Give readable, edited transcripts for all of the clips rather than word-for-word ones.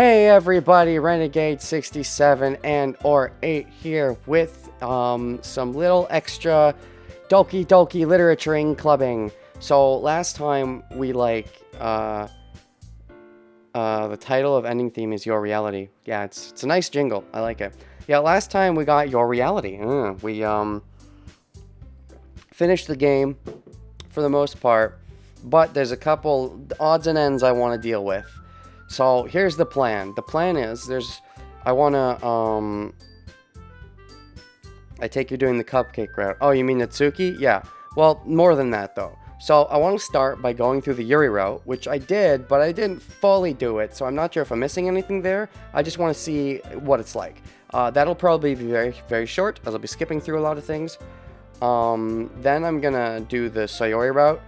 Hey everybody, Renegade 67 and or 8 here with some little extra Doki Doki literaturing clubbing. So last time we the title of ending theme is Your Reality. Yeah, it's a nice jingle. I like it. Yeah, last time we got Your Reality. We finished the game for the most part, but there's a couple odds and ends I want to deal with. So here's the plan. The plan is I take you're doing the cupcake route. Oh, you mean Natsuki? Yeah. Well, more than that though. So I want to start by going through the Yuri route, which I did, but I didn't fully do it. So I'm not sure if I'm missing anything there. I just want to see what it's like. That'll probably be very, very short, as I'll be skipping through a lot of things. Then I'm gonna do the Sayori route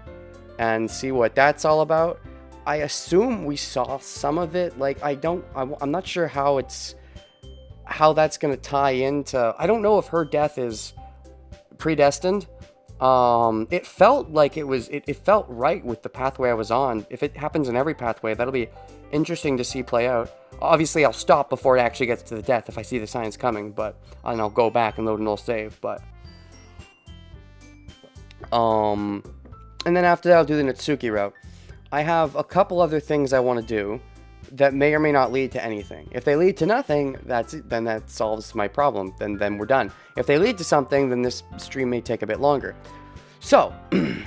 and see what that's all about. I assume we saw some of it. Like, I'm not sure how that's gonna tie into. I don't know if her death is predestined. It felt like it felt right with the pathway I was on. If it happens in every pathway, that'll be interesting to see play out. Obviously, I'll stop before it actually gets to the death if I see the signs coming, and I'll go back and load an old save, but and then after that, I'll do the Natsuki route. I have a couple other things I want to do that may or may not lead to anything. If they lead to nothing, then that solves my problem. Then we're done. If they lead to something, then this stream may take a bit longer. So, did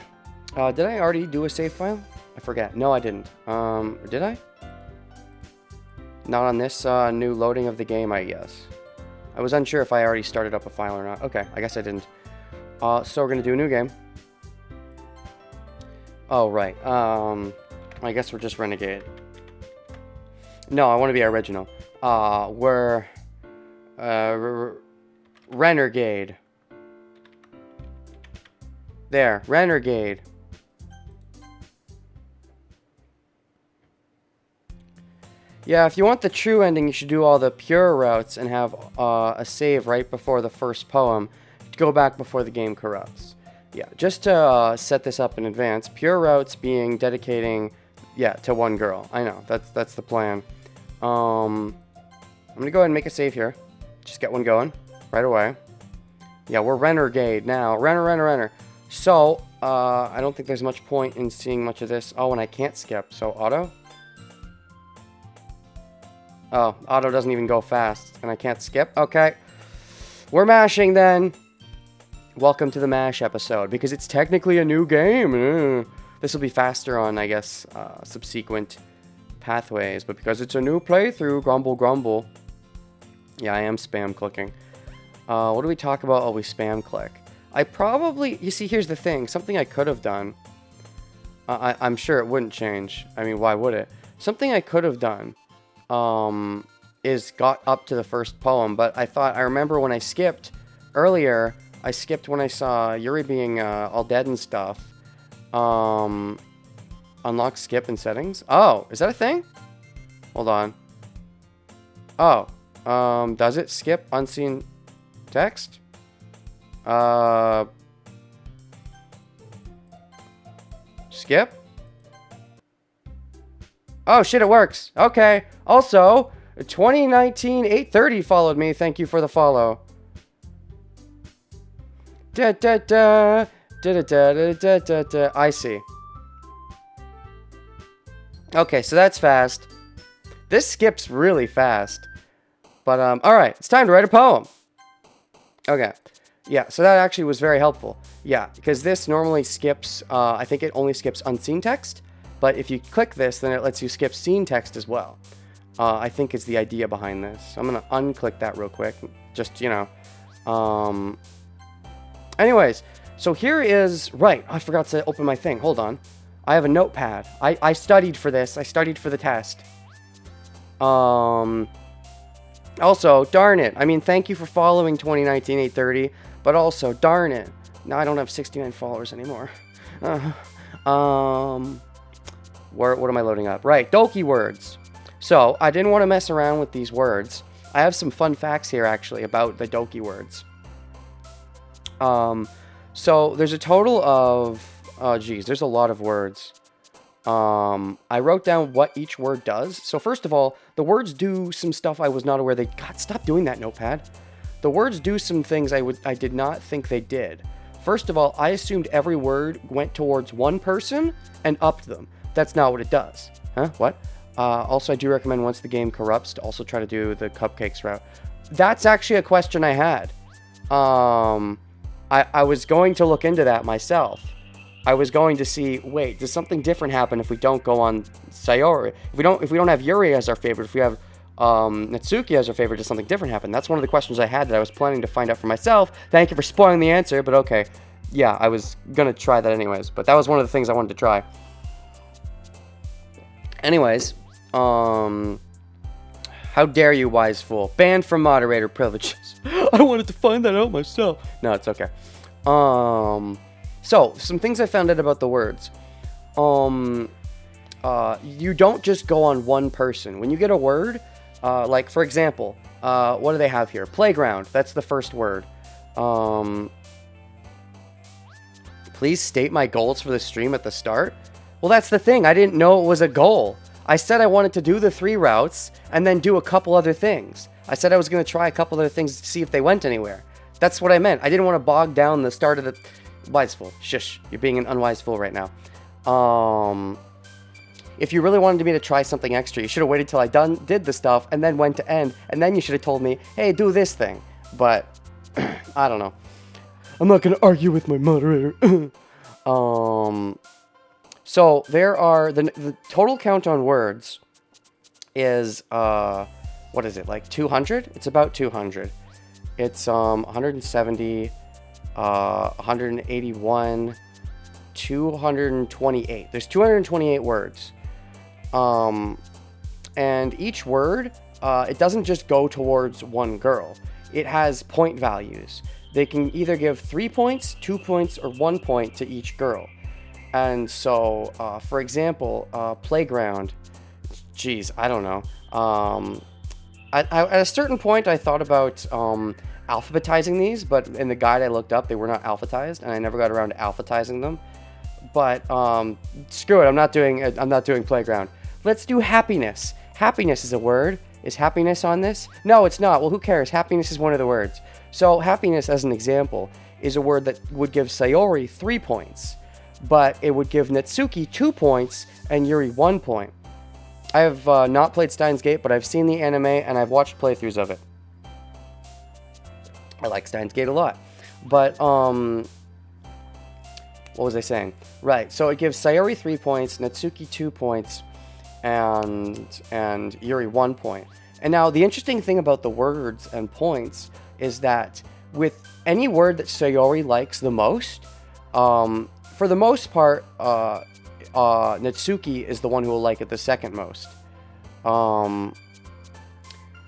I already do a save file? I forget. No, I didn't. Did I? Not on this new loading of the game, I guess. I was unsure if I already started up a file or not. Okay, I guess I didn't. So we're gonna do a new game. Oh, right. I guess we're just Renegade. No, I want to be original. We're Renegade. There, Renegade. Yeah, if you want the true ending, you should do all the pure routes and have a save right before the first poem to go back before the game corrupts. Yeah, just to set this up in advance, pure routes being dedicating, to one girl. I know, that's the plan. I'm gonna go ahead and make a save here. Just get one going right away. Yeah, we're Renegade now. Renner. So, I don't think there's much point in seeing much of this. Oh, and I can't skip, so auto? Oh, auto doesn't even go fast, and I can't skip? Okay. We're mashing then. Welcome to the MASH episode, because it's technically a new game. This will be faster on, I guess, subsequent pathways, but because it's a new playthrough, grumble. Yeah, I am spam clicking. What do we talk about? Oh, we spam click. You see, here's the thing. Something I could have done. I'm sure it wouldn't change. I mean, why would it? Something I could have done is got up to the first poem, but I remember when I skipped earlier, I skipped when I saw Yuri being all dead and stuff. Unlock skip in settings. Oh, is that a thing? Hold on. Oh, does it skip unseen text? Skip? Oh shit, it works. Okay. Also, 2019 830 followed me. Thank you for the follow. I see. Okay, so that's fast. This skips really fast. But, alright, it's time to write a poem. Okay. Yeah, so that actually was very helpful. Yeah, because this normally skips, I think it only skips unseen text. But if you click this, then it lets you skip seen text as well. I think is the idea behind this. I'm going to unclick that real quick. Just, anyways, so here is... Right, I forgot to open my thing. Hold on. I have a notepad. I studied for this. I studied for the test. Also, darn it. I mean, thank you for following 2019 830. But also, darn it. Now I don't have 69 followers anymore. What am I loading up? Right, Doki words. So, I didn't want to mess around with these words. I have some fun facts here, actually, about the Doki words. So there's a total of, there's a lot of words. I wrote down what each word does. So first of all, the words do some stuff I was not aware they... God, stop doing that, Notepad. The words do some things I did not think they did. First of all, I assumed every word went towards one person and upped them. That's not what it does. Huh? What? Also, I do recommend once the game corrupts to also try to do the cupcakes route. That's actually a question I had. I was going to look into that myself. I was going to see, wait, does something different happen if we don't go on Sayori? If we don't have Yuri as our favorite, if we have Natsuki as our favorite, does something different happen? That's one of the questions I had that I was planning to find out for myself. Thank you for spoiling the answer, but okay. Yeah, I was gonna try that anyways, but that was one of the things I wanted to try. Anyways, how dare you, wise fool? Banned from moderator privileges. I wanted to find that out myself. No, it's okay. So, some things I found out about the words. You don't just go on one person. When you get a word, like, for example, what do they have here? Playground. That's the first word. Please state my goals for the stream at the start. Well, that's the thing. I didn't know it was a goal. I said I wanted to do the 3 routes and then do a couple other things. I said I was going to try a couple other things to see if they went anywhere. That's what I meant. I didn't want to bog down the start of the... Wise fool. Shush. You're being an unwise fool right now. If you really wanted me to try something extra, you should have waited till I did the stuff and then went to end. And then you should have told me, hey, do this thing. But, I don't know. I'm not going to argue with my moderator. So, there are... The total count on words is, what is it, like 200? It's about 200. It's, 170... 181, 228. There's 228 words. And each word, it doesn't just go towards one girl. It has point values. They can either give 3 points, 2 points, or 1 point to each girl. And so, for example, playground. Geez, I don't know. At a certain point, I thought about, alphabetizing these, but in the guide I looked up, they were not alphabetized, and I never got around to alphabetizing them. But screw it, I'm not doing playground. Let's do happiness. Happiness is a word. Is happiness on this? No, it's not. Well, who cares? Happiness is one of the words. So happiness, as an example, is a word that would give Sayori 3 points, but it would give Natsuki 2 points and Yuri 1 point. I have not played Steins Gate, but I've seen the anime and I've watched playthroughs of it. I like Steins Gate a lot. But, what was I saying? Right, so it gives Sayori 3 points, Natsuki 2 points, and Yuri 1 point. And now, the interesting thing about the words and points is that with any word that Sayori likes the most, for the most part, Natsuki is the one who will like it the second most.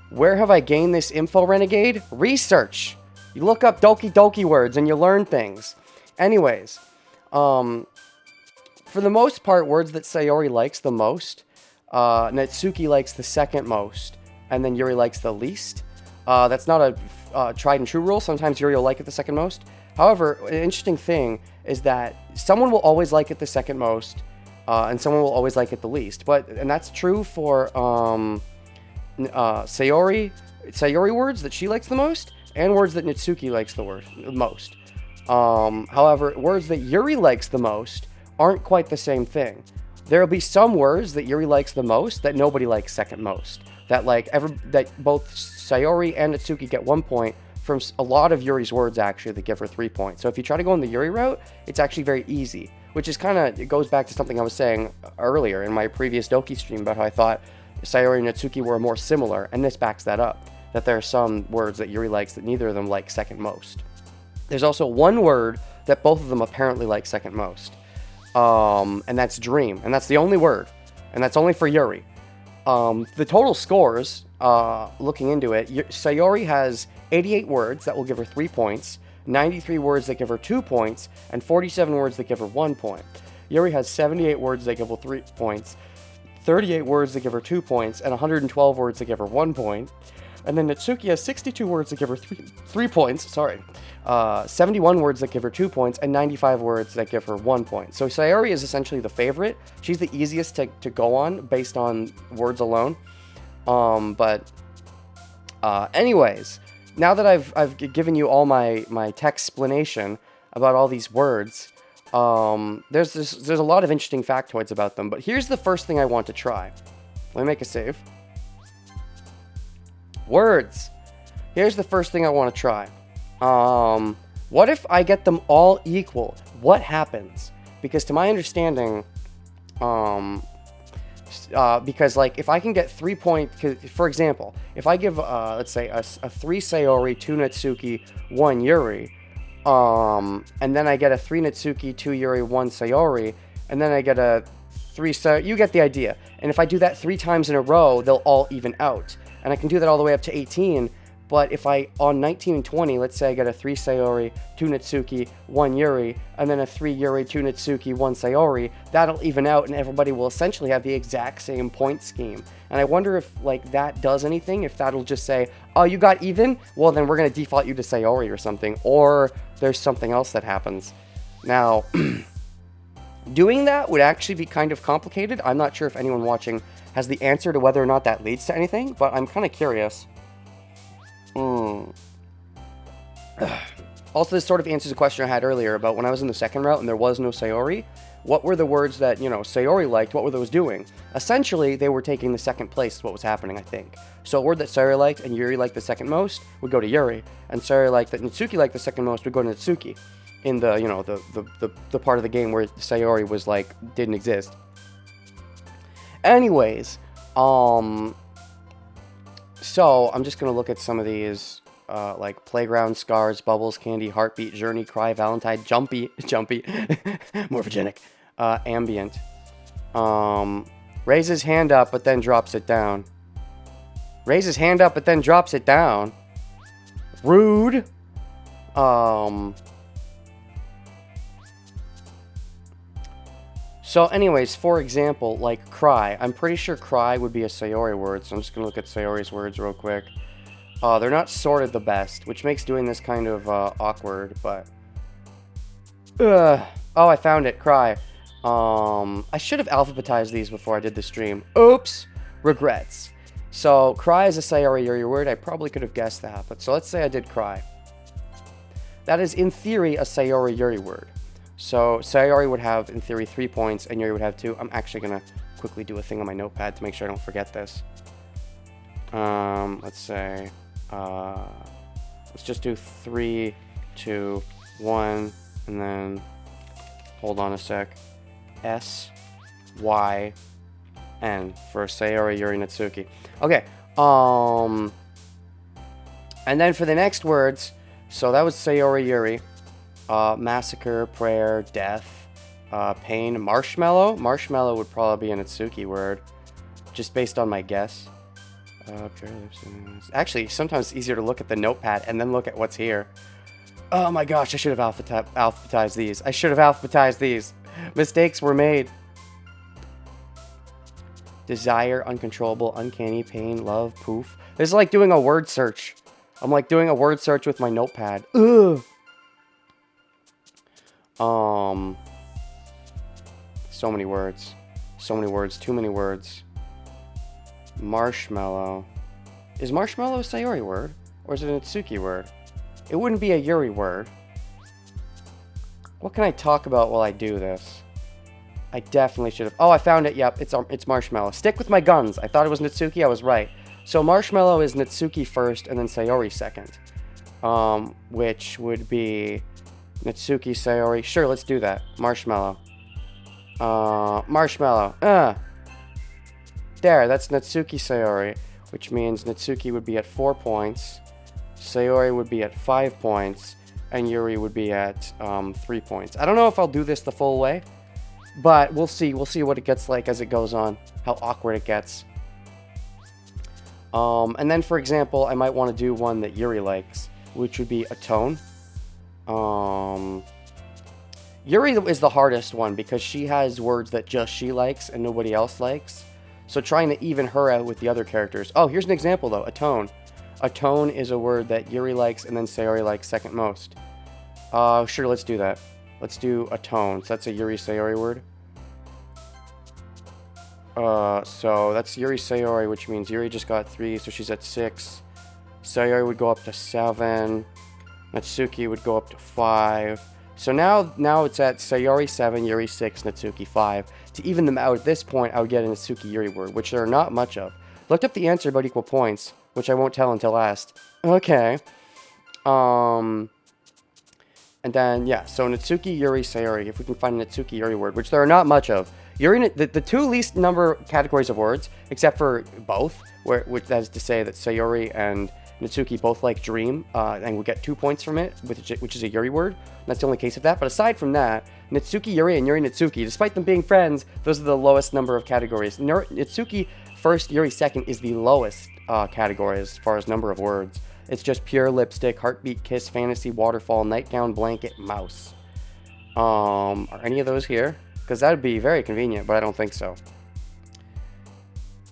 Where have I gained this info, Renegade? Research! You look up Doki Doki words and you learn things. Anyways, for the most part, words that Sayori likes the most, Natsuki likes the second most, and then Yuri likes the least. That's not a tried and true rule. Sometimes Yuri will like it the second most. However, an interesting thing is that someone will always like it the second most, and someone will always like it the least. And that's true for Sayori words that she likes the most, and words that Natsuki likes the most. However, words that Yuri likes the most aren't quite the same thing. There will be some words that Yuri likes the most that nobody likes second most. That both Sayori and Natsuki get 1 point from a lot of Yuri's words, actually, that give her 3 points. So if you try to go in the Yuri route, it's actually very easy, which is it goes back to something I was saying earlier in my previous Doki stream about how I thought Sayori and Natsuki were more similar, and this backs that up, that there are some words that Yuri likes that neither of them like second most. There's also one word that both of them apparently like second most, and that's dream, and that's the only word, and that's only for Yuri. The total scores, looking into it, Sayori has 88 words that will give her 3 points, 93 words that give her 2 points, and 47 words that give her 1 point. Yuri has 78 words that give her 3 points, 38 words that give her 2 points, and 112 words that give her 1 point. And then Natsuki has 62 words that give her 3 points, sorry. 71 words that give her 2 points, and 95 words that give her 1 point. So Sayori is essentially the favorite. She's the easiest to go on based on words alone. Anyways, now that I've given you all my text explanation about all these words, there's a lot of interesting factoids about them. But here's the first thing I want to try. Let me make a save. Words. Here's the first thing I want to try. What if I get them all equal? What happens? Because to my understanding, because like if I can get 3 points, for example, if I give let's say a 3 Sayori, 2 Natsuki, 1 Yuri, and then I get a 3 Natsuki, 2 Yuri, 1 Sayori, and then I get a 3 Sayori, you get the idea. And if I do that 3 times in a row, they'll all even out. And I can do that all the way up to 18, but if on 19 and 20, let's say I get a 3 Sayori, 2 Natsuki, 1 Yuri, and then a 3 Yuri, 2 Natsuki, 1 Sayori, that'll even out, and everybody will essentially have the exact same point scheme. And I wonder if, like, that does anything, if that'll just say, oh, you got even? Well, then we're going to default you to Sayori or something, or there's something else that happens. Now, doing that would actually be kind of complicated. I'm not sure if anyone watching has the answer to whether or not that leads to anything, but I'm kind of curious. Also, this sort of answers a question I had earlier about when I was in the second route and there was no Sayori. What were the words that, Sayori liked? What were those doing? Essentially, they were taking the second place is what was happening, I think. So a word that Sayori liked and Yuri liked the second most would go to Yuri, and Sayori liked that Natsuki liked the second most would go to Natsuki in the, the part of the game where Sayori was, like, didn't exist. Anyways, so I'm just going to look at some of these, like playground, scars, bubbles, candy, heartbeat, journey, cry, valentine, jumpy, morphogenic, ambient, raises hand up but then drops it down, raises hand up but then drops it down, rude, So anyways, for example, like cry. I'm pretty sure cry would be a Sayori word, so I'm just going to look at Sayori's words real quick. They're not sorted the best, which makes doing this kind of awkward, but... Oh, I found it, cry. I should have alphabetized these before I did the stream. Oops! Regrets. So, cry is a Sayori Yuri word. I probably could have guessed that, but so let's say I did cry. That is, in theory, a Sayori Yuri word. So, Sayori would have, in theory, 3 points, and Yuri would have 2. I'm actually going to quickly do a thing on my notepad to make sure I don't forget this. Let's say, let's just do 3, 2, 1, and then, hold on a sec, S, Y, N for Sayori Yuri Natsuki. Okay, and then for the next words, so that was Sayori Yuri. Massacre, prayer, death, pain, marshmallow. Marshmallow would probably be a Natsuki word, just based on my guess. Actually, sometimes it's easier to look at the notepad and then look at what's here. Oh my gosh, I should have alphabetized these. I should have alphabetized these. Mistakes were made. Desire, uncontrollable, uncanny, pain, love, poof. This is like doing a word search. I'm like doing a word search with my notepad. Ugh. So many words. So many words. Too many words. Marshmallow. Is marshmallow a Sayori word? Or is it a Natsuki word? It wouldn't be a Yuri word. What can I talk about while I do this? I definitely should have... Oh, I found it. Yep, it's marshmallow. Stick with my guns. I thought it was Natsuki. I was right. So marshmallow is Natsuki first and then Sayori second. Which would be... Natsuki, Sayori. Sure, let's do that. Marshmallow. Marshmallow. There, that's Natsuki Sayori, which means Natsuki would be at 4 points, Sayori would be at 5 points, and Yuri would be at 3 points. I don't know if I'll do this the full way, but we'll see. We'll see what it gets like as it goes on, how awkward it gets. And then, for example, I might want to do one that Yuri likes, which would be atone. Yuri is the hardest one because she has words that just she likes and nobody else likes. So trying to even her out with the other characters. Oh, here's an example though. Atone. Atone is a word that Yuri likes and then Sayori likes second most. Sure, let's do that. Let's do atone. So that's a Yuri Sayori word. So that's Yuri Sayori, which means Yuri just got 3, so she's at 6. Sayori would go up to 7. Natsuki would go up to 5. So now it's at Sayori 7, Yuri 6, Natsuki 5. To even them out at this point, I would get a Natsuki Yuri word, which there are not much of. Looked up the answer about equal points, which I won't tell until last. Okay. And then, yeah, so Natsuki, Yuri, Sayori. If we can find a Natsuki Yuri word, which there are not much of. Yuri, the two least number categories of words, except for both, which that is to say that Sayori and Natsuki both like dream, and we get 2 points from it, which is a Yuri word. That's the only case of that. But aside from that, Natsuki Yuri and Yuri Natsuki, despite them being friends, those are the lowest number of categories. Natsuki first, Yuri second is the lowest category as far as number of words. It's just pure lipstick, heartbeat, kiss, fantasy, waterfall, nightgown, blanket, mouse. Are any of those here? Because that would be very convenient, but I don't think so.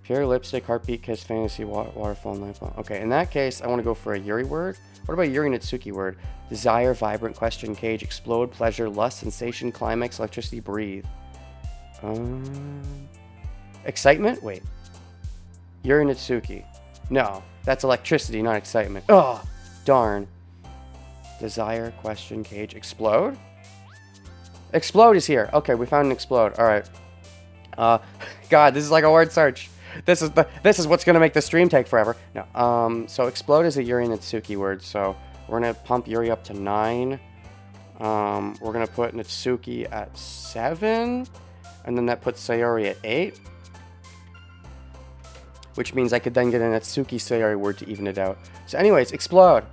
Pure lipstick, heartbeat, kiss, fantasy, waterfall, nightfall. Okay, in that case, I want to go for a Yuri word. What about Yuri Natsuki word? Desire, vibrant, question, cage, explode, pleasure, lust, sensation, climax, electricity, breathe. Excitement? Wait. Yuri Natsuki. No, that's electricity, not excitement. Oh, darn. Desire, question, cage, explode? Explode is here. Okay, we found an explode. All right. God, this is like a word search. This is what's gonna make the stream take forever. No. So explode is a Yuri Natsuki word. So we're gonna pump Yuri up to 9. We're gonna put Natsuki at 7, and then that puts Sayori at 8. Which means I could then get a Natsuki Sayori word to even it out. So anyways, explode.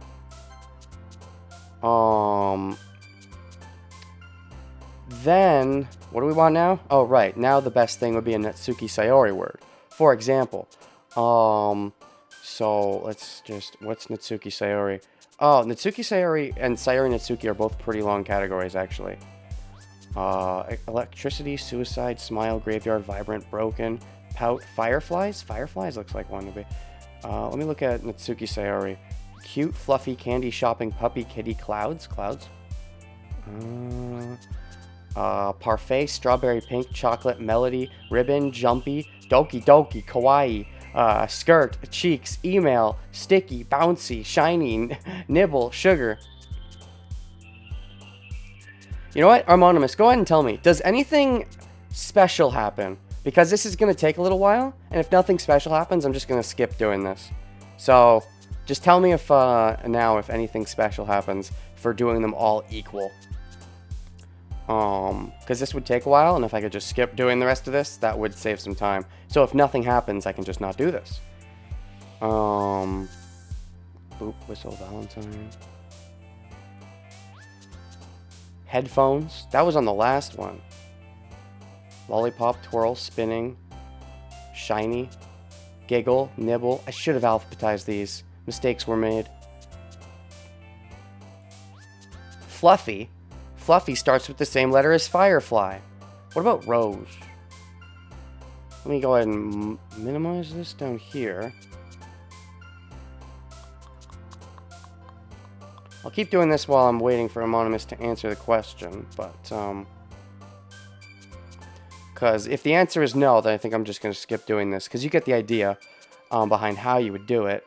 Then, what do we want now? Oh, right. Now the best thing would be a Natsuki Sayori word. For example, so let's just, what's Natsuki Sayori? Oh, Natsuki Sayori and Sayori Natsuki are both pretty long categories, actually. Electricity, suicide, smile, graveyard, vibrant, broken, pout, fireflies? Fireflies looks like one to be. Let me look at Natsuki Sayori. Cute, fluffy, candy shopping, puppy, kitty, clouds? Clouds? Parfait, strawberry pink, chocolate, melody, ribbon, jumpy, doki doki, kawaii, skirt, cheeks, email, sticky, bouncy, shiny, nibble, sugar. You know what, Armonymous, go ahead and tell me, does anything special happen? Because this is going to take a little while, and if nothing special happens, I'm just going to skip doing this. So, just tell me if now if anything special happens for doing them all equal. Because this would take a while, and if I could just skip doing the rest of this, that would save some time. So if nothing happens, I can just not do this. Boop, whistle, Valentine. Headphones. That was on the last one. Lollipop, twirl, spinning. Shiny. Giggle, nibble. I should have alphabetized these. Mistakes were made. Fluffy. Fluffy starts with the same letter as Firefly. What about Rose? Let me go ahead and minimize this down here. I'll keep doing this while I'm waiting for Anonymous to answer the question, but, because if the answer is no, then I think I'm just going to skip doing this, because you get the idea behind how you would do it.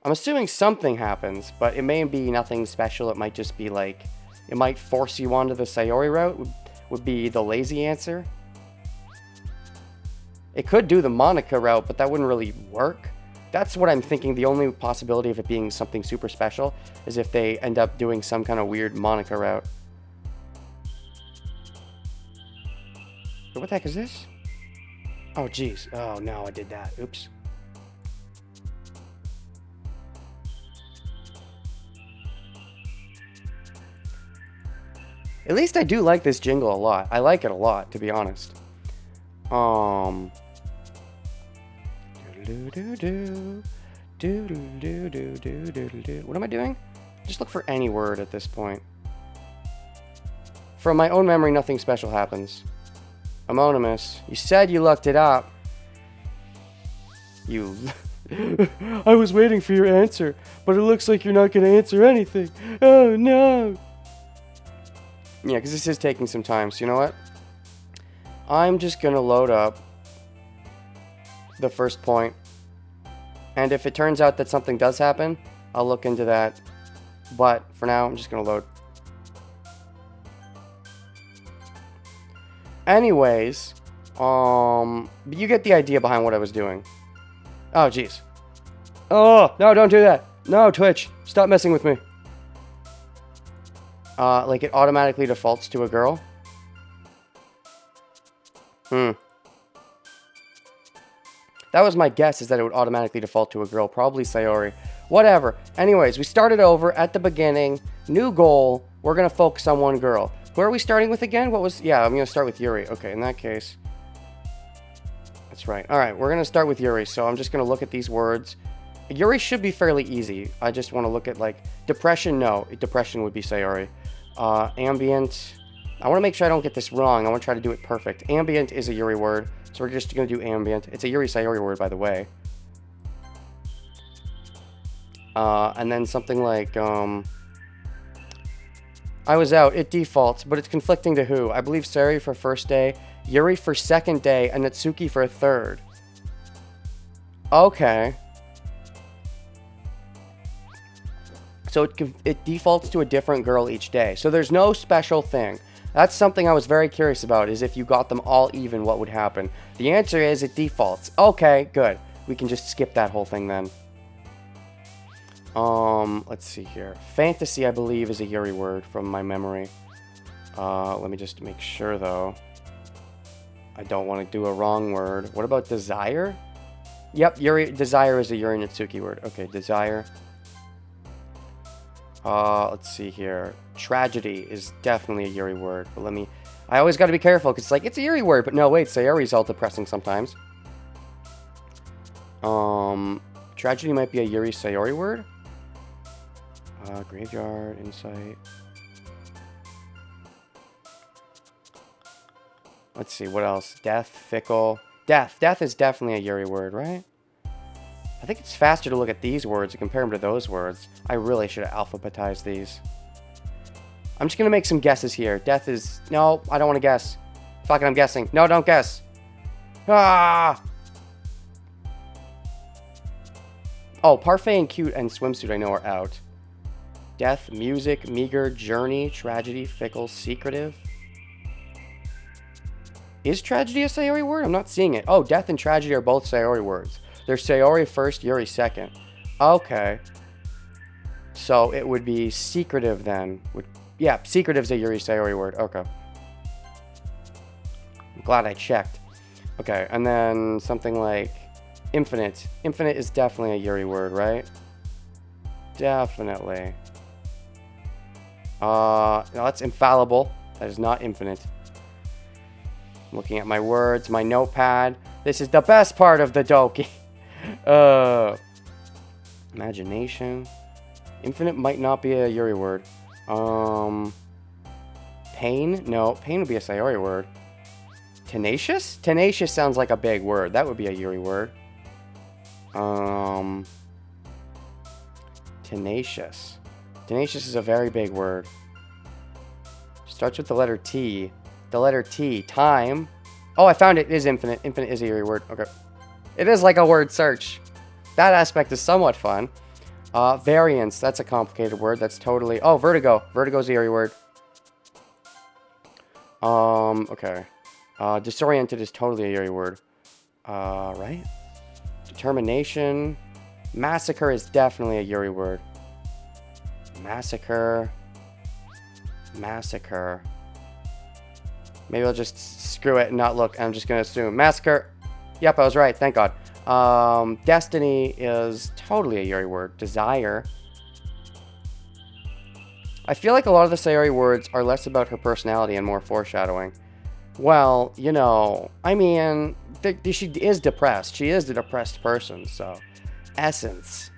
I'm assuming something happens, but it may be nothing special. It might just be like, it might force you onto the Sayori route, would be the lazy answer. It could do the Monica route, but that wouldn't really work. That's what I'm thinking. The only possibility of it being something super special is if they end up doing some kind of weird Monica route. What the heck is this? Oh, jeez. Oh, no, I did that. Oops. At least I do like this jingle a lot. I like it a lot, to be honest. What am I doing? Just look for any word at this point. From my own memory, nothing special happens. Anonymous, you said you looked it up. You I was waiting for your answer, but it looks like you're not going to answer anything. Oh, no. Yeah, because this is taking some time, so you know what? I'm just going to load up the first point. And if it turns out that something does happen, I'll look into that. But for now, I'm just going to load. Anyways, you get the idea behind what I was doing. Oh, jeez. Oh, no, don't do that. No, Twitch, stop messing with me. Like it automatically defaults to a girl. That was my guess, is that it would automatically default to a girl. Probably Sayori. Whatever. Anyways, we started over at the beginning. New goal. We're going to focus on one girl. Who are we starting with again? Yeah, I'm going to start with Yuri. Okay, in that case. That's right. All right, we're going to start with Yuri. So I'm just going to look at these words. Yuri should be fairly easy. I just want to look at, like, depression. No, depression would be Sayori. Ambient. I want to make sure I don't get this wrong. I want to try to do it perfect. Ambient is a Yuri word. So we're just going to do ambient. It's a Yuri Sayori word, by the way. And then something like, I was out. It defaults, but it's conflicting to who? I believe Sayori for first day, Yuri for second day, and Natsuki for third. Okay. So it defaults to a different girl each day. So there's no special thing. That's something I was very curious about, is if you got them all even, what would happen? The answer is it defaults. Okay, good. We can just skip that whole thing then. Let's see here. Fantasy, I believe, is a Yuri word from my memory. Let me just make sure, though. I don't want to do a wrong word. What about desire? Yep, desire is a Yuri Natsuki word. Okay, desire. Let's see here. Tragedy is definitely a Yuri word, but I always got to be careful, because it's like, it's a Yuri word, but no, wait, Sayori's all depressing sometimes. Tragedy might be a Yuri Sayori word. Graveyard, insight. Let's see, what else? Death, fickle. Death is definitely a Yuri word, right? I think it's faster to look at these words and compare them to those words. I really should have alphabetized these. I'm just going to make some guesses here. Death is... No, I don't want to guess. Fuck it, I'm guessing. No, don't guess. Ah! Oh, parfait and cute and swimsuit I know are out. Death, music, meager, journey, tragedy, fickle, secretive. Is tragedy a Sayori word? I'm not seeing it. Oh, death and tragedy are both Sayori words. They're Sayori first, Yuri second. Okay. So it would be secretive then. Yeah, secretive's a Yuri Sayori word. Okay. I'm glad I checked. Okay, and then something like infinite. Infinite is definitely a Yuri word, right? Definitely. No, that's infallible. That is not infinite. I'm looking at my words, my notepad. This is the best part of the Doki. Imagination. Infinite might not be a Yuri word. Pain? No, pain would be a Sayori word. Tenacious? Tenacious sounds like a big word. That would be a Yuri word. Tenacious. Tenacious is a very big word. Starts with the letter T. The letter T. Time. Oh, I found it. It is infinite. Infinite is a Yuri word. Okay. It is like a word search. That aspect is somewhat fun. Variance. That's a complicated word. That's totally... Oh, vertigo. Vertigo is a Yuri word. Okay. Disoriented is totally a Yuri word. Right? Determination. Massacre is definitely a Yuri word. Massacre. Massacre. Maybe I'll just screw it and not look. I'm just going to assume. Massacre. Yep, I was right. Thank God. Destiny is totally a Yuri word. Desire. I feel like a lot of the Sayori words are less about her personality and more foreshadowing. Well, you know, I mean, she is depressed. She is a depressed person, so. Essence.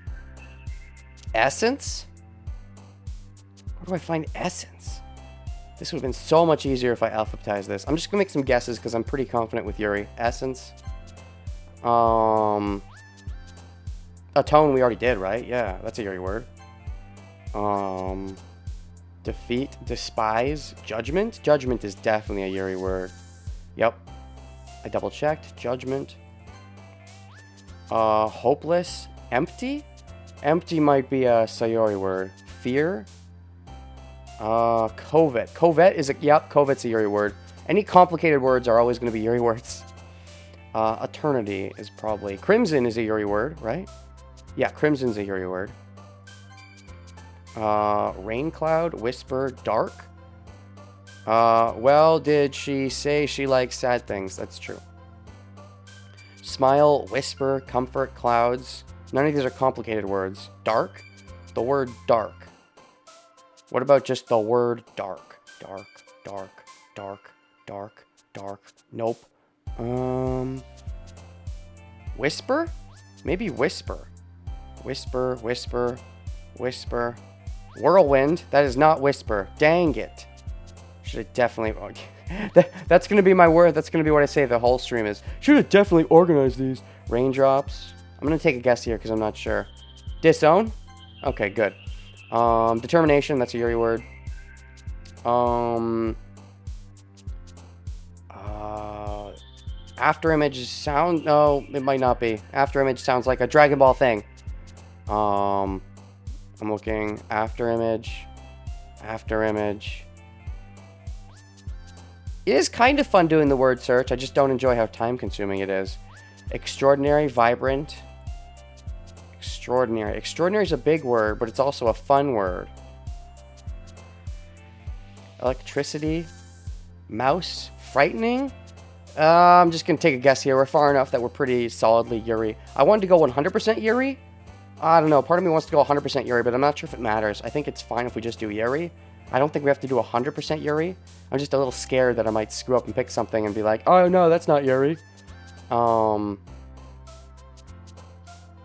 Essence? Where do I find essence? This would have been so much easier if I alphabetized this. I'm just going to make some guesses because I'm pretty confident with Yuri. Essence. Atone we already did, right? Yeah, that's a Yuri word. Defeat, despise, judgment. Judgment is definitely a Yuri word. Yep. I double checked. Judgment. Hopeless, empty. Empty might be a Sayori word. Fear. Covet. Covet is a, yep, covet's a Yuri word. Any complicated words are always going to be Yuri words. Eternity is probably, crimson is a Yuri word, right? Yeah, crimson's a Yuri word. Rain cloud, whisper, dark. Well, did she say she likes sad things? That's true. Smile, whisper, comfort, clouds. None of these are complicated words. Dark? The word dark. What about just the word dark? Dark, dark, dark, dark, dark. Nope. Whisper? Maybe whisper. Whisper, whisper, whisper. Whirlwind. That is not whisper. Dang it. Should have definitely... That's going to be my word. That's going to be what I say the whole stream is. Should have definitely organized these. Raindrops. I'm going to take a guess here because I'm not sure. Disown? Okay, good. Determination. That's a Yuri word. Afterimage sound... No, it might not be. Afterimage sounds like a Dragon Ball thing. I'm looking. Afterimage. Afterimage. It is kind of fun doing the word search. I just don't enjoy how time-consuming it is. Extraordinary, vibrant. Extraordinary. Extraordinary is a big word, but it's also a fun word. Electricity. Mouse. Frightening. I'm just going to take a guess here. We're far enough that we're pretty solidly Yuri. I wanted to go 100% Yuri. I don't know. Part of me wants to go 100% Yuri, but I'm not sure if it matters. I think it's fine if we just do Yuri. I don't think we have to do 100% Yuri. I'm just a little scared that I might screw up and pick something and be like, oh no, that's not Yuri.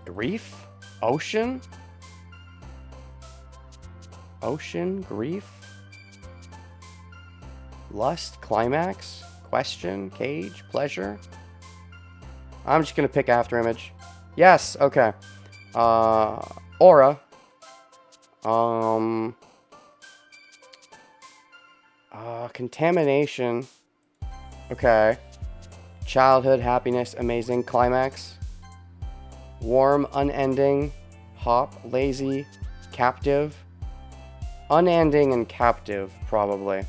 Grief? Ocean? Ocean? Grief? Lust? Climax? Question? Cage? Pleasure? I'm just gonna pick Afterimage. Yes, okay. Aura. Contamination. Okay. Childhood, happiness, amazing, climax. Warm, unending, hop, lazy, captive. Unending and captive, probably.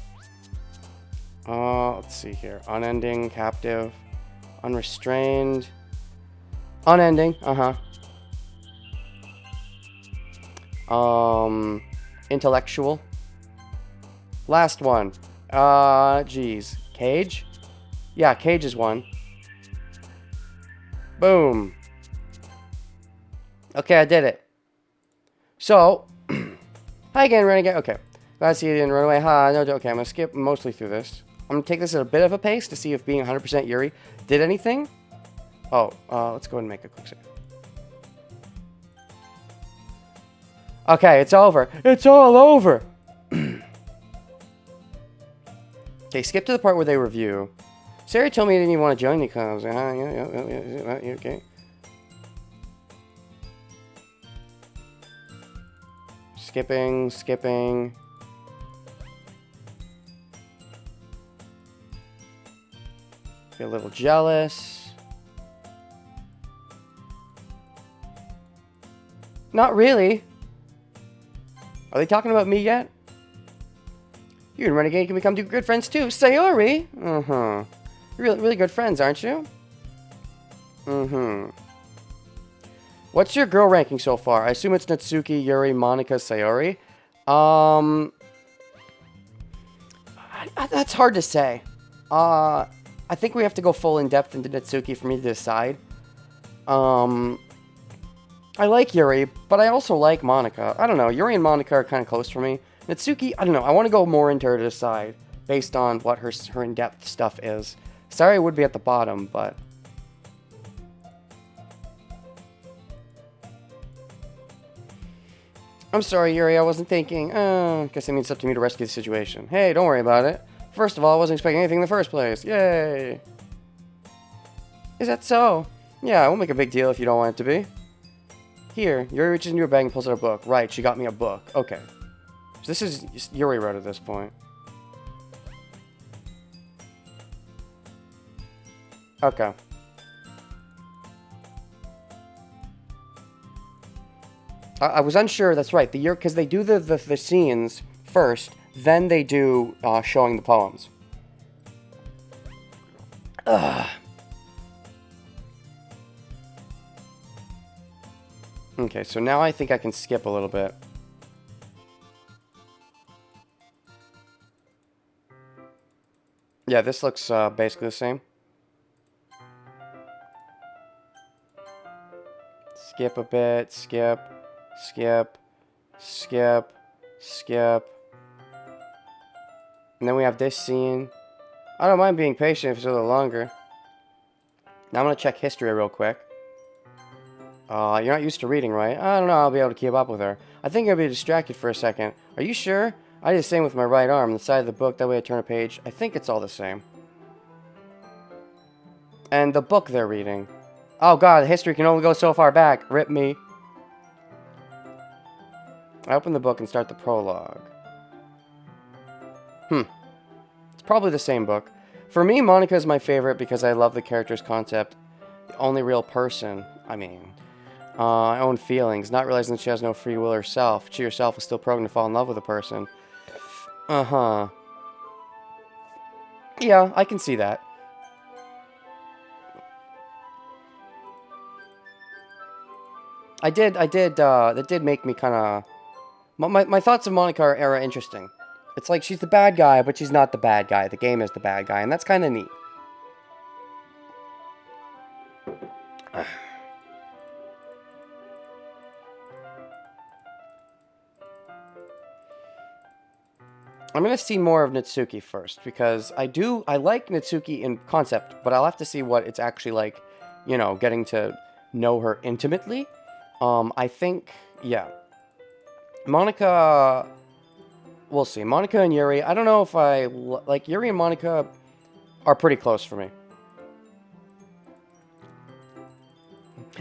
Let's see here. Unending, captive, unrestrained. Unending, intellectual. Last one. Geez. Cage? Yeah, cage is one. Boom. Okay, I did it. So, hi again, Renegade. Okay. Glad to see you didn't run away. Ha, no, okay, I'm going to skip mostly through this. I'm going to take this at a bit of a pace to see if being 100% Yuri did anything. Oh, let's go ahead and make a quick save. Okay, it's over. It's all over. Okay, skip to the part where they review. Sarah told me you didn't even want to join the cause. Yeah, okay. Skipping. Get a little jealous. Not really. Are they talking about me yet? You and Renegade can become good friends too. Sayori! You're really good friends, aren't you? What's your girl ranking so far? I assume it's Natsuki, Yuri, Monika, Sayori. That's hard to say. I think we have to go full in depth into Natsuki for me to decide. I like Yuri, but I also like Monika. I don't know. Yuri and Monika are kind of close for me. Natsuki, I don't know. I want to go more into her to decide based on what her in-depth stuff is. Sorry, would be at the bottom, but... I'm sorry, Yuri. I wasn't thinking. Guess it means it's up to me to rescue the situation. Hey, don't worry about it. First of all, I wasn't expecting anything in the first place. Yay! Is that so? Yeah, I won't make a big deal if you don't want it to be. Here, Yuri reaches into her bag and pulls out a book. Right, she got me a book. Okay. So this is Yuri wrote at this point. Okay. I was unsure, that's right. Because they do the scenes first, then they do showing the poems. Ugh. Okay, so now I think I can skip a little bit. Yeah, this looks basically the same. Skip a bit, skip, skip, skip, skip. And then we have this scene. I don't mind being patient if it's a little longer. Now I'm going to check history real quick. You're not used to reading, right? I don't know, I'll be able to keep up with her. I think I'll be distracted for a second. Are you sure? I did the same with my right arm, the side of the book, that way I turn a page. I think it's all the same. And the book they're reading. Oh god, history can only go so far back. Rip me. I open the book and start the prologue. It's probably the same book. For me, Monica is my favorite because I love the character's concept. The only real person. I mean, my own feelings. Not realizing that she has no free will herself. She herself is still programmed to fall in love with a person. Uh-huh. Yeah, I can see that. That did make me kind of... My thoughts of Monica are interesting. It's like she's the bad guy, but she's not the bad guy. The game is the bad guy, and that's kind of neat. I'm going to see more of Natsuki first, because I like Natsuki in concept, but I'll have to see what it's actually like, you know, getting to know her intimately. I think, yeah. Monica, we'll see. Monica and Yuri, I don't know if like, Yuri and Monica are pretty close for me.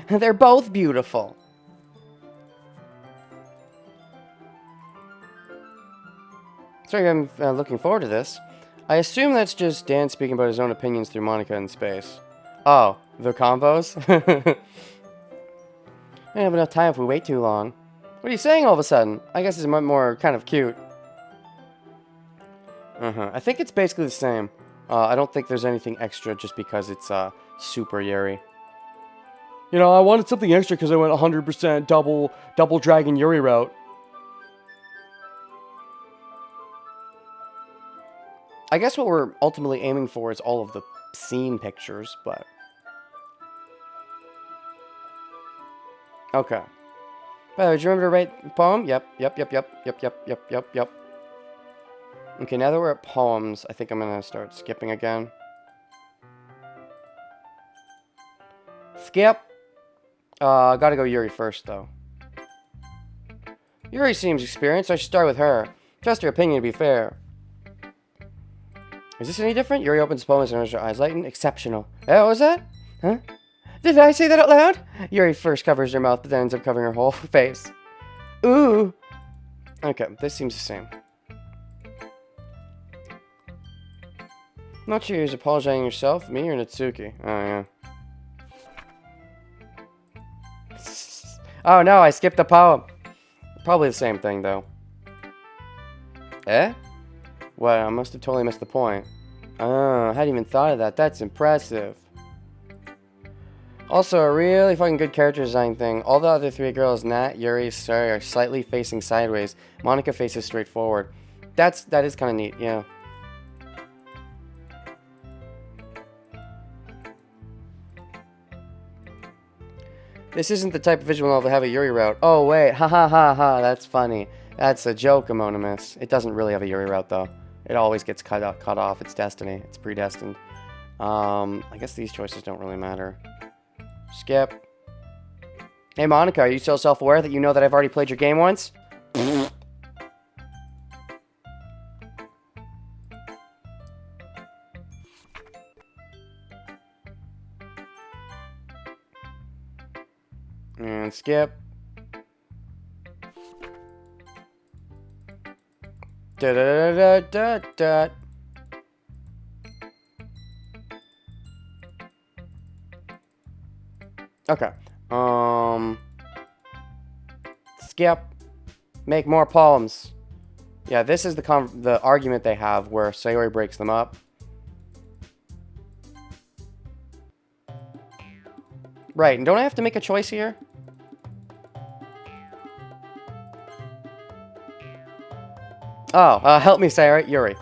They're both beautiful. Sorry, I'm looking forward to this. I assume that's just Dan speaking about his own opinions through Monica in space. Oh, the combos? I don't have enough time if we wait too long. What are you saying all of a sudden? I guess it's more kind of cute. I think it's basically the same. I don't think there's anything extra just because it's Super Yuri. You know, I wanted something extra because I went 100% double Dragon Yuri route. I guess what we're ultimately aiming for is all of the scene pictures, but... Okay. By the way, did you remember to write the poem? Yep. Okay, now that we're at poems, I think I'm gonna start skipping again. Skip! Gotta go Yuri first, though. Yuri seems experienced, I should start with her. Trust her opinion to be fair. Is this any different? Yuri opens poems and her eyes lighten. Exceptional. Oh, what was that? Huh? Did I say that out loud? Yuri first covers her mouth, but then ends up covering her whole face. Ooh! Okay, this seems the same. Not sure you're apologizing yourself, me or Natsuki? Oh, yeah. Oh, no, I skipped the poem. Probably the same thing, though. Eh? What? I must have totally missed the point. Oh, I hadn't even thought of that. That's impressive. Also, a really fucking good character design thing. All the other three girls, Nat, Yuri, Sari, are slightly facing sideways. Monica faces straight forward. That is kind of neat, yeah. This isn't the type of visual novel to have a Yuri route. Oh, wait. Ha ha ha ha. That's funny. That's a joke, Amonimus. It doesn't really have a Yuri route, though. It always gets cut off. It's destiny. It's predestined. I guess these choices don't really matter. Skip. Hey, Monica, are you so self-aware that you know that I've already played your game once? And skip. Da da da da da. Okay. Skip. Make more poems. Yeah, this is the argument they have where Sayori breaks them up. Right, and don't I have to make a choice here? Oh, help me, Sayori. Yuri.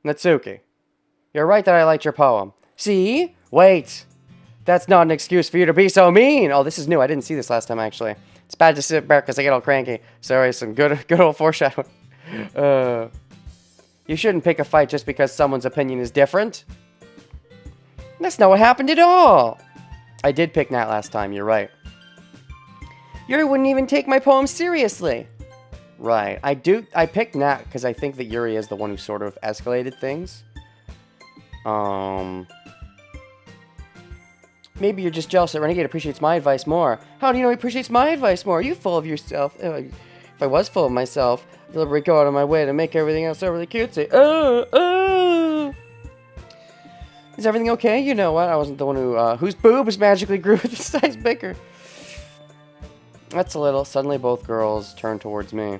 Natsuki. You're right that I liked your poem. See? Wait. That's not an excuse for you to be so mean. Oh, this is new. I didn't see this last time, actually. It's bad to sit back because I get all cranky. Sorry, some good old foreshadowing. You shouldn't pick a fight just because someone's opinion is different. That's not what happened at all. I did pick Nat last time, you're right. Yuri wouldn't even take my poem seriously. Right, I picked Nat because I think that Yuri is the one who sort of escalated things. Maybe you're just jealous that Renegade appreciates my advice more. How do you know he appreciates my advice more? Are you full of yourself? If I was full of myself, I'd deliberately go out of my way to make everything else so really cutesy. Is everything okay? You know what? I wasn't the one whose boobs magically grew this size bigger. That's a little. Suddenly both girls turn towards me.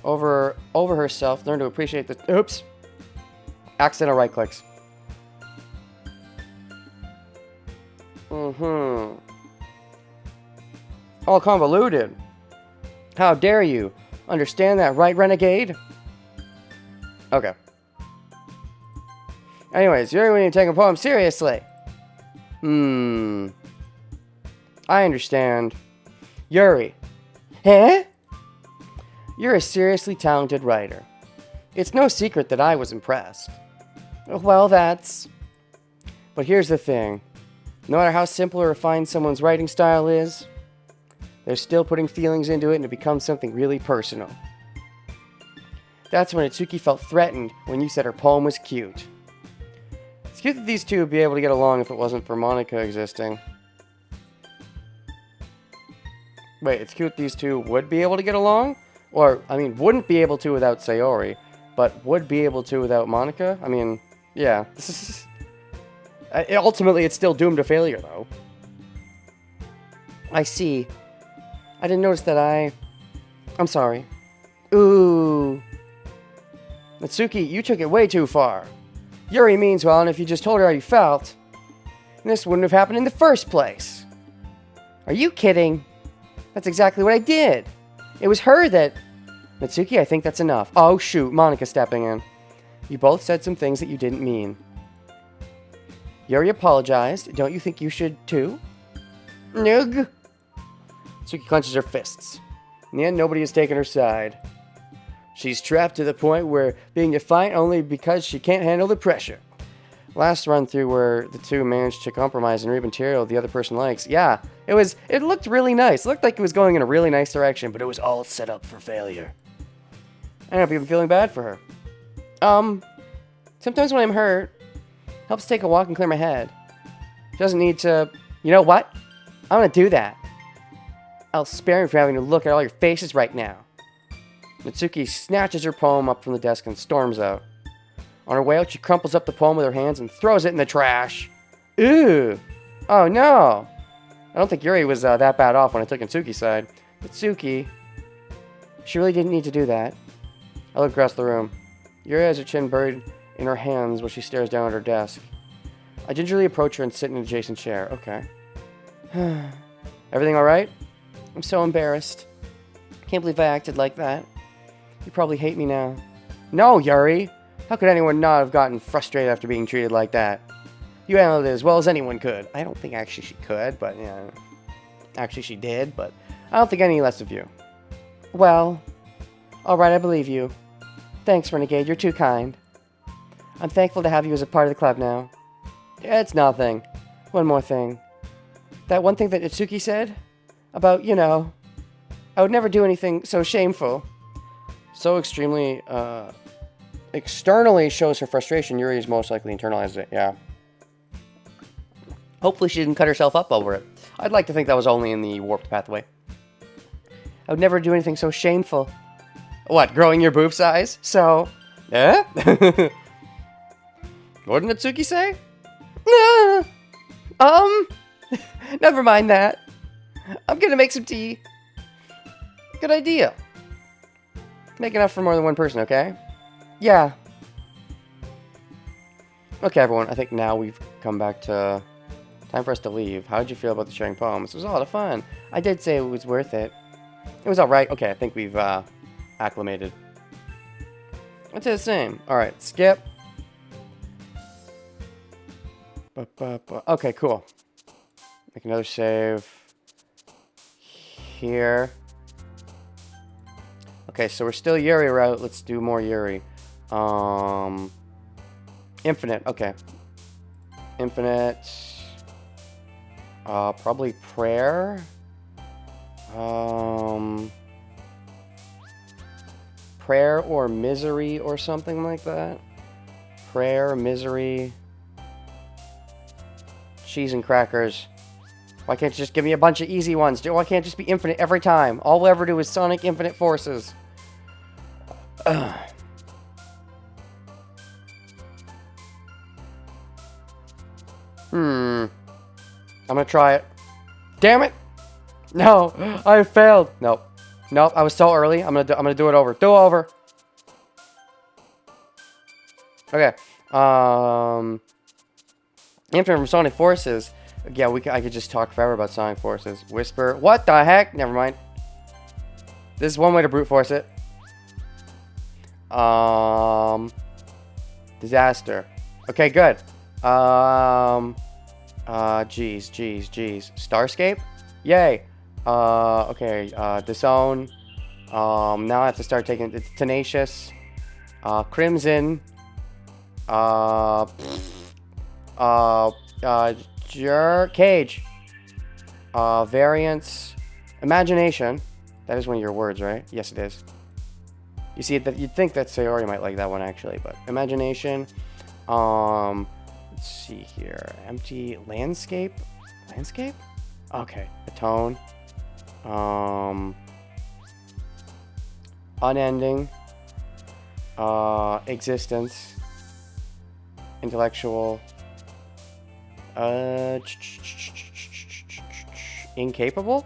Over herself, learn to appreciate the... Oops. Accidental right clicks. All convoluted. How dare you? Understand that, right, Renegade? Okay. Anyways, Yuri, when you take a poem seriously. I understand. Yuri. Huh? You're a seriously talented writer. It's no secret that I was impressed. Well, that's... But here's the thing. No matter how simple or refined someone's writing style is, they're still putting feelings into it and it becomes something really personal. That's when Itsuki felt threatened when you said her poem was cute. It's cute that these two would be able to get along if it wasn't for Monica existing. Wait, it's cute these two would be able to get along? Or, I mean, wouldn't be able to without Sayori, but would be able to without Monica? I mean, yeah. Ultimately, it's still doomed to failure, though. I see. I didn't notice that I'm sorry. Ooh. Natsuki, you took it way too far. Yuri means well, and if you just told her how you felt, this wouldn't have happened in the first place. Are you kidding? That's exactly what I did. It was her that... Natsuki, I think that's enough. Oh, shoot, Monica stepping in. You both said some things that you didn't mean. Yuri apologized. Don't you think you should, too? Nug. Natsuki clenches her fists. In the end, nobody has taken her side. She's trapped to the point where being defiant only because she can't handle the pressure. Last run through where the two managed to compromise and read material the other person likes. Yeah, it looked really nice. It looked like it was going in a really nice direction, but it was all set up for failure. I end up even feeling bad for her. Sometimes when I'm hurt, it helps take a walk and clear my head. She doesn't need to... You know what? I'm gonna do that. I'll spare you for having to look at all your faces right now. Natsuki snatches her poem up from the desk and storms out. On her way out, she crumples up the poem with her hands and throws it in the trash. Ew! Oh no! I don't think Yuri was that bad off when I took Natsuki's side. Natsuki... She really didn't need to do that. I look across the room. Yuri has her chin buried in her hands while she stares down at her desk. I gingerly approach her and sit in an adjacent chair. Okay. Everything alright? I'm so embarrassed. Can't believe I acted like that. You probably hate me now. No, Yuri! How could anyone not have gotten frustrated after being treated like that? You handled it as well as anyone could. I don't think actually she could, but yeah. Actually she did, but I don't think any less of you. Well, alright, I believe you. Thanks, Renegade, you're too kind. I'm thankful to have you as a part of the club now. It's nothing. One more thing. That one thing that Itsuki said? About, you know, I would never do anything so shameful. So extremely, externally shows her frustration. Yuri's most likely internalized it, yeah. Hopefully she didn't cut herself up over it. I'd like to think that was only in the warped pathway. I would never do anything so shameful. What, growing your boob size? So, eh? What did Natsuki say? Never mind that. I'm gonna make some tea. Good idea. Make enough for more than one person, okay? Yeah. Okay, everyone, I think now we've come back to time for us to leave. How did you feel about the sharing poems? It was a lot of fun. I did say it was worth it. It was alright. Okay, I think we've acclimated. It's the same. Alright, skip. Okay, cool. Make another save. Here. Okay, so we're still Yuri route. Let's do more Yuri. Infinite. Okay. Infinite. Probably prayer. Prayer or misery or something like that. Prayer, misery. Cheese and crackers. Why can't you just give me a bunch of easy ones? Why can't it just be infinite every time? All we'll ever do is Sonic Infinite Forces. I'm gonna try it. Damn it! No, I failed. Nope. Nope, I was so early. I'm gonna do it over. Do it over. Okay. Infinite from Sonic Forces. Yeah, I could just talk forever about Sonic Forces. Whisper. What the heck? Never mind. This is one way to brute force it. Disaster. Okay, good. Jeez. Starscape? Yay. Okay, Disown. Now I have to start taking... It's Tenacious. Crimson. Cage. Variance. Imagination. That is one of your words, right? Yes, it is. You see, you'd think that Sayori might like that one, actually, but Imagination. Let's see here. Empty landscape? Landscape? Okay. Atone. Unending. Existence. Intellectual. Incapable?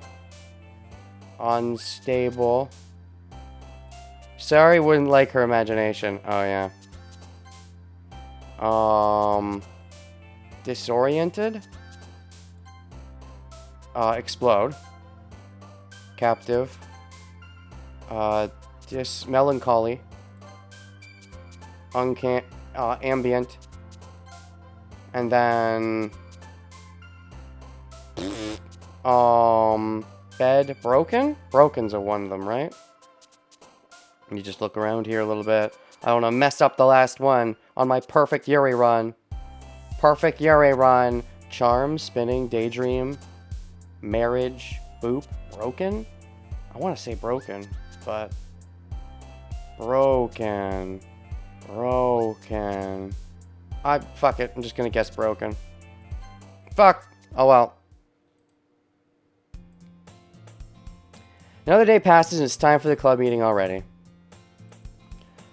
Unstable. Sorry, wouldn't like her imagination. Oh, yeah. Disoriented. Explode. Captive. Melancholy. Ambient. And then... Bed. Broken? Broken's a one of them, right? You just look around here a little bit. I don't want to mess up the last one on my perfect Yuri run. Perfect Yuri run. Charm, spinning, daydream, marriage, boop, broken? I want to say broken, but... Broken. Fuck it. I'm just gonna guess broken. Fuck. Oh well. Another day passes and it's time for the club meeting already.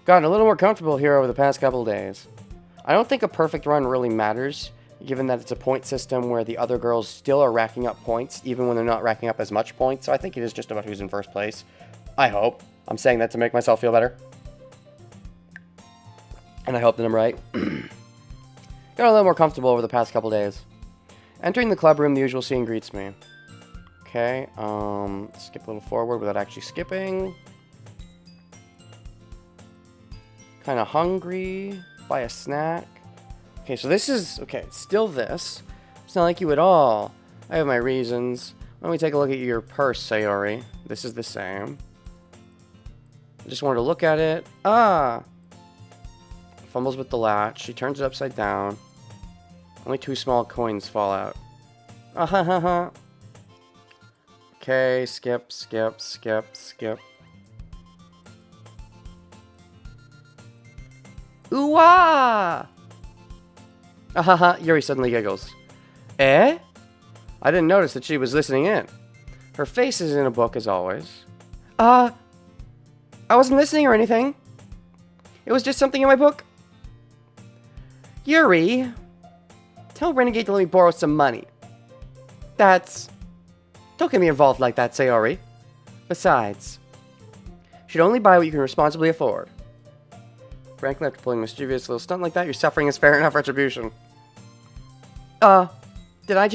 Gotten a little more comfortable here over the past couple of days. I don't think a perfect run really matters, given that it's a point system where the other girls still are racking up points, even when they're not racking up as much points, so I think it is just about who's in first place. I hope. I'm saying that to make myself feel better. And I hope that I'm right. Got a little more comfortable over the past couple days. Entering the club room, the usual scene greets me. Okay, skip a little forward without actually skipping. Kind of hungry. Buy a snack. Okay, so this is... Okay, still this. It's not like you at all. I have my reasons. Let me take a look at your purse, Sayori. This is the same. I just wanted to look at it. Ah! Fumbles with the latch. She turns it upside down. Only 2 small coins fall out. Ah ha ha ha. Okay, skip. Ooh-ah! Ahaha, Yuri suddenly giggles. Eh? I didn't notice that she was listening in. Her face is in a book as always. I wasn't listening or anything. It was just something in my book. Yuri, tell Renegade to let me borrow some money. Don't get me involved like that, Sayori. Besides, you should only buy what you can responsibly afford. Frankly, after pulling a mischievous little stunt like that, your suffering is fair enough retribution. Did I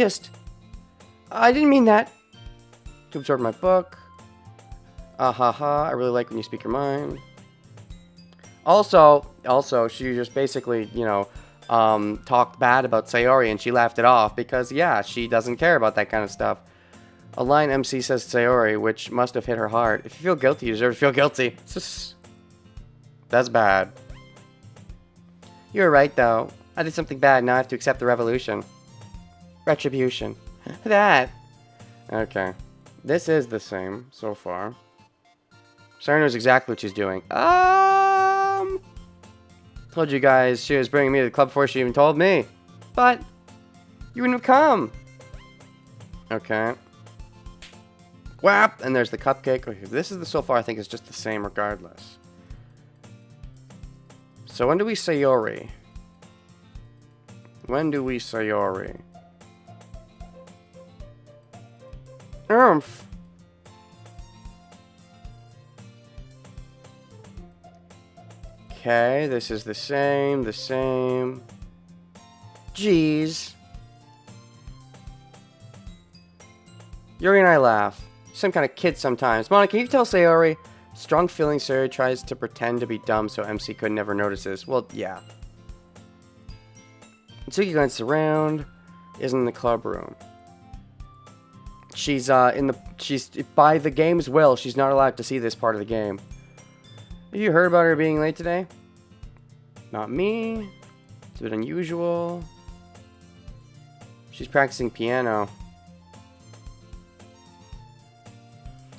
didn't mean that. To absorb my book. I really like when you speak your mind. Also, she just basically, talked bad about Sayori and she laughed it off because, yeah, she doesn't care about that kind of stuff. A line MC says to Sayori, which must have hit her hard. If you feel guilty, you deserve to feel guilty. That's bad. You were right, though. I did something bad, now I have to accept the revolution. Retribution. That. Okay. This is the same so far. Sarah knows exactly what she's doing. Told you guys she was bringing me to the club before she even told me. But you wouldn't have come. Okay. Whap! And there's the cupcake. Okay, this is the so far I think is just the same regardless. So when do we Sayori? Oomph. Okay, this is the same. Jeez. Yuri and I laugh. Some kind of kid sometimes. Mona, can you tell Sayori? Strong feeling Sayori tries to pretend to be dumb so MC could never notice this. Well, yeah. Tsuki glances around. Is in the club room. She's by the game's will. She's not allowed to see this part of the game. Have you heard about her being late today? Not me. It's a bit unusual. She's practicing piano.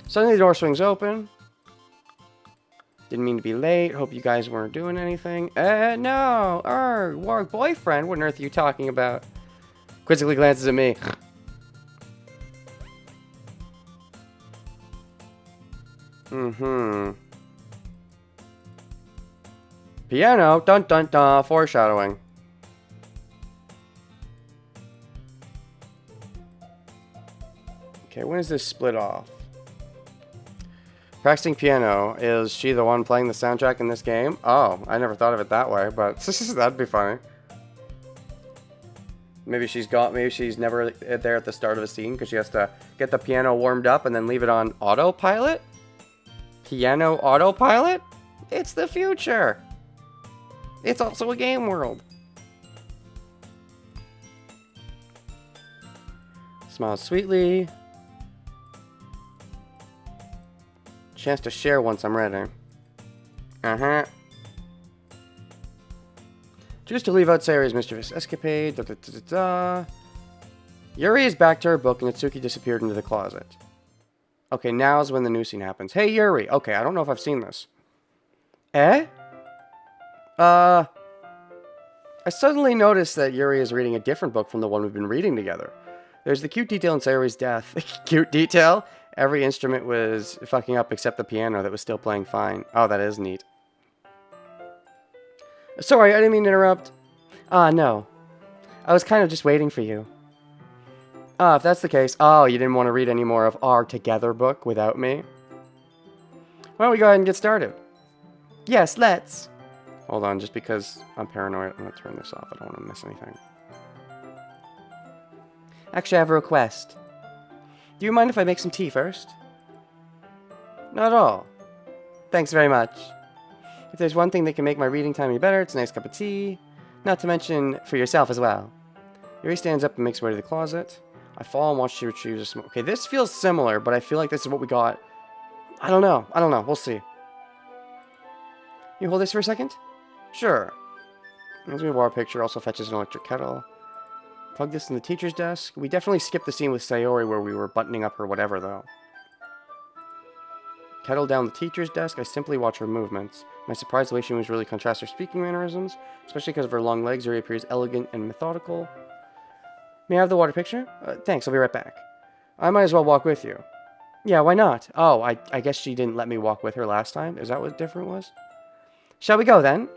Suddenly the door swings open. Didn't mean to be late. Hope you guys weren't doing anything. No. War boyfriend. What on earth are you talking about? Quizzically glances at me. Piano. Dun dun dun. Foreshadowing. Okay, when is this split off? Practicing piano. Is she the one playing the soundtrack in this game? Oh, I never thought of it that way, but that'd be funny. Maybe she's never there at the start of a scene because she has to get the piano warmed up and then leave it on autopilot? Piano autopilot? It's the future. It's also a game world. Smiles sweetly. Chance to share once I'm ready. Choose to leave out Sayori's mischievous escapade. Yuri is back to her book and Itsuki disappeared into the closet. Okay, now's when the new scene happens. Hey, Yuri. Okay, I don't know if I've seen this. I suddenly noticed that Yuri is reading a different book from the one we've been reading together. There's the cute detail in Sayori's death. Cute detail? Every instrument was fucking up except the piano that was still playing fine. Oh, that is neat. Sorry, I didn't mean to interrupt. No. I was kind of just waiting for you. If that's the case, you didn't want to read any more of our Together book without me? Why don't we go ahead and get started? Yes, let's. Hold on, just because I'm paranoid, I'm going to turn this off. I don't want to miss anything. Actually, I have a request. Do you mind if I make some tea first? Not at all. Thanks very much. If there's one thing that can make my reading time any better, it's a nice cup of tea. Not to mention for yourself as well. Yuri stands up and makes her way to the closet. I fall and watch she retrieves a smoke. Okay, this feels similar, but I feel like this is what we got. I don't know. We'll see. You hold this for a second? Sure. As we have a water picture, also fetches an electric kettle. Plug this in the teacher's desk. We definitely skipped the scene with Sayori where we were buttoning up her whatever, though. Kettle down the teacher's desk. I simply watch her movements. My surprise the way she moves really contrasts her speaking mannerisms, especially because of her long legs. Yuri appears elegant and methodical. May I have the water picture? Thanks, I'll be right back. I might as well walk with you. Yeah, why not? Oh, I guess she didn't let me walk with her last time. Is that what different was? Shall we go then?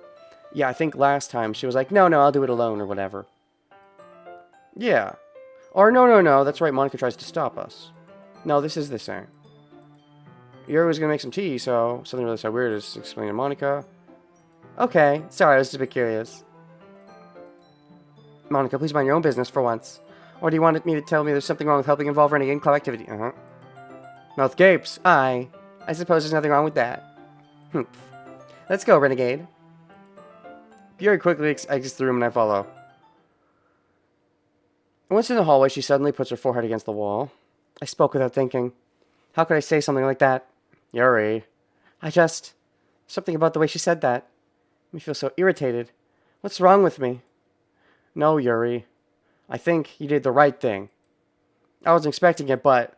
Yeah, I think last time she was like, no, I'll do it alone or whatever. Yeah. Or no, that's right, Monica tries to stop us. No, this is the same. Yuri was gonna make some tea, so something really so weird is explaining to Monica. Okay, sorry, I was just a bit curious. Monica, please mind your own business for once. Or do you want me to tell me there's something wrong with helping involve renegade club activity? Mouth gapes. I suppose there's nothing wrong with that. Let's go, renegade. Yuri quickly exits the room and I follow. Once in the hallway, she suddenly puts her forehead against the wall. I spoke without thinking. How could I say something like that? Yuri. Something about the way she said that. Made me feel so irritated. What's wrong with me? No, Yuri. I think you did the right thing. I wasn't expecting it, but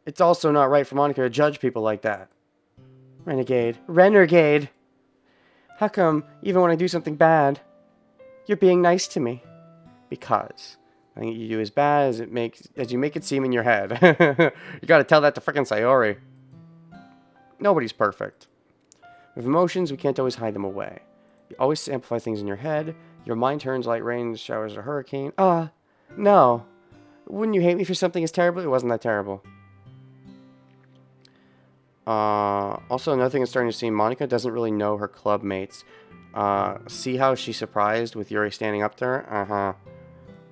it's also not right for Monica to judge people like that. Renegade. Renegade! How come, even when I do something bad, you're being nice to me? Because I think you do as bad as you make it seem in your head. You gotta tell that to frickin' Sayori. Nobody's perfect. With emotions, we can't always hide them away. You always amplify things in your head. Your mind turns like rain showers or hurricane. No. Wouldn't you hate me for something as terrible? It wasn't that terrible. Also, another thing I'm starting to see, Monica doesn't really know her club mates. See how she's surprised with Yuri standing up to her?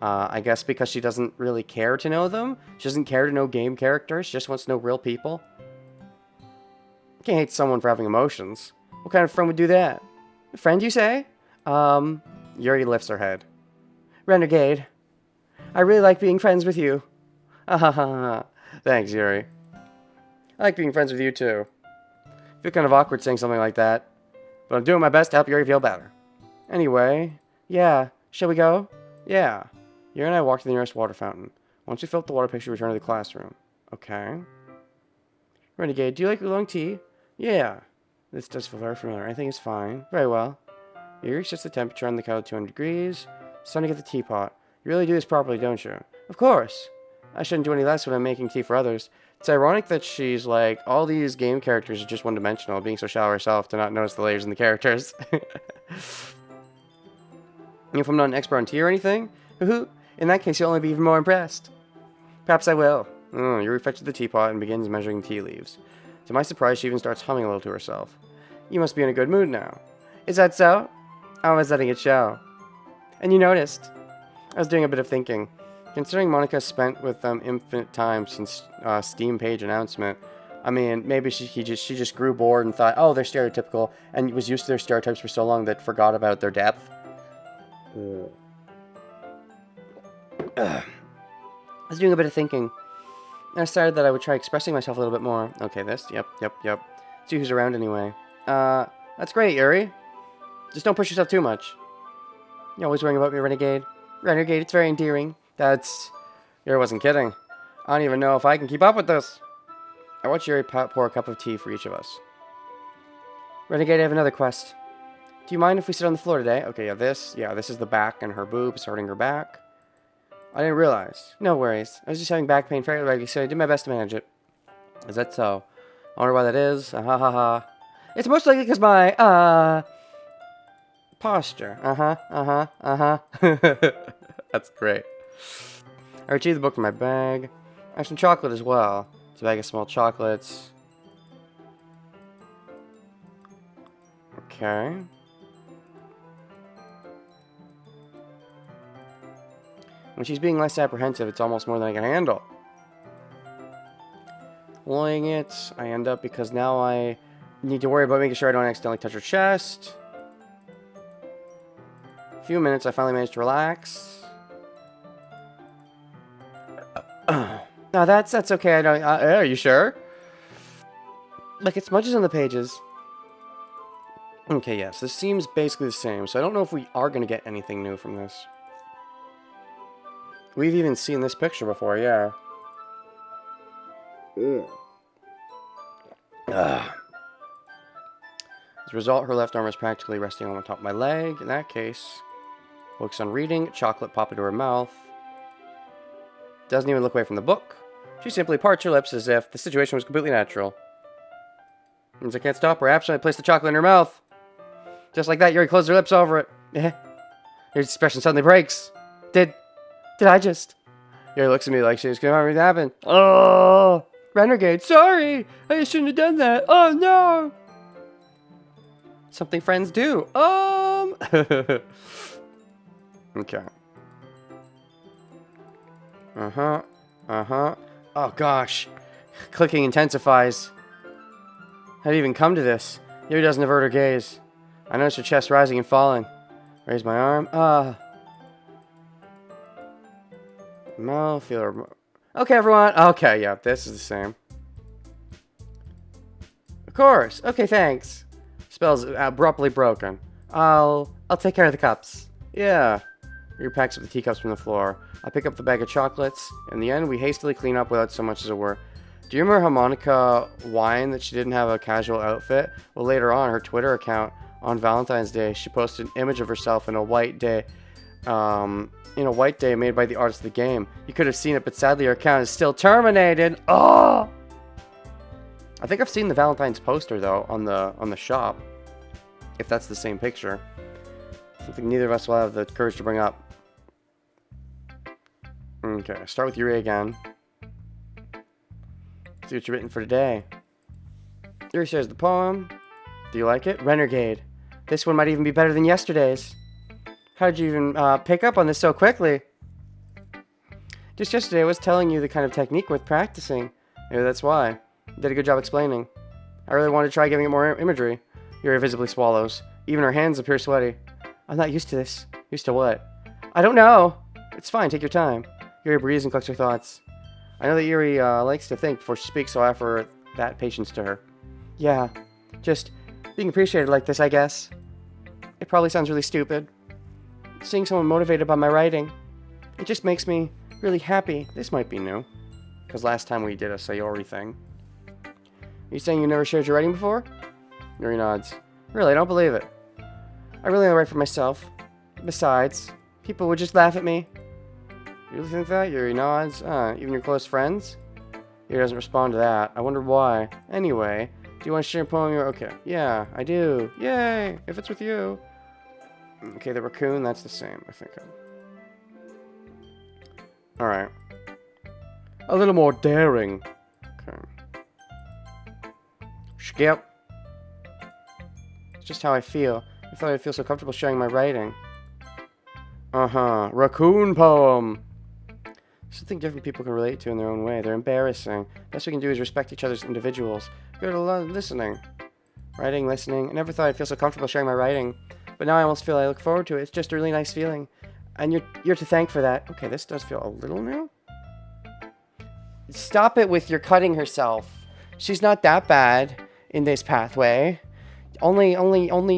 I guess because she doesn't really care to know them. She doesn't care to know game characters. She just wants to know real people. You can't hate someone for having emotions. What kind of friend would do that? A friend, you say? Yuri lifts her head. Renegade. I really like being friends with you. Thanks, Yuri. I like being friends with you, too. I feel kind of awkward saying something like that. But I'm doing my best to help Yuri feel better. Anyway, yeah. Shall we go? Yeah. Yuri and I walked to the nearest water fountain. Once we filled the water picture, we returned to the classroom. Okay. Renegade, do you like oolong tea? Yeah. This does feel very familiar. I think it's fine. Very well. Yuri sets the temperature on the kettle to 200 degrees. It's time to get the teapot. You really do this properly, don't you? Of course. I shouldn't do any less when I'm making tea for others. It's ironic that she's like, all these game characters are just one-dimensional, being so shallow herself to not notice the layers in the characters. If I'm not an expert on tea or anything, in that case you'll only be even more impressed. Perhaps I will. Yuri fetches the teapot and begins measuring tea leaves. To my surprise, she even starts humming a little to herself. You must be in a good mood now. Is that so? I was letting it show. And you noticed. I was doing a bit of thinking. Considering Monica spent with them infinite time since Steam page announcement, I mean, maybe she just grew bored and thought, oh, they're stereotypical, and was used to their stereotypes for so long that forgot about their depth. I was doing a bit of thinking, and I decided that I would try expressing myself a little bit more. Okay, this, yep. See who's around anyway. That's great, Yuri. Just don't push yourself too much. You're always worrying about me, Renegade. Renegade, it's very endearing. Yuri wasn't kidding. I don't even know if I can keep up with this. I watch Yuri pour a cup of tea for each of us. Renegade, I have another quest. Do you mind if we sit on the floor today? Okay, this is the back and her boobs hurting her back. I didn't realize. No worries. I was just having back pain fairly regularly, so I did my best to manage it. Is that so? I wonder why that is. It's most likely because my, posture. That's great. I retrieved the book from my bag. I have some chocolate as well. It's a bag of small chocolates. Okay. When she's being less apprehensive, it's almost more than I can handle. Pulling it, I end up because now I need to worry about making sure I don't accidentally touch her chest. A few minutes, I finally managed to relax. No, that's okay. I don't. Are you sure? Like it smudges on the pages. Okay, yes, this seems basically the same. So I don't know if we are gonna get anything new from this. We've even seen this picture before, yeah. As a result, her left arm is practically resting on the top of my leg. In that case, focus on reading. Chocolate pop into her mouth. Doesn't even look away from the book. She simply parts her lips as if the situation was completely natural. Means I can't stop her. Actually, I placed the chocolate in her mouth. Just like that, Yuri closed her lips over it. Her expression suddenly breaks. Did I just... Yuri looks at me like she was going to happen. Oh, Renegade, sorry. I shouldn't have done that. Oh, no. Something friends do. Okay. Oh, gosh. Clicking intensifies. How did it even come to this? Yuri doesn't avert her gaze. I notice her chest rising and falling. Raise my arm. No, feel her. Okay, everyone. Okay, yeah, this is the same. Of course. Okay, thanks. Spell's abruptly broken. I'll take care of the cups. Yeah. Yuri packs up the teacups from the floor. I pick up the bag of chocolates. In the end, we hastily clean up without so much as a word. Do you remember how Monica whined that she didn't have a casual outfit? Well, later on, her Twitter account on Valentine's Day, she posted an image of herself in a white day, made by the artist of the game. You could have seen it, but sadly, her account is still terminated. Oh! I think I've seen the Valentine's poster though on the shop. If that's the same picture, something neither of us will have the courage to bring up. Okay, start with Yuri again. See what you've written for today. Yuri shares the poem. Do you like it? Renegade. This one might even be better than yesterday's. How did you even pick up on this so quickly? Just yesterday I was telling you the kind of technique worth practicing. Maybe that's why. You did a good job explaining. I really wanted to try giving it more imagery. Yuri visibly swallows. Even her hands appear sweaty. I'm not used to this. Used to what? I don't know. It's fine, take your time. Yuri breathes and collects her thoughts. I know that Yuri likes to think before she speaks, so I offer that patience to her. Yeah, just being appreciated like this, I guess. It probably sounds really stupid. Seeing someone motivated by my writing, it just makes me really happy. This might be new, because last time we did a Sayori thing. Are you saying you never shared your writing before? Yuri nods. Really, I don't believe it. I really only write for myself. Besides, people would just laugh at me. You really think that? Yuri nods. Even your close friends? Yuri doesn't respond to that. I wonder why. Anyway, do you want to share a poem? Okay. Yeah, I do. Yay! If it's with you. Okay, the raccoon, that's the same, I think. Alright. A little more daring. Okay. Skip. It's just how I feel. I thought I'd feel so comfortable sharing my writing. Raccoon poem. Something different people can relate to in their own way. They're embarrassing. Best we can do is respect each other as individuals. Good listening. Writing, listening. I never thought I'd feel so comfortable sharing my writing. But now I almost feel I look forward to it. It's just a really nice feeling. And you're to thank for that. Okay, this does feel a little new. Stop it with your cutting herself. She's not that bad in this pathway. Only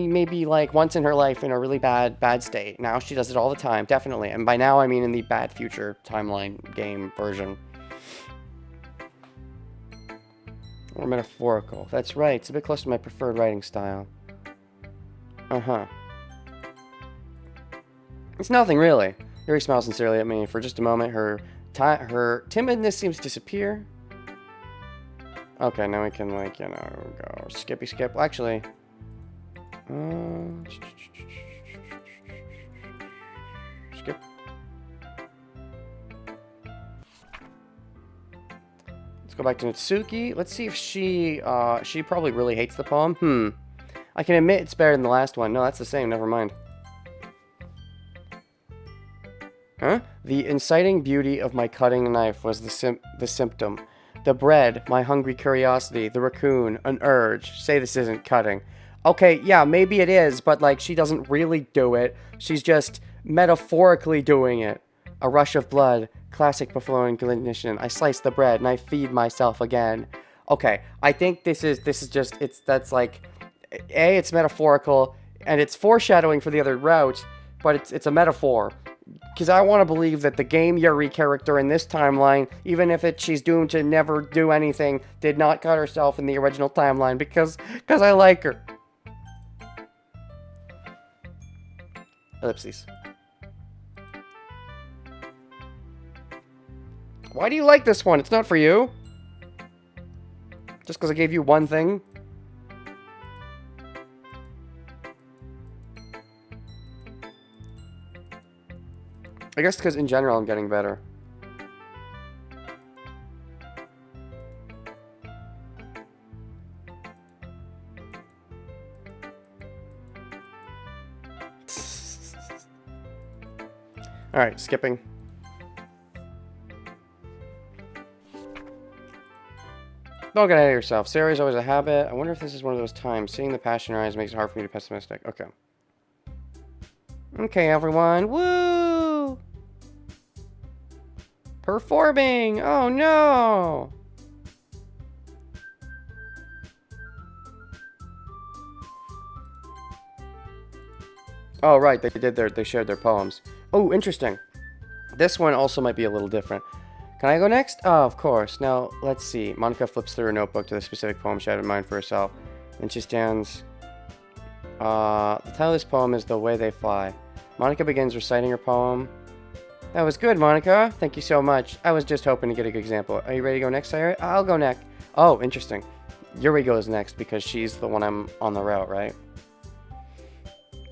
maybe like once in her life in a really bad state. Now she does it all the time, definitely. And by now I mean in the bad future timeline game version. Or metaphorical. That's right. It's a bit close to my preferred writing style. It's nothing really. Yuri smiles sincerely at me. For just a moment, her timidness seems to disappear. Okay, now we can like, go skippy skip. Well, actually, skip. Let's go back to Natsuki. Let's see if she probably really hates the poem. I can admit it's better than the last one. No, that's the same. Never mind. Huh? The inciting beauty of my cutting knife was the symptom. The bread, my hungry curiosity. The raccoon, an urge. Say this isn't cutting. Okay, yeah, maybe it is, but like she doesn't really do it. She's just metaphorically doing it. A rush of blood, classic buffaloing condition. I slice the bread and I feed myself again. Okay, I think this is just that's like it's metaphorical and it's foreshadowing for the other route, but it's a metaphor. Because I want to believe that the game Yuri character in this timeline, even if she's doomed to never do anything, did not cut herself in the original timeline because I like her. Ellipses. Why do you like this one? It's not for you. Just because I gave you one thing? I guess because in general I'm getting better. Alright, skipping. Don't get ahead of yourself. Sayori's always a habit. I wonder if this is one of those times. Seeing the passion in your eyes makes it hard for me to be pessimistic. Okay. Okay, everyone. Woo! Performing! Oh, no! Oh, right. They shared their poems. Oh, interesting. This one also might be a little different. Can I go next? Oh, of course. Now, let's see. Monica flips through her notebook to the specific poem she had in mind for herself. Then she stands. The title of this poem is The Way They Fly. Monica begins reciting her poem. That was good, Monica. Thank you so much. I was just hoping to get a good example. Are you ready to go next, Sayori? I'll go next. Oh, interesting. Yuri goes next because she's the one I'm on the route, right?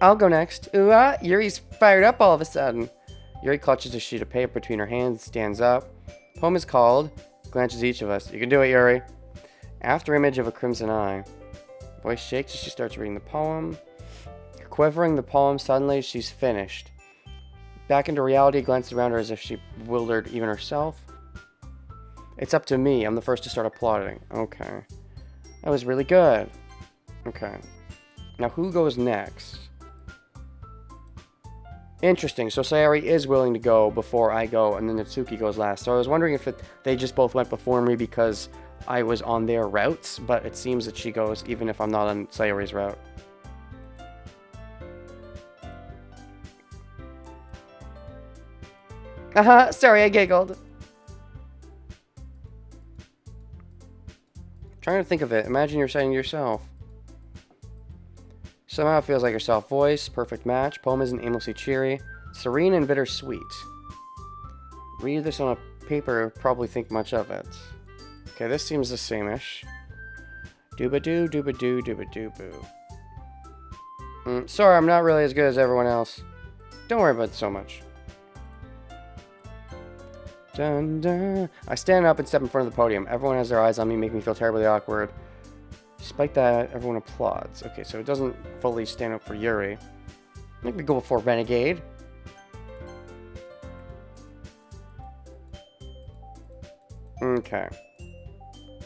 I'll go next. Ooh-ah, Yuri's fired up all of a sudden. Yuri clutches a sheet of paper between her hands, stands up. Poem is called Glances Each of Us. You can do it, Yuri. After image of a crimson eye. Voice shakes as she starts reading the poem. Quivering the poem, suddenly she's finished. Back into reality, glances around her as if she bewildered even herself. It's up to me. I'm the first to start applauding. Okay. That was really good. Okay. Now who goes next? Interesting. So Sayori is willing to go before I go, and then Natsuki goes last. So I was wondering if they just both went before me because I was on their routes, but it seems that she goes even if I'm not on Sayori's route. Sorry, I giggled. Trying to think of it. Imagine you're saying to yourself. Somehow it feels like yourself. Voice, perfect match. Poem isn't aimlessly cheery. Serene and bittersweet. Read this on a paper, probably think much of it. Okay, this seems the same-ish. Dooba-doo, dooba-doo, dooba-doo-boo. Sorry, I'm not really as good as everyone else. Don't worry about it so much. Dun, dun. I stand up and step in front of the podium. Everyone has their eyes on me, making me feel terribly awkward. Despite that, everyone applauds. Okay, so it doesn't fully stand up for Yuri. I think we go before Renegade. Okay.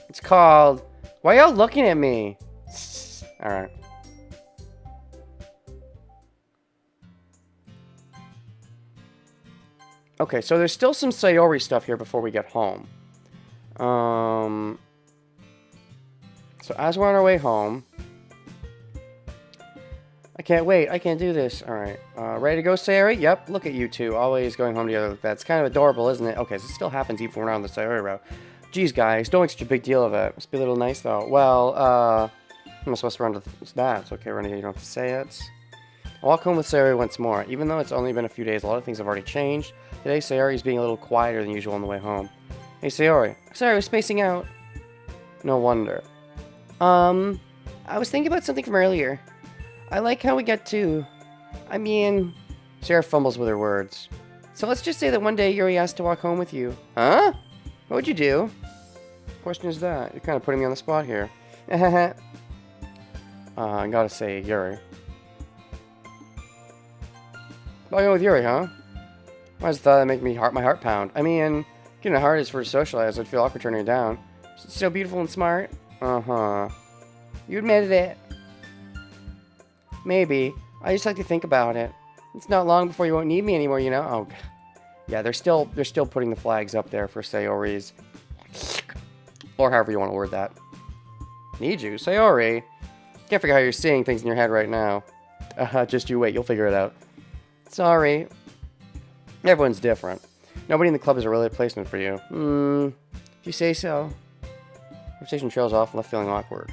It's called... Why y'all looking at me? Alright. Okay, so there's still some Sayori stuff here before we get home. So as we're on our way home... I can't wait. I can't do this. Alright. Ready to go, Sayori? Yep. Look at you two. Always going home together like that. It's kind of adorable, isn't it? Okay, so it still happens even when we're on the Sayori route. Geez, guys. Don't make such a big deal of it. Must be a little nice, though. Well, I'm supposed to run to that. It's okay, Renegade. You don't have to say it. I'll walk home with Sayori once more. Even though it's only been a few days, a lot of things have already changed. Today, Sayori is being a little quieter than usual on the way home. Hey, Sayori. Sorry, I was spacing out. No wonder. I was thinking about something from earlier. I like how we get to... I mean... Sarah fumbles with her words. So let's just say that one day Yuri asked to walk home with you. Huh? What would you do? What question is that? You're kind of putting me on the spot here. I gotta say, Yuri. I'll go with Yuri, huh? I just thought that'd make me my heart pound. I mean, getting a heart is for socialize. I'd feel awkward turning it down. So beautiful and smart. Uh-huh. You admitted it. Maybe. I just like to think about it. It's not long before you won't need me anymore, you know? Oh, yeah, they're still putting the flags up there for Sayori's. Or however you want to word that. Need you? Sayori? Can't figure out how you're seeing things in your head right now. Just you wait, you'll figure it out. Sorry. Everyone's different. Nobody in the club is a really placement for you. If you say so. Conversation trails off, left feeling awkward.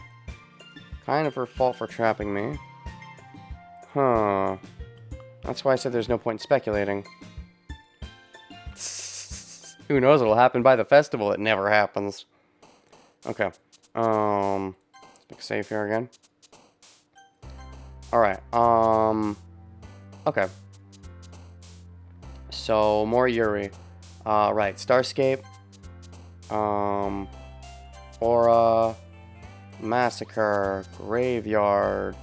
Kind of her fault for trapping me. Huh. That's why I said there's no point in speculating. Who knows what'll happen by the festival? It never happens. Okay. Let's make a save here again. Alright, okay. So, more Yuri. Right, Starscape. Aura. Massacre. Graveyard.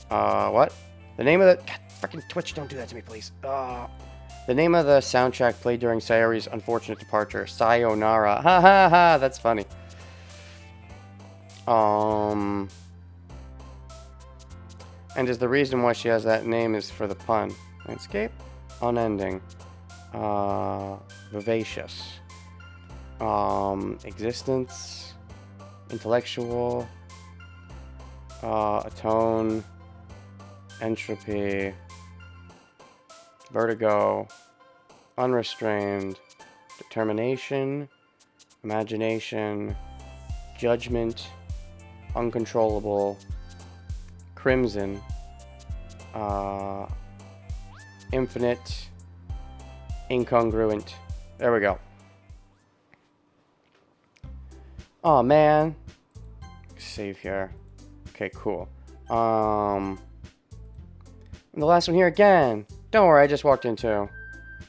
What? The name of the... God, freaking Twitch, don't do that to me, please. The name of the soundtrack played during Sayori's unfortunate departure. Sayonara. Ha ha ha, that's funny. And is the reason why she has that name is for the pun. Landscape? Unending. Vivacious. Existence. Intellectual. Atone. Entropy. Vertigo. Unrestrained. Determination. Imagination. Judgment. Uncontrollable. Crimson. Infinite. Incongruent. There we go. Oh man. Save here. Okay, cool. The last one here again. Don't worry, I just walked into.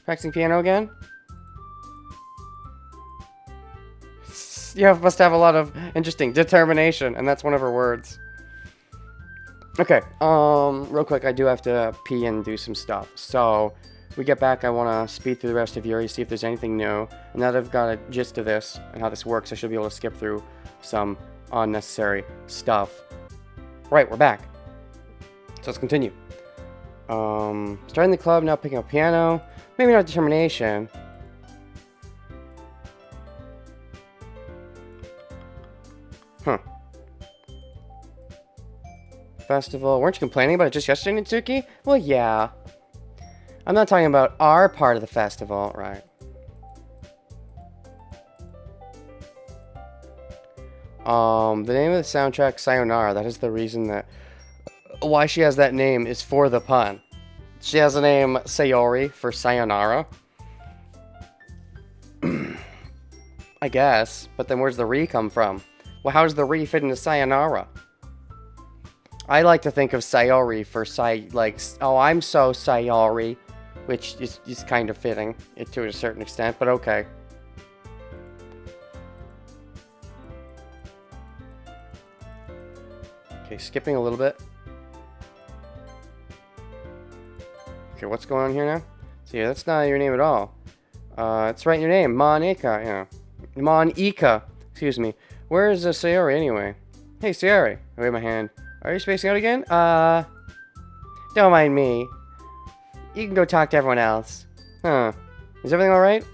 Practicing piano again? You must have a lot of interesting determination, and that's one of her words. Okay, real quick, I do have to pee and do some stuff. So, we get back, I want to speed through the rest of Yuri, see if there's anything new. And now that I've got a gist of this and how this works, I should be able to skip through some unnecessary stuff. Right, we're back. So let's continue. Starting the club, now picking up piano. Maybe not determination. Huh. Festival. Weren't you complaining about it just yesterday, Nitsuki? Well, yeah. I'm not talking about our part of the festival, right? The name of the soundtrack, Sayonara, that is the reason that... Why she has that name is for the pun. She has the name Sayori for Sayonara. I guess. But then where's the re come from? Well, how does the re fit into Sayonara? I like to think of Sayori for oh, I'm so Sayori. Which is kind of fitting it to a certain extent, but okay. Okay, skipping a little bit. Okay, what's going on here now? See, that's not your name at all. It's right in your name, Monika, yeah. Monika, excuse me. Where is Sayori anyway? Hey, Sayori. I wave my hand. Are you spacing out again? Don't mind me. You can go talk to everyone else. Huh. Is everything alright?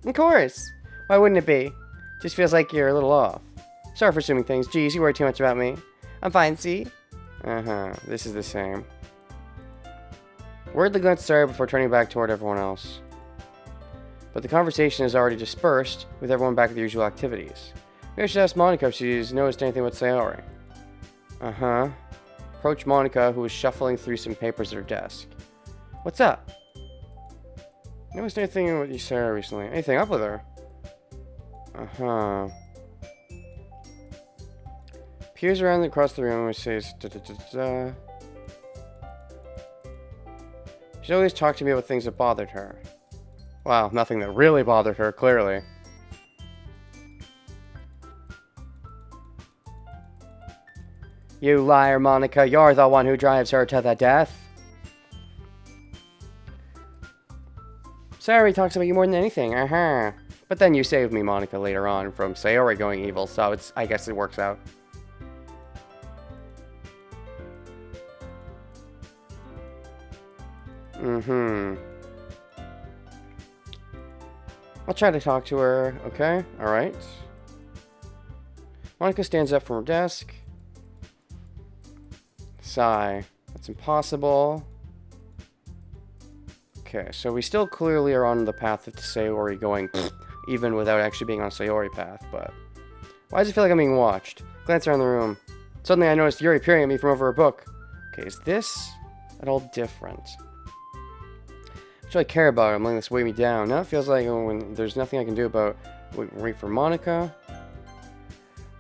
Of course. Why wouldn't it be? Just feels like you're a little off. Sorry for assuming things. Geez, you worry too much about me. I'm fine, see? Uh-huh. This is the same. Wordly glanced Sarah before turning back toward everyone else. But the conversation is already dispersed, with everyone back at their usual activities. Maybe I should ask Monika if she's noticed anything with Sayori. Uh-huh. Approached Monika, who was shuffling through some papers at her desk. What's up? Noticed anything with you, Sarah, recently? Anything up with her? Uh-huh. Peers around across the room and says, da-da-da-da. She'd always talk to me about things that bothered her. Wow, nothing that really bothered her, clearly. You liar, Monika. You're the one who drives her to the death. Sayori talks about you more than anything, uh-huh. But then you saved me, Monika, later on from Sayori going evil, so I guess it works out. Mm-hmm. I'll try to talk to her, okay? Alright. Monika stands up from her desk. Sigh. That's impossible. Okay, so we still clearly are on the path of Sayori going even without actually being on a Sayori path, but... Why does it feel like I'm being watched? Glance around the room. Suddenly I noticed Yuri peering at me from over a book. Okay, is this at all different? Should I care about it? I'm letting this weigh me down. Now it feels like when there's nothing I can do about... Wait for Monica.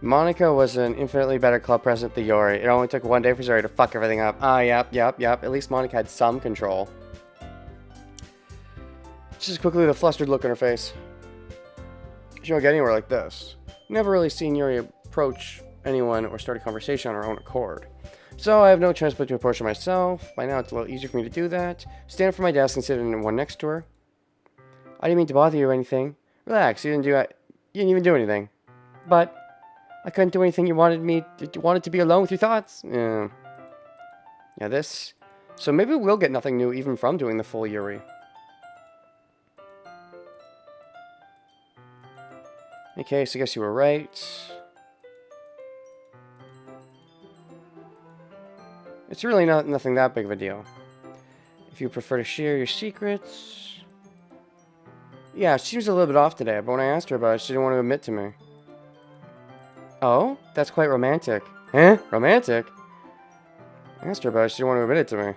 Monica was an infinitely better club president than Yuri. It only took one day for Yuri to fuck everything up. Ah, yep. At least Monica had some control. Just quickly the flustered look on her face. She won't get anywhere like this. Never really seen Yuri approach anyone or start a conversation on her own accord. So I have no choice but to approach her myself. By now it's a little easier for me to do that. Stand up from my desk and sit in one next to her. I didn't mean to bother you or anything. Relax, you didn't even do anything. But I couldn't do anything. You wanted to be alone with your thoughts. Yeah, this. So maybe we'll get nothing new even from doing the full Yuri. Okay, so I guess you were right. It's really nothing that big of a deal. If you prefer to share your secrets... Yeah, she was a little bit off today, but when I asked her about it, she didn't want to admit to me. Oh? That's quite romantic. Eh? Romantic? I asked her about it, she didn't want to admit it to me.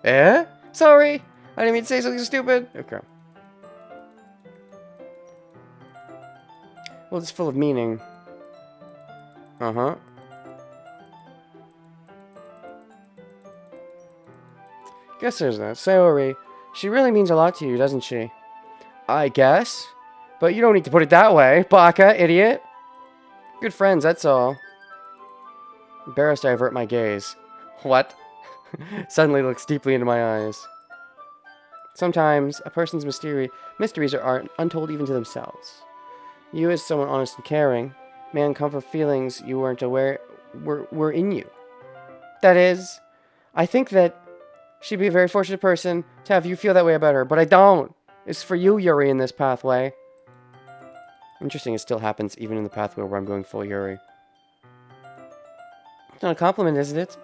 Eh? Sorry! I didn't mean to say something stupid. Okay. Well, it's full of meaning. Uh-huh. Guess there's that. Sayori, she really means a lot to you, doesn't she? I guess. But you don't need to put it that way, baka, idiot. Good friends, that's all. Embarrassed, I avert my gaze. What? Suddenly looks deeply into my eyes. Sometimes, a person's mysteries are untold even to themselves. You, as someone honest and caring, may uncover feelings you weren't aware were in you. That is, I think that she'd be a very fortunate person to have you feel that way about her, but I don't. It's for you, Yuri, in this pathway. Interesting, it still happens even in the pathway where I'm going full Yuri. It's not a compliment, isn't it?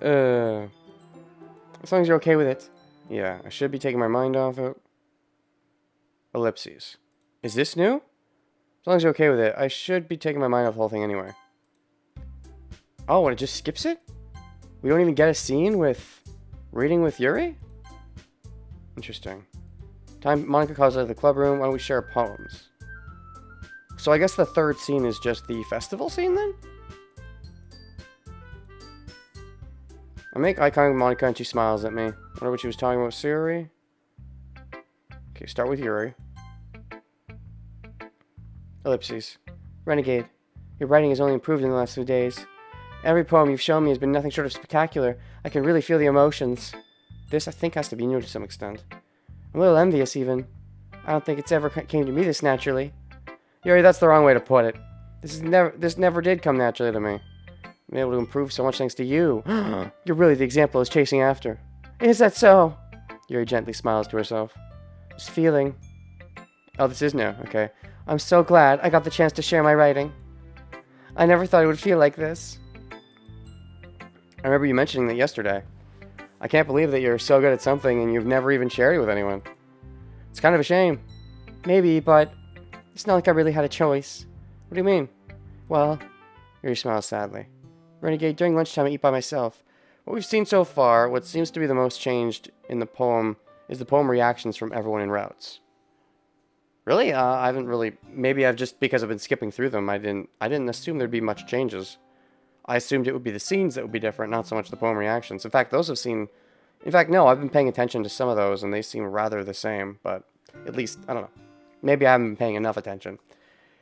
As long as you're okay with it. Yeah, I should be taking my mind off it. Ellipses. Is this new? As long as you're okay with it, I should be taking my mind off the whole thing anyway. Oh, and it just skips it? We don't even get a scene with reading with Yuri? Interesting. Time Monica calls out of the club room. Why don't we share poems? So I guess the third scene is just the festival scene then? I make eye contact with Monica and she smiles at me. I wonder what she was talking about. Yuri? Okay, start with Yuri. Ellipses. Renegade. Your writing has only improved in the last few days. Every poem you've shown me has been nothing short of spectacular. I can really feel the emotions. This, I think, has to be new to some extent. I'm a little envious, even. I don't think it's ever came to me this naturally. Yuri, that's the wrong way to put it. This never did come naturally to me. I'm able to improve so much thanks to you. You're really the example I was chasing after. Is that so? Yuri gently smiles to herself. This feeling. Oh, this is new. Okay. I'm so glad I got the chance to share my writing. I never thought it would feel like this. I remember you mentioning that yesterday. I can't believe that you're so good at something and you've never even shared it with anyone. It's kind of a shame. Maybe, but it's not like I really had a choice. What do you mean? Well, Yuri smiles sadly. Renegade, during lunchtime I eat by myself. What we've seen so far, what seems to be the most changed in the poem, is the poem reactions from everyone in routes. Really? I haven't really... Maybe I've just... Because I've been skipping through them, I didn't assume there'd be much changes. I assumed it would be the scenes that would be different, not so much the poem reactions. In fact, those have seen... In fact, no, I've been paying attention to some of those, and they seem rather the same, but at least, I don't know. Maybe I haven't been paying enough attention.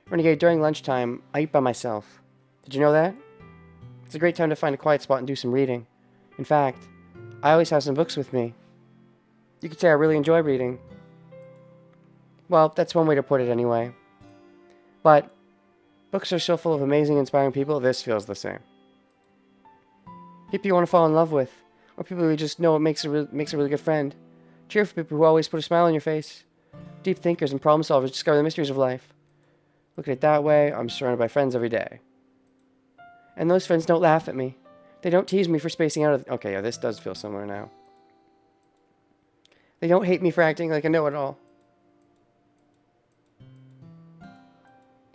Renegade, during lunchtime, I eat by myself. Did you know that? It's a great time to find a quiet spot and do some reading. In fact, I always have some books with me. You could say I really enjoy reading. Well, that's one way to put it anyway. But books are so full of amazing, inspiring people, this feels the same. People you want to fall in love with, or people who just know it makes a really good friend. Cheerful people who always put a smile on your face. Deep thinkers and problem solvers discover the mysteries of life. Look at it that way, I'm surrounded by friends every day. And those friends don't laugh at me. They don't tease me for spacing out. Okay, yeah, this does feel similar now. They don't hate me for acting like a know-it-all.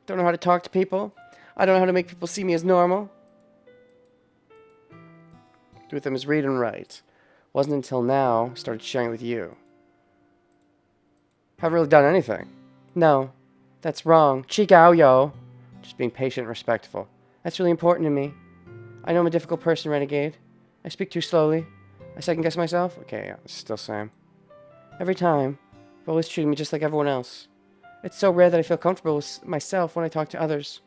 Don't know how to talk to people. I don't know how to make people see me as normal. Do with them is read and write. Wasn't until now I started sharing with you. Haven't really done anything. No, that's wrong. Chigao yo. Just being patient and respectful. That's really important to me. I know I'm a difficult person, Renegade. I speak too slowly. I second guess myself. Okay, yeah, still same. Every time, you've always treated me just like everyone else. It's so rare that I feel comfortable with myself when I talk to others.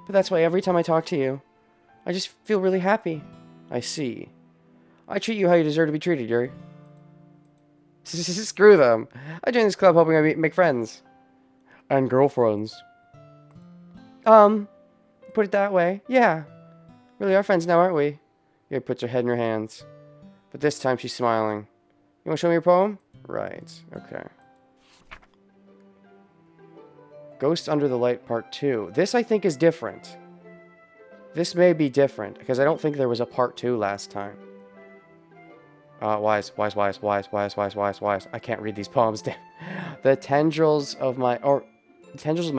But that's why every time I talk to you, I just feel really happy. I see. I treat you how you deserve to be treated, Yuri. Screw them. I joined this club hoping I make friends. And girlfriends. Put it that way. Yeah. Really are friends now, aren't we? Yuri puts her head in her hands. But this time she's smiling. You want to show me your poem? Right. Okay. Ghosts Under the Light Part 2. This, I think, is different. This may be different, because I don't think there was a Part 2 last time. Wise. I can't read these poems. The tendrils of my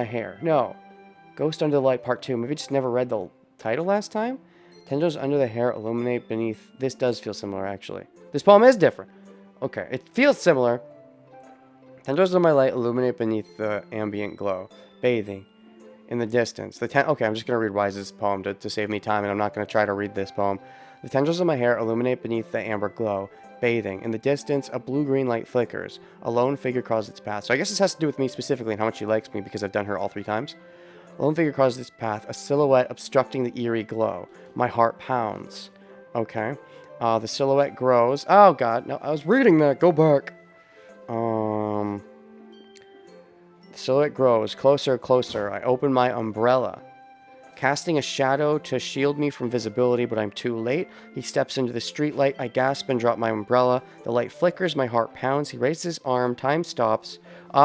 hair. No. Ghost Under the Light Part 2. Maybe I just never read the title last time? Tendrils under the hair illuminate beneath... This does feel similar, actually. This poem is different. Okay, it feels similar. Tendrils of my light illuminate beneath the ambient glow, bathing in the distance. Okay, I'm just going to read Wise's poem to save me time, and I'm not going to try to read this poem. The tendrils of my hair illuminate beneath the amber glow, bathing. In the distance, a blue-green light flickers. A lone figure crosses its path. So I guess this has to do with me specifically and how much she likes me, because I've done her all 3 times. A lone figure crosses its path, a silhouette obstructing the eerie glow. My heart pounds. Okay. The silhouette grows. Oh, God. No, I was reading that. Go back. The silhouette grows. Closer, closer. I open my umbrella. Casting a shadow to shield me from visibility, but I'm too late. He steps into the streetlight. I gasp and drop my umbrella. The light flickers. My heart pounds. He raises his arm. Time stops.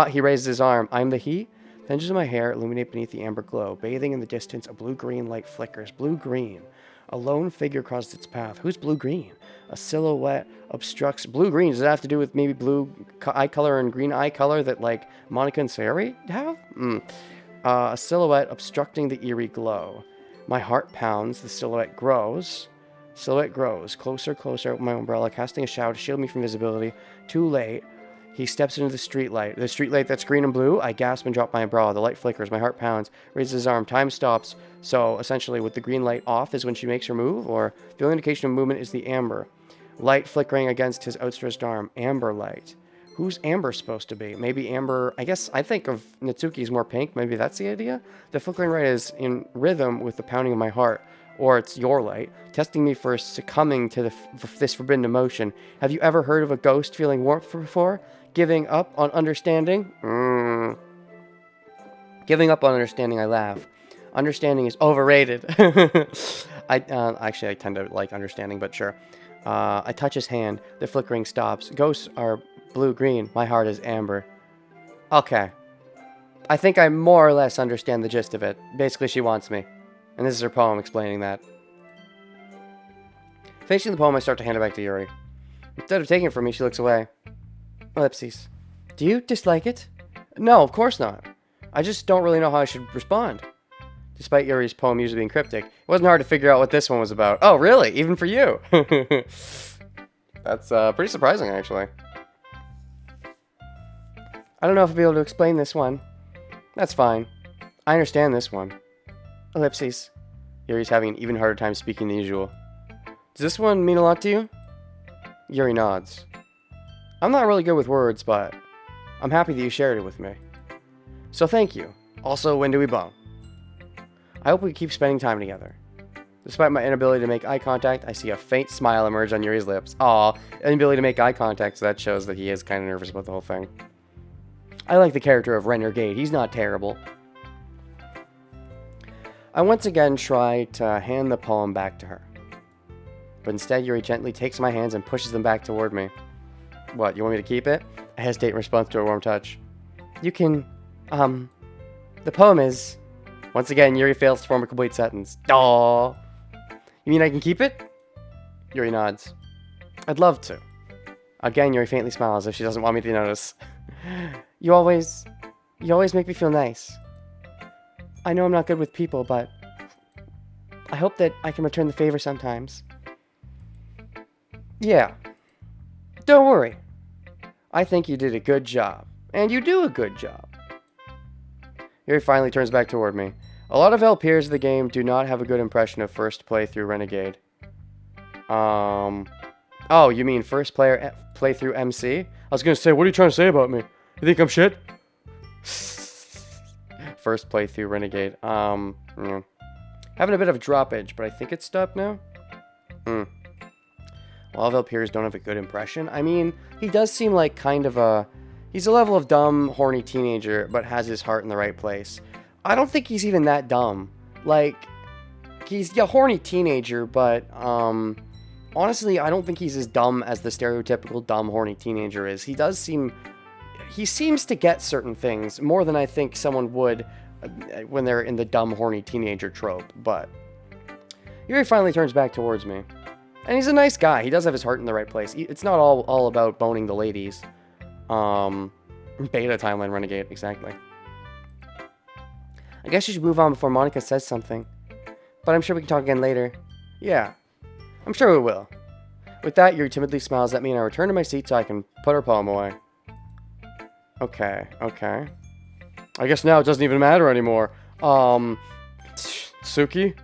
He raises his arm. I'm the he. Tendrils of my hair illuminate beneath the amber glow. Bathing in the distance, a blue-green light flickers. Blue-green. A lone figure crosses its path. Who's blue-green? A silhouette obstructs... Blue-green, does that have to do with maybe blue eye color and green eye color that, like, Monica and Sayori have? A silhouette obstructing the eerie glow. My heart pounds. The silhouette grows. Silhouette grows. Closer, closer. My umbrella, casting a shadow to shield me from visibility. Too late. He steps into the streetlight. The streetlight that's green and blue. I gasp and drop my umbrella. The light flickers. My heart pounds. Raises his arm. Time stops. So, essentially, with the green light off is when she makes her move, or the only indication of movement is the amber. Light flickering against his outstretched arm. Amber light. Who's Amber supposed to be? Maybe Amber... I think of Natsuki's more pink. Maybe that's the idea? The flickering light is in rhythm with the pounding of my heart. Or it's your light, testing me for succumbing to this forbidden emotion. Have you ever heard of a ghost feeling warmth before? Giving up on understanding? Giving up on understanding, I laugh. Understanding is overrated. Actually, I tend to like understanding, but sure. I touch his hand. The flickering stops. Ghosts are blue-green. My heart is amber. Okay. I think I more or less understand the gist of it. Basically, she wants me. And this is her poem explaining that. Finishing the poem, I start to hand it back to Yuri. Instead of taking it from me, she looks away. Ellipses. Do you dislike it? No, of course not. I just don't really know how I should respond. Despite Yuri's poem usually being cryptic, it wasn't hard to figure out what this one was about. Oh, really? Even for you? That's pretty surprising, actually. I don't know if I'll be able to explain this one. That's fine. I understand this one. Ellipses. Yuri's having an even harder time speaking than usual. Does this one mean a lot to you? Yuri nods. I'm not really good with words, but I'm happy that you shared it with me. So thank you. Also, when do we bone? I hope we keep spending time together. Despite my inability to make eye contact, I see a faint smile emerge on Yuri's lips. Aw, inability to make eye contact, so that shows that he is kind of nervous about the whole thing. I like the character of Renegade. He's not terrible. I once again try to hand the poem back to her. But instead, Yuri gently takes my hands and pushes them back toward me. What, you want me to keep it? I hesitate in response to a warm touch. You can, the poem is... Once again, Yuri fails to form a complete sentence. Aww. You mean I can keep it? Yuri nods. I'd love to. Again, Yuri faintly smiles as if she doesn't want me to notice. You always make me feel nice. I know I'm not good with people, but I hope that I can return the favor sometimes. Yeah, Don't worry. I think you did a good job. And you do a good job. Yuri finally turns back toward me. A lot of LPers of the game do not have a good impression of first playthrough Renegade. Oh, you mean first playthrough MC? I was gonna say, what are you trying to say about me? You think I'm shit? First playthrough Renegade. Having a bit of droppage, but I think it's stopped now. A lot of LPers don't have a good impression. I mean, he does seem like kind of a... He's a level of dumb, horny teenager, but has his heart in the right place. I don't think he's even that dumb. Like, he's a horny teenager, but, honestly, I don't think he's as dumb as the stereotypical dumb, horny teenager is. He does seem... He seems to get certain things more than I think someone would when they're in the dumb, horny teenager trope, but... Yuri finally turns back towards me. And he's a nice guy. He does have his heart in the right place. It's not all about boning the ladies. Beta timeline Renegade, exactly. I guess you should move on before Monica says something. But I'm sure we can talk again later. Yeah, I'm sure we will. With that, Yuri timidly smiles at me and I return to my seat so I can put her poem away. Okay. I guess now it doesn't even matter anymore. Suki?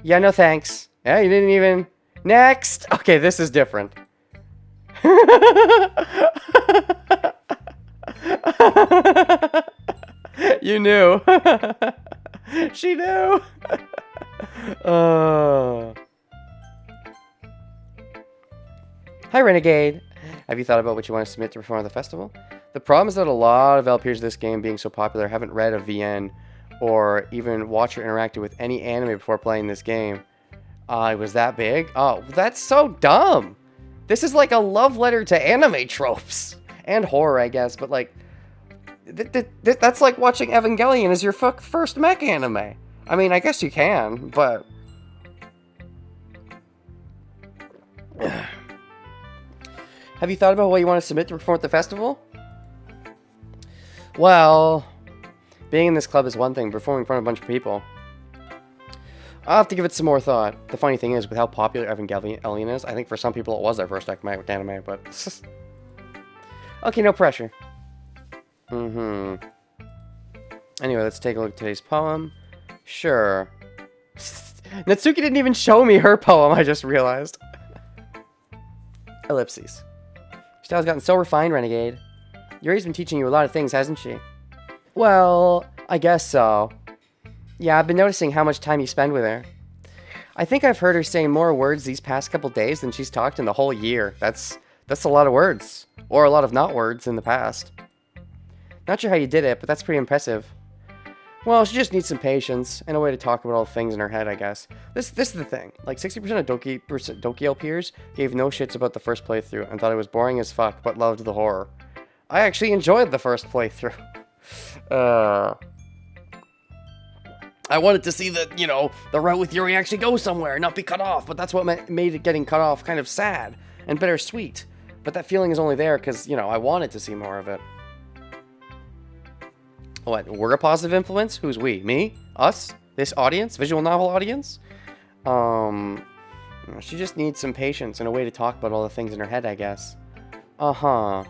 Yeah, no thanks. Yeah, you didn't even... Next! Okay, this is different. You knew. She knew. Hi, Renegade. Have you thought about what you want to submit to perform at the festival? The problem is that a lot of LPers of this game being so popular haven't read a VN or even watched or interacted with any anime before playing this game. It was that big? Oh, that's so dumb. This is like a love letter to anime tropes. And horror, I guess, but like... That's like watching Evangelion as your first mech anime. I mean, I guess you can, but... Have you thought about what you want to submit to perform at the festival? Well, being in this club is one thing, performing in front of a bunch of people. I'll have to give it some more thought. The funny thing is, with how popular Evangelion is, I think for some people it was their first anime, but... Okay, no pressure. Anyway, let's take a look at today's poem. Sure. Natsuki didn't even show me her poem, I just realized. Ellipses. Your style's gotten so refined, Renegade. Yuri's been teaching you a lot of things, hasn't she? Well, I guess so. Yeah, I've been noticing how much time you spend with her. I think I've heard her say more words these past couple days than she's talked in the whole year. That's a lot of words. Or a lot of not words in the past. Not sure how you did it, but that's pretty impressive. Well, she just needs some patience and a way to talk about all the things in her head, I guess. This is the thing. Like, 60% of Doki LPers gave no shits about the first playthrough and thought it was boring as fuck, but loved the horror. I actually enjoyed the first playthrough. I wanted to see that, the route with Yuri actually go somewhere and not be cut off, but that's what made it getting cut off kind of sad and bittersweet. But that feeling is only there because, I wanted to see more of it. What, we're a positive influence? Who's we? Me? Us? This audience? Visual novel audience? She just needs some patience and a way to talk about all the things in her head, I guess. I've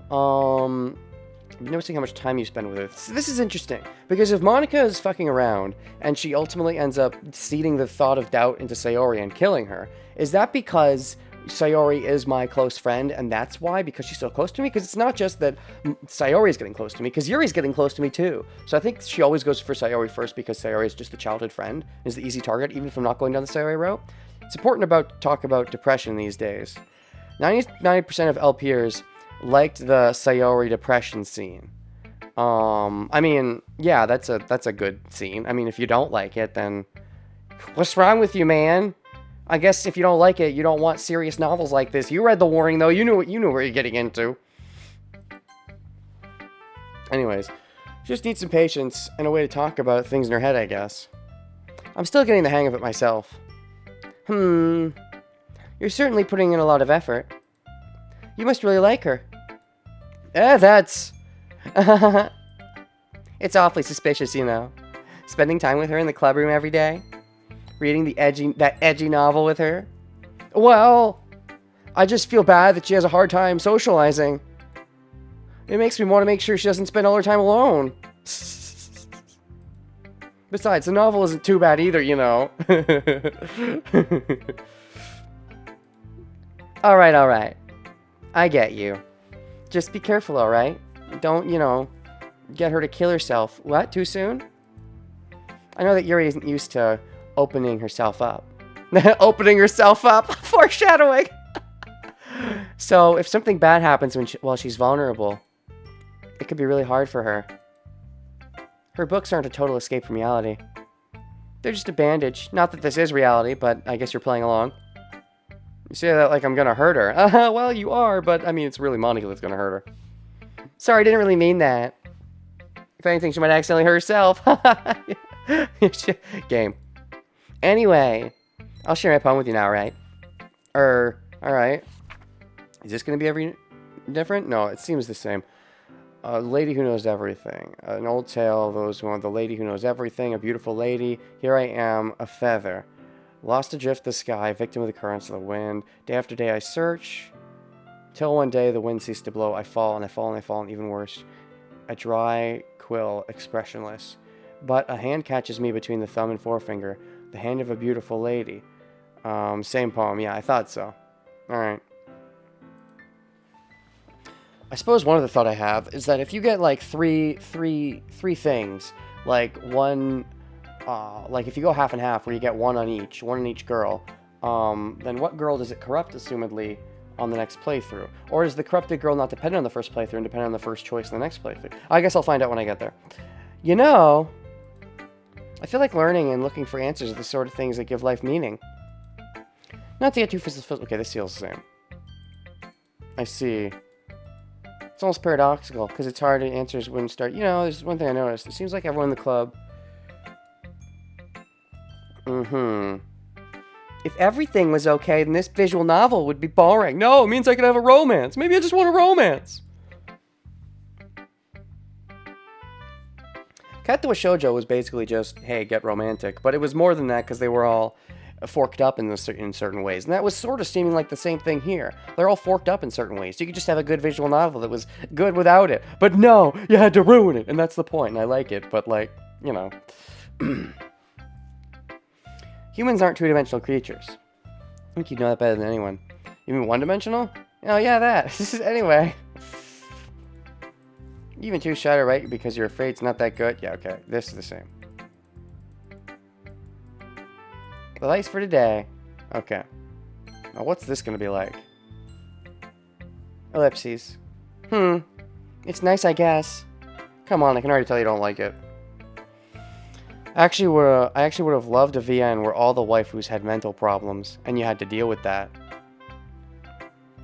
been noticing how much time you spend with her. This is interesting, because if Monica is fucking around, and she ultimately ends up seeding the thought of doubt into Sayori and killing her, is that because Sayori is my close friend, and that's why? Because she's so close to me? Because it's not just that Sayori is getting close to me, because Yuri's getting close to me too. So I think she always goes for Sayori first, because Sayori is just a childhood friend, is the easy target, even if I'm not going down the Sayori route. It's important to talk about depression these days. 90% of LPers liked the Sayori depression scene. I mean, yeah, that's a good scene. I mean, if you don't like it, then what's wrong with you, man? I guess if you don't like it, you don't want serious novels like this. You read the warning, though. You knew where you're getting into. Anyways, just need some patience and a way to talk about things in her head, I guess. I'm still getting the hang of it myself. You're certainly putting in a lot of effort. You must really like her. That's... It's awfully suspicious, Spending time with her in the club room every day. Reading that edgy novel with her. Well, I just feel bad that she has a hard time socializing. It makes me want to make sure she doesn't spend all her time alone. Besides, the novel isn't too bad either, you know. Alright. I get you. Just be careful, alright? Don't, you know, get her to kill herself. What? Too soon? I know that Yuri isn't used to opening herself up. Opening herself up? Foreshadowing! So, if something bad happens while she's vulnerable, it could be really hard for her. Her books aren't a total escape from reality. They're just a bandage. Not that this is reality, but I guess you're playing along. You say that like I'm gonna hurt her. Well, you are, but I mean, it's really Monica that's gonna hurt her. Sorry, I didn't really mean that. If anything, she might accidentally hurt herself. Game. Anyway, I'll share my poem with you now, right? Alright. Is this gonna be different? No, it seems the same. A lady who knows everything. An old tale of those who want the lady who knows everything. A beautiful lady. Here I am, a feather. Lost adrift the sky, victim of the currents of the wind. Day after day I search. Till one day the wind ceased to blow. I fall and I fall and I fall, and even worse. A dry quill, expressionless. But a hand catches me between the thumb and forefinger. The hand of a beautiful lady. Same poem. Yeah, I thought so. Alright. I suppose one of the thought I have is that if you get like three things, like one, like if you go half and half where you get one on each girl, then what girl does it corrupt, assumedly, on the next playthrough? Or is the corrupted girl not dependent on the first playthrough and dependent on the first choice in the next playthrough? I guess I'll find out when I get there. You know, I feel like learning and looking for answers are the sort of things that give life meaning. Not to get too physical. Okay, this feels the same. I see. It's almost paradoxical, because it's hard to answer when you start. You know, there's one thing I noticed. It seems like everyone in the club... If everything was okay, then this visual novel would be boring. No, it means I could have a romance. Maybe I just want a romance. Kato Shoujo was basically just, hey, get romantic. But it was more than that, because they were all forked up in certain ways. And that was sort of seeming like the same thing here. They're all forked up in certain ways. You could just have a good visual novel that was good without it. But no, you had to ruin it. And that's the point. And I like it. But like, you know. Humans aren't two-dimensional creatures. I think you'd know that better than anyone. You mean one-dimensional? Oh yeah, that. Anyway. Even too shy to write because you're afraid it's not that good? Yeah, okay. This is the same. The lights for today. Okay. Now what's this gonna be like? Ellipses. It's nice, I guess. Come on, I can already tell you don't like it. I actually would have loved a VN where all the waifus had mental problems, and you had to deal with that.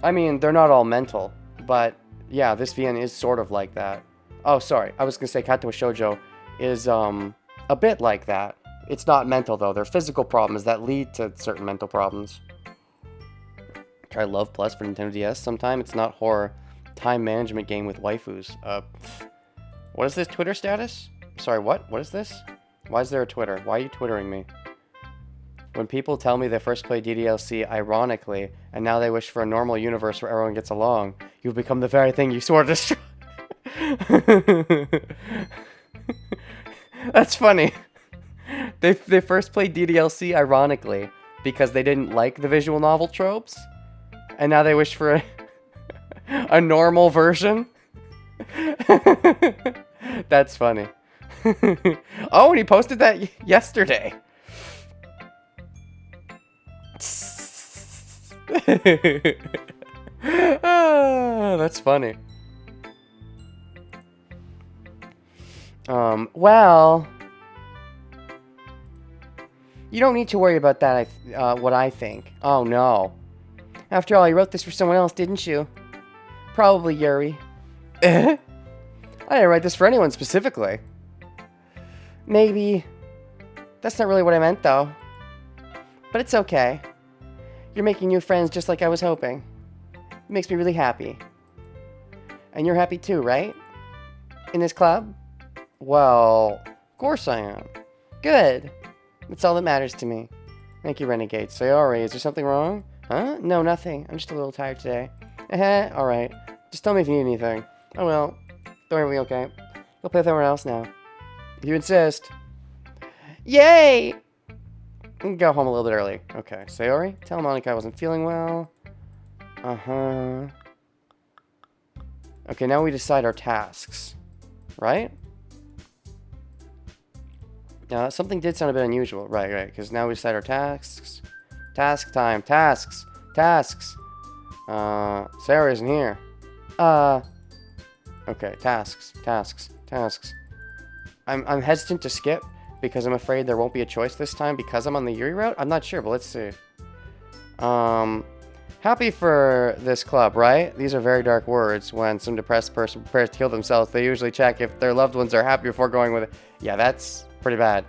I mean, they're not all mental, but yeah, this VN is sort of like that. Oh, sorry, I was gonna say Kato Shoujo is a bit like that. It's not mental, though. They're physical problems that lead to certain mental problems. Try Love Plus for Nintendo DS sometime. It's not horror. Time management game with waifus. What is this Twitter status? Sorry, what? What is this? Why is there a Twitter? Why are you Twittering me? When people tell me they first played DDLC ironically, and now they wish for a normal universe where everyone gets along, you've become the very thing you swore to destroy. That's funny. They first played DDLC ironically because they didn't like the visual novel tropes, and now they wish for a normal version. That's funny. Oh, and he posted that yesterday. That's funny. Well, you don't need to worry about that, what I think. Oh, no. After all, you wrote this for someone else, didn't you? Probably Yuri. I didn't write this for anyone specifically. Maybe. That's not really what I meant, though. But it's okay. You're making new friends just like I was hoping. It makes me really happy. And you're happy too, right? In this club? Well, of course I am. Good. That's all that matters to me. Thank you, Renegade. Sayori, is there something wrong? Huh? No, nothing. I'm just a little tired today. Alright. Just tell me if you need anything. Oh well. Don't worry, we'll be okay. We'll play with everyone else now. If you insist. Yay! Go home a little bit early. Okay. Sayori, tell Monica I wasn't feeling well. Uh-huh. Okay, now we decide our tasks. Right? Something did sound a bit unusual. Right, because now we decide our tasks. Task time. Tasks. Sayori isn't here. Okay, tasks. I'm hesitant to skip because I'm afraid there won't be a choice this time because I'm on the Yuri route. I'm not sure, but let's see. Happy for this club, right? These are very dark words. When some depressed person prepares to kill themselves, they usually check if their loved ones are happy before going with it. Yeah, that's pretty bad.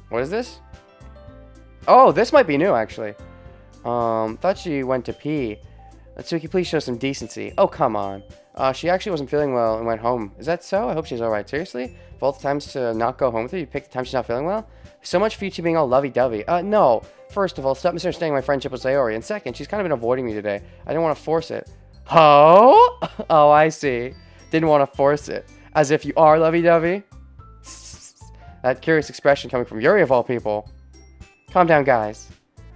What is this? Oh, this might be new, actually. Thought she went to pee. Natsuki, please show some decency. Oh, come on. She actually wasn't feeling well and went home. Is that so? I hope she's alright. Seriously? Of all the times to not go home with her, you picked the time she's not feeling well? So much for you two being all lovey-dovey. No. First of all, stop misunderstanding my friendship with Sayori. And second, she's kind of been avoiding me today. I didn't want to force it. Oh? Oh, I see. Didn't want to force it. As if you are lovey-dovey? That curious expression coming from Yuri of all people. Calm down, guys.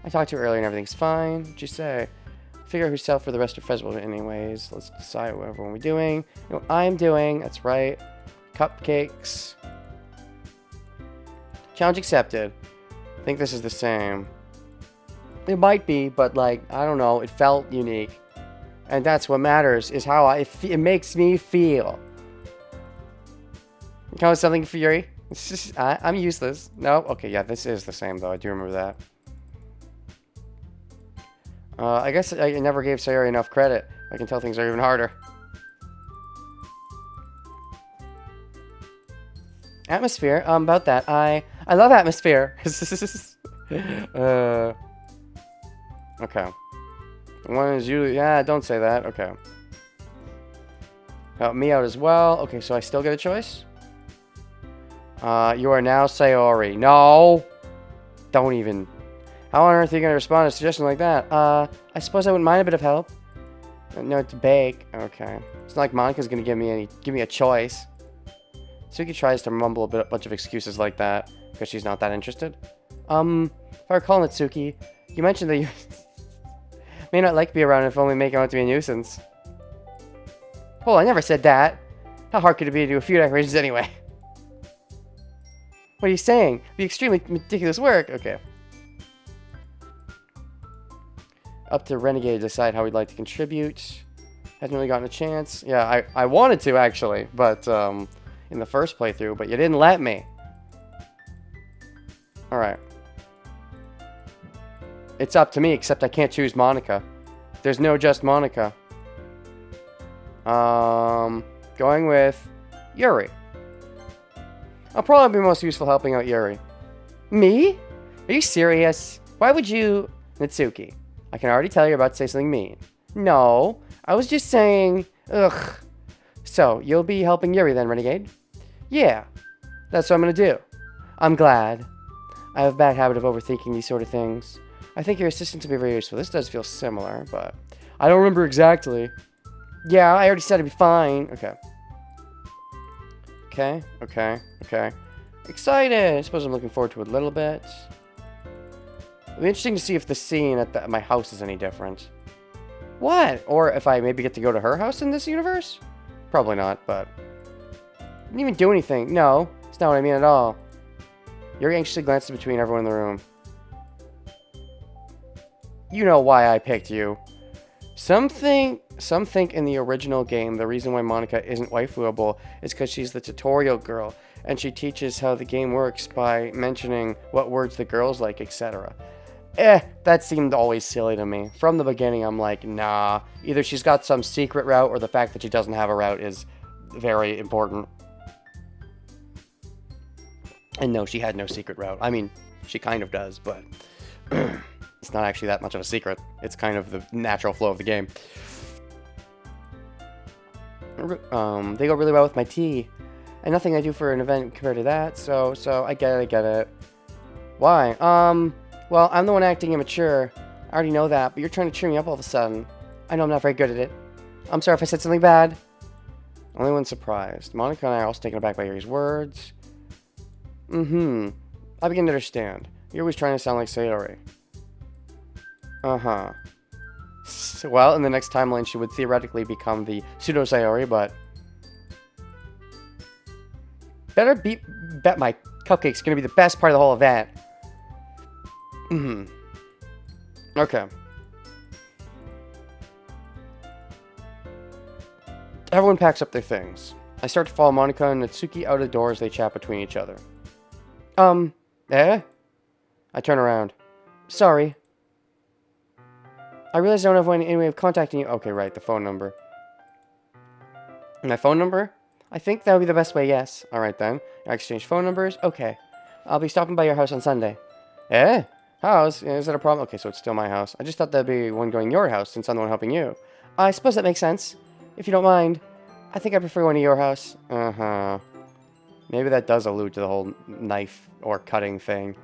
I talked to her earlier and everything's fine. What'd you say? Figure out herself for the rest of festival anyways. Let's decide what everyone we're doing. You know what I'm doing. That's right. Cupcakes. Challenge accepted. I think this is the same. It might be, but like, I don't know. It felt unique. And that's what matters, is how it makes me feel. Come with something for Yuri? I'm useless. No? Okay, yeah, this is the same, though. I do remember that. I guess I never gave Sayori enough credit. I can tell things are even harder. Atmosphere? About that. I love atmosphere. Okay. One is usually... Yeah, don't say that. Okay. Help me out as well. Okay, so I still get a choice? You are now Sayori. No! Don't even... How on earth are you going to respond to a suggestion like that? I suppose I wouldn't mind a bit of help. No, to bake. Okay. It's not like Monica's going to give me a choice. Suki tries to mumble a bunch of excuses like that, because she's not that interested. If I recall, Natsuki, you mentioned that you may not like to be around if only making out to be a nuisance. Oh, I never said that. How hard could it be to do a few decorations anyway? What are you saying? It'd be extremely meticulous work. Okay. Up to Renegade to decide how we'd like to contribute. Hasn't really gotten a chance. Yeah, I wanted to, actually, but, in the first playthrough, but you didn't let me. Alright. It's up to me, except I can't choose Monica. There's no just Monica. Going with Yuri. I'll probably be most useful helping out Yuri. Me? Are you serious? Why would you... Natsuki, I can already tell you're about to say something mean. No, I was just saying... Ugh. So, you'll be helping Yuri then, Renegade? Yeah, that's what I'm gonna do. I'm glad. I have a bad habit of overthinking these sort of things. I think your assistance will be very useful. This does feel similar, but... I don't remember exactly. Yeah, I already said it'd be fine. Okay. Okay. Excited! I suppose I'm looking forward to it a little bit. It'll be interesting to see if the scene at my house is any different. What? Or if I maybe get to go to her house in this universe? Probably not, but... Didn't even do anything. No, it's not what I mean at all. Yuri anxiously glances between everyone in the room. You know why I picked you. Some think in the original game the reason why Monica isn't waifuable is because she's the tutorial girl, and she teaches how the game works by mentioning what words the girls like, etc. That seemed always silly to me. From the beginning, I'm like, nah. Either she's got some secret route, or the fact that she doesn't have a route is very important. And no, she had no secret route. I mean, she kind of does, but it's not actually that much of a secret. It's kind of the natural flow of the game. They go really well with my tea. And nothing I do for an event compared to that, so I get it. Why? Well, I'm the one acting immature. I already know that, but you're trying to cheer me up all of a sudden. I know I'm not very good at it. I'm sorry if I said something bad. Only one surprised. Monica and I are also taken aback by Yuri's words. I begin to understand. You're always trying to sound like Sayori. Uh-huh. Well, in the next timeline, she would theoretically become the pseudo-Sayori, but... Better bet my cupcake's gonna be the best part of the whole event. Okay. Everyone packs up their things. I start to follow Monica and Natsuki out of the door as they chat between each other. I turn around. Sorry. I realize I don't have any way of contacting you. Okay, right, the phone number. My phone number? I think that would be the best way, yes. Alright then. I exchange phone numbers? Okay. I'll be stopping by your house on Sunday. House? Is that a problem? Okay, so it's still my house. I just thought that'd be one going your house since I'm the one helping you. I suppose that makes sense. If you don't mind. I think I prefer going to your house. Maybe that does allude to the whole knife or cutting thing.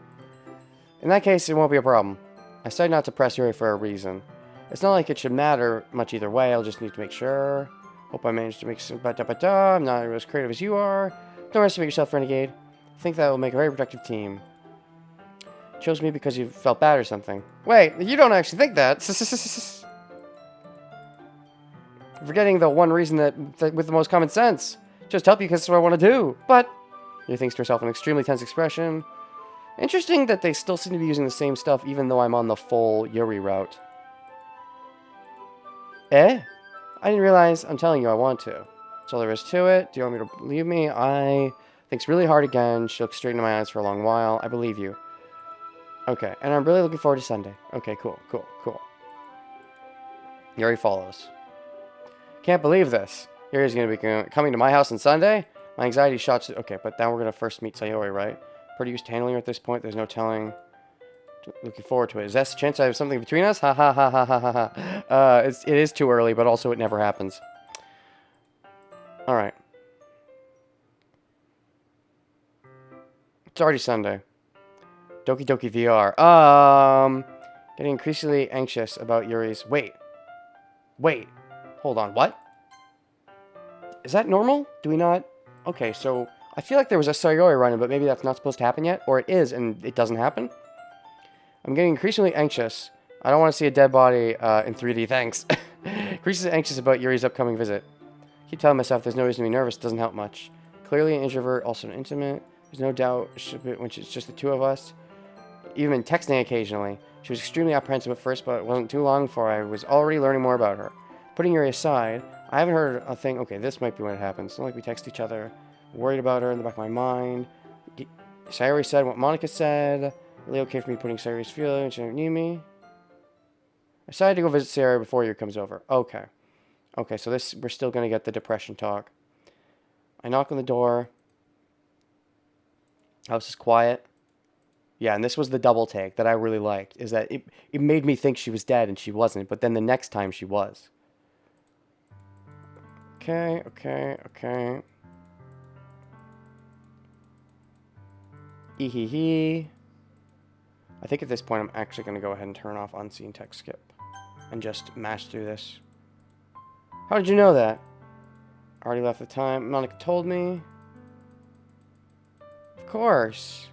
In that case, it won't be a problem. I decided not to press Yuri for a reason. It's not like it should matter much either way. I'll just need to make sure. Hope I managed to make some... I'm not as creative as you are. Don't underestimate yourself, Renegade. I think that will make a very productive team. Chose me because you felt bad or something. Wait, you don't actually think that. Forgetting the one reason that with the most common sense. Just help you because that's what I want to do. But... Yuri thinks to herself an extremely tense expression. Interesting that they still seem to be using the same stuff even though I'm on the full Yuri route. I didn't realize I'm telling you I want to. That's all there is to it. Do you want me to believe me? I thinks really hard again. She looks straight into my eyes for a long while. I believe you. Okay, and I'm really looking forward to Sunday. Okay, cool. Yuri follows. Can't believe this. Yuri's going to be coming to my house on Sunday? My anxiety shots... Okay, but now we're going to first meet Sayori, right? Pretty used to handling her at this point. There's no telling. Looking forward to it. Is that a chance I have something between us? Ha ha ha ha ha ha ha. It is too early, but also it never happens. Alright. It's already Sunday. Doki Doki VR. Getting increasingly anxious about Yuri's... Wait. Hold on, what? Is that normal? Do we not... Okay, so... I feel like there was a Sayori running, but maybe that's not supposed to happen yet. Or it is, and it doesn't happen. I'm getting increasingly anxious. I don't want to see a dead body in 3D, thanks. Increasingly anxious about Yuri's upcoming visit. Keep telling myself there's no reason to be nervous. Doesn't help much. Clearly an introvert, also an intimate. There's no doubt when it's just the two of us. Even been texting occasionally. She was extremely apprehensive at first, but it wasn't too long before I was already learning more about her. Putting Yuri aside, I haven't heard a thing. Okay, this might be when it happens. It's not like we text each other. Worried about her in the back of my mind. Sayori said what Monica said. Really okay for me putting Sayori's feelings. She didn't need me. I decided to go visit Sayori before Yuri comes over. Okay. Okay, so this we're still gonna get the depression talk. I knock on the door. House is quiet. Yeah, and this was the double take that I really liked. Is that it made me think she was dead and she wasn't, but then the next time she was. Okay. Ehehe. I think at this point I'm actually going to go ahead and turn off unseen text skip. And just mash through this. How did you know that? Already left the time. Monica told me. Of course.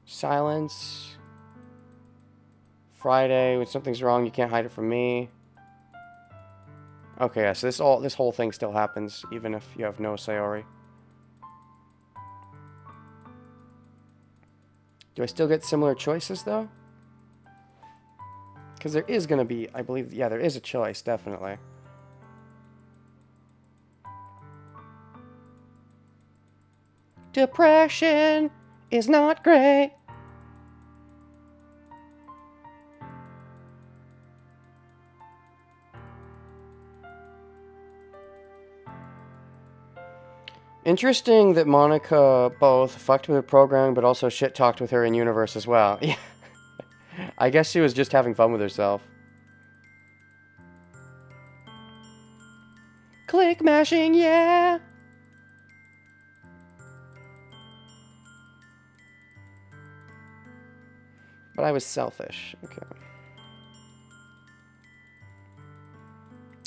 Silence. Friday. When something's wrong, you can't hide it from me. Okay, yeah, so this whole thing still happens, even if you have no Sayori. Do I still get similar choices, though? Because there is going to be, I believe, yeah, there is a choice, definitely. Depression is not great. Interesting that Monica both fucked with her programming, but also shit-talked with her in universe as well. Yeah. I guess she was just having fun with herself. Click mashing, yeah! But I was selfish. Okay.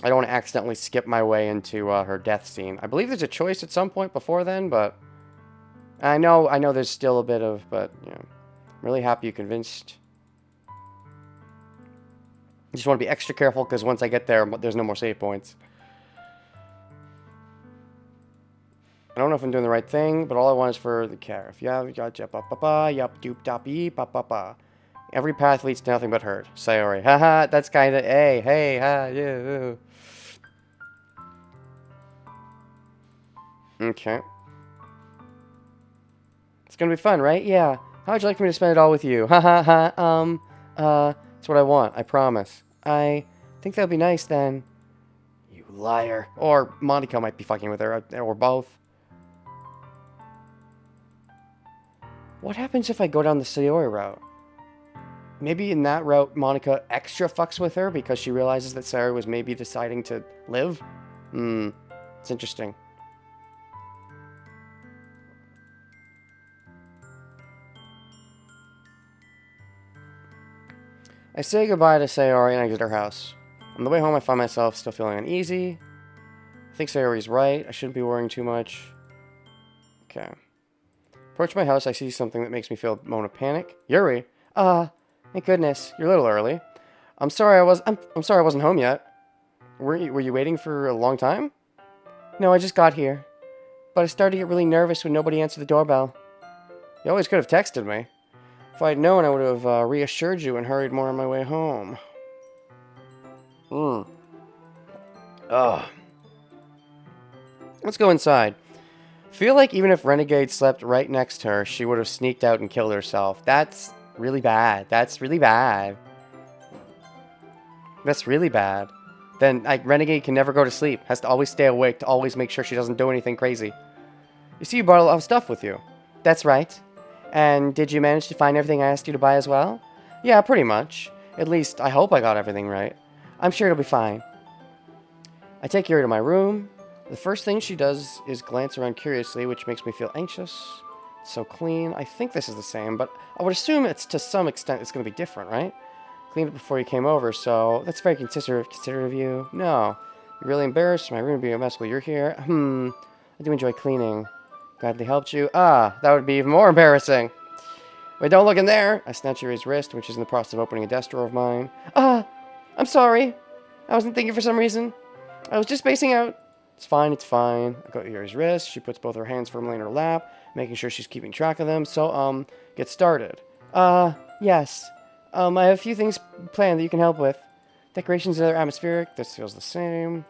I don't want to accidentally skip my way into her death scene. I believe there's a choice at some point before then, but I know there's still a bit of, but you know, I'm really happy you convinced. I just want to be extra careful because once I get there, there's no more save points. I don't know if I'm doing the right thing, but all I want is for the calf. Yeah, gotcha. Pa pa pa. Yup, doop dop ee pa pa pa. Every path leads to nothing but hurt. Sayori. Haha, that's kind of. Hey, ha, yeah. Okay. It's gonna be fun, right? Yeah. How would you like for me to spend it all with you? Ha ha ha. That's what I want. I promise. I think that would be nice then. You liar. Or Monica might be fucking with her, or both. What happens if I go down the Sayori route? Maybe in that route, Monica extra fucks with her because she realizes that Sayori was maybe deciding to live? It's interesting. I say goodbye to Sayori and exit her house. On the way home, I find myself still feeling uneasy. I think Sayori's right. I shouldn't be worrying too much. Okay. Approach my house, I see something that makes me feel a moment of panic. Yuri! Thank goodness. You're a little early. I'm sorry I wasn't home yet. Were you waiting for a long time? No, I just got here. But I started to get really nervous when nobody answered the doorbell. You always could have texted me. If I'd known, I would have reassured you and hurried more on my way home. Let's go inside. Feel like even if Renegade slept right next to her, she would have sneaked out and killed herself. That's really bad. That's really bad. That's really bad. Then Renegade can never go to sleep. Has to always stay awake to always make sure she doesn't do anything crazy. You see, you brought a lot of stuff with you. That's right. And did you manage to find everything I asked you to buy as well? Yeah, pretty much. At least, I hope I got everything right. I'm sure it'll be fine. I take Yuri to my room. The first thing she does is glance around curiously, which makes me feel anxious. It's so clean. I think this is the same, but I would assume it's to some extent it's going to be different, right? Cleaned it before you came over, so that's very considerate of you. No. You're really embarrassed. My room would be a mess while you're here. I do enjoy cleaning. Glad they helped you. That would be even more embarrassing. Wait, don't look in there. I snatch Yuri's wrist, which is in the process of opening a desk drawer of mine. I'm sorry. I wasn't thinking for some reason. I was just spacing out. It's fine, it's fine. I got Yuri's wrist. She puts both her hands firmly in her lap, making sure she's keeping track of them. So, get started. Yes. I have a few things planned that you can help with. Decorations that are atmospheric. This feels the same.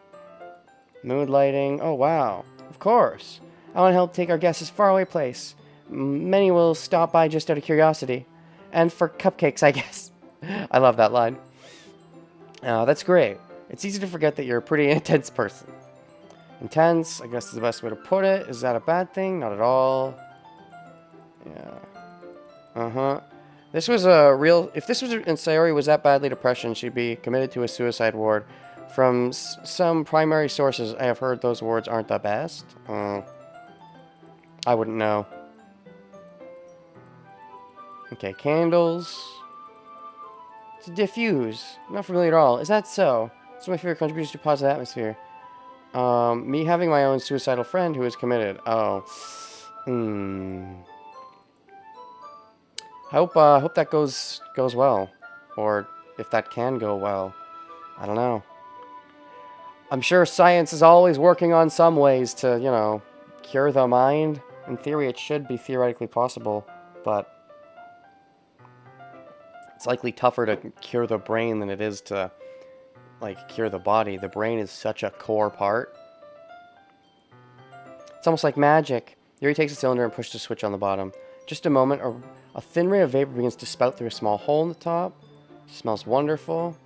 Mood lighting. Oh, wow. Of course. I want to help take our guests as faraway place. Many will stop by just out of curiosity. And for cupcakes, I guess. I love that line. That's great. It's easy to forget that you're a pretty intense person. Intense, I guess is the best way to put it. Is that a bad thing? Not at all. Yeah. This was a real... If this was in Sayori was that badly depression, she'd be committed to a suicide ward. From some primary sources, I have heard those wards aren't the best. I wouldn't know. Okay, candles. It's a diffuse. Not familiar at all. Is that so? It's my favorite contribution to positive atmosphere. Me having my own suicidal friend who is committed. Oh. Hope that goes well. Or if that can go well. I don't know. I'm sure science is always working on some ways to, you know, cure the mind. In theory, it should be theoretically possible, but it's likely tougher to cure the brain than it is to, like, cure the body. The brain is such a core part. It's almost like magic. Yuri takes a cylinder and pushes a switch on the bottom. Just a moment, a thin ray of vapor begins to spout through a small hole in the top. It smells wonderful.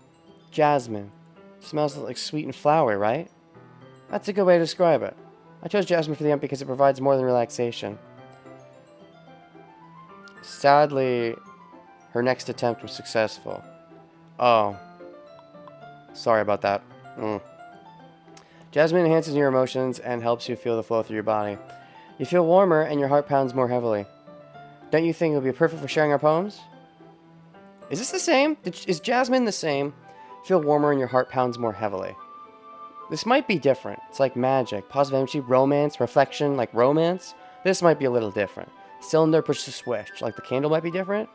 Jasmine. It smells like sweet and flowery, right? That's a good way to describe it. I chose jasmine for the amp because it provides more than relaxation. Sadly, her next attempt was successful. Oh. Sorry about that. Jasmine enhances your emotions and helps you feel the flow through your body. You feel warmer and your heart pounds more heavily. Don't you think it would be perfect for sharing our poems? Is this the same? Is Jasmine the same? Feel warmer and your heart pounds more heavily. This might be different. It's like magic. Positive energy, romance, reflection, like romance. This might be a little different. Cylinder, push the switch. Like the candle might be different.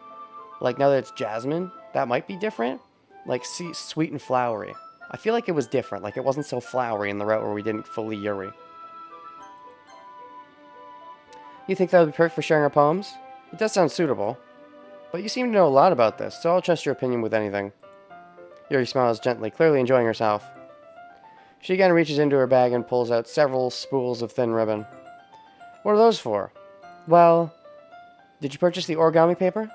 Like now that it's Jasmine, that might be different. Like sweet and flowery. I feel like it was different. Like it wasn't so flowery in the route where we didn't fully Yuri. You think that would be perfect for sharing our poems? It does sound suitable. But you seem to know a lot about this, so I'll trust your opinion with anything. Yuri smiles gently, clearly enjoying herself. She again reaches into her bag and pulls out several spools of thin ribbon. What are those for? Well, did you purchase the origami paper?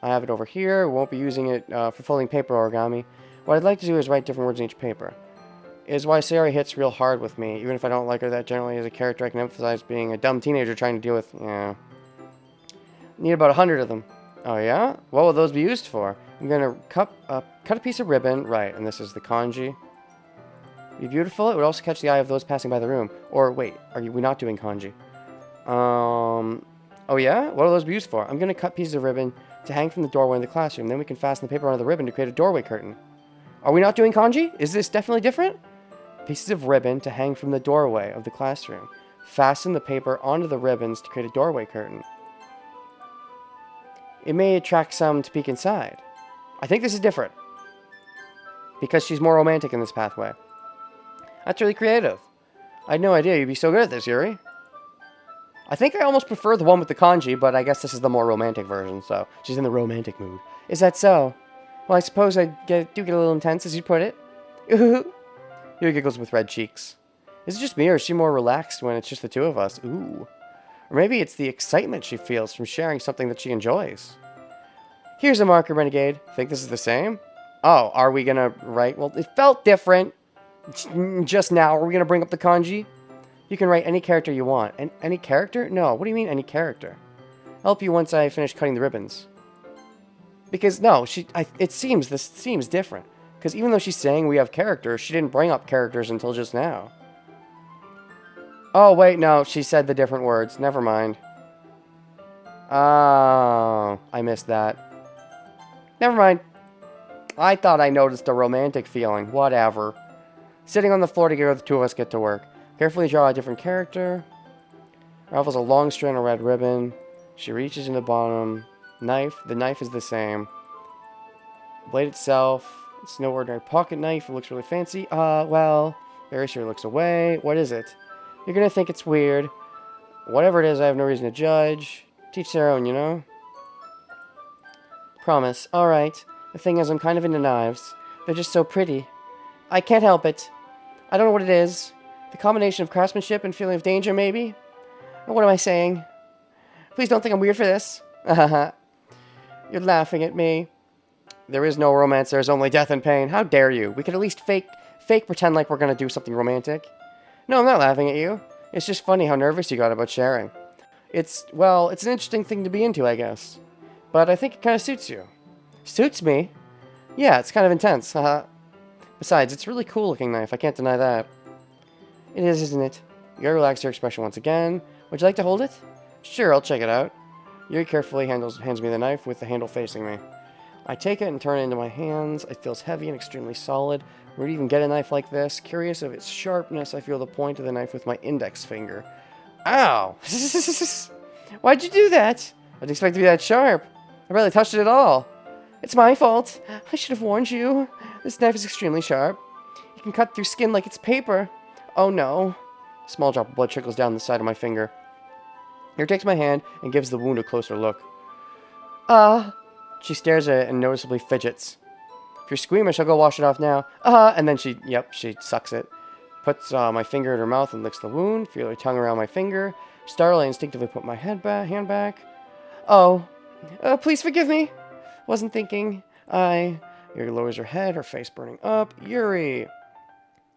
I have it over here. We won't be using it for folding paper origami. What I'd like to do is write different words in each paper. It is why Sayori hits real hard with me. Even if I don't like her that generally as a character, I can emphasize being a dumb teenager trying to deal with, Need about 100 of them. Oh yeah? What will those be used for? I'm going to cut a piece of ribbon. Right, and this is the kanji. Be beautiful. It would also catch the eye of those passing by the room. Or wait, we not doing kanji? Oh yeah? What will those be used for? I'm going to cut pieces of ribbon to hang from the doorway in the classroom. Then we can fasten the paper onto the ribbon to create a doorway curtain. Are we not doing kanji? Is this definitely different? Pieces of ribbon to hang from the doorway of the classroom. Fasten the paper onto the ribbons to create a doorway curtain. It may attract some to peek inside. I think this is different. Because she's more romantic in this pathway. That's really creative. I had no idea you'd be so good at this, Yuri. I think I almost prefer the one with the kanji, but I guess this is the more romantic version, so she's in the romantic mood. Is that so? Well, I suppose I do get a little intense, as you put it. Ooh. Yuri giggles with red cheeks. Is it just me, or is she more relaxed when it's just the two of us? Ooh. Or maybe it's the excitement she feels from sharing something that she enjoys. Here's a marker, Renegade. Think this is the same? Oh, are we gonna write? Well, it felt different just now. Are we gonna bring up the kanji? You can write any character you want. And any character? No, what do you mean any character? I'll help you once I finish cutting the ribbons. Because, no, this seems different. Because even though she's saying we have characters, she didn't bring up characters until just now. Oh, wait, no, she said the different words. Never mind. Oh, I missed that. Never mind. I thought I noticed a romantic feeling. Whatever. Sitting on the floor together, the two of us get to work. Carefully draw a different character. Raffles a long strand of red ribbon. She reaches in the bottom. Knife. The knife is the same. Blade itself. It's no ordinary pocket knife. It looks really fancy. Well, Barry sure looks away. What is it? You're gonna think it's weird. Whatever it is, I have no reason to judge. Teach their own, you know? Promise. Alright. The thing is, I'm kind of into knives. They're just so pretty. I can't help it. I don't know what it is. The combination of craftsmanship and feeling of danger, maybe? What am I saying? Please don't think I'm weird for this. You're laughing at me. There is no romance, there's only death and pain. How dare you? We could at least fake pretend like we're gonna do something romantic. No, I'm not laughing at you. It's just funny how nervous you got about sharing. It's an interesting thing to be into, I guess. But I think it kind of suits you. Suits me? Yeah, it's kind of intense, haha. Besides, it's a really cool looking knife, I can't deny that. It is, isn't it? You gotta relax your expression once again. Would you like to hold it? Sure, I'll check it out. Yuri carefully hands me the knife with the handle facing me. I take it and turn it into my hands. It feels heavy and extremely solid. Where do you even get a knife like this? Curious of its sharpness, I feel the point of the knife with my index finger. Ow! Why'd you do that? I didn't expect it to be that sharp. I barely touched it at all. It's my fault. I should have warned you. This knife is extremely sharp. You can cut through skin like it's paper. Oh no. A small drop of blood trickles down the side of my finger. Yuri takes my hand and gives the wound a closer look. She stares at it and noticeably fidgets. If you're squeamish, I'll go wash it off now. And then she sucks it. Puts my finger in her mouth and licks the wound. Feel her tongue around my finger. Startled, I instinctively put my hand back. Oh, please forgive me. Wasn't thinking. Yuri lowers her head, her face burning up. Yuri.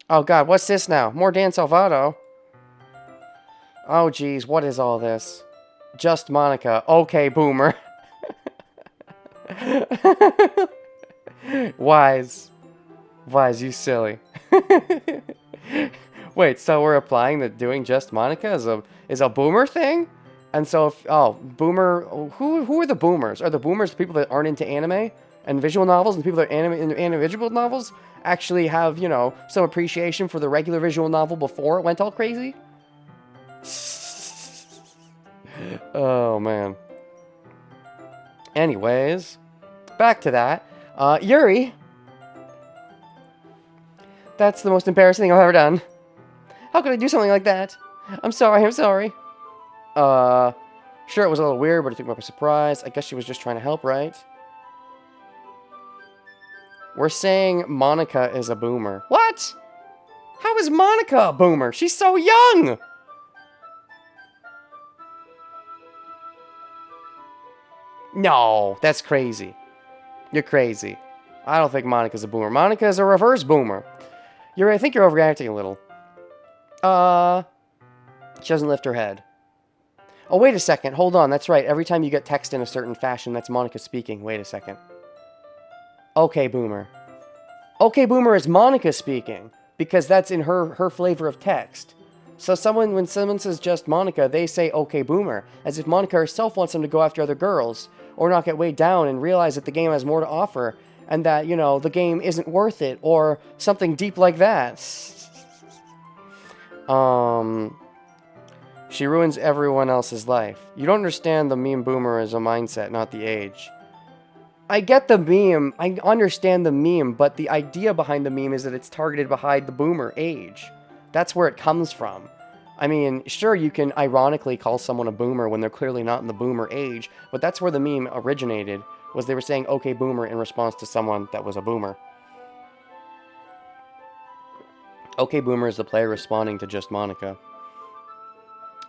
Oh god, what's this now? More Dan Salvato. Oh geez, what is all this? Just Monica. Okay, boomer. Wise, you silly. Wait, so we're applying that doing Just Monica is a boomer thing? And so, boomer, who are the boomers? Are the boomers the people that aren't into anime? And visual novels, and the people that are in visual novels actually have, you know, some appreciation for the regular visual novel before it went all crazy. Oh, man. Anyways, back to that. Yuri. That's the most embarrassing thing I've ever done. How could I do something like that? I'm sorry, I'm sorry. Sure, it was a little weird, but it took me by surprise. I guess she was just trying to help, right? We're saying Monica is a boomer. What? How is Monica a boomer? She's so young! No, that's crazy. You're crazy. I don't think Monica's a boomer. Monica is a reverse boomer. I think you're overreacting a little. She doesn't lift her head. Oh, wait a second. Hold on. That's right. Every time you get text in a certain fashion, that's Monica speaking. Wait a second. Okay, boomer. Okay, boomer is Monica speaking, because that's in her flavor of text. So when someone says just Monica, they say okay, boomer, as if Monica herself wants them to go after other girls, or not get weighed down and realize that the game has more to offer, and that, you know, the game isn't worth it, or something deep like that. She ruins everyone else's life. You don't understand the meme boomer as a mindset, not the age. I get the meme, I understand the meme, but the idea behind the meme is that it's targeted behind the boomer age. That's where it comes from. I mean, sure, you can ironically call someone a boomer when they're clearly not in the boomer age, but that's where the meme originated, was they were saying okay boomer in response to someone that was a boomer. Okay boomer is the player responding to just Monica.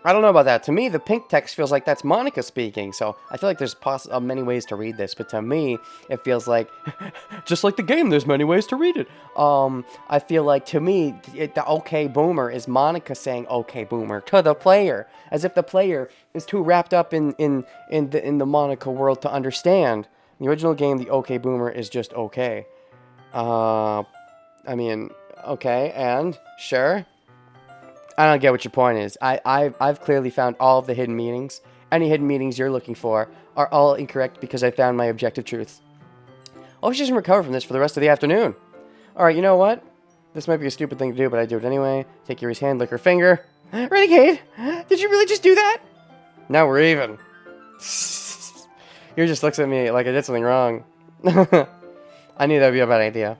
I don't know about that. To me, the pink text feels like that's Monica speaking, so I feel like there's many ways to read this, but to me, it feels like, just like the game, there's many ways to read it. I feel like, to me, the okay boomer is Monica saying okay boomer to the player, as if the player is too wrapped up in the Monica world to understand. In the original game, the okay boomer is just okay. I mean, okay, and, sure. I don't get what your point is. I've clearly found all of the hidden meanings. Any hidden meanings you're looking for are all incorrect because I found my objective truths. I hope she doesn't recover from this for the rest of the afternoon. Alright, you know what? This might be a stupid thing to do, but I do it anyway. Take Yuri's hand, lick her finger. Renegade! Did you really just do that? Now we're even. Yuri just looks at me like I did something wrong. I knew that would be a bad idea.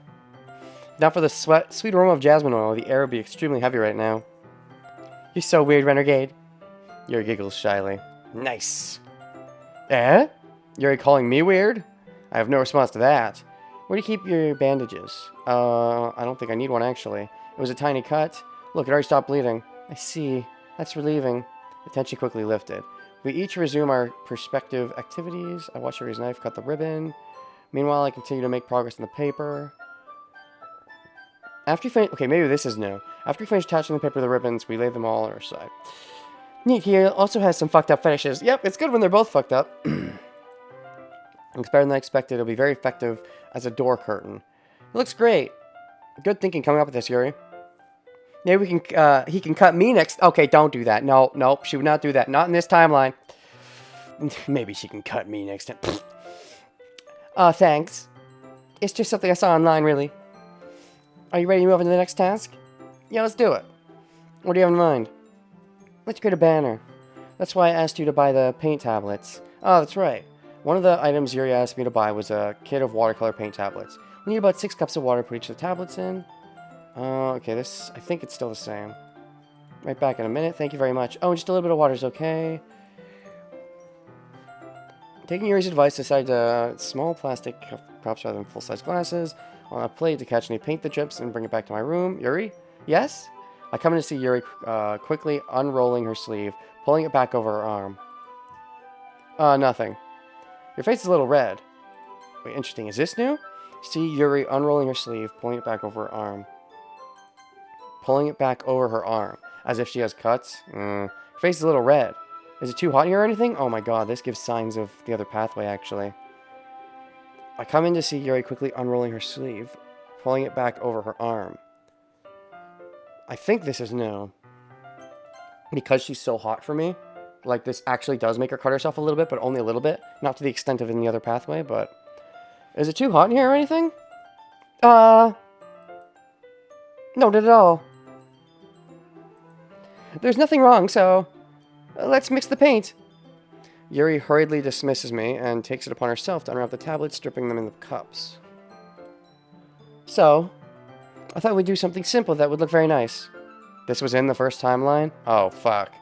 Now for the sweet aroma of jasmine oil, the air would be extremely heavy right now. You're so weird, Renegade. Yuri giggles shyly. Nice. Eh? Yuri calling me weird? I have no response to that. Where do you keep your bandages? I don't think I need one, actually. It was a tiny cut. Look, it already stopped bleeding. I see. That's relieving. The tension quickly lifted. We each resume our prospective activities. I watch Yuri's knife cut the ribbon. Meanwhile, I continue to make progress on the paper. After you finish... Okay, maybe this is new. After you finish attaching the paper to the ribbons, we lay them all on our side. Neat, he also has some fucked up finishes. Yep, it's good when they're both fucked up. Looks better than I expected. It'll be very effective as a door curtain. It looks great. Good thinking coming up with this, Yuri. Maybe we can, he can cut me next... Okay, don't do that. No, nope, she would not do that. Not in this timeline. Maybe she can cut me next time. Thanks. It's just something I saw online, really. Are you ready to move on to the next task? Yeah, let's do it. What do you have in mind? Let's create a banner. That's why I asked you to buy the paint tablets. Oh, that's right. One of the items Yuri asked me to buy was a kit of watercolor paint tablets. We need about 6 cups of water to put each of the tablets in. Okay, this... I think it's still the same. Right back in a minute. Thank you very much. Oh, just a little bit of water is okay. Taking Yuri's advice, decided to small plastic props rather than full-size glasses on a plate to catch any paint that drips and bring it back to my room. Yuri? Yes? I come in to see Yuri quickly unrolling her sleeve, pulling it back over her arm. Nothing. Your face is a little red. Wait, interesting. Is this new? See Yuri unrolling her sleeve, pulling it back over her arm. Pulling it back over her arm, as if she has cuts. Her face is a little red. Is it too hot here or anything? Oh my god, this gives signs of the other pathway, actually. I come in to see Yuri quickly unrolling her sleeve, pulling it back over her arm. I think this is new. Because she's so hot for me, like, this actually does make her cut herself a little bit, but only a little bit. Not to the extent of in the other pathway, but... Is it too hot in here or anything? No, not at all. There's nothing wrong, so let's mix the paint. Yuri hurriedly dismisses me and takes it upon herself to unwrap the tablets, stripping them in the cups. So, I thought we'd do something simple that would look very nice. This was in the first timeline? Oh, fuck.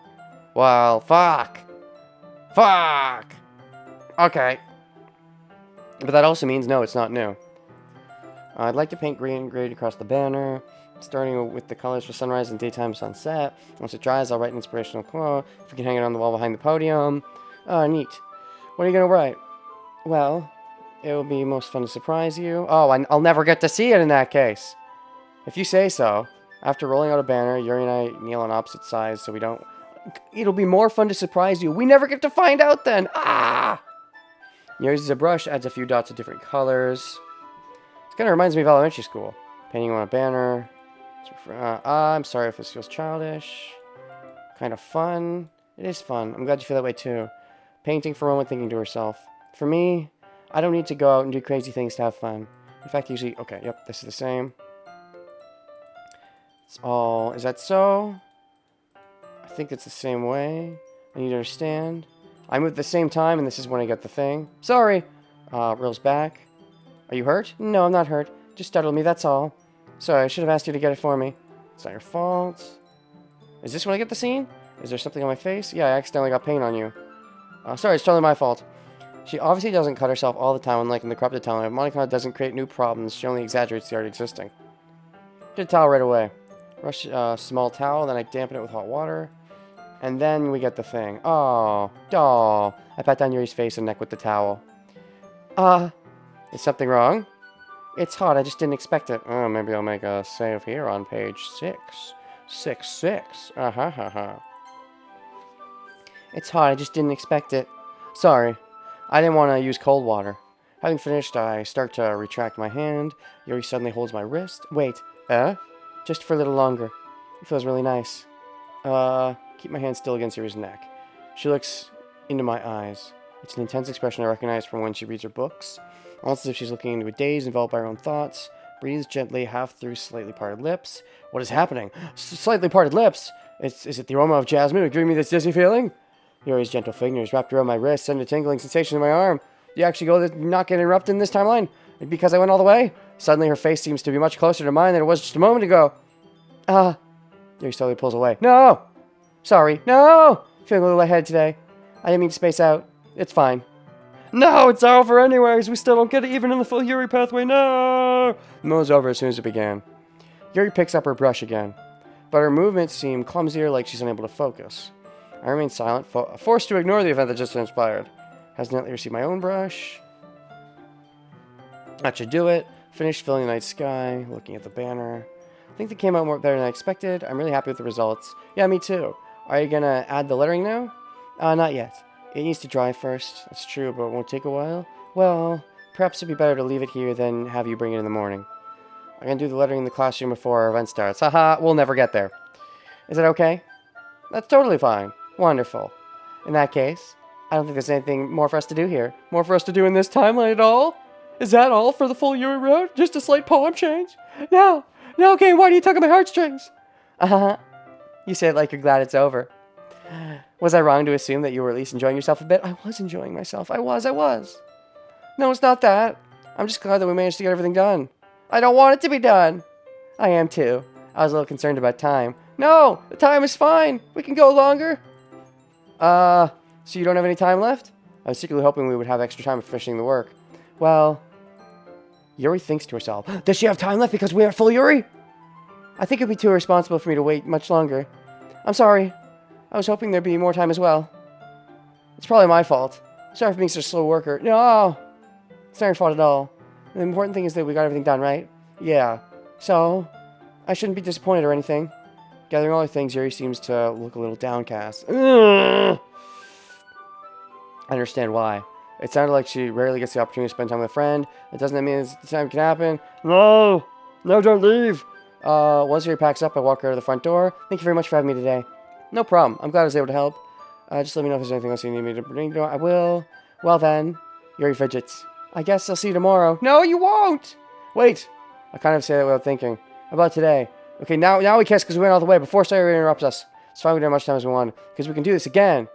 Well, fuck. Fuck! Okay. But that also means no, it's not new. I'd like to paint green and gray across the banner, starting with the colors for sunrise and daytime sunset. Once it dries, I'll write an inspirational quote. If we can hang it on the wall behind the podium. Oh, neat. What are you going to write? Well, it will be most fun to surprise you. Oh, I'll never get to see it in that case. If you say so. After rolling out a banner, Yuri and I kneel on opposite sides so we don't... It'll be more fun to surprise you. We never get to find out then. Ah! Yuri uses a brush, adds a few dots of different colors. It kind of reminds me of elementary school. Painting on a banner. I'm sorry if this feels childish. Kind of fun. It is fun. I'm glad you feel that way too. Painting for a moment, thinking to herself. For me, I don't need to go out and do crazy things to have fun. In fact, usually... Okay, yep, this is the same. It's all... Is that so? I think it's the same way. I need to understand. I move at the same time, and this is when I get the thing. Sorry! Reels back. Are you hurt? No, I'm not hurt. Just startled me, that's all. Sorry, I should have asked you to get it for me. It's not your fault. Is this when I get the scene? Is there something on my face? Yeah, I accidentally got paint on you. Sorry, it's totally my fault. She obviously doesn't cut herself all the time, unlike in the corrupted timeline. Monica doesn't create new problems, she only exaggerates the already existing. Get a towel right away. Rush a small towel, then I dampen it with hot water. And then we get the thing. Oh, doll. I pat down Yuri's face and neck with the towel. Is something wrong? It's hot, I just didn't expect it. Oh, maybe I'll make a save here on page 6. 6. It's hot, I just didn't expect it. Sorry. I didn't want to use cold water. Having finished, I start to retract my hand. Yuri suddenly holds my wrist. Wait, just for a little longer. It feels really nice. Keep my hand still against Yuri's neck. She looks into my eyes. It's an intense expression I recognize from when she reads her books. Almost as if she's looking into a daze, enveloped by her own thoughts. Breathes gently, half through slightly parted lips. What is happening? Slightly parted lips? Is it the aroma of jasmine giving me this dizzy feeling? Yuri's gentle fingers wrapped around my wrist, send a tingling sensation in my arm. Do you actually go to not get interrupted in this timeline? Because I went all the way? Suddenly her face seems to be much closer to mine than it was just a moment ago. Yuri slowly pulls away. No! Sorry. No! Feeling a little ahead today. I didn't mean to space out. It's fine. No, it's over anyways. We still don't get it even in the full Yuri pathway. No! The move's over as soon as it began. Yuri picks up her brush again. But her movements seem clumsier, like she's unable to focus. I remain silent, forced to ignore the event that just transpired. Hesitantly receive my own brush. That should do it. Finished filling the night sky, looking at the banner. I think they came out better than I expected. I'm really happy with the results. Yeah, me too. Are you gonna add the lettering now? Not yet. It needs to dry first. That's true, but it won't take a while. Well, perhaps it'd be better to leave it here than have you bring it in the morning. I'm gonna do the lettering in the classroom before our event starts. Haha, we'll never get there. Is that okay? That's totally fine. Wonderful. In that case, I don't think there's anything more for us to do here. More for us to do in this timeline at all? Is that all for the full Yuri road? Just a slight poem change? No, okay, why do you tug at my heartstrings? You say it like you're glad it's over. Was I wrong to assume that you were at least enjoying yourself a bit? I was enjoying myself. I was. No, it's not that. I'm just glad that we managed to get everything done. I don't want it to be done. I am too. I was a little concerned about time. No, the time is fine. We can go longer. So you don't have any time left? I was secretly hoping we would have extra time for finishing the work. Well, Yuri thinks to herself, does she have time left because we are full Yuri? I think it would be too irresponsible for me to wait much longer. I'm sorry. I was hoping there'd be more time as well. It's probably my fault. Sorry for being such a slow worker. No, it's not your fault at all. The important thing is that we got everything done, right? Yeah. So, I shouldn't be disappointed or anything. Gathering all her things, Yuri seems to look a little downcast. Ugh. I understand why. It sounded like she rarely gets the opportunity to spend time with a friend. It doesn't mean the time can happen. No, don't leave. Once Yuri packs up, I walk her out of the front door. Thank you very much for having me today. No problem. I'm glad I was able to help. Just let me know if there's anything else you need me to bring. I will. Well then, Yuri fidgets. I guess I'll see you tomorrow. No, you won't! Wait! I kind of say that without thinking. About today. Okay, now we kiss because we went all the way before Sayori interrupts us. It's fine, we don't have much time as we want. Because we can do this again.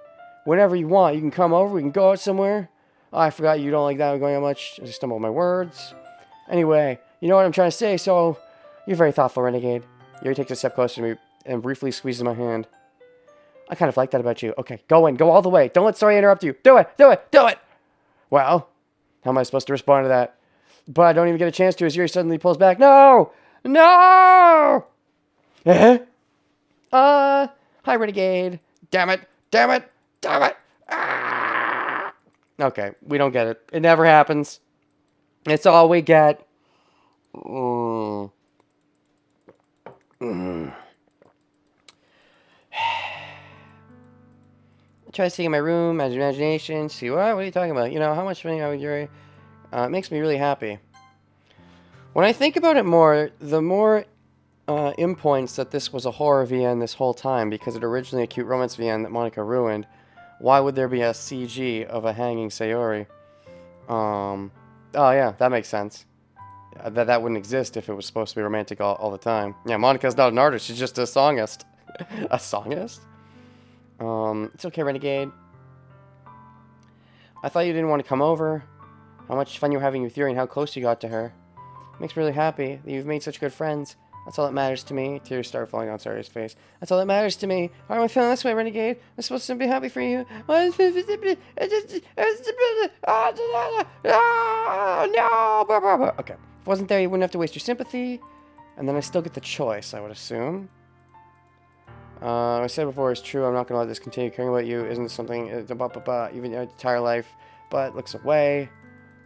Whenever you want. You can come over, we can go out somewhere. Oh, I forgot you don't like that going out much. I stumbled my words. Anyway, you know what I'm trying to say, so... You're very thoughtful, Renegade. Yuri takes a step closer to me and briefly squeezes my hand. I kind of like that about you. Okay, go in. Go all the way. Don't let Sayori interrupt you. Do it. Do it. Do it. Well, how am I supposed to respond to that? But I don't even get a chance to as Yuri suddenly pulls back. No! No! Eh? Hi, Renegade. Damn it. Damn it. Damn it. Ah! Okay, we don't get it. It never happens. It's all we get. Try to see in my room, imagination, see what? What are you talking about? You know, how much money I would Yuri? It makes me really happy. When I think about it more, the more points that this was a horror VN this whole time, because it originally a cute romance VN that Monica ruined. Why would there be a CG of a hanging Sayori? Oh yeah, that makes sense. That wouldn't exist if it was supposed to be romantic all the time. Yeah, Monica's not an artist, she's just a songist. A songist? It's okay, Renegade. I thought you didn't want to come over. How much fun you were having with Yuri and how close you got to her. Makes me really happy that you've made such good friends. That's all that matters to me. Tears start falling on Sayori's face. That's all that matters to me. Why am I feeling this way, Renegade? I'm supposed to be happy for you. Oh, no! Okay. If I wasn't there, you wouldn't have to waste your sympathy. And then I still get the choice, I would assume. I said before, it's true. I'm not going to let this continue. Caring about you isn't something, even your entire life. But looks away.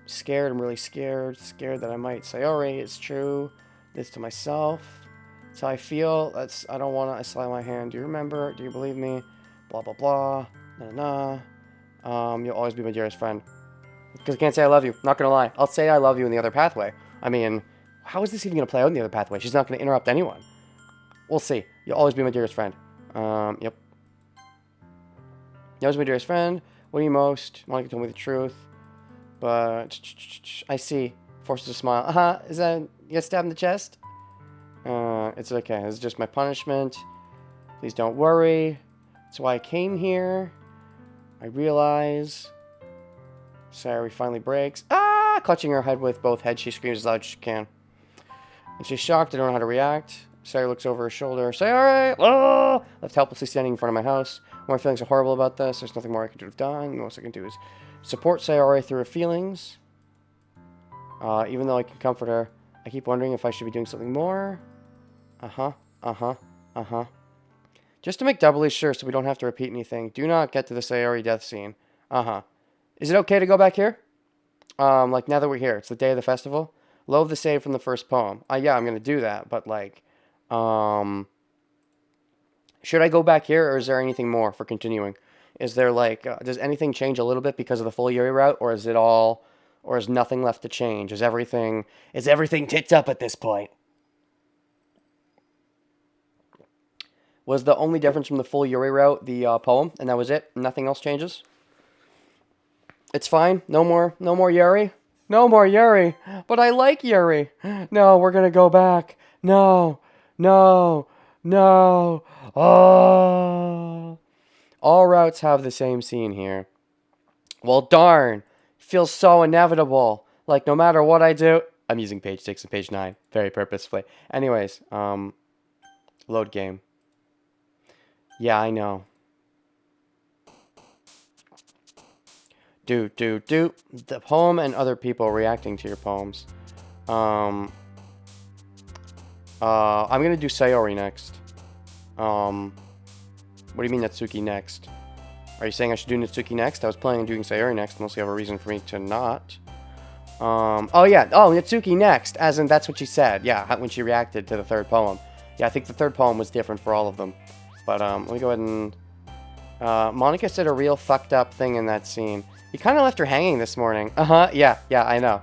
Scared. I'm really scared. Scared that I might. Sayori, it's true. This to myself. That's how I feel. I don't want to. I slide my hand. Do you remember? Do you believe me? Blah, blah, blah. You'll always be my dearest friend. Because I can't say I love you. Not going to lie. I'll say I love you in the other pathway. I mean, how is this even going to play out in the other pathway? She's not going to interrupt anyone. We'll see. You'll always be my dearest friend. Yep. You'll always be my dearest friend. What do you most? Monica told me the truth. But I see. Forces a smile. Is that... You got stabbed in the chest? It's okay. This is just my punishment. Please don't worry. That's why I came here. I realize. Sayori finally breaks. Clutching her head with both heads, she screams as loud as she can. And she's shocked. I don't know how to react. Sayori looks over her shoulder. Sayori! Oh! Left helplessly standing in front of my house. My feelings are horrible about this. There's nothing more I could have done. The most I can do is support Sayori through her feelings. Even though I can comfort her, I keep wondering if I should be doing something more. Just to make doubly sure so we don't have to repeat anything, do not get to the Sayori death scene. Is it okay to go back here? Like, now that we're here, it's the day of the festival. Loathe the save from the first poem. Yeah, I'm gonna do that, but, like, should I go back here, or is there anything more for continuing? Is there, like, does anything change a little bit because of the full Yuri route, or is it all... Or is nothing left to change? Is everything tits up at this point? Was the only difference from the full Yuri route the poem, and that was it? Nothing else changes? It's fine. No more Yuri. No more Yuri. But I like Yuri. No, we're gonna go back. No. Oh. All routes have the same scene here. Well, darn. Feels so inevitable. Like, no matter what I do... I'm using page 6 and page 9 very purposefully. Anyways, load game. Yeah, I know. Do. The poem and other people reacting to your poems. I'm gonna do Sayori next. What do you mean Natsuki next? Are you saying I should do Natsuki next? I was planning on doing Sayori next, unless you have a reason for me to not. Oh yeah, Natsuki next, as in that's what she said. Yeah, when she reacted to the third poem. Yeah, I think the third poem was different for all of them. But, let me go ahead and... Monica said a real fucked up thing in that scene. You kind of left her hanging this morning. Yeah, I know.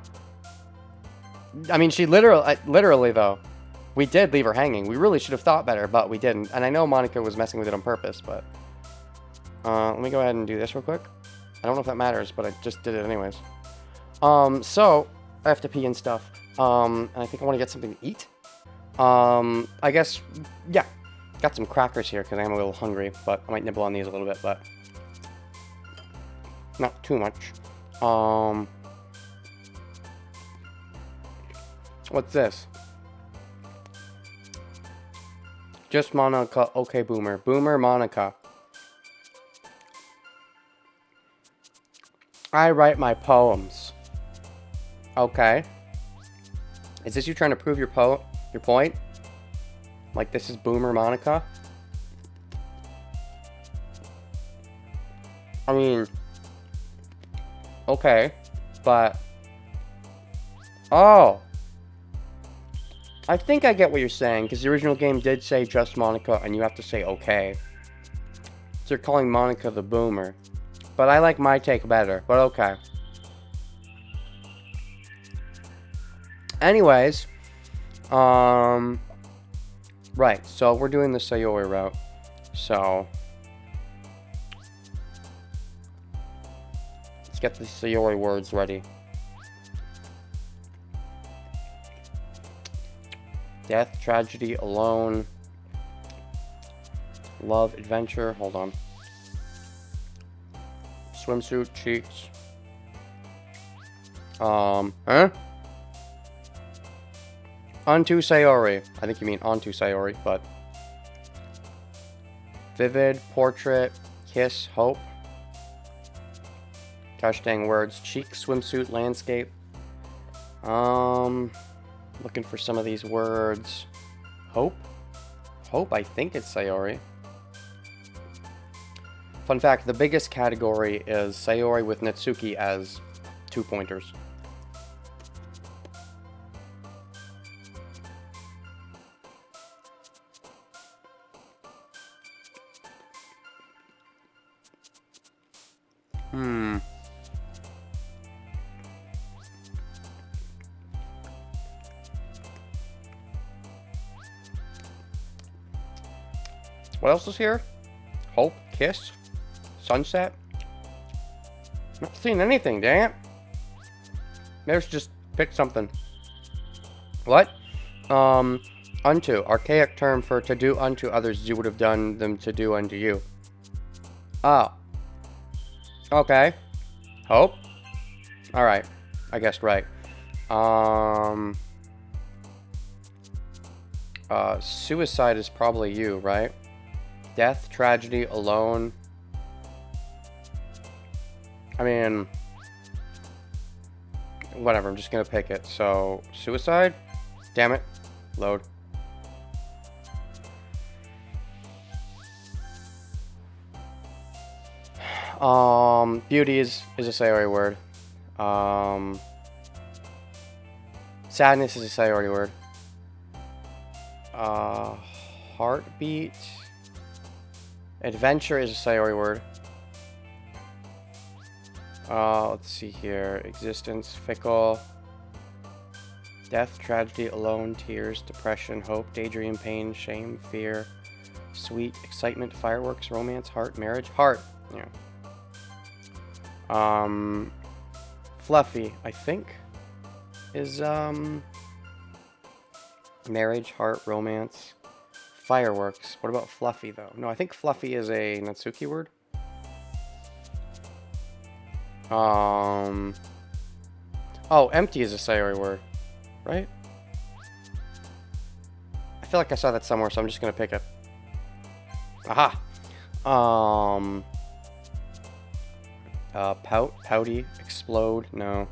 I mean, she literally though, we did leave her hanging. We really should have thought better, but we didn't. And I know Monica was messing with it on purpose, but... let me go ahead and do this real quick. I don't know if that matters, but I just did it anyways. So I have to pee and stuff. And I think I want to get something to eat. I guess, yeah. Got some crackers here because I am a little hungry, but I might nibble on these a little bit, but not too much. What's this? Just Monica. Okay, Boomer. Boomer Monica. I write my poems. Okay. Is this you trying to prove your point? Like this is Boomer Monica? I mean, okay, but oh, I think I get what you're saying because the original game did say just Monica, and you have to say okay. So you're calling Monica the Boomer, but I like my take better. But okay. Anyways, right, so we're doing the Sayori route, so let's get the Sayori words ready. Death, tragedy, alone, love, adventure, hold on. Swimsuit, cheeks. Huh? Onto Sayori. I think you mean onto Sayori, but vivid, portrait, kiss, hope. Gosh dang words. Cheek, swimsuit, landscape. Looking for some of these words. Hope? Hope, I think it's Sayori. Fun fact, the biggest category is Sayori with Natsuki as 2 pointers. What else is here? Hope, kiss, sunset. Not seeing anything, dang it. There's just pick something. What? Unto, archaic term for to do unto others as you would have done them to do unto you. Oh. Okay. Hope? Alright. I guessed right. Suicide is probably you, right? Death, tragedy, alone. I mean, whatever, I'm just gonna pick it. So, suicide? Damn it. Load. Beauty is a Sayori word. Sadness is a Sayori word. Heartbeat. Adventure is a Sayori word. Let's see here. Existence, fickle. Death, tragedy, alone, tears, depression, hope, daydream, pain, shame, fear, sweet, excitement, fireworks, romance, heart, marriage, heart. Yeah. Fluffy, I think, is, marriage, heart, romance, fireworks. What about fluffy, though? No, I think fluffy is a Natsuki word. Oh, empty is a Sayori word, right? I feel like I saw that somewhere, so I'm just gonna pick it. Aha! Pout, pouty, explode, no.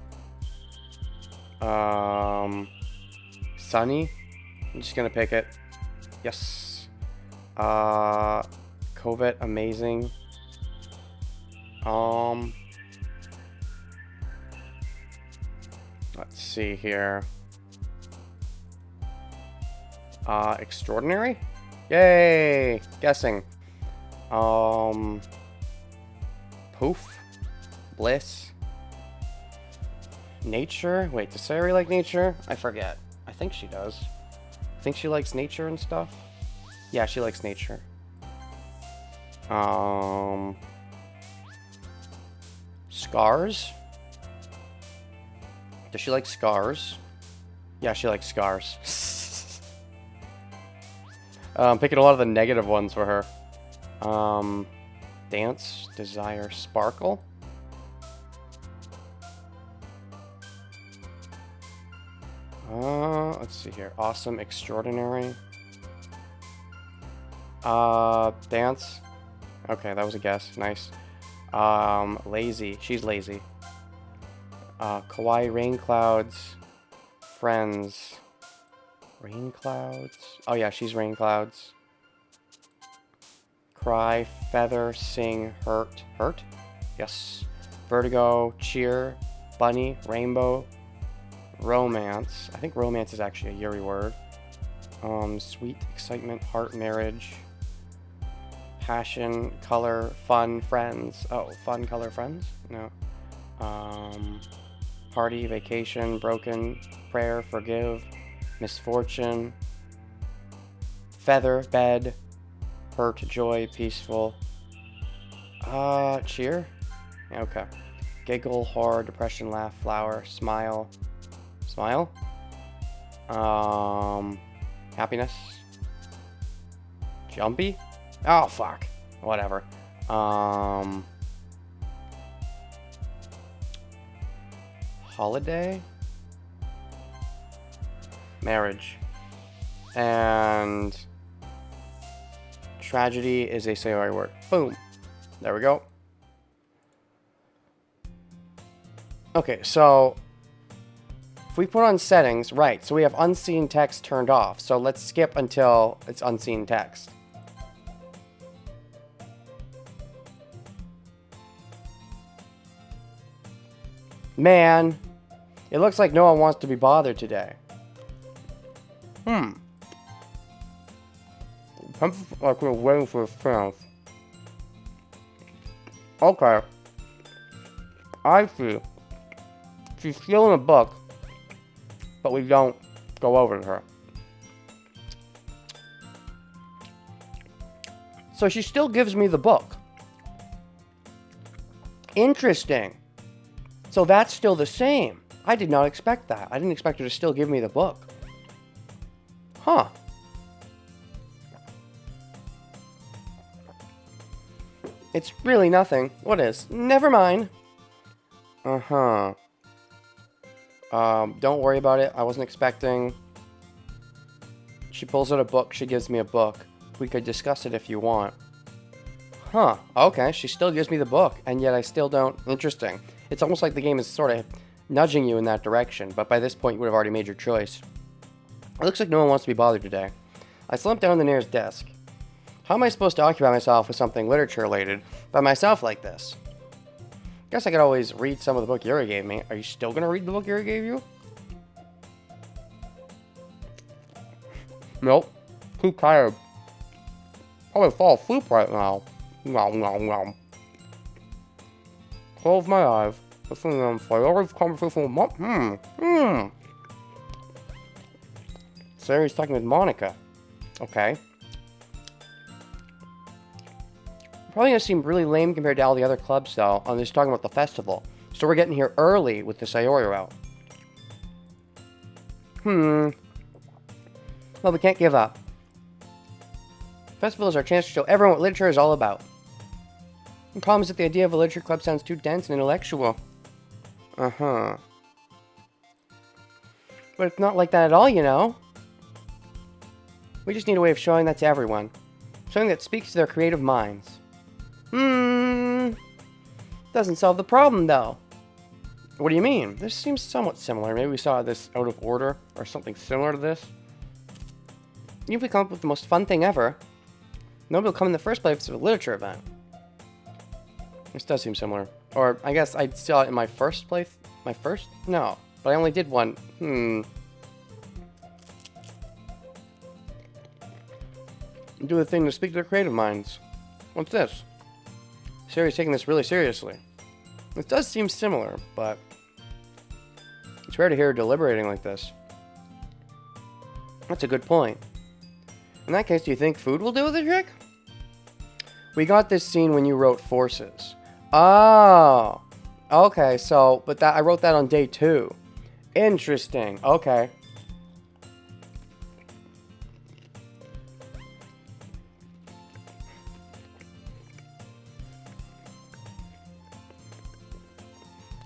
Sunny, I'm just gonna pick it. Yes. Covet, amazing. Let's see here. Extraordinary? Yay! Guessing. Poof. Bliss. Nature? Wait, does Sayori like nature? I forget. I think she does. I think she likes nature and stuff. Yeah, she likes nature. Scars? Does she like scars? Yeah, she likes scars. Picking a lot of the negative ones for her. Dance, desire, sparkle. Let's see here. Awesome, extraordinary. Dance. Okay, that was a guess. Nice. Lazy. She's lazy. Kawaii, rain clouds. Friends. Rain clouds. Oh yeah, she's rain clouds. Cry, feather, sing, hurt. Hurt? Yes. Vertigo, cheer, bunny, rainbow, romance. I think romance is actually a Yuri word. Sweet, excitement, heart, marriage, passion, color, fun, friends. Oh, fun, color, friends? No. Party, vacation, broken, prayer, forgive, misfortune, feather, bed, hurt, joy, peaceful. Cheer? Yeah, okay. Giggle, horror, depression, laugh, flower, smile. Smile? Happiness. Jumpy? Oh, fuck. Whatever. Holiday? Marriage. And tragedy is a Sayori word. Boom. There we go. Okay, so if we put on settings, right, so we have unseen text turned off. So let's skip until it's unseen text. Man, it looks like no one wants to be bothered today. I'm like we're waiting for a friend. Okay. I see. She's stealing a book, but we don't go over to her. So she still gives me the book. Interesting. So that's still the same. I did not expect that. I didn't expect her to still give me the book. Huh. It's really nothing. What is? Never mind. Don't worry about it. I wasn't expecting. She pulls out a book. She gives me a book. We could discuss it if you want. Huh. Okay. She still gives me the book, and yet I still don't. Interesting. It's almost like the game is sort of nudging you in that direction, but by this point you would have already made your choice. It looks like no one wants to be bothered today. I slumped down on the nearest desk. How am I supposed to occupy myself with something literature-related by myself like this? Guess I could always read some of the book Yuri gave me. Are you still going to read the book Yuri gave you? Nope. Too tired. Probably fall asleep right now. Nom, nom, nom. Close my eyes. Listening to Sayori's conversation with Mom. Sayori's talking with Monica. Okay. Probably gonna seem really lame compared to all the other clubs, though. I'm just talking about the festival. So we're getting here early with the Sayori route. Well, we can't give up. Festival is our chance to show everyone what literature is all about. The problem is that the idea of a literature club sounds too dense and intellectual. But it's not like that at all, you know. We just need a way of showing that to everyone. Something that speaks to their creative minds. Doesn't solve the problem, though. What do you mean? This seems somewhat similar. Maybe we saw this out of order, or something similar to this. Even if we come up with the most fun thing ever, nobody will come in the first place if it's a literature event. This does seem similar. Or, I guess I saw it in my first place. My first? No. But I only did one. Do the thing to speak to their creative minds. What's this? Sayori's taking this really seriously. This does seem similar, but it's rare to hear her deliberating like this. That's a good point. In that case, do you think food will do the trick? We got this scene when you wrote forces. Oh, okay. So, but that I wrote that on day 2, Interesting. Okay.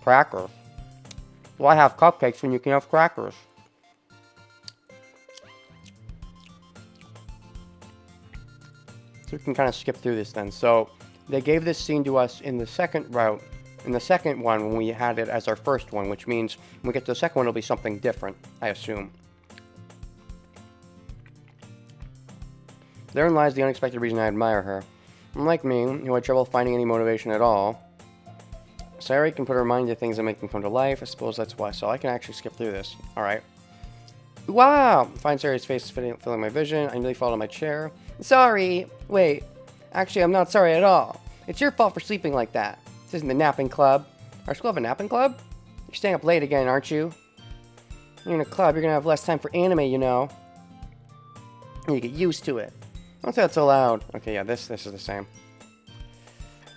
Crackers. Why have cupcakes when you can have crackers? So we can kind of skip through this then. So they gave this scene to us in the second route, in the second one when we had it as our first one, which means when we get to the second one, it'll be something different, I assume. Therein lies the unexpected reason I admire her. Unlike me, who had trouble finding any motivation at all, Sayori can put her mind to things that make them come to life. I suppose that's why. So I can actually skip through this. Alright. Wow! Find Sayori's face is filling my vision. I nearly fall on my chair. Sorry! Wait. Actually, I'm not sorry at all. It's your fault for sleeping like that. This isn't the napping club. Our school have a napping club? You're staying up late again, aren't you? You're in a club, you're gonna have less time for anime, you know. And you get used to it. Don't say that so loud. Okay, yeah, this is the same.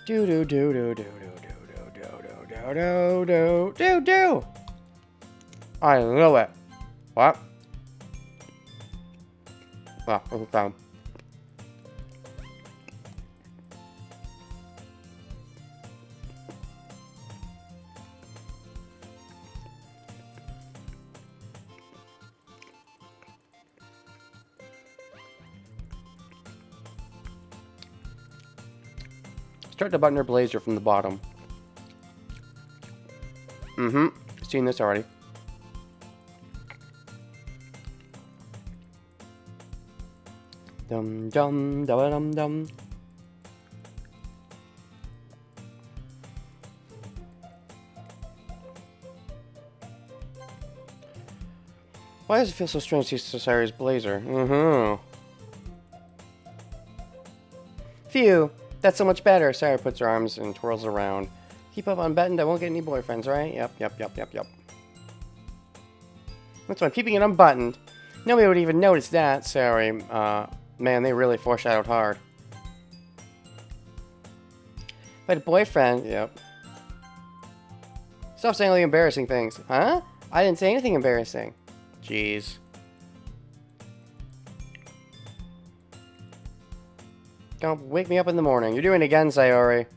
Do do do do do do do. Do. I love it. What? Ah, what's down? Start to button her blazer from the bottom. Seen this already. Dum dum dum dum dum. Why does it feel so strange to see Sayori's blazer? Phew, that's so much better. Sayori puts her arms and twirls around. Keep up unbuttoned, I won't get any boyfriends, right? Yep. That's why I'm keeping it unbuttoned. Nobody would even notice that. Sorry. Man, they really foreshadowed hard. If I had a boyfriend, yep. Stop saying all the embarrassing things. Huh? I didn't say anything embarrassing. Jeez. Don't wake me up in the morning. You're doing it again, Sayori.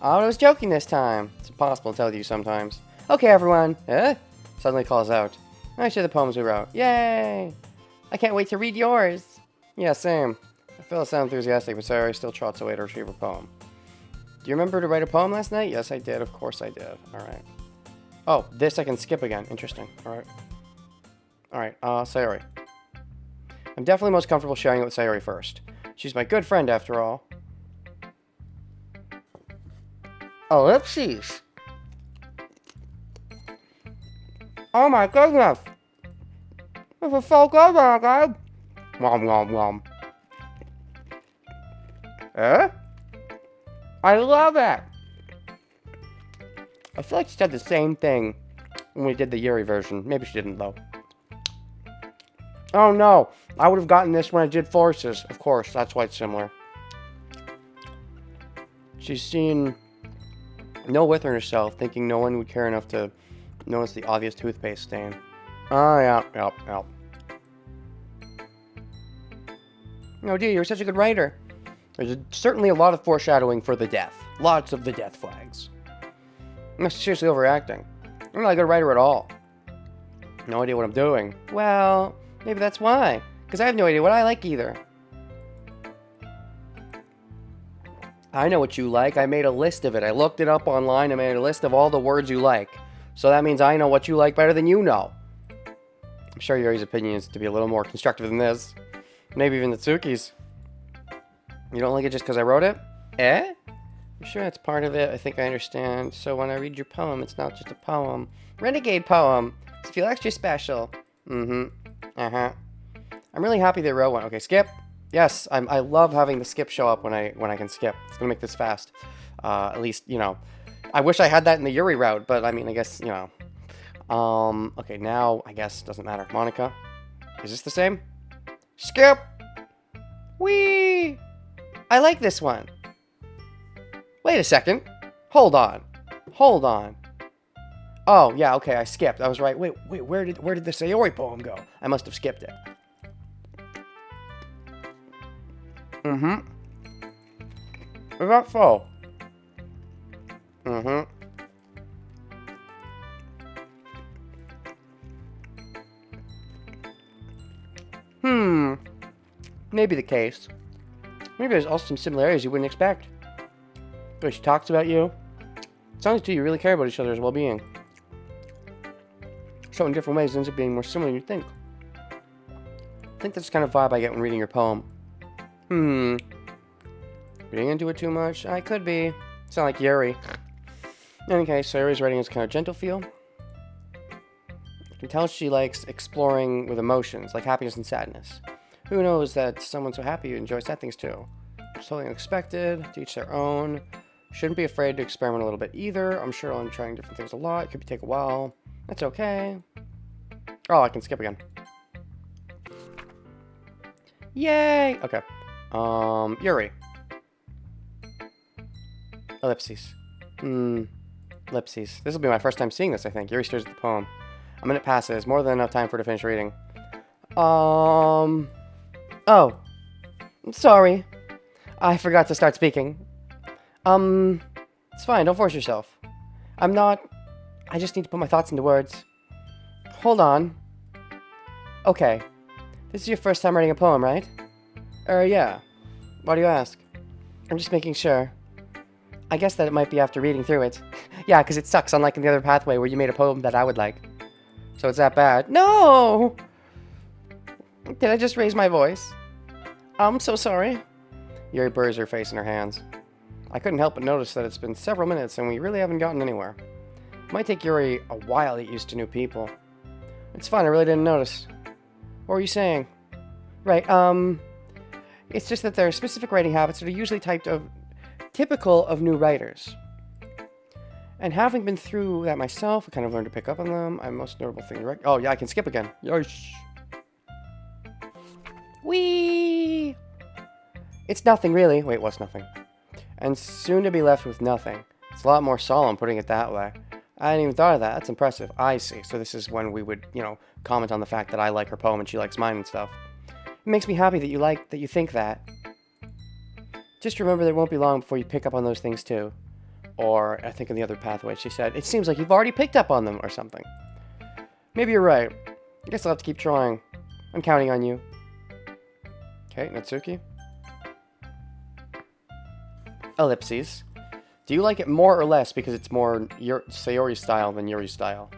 Oh, I was joking this time. It's impossible to tell you sometimes. Okay, everyone. Suddenly calls out. I share the poems we wrote. Yay! I can't wait to read yours. Yeah, same. I feel so enthusiastic, but Sayori still trots away to retrieve her poem. Do you remember to write a poem last night? Yes, I did. Of course I did. Alright. Oh, this I can skip again. Interesting. Alright. Alright, Sayori. I'm definitely most comfortable sharing it with Sayori first. She's my good friend, after all. Ellipses. Oh my goodness. This is so good, my God. Wom. I love it. I feel like she said the same thing when we did the Yuri version. Maybe she didn't, though. Oh no. I would have gotten this when I did Forces. Of course, that's why it's similar. She's seen no within herself, thinking no one would care enough to notice the obvious toothpaste stain. Oh, yep. Oh dear, you're such a good writer. There's certainly a lot of foreshadowing for the death. Lots of the death flags. I'm seriously overacting. I'm not a good writer at all. No idea what I'm doing. Well, maybe that's why. Because I have no idea what I like either. I know what you like. I made a list of it. I looked it up online. I made a list of all the words you like. So that means I know what you like better than you know. I'm sure Yuri's opinion is to be a little more constructive than this. Maybe even Natsuki's. You don't like it just because I wrote it? I'm sure that's part of it. I think I understand. So when I read your poem, it's not just a poem. Renegade poem. Does it feel extra special? I'm really happy they wrote one. Okay, skip. Yes, I love having the skip show up when I can skip. It's gonna make this fast. At least, you know. I wish I had that in the Yuri route, but I mean, I guess, you know. Okay, now, I guess, doesn't matter. Monica. Is this the same? Skip! Whee! I like this one. Wait a second. Hold on. Oh, yeah, okay, I skipped. I was right. Wait, where did the Sayori poem go? I must have skipped it. Mm-hmm. Is that so? Mm-hmm. Maybe the case. Maybe there's also some similarities you wouldn't expect. The way she talks about you. It sounds to you really care about each other's well-being. So in different ways, it ends up being more similar than you think. I think that's the kind of vibe I get when reading your poem. Reading into it too much? I could be. Sound like Yuri. In any case, Sayori's writing is kind of gentle feel. You can tell she likes exploring with emotions, like happiness and sadness. Who knows that someone so happy enjoys sad things too? It's totally unexpected, to each their own. Shouldn't be afraid to experiment a little bit either. I'm sure I'm trying different things a lot. It could take a while. That's okay. Oh, I can skip again. Yay! Okay. Yuri. Ellipses. Ellipses. This will be my first time seeing this, I think. Yuri stares at the poem. A minute passes. More than enough time for her to finish reading. Oh. Sorry. I forgot to start speaking. It's fine. Don't force yourself. I just need to put my thoughts into words. Hold on. Okay. This is your first time writing a poem, right? Yeah. Why do you ask? I'm just making sure. I guess that it might be after reading through it. Yeah, because it sucks, unlike in the other pathway where you made a poem that I would like. So it's that bad. No! Did I just raise my voice? I'm so sorry. Yuri buries her face in her hands. I couldn't help but notice that it's been several minutes and we really haven't gotten anywhere. It might take Yuri a while to get used to new people. It's fine, I really didn't notice. What were you saying? Right, it's just that there are specific writing habits that are usually typical of new writers. And having been through that myself, I kind of learned to pick up on them. My most notable thing to oh yeah, I can skip again. Yosh. Whee! It's nothing really. Wait, what's nothing? And soon to be left with nothing. It's a lot more solemn putting it that way. I hadn't even thought of that. That's impressive. I see. So this is when we would, comment on the fact that I like her poem and she likes mine and stuff. It makes me happy that you think that. Just remember that it won't be long before you pick up on those things too. Or, I think in the other pathway, she said, it seems like you've already picked up on them or something. Maybe you're right. I guess I'll have to keep trying. I'm counting on you. Okay, Natsuki. Ellipses. Do you like it more or less because it's more Sayori style than Yuri style?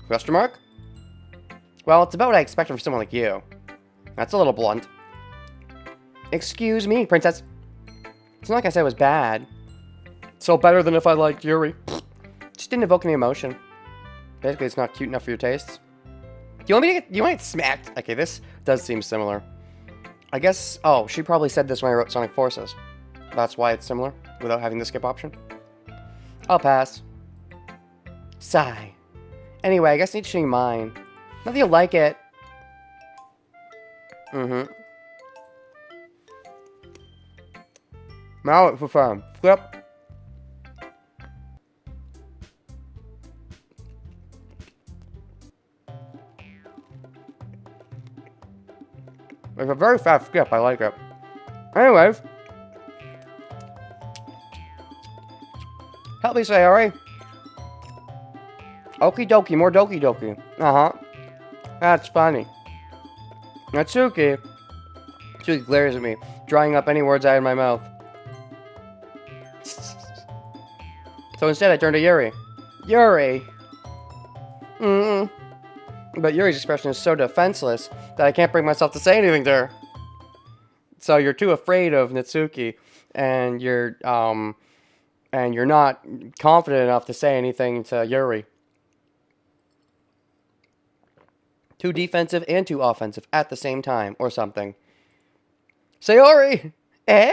Question mark? Well, it's about what I expected from someone like you. That's a little blunt. Excuse me, princess. It's not like I said it was bad. So better than if I liked Yuri. Just didn't evoke any emotion. Basically, it's not cute enough for your tastes. Do you want me to get... You want it smacked? Okay, this does seem similar. I guess... Oh, she probably said this when I wrote Sonic Forces. That's why it's similar, without having the skip option. I'll pass. Sigh. Anyway, I guess I need to show you mine. Not that you'll like it. Now it's for fun. Flip. It's a very fast skip. I like it. Anyways. Help me, Sayori. Okie dokie. More Doki Doki. Uh-huh. That's funny. Natsuki. Natsuki glares at me, drying up any words I had in my mouth. So instead, I turned to Yuri. Yuri! But Yuri's expression is so defenseless that I can't bring myself to say anything to her. So you're too afraid of Natsuki, and you're not confident enough to say anything to Yuri. Too defensive and too offensive at the same time, or something. Sayori! Eh?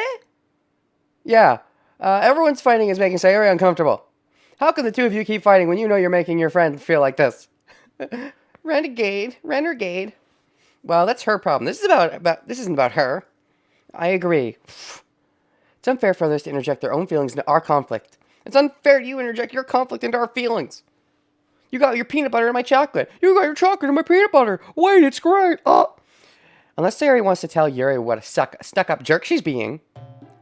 Yeah. Everyone's fighting is making Sayori uncomfortable. How can the two of you keep fighting when you know you're making your friend feel like this? Renegade. Well, that's her problem. This isn't about her. I agree. It's unfair for others to interject their own feelings into our conflict. It's unfair to you to interject your conflict into our feelings. You got your peanut butter in my chocolate. You got your chocolate in my peanut butter. Wait, it's great. Oh. Unless Sayori wants to tell Yuri what a stuck-up jerk she's being,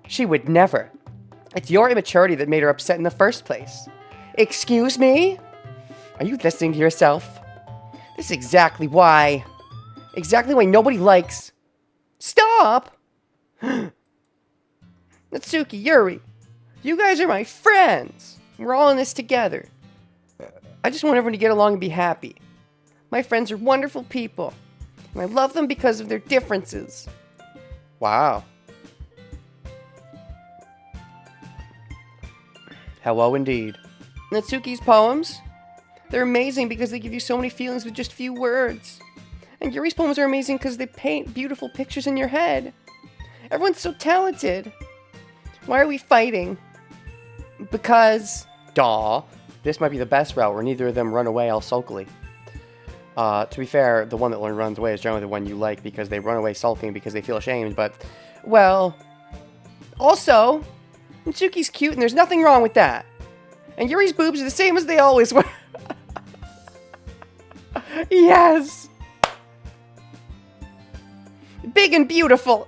she would never. It's your immaturity that made her upset in the first place. Excuse me? Are you listening to yourself? This is exactly why nobody likes... Stop! Natsuki, Yuri, you guys are my friends. We're all in this together. I just want everyone to get along and be happy. My friends are wonderful people, and I love them because of their differences. Wow. Hello indeed. Natsuki's poems? They're amazing because they give you so many feelings with just few words. And Yuri's poems are amazing because they paint beautiful pictures in your head. Everyone's so talented. Why are we fighting? Because... Duh. This might be the best route where neither of them run away all sulkily. To be fair, the one that runs away is generally the one you like because they run away sulking because they feel ashamed, but... Well... Also... Natsuki's cute and there's nothing wrong with that. And Yuri's boobs are the same as they always were. Yes! Big and beautiful!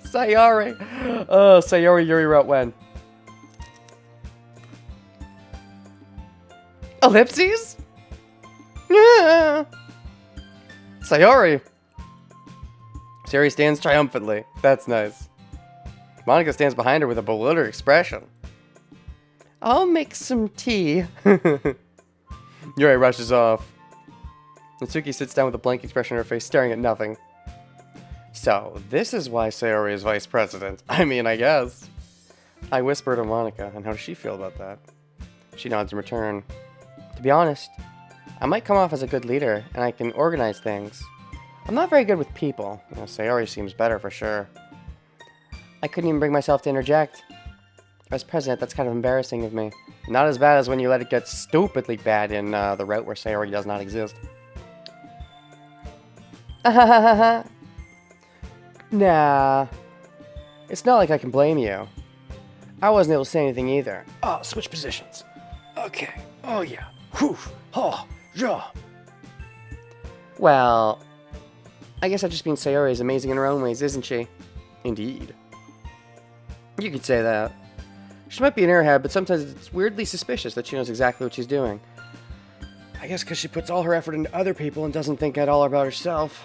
Sayori. Oh, Sayori Yuri wrote when? Ellipses? Yeah. Sayori. Sayori stands triumphantly. That's nice. Monika stands behind her with a bewildered expression. I'll make some tea. Yuri rushes off. Natsuki sits down with a blank expression on her face, staring at nothing. So, this is why Sayori is vice president. I mean, I guess. I whisper to Monika, and how does she feel about that? She nods in return. To be honest, I might come off as a good leader, and I can organize things. I'm not very good with people. You know, Sayori seems better for sure. I couldn't even bring myself to interject. As president, that's kind of embarrassing of me. Not as bad as when you let it get stupidly bad in the route where Sayori does not exist. Nah. It's not like I can blame you. I wasn't able to say anything either. Oh, switch positions. Okay. Oh, yeah. Whew. Oh, yeah. Well, I guess I've just been Sayori is amazing in her own ways, isn't she? Indeed. You could say that. She might be in her head, but sometimes it's weirdly suspicious that she knows exactly what she's doing. I guess because she puts all her effort into other people and doesn't think at all about herself.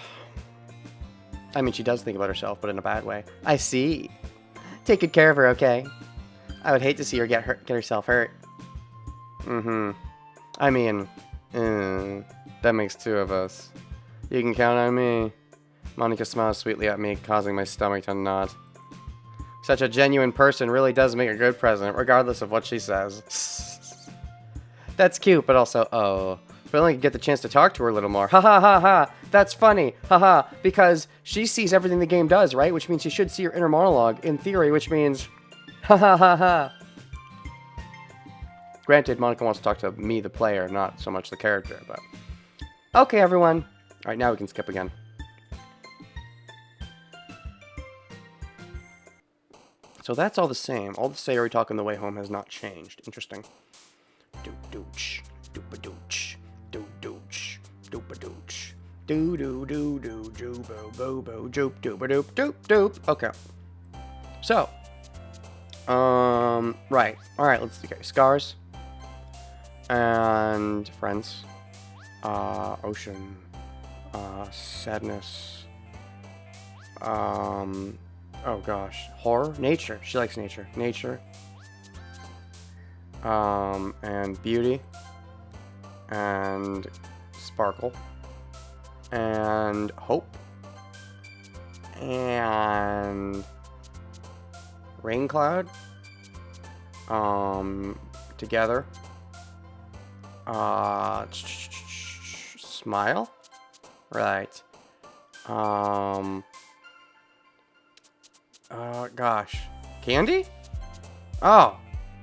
I mean, she does think about herself, but in a bad way. I see. Take good care of her, okay? I would hate to see her get herself hurt. I mean, that makes two of us. You can count on me. Monika smiles sweetly at me, causing my stomach to knot. Such a genuine person really does make a good president, regardless of what she says. That's cute, but also, oh. If I only could get the chance to talk to her a little more. Ha ha ha ha. That's funny. Ha ha. Because she sees everything the game does, right? Which means she should see her inner monologue, in theory, which means... Ha ha ha ha. Granted, Monika wants to talk to me, the player, not so much the character, but... Okay, everyone. Alright, now we can skip again. So that's all the same. All the Sayori talk on the way home has not changed. Interesting. Do-dooch. Do-ba-dooch. Do-dooch. Do-ba-dooch. Do-do-do-do-do-bo-bo-bo. Joop-doop-a-doop-doop-doop. Okay. So. Right. Alright, let's... Okay, scars. And... friends. Ocean. Sadness. Oh gosh. Horror? Nature. She likes nature. Nature. And beauty. And sparkle. And hope. And rain cloud. Together. Smile. Right. Gosh. Candy? Oh.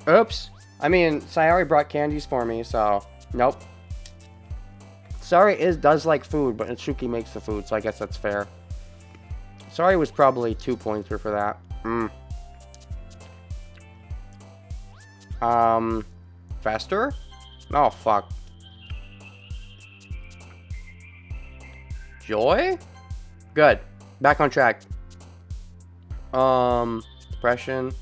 Oops. I mean, Sayori brought candies for me, so... Nope. Sayori does like food, but Natsuki makes the food, so I guess that's fair. Sorry was probably 2 points for that. Faster? Oh, fuck. Joy? Good. Back on track. Depression.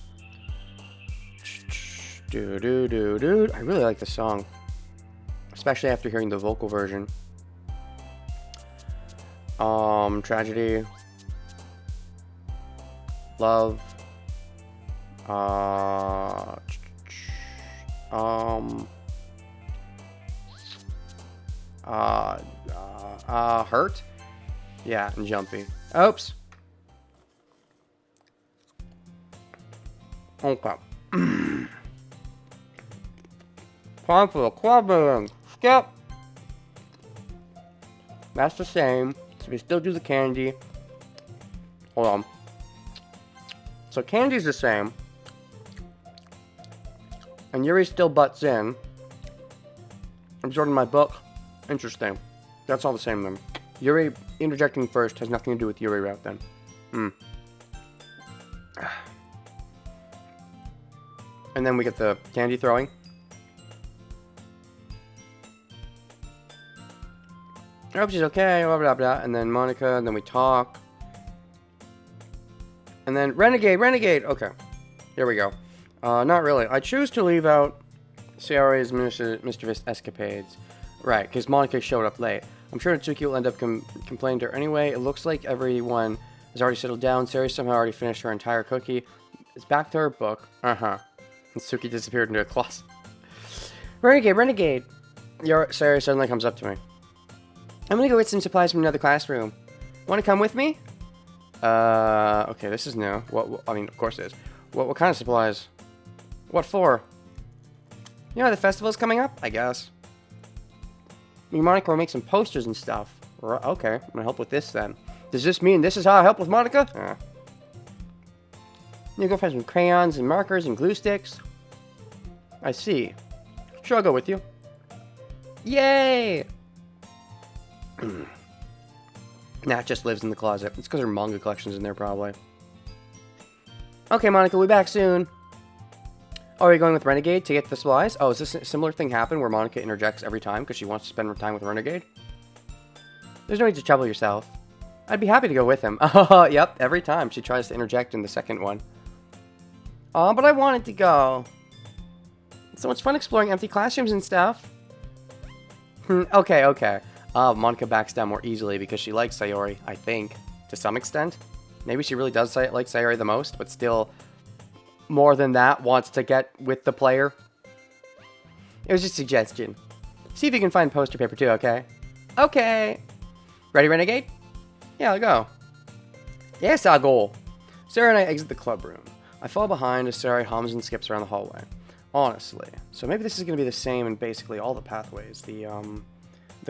Do. I really like the song. Especially after hearing the vocal version. Tragedy. Love. Hurt? Yeah, and jumpy. Oops. Okay. Time for the clubbing. Skip. That's the same. So we still do the candy. Hold on. So candy's the same. And Yuri still butts in. Absorbing my book. Interesting. That's all the same then. Yuri interjecting first has nothing to do with Yuri route then. And then we get the candy throwing. I hope she's okay, blah blah blah. And then Monica, and then we talk. And then Renegade! Okay. Here we go. Not really. I choose to leave out Sayori's mischievous escapades. Right, because Monica showed up late. I'm sure Natsuki will end up complaining to her anyway. It looks like everyone has already settled down. Sayori somehow already finished her entire cookie. It's back to her book. Natsuki disappeared into a closet. Renegade! Sayori suddenly comes up to me. I'm gonna go get some supplies from another classroom. Want to come with me? Okay, this is new. I mean, of course it is. What kind of supplies? What for? You know, the festival's coming up, I guess. Me and Monica will make some posters and stuff. Okay, I'm gonna help with this then. Does this mean this is how I help with Monica? You go find some crayons and markers and glue sticks. I see. Sure, I'll go with you. Yay! Nat just lives in the closet. It's because her manga collection's in there, probably. Okay, Monica, we'll be back soon. Oh, are you going with Renegade to get the supplies? Oh, is this a similar thing happen where Monica interjects every time because she wants to spend more time with Renegade? There's no need to trouble yourself. I'd be happy to go with him. Oh, yep, every time she tries to interject in the second one. Oh, but I wanted to go. It's so much fun exploring empty classrooms and stuff. Okay. Monica backs down more easily because she likes Sayori, I think, to some extent. Maybe she really does like Sayori the most, but still, more than that, wants to get with the player. It was just a suggestion. See if you can find poster paper too, okay? Okay. Ready, Renegade? Yeah, I'll go. Yes, I'll go. Sarah and I exit the club room. I fall behind as Sarah hums and skips around the hallway. Honestly. So maybe this is going to be the same in basically all the pathways. The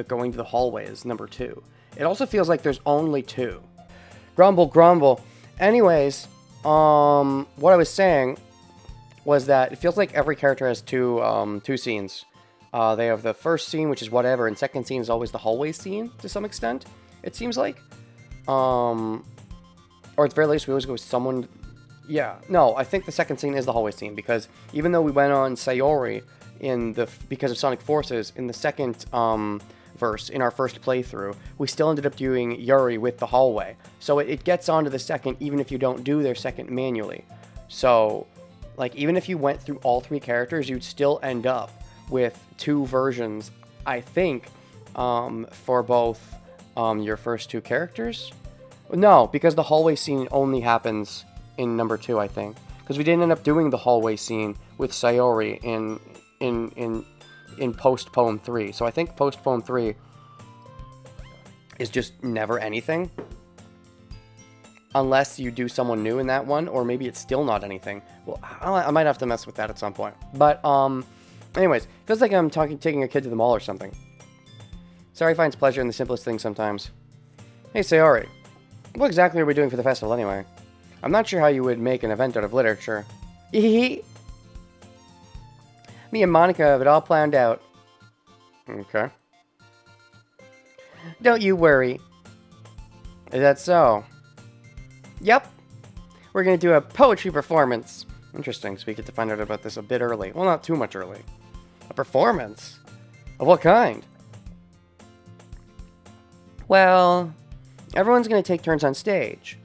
going to the hallway is number 2. It also feels like there's only 2. Grumble. Anyways, what I was saying was that it feels like every character has two scenes. They have the first scene, which is whatever, and second scene is always the hallway scene, to some extent, it seems like. Or at the very least, we always go with someone... Yeah, no, I think the second scene is the hallway scene, because even though we went on Sayori because of Sonic Forces, in the second verse, in our first playthrough, we still ended up doing Yuri with the hallway. So it gets onto the second, even if you don't do their second manually. So, like, even if you went through all 3 characters, you'd still end up with 2 versions, I think, for both your first 2 characters. No, because the hallway scene only happens in number 2, I think. Because we didn't end up doing the hallway scene with Sayori in post-poem 3. So I think post-poem 3 is just never anything. Unless you do someone new in that one, or maybe it's still not anything. Well, I might have to mess with that at some point. But, anyways, feels like I'm taking a kid to the mall or something. Sayori finds pleasure in the simplest things sometimes. Hey, Sayori. What exactly are we doing for the festival anyway? I'm not sure how you would make an event out of literature. Me and Monica have it all planned out. Okay. Don't you worry. Is that so? Yep. We're gonna do a poetry performance. Interesting, so we get to find out about this a bit early. Well, not too much early. A performance? Of what kind? Well, everyone's gonna take turns on stage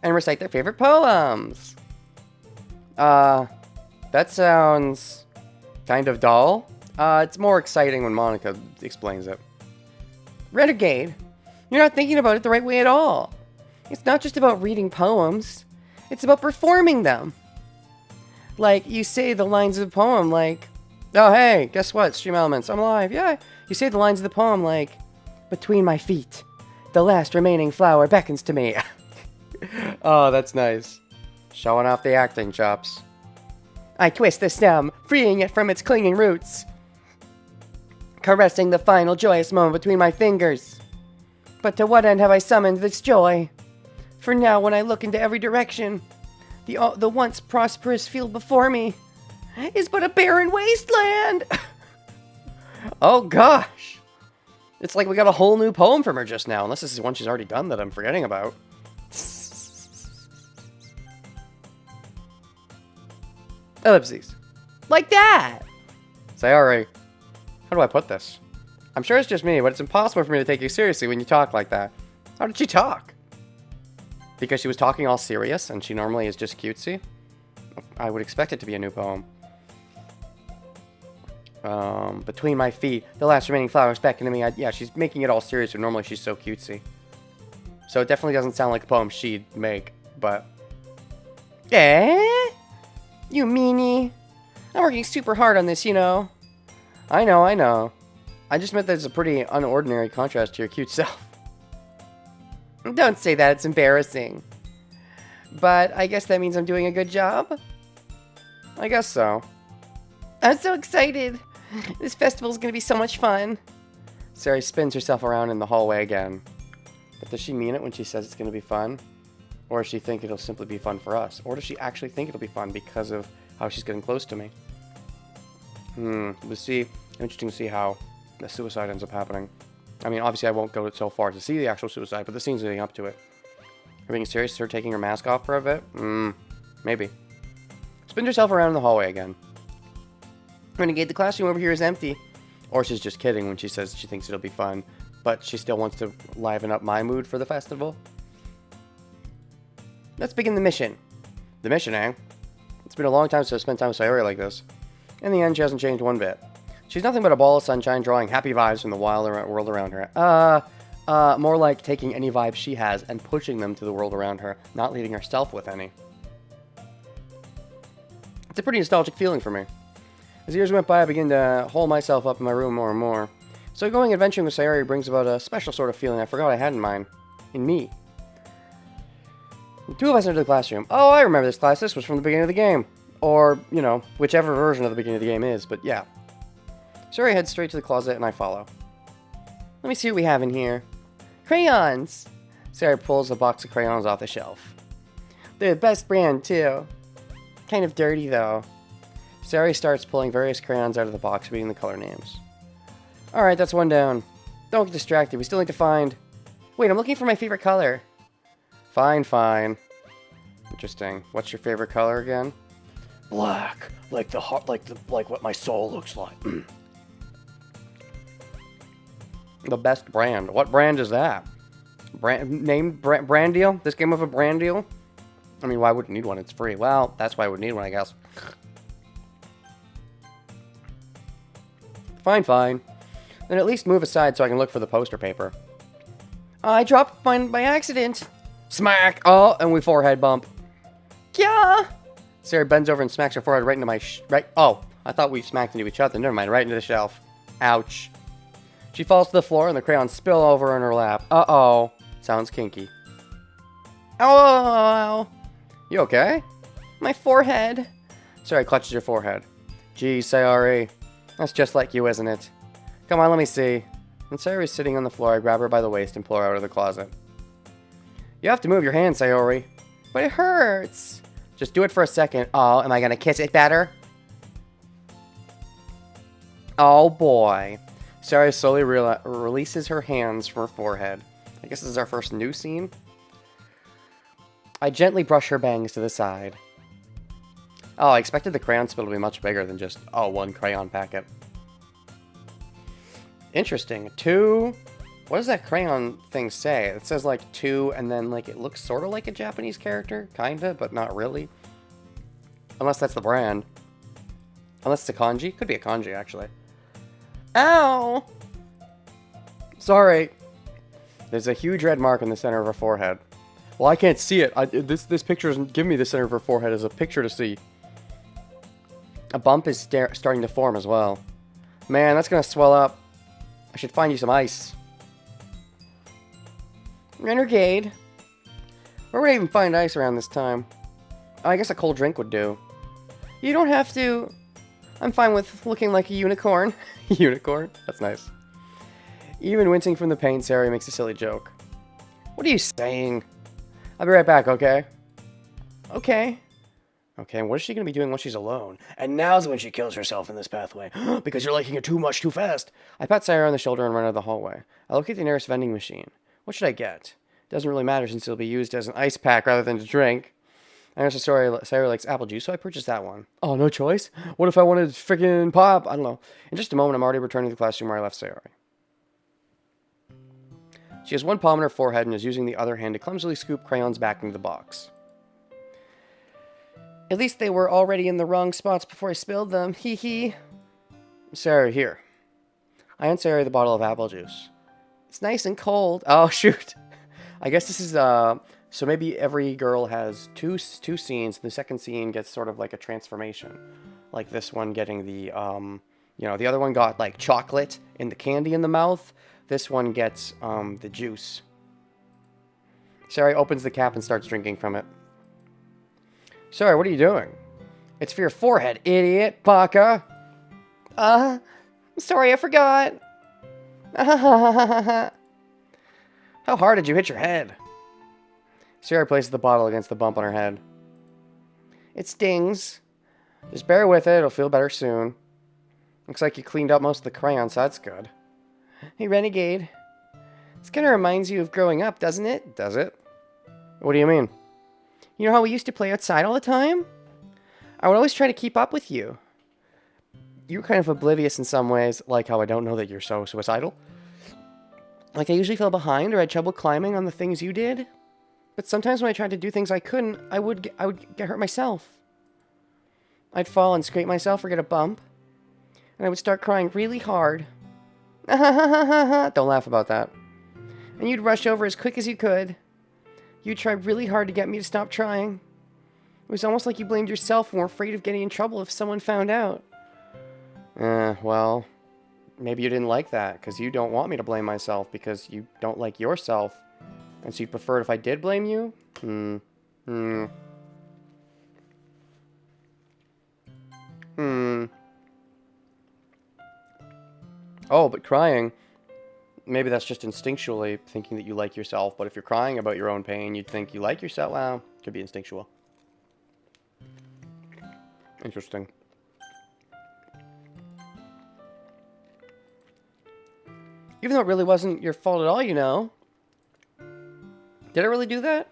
and recite their favorite poems. That sounds kind of dull. It's more exciting when Monica explains it. Renegade, you're not thinking about it the right way at all. It's not just about reading poems. It's about performing them. Like, you say the lines of the poem like, oh hey, guess what, Stream Elements, I'm alive, yeah. You say the lines of the poem like, between my feet, the last remaining flower beckons to me. Oh, that's nice. Showing off the acting chops. I twist the stem, freeing it from its clinging roots, caressing the final joyous moment between my fingers. But to what end have I summoned this joy? For now, when I look into every direction, the once prosperous field before me is but a barren wasteland. Oh gosh. It's like we got a whole new poem from her just now, unless this is one she's already done that I'm forgetting about. Ellipses. Like that! Sayori, how do I put this? I'm sure it's just me, but it's impossible for me to take you seriously when you talk like that. How did she talk? Because she was talking all serious, and she normally is just cutesy? I would expect it to be a new poem. Between my feet, the last remaining flowers beckon to me. Yeah, she's making it all serious, and normally she's so cutesy. So it definitely doesn't sound like a poem she'd make, but... Eh? You meanie. I'm working super hard on this, you know. I know. I just meant that it's a pretty unordinary contrast to your cute self. Don't say that, it's embarrassing. But I guess that means I'm doing a good job? I guess so. I'm so excited. This festival's gonna be so much fun. Sari spins herself around in the hallway again. But does she mean it when she says it's gonna be fun? Or does she think it'll simply be fun for us? Or does she actually think it'll be fun because of how she's getting close to me? We'll see. Interesting to see how the suicide ends up happening. I mean, obviously I won't go so far to see the actual suicide, but the scene's leading up to it. Are being serious? Her taking her mask off for a bit? Maybe. Spins herself around in the hallway again. Renegade, the classroom over here is empty. Or she's just kidding when she says she thinks it'll be fun, but she still wants to liven up my mood for the festival. Let's begin the mission. The mission, eh? It's been a long time since I've spent time with Sayori like this. In the end, she hasn't changed one bit. She's nothing but a ball of sunshine drawing happy vibes from the wild world around her. More like taking any vibes she has and pushing them to the world around her, not leaving herself with any. It's a pretty nostalgic feeling for me. As years went by, I began to hole myself up in my room more and more. So going adventuring with Sayori brings about a special sort of feeling I forgot I had in me. The two of us entered the classroom. Oh, I remember this class. This was from the beginning of the game. Or, you know, whichever version of the beginning of the game is, but yeah. Sayori heads straight to the closet and I follow. Let me see what we have in here. Crayons! Sayori pulls a box of crayons off the shelf. They're the best brand, too. Kind of dirty, though. Sayori starts pulling various crayons out of the box, reading the color names. Alright, that's one down. Don't get distracted, we still need to find... Wait, I'm looking for my favorite color. Fine. Interesting. What's your favorite color again? Black. Like the heart, like what my soul looks like. The best brand. What brand is that? Brand deal? This game of a brand deal? I mean, why wouldn't need one? It's free. Well, that's why I would need one, I guess. Fine. Then at least move aside so I can look for the poster paper. I dropped mine by accident. Smack! Oh, and we forehead bump. Yeah! Sarah bends over and smacks her forehead right into my Oh, I thought we smacked into each other. Never mind, right into the shelf. Ouch. She falls to the floor and the crayons spill over in her lap. Uh-oh. Sounds kinky. Ow! You okay? My forehead. Sarah clutches her forehead. Gee, Sayori. That's just like you, isn't it? Come on, let me see. When Sayori's sitting on the floor, I grab her by the waist and pull her out of the closet. You have to move your hand, Sayori. But it hurts. Just do it for a second. Oh, am I gonna kiss it better? Oh boy. Sayori slowly releases her hands from her forehead. I guess this is our first new scene. I gently brush her bangs to the side. Oh, I expected the crayon spill to be much bigger than just, oh, one crayon packet. Interesting. 2... What does that crayon thing say? It says, like, 2, and then, like, it looks sort of like a Japanese character. Kinda, but not really. Unless that's the brand. Unless it's a kanji. Could be a kanji, actually. Ow! Sorry. There's a huge red mark in the center of her forehead. Well, I can't see it. This picture doesn't give me the center of her forehead as a picture to see. A bump is starting to form as well. Man, that's gonna swell up. I should find you some ice. Renegade. Where would I even find ice around this time? Oh, I guess a cold drink would do. You don't have to. I'm fine with looking like a unicorn. Unicorn? That's nice. Even wincing from the pain, Sari makes a silly joke. What are you saying? I'll be right back, okay? Okay. Okay, what is she going to be doing when she's alone? And now's when she kills herself in this pathway. Because you're liking it too much too fast. I pat Sari on the shoulder and run out of the hallway. I locate the nearest vending machine. What should I get? Doesn't really matter since it'll be used as an ice pack rather than to drink. I know Sari likes apple juice, so I purchased that one. Oh, no choice? What if I wanted freaking pop? I don't know. In just a moment, I'm already returning to the classroom where I left Sari. She has one palm on her forehead and is using the other hand to clumsily scoop crayons back into the box. At least they were already in the wrong spots before I spilled them. Hee hee. Sari, here. I hand Sari the bottle of apple juice. It's nice and cold. Oh, shoot. I guess this is, so maybe every girl has two scenes. The second scene gets sort of like a transformation. Like this one getting the, the other one got like chocolate and the candy in the mouth. This one gets, the juice. Sari opens the cap and starts drinking from it. Sari, what are you doing? It's for your forehead, idiot, baka. Sorry, I forgot. How hard did you hit your head? Sari places the bottle against the bump on her head. It stings. Just bear with it, it'll feel better soon. Looks like you cleaned up most of the crayons, so that's good. Hey, Renegade. This kind of reminds you of growing up, doesn't it? Does it? What do you mean? You know how we used to play outside all the time? I would always try to keep up with you. You were kind of oblivious in some ways, like how I don't know that you're so suicidal. Like I usually fell behind or had trouble climbing on the things you did. But sometimes when I tried to do things I couldn't, I would get hurt myself. I'd fall and scrape myself or get a bump. And I would start crying really hard. Don't laugh about that. And you'd rush over as quick as you could. You'd try really hard to get me to stop trying. It was almost like you blamed yourself and were afraid of getting in trouble if someone found out. Well, maybe you didn't like that, because you don't want me to blame myself, because you don't like yourself. And so you preferred if I did blame you? Oh, but crying, maybe that's just instinctually thinking that you like yourself, but if you're crying about your own pain, you'd think you like yourself. Well, could be instinctual. Interesting. Even though it really wasn't your fault at all, you know. Did I really do that?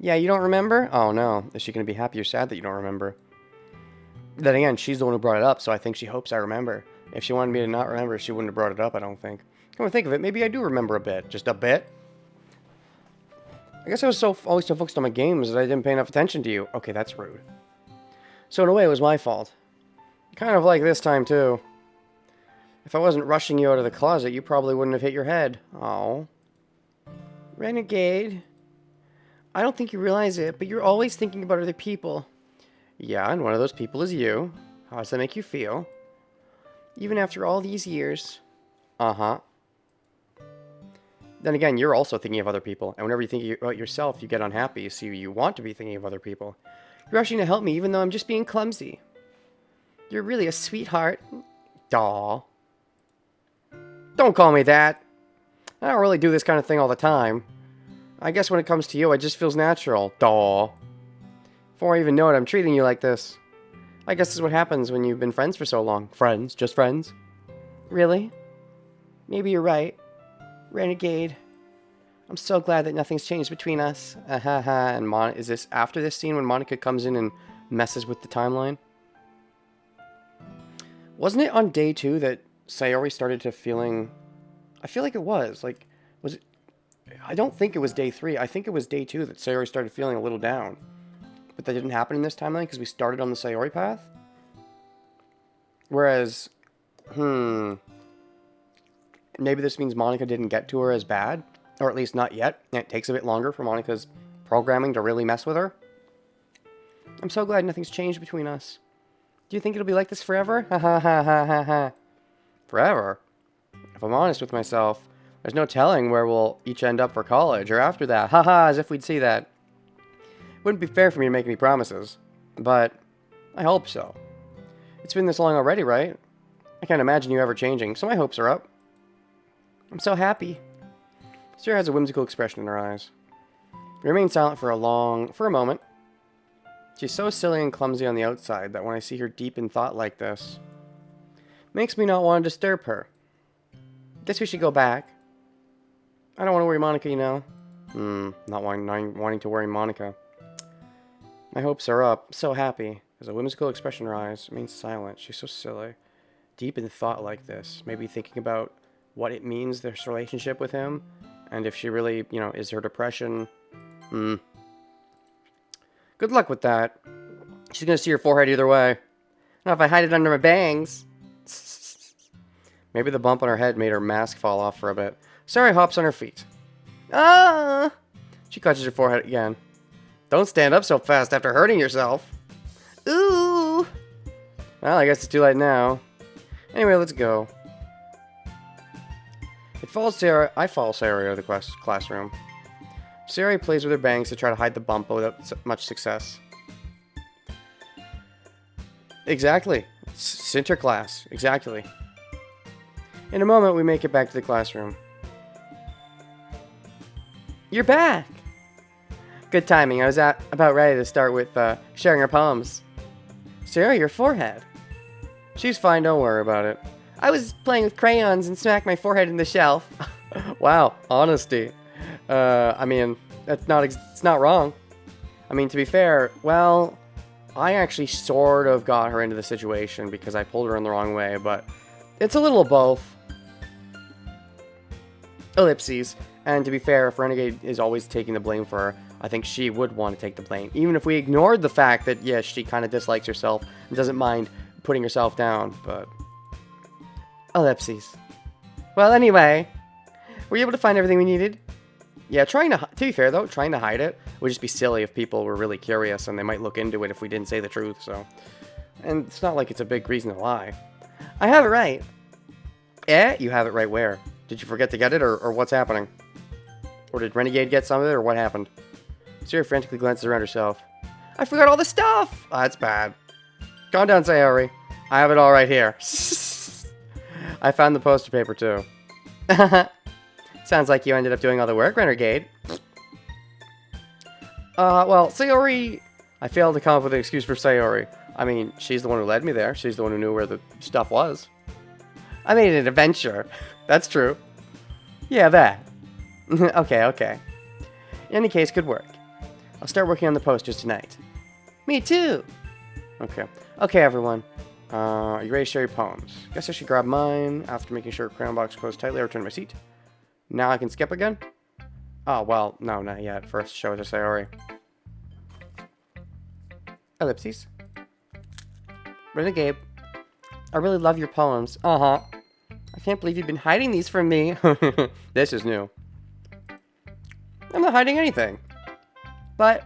Yeah, you don't remember? Oh no. Is she going to be happy or sad that you don't remember? Then again, she's the one who brought it up, so I think she hopes I remember. If she wanted me to not remember, she wouldn't have brought it up, I don't think. Come to think of it, maybe I do remember a bit. Just a bit. I guess I was always so focused on my games that I didn't pay enough attention to you. Okay, that's rude. So in a way, it was my fault. Kind of like this time, too. If I wasn't rushing you out of the closet, you probably wouldn't have hit your head. Oh. Renegade. I don't think you realize it, but you're always thinking about other people. Yeah, and one of those people is you. How does that make you feel? Even after all these years. Uh-huh. Then again, you're also thinking of other people, and whenever you think about yourself, you get unhappy, so you want to be thinking of other people. You're rushing to help me, even though I'm just being clumsy. You're really a sweetheart. Daw. Don't call me that. I don't really do this kind of thing all the time. I guess when it comes to you, it just feels natural. Daw. Before I even know it, I'm treating you like this. I guess this is what happens when you've been friends for so long. Friends? Just friends? Really? Maybe you're right. Renegade. I'm so glad that nothing's changed between us. And is this after this scene when Monica comes in and messes with the timeline? Wasn't it on day 2 that Sayori started to feeling... I feel like it was. Like, was it... I don't think it was day 3. I think it was day 2 that Sayori started feeling a little down. But that didn't happen in this timeline because we started on the Sayori path. Whereas, maybe this means Monica didn't get to her as bad. Or at least not yet. And it takes a bit longer for Monica's programming to really mess with her. I'm so glad nothing's changed between us. Do you think it'll be like this forever? Ha ha ha ha ha ha. Forever? If I'm honest with myself, there's no telling where we'll each end up for college or after that. Ha ha, as if we'd see that. Wouldn't be fair for me to make any promises. But I hope so. It's been this long already, right? I can't imagine you ever changing, so my hopes are up. I'm so happy. Sarah has a whimsical expression in her eyes. We remain silent for a moment. She's so silly and clumsy on the outside that when I see her deep in thought like this, makes me not want to disturb her. Guess we should go back. I don't want to worry Monica, you know. Not wanting to worry Monica. My hopes are up. So happy. There's a whimsical expression in her eyes. Remains silent. She's so silly. Deep in thought like this. Maybe thinking about what it means, this relationship with him. And if she really, is her depression. Good luck with that. She's gonna see your forehead either way. Not if I hide it under my bangs. Maybe the bump on her head made her mask fall off for a bit. Sarah hops on her feet. Ah! She clutches her forehead again. Don't stand up so fast after hurting yourself. Ooh! Well, I guess it's too late now. Anyway, let's go. I follow Sarah to the classroom. Sarah plays with her bangs to try to hide the bump without much success. Exactly. Center class. Exactly. In a moment, we make it back to the classroom. You're back! Good timing. I was about ready to start with sharing our poems. Sarah, your forehead. She's fine. Don't worry about it. I was playing with crayons and smacked my forehead in the shelf. Wow. Honesty. I mean, it's not wrong. I mean, to be fair, well, I actually sort of got her into the situation because I pulled her in the wrong way, but it's a little of both. Ellipses. And to be fair, if Renegade is always taking the blame for her, I think she would want to take the blame. Even if we ignored the fact that, yes, she kind of dislikes herself and doesn't mind putting herself down, but... Ellipses. Well, anyway, were you able to find everything we needed? Yeah, to be fair, though, trying to hide it would just be silly if people were really curious, and they might look into it if we didn't say the truth, so... And it's not like it's a big reason to lie. I have it right. Eh? You have it right where? Did you forget to get it, or what's happening? Or did Renegade get some of it, or what happened? Sarah frantically glances around herself. I forgot all the stuff! Oh, that's bad. Calm down, Sayori. I have it all right here. I found the poster paper, too. Sounds like you ended up doing all the work, Renegade. Well, Sayori... I failed to come up with an excuse for Sayori. I mean, she's the one who led me there. She's the one who knew where the stuff was. I made it an adventure. That's true. Yeah, that. Okay. In any case, good work. I'll start working on the posters tonight. Me too! Okay, everyone. Are you ready to share your poems? Guess I should grab mine. After making sure crayon box closed tightly, I return to my seat. Now I can skip again? Oh, well, no, not yet. First, show it to Sayori. Ellipses. Renegade. I really love your poems. Uh-huh. I can't believe you've been hiding these from me. This is new. I'm not hiding anything. But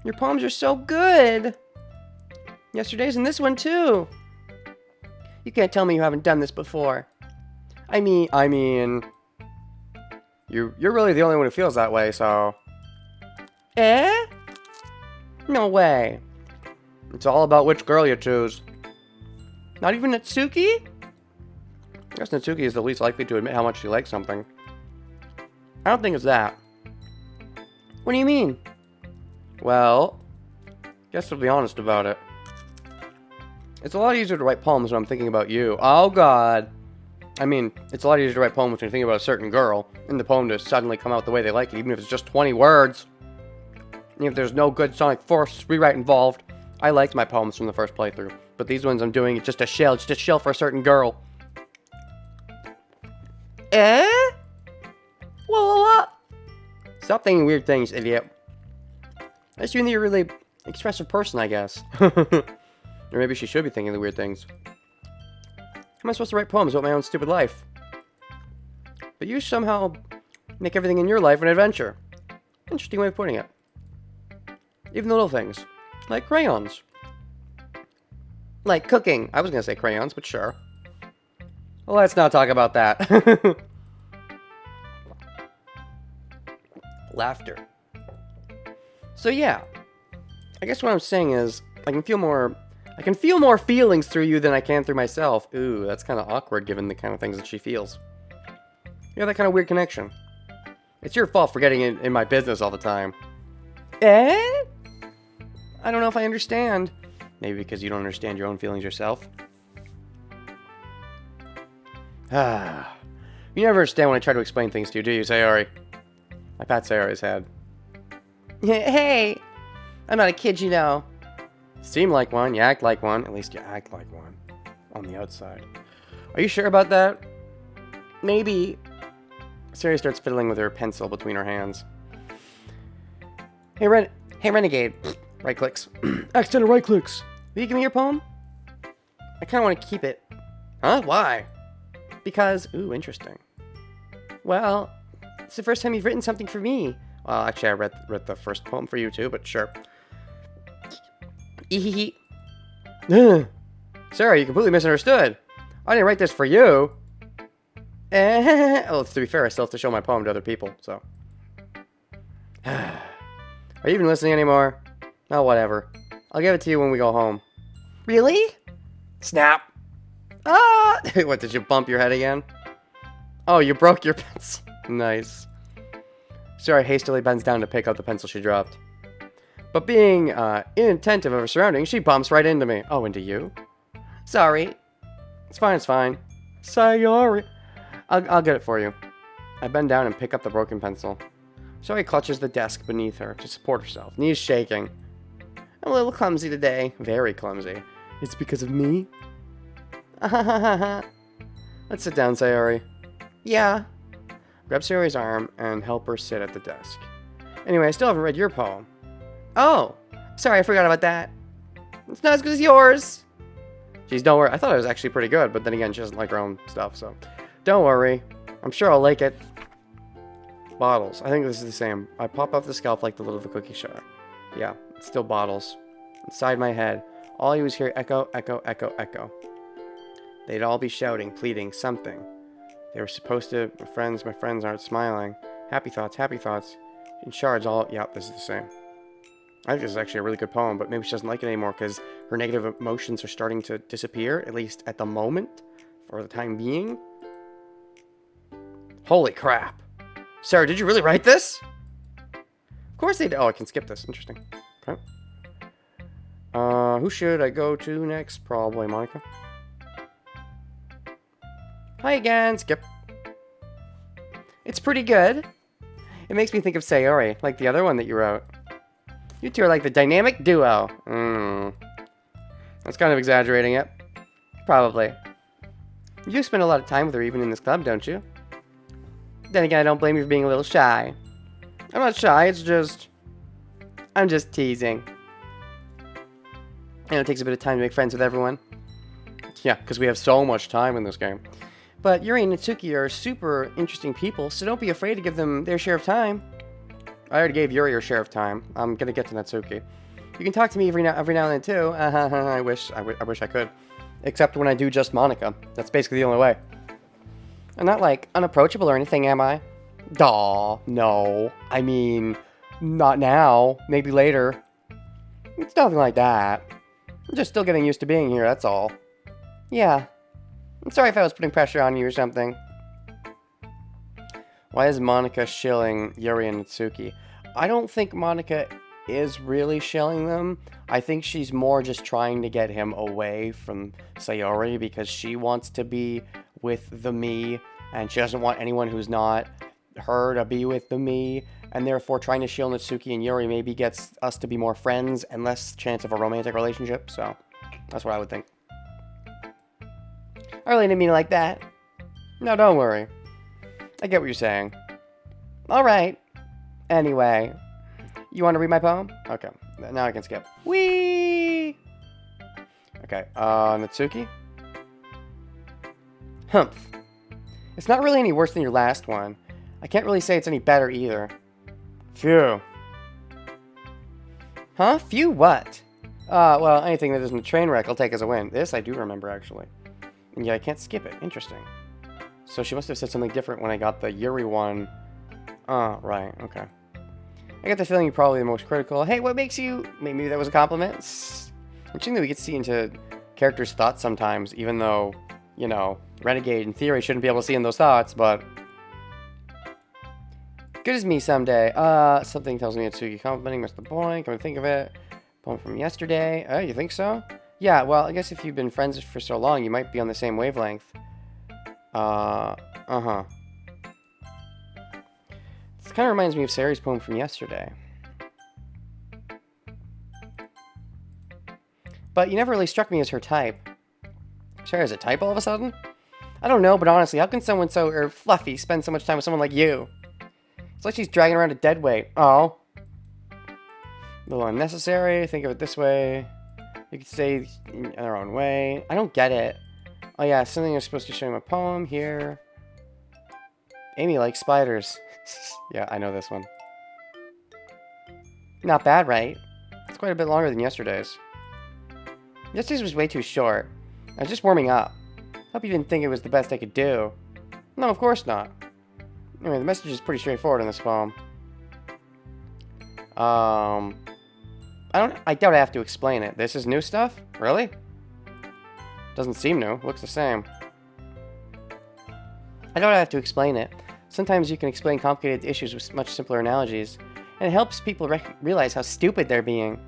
your poems are so good. Yesterday's and this one too. You can't tell me you haven't done this before. I mean, you're really the only one who feels that way, so. Eh? No way. It's all about which girl you choose. Not even Natsuki? I guess Natsuki is the least likely to admit how much she likes something. I don't think it's that. What do you mean? Well, guess I'll be honest about it. It's a lot easier to write poems when I'm thinking about you. Oh, God. I mean, it's a lot easier to write poems when you think about a certain girl, and the poem to suddenly come out the way they like it, even if it's just 20 words. And if there's no good sonic force rewrite involved. I liked my poems from the first playthrough, but these ones I'm doing, it's just a shell for a certain girl. What? Stop thinking weird things, idiot. I assume that you're a really expressive person, I guess. Or maybe she should be thinking the weird things. How am I supposed to write poems about my own stupid life? But you somehow make everything in your life an adventure. Interesting way of putting it. Even the little things. Like crayons. Like cooking. I was gonna say crayons, but sure. Well, let's not talk about that. Laughter. So yeah. I guess what I'm saying is, I can feel more feelings through you than I can through myself. Ooh, that's kind of awkward given the kind of things that she feels. You have that kind of weird connection. It's your fault for getting in my business all the time. I don't know if I understand. Maybe because you don't understand your own feelings yourself. You never understand when I try to explain things to you, do you, Sayori? I pat Sayori's head. Hey! I'm not a kid, you know. Seem like one, you act like one. At least you act like one. On the outside. Are you sure about that? Maybe. Sayori starts fiddling with her pencil between her hands. Hey, Renegade. Right clicks. Accidental right clicks. Will you give me your poem? I kind of want to keep it. Huh? Why? Because, ooh, interesting. Well, it's the first time you've written something for me. Well, actually, I read the first poem for you too, but sure. Sarah, you completely misunderstood. I didn't write this for you. Oh, to be fair, I still have to show my poem to other people, so. Are you even listening anymore? Oh, whatever. I'll give it to you when we go home. Really? Snap. Ah! What, did you bump your head again? Oh, you broke your pencil. Nice. Sarah hastily bends down to pick up the pencil she dropped. But being inattentive of her surroundings, she bumps right into me. Oh, into you? Sorry. It's fine, it's fine. Sayori. I'll get it for you. I bend down and pick up the broken pencil. Sayori clutches the desk beneath her to support herself, knees shaking. I'm a little clumsy today. Very clumsy. It's because of me? Let's sit down, Sayori. Yeah. Grab Sayori's arm and help her sit at the desk. Anyway, I still haven't read your poem. Oh, sorry, I forgot about that. It's not as good as yours. Jeez, don't worry. I thought it was actually pretty good, but then again, she doesn't like her own stuff, so. Don't worry. I'm sure I'll like it. Bottles. I think this is the same. I pop off the scalp like the lid of a cookie jar. Yeah, it's still bottles. Inside my head, all you was hear echo, echo, echo, echo. They'd all be shouting, pleading, something. They were supposed to, my friends aren't smiling. Happy thoughts, in shards all, yeah, this is the same. I think this is actually a really good poem, but maybe she doesn't like it anymore because her negative emotions are starting to disappear, at least at the moment, for the time being. Holy crap. Sarah, did you really write this? Of course they did. Oh, I can skip this. Interesting. Okay. Who should I go to next? Probably Monica. Hi again, skip. It's pretty good. It makes me think of Sayori, like the other one that you wrote. You two are like the dynamic duo. That's kind of exaggerating it. Probably. You spend a lot of time with her even in this club, don't you? Then again, I don't blame you for being a little shy. I'm not shy, it's just... I'm just teasing. I know it takes a bit of time to make friends with everyone. Yeah, because we have so much time in this game. But Yuri and Natsuki are super interesting people, so don't be afraid to give them their share of time. I already gave Yuri her share of time. I'm gonna get to Natsuki. You can talk to me every now and then too. I wish I could. Except when I do just Monica. That's basically the only way. I'm not like unapproachable or anything, am I? Daw, no. I mean, not now. Maybe later. It's nothing like that. I'm just still getting used to being here, that's all. Yeah. I'm sorry if I was putting pressure on you or something. Why is Monica shilling Yuri and Natsuki? I don't think Monica is really shilling them. I think she's more just trying to get him away from Sayori because she wants to be with the me, and she doesn't want anyone who's not her to be with the me, and therefore trying to shield Natsuki and Yuri maybe gets us to be more friends and less chance of a romantic relationship. So that's what I would think. I really didn't mean it like that. No, don't worry. I get what you're saying. Alright. Anyway. You want to read my poem? Okay. Now I can skip. Whee! Okay. Natsuki? Humph. It's not really any worse than your last one. I can't really say it's any better either. Phew. Huh? Phew what? Well, anything that isn't a train wreck I'll take as a win. This I do remember, actually. And yet I can't skip it. Interesting. So she must have said something different when I got the Yuri one. Right. Okay. I get the feeling you're probably the most critical. Hey, what makes you... Maybe that was a compliment? Interesting that we get to see into characters' thoughts sometimes, even though, you know, Renegade in theory shouldn't be able to see in those thoughts, but... Good as me someday. Something tells me it's Suki complimenting Mr. Boy. Come to think of it. Poem from yesterday. Oh, you think so? Yeah, well, I guess if you've been friends for so long, you might be on the same wavelength. Uh-huh. This kind of reminds me of Sari's poem from yesterday. But you never really struck me as her type. Sari's a type all of a sudden? I don't know, but honestly, how can someone so fluffy spend so much time with someone like you? It's like she's dragging around a dead weight. Oh. A little unnecessary. Think of it this way. You could say in their own way. I don't get it. Oh yeah, something you're supposed to show him a poem here. Amy likes spiders. Yeah, I know this one. Not bad, right? It's quite a bit longer than yesterday's. Yesterday's was way too short. I was just warming up. Hope you didn't think it was the best I could do. No, of course not. Anyway, the message is pretty straightforward in this poem. I doubt I have to explain it. This is new stuff? Really? Doesn't seem new. Looks the same. I doubt I have to explain it. Sometimes you can explain complicated issues with much simpler analogies, and it helps people realize how stupid they're being.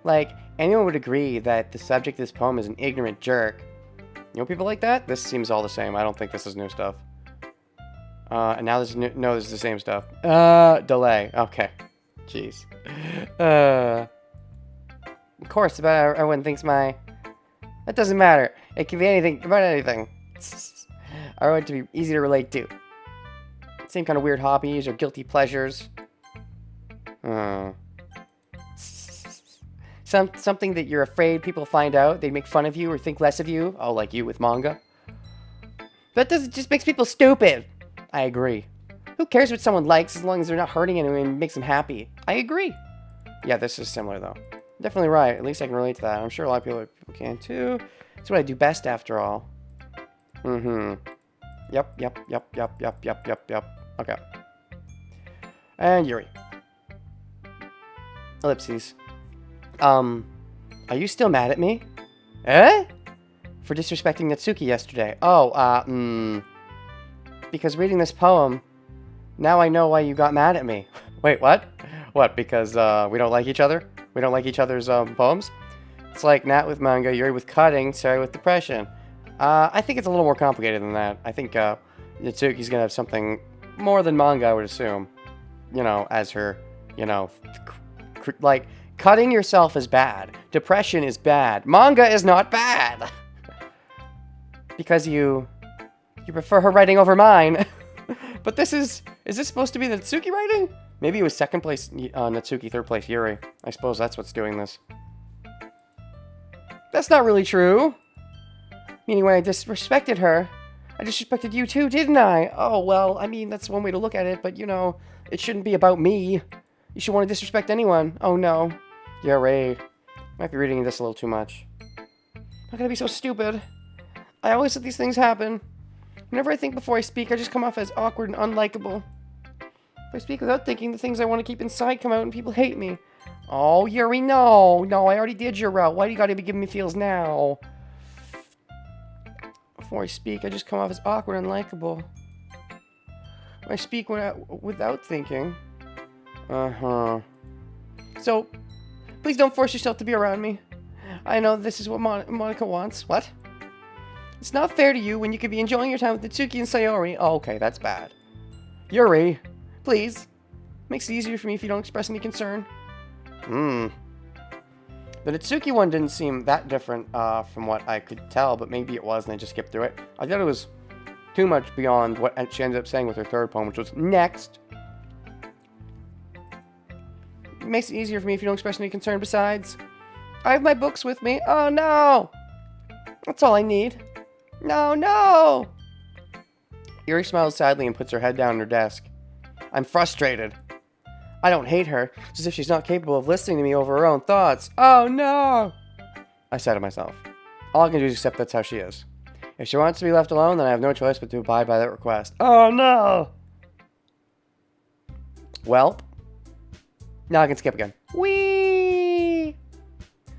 Like, anyone would agree that the subject of this poem is an ignorant jerk. You know people like that? This seems all the same. I don't think this is new stuff. And now this is no, this is the same stuff. Delay. Okay. Jeez. Of course, about everyone thinks that doesn't matter. It can be anything, about anything. I want it to be easy to relate to. Same kind of weird hobbies or guilty pleasures. Something that you're afraid people find out, they'd make fun of you or think less of you. Oh, like you with manga. That just makes people stupid. I agree. Who cares what someone likes as long as they're not hurting anyone and makes them happy? I agree. Yeah, this is similar though. Definitely right. At least I can relate to that. I'm sure a lot of people can too. It's what I do best after all. Yep. Okay. And Yuri. Ellipses. Are you still mad at me? Eh? For disrespecting Natsuki yesterday. Oh, because reading this poem, now I know why you got mad at me. Wait, what? What, because, we don't like each other? We don't like each other's, poems? It's like Nat with manga, Yuri with cutting, Sari with depression. I think it's a little more complicated than that. I think, Natsuki's gonna have something more than manga, I would assume. You know, as her, you know, like, cutting yourself is bad. Depression is bad. Manga is not bad! Because you prefer her writing over mine. But is this supposed to be the Natsuki writing? Maybe it was second place Natsuki, third place Yuri. I suppose that's what's doing this. That's not really true. Meaning when I disrespected her, I disrespected you too, didn't I? Oh, well, I mean, that's one way to look at it, but you know, it shouldn't be about me. You should want to disrespect anyone. Oh no. Yuri. Might be reading this a little too much. How can I be so stupid? I always let these things happen. Whenever I think before I speak, I just come off as awkward and unlikable. If I speak without thinking, the things I want to keep inside come out and people hate me. Oh, Yuri, no. No, I already did your route. Why do you gotta be giving me feels now? Before I speak, I just come off as awkward and unlikable. When I speak without thinking. So, please don't force yourself to be around me. I know this is what Monica wants. What? It's not fair to you when you could be enjoying your time with Natsuki and Sayori. Oh, okay, that's bad. Yuri, please. Makes it easier for me if you don't express any concern. The Natsuki one didn't seem that different from what I could tell, but maybe it was and I just skipped through it. I thought it was too much beyond what she ended up saying with her third poem, which was next. It makes it easier for me if you don't express any concern. Besides, I have my books with me. Oh no! That's all I need. No, no! Yuri smiles sadly and puts her head down on her desk. I'm frustrated. I don't hate her, it's as if she's not capable of listening to me over her own thoughts. Oh no! I said to myself. All I can do is accept that's how she is. If she wants to be left alone, then I have no choice but to abide by that request. Oh no! Well, now I can skip again. Whee!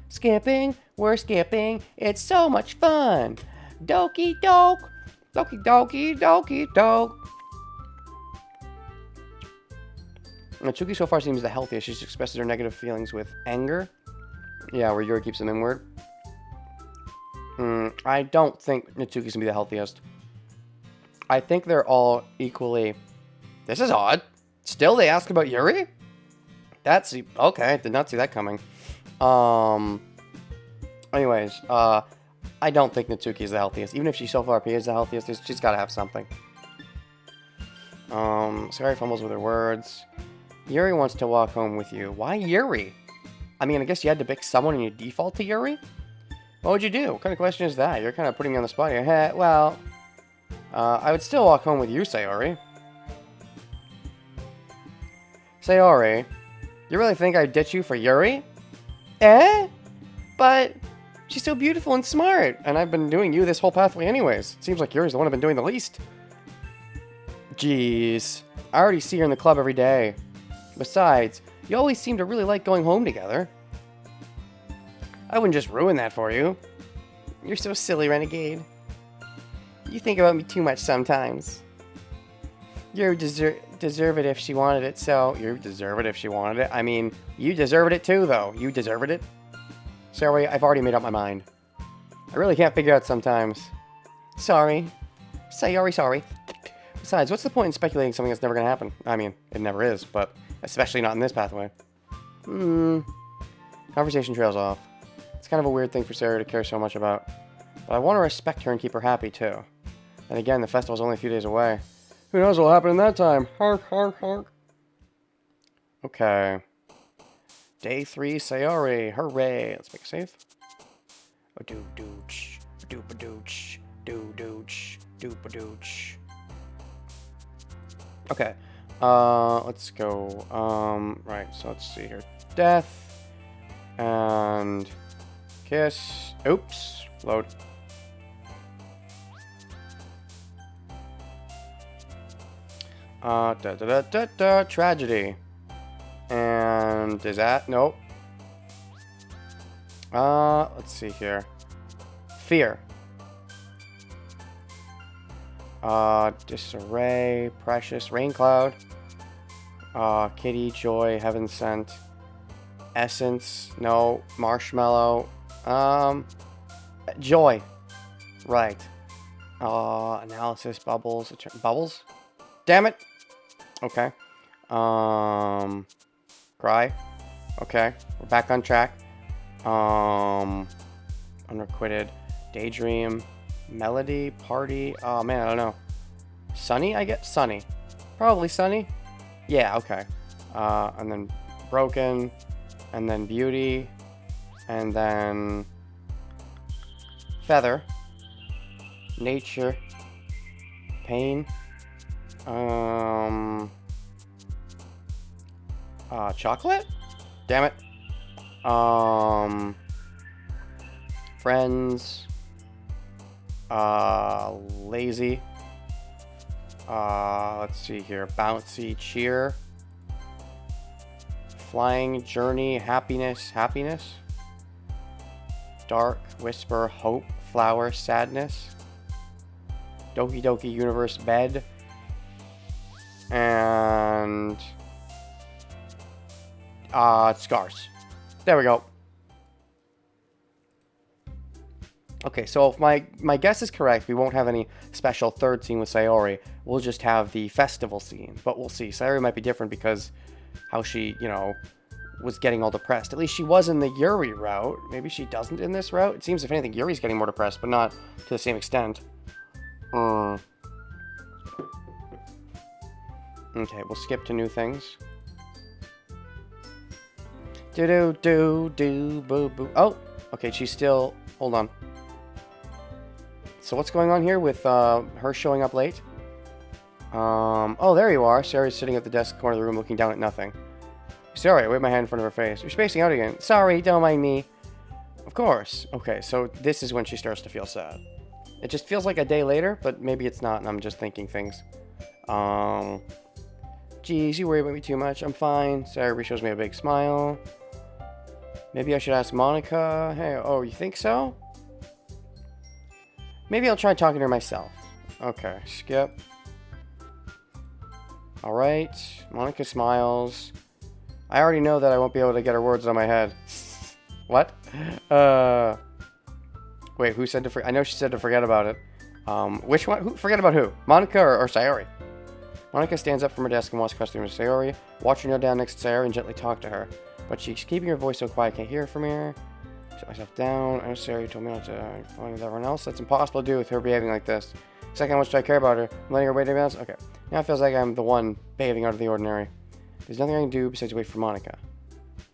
Skipping, we're skipping, it's so much fun. Doki Doki, Doki Doki, Doki Doki. Natsuki so far seems the healthiest. She just expresses her negative feelings with anger. Yeah, where Yuri keeps them inward. I don't think Natsuki's gonna be the healthiest. I think they're all equally... This is odd. Still, they ask about Yuri? That's... Okay, I did not see that coming. Anyways, I don't think Natsuki's the healthiest. Even if she so far appears the healthiest, she's gotta have something. Sayori fumbles with her words. Yuri wants to walk home with you. Why Yuri? I mean, I guess you had to pick someone and you default to Yuri? What would you do? What kind of question is that? You're kind of putting me on the spot here. Hey, well, I would still walk home with you, Sayori. Sayori, you really think I'd ditch you for Yuri? Eh? But she's so beautiful and smart, and I've been doing you this whole pathway anyways. Seems like Yuri's the one I've been doing the least. Jeez, I already see her in the club every day. Besides, you always seem to really like going home together. I wouldn't just ruin that for you. You're so silly, Renegade. You think about me too much sometimes. You deserve it if she wanted it, so... You deserve it if she wanted it? I mean, you deserved it too, though. You deserved it. Sorry, I've already made up my mind. I really can't figure out sometimes. Sorry. Sayori, sorry. Besides, what's the point in speculating something that's never gonna happen? I mean, it never is, but... Especially not in this pathway. Conversation trails off. It's kind of a weird thing for Sarah to care so much about. But I want to respect her and keep her happy, too. And again, the festival's only a few days away. Who knows what'll happen in that time? Hark, hark, hark. Okay. Day 3, Sayori. Hooray. Let's make a save. Doo-dooch. Doopadooch. Doo-dooch. Doopadooch. Okay. Let's go. Right, so let's see here. Death. And... Kiss. Oops. Load. Tragedy. And is that? Nope. Let's see here. Fear. Disarray. Precious. Rain cloud. Kitty. Joy. Heaven sent. Essence. No. Marshmallow. Joy. Right. Analysis. Bubbles. Bubbles? Damn it! Okay. Cry. Okay. We're back on track. Unrequited. Daydream. Melody. Party. Oh, man, I don't know. Sunny, I get? Sunny. Probably Sunny. Yeah, okay. And then Broken. And then Beauty. And then... Feather. Nature. Pain. Chocolate? Damn it. Friends. Lazy. Let's see here. Bouncy. Cheer. Flying. Journey. Happiness. Happiness. Dark. Whisper. Hope. Flower. Sadness. Doki Doki Universe. Bed. And... Scars. There we go. Okay, so if my guess is correct, we won't have any special third scene with Sayori. We'll just have the festival scene. But we'll see. Sayori might be different because how she, you know, was getting all depressed. At least she was in the Yuri route. Maybe she doesn't in this route. It seems, if anything, Yuri's getting more depressed, but not to the same extent. Okay, we'll skip to new things. Do-do-do-do-boo-boo. Oh, okay, she's still... Hold on. So what's going on here with her showing up late? Oh, there you are. Sarah's sitting at the desk corner of the room looking down at nothing. Sorry, I waved my hand in front of her face. You're spacing out again. Sorry, don't mind me. Of course. Okay, so this is when she starts to feel sad. It just feels like a day later, but maybe it's not, and I'm just thinking things. Geez, you worry about me too much. I'm fine. Sarah shows me a big smile. Maybe I should ask Monica. Hey, oh, you think so? Maybe I'll try talking to her myself. Okay, skip. Alright, Monica smiles. I already know that I won't be able to get her words on my head. What? Wait, who said to forget? I know she said to forget about it. Which one? Who? Forget about who? Monica or Sayori? Monica stands up from her desk and walks across the room to Sayori. Watch her kneel down next to Sayori and gently talk to her. But she's keeping her voice so quiet I can't hear from here. Sit myself down. I know Sayori told me not to phone with everyone else. That's impossible to do with her behaving like this. Second, how much do I care about her? I'm letting her wait everyone else? Okay. Now it feels like I'm the one behaving out of the ordinary. There's nothing I can do besides wait for Monica.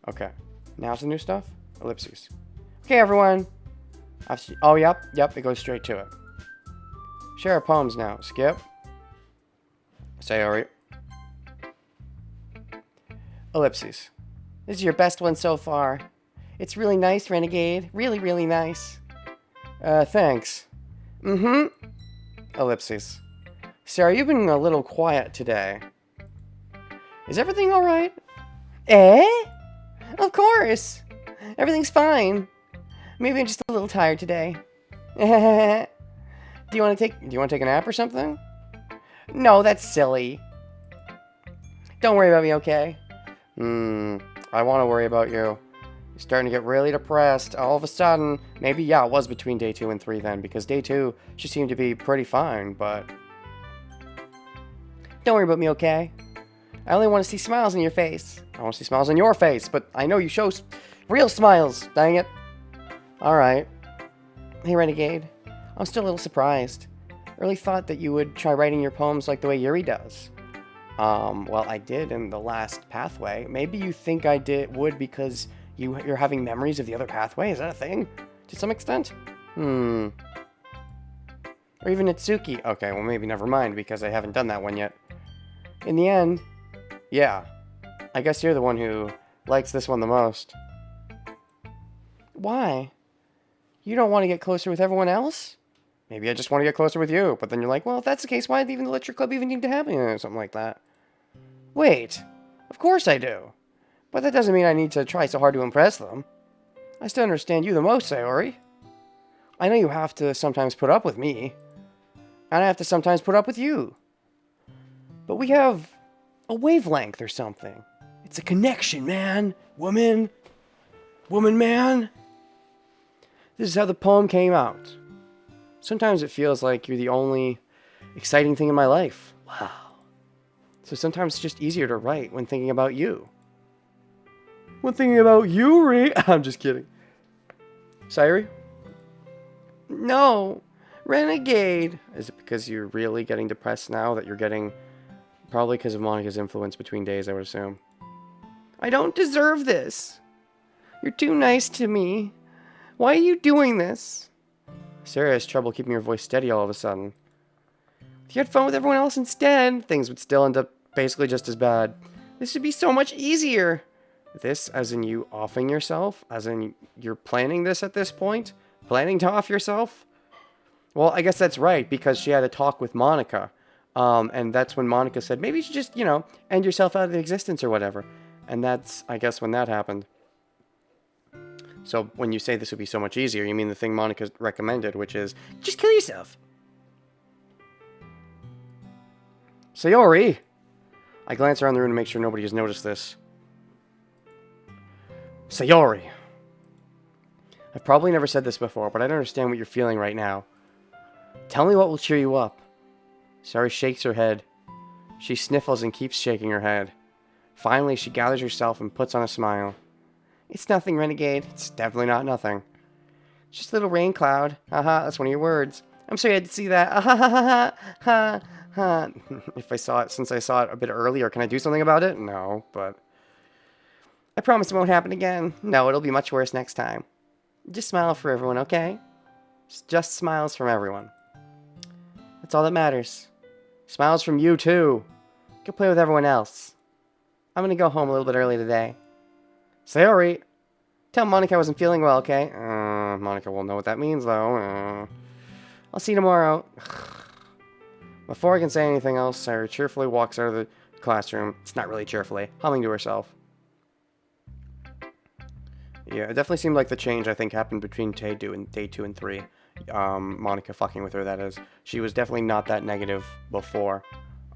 Okay. Now's the new stuff? Ellipses. Okay, everyone. Oh, yep. It goes straight to it. Share our poems now. Skip. Sayori. Ellipses. This is your best one so far. It's really nice, Renegade. Really, really nice. Thanks. Ellipses. Sarah, you've been a little quiet today. Is everything alright? Eh? Of course. Everything's fine. Maybe I'm just a little tired today. Do you want to take a nap or something? No, that's silly. Don't worry about me, okay? I want to worry about you. You're starting to get really depressed. All of a sudden, maybe, yeah, it was between day 2 and 3 then, because day 2, she seemed to be pretty fine, but... Don't worry about me, okay? I only want to see smiles on your face. I want to see smiles on your face, but I know you show real smiles, dang it. Alright. Hey, Renegade. I'm still a little surprised. I really thought that you would try writing your poems like the way Yuri does. Well, I did in the last pathway. Maybe you think I would because you're having memories of the other pathway? Is that a thing? To some extent? Or even Itsuki. Okay, well maybe never mind because I haven't done that one yet. In the end, yeah. I guess you're the one who likes this one the most. Why? You don't want to get closer with everyone else? Maybe I just want to get closer with you. But then you're like, well, if that's the case, why even the Literature Club even need to happen? Or something like that. Wait. Of course I do. But that doesn't mean I need to try so hard to impress them. I still understand you the most, Sayori. I know you have to sometimes put up with me. And I have to sometimes put up with you. But we have a wavelength or something. It's a connection, man. Woman, man. This is how the poem came out. Sometimes it feels like you're the only exciting thing in my life. Wow. So sometimes it's just easier to write when thinking about you. When thinking about Yuri. I'm just kidding. Sayori? No. Renegade. Is it because you're really getting depressed now that you're getting... Probably because of Monica's influence between days, I would assume. I don't deserve this. You're too nice to me. Why are you doing this? Sarah has trouble keeping her voice steady all of a sudden. If you had fun with everyone else instead, things would still end up basically just as bad. This would be so much easier. This, as in you offing yourself? As in you're planning this at this point? Planning to off yourself? Well, I guess that's right, because she had a talk with Monica. And that's when Monica said, maybe you should just, end yourself out of existence or whatever. And that's, I guess, when that happened. So when you say this would be so much easier, you mean the thing Monica recommended, which is, just kill yourself. Sayori! I glance around the room to make sure nobody has noticed this. Sayori! I've probably never said this before, but I don't understand what you're feeling right now. Tell me what will cheer you up. Sayori shakes her head. She sniffles and keeps shaking her head. Finally, she gathers herself and puts on a smile. It's nothing, Renegade. It's definitely not nothing. It's just a little rain cloud. Haha, that's one of your words. I'm sorry I had to see that. Ha ha ha ha ha. Since I saw it a bit earlier, can I do something about it? No, but I promise it won't happen again. No, it'll be much worse next time. Just smile for everyone, okay? Just smiles from everyone. That's all that matters. Smiles from you, too. Go play with everyone else. I'm gonna go home a little bit early today. Sayori! Tell Monica I wasn't feeling well, okay? Monica will know what that means, though. I'll see you tomorrow. Before I can say anything else, Sayori cheerfully walks out of the classroom. It's not really cheerfully, humming to herself. Yeah, it definitely seemed like the change, I think, happened between day 2 and 3. Monica fucking with her, that is. She was definitely not that negative before.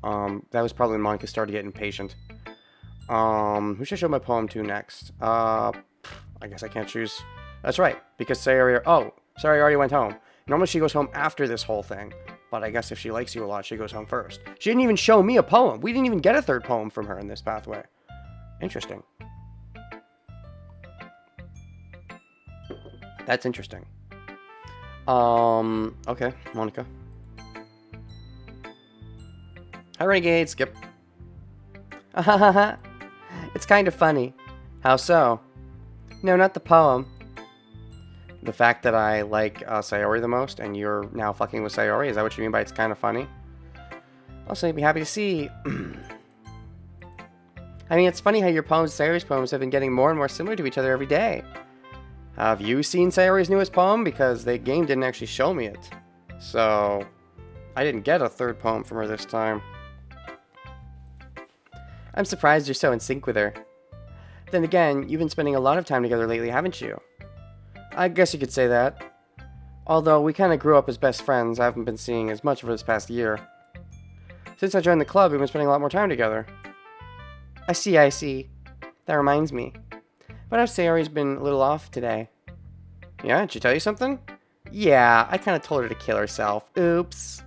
That was probably when Monica started to get impatient. Who should I show my poem to next? I guess I can't choose. That's right, because Sayori already went home. Normally she goes home after this whole thing, but I guess if she likes you a lot, she goes home first. She didn't even show me a poem. We didn't even get a third poem from her in this pathway. Interesting. That's interesting. Okay, Monica. Hi, Renegade, Skip. It's kind of funny. How so? No, not the poem. The fact that I like Sayori the most, and you're now fucking with Sayori, is that what you mean by it's kind of funny? Also, I'd be happy to see. I mean, it's funny how your poems, Sayori's poems, have been getting more and more similar to each other every day. Have you seen Sayori's newest poem? Because the game didn't actually show me it. So, I didn't get a third poem from her this time. I'm surprised you're so in sync with her. Then again, you've been spending a lot of time together lately, haven't you? I guess you could say that. Although we kind of grew up as best friends, I haven't been seeing as much of her this past year. Since I joined the club, we've been spending a lot more time together. I see. That reminds me. But our Sayori's been a little off today. Yeah, did she tell you something? Yeah, I kind of told her to kill herself. Oops.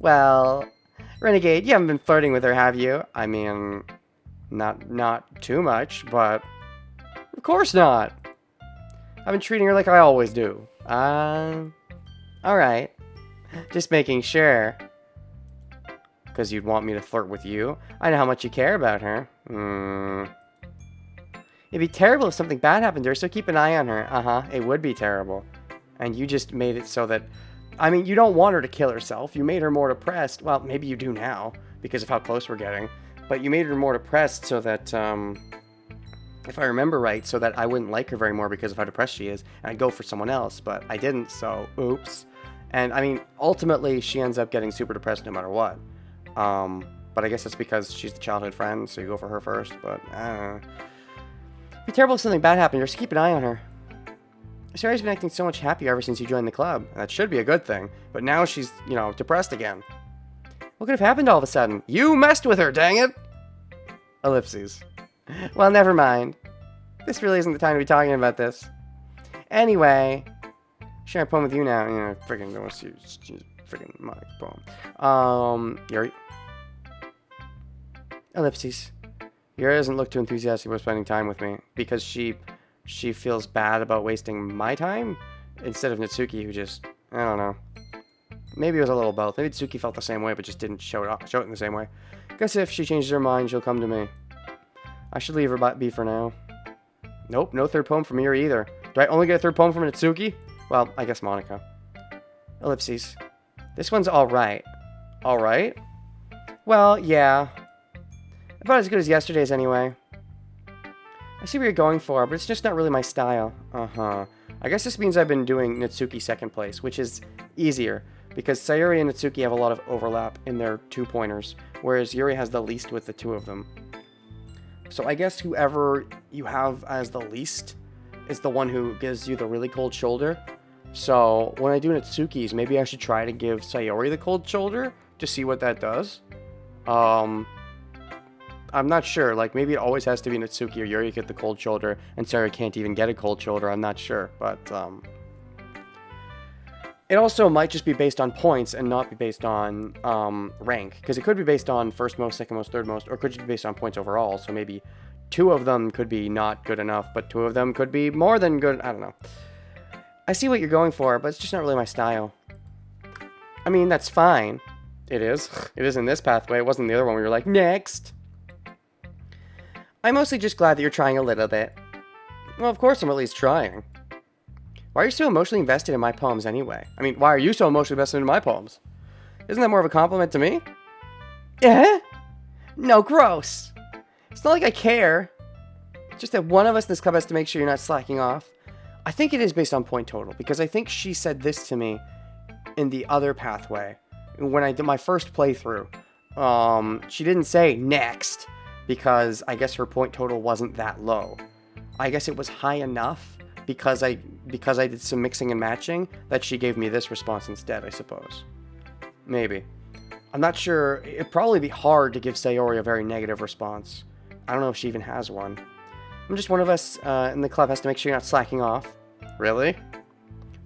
Well, Renegade, you haven't been flirting with her, have you? I mean, not too much, but of course not. I've been treating her like I always do. Alright. Just making sure. Because you'd want me to flirt with you. I know how much you care about her. It'd be terrible if something bad happened to her, so keep an eye on her. It would be terrible. And you just made it so that... I mean, you don't want her to kill herself. You made her more depressed. Well, maybe you do now, because of how close we're getting. But you made her more depressed so that, if I remember right, so that I wouldn't like her very more because of how depressed she is. And I'd go for someone else, but I didn't, so oops. And, I mean, ultimately, she ends up getting super depressed no matter what. But I guess it's because she's the childhood friend, so you go for her first, but, It'd be terrible if something bad happened to her, so keep an eye on her. Sayori's been acting so much happier ever since you joined the club. That should be a good thing. But now she's, depressed again. What could have happened all of a sudden? You messed with her, dang it! Ellipses. Well, never mind. This really isn't the time to be talking about this. Anyway, share a poem with you now. Freaking don't want to see freaking my poem. Yuri. Ellipses. Yuri doesn't look too enthusiastic about spending time with me because she feels bad about wasting my time instead of Natsuki, who just, I don't know. Maybe it was a little both. Maybe Natsuki felt the same way, but just didn't show it in the same way. Guess if she changes her mind, she'll come to me. I should leave her be for now. Nope, no third poem from Yuri either. Do I only get a third poem from Natsuki? Well, I guess Monica. Ellipses. This one's alright. Alright? Well, yeah. About as good as yesterday's anyway. I see what you're going for, but it's just not really my style. I guess this means I've been doing Natsuki second place, which is easier, because Sayori and Natsuki have a lot of overlap in their 2-pointers, whereas Yuri has the least with the 2 of them. So I guess whoever you have as the least is the one who gives you the really cold shoulder. So when I do Natsuki's, maybe I should try to give Sayori the cold shoulder to see what that does. I'm not sure. Like, maybe it always has to be Natsuki or Yuri get the cold shoulder, and Sayori can't even get a cold shoulder. I'm not sure, but it also might just be based on points and not be based on rank, because it could be based on first most, second most, third most, or could just be based on points overall. So maybe 2 of them could be not good enough, but 2 of them could be more than good. I don't know. I see what you're going for, but it's just not really my style. I mean, that's fine. It is. It is in this pathway. It wasn't the other one where you're like, next. I'm mostly just glad that you're trying a little bit. Well, of course I'm at least trying. Why are you so emotionally invested in my poems anyway? I mean, why are you so emotionally invested in my poems? Isn't that more of a compliment to me? Eh? No, gross. It's not like I care. It's just that one of us in this club has to make sure you're not slacking off. I think it is based on point total, because I think she said this to me in the other pathway. When I did my first playthrough, she didn't say next, because I guess her point total wasn't that low. I guess it was high enough because I did some mixing and matching that she gave me this response instead, I suppose. Maybe. I'm not sure. It'd probably be hard to give Sayori a very negative response. I don't know if she even has one. I'm just one of us in the club has to make sure you're not slacking off. Really?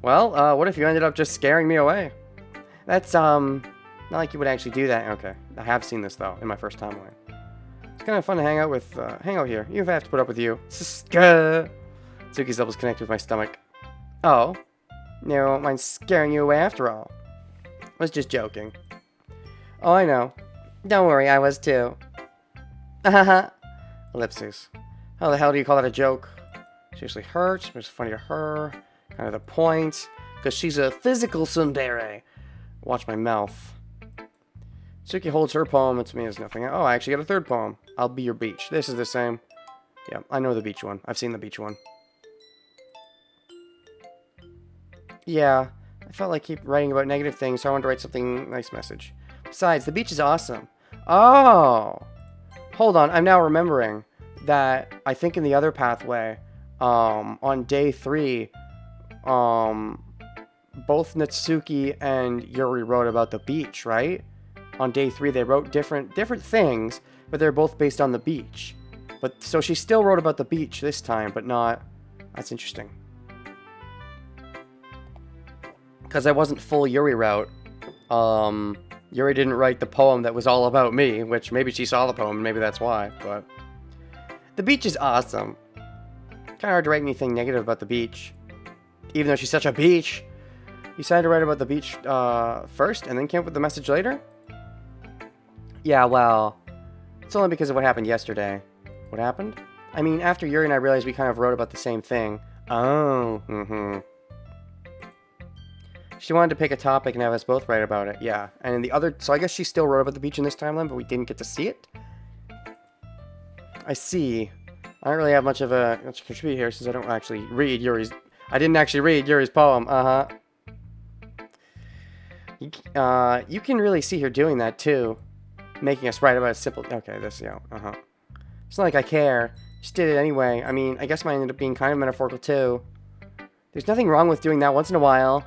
Well, what if you ended up just scaring me away? That's, not like you would actually do that. Okay. I have seen this, though, in my first timeline. It's kind of fun to hang out here. Even if I have to put up with you. Tsuki's levels connect with my stomach. Oh. No, won't mind scaring you away after all. I was just joking. Oh, I know. Don't worry, I was too. Haha. Ellipses. How the hell do you call that a joke? Seriously hurts, but it's funny to her. Kind of the point. Because she's a physical tsundere. Watch my mouth. Tsuki holds her poem, and to me is nothing. Oh, I actually got a third poem. I'll be your beach. This is the same. Yeah, I know the beach one. I've seen the beach one. Yeah, I felt like keep writing about negative things, so I wanted to write something nice message. Besides, the beach is awesome. Oh! Hold on, I'm now remembering that I think in the other pathway, on day 3, both Natsuki and Yuri wrote about the beach, right? On day 3, they wrote different things, but they're both based on the beach. But so she still wrote about the beach this time, but not. That's interesting. Because I wasn't full Yuri route. Yuri didn't write the poem that was all about me, which maybe she saw the poem, maybe that's why. But the beach is awesome. Kind of hard to write anything negative about the beach, even though she's such a beach. You decided to write about the beach first, and then came up with the message later? Yeah, well, it's only because of what happened yesterday. What happened? I mean, after Yuri and I realized we kind of wrote about the same thing. Oh, She wanted to pick a topic and have us both write about it, yeah. And in the other, so I guess she still wrote about the beach in this timeline, but we didn't get to see it? I see. I don't really have much to contribute here since I don't actually read Yuri's, I didn't actually read Yuri's poem, You can really see her doing that too. Making us write about a simple, okay, this, yeah, It's not like I care. Just did it anyway. I mean, I guess mine ended up being kind of metaphorical too. There's nothing wrong with doing that once in a while.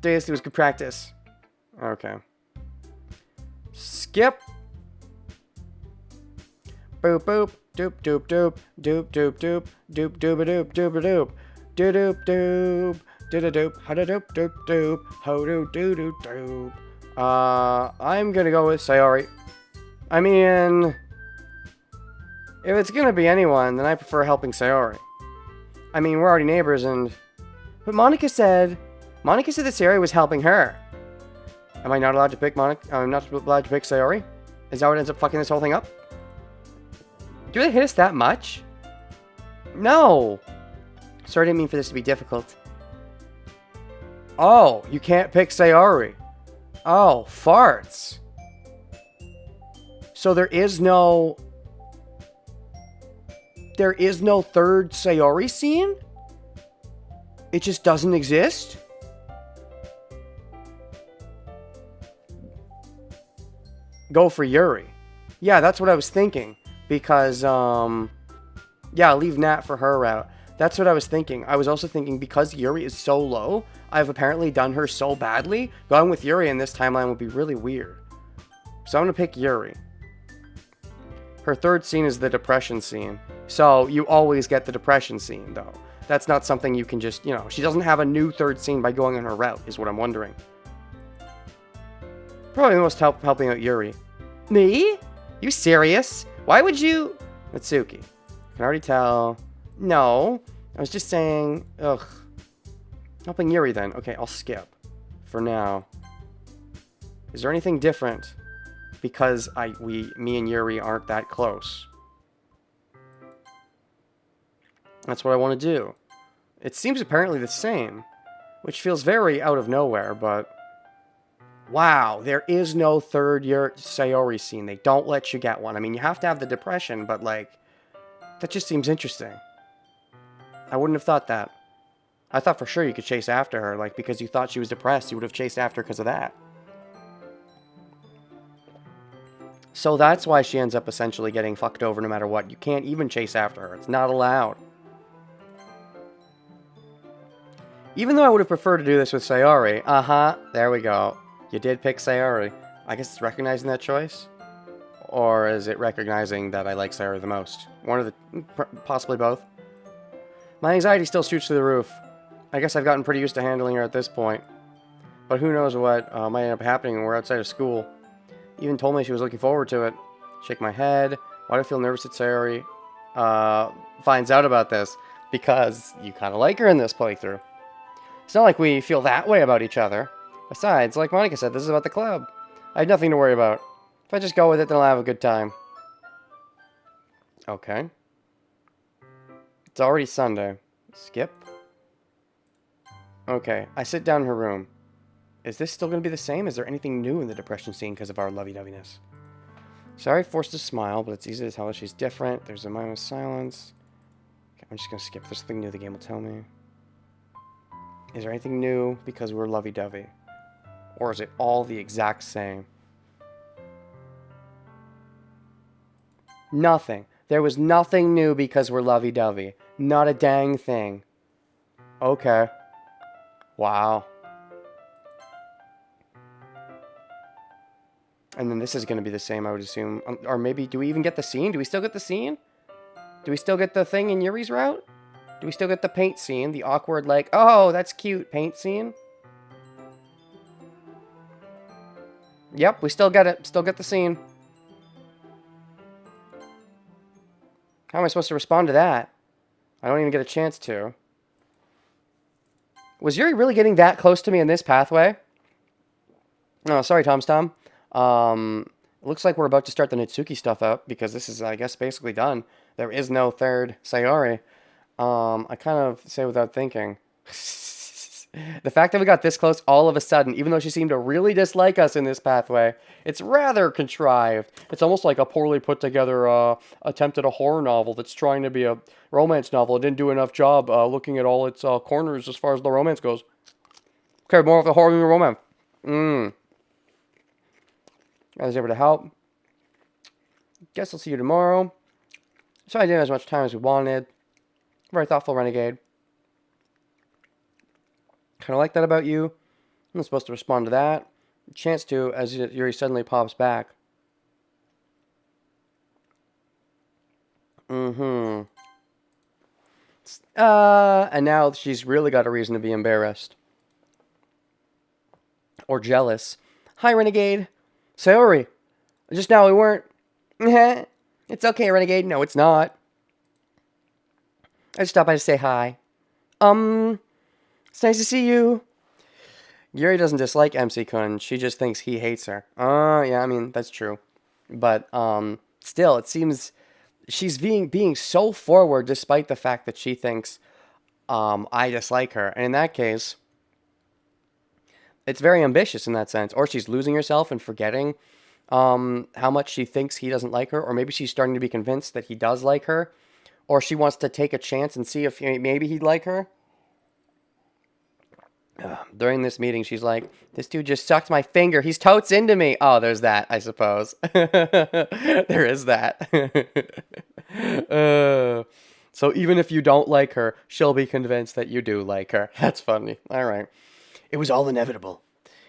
It was good practice. Okay. Skip. Boop boop. Doop doop doop. Doop doop doop. Doop dooba doop dooba doop. Doo doop doop. Doo doop. How doop doop doop. Ho doo doo doo doop. I'm gonna go with Sayori. I mean, if it's gonna be anyone, then I prefer helping Sayori. I mean, we're already neighbors and... But Monika said that Sayori was helping her. Am I not allowed to pick Monika? I'm not allowed to pick Sayori? Is that what ends up fucking this whole thing up? Do they hit us that much? No! Sorry, I didn't mean for this to be difficult. Oh, you can't pick Sayori. Oh, farts. So there is no third Sayori scene? It just doesn't exist? Go for Yuri. Yeah, that's what I was thinking. Because, yeah, leave Nat for her route. That's what I was thinking. I was also thinking because Yuri is so low, I've apparently done her so badly, going with Yuri in this timeline would be really weird. So I'm going to pick Yuri. Her third scene is the depression scene. So you always get the depression scene, though. That's not something you can just, she doesn't have a new third scene by going on her route, is what I'm wondering. Probably the most helping out Yuri. Me? You serious? Why would you... Natsuki. I can already tell. No. I was just saying... Ugh. Helping Yuri, then. Okay, I'll skip. For now. Is there anything different? Because me and Yuri aren't that close. That's what I want to do. It seems apparently the same. Which feels very out of nowhere, but... Wow, there is no third Sayori scene. They don't let you get one. I mean, you have to have the depression, but, like... That just seems interesting. I wouldn't have thought that. I thought for sure you could chase after her, like, because you thought she was depressed, you would have chased after her because of that. So that's why she ends up essentially getting fucked over no matter what. You can't even chase after her. It's not allowed. Even though I would have preferred to do this with Sayori. There we go. You did pick Sayori. I guess it's recognizing that choice? Or is it recognizing that I like Sayori the most? One of the... possibly both. My anxiety still shoots through the roof. I guess I've gotten pretty used to handling her at this point. But who knows what might end up happening when we're outside of school. Even told me she was looking forward to it. Shake my head. Why do I feel nervous that Sayori finds out about this? Because you kind of like her in this playthrough. It's not like we feel that way about each other. Besides, like Monica said, this is about the club. I have nothing to worry about. If I just go with it, then I'll have a good time. Okay. It's already Sunday. Skip. Okay, I sit down in her room. Is this still going to be the same? Is there anything new in the depression scene because of our lovey-doveyness? Sorry, forced to smile, but it's easy to tell that she's different. There's a moment of silence. Okay, I'm just going to skip. There's something new the game will tell me. Is there anything new because we're lovey-dovey? Or is it all the exact same? Nothing. There was nothing new because we're lovey-dovey. Not a dang thing. Okay. Wow. And then this is going to be the same, I would assume. Or maybe, do we even get the scene? Do we still get the scene? Do we still get the thing in Yuri's route? Do we still get the paint scene? The awkward, like, oh, that's cute, paint scene? Yep, we still get it. Still get the scene. How am I supposed to respond to that? I don't even get a chance to. Was Yuri really getting that close to me in this pathway? No, sorry, Tom. It looks like we're about to start the Natsuki stuff up, because this is, I guess, basically done. There is no third Sayori. I kind of say without thinking. The fact that we got this close all of a sudden, even though she seemed to really dislike us in this pathway, it's rather contrived. It's almost like a poorly put together attempt at a horror novel that's trying to be a romance novel. It didn't do enough job looking at all its corners as far as the romance goes. Okay, more of the horror than the romance. I was able to help. Guess I'll see you tomorrow. So I didn't have as much time as we wanted. Very thoughtful renegade. Kind of like that about you. I'm not supposed to respond to that. Chance to, as Yuri suddenly pops back. And now she's really got a reason to be embarrassed. Or jealous. Hi, renegade. Sayori. Just now we weren't. It's okay, renegade. No, it's not. I just stopped by to say hi. It's nice to see you. Yuri doesn't dislike MC-kun. She just thinks he hates her. Yeah, I mean, that's true. But, still, it seems she's being so forward despite the fact that she thinks, I dislike her. And in that case, it's very ambitious in that sense. Or she's losing herself and forgetting, how much she thinks he doesn't like her. Or maybe she's starting to be convinced that he does like her. Or she wants to take a chance and see if maybe he'd like her. During this meeting, she's like, this dude just sucked my finger. He's totes into me. Oh, there's that, I suppose. There is that. So even if you don't like her, she'll be convinced that you do like her. That's funny. All right. It was all inevitable.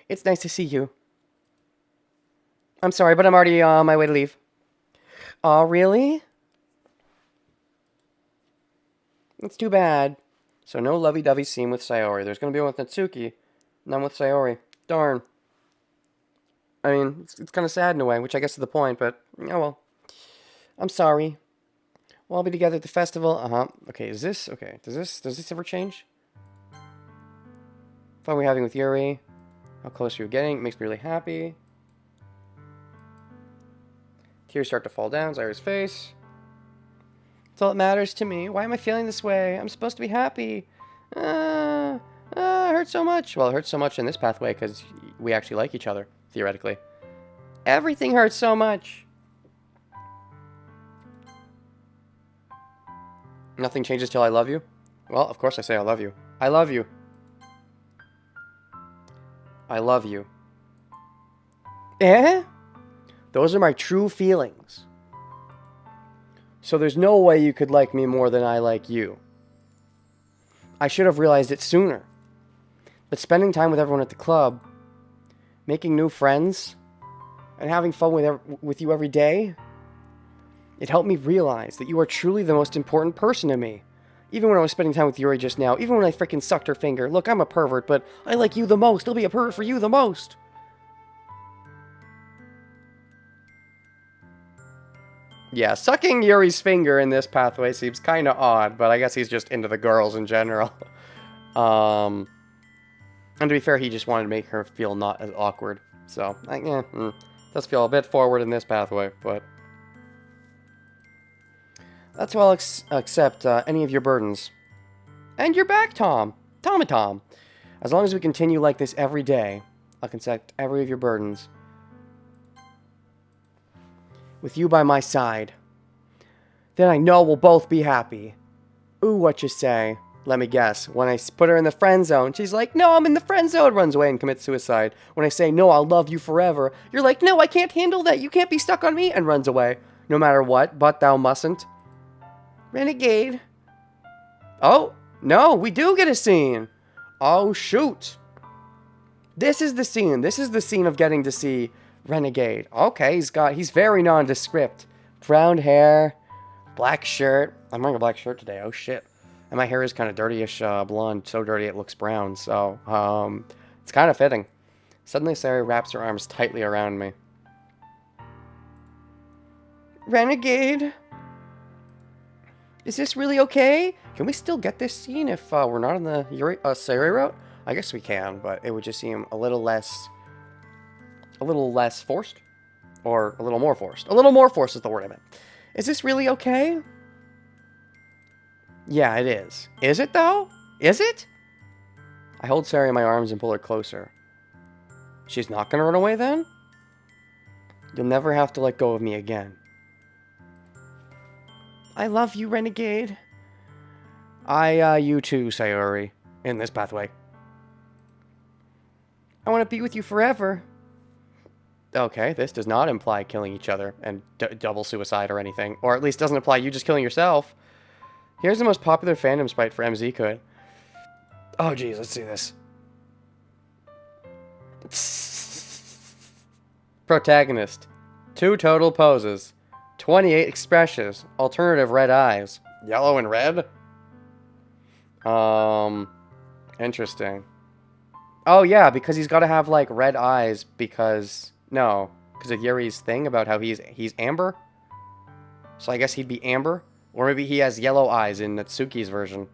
It's nice to see you. I'm sorry, but I'm already on my way to leave. Aw, really? That's too bad. So no lovey-dovey scene with Sayori. There's going to be one with Natsuki, none with Sayori. Darn. I mean, it's kind of sad in a way, which I guess is the point, but, oh well. I'm sorry. We'll all be together at the festival. Uh-huh. Okay, is this... Okay, does this ever change? Fun we're having with Yuri. How close you're getting. It makes me really happy. Tears start to fall down Zyra's face. That's all that matters to me. Why am I feeling this way? I'm supposed to be happy. It hurts so much. Well, it hurts so much in this pathway because we actually like each other, theoretically. Everything hurts so much. Nothing changes till I love you? Well, of course I say I love you. I love you. I love you. Eh? Those are my true feelings. So there's no way you could like me more than I like you. I should have realized it sooner. But spending time with everyone at the club, making new friends, and having fun with you every day, it helped me realize that you are truly the most important person to me. Even when I was spending time with Yuri just now, even when I freaking sucked her finger. Look, I'm a pervert, but I like you the most. I'll be a pervert for you the most. Yeah, sucking Yuri's finger in this pathway seems kind of odd, but I guess he's just into the girls in general. And to be fair, he just wanted to make her feel not as awkward. So, does feel a bit forward in this pathway, but... That's why I'll accept any of your burdens. And you're back, Tom. Tom. As long as we continue like this every day, I'll accept every of your burdens. With you by my side. Then I know we'll both be happy. Ooh, what you say? Let me guess. When I put her in the friend zone, she's like, no, I'm in the friend zone, runs away and commits suicide. When I say, no, I'll love you forever, you're like, no, I can't handle that. You can't be stuck on me, and runs away. No matter what, but thou mustn't. Renegade. Oh, no, we do get a scene. Oh, shoot. This is the scene. This is the scene of getting to see Renegade. Okay, he's very nondescript. Brown hair, black shirt. I'm wearing a black shirt today. Oh, shit. And my hair is kind of dirtyish blonde. So dirty it looks brown. So, it's kind of fitting. Suddenly, Sarah wraps her arms tightly around me. Renegade? Is this really okay? Can we still get this scene if we're not on the Sayori route? I guess we can, but it would just seem a little less forced, or a little more forced. A little more forced is the word I meant. Is this really okay? Yeah, it is. Is it though? Is it? I hold Sayori in my arms and pull her closer. She's not gonna run away then? You'll never have to let go of me again. I love you, Renegade. You too, Sayori. In this pathway. I want to be with you forever. Okay, this does not imply killing each other and double suicide or anything. Or at least doesn't imply you just killing yourself. Here's the most popular fandom sprite for MZ Could. Oh, geez, let's see this. Protagonist. 2 total poses. 28 expressions. Alternative red eyes. Yellow and red? Interesting. Oh, yeah, because he's got to have, like, red eyes because... No. Because of Yuri's thing about how he's amber? So I guess he'd be amber? Or maybe he has yellow eyes in Natsuki's version.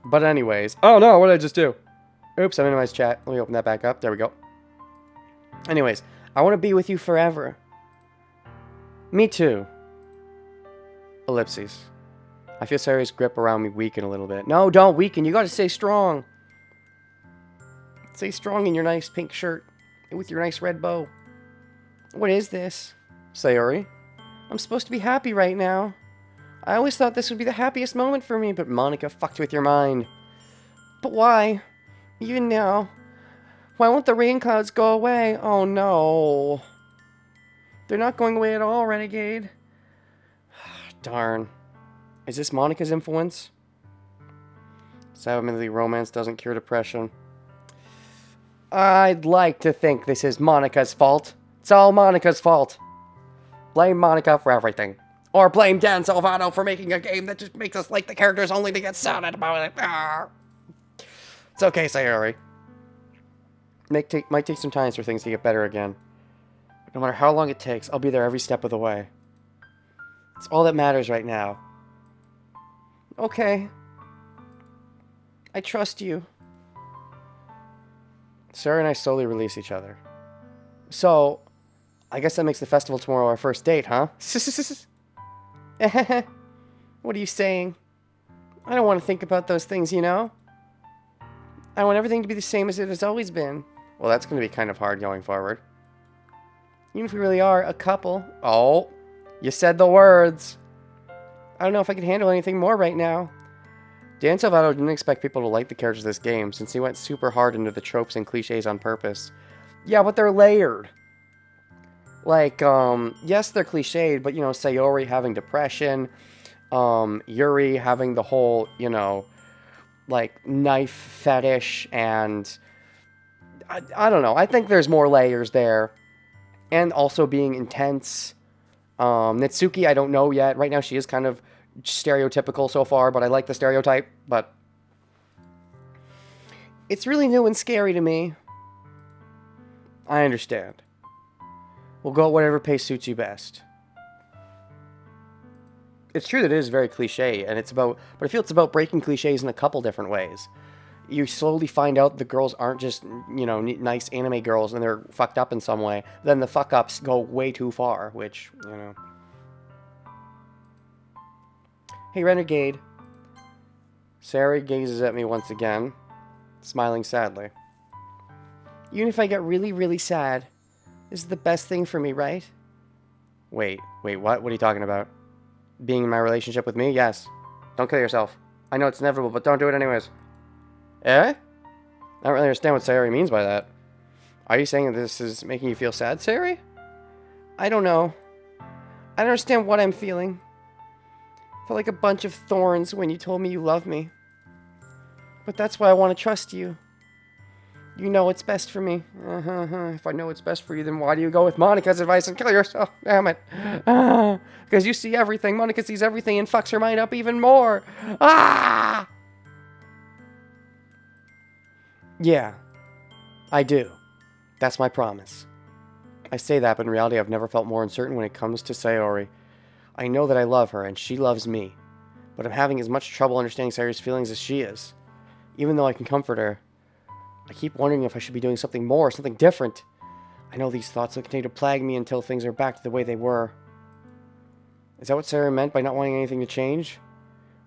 But anyways. Oh, no, what did I just do? Oops, I minimized chat. Let me open that back up. There we go. Anyways, I want to be with you forever. Me too. Ellipses. I feel Sayori's grip around me weaken a little bit. No, don't weaken. You gotta stay strong. Stay strong in your nice pink shirt. And with your nice red bow. What is this? Sayori. I'm supposed to be happy right now. I always thought this would be the happiest moment for me, but Monica fucked with your mind. But why? Even now. Why won't the rain clouds go away? Oh no. They're not going away at all, Renegade. Darn. Is this Monica's influence? Sadly, romance doesn't cure depression. I'd like to think this is Monika's fault. It's all Monika's fault. Blame Monika for everything. Or blame Dan Silvano for making a game that just makes us like the characters only to get sad about it. Ah. It's okay, Sayori. Might take some time for things to get better again. No matter how long it takes, I'll be there every step of the way. It's all that matters right now. Okay. I trust you. Sarah and I slowly release each other. So, I guess that makes the festival tomorrow our first date, huh? What are you saying? I don't want to think about those things, you know? I want everything to be the same as it has always been. Well, that's going to be kind of hard going forward. Even if we really are a couple. Oh, you said the words. I don't know if I can handle anything more right now. Dan Silvato didn't expect people to like the characters of this game, since he went super hard into the tropes and cliches on purpose. Yeah, but they're layered. Like, yes, they're cliched, but, you know, Sayori having depression, Yuri having the whole, you know, like, knife fetish, and I don't know. I think there's more layers there. And also being intense. Natsuki, I don't know yet. Right now she is kind of stereotypical so far, but I like the stereotype. But it's really new and scary to me. I understand. We'll go at whatever pace suits you best. It's true that it is very cliche, and it's about, but I feel it's about breaking cliches in a couple different ways. You slowly find out the girls aren't just, you know, nice anime girls and they're fucked up in some way. Then the fuck-ups go way too far, which, you know. Hey, Renegade. Sarah gazes at me once again, smiling sadly. Even if I get really, really sad, this is the best thing for me, right? Wait, what? What are you talking about? Being in my relationship with me? Yes. Don't kill yourself. I know it's inevitable, but don't do it anyways. Eh? I don't really understand what Sayori means by that. Are you saying that this is making you feel sad, Sayori? I don't know. I don't understand what I'm feeling. I felt like a bunch of thorns when you told me you love me. But that's why I want to trust you. You know what's best for me. If I know what's best for you, then why do you go with Monika's advice and kill yourself? Damn it. Because you see everything. Monika sees everything and fucks her mind up even more. Ah! Yeah, I do. That's my promise. I say that, but in reality I've never felt more uncertain when it comes to Sayori. I know that I love her, and she loves me. But I'm having as much trouble understanding Sayori's feelings as she is. Even though I can comfort her, I keep wondering if I should be doing something more, something different. I know these thoughts will continue to plague me until things are back to the way they were. Is that what Sarah meant by not wanting anything to change?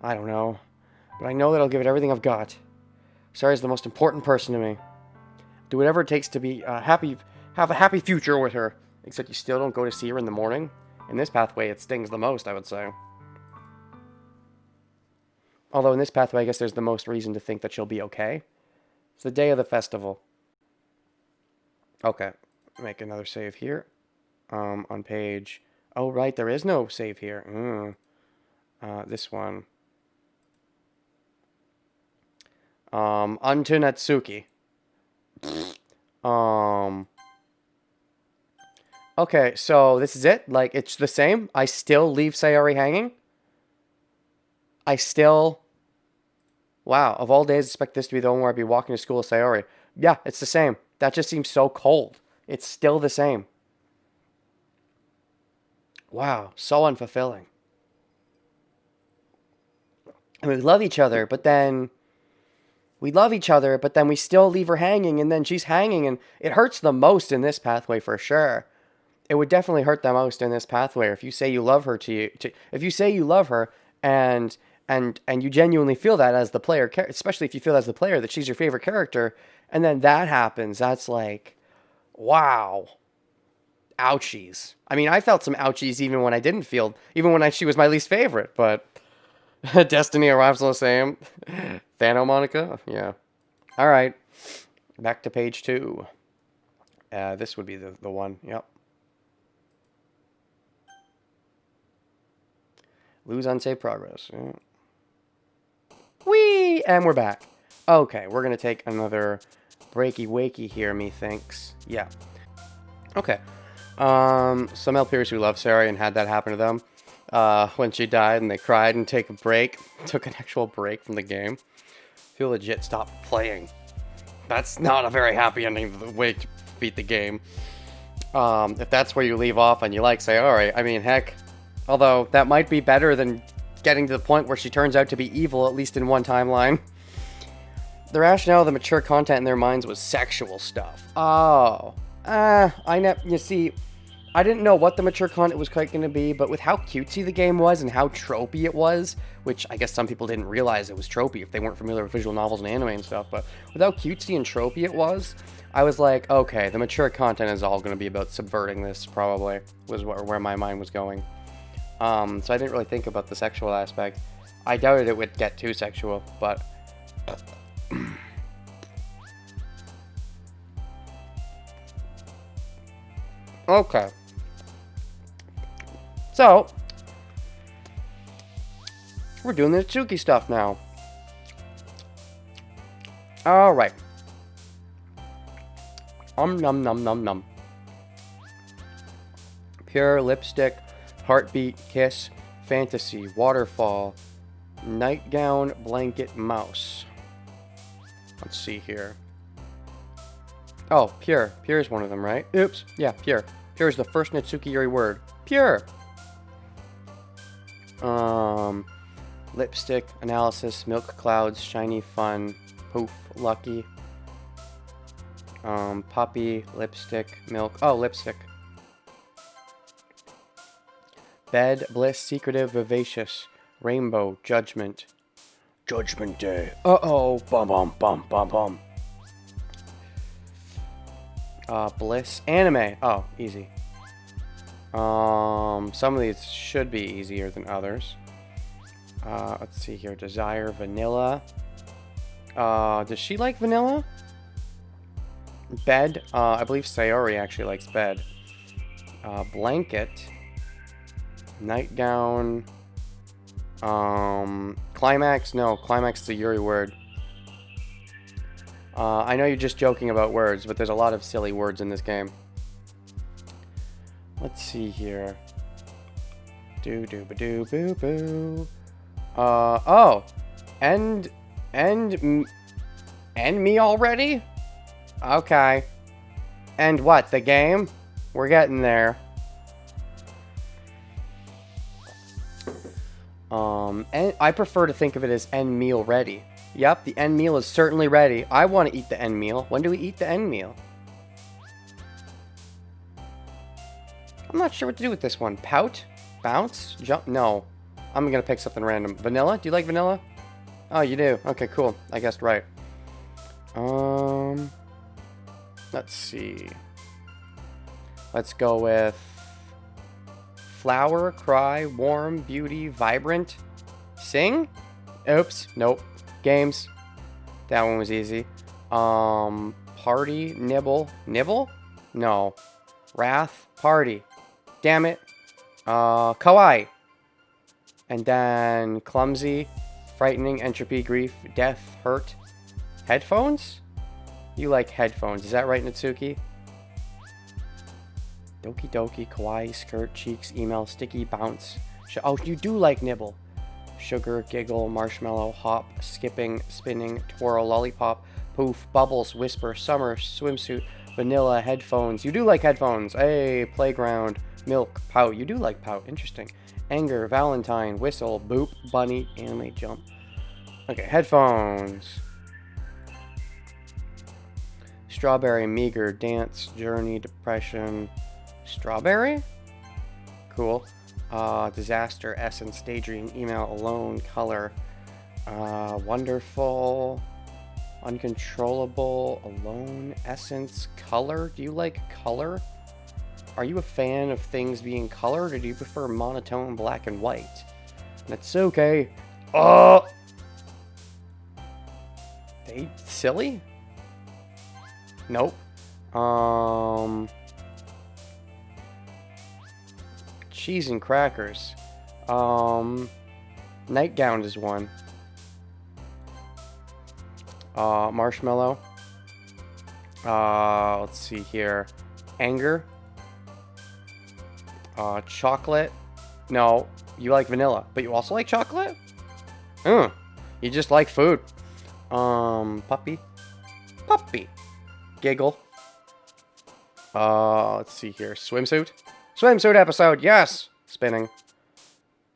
I don't know. But I know that I'll give it everything I've got. Sarah's the most important person to me. Do whatever it takes to be happy, have a happy future with her. Except you still don't go to see her in the morning. In this pathway, it stings the most, I would say. Although in this pathway, I guess there's the most reason to think that she'll be okay. It's the day of the festival. Okay, make another save here. On page... Oh, right, there is no save here. This one. Unto Natsuki. Okay, so this is it? Like, it's the same? I still leave Sayori hanging? I still... Wow, of all days, I expect this to be the one where I'd be walking to school with Sayori. Yeah, it's the same. That just seems so cold. It's still the same. Wow, so unfulfilling. And we love each other, but then... We love each other, but then we still leave her hanging, and then she's hanging, and it hurts the most in this pathway for sure. It would definitely hurt the most in this pathway if you say you love her if you say you love her and you genuinely feel that as the player, especially if you feel as the player that she's your favorite character, and then that happens, that's like, wow, ouchies. I mean, I felt some ouchies even when I didn't feel, even when she was my least favorite, but Destiny arrives on the same. Thano Monica? Yeah. All right. Back to page 2. This would be the one. Yep. Lose unsaved progress. Yeah. Whee! And we're back. Okay, we're going to take another breaky wakey here, methinks. Yeah. Okay. Some LPers who love Sari and had that happen to them when she died and they cried and took an actual break from the game, who legit stopped playing. That's not a very happy ending of the way to beat the game. If that's where you leave off and you like Sayori, I mean, heck, although that might be better than getting to the point where she turns out to be evil, at least in one timeline. The rationale of the mature content in their minds was sexual stuff. Oh. You see, I didn't know what the mature content was quite going to be, but with how cutesy the game was and how tropey it was, which I guess some people didn't realize it was tropey if they weren't familiar with visual novels and anime and stuff, but with how cutesy and tropey it was, I was like, okay, the mature content is all going to be about subverting this, probably, was where my mind was going. So I didn't really think about the sexual aspect. I doubted it would get too sexual, but... Okay. So, we're doing the Tsuki stuff now. Alright. Num num num num. Pure lipstick, heartbeat, kiss, fantasy, waterfall, nightgown, blanket, mouse. Let's see here. Oh, pure. Pure is one of them, right? Oops. Yeah, pure. Pure is the first Natsuki Yuri word. Pure! Lipstick, analysis, milk clouds, shiny fun, poof, lucky. Puppy, lipstick, milk. Oh, lipstick. Bed, bliss, secretive, vivacious, rainbow, judgment. Judgment Day. Uh-oh. Bum bum bum bum bum. Bliss. Anime. Oh, easy. Some of these should be easier than others. Let's see here. Desire, vanilla. Does she like vanilla? Bed. I believe Sayori actually likes bed. Blanket. Nightgown. Climax. No, climax is a Yuri word. I know you're just joking about words, but there's a lot of silly words in this game. Let's see here. Do-do-ba-do-boo-boo. Oh. End me already? Okay. End what? The game? We're getting there. And I prefer to think of it as end meal ready. Yep, the end meal is certainly ready. I want to eat the end meal. When do we eat the end meal? I'm not sure what to do with this one. Pout? Bounce? Jump? No. I'm going to pick something random. Vanilla? Do you like vanilla? Oh, you do. Okay, cool. I guessed right. Let's see. Let's go with flower, cry, warm, beauty, vibrant, sing? Oops. Nope. Games. That one was easy. Party, nibble. Nibble? No. Wrath, party. Damn it. Kawaii. And then clumsy, frightening, entropy, grief, death, hurt. Headphones? You like headphones. Is that right, Natsuki? Doki Doki, kawaii, skirt, cheeks, email, sticky, bounce. Oh, you do like nibble. Sugar, giggle, marshmallow, hop, skipping, spinning, twirl, lollipop, poof, bubbles, whisper, summer, swimsuit, vanilla, headphones. You do like headphones. Hey, playground, milk, pout. You do like pout. Interesting. Anger, valentine, whistle, boop, bunny, anime, jump. Okay, headphones. Strawberry, meager, dance, journey, depression. Strawberry? Cool. Disaster, essence, daydream, email, alone, color, wonderful, uncontrollable, alone, essence, color. Do you like color? Are you a fan of things being colored, or do you prefer monotone, black and white? That's okay. They silly? Nope. Cheese and crackers. Nightgown is one. Marshmallow. Let's see here. Anger. Chocolate. No, you like vanilla, but you also like chocolate? You just like food. Puppy. Puppy. Giggle. Let's see here. Swimsuit. Swimsuit episode, yes! Spinning.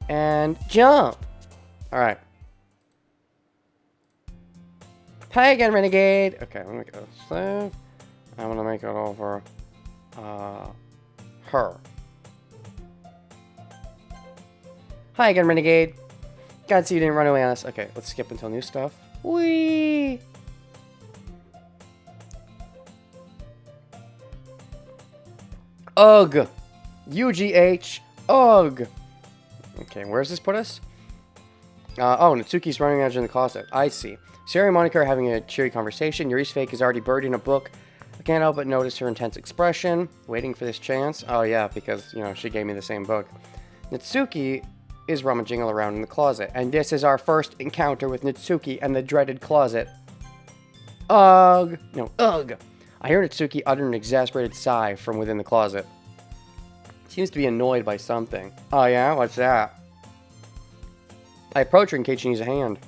And jump. Alright. Hi again, Renegade. Okay, let me go save. I'm gonna make it over her. Hi again, Renegade. God, see you didn't run away on us. Okay, let's skip until new stuff. Whee! Ugh. UGH. Ugh. Okay, where does this put us? Oh, Natsuki's running out in the closet. I see. Sari and Monica are having a cheery conversation. Yuri's fake is already buried in a book. I can't help but notice her intense expression. Waiting for this chance. Oh, yeah, because, you know, she gave me the same book. Natsuki is rummaging around in the closet. And this is our first encounter with Natsuki and the dreaded closet. Ugh. No, ugh. I hear Natsuki utter an exasperated sigh from within the closet. Seems to be annoyed by something. Oh, yeah? What's that? I approach her in case she needs a hand.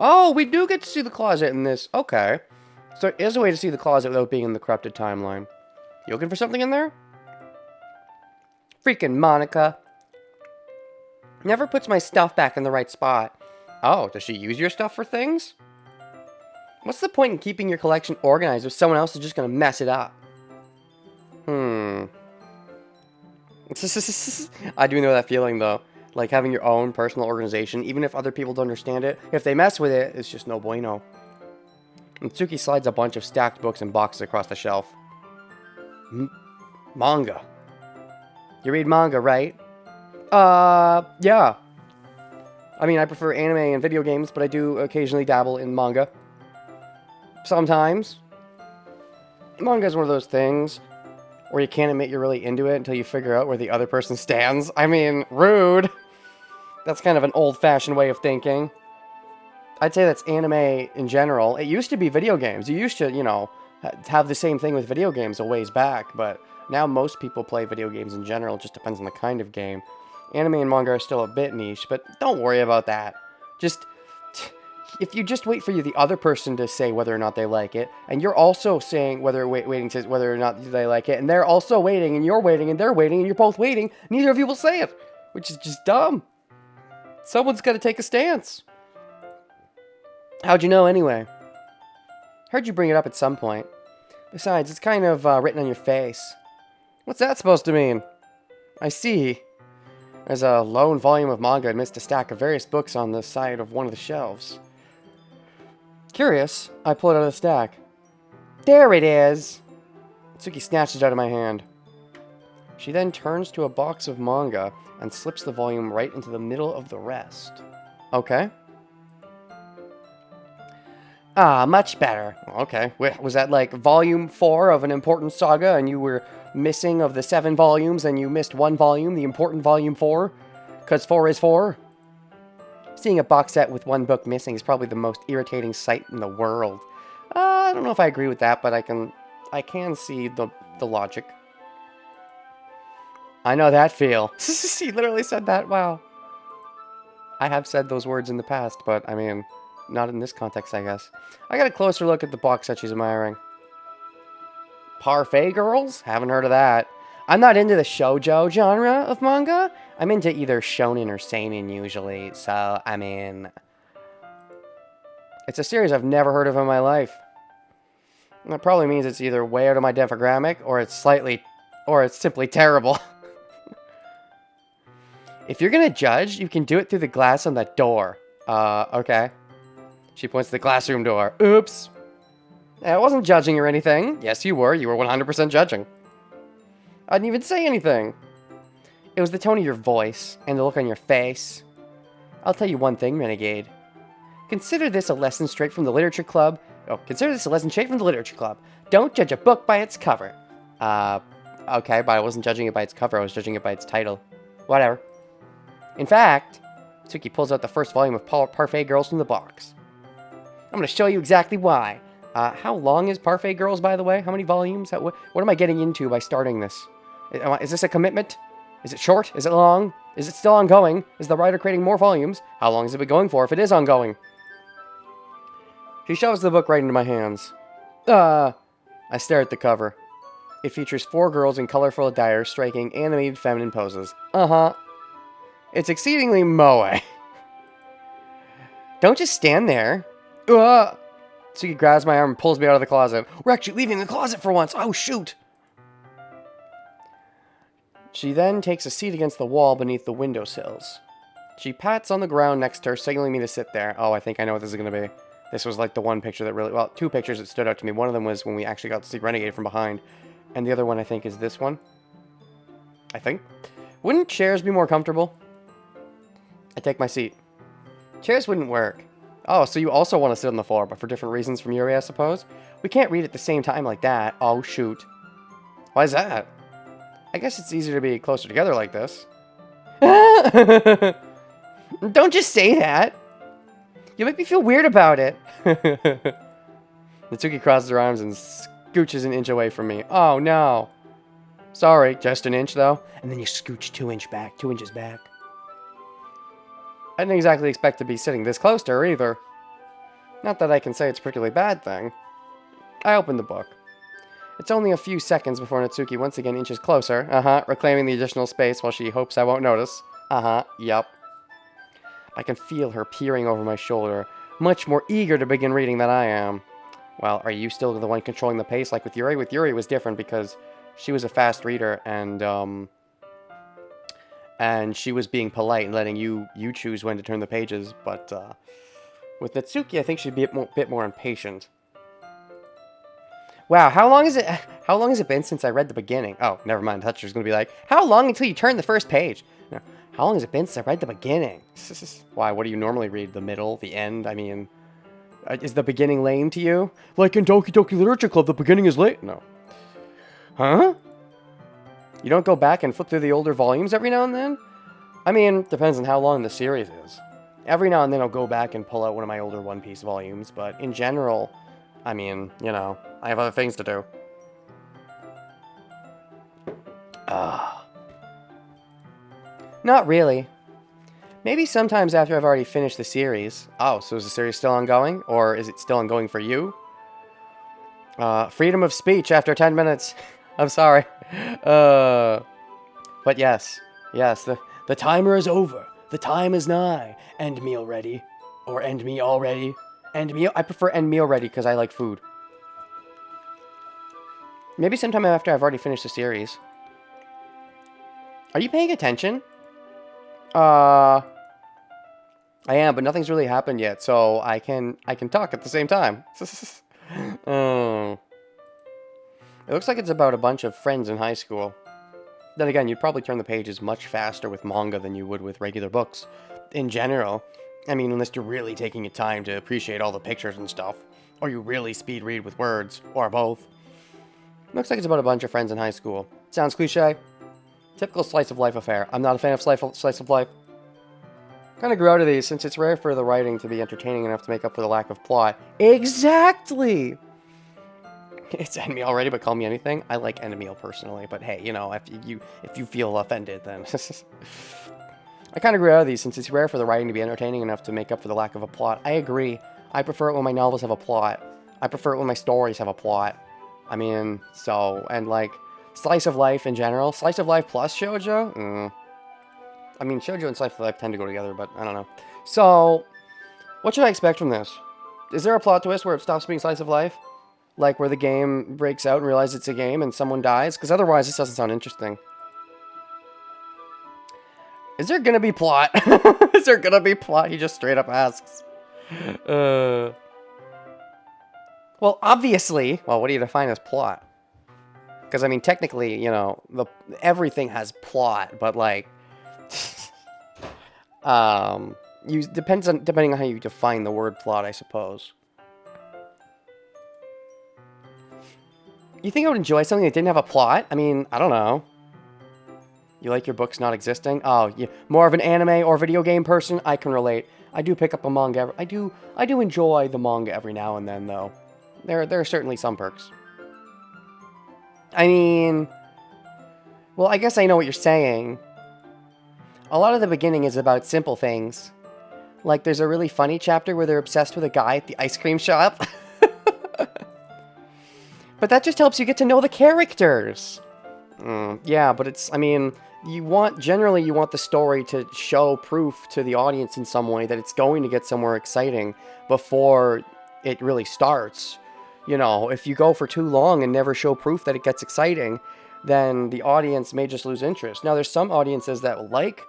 Oh, we do get to see the closet in this. Okay. So there is a way to see the closet without being in the corrupted timeline. You looking for something in there? Freaking Monica. Never puts my stuff back in the right spot. Oh, does she use your stuff for things? What's the point in keeping your collection organized if someone else is just going to mess it up? I do know that feeling, though. Like having your own personal organization, even if other people don't understand it. If they mess with it, it's just no bueno. Natsuki slides a bunch of stacked books and boxes across the shelf. Manga. You read manga, right? Yeah. I mean, I prefer anime and video games, but I do occasionally dabble in manga. Sometimes. Manga is one of those things where you can't admit you're really into it until you figure out where the other person stands. I mean, rude. That's kind of an old-fashioned way of thinking. I'd say that's anime in general. It used to be video games. You used to, you know, have the same thing with video games a ways back, but now most people play video games in general. It just depends on the kind of game. Anime and manga are still a bit niche, but don't worry about that. Just, if you just wait for the other person to say whether or not they like it, and you're also saying waiting to whether or not they like it, and they're also waiting, and you're waiting, and they're waiting, and you're both waiting, neither of you will say it, which is just dumb. Someone's got to take a stance. How'd you know anyway? Heard you bring it up at some point. Besides, it's kind of written on your face. What's that supposed to mean? I see. There's a lone volume of manga amidst a stack of various books on the side of one of the shelves. Curious, I pull it out of the stack. There it is! Tsuki snatches it out of my hand. She then turns to a box of manga and slips the volume right into the middle of the rest. Okay. Ah, much better. Okay. Was that like volume 4 of an important saga and you were missing of the 7 volumes and you missed 1 volume, the important volume 4? Because 4 is 4? Seeing a box set with 1 book missing is probably the most irritating sight in the world. I don't know if I agree with that, but I can see the logic. I know that feel. She literally said that, wow. I have said those words in the past, but I mean, not in this context, I guess. I got a closer look at the box set she's admiring. Parfait Girls? Haven't heard of that. I'm not into the shoujo genre of manga. I'm into either shonen or seinen usually, so, I mean... It's a series I've never heard of in my life. And that probably means it's either way out of my demographic, or it's simply terrible. If you're gonna judge, you can do it through the glass on that door. Okay. She points to the classroom door. Oops. I wasn't judging or anything. Yes, you were. You were 100% judging. I didn't even say anything. It was the tone of your voice and the look on your face. I'll tell you one thing, Renegade. Consider this a lesson straight from the literature club. Consider this a lesson straight from the literature club. Don't judge a book by its cover. Okay, but I wasn't judging it by its cover. I was judging it by its title. Whatever. In fact, Tsuki pulls out the first volume of Parfait Girls from the box. I'm going to show you exactly why. How long is Parfait Girls, by the way? How many volumes? What am I getting into by starting this? Is this a commitment? Is it short? Is it long? Is it still ongoing? Is the writer creating more volumes? How long has it been going for if it is ongoing? She shoves the book right into my hands. I stare at the cover. It features 4 girls in colorful attire striking animated feminine poses. Uh-huh. It's exceedingly moe. Don't just stand there. Tsuki grabs my arm and pulls me out of the closet. We're actually leaving the closet for once. Oh, shoot. She then takes a seat against the wall beneath the windowsills. She pats on the ground next to her, signaling me to sit there. Oh, I think I know what this is going to be. This was like the one picture that really... Well, 2 pictures that stood out to me. One of them was when we actually got to see Renegade from behind. And the other one, I think, is this one. I think. Wouldn't chairs be more comfortable? I take my seat. Chairs wouldn't work. Oh, so you also want to sit on the floor, but for different reasons from Yuri, I suppose? We can't read at the same time like that. Oh, shoot. Why is that? I guess it's easier to be closer together like this. Don't just say that. You make me feel weird about it. Natsuki crosses her arms and scooches an inch away from me. Oh, no. Sorry, just an inch, though. And then you scooch 2 inches back. I didn't exactly expect to be sitting this close to her, either. Not that I can say it's a particularly bad thing. I opened the book. It's only a few seconds before Natsuki once again inches closer. Reclaiming the additional space while she hopes I won't notice. Yup. I can feel her peering over my shoulder, much more eager to begin reading than I am. Well, are you still the one controlling the pace like with Yuri? With Yuri, it was different because she was a fast reader and she was being polite and letting you choose when to turn the pages. But with Natsuki, I think she'd be a bit more impatient. Wow, how long has it been since I read the beginning? Oh, never mind. I thought she was going to be like, how long until you turn the first page? No, how long has it been since I read the beginning? Why, what do you normally read? The middle? The end? I mean, is the beginning lame to you? Like in Doki Doki Literature Club, the beginning is late? No. Huh? You don't go back and flip through the older volumes every now and then? I mean, depends on how long the series is. Every now and then I'll go back and pull out one of my older One Piece volumes, but in general, I mean, you know, I have other things to do. Not really. Maybe sometimes after I've already finished the series. Oh, so is the series still ongoing? Or is it still ongoing for you? Freedom of speech after 10 minutes. I'm sorry. But yes, the timer is over. The time is nigh. End me already. Or end me already. End me. I prefer end me already because I like food. Maybe sometime after I've already finished the series. Are you paying attention? I am, but nothing's really happened yet, so I can talk at the same time. It looks like it's about a bunch of friends in high school. Then again, you'd probably turn the pages much faster with manga than you would with regular books. In general, I mean, unless you're really taking your time to appreciate all the pictures and stuff. Or you really speed read with words, or both. Looks like it's about a bunch of friends in high school. Sounds cliche. Typical slice of life affair. I'm not a fan of slice of life. Kind of grew out of these since it's rare for the writing to be entertaining enough to make up for the lack of plot. Exactly! It's end me already, but call me anything. I like end meal personally, but hey, you know, if you feel offended, then I kind of grew out of these since it's rare for the writing to be entertaining enough to make up for the lack of a plot. I agree. I prefer it when my novels have a plot. I prefer it when my stories have a plot. I mean, so, and like, slice of life in general. Slice of life plus shoujo? I mean, shoujo and slice of life tend to go together, but I don't know. So, what should I expect from this? Is there a plot twist where it stops being slice of life? Like where the game breaks out and realizes it's a game and someone dies? Because otherwise, this doesn't sound interesting. Is there gonna be plot? Is there gonna be plot? He just straight up asks. Well, obviously. Well, what do you define as plot? Because, I mean, technically, you know, everything has plot, but, like, depending on how you define the word plot, I suppose. You think I would enjoy something that didn't have a plot? I mean, I don't know. You like your books not existing? Oh, more of an anime or video game person? I can relate. I do pick up a manga. I do enjoy the manga every now and then, though. There are certainly some perks. I mean, well, I guess I know what you're saying. A lot of the beginning is about simple things. Like, there's a really funny chapter where they're obsessed with a guy at the ice cream shop. But that just helps you get to know the characters. Yeah, but it's, I mean, generally you want the story to show proof to the audience in some way that it's going to get somewhere exciting before it really starts. You know, if you go for too long and never show proof that it gets exciting, then the audience may just lose interest. Now, there's some audiences that like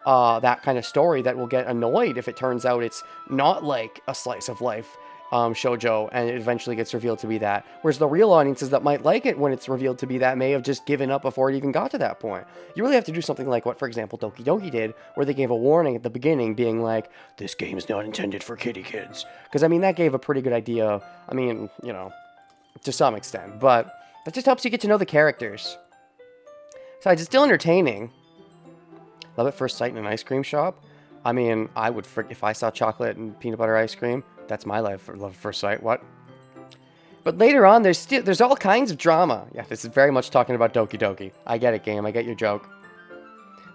that kind of story that will get annoyed if it turns out it's not like a slice of life shoujo and it eventually gets revealed to be that. Whereas the real audiences that might like it when it's revealed to be that may have just given up before it even got to that point. You really have to do something like what, for example, Doki Doki did, where they gave a warning at the beginning being like, this game is not intended for kiddie kids. Because, I mean, that gave a pretty good idea, I mean, you know, to some extent. But that just helps you get to know the characters. Besides, it's still entertaining. Love at first sight in an ice cream shop. I mean, I would if I saw chocolate and peanut butter ice cream. That's my love at first sight. What? But later on, there's all kinds of drama. Yeah, this is very much talking about Doki Doki. I get it, game. I get your joke.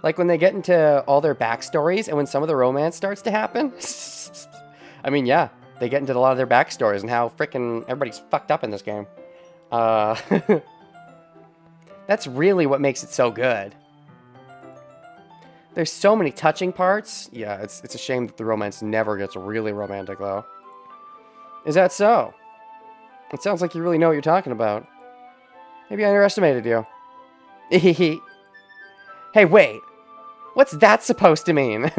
Like when they get into all their backstories and when some of the romance starts to happen. I mean, yeah, they get into a lot of their backstories and how frickin' everybody's fucked up in this game. That's really what makes it so good. There's so many touching parts. Yeah, it's a shame that the romance never gets really romantic, though. Is that so? It sounds like you really know what you're talking about. Maybe I underestimated you. Hey, wait. What's that supposed to mean?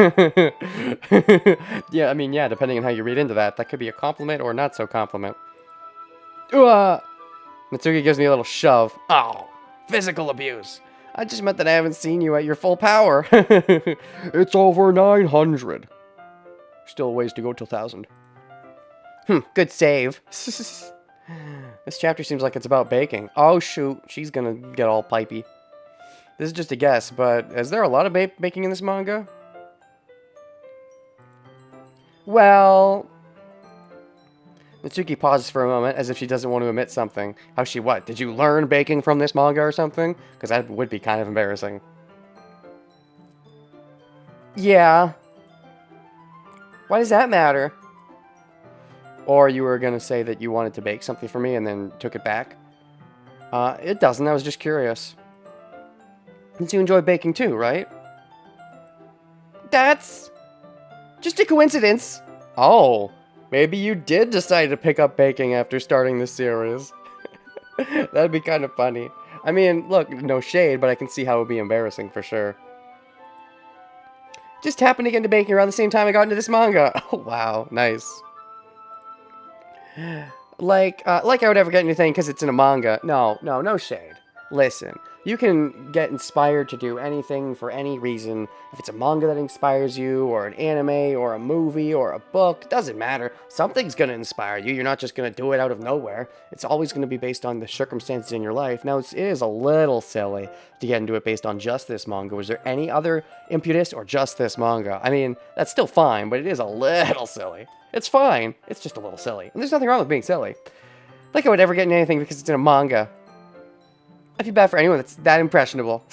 Yeah, I mean, yeah, depending on how you read into that, that could be a compliment or not so compliment. Mitsuki gives me a little shove. Oh, physical abuse. I just meant that I haven't seen you at your full power. It's over 900. Still a ways to go till 1,000. Good save. This chapter seems like it's about baking. Oh, shoot. She's gonna get all pipey. This is just a guess, but is there a lot of baking in this manga? Well... Mitsuki pauses for a moment, as if she doesn't want to admit something. How's she what? Did you learn baking from this manga or something? Because that would be kind of embarrassing. Yeah. Why does that matter? Or you were going to say that you wanted to bake something for me and then took it back? It doesn't. I was just curious. Since you enjoy baking too, right? That's just a coincidence. Oh. Maybe you did decide to pick up baking after starting this series. That'd be kind of funny. I mean, look, no shade, but I can see how it would be embarrassing for sure. Just happened to get into baking around the same time I got into this manga. Oh, wow, nice. Like I would ever get anything because it's in a manga. No shade. Listen, you can get inspired to do anything for any reason. If it's a manga that inspires you, or an anime, or a movie, or a book, doesn't matter. Something's going to inspire you. You're not just going to do it out of nowhere. It's always going to be based on the circumstances in your life. Now, it is a little silly to get into it based on just this manga. Was there any other impetus, or just this manga? I mean, that's still fine, but it is a little silly. It's fine. It's just a little silly. And there's nothing wrong with being silly. Like I would ever get into anything because it's in a manga. I feel bad for anyone that's that impressionable.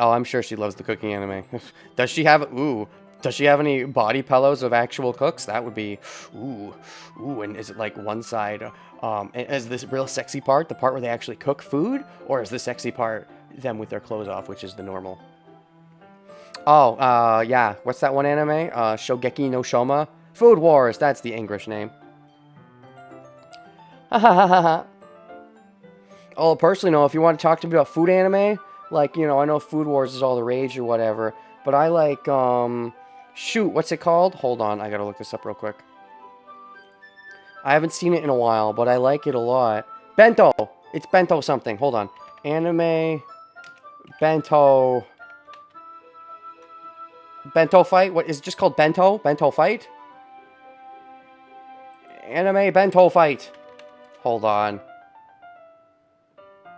Oh, I'm sure she loves the cooking anime. Does she have any body pillows of actual cooks? That would be, and is it like one side, is this real sexy part, the part where they actually cook food? Or is the sexy part them with their clothes off, which is the normal? Oh, yeah, what's that one anime? Shogeki no Shoma? Food Wars, that's the English name. Ha ha ha ha ha. Oh, personally, no, if you want to talk to me about food anime, like, you know, I know Food Wars is all the rage or whatever, but I like, shoot, what's it called? Hold on, I gotta look this up real quick. I haven't seen it in a while, but I like it a lot. Bento! It's Bento something, hold on. Anime, Bento Fight? What, is it just called Bento? Bento Fight? Anime Bento Fight. Hold on.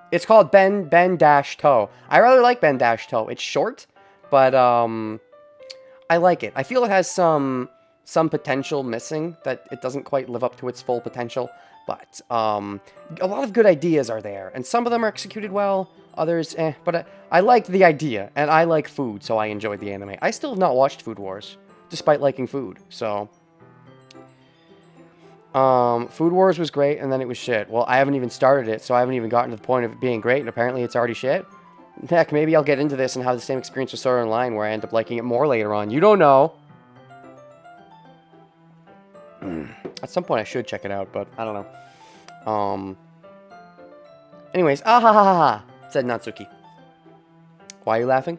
It's called Ben Dash Toe. I rather like Ben Dash Toe. It's short, but I like it. I feel it has some potential missing, that it doesn't quite live up to its full potential. But a lot of good ideas are there, and some of them are executed well, others But I liked the idea, and I like food, so I enjoyed the anime. I still have not watched Food Wars, despite liking food, so... Food Wars was great, and then it was shit. Well, I haven't even started it, so I haven't even gotten to the point of it being great, and apparently it's already shit. Heck, maybe I'll get into this and have the same experience with Sword Art Online, where I end up liking it more later on. You don't know! At some point I should check it out, but I don't know. Anyways, ah ha ha ha ha, said Natsuki. Why are you laughing?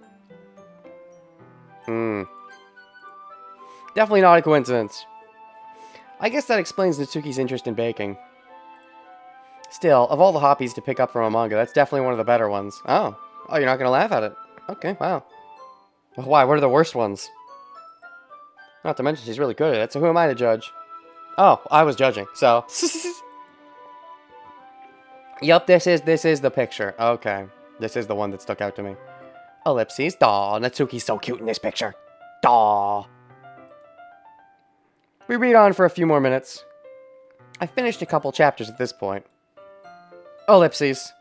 Definitely not a coincidence. I guess that explains Natsuki's interest in baking. Still, of all the hobbies to pick up from a manga, that's definitely one of the better ones. Oh, you're not gonna laugh at it. Okay, wow. Why, what are the worst ones? Not to mention she's really good at it, so who am I to judge? Oh, I was judging, so... Yup, this is the picture. Okay. This is the one that stuck out to me. Ellipses. Daw, Natsuki's so cute in this picture. Daw. We read on for a few more minutes. I finished a couple chapters at this point. Ellipses.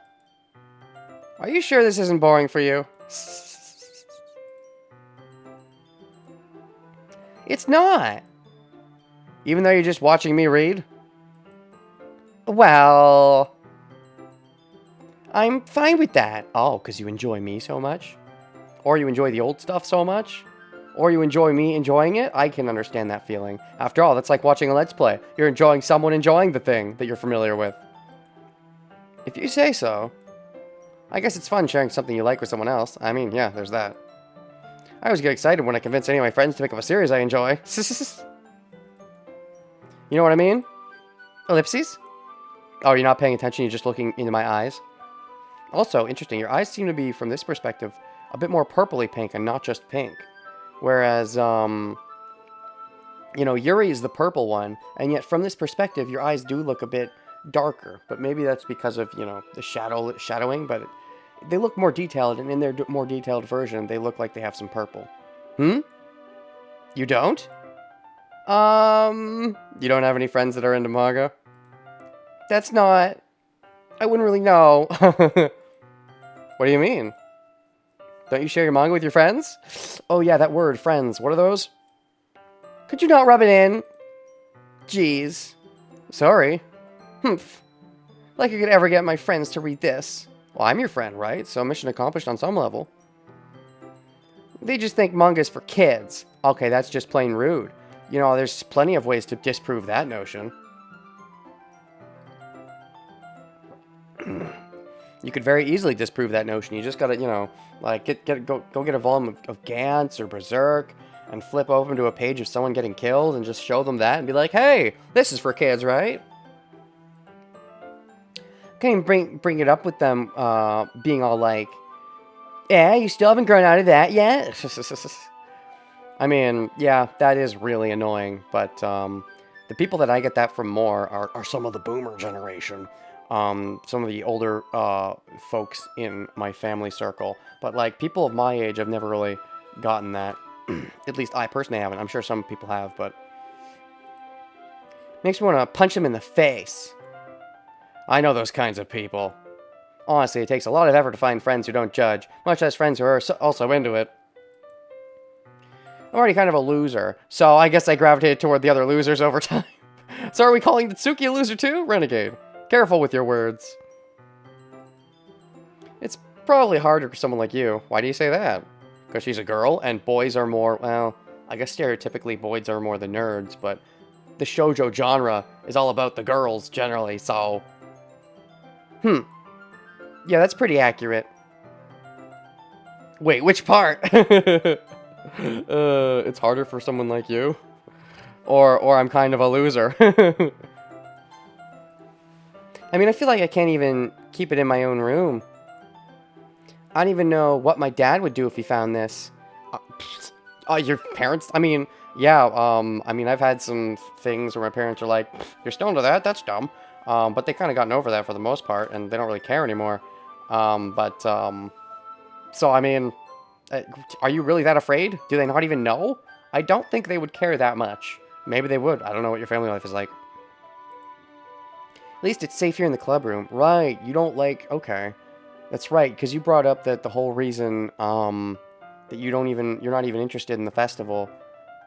Are you sure this isn't boring for you? It's not. Even though you're just watching me read? Well... I'm fine with that. Oh, because you enjoy me so much? Or you enjoy the old stuff so much? Or you enjoy me enjoying it? I can understand that feeling. After all, that's like watching a Let's Play. You're enjoying someone enjoying the thing that you're familiar with. If you say so. I guess it's fun sharing something you like with someone else. I mean, yeah, there's that. I always get excited when I convince any of my friends to pick up a series I enjoy. You know what I mean? Ellipses? Oh, you're not paying attention, you're just looking into my eyes? Also, interesting, your eyes seem to be, from this perspective, a bit more purpley pink and not just pink. Whereas, you know, Yuri is the purple one, and yet from this perspective, your eyes do look a bit darker. But maybe that's because of, you know, the shadowing, but they look more detailed, and in their more detailed version, they look like they have some purple. Hmm? You don't? You don't have any friends that are into manga? That's not... I wouldn't really know. What do you mean? Don't you share your manga with your friends? Oh yeah, that word, friends. What are those? Could you not rub it in? Jeez. Sorry. Humph. Like I could ever get my friends to read this. Well, I'm your friend, right? So mission accomplished on some level. They just think manga's for kids. Okay, that's just plain rude. You know, there's plenty of ways to disprove that notion. You could very easily disprove that notion. You just gotta, you know, like, go get a volume of Gantz or Berserk and flip open to a page of someone getting killed and just show them that and be like, hey, this is for kids, right? Can't even bring it up with them being all like, yeah, you still haven't grown out of that yet? I mean, yeah, that is really annoying, but the people that I get that from more are some of the boomer generation. Some of the older folks in my family circle. But, like, people of my age, I've never really gotten that. At least I personally haven't. I'm sure some people have, but... Makes me want to punch them in the face. I know those kinds of people. Honestly, it takes a lot of effort to find friends who don't judge, much less friends who are also into it. I'm already kind of a loser, so I guess I gravitated toward the other losers over time. So are we calling Natsuki a loser too? Renegade. Careful with your words. It's probably harder for someone like you. Why do you say that? Because she's a girl, and boys are more, well, I guess stereotypically boys are more the nerds, but the shoujo genre is all about the girls, generally, so... Yeah, that's pretty accurate. Wait, which part? It's harder for someone like you? Or I'm kind of a loser. I mean, I feel like I can't even keep it in my own room. I don't even know what my dad would do if he found this. Your parents? I mean, yeah, I mean, I've had some things where my parents are like, you're still into that? That's dumb. But they kind of gotten over that for the most part, and they don't really care anymore. So, I mean, are you really that afraid? Do they not even know? I don't think they would care that much. Maybe they would. I don't know what your family life is like. At least it's safe here in the club room. Right, you don't like... Okay. That's right, because you brought up that the whole reason, that you're not even interested in the festival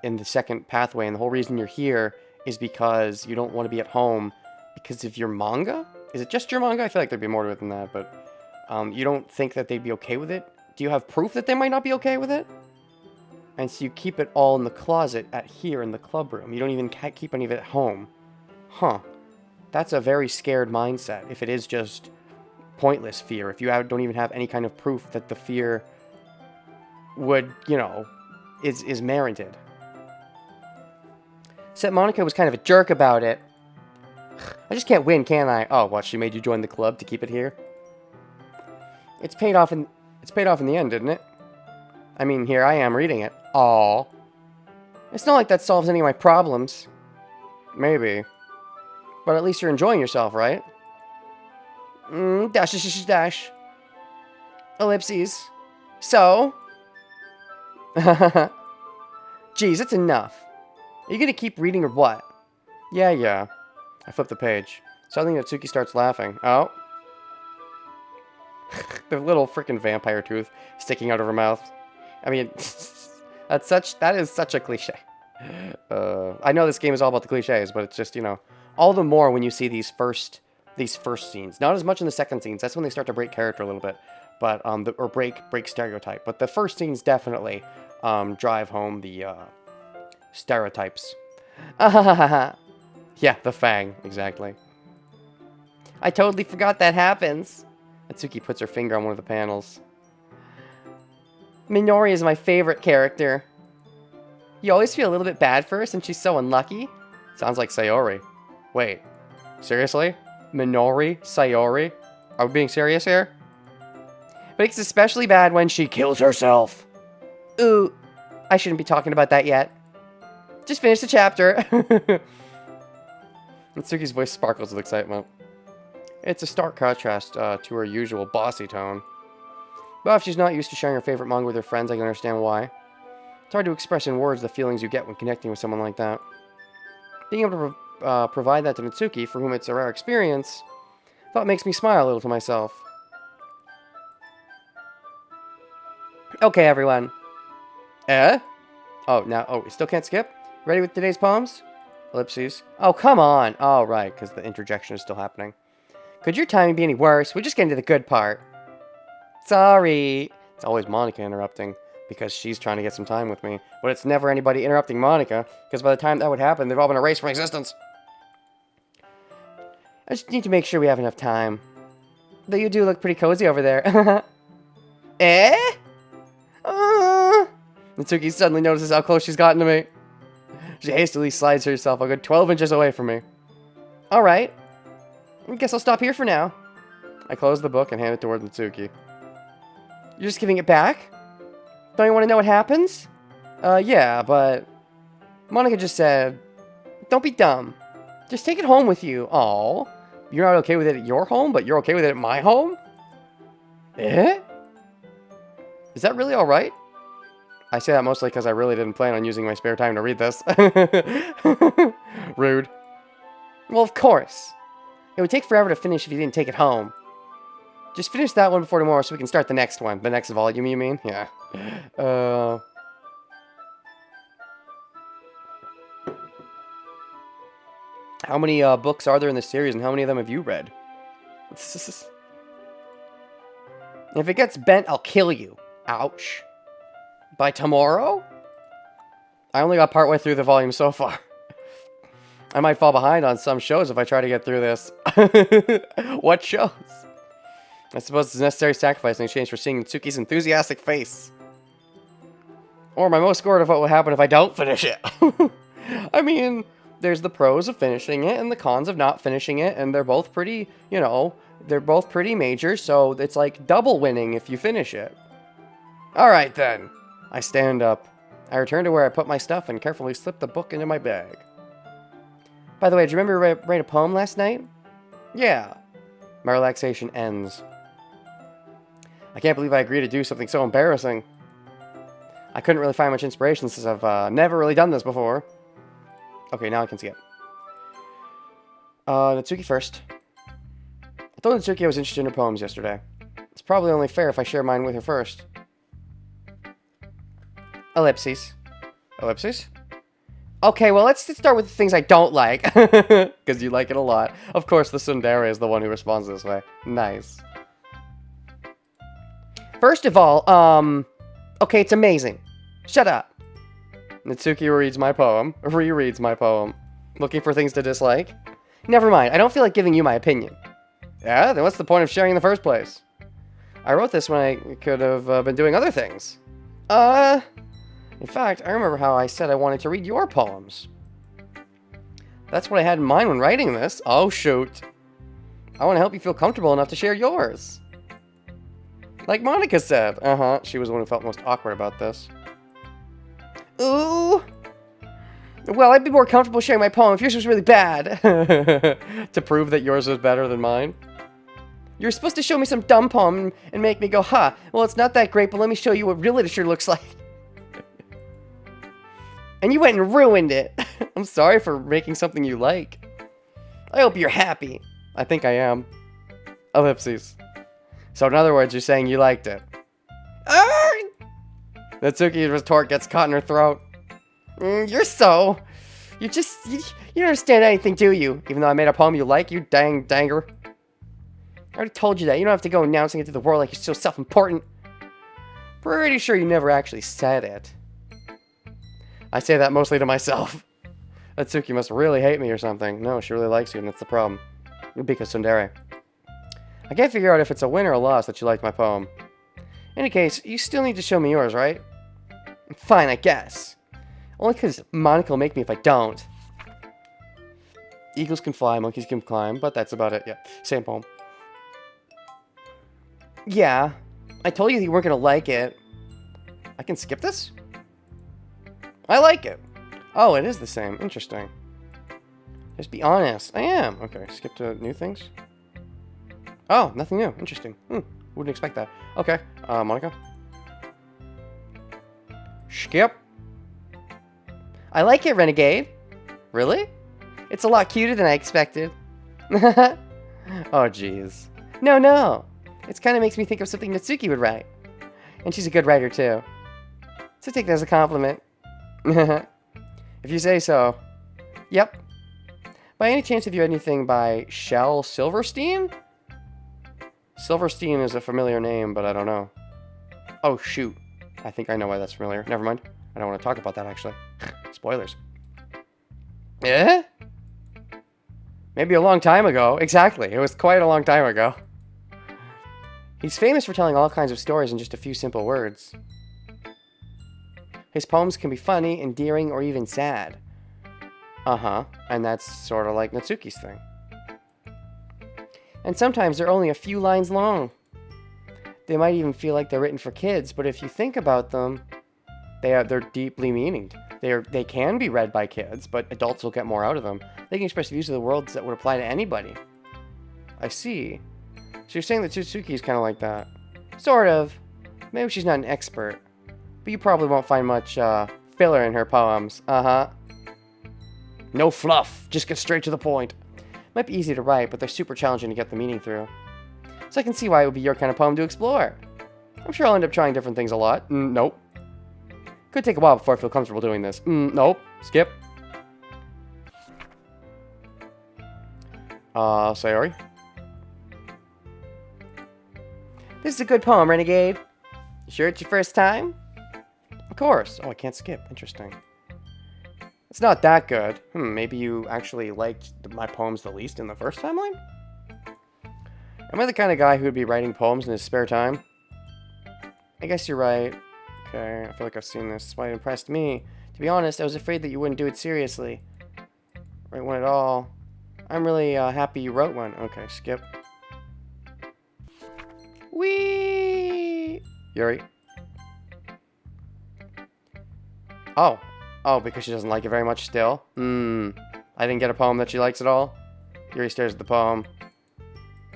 in the second pathway, and the whole reason you're here is because you don't want to be at home because of your manga? Is it just your manga? I feel like there'd be more to it than that, but you don't think that they'd be okay with it? Do you have proof that they might not be okay with it? And so you keep it all in the closet here in the club room. You don't even keep any of it at home. Huh. That's a very scared mindset, if it is just pointless fear. If you don't even have any kind of proof that the fear would, you know, is merited. Except Monica was kind of a jerk about it. I just can't win, can I? Oh, what, she made you join the club to keep it here? It's paid off in the end, didn't it? I mean, here I am reading it. Aww. It's not like that solves any of my problems. Maybe. But at least you're enjoying yourself, right? Dash, dash, dash, dash. Ellipses. So? Geez, it's enough. Are you gonna keep reading or what? Yeah. I flip the page. Suddenly Natsuki starts laughing. Oh. The little freaking vampire tooth sticking out of her mouth. I mean, that is such a cliche. I know this game is all about the cliches, but it's just, you know, all the more when you see these first scenes. Not as much in the second scenes. That's when they start to break character a little bit, but or break stereotype. But the first scenes definitely drive home the stereotypes. Yeah, the fang, exactly. I totally forgot that happens. Natsuki puts her finger on one of the panels. Minori is my favorite character. You always feel a little bit bad for her since she's so unlucky. Sounds like Sayori. Wait, seriously? Minori? Sayori? Are we being serious here? But it's especially bad when she kills herself. Ooh, I shouldn't be talking about that yet. Just finish the chapter. Natsuki's voice sparkles with excitement. It's a stark contrast to her usual bossy tone. But if she's not used to sharing her favorite manga with her friends, I can understand why. It's hard to express in words the feelings you get when connecting with someone like that. Being able to provide that to Natsuki, for whom it's a rare experience, thought makes me smile a little to myself. Okay, everyone. Oh, we still can't skip? Ready with today's poems? Ellipses. Oh, come on. Oh, right, because the interjection is still happening. Could your timing be any worse? We're just getting to the good part. Sorry. It's always Monica interrupting, because she's trying to get some time with me. But it's never anybody interrupting Monica, because by the time that would happen, they've all been erased from existence. I just need to make sure we have enough time. Though you do look pretty cozy over there. Natsuki suddenly notices how close she's gotten to me. She hastily slides herself a good 12 inches away from me. Alright. I guess I'll stop here for now. I close the book and hand it toward Natsuki. You're just giving it back? Don't you want to know what happens? Yeah, but... Monica just said... Don't be dumb. Just take it home with you. Aw. You're not okay with it at your home, but you're okay with it at my home? Is that really alright? I say that mostly because I really didn't plan on using my spare time to read this. Rude. Well, of course. It would take forever to finish if you didn't take it home. Just finish that one before tomorrow so we can start the next one. The next volume, you mean? Yeah. How many books are there in this series, and how many of them have you read? If it gets bent, I'll kill you. Ouch. By tomorrow? I only got partway through the volume so far. I might fall behind on some shows if I try to get through this. What shows? I suppose it's a necessary sacrifice in exchange for seeing Natsuki's enthusiastic face. Or my most scared of what will happen if I don't finish it. I mean, there's the pros of finishing it and the cons of not finishing it, and they're both pretty, you know, they're both pretty major, so it's like double winning if you finish it. Alright then. I stand up. I return to where I put my stuff and carefully slip the book into my bag. By the way, did you remember write a poem last night? Yeah. My relaxation ends. I can't believe I agreed to do something so embarrassing. I couldn't really find much inspiration since I've never really done this before. Okay, now I can skip. Natsuki first. I told Natsuki I was interested in her poems yesterday. It's probably only fair if I share mine with her first. Ellipses. Ellipses? Okay, well, let's start with the things I don't like. Because you like it a lot. Of course, the tsundere is the one who responds this way. Nice. First of all, okay, it's amazing. Shut up. Natsuki rereads my poem. Looking for things to dislike? Never mind, I don't feel like giving you my opinion. Yeah, then what's the point of sharing in the first place? I wrote this when I could have been doing other things. In fact, I remember how I said I wanted to read your poems. That's what I had in mind when writing this. Oh, shoot. I want to help you feel comfortable enough to share yours. Like Monica said. She was the one who felt most awkward about this. Ooh. Well, I'd be more comfortable sharing my poem if yours was really bad. To prove that yours was better than mine. You were supposed to show me some dumb poem and make me go, huh, well, it's not that great, but let me show you what real literature looks like. And you went and ruined it. I'm sorry for making something you like. I hope you're happy. I think I am. Ellipses. So in other words, you're saying you liked it. Natsuki's retort gets caught in her throat. You don't understand anything, do you? Even though I made a poem you like, you danger. I already told you that. You don't have to go announcing it to the world like you're so self-important. Pretty sure you never actually said it. I say that mostly to myself. Natsuki must really hate me or something. No, she really likes you, and that's the problem. Because tsundere. I can't figure out if it's a win or a loss that you liked my poem. In any case, you still need to show me yours, right? Fine, I guess. Only because Monica will make me if I don't. Eagles can fly, monkeys can climb, but that's about it. Yeah, same poem. Yeah, I told you that you weren't going to like it. I can skip this? I like it. Oh, it is the same. Interesting. Just be honest. I am. Okay, skip to new things. Oh, nothing new. Interesting. Wouldn't expect that. Okay, Monica. Skip. I like it, Renegade. Really? It's a lot cuter than I expected. Oh, jeez. No. It kind of makes me think of something Natsuki would write. And she's a good writer, too. So take that as a compliment. If you say so. Yep. By any chance have you had anything by Shel Silverstein? Silverstein is a familiar name, but I don't know. Oh, shoot. I think I know why that's familiar. Never mind. I don't want to talk about that, actually. Spoilers. Eh? Maybe a long time ago. Exactly. It was quite a long time ago. He's famous for telling all kinds of stories in just a few simple words. His poems can be funny, endearing, or even sad. And that's sort of like Natsuki's thing. And sometimes they're only a few lines long. They might even feel like they're written for kids, but if you think about them, they're deeply meaninged. They can be read by kids, but adults will get more out of them. They can express views of the world that would apply to anybody. I see. So you're saying that Natsuki is kind of like that? Sort of. Maybe she's not an expert. But you probably won't find much filler in her poems. No fluff. Just get straight to the point. Might be easy to write, but they're super challenging to get the meaning through. So I can see why it would be your kind of poem to explore. I'm sure I'll end up trying different things a lot. Nope. Could take a while before I feel comfortable doing this. Nope. Skip. Sayori. This is a good poem, Renegade. You sure it's your first time? Of course. Oh, I can't skip. Interesting. It's not that good. Maybe you actually liked my poems the least in the first timeline? Am I the kind of guy who would be writing poems in his spare time? I guess you're right. Okay, I feel like I've seen this. That's why it impressed me. To be honest, I was afraid that you wouldn't do it seriously. Write one at all. I'm really happy you wrote one. Okay, skip. Whee! Yuri. Oh, because she doesn't like it very much still? I didn't get a poem that she likes at all? Yuri stares at the poem.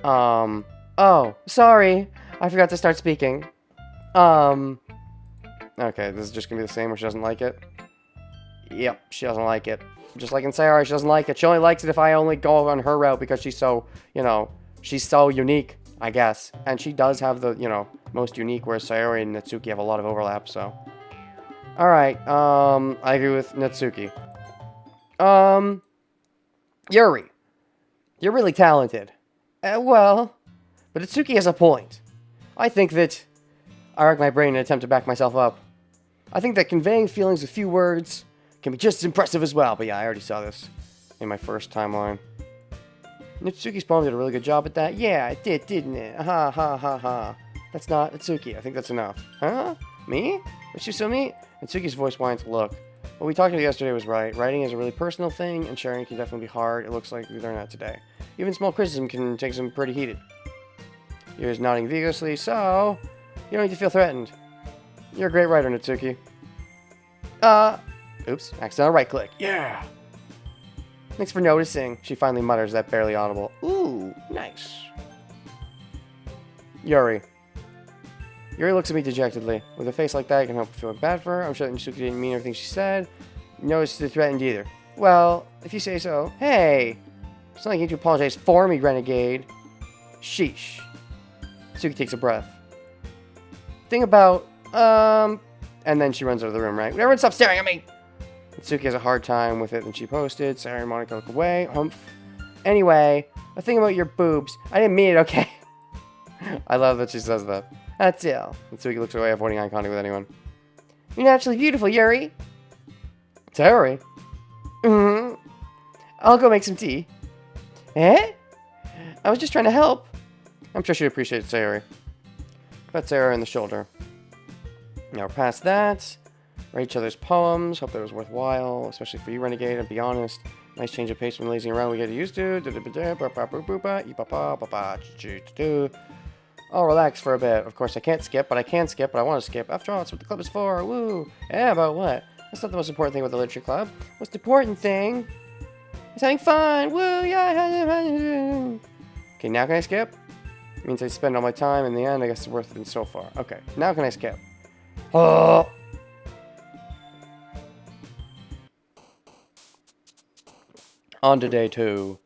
Oh, sorry. I forgot to start speaking. Okay, this is just gonna be the same where she doesn't like it. Yep, she doesn't like it. Just like in Sayori, she doesn't like it. She only likes it if I only go on her route because she's so, you know, she's so unique, I guess. And she does have the, you know, most unique, whereas Sayori and Natsuki have a lot of overlap, so. Alright, I agree with Natsuki. Yuri. You're really talented. Well, but Natsuki has a point. I think that I rack my brain in an attempt to back myself up. I think that conveying feelings with few words can be just as impressive as well. But yeah, I already saw this in my first timeline. Natsuki's poem did a really good job at that. Yeah, it did, didn't it? Ha ha ha ha. That's not Natsuki. I think that's enough. Huh? Me? Was you so mean? Natsuki's voice whines. Look, what we talked about yesterday was right. Writing is a really personal thing, and sharing can definitely be hard. It looks like we learned that today. Even small criticism can take some pretty heated. Yuri's nodding vigorously, so you don't need to feel threatened. You're a great writer, Natsuki. Oops, accidental right click. Yeah! Thanks for noticing. She finally mutters that barely audible. Ooh, nice. Yuri. Yuri looks at me dejectedly. With a face like that, I can help feel bad for her. I'm sure that Natsuki didn't mean everything she said. No, she's threatened either. Well, if you say so. Hey! It's not like you need to apologize for me, renegade. Sheesh. Natsuki takes a breath. Thing about, and then she runs out of the room, right? Everyone stop staring at me! Natsuki has a hard time with it than she posted. Sayori and Monika look away. Humph. Anyway, a thing about your boobs. I didn't mean it, okay? I love that she says that. That's it. Natsuki looks away, avoiding eye contact with anyone. You're naturally beautiful, Yuri. Sayori. I'll go make some tea. Eh? I was just trying to help. I'm sure she'd appreciate Sayori. Pat Sayori on the shoulder. Now we're past that. Write each other's poems. Hope that was worthwhile, especially for you, Renegade, and be honest. Nice change of pace from lazing around we get used to. I'll relax for a bit. Of course, I can't skip, but I can skip, but I want to skip. After all, that's what the club is for. Woo! Yeah, about what? That's not the most important thing about the literature club. Most important thing is having fun. Woo! Yeah! Okay, now can I skip? It means I spend all my time. In the end, I guess it's worth it so far. Okay, now can I skip? Oh! On to day 2.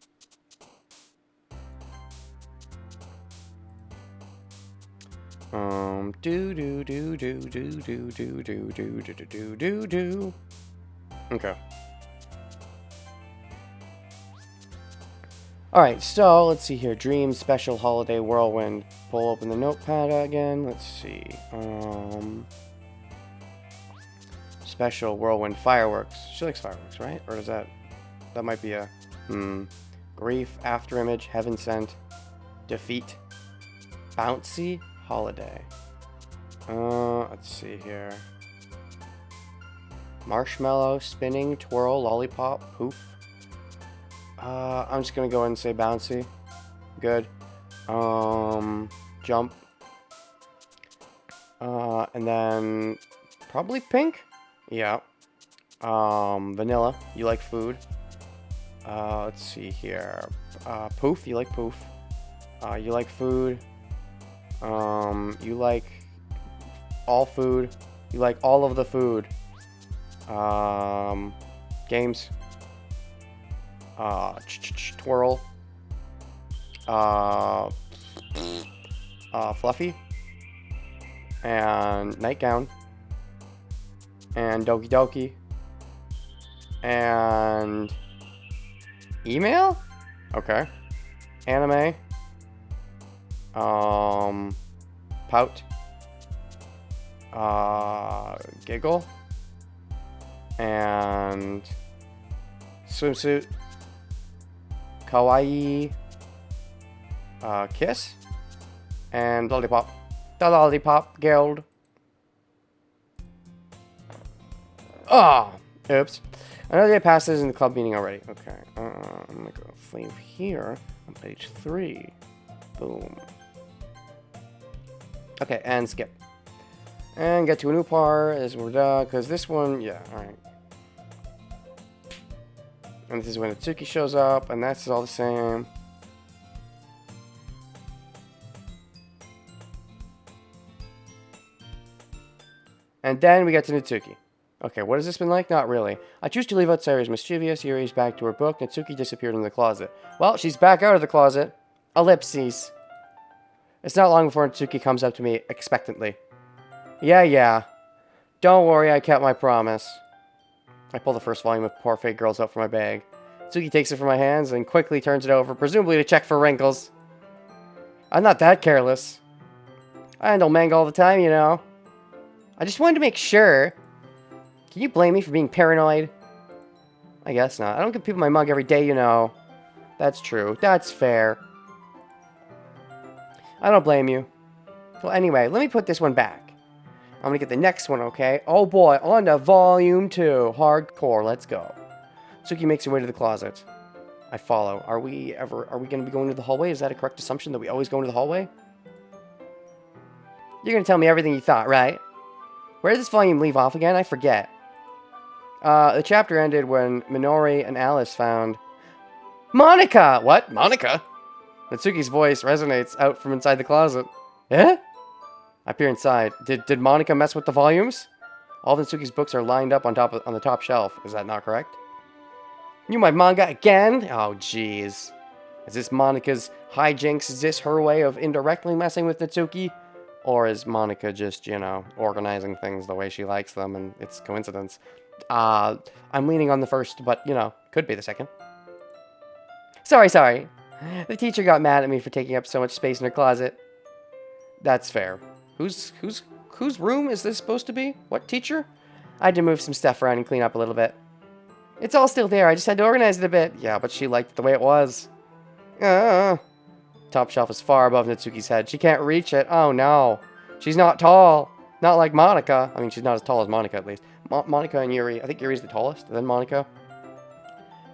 Okay. Alright, so let's see here. Dream Special Holiday Whirlwind. Pull open the notepad again. Let's see. Special Whirlwind Fireworks. She likes fireworks, right? Or does that might be a grief, afterimage, heaven sent, defeat, bouncy, holiday. Let's see here. Marshmallow, spinning, twirl, lollipop, poof. I'm just gonna go ahead and say bouncy. Good. Jump. And then probably pink. Yeah. Vanilla. You like food. Let's see here. Poof, you like poof. You like food. You like all food. You like all of the food. Games. Twirl. Fluffy. And nightgown. And Doki Doki. And email? Okay. Anime. Pout. Giggle. And swimsuit. Kawaii. Kiss. And lollipop. The Lollipop Guild. Oh! Oops. Another day passes in the club meeting already. Okay. I'm gonna go flame here on page 3. Boom. Okay, and skip. And get to a new part as we're done, because this one, yeah, alright. And this is when Natsuki shows up, and that's all the same. And then we get to Natsuki. Okay, what has this been like? Not really. I choose to leave outside as mischievous. Yuri's back to her book. Natsuki disappeared in the closet. Well, she's back out of the closet. Ellipses. It's not long before Natsuki comes up to me expectantly. Yeah. Don't worry, I kept my promise. I pull the first volume of Poor Fake Girls out from my bag. Natsuki takes it from my hands and quickly turns it over, presumably to check for wrinkles. I'm not that careless. I handle manga all the time, you know. I just wanted to make sure. Can you blame me for being paranoid? I guess not. I don't give people my mug every day, you know. That's true. That's fair. I don't blame you. Well, anyway, let me put this one back. I'm gonna get the next one, okay? Oh boy, on to volume 2. Hardcore, let's go. Natsuki makes her way to the closet. I follow. Are we gonna be going to the hallway? Is that a correct assumption that we always go into the hallway? You're gonna tell me everything you thought, right? Where did this volume leave off again? I forget. The chapter ended when Minori and Alice found... Monica! What? Monica? Natsuki's voice resonates out from inside the closet. Eh? I peer inside. Did Monica mess with the volumes? All of Natsuki's books are lined up on the top shelf. Is that not correct? You my manga again? Oh, jeez. Is this Monica's hijinks? Is this her way of indirectly messing with Natsuki? Or is Monica just, you know, organizing things the way she likes them and it's coincidence? I'm leaning on the first, but, you know, could be the second. Sorry. The teacher got mad at me for taking up so much space in her closet. That's fair. Whose room is this supposed to be? What teacher? I had to move some stuff around and clean up a little bit. It's all still there. I just had to organize it a bit. Yeah, but she liked it the way it was. Top shelf is far above Natsuki's head. She can't reach it. Oh, no. She's not tall. Not like Monica. I mean, she's not as tall as Monica, at least. Monica and Yuri. I think Yuri's the tallest, then Monica.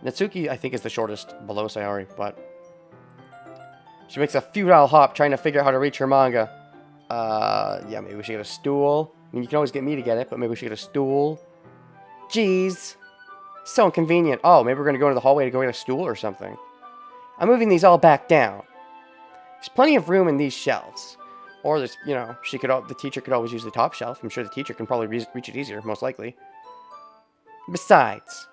Natsuki, I think, is the shortest below Sayori, but... She makes a futile hop trying to figure out how to reach her manga. Yeah, maybe we should get a stool. I mean, you can always get me to get it, but maybe we should get a stool. Jeez. So inconvenient. Oh, maybe we're going to go into the hallway to go get a stool or something. I'm moving these all back down. There's plenty of room in these shelves. Or there's, you know, the teacher could always use the top shelf. I'm sure the teacher can probably reach it easier, most likely. Besides,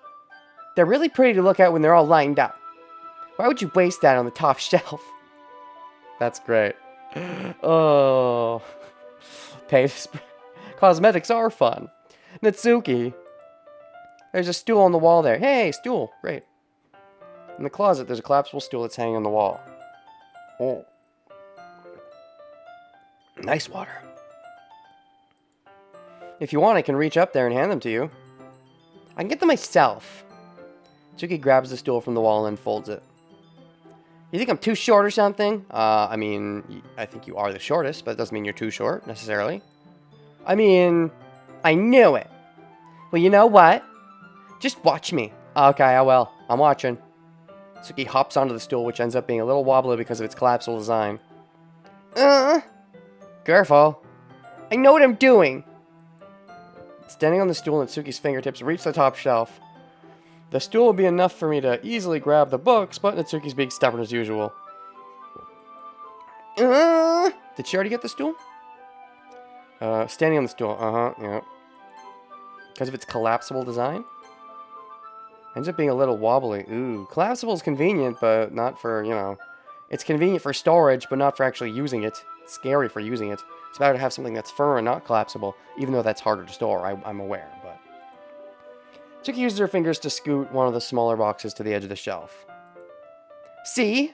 they're really pretty to look at when they're all lined up. Why would you waste that on the top shelf? That's great. Oh. Cosmetics are fun. Natsuki. There's a stool on the wall there. Hey, stool. Great. In the closet, there's a collapsible stool that's hanging on the wall. Oh. Nice water. If you want, I can reach up there and hand them to you. I can get them myself. Natsuki grabs the stool from the wall and folds it. You think I'm too short or something? I mean, I think you are the shortest, but it doesn't mean you're too short, necessarily. I mean, I knew it. Well, you know what? Just watch me. Okay, I will. I'm watching. Natsuki hops onto the stool, which ends up being a little wobbly because of its collapsible design. Careful. I know what I'm doing. Standing on the stool, Natsuki's fingertips reach the top shelf. The stool will be enough for me to easily grab the books, but Natsuki's being stubborn as usual. Did she already get the stool? Standing on the stool. Yeah. Because of its collapsible design? Ends up being a little wobbly. Ooh. Collapsible is convenient, but not for, you know... It's convenient for storage, but not for actually using it. It's scary for using it. It's better to have something that's firm and not collapsible, even though that's harder to store, I'm aware, but... Natsuki uses her fingers to scoot one of the smaller boxes to the edge of the shelf. See?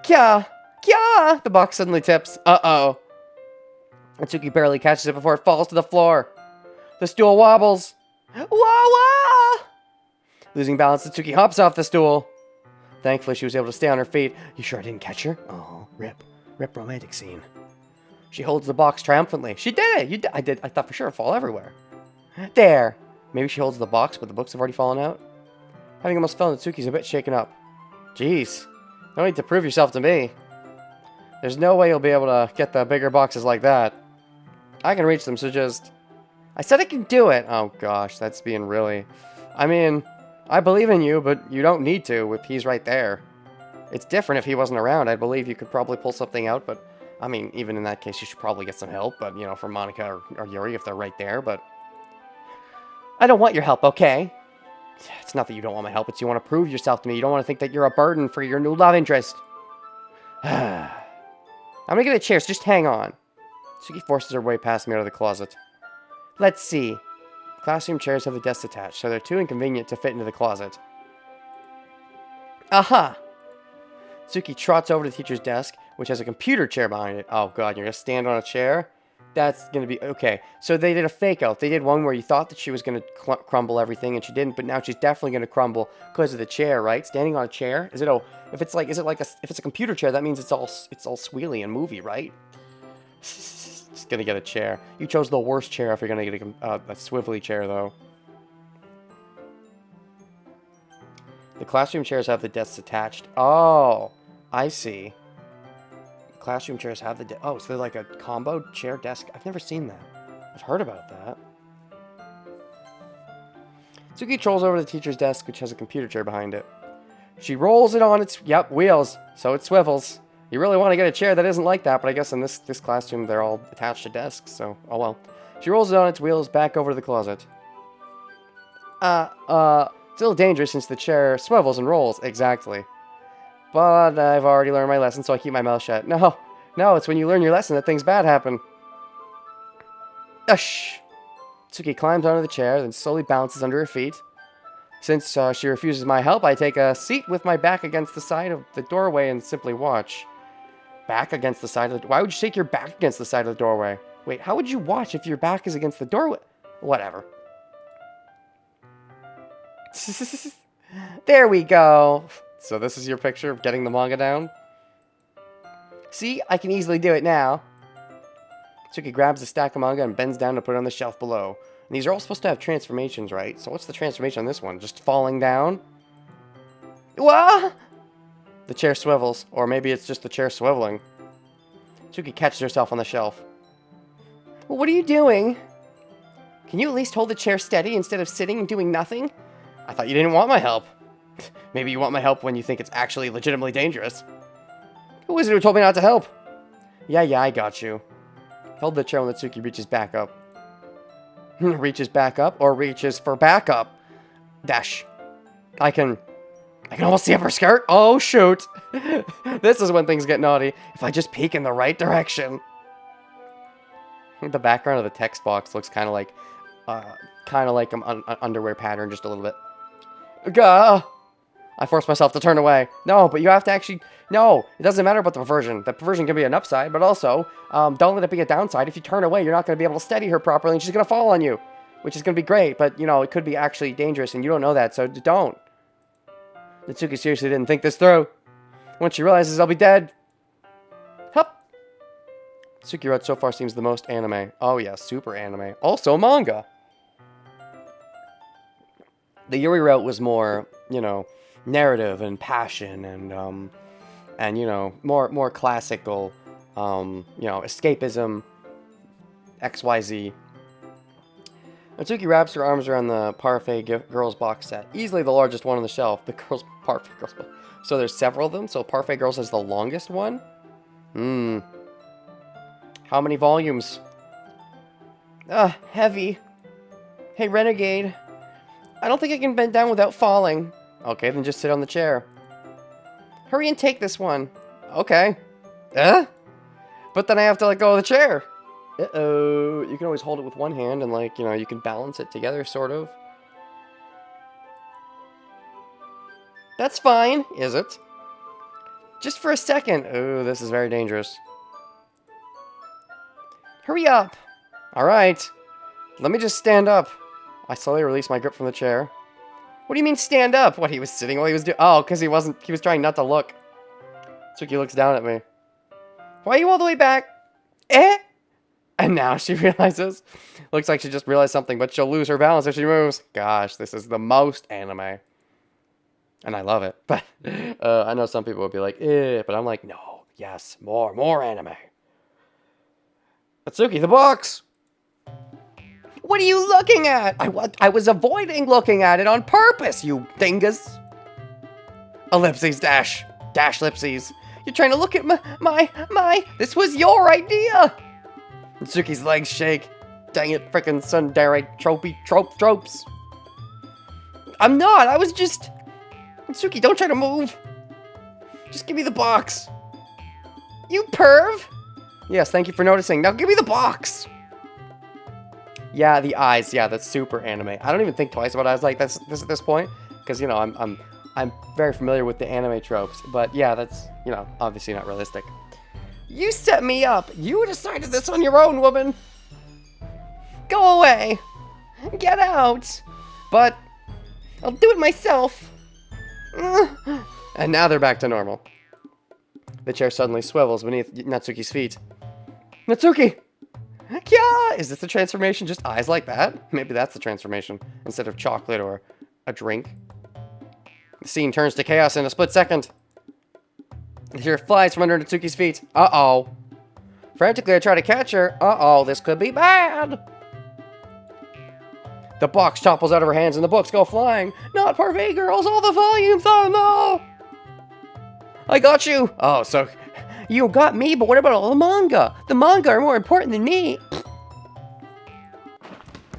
Kya! Kya! The box suddenly tips. Uh-oh. Natsuki barely catches it before it falls to the floor. The stool wobbles. Wah wah! Losing balance, Natsuki hops off the stool. Thankfully, she was able to stay on her feet. You sure I didn't catch her? Oh, rip. Rip romantic scene. She holds the box triumphantly. She did it! I thought for sure it'd fall everywhere. There! Maybe she holds the box, but the books have already fallen out? Having almost fell, Natsuki's a bit shaken up. Jeez. No need to prove yourself to me. There's no way you'll be able to get the bigger boxes like that. I can reach them, so just... I said I can do it! Oh gosh, that's being really... I mean... I believe in you, but you don't need to if he's right there. It's different if he wasn't around. I believe you could probably pull something out, but I mean, even in that case, you should probably get some help, but, you know, from Monica or Yuri if they're right there, but... I don't want your help, okay? It's not that you don't want my help, it's you want to prove yourself to me. You don't want to think that you're a burden for your new love interest. I'm gonna get a chair, so just hang on. Suki forces her way past me out of the closet. Let's see. Classroom chairs have the desks attached, so they're too inconvenient to fit into the closet. Aha! Suki trots over to the teacher's desk, which has a computer chair behind it. Oh god, you're gonna stand on a chair? That's gonna be... Okay, so they did a fake out. They did one where you thought that she was gonna crumble everything, and she didn't, but now she's definitely gonna crumble because of the chair, right? Standing on a chair? Is it a... If it's like... Is it like a... If it's a computer chair, that means it's all squealy and movie, right? Just gonna get a chair. You chose the worst chair if you're gonna get a swivelly chair, though. The classroom chairs have the desks attached. Oh, I see. Classroom chairs have the... Oh, so they're like a combo chair desk. I've never seen that. I've heard about that. Suki trolls over to the teacher's desk, which has a computer chair behind it. She rolls it on its... Yep, wheels. So it swivels. You really want to get a chair that isn't like that, but I guess in this classroom, they're all attached to desks, so... Oh, well. She rolls it on its wheels back over to the closet. It's a little dangerous since the chair swivels and rolls. Exactly. But I've already learned my lesson, so I keep my mouth shut. No, it's when you learn your lesson that things bad happen. Ush! Suki climbs onto the chair, then slowly bounces under her feet. Since she refuses my help, I take a seat with my back against the side of the doorway and simply watch. Back against the side of the... Why would you take your back against the side of the doorway? Wait, how would you watch if your back is against the doorway? Whatever. There we go. So this is your picture of getting the manga down? See? I can easily do it now. Suki grabs a stack of manga and bends down to put it on the shelf below. And these are all supposed to have transformations, right? So what's the transformation on this one? Just falling down? What? The chair swivels. Or maybe it's just the chair swiveling. Suki catches herself on the shelf. Well, what are you doing? Can you at least hold the chair steady instead of sitting and doing nothing? I thought you didn't want my help. Maybe you want my help when you think it's actually legitimately dangerous. Who is it who told me not to help? Yeah, I got you. Hold the chair when Natsuki reaches back up. Reaches back up or reaches for backup. Dash. I can almost see up her skirt. Oh, shoot. This is when things get naughty. If I just peek in the right direction. The background of the text box looks kind of like an underwear pattern, just a little bit. Gah! I forced myself to turn away. No, but you have to actually... No, it doesn't matter about the perversion. The perversion can be an upside, but also, don't let it be a downside. If you turn away, you're not going to be able to steady her properly, and she's going to fall on you. Which is going to be great, but, you know, it could be actually dangerous, and you don't know that, so don't. Natsuki seriously didn't think this through. Once she realizes I'll be dead... Hup! Suki Road so far seems the most anime. Oh yeah, super anime. Also manga! The Yuri route was more, you know... narrative and passion and you know, more classical, you know, escapism, XYZ. Natsuki wraps her arms around the Parfait Girls box set, easily the largest one on the shelf. The Parfait Girls box. So there's several of them. So Parfait Girls is the longest one. How many volumes? Heavy. Hey, Renegade. I don't think I can bend down without falling. Okay, then just sit on the chair. Hurry and take this one. Okay. But then I have to let go of the chair. Uh-oh. You can always hold it with one hand and, like, you know, you can balance it together, sort of. That's fine, is it? Just for a second. Oh, this is very dangerous. Hurry up. All right. Let me just stand up. I slowly release my grip from the chair. What do you mean stand up? What, he was sitting while he was doing... Oh, because he was trying not to look. Suki looks down at me. Why are you all the way back? And now she realizes. Looks like she just realized something, but she'll lose her balance if she moves. Gosh, this is the most anime. And I love it. But I know some people would be like, but I'm like, no, yes, more anime. Natsuki, the box! What are you looking at? I was avoiding looking at it on purpose, you dingus. Ellipses, dash. Dash ellipses. You're trying to look at my... This was your idea! Natsuki's legs shake. Dang it, frickin' tsundere tropes. I'm not, I was just... Natsuki, don't try to move. Just give me the box. You perv! Yes, thank you for noticing. Now give me the box! Yeah, the eyes. Yeah, that's super anime. I don't even think twice about eyes like this at this point. Because, you know, I'm very familiar with the anime tropes. But yeah, that's, you know, obviously not realistic. You set me up! You decided this on your own, woman! Go away! Get out! But I'll do it myself! And now they're back to normal. The chair suddenly swivels beneath Natsuki's feet. Natsuki! Kya! Is this the transformation? Just eyes like that? Maybe that's the transformation, instead of chocolate or a drink. The scene turns to chaos in a split second. The chair flies from under Natsuki's feet. Uh-oh. Frantically, I try to catch her. Uh-oh, this could be bad. The box topples out of her hands and the books go flying. Not parfait, girls, all the volumes. Oh, no. I got you. Oh, so you got me, but what about all the manga? The manga are more important than me.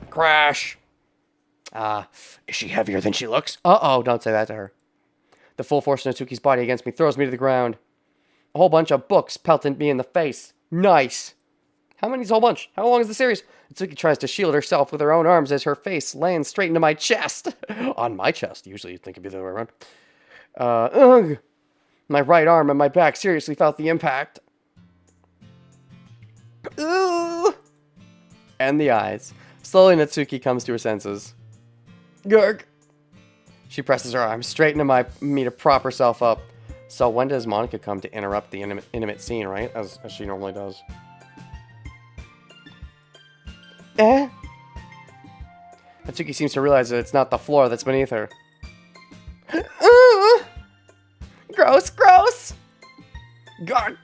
Crash. Is she heavier than she looks? Uh-oh, don't say that to her. The full force of Natsuki's body against me throws me to the ground. A whole bunch of books pelted me in the face. Nice. How many's a whole bunch? How long is the series? Natsuki tries to shield herself with her own arms as her face lands straight into my chest. On my chest. Usually you'd think it'd be the other way around. Ugh. My right arm and my back seriously felt the impact. Ooh. And the eyes. Slowly Natsuki comes to her senses. Gurg. She presses her arms straight into me to prop herself up. So when does Monika come to interrupt the intimate scene, right? As she normally does. Natsuki seems to realize that it's not the floor that's beneath her. Gross, gross! Gurg!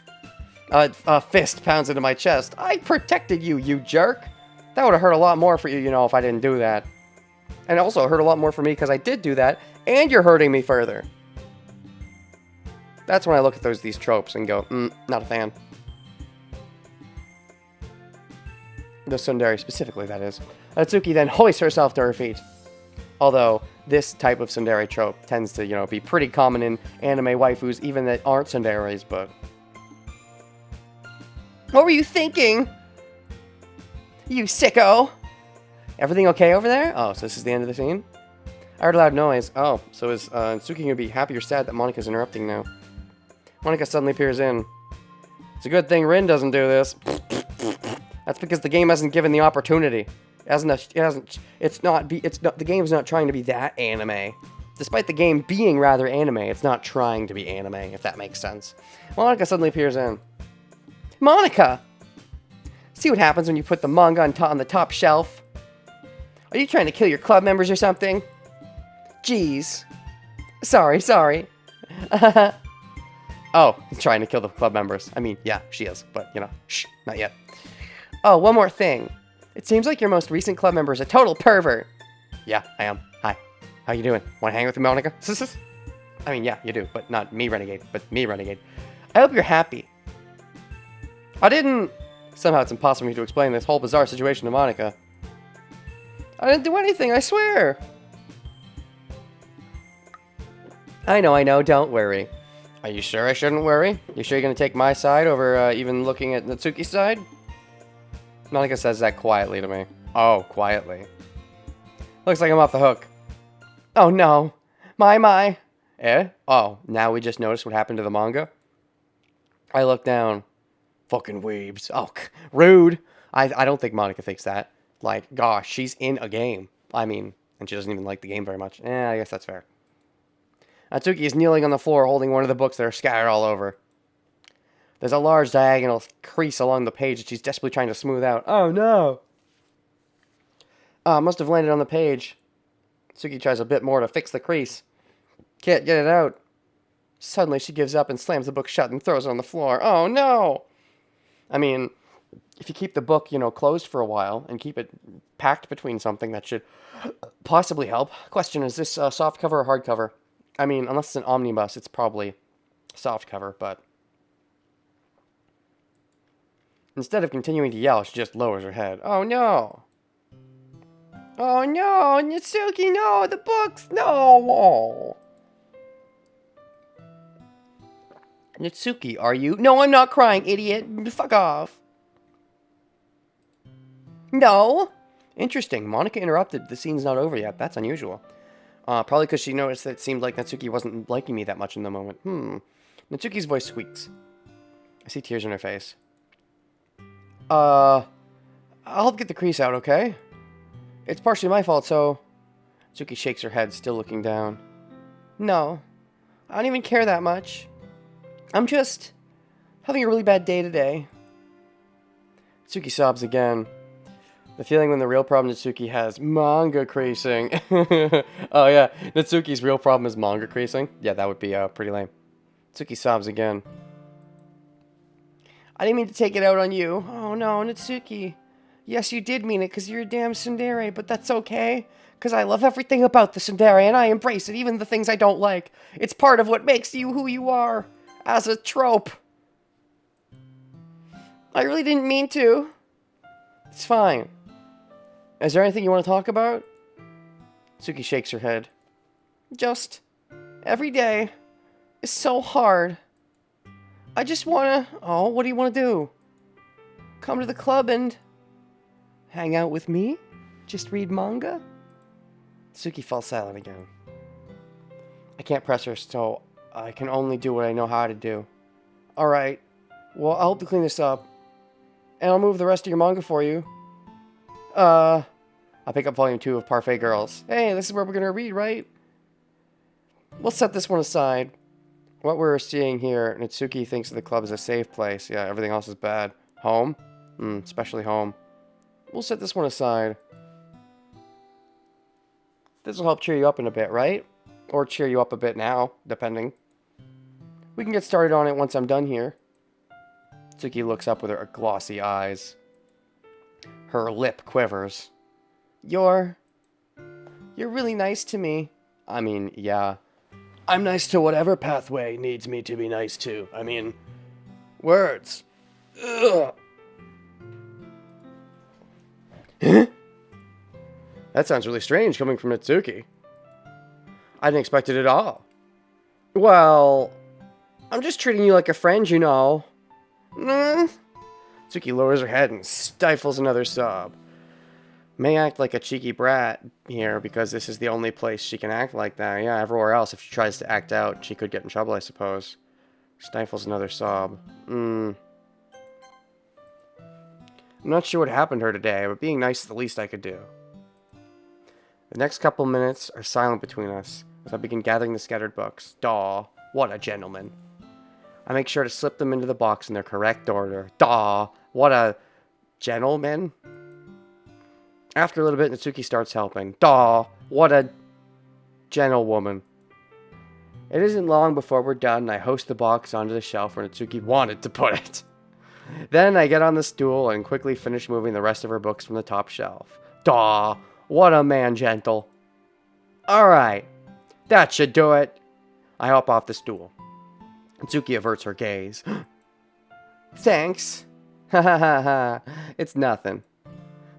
A fist pounds into my chest. I protected you, you jerk! That would have hurt a lot more for you, you know, if I didn't do that. And also, it hurt a lot more for me because I did do that, and you're hurting me further. That's when I look at these tropes and go, not a fan. The tsundere specifically, that is. Natsuki then hoists herself to her feet. Although, this type of tsundere trope tends to, you know, be pretty common in anime waifus, even that aren't tsunderes, but... What were you thinking? You sicko! Everything okay over there? Oh, so this is the end of the scene? I heard a loud noise. Oh, so is Natsuki gonna be happy or sad that Monika's interrupting now? Monika suddenly peers in. It's a good thing Rin doesn't do this. That's because the game hasn't given the opportunity. The game's not trying to be that anime. Despite the game being rather anime, it's not trying to be anime, if that makes sense. Monika suddenly peers in. Monika! See what happens when you put the manga on the top shelf? Are you trying to kill your club members or something? Jeez. Sorry. Oh, he's trying to kill the club members. I mean, yeah, she is, but, you know, shh, not yet. Oh, one more thing. It seems like your most recent club member is a total pervert. Yeah, I am. Hi. How you doing? Want to hang with me, Monika? I mean, yeah, you do, but not me, Renegade, but me, Renegade. I hope you're happy. I didn't... Somehow it's impossible for me to explain this whole bizarre situation to Monika. I didn't do anything, I swear. I know, don't worry. Are you sure I shouldn't worry? You sure you're going to take my side over even looking at Natsuki's side? Monika says that quietly to me. Oh, quietly. Looks like I'm off the hook. Oh no. My. Eh? Oh, now we just noticed what happened to the manga? I look down. Fucking weebs. Oh, rude. I don't think Monika thinks that. Like, gosh, she's in a game. I mean, and she doesn't even like the game very much. I guess that's fair. Natsuki is kneeling on the floor holding one of the books that are scattered all over. There's a large diagonal crease along the page that she's desperately trying to smooth out. Oh no! Must have landed on the page. Natsuki tries a bit more to fix the crease. Can't get it out. Suddenly she gives up and slams the book shut and throws it on the floor. Oh no! I mean, if you keep the book, you know, closed for a while and keep it packed between something, that should possibly help. Question, is this soft cover or hard cover? I mean, unless it's an omnibus, it's probably soft cover, but Instead of continuing to yell, she just lowers her head. Oh no! Oh no! Natsuki, no! The books! No! Oh. Natsuki, are you? No, I'm not crying, idiot! Fuck off! No! Interesting. Monika interrupted. The scene's not over yet. That's unusual. Probably because she noticed that it seemed like Natsuki wasn't liking me that much in the moment. Natsuki's voice squeaks. I see tears in her face. I'll help get the crease out, okay? It's partially my fault, so... Natsuki shakes her head, still looking down. No. I don't even care that much. I'm just... having a really bad day today. Natsuki sobs again. The feeling when the real problem Natsuki has manga creasing. Oh yeah, Natsuki's real problem is manga creasing. Yeah, that would be pretty lame. Natsuki sobs again. I didn't mean to take it out on you. Oh no, Natsuki. Yes, you did mean it because you're a damn tsundere, but that's okay. Because I love everything about the tsundere and I embrace it, even the things I don't like. It's part of what makes you who you are. As a trope. I really didn't mean to. It's fine. Is there anything you want to talk about? Natsuki shakes her head. Just, every day is so hard. I just want to... Oh, what do you want to do? Come to the club and... hang out with me? Just read manga? Natsuki falls silent again. I can't press her, so I can only do what I know how to do. Alright. Well, I'll help to clean this up. And I'll move the rest of your manga for you. I'll pick up volume 2 of Parfait Girls. Hey, this is where we're gonna read, right? We'll set this one aside. What we're seeing here, Natsuki thinks the club is a safe place. Yeah, everything else is bad. Home? Especially home. We'll set this one aside. This will help cheer you up in a bit, right? Or cheer you up a bit now, depending. We can get started on it once I'm done here. Natsuki looks up with her glossy eyes. Her lip quivers. You're really nice to me. I mean, yeah. I'm nice to whatever pathway needs me to be nice to. I mean, words. Ugh. Huh? That sounds really strange coming from Natsuki. I didn't expect it at all. Well, I'm just treating you like a friend, you know. Natsuki lowers her head and stifles another sob. May act like a cheeky brat here because this is the only place she can act like that. Yeah, everywhere else, if she tries to act out, she could get in trouble, I suppose. Stifles another sob. I'm not sure what happened to her today, but being nice is the least I could do. The next couple minutes are silent between us as I begin gathering the scattered books. Daw, what a gentleman. I make sure to slip them into the box in their correct order. Daw, what a gentleman. After a little bit, Natsuki starts helping. Daw, what a gentlewoman. It isn't long before we're done, and I hoist the box onto the shelf where Natsuki wanted to put it. Then I get on the stool and quickly finish moving the rest of her books from the top shelf. Daw, what a man gentle. Alright, that should do it. I hop off the stool. Natsuki averts her gaze. Thanks. Ha ha ha ha. It's nothing.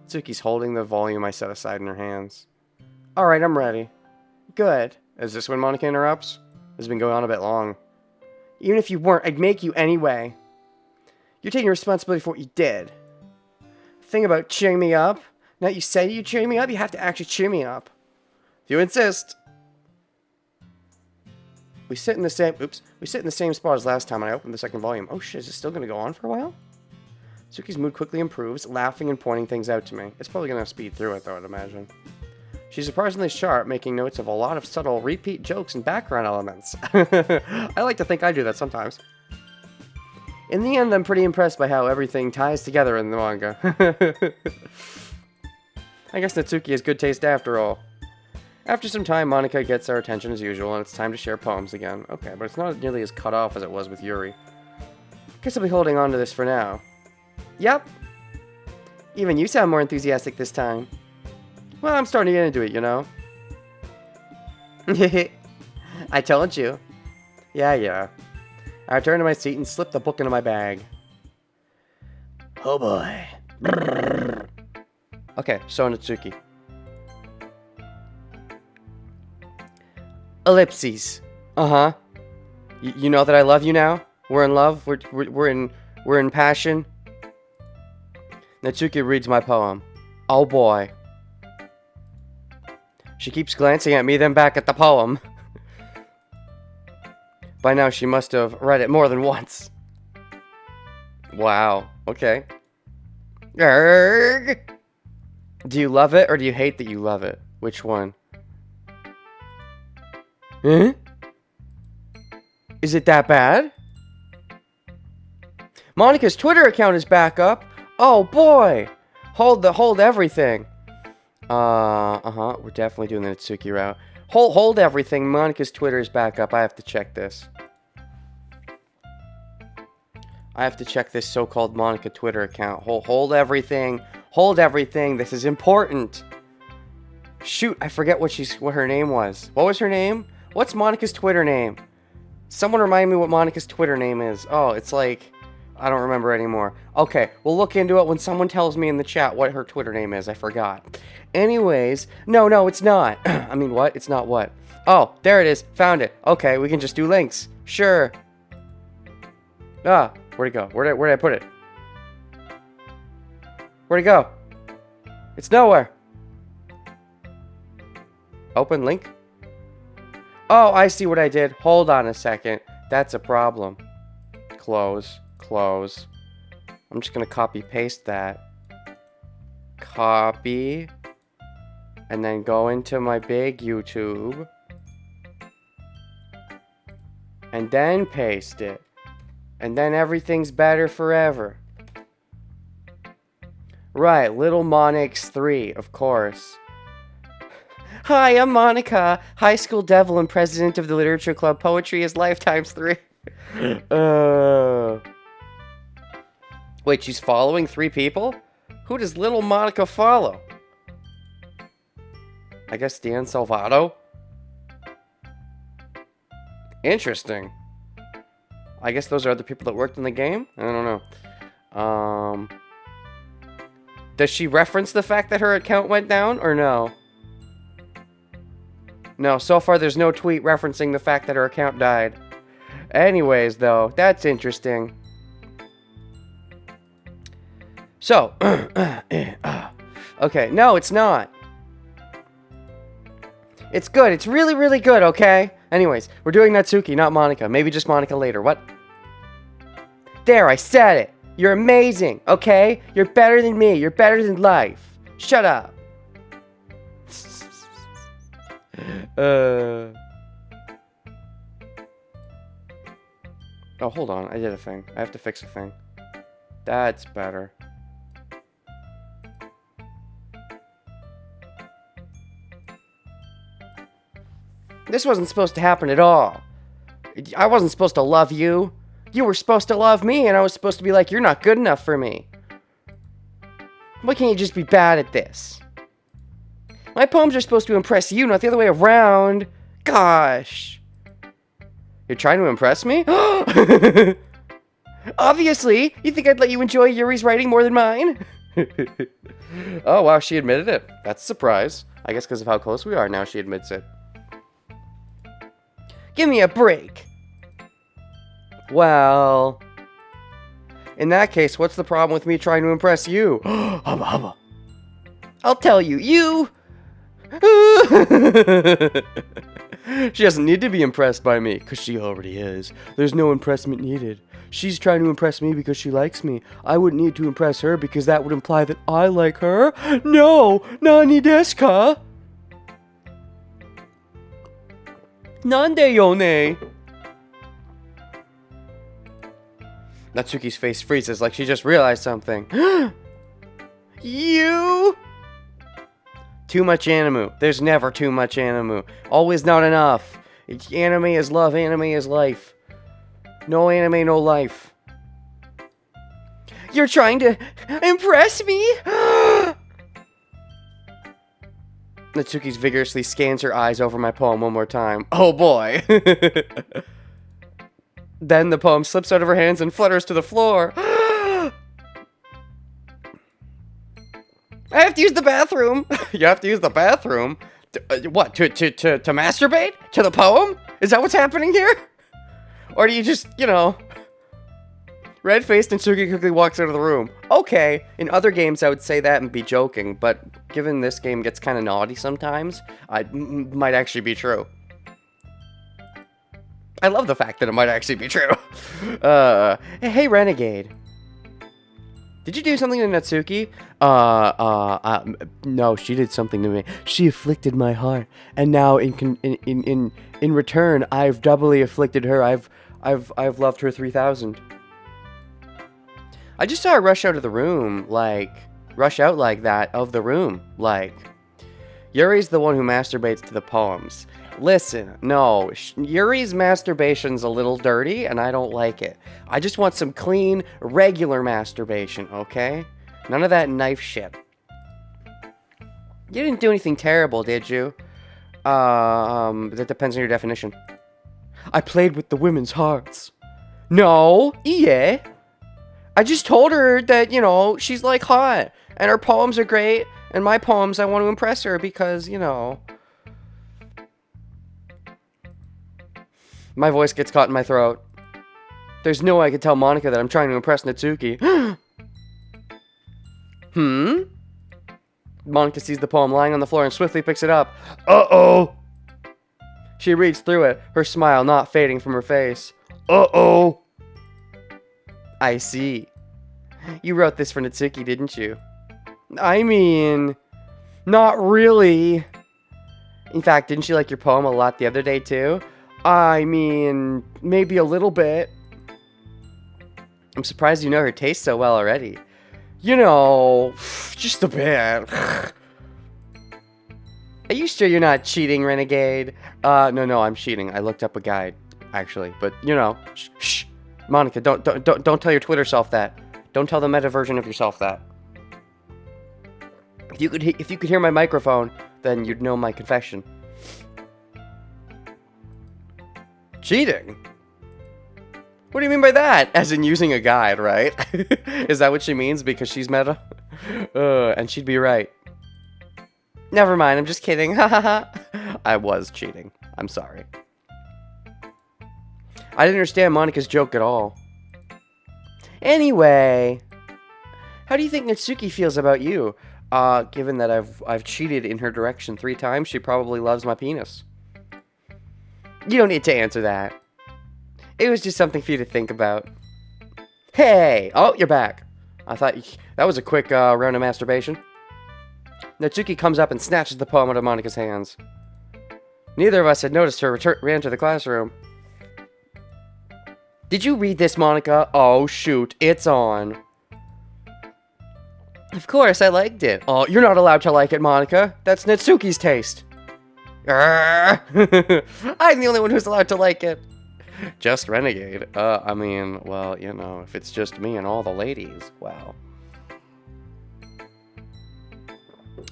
Natsuki's holding the volume I set aside in her hands. Alright, I'm ready. Good. Is this when Monika interrupts? This has been going on a bit long. Even if you weren't, I'd make you anyway. You're taking responsibility for what you did. The thing about cheering me up, now that you said you're cheering me up, you have to actually cheer me up. If you insist. We sit in the same spot as last time when I opened the second volume. Oh shit, is this still going to go on for a while? Natsuki's mood quickly improves, laughing and pointing things out to me. It's probably going to speed through it, though, I'd imagine. She's surprisingly sharp, making notes of a lot of subtle repeat jokes and background elements. I like to think I do that sometimes. In the end, I'm pretty impressed by how everything ties together in the manga. I guess Natsuki has good taste after all. After some time, Monika gets our attention as usual, and it's time to share poems again. Okay, but it's not nearly as cut off as it was with Yuri. Guess I'll be holding on to this for now. Yep. Even you sound more enthusiastic this time. Well, I'm starting to get into it, you know. I told you. Yeah. I return to my seat and slip the book into my bag. Oh boy. Okay, so Natsuki. Ellipses. Uh-huh. You know that I love you now? We're in love? We're in passion? Natsuki reads my poem. Oh boy. She keeps glancing at me, then back at the poem. By now she must have read it more than once. Wow. Okay. Arrgh. Do you love it or do you hate that you love it? Which one? Huh? Is it that bad? Monica's Twitter account is back up. Oh boy. Hold everything. We're definitely doing the Natsuki route. Hold everything. Monica's Twitter is back up. I have to check this. I have to check this so-called Monica Twitter account. Hold everything. Hold everything. This is important. Shoot, I forget what her name was. What was her name? What's Monica's Twitter name? Someone remind me what Monica's Twitter name is. Oh, it's like... I don't remember anymore. Okay, we'll look into it when someone tells me in the chat what her Twitter name is. I forgot. Anyways, no, it's not. I mean, what? It's not what? Oh, there it is. Found it. Okay, we can just do links. Sure. Ah, where'd it go? Where did I put it? Where'd it go? It's nowhere. Open link? Oh, I see what I did. Hold on a second. That's a problem. Close. I'm just gonna copy paste that. Copy. And then go into my big YouTube. And then paste it. And then everything's better forever. Right, Little Monix 3, of course. Hi, I'm Monica, high school devil and president of the literature club. Poetry is Lifetimes 3. Wait, she's following 3 people? Who does little Monica follow? I guess Dan Salvato? Interesting. I guess those are other people that worked in the game? I don't know. Does she reference the fact that her account went down, or no? No, so far there's no tweet referencing the fact that her account died. Anyways, though, that's interesting. So, okay, no, it's not. It's good, it's really, really good, okay? Anyways, we're doing Natsuki, not Monica. Maybe just Monica later, what? There, I said it! You're amazing, okay? You're better than me, you're better than life. Shut up. Oh, hold on, I did a thing. I have to fix a thing. That's better. This wasn't supposed to happen at all. I wasn't supposed to love you. You were supposed to love me, and I was supposed to be like, you're not good enough for me. Why can't you just be bad at this? My poems are supposed to impress you, not the other way around. Gosh. You're trying to impress me? Obviously. You think I'd let you enjoy Yuri's writing more than mine? Oh, wow, she admitted it. That's a surprise. I guess because of how close we are now, she admits it. Give me a break. Well, in that case, what's the problem with me trying to impress you? Hubba hubba. I'll tell you, you... She doesn't need to be impressed by me, because she already is. There's no impressment needed. She's trying to impress me because she likes me. I wouldn't need to impress her because that would imply that I like her. No! Nani desu ka? Nande yo ne? Natsuki's face freezes like she just realized something. You? Too much animu. There's never too much animu. Always not enough. Anime is love, anime is life. No anime, no life. You're trying to impress me? Natsuki vigorously scans her eyes over my poem one more time. Oh boy. Then the poem slips out of her hands and flutters to the floor. I have to use the bathroom. You have to use the bathroom? What, to masturbate? To the poem? Is that what's happening here? Or do you just, you know... Red-faced and Suki quickly walks out of the room. Okay, in other games I would say that and be joking, but given this game gets kind of naughty sometimes, might actually be true. I love the fact that it might actually be true. Hey, Renegade. Did you do something to Natsuki? No, she did something to me. She afflicted my heart, and now in return, I've doubly afflicted her. I've loved her 3,000. I just saw her rush out of the room, like, rush out like that of the room, like. Yuri's the one who masturbates to the poems. Listen, no, Yuri's masturbation's a little dirty, and I don't like it. I just want some clean, regular masturbation, okay? None of that knife shit. You didn't do anything terrible, did you? That depends on your definition. I played with the women's hearts. No, yeah. I just told her that, you know, she's, like, hot, and her poems are great, and my poems, I want to impress her because, you know... My voice gets caught in my throat. There's no way I could tell Monika that I'm trying to impress Natsuki. Monika sees the poem lying on the floor and swiftly picks it up. Uh-oh! She reads through it, her smile not fading from her face. Uh-oh! I see. You wrote this for Natsuki, didn't you? I mean, not really. In fact, didn't she like your poem a lot the other day, too? I mean, maybe a little bit. I'm surprised you know her taste so well already. You know, just a bit. Are you sure you're not cheating, Renegade? No, I'm cheating. I looked up a guide, actually. But, you know, shh. Monika, don't tell your Twitter self that. Don't tell the meta version of yourself that. If you could hear my microphone, then you'd know my confession. Cheating? What do you mean by that? As in using a guide, right? Is that what she means? Because she's meta? And she'd be right. Never mind, I'm just kidding. I was cheating. I'm sorry. I didn't understand Monika's joke at all. Anyway, how do you think Natsuki feels about you? Given that I've cheated in her direction 3 times, she probably loves my penis. You don't need to answer that. It was just something for you to think about. Hey! Oh, you're back. I thought that was a quick round of masturbation. Natsuki comes up and snatches the poem out of Monika's hands. Neither of us had noticed her ran to the classroom. Did you read this, Monika? Oh, shoot. It's on. Of course, I liked it. Oh, you're not allowed to like it, Monika. That's Natsuki's taste. I'm the only one who's allowed to like it. Just Renegade. I mean, well, you know, if it's just me and all the ladies, wow.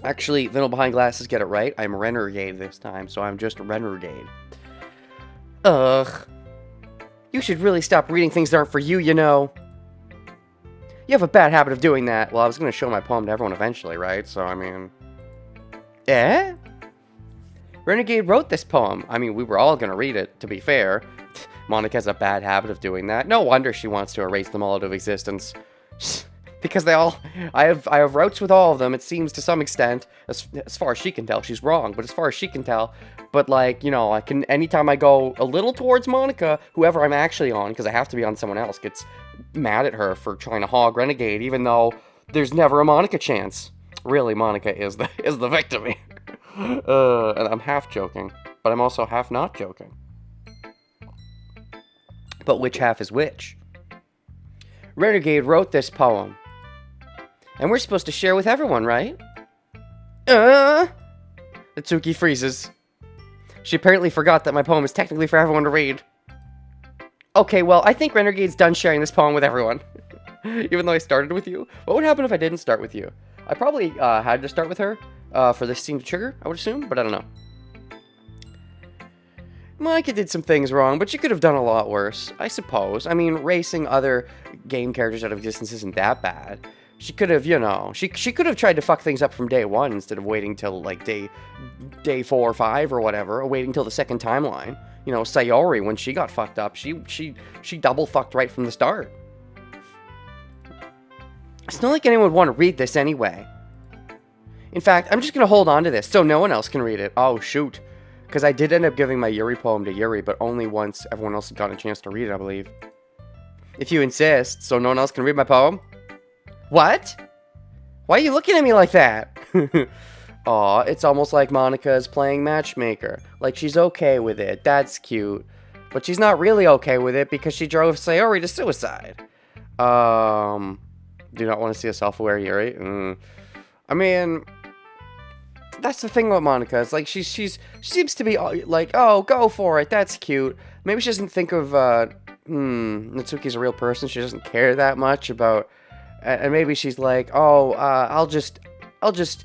Actually, Vinyl Behind Glasses get it right. I'm Renegade this time, so I'm just Renegade. Ugh. You should really stop reading things that aren't for you, you know. You have a bad habit of doing that. Well, I was going to show my poem to everyone eventually, right? So, I mean... Eh? Renegade wrote this poem. I mean, we were all going to read it, to be fair. Monika has a bad habit of doing that. No wonder she wants to erase them all out of existence. Because they all... I have routes with all of them, it seems, to some extent. As far as she can tell, she's wrong. But as far as she can tell... But, like, you know, I can... Anytime I go a little towards Monika, whoever I'm actually on, because I have to be on someone else, gets mad at her for trying to hog Renegade, even though there's never a Monika chance. Really, Monika is the victim here. And I'm half joking. But I'm also half not joking. But which half is which? Renegade wrote this poem. And we're supposed to share with everyone, right? Natsuki freezes. She apparently forgot that my poem is technically for everyone to read. Okay, well, I think Renegade's done sharing this poem with everyone. Even though I started with you. What would happen if I didn't start with you? I probably had to start with her for this scene to trigger, I would assume, but I don't know. Monika did some things wrong, but she could have done a lot worse, I suppose. I mean, racing other game characters out of existence isn't that bad. She could have, you know, she could have tried to fuck things up from day one instead of waiting till like day 4 or 5 or whatever, or waiting till the second timeline. You know, Sayori, when she got fucked up, she double fucked right from the start. It's not like anyone would want to read this anyway. In fact, I'm just gonna hold on to this so no one else can read it. Oh shoot, because I did end up giving my Yuri poem to Yuri, but only once everyone else had gotten a chance to read it, I believe. If you insist, so no one else can read my poem. What? Why are you looking at me like that? Aw, it's almost like Monika's playing matchmaker. Like she's okay with it. That's cute. But she's not really okay with it because she drove Sayori to suicide. Do not want to see a self-aware Yuri? I mean, that's the thing about Monika. It's like she seems to be like, oh, go for it. That's cute. Maybe she doesn't think of, Natsuki's a real person. She doesn't care that much about... And maybe she's like, oh, I'll just,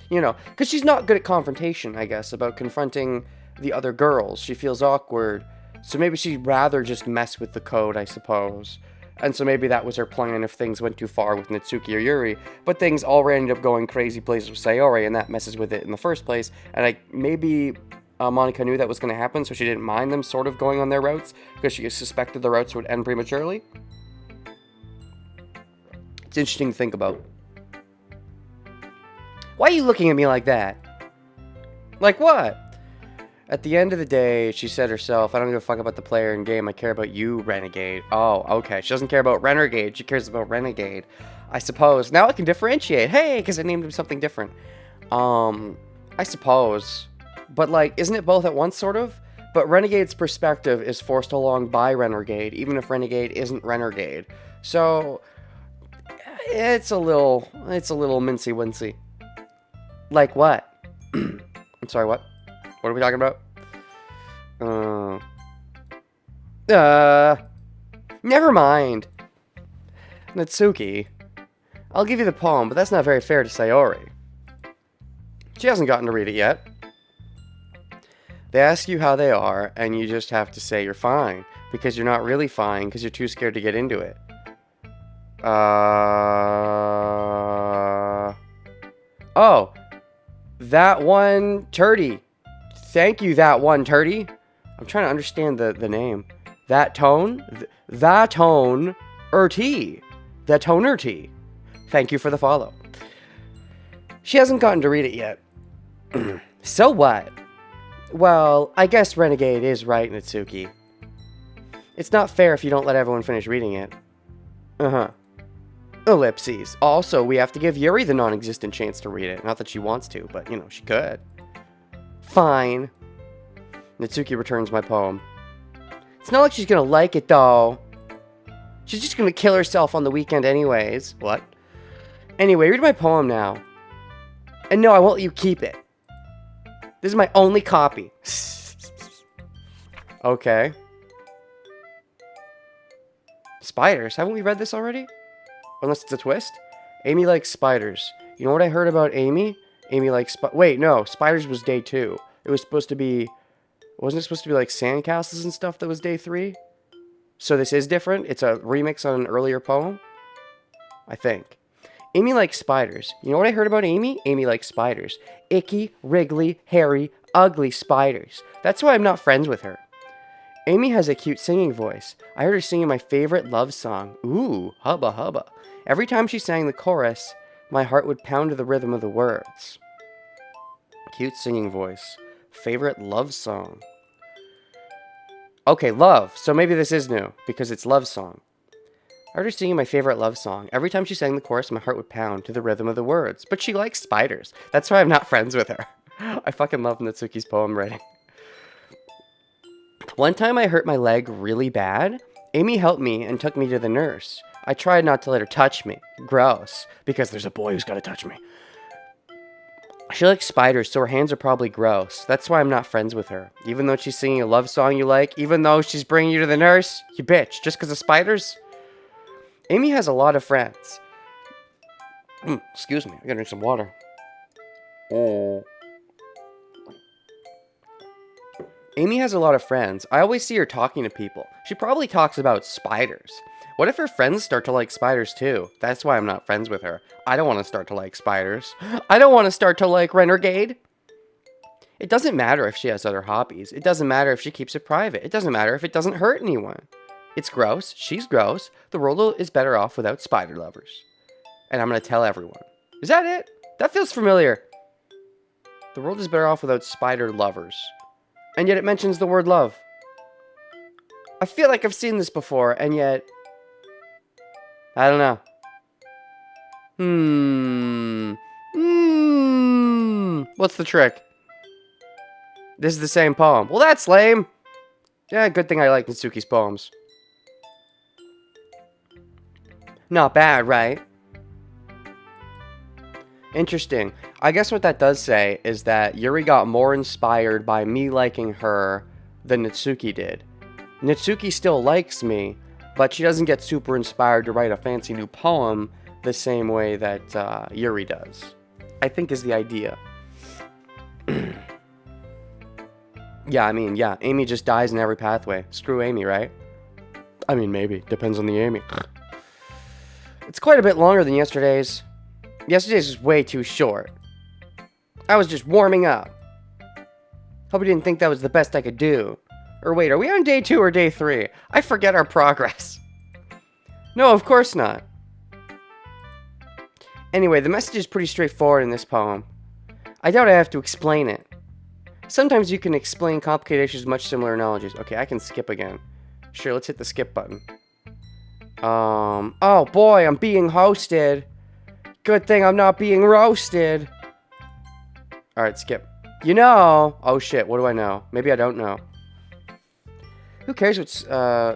you know, because she's not good at confrontation, I guess, about confronting the other girls. She feels awkward. So maybe she'd rather just mess with the code, I suppose. And so maybe that was her plan if things went too far with Natsuki or Yuri. But things all ended up going crazy places with Sayori, and that messes with it in the first place. And maybe Monika knew that was going to happen, so she didn't mind them sort of going on their routes, because she suspected the routes would end prematurely. It's interesting to think about. Why are you looking at me like that? Like what? At the end of the day, she said herself, I don't give a fuck about the player in game, I care about you, Renegade. Oh, okay. She doesn't care about Renegade, she cares about Renegade. I suppose. Now I can differentiate. Hey, because I named him something different. I suppose. But, like, isn't it both at once, sort of? But Renegade's perspective is forced along by Renegade, even if Renegade isn't Renegade. So... It's a little mincy-wincy. Like what? I'm sorry, what? What are we talking about? Never mind. Natsuki. I'll give you the poem, but that's not very fair to Sayori. She hasn't gotten to read it yet. They ask you how they are, and you just have to say you're fine, because you're not really fine, because you're too scared to get into it. Oh, that one turdy. Thank you, that one turdy. I'm trying to understand the name. That tone? That tone T. That toner T. Thank you for the follow. She hasn't gotten to read it yet. So what? Well, I guess Renegade is right, Natsuki. It's not fair if you don't let everyone finish reading it. Uh-huh. Ellipses. Also, we have to give Yuri the non-existent chance to read it. Not that she wants to, but, you know, she could. Fine. Natsuki returns my poem. It's not like she's gonna like it, though. She's just gonna kill herself on the weekend anyways. What? Anyway, read my poem now. And no, I won't let you keep it. This is my only copy. Okay. Spiders. Haven't we read this already? Unless it's a twist. Amy likes spiders. You know what I heard about Amy? Amy likes wait, no. Spiders was day 2. It was supposed to be... Wasn't it supposed to be like sandcastles and stuff that was day 3? So this is different? It's a remix on an earlier poem? I think. Amy likes spiders. You know what I heard about Amy? Amy likes spiders. Icky, wriggly, hairy, ugly spiders. That's why I'm not friends with her. Amy has a cute singing voice. I heard her singing my favorite love song. Ooh, hubba hubba. Every time she sang the chorus, my heart would pound to the rhythm of the words. Cute singing voice. Favorite love song. Okay, love. So maybe this is new, because it's love song. I heard her singing my favorite love song. Every time she sang the chorus, my heart would pound to the rhythm of the words. But she likes spiders. That's why I'm not friends with her. I fucking love Natsuki's poem writing. One time I hurt my leg really bad. Amy helped me and took me to the nurse. I tried not to let her touch me. Gross. Because there's a boy who's gotta touch me. She likes spiders, so her hands are probably gross. That's why I'm not friends with her. Even though she's singing a love song you like, even though she's bringing you to the nurse, you bitch. Just because of spiders? Amy has a lot of friends. Excuse me, I gotta drink some water. Oh. Amy has a lot of friends. I always see her talking to people. She probably talks about spiders. What if her friends start to like spiders too? That's why I'm not friends with her. I don't want to start to like spiders. I don't want to start to like Renegade. It doesn't matter if she has other hobbies. It doesn't matter if she keeps it private. It doesn't matter if it doesn't hurt anyone. It's gross. She's gross. The world is better off without spider lovers. And I'm going to tell everyone. Is that it? That feels familiar. The world is better off without spider lovers. And yet it mentions the word love. I feel like I've seen this before, and yet... I don't know. What's the trick? This is the same poem. Well, that's lame. Yeah, good thing I like Natsuki's poems. Not bad, right? Interesting. I guess what that does say is that Yuri got more inspired by me liking her than Natsuki did. Natsuki still likes me, but she doesn't get super inspired to write a fancy new poem the same way that Yuri does. I think is the idea. Yeah, I mean, yeah, Amy just dies in every pathway. Screw Amy, right? I mean, maybe. Depends on the Amy. It's quite a bit longer than yesterday's. Yesterday's was way too short. I was just warming up. Hope you didn't think that was the best I could do. Or wait, are we on day 2 or day 3? I forget our progress. No, of course not. Anyway, the message is pretty straightforward in this poem. I doubt I have to explain it. Sometimes you can explain complicated issues with much similar analogies. Okay, I can skip again. Sure, let's hit the skip button. Oh boy, I'm being hosted. Good thing I'm not being roasted. Alright, skip. You know. Oh shit, what do I know? Maybe I don't know. Who cares what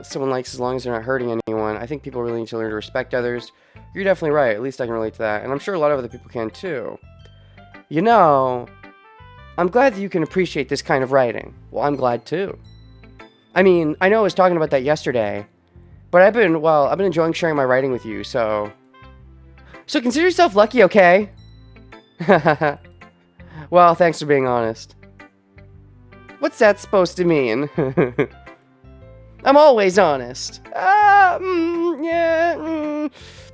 someone likes as long as they're not hurting anyone? I think people really need to learn to respect others. You're definitely right. At least I can relate to that. And I'm sure a lot of other people can too. You know, I'm glad that you can appreciate this kind of writing. Well, I'm glad too. I mean, I know I was talking about that yesterday, but I've been enjoying sharing my writing with you, so consider yourself lucky, okay? Well, thanks for being honest. What's that supposed to mean? I'm always honest.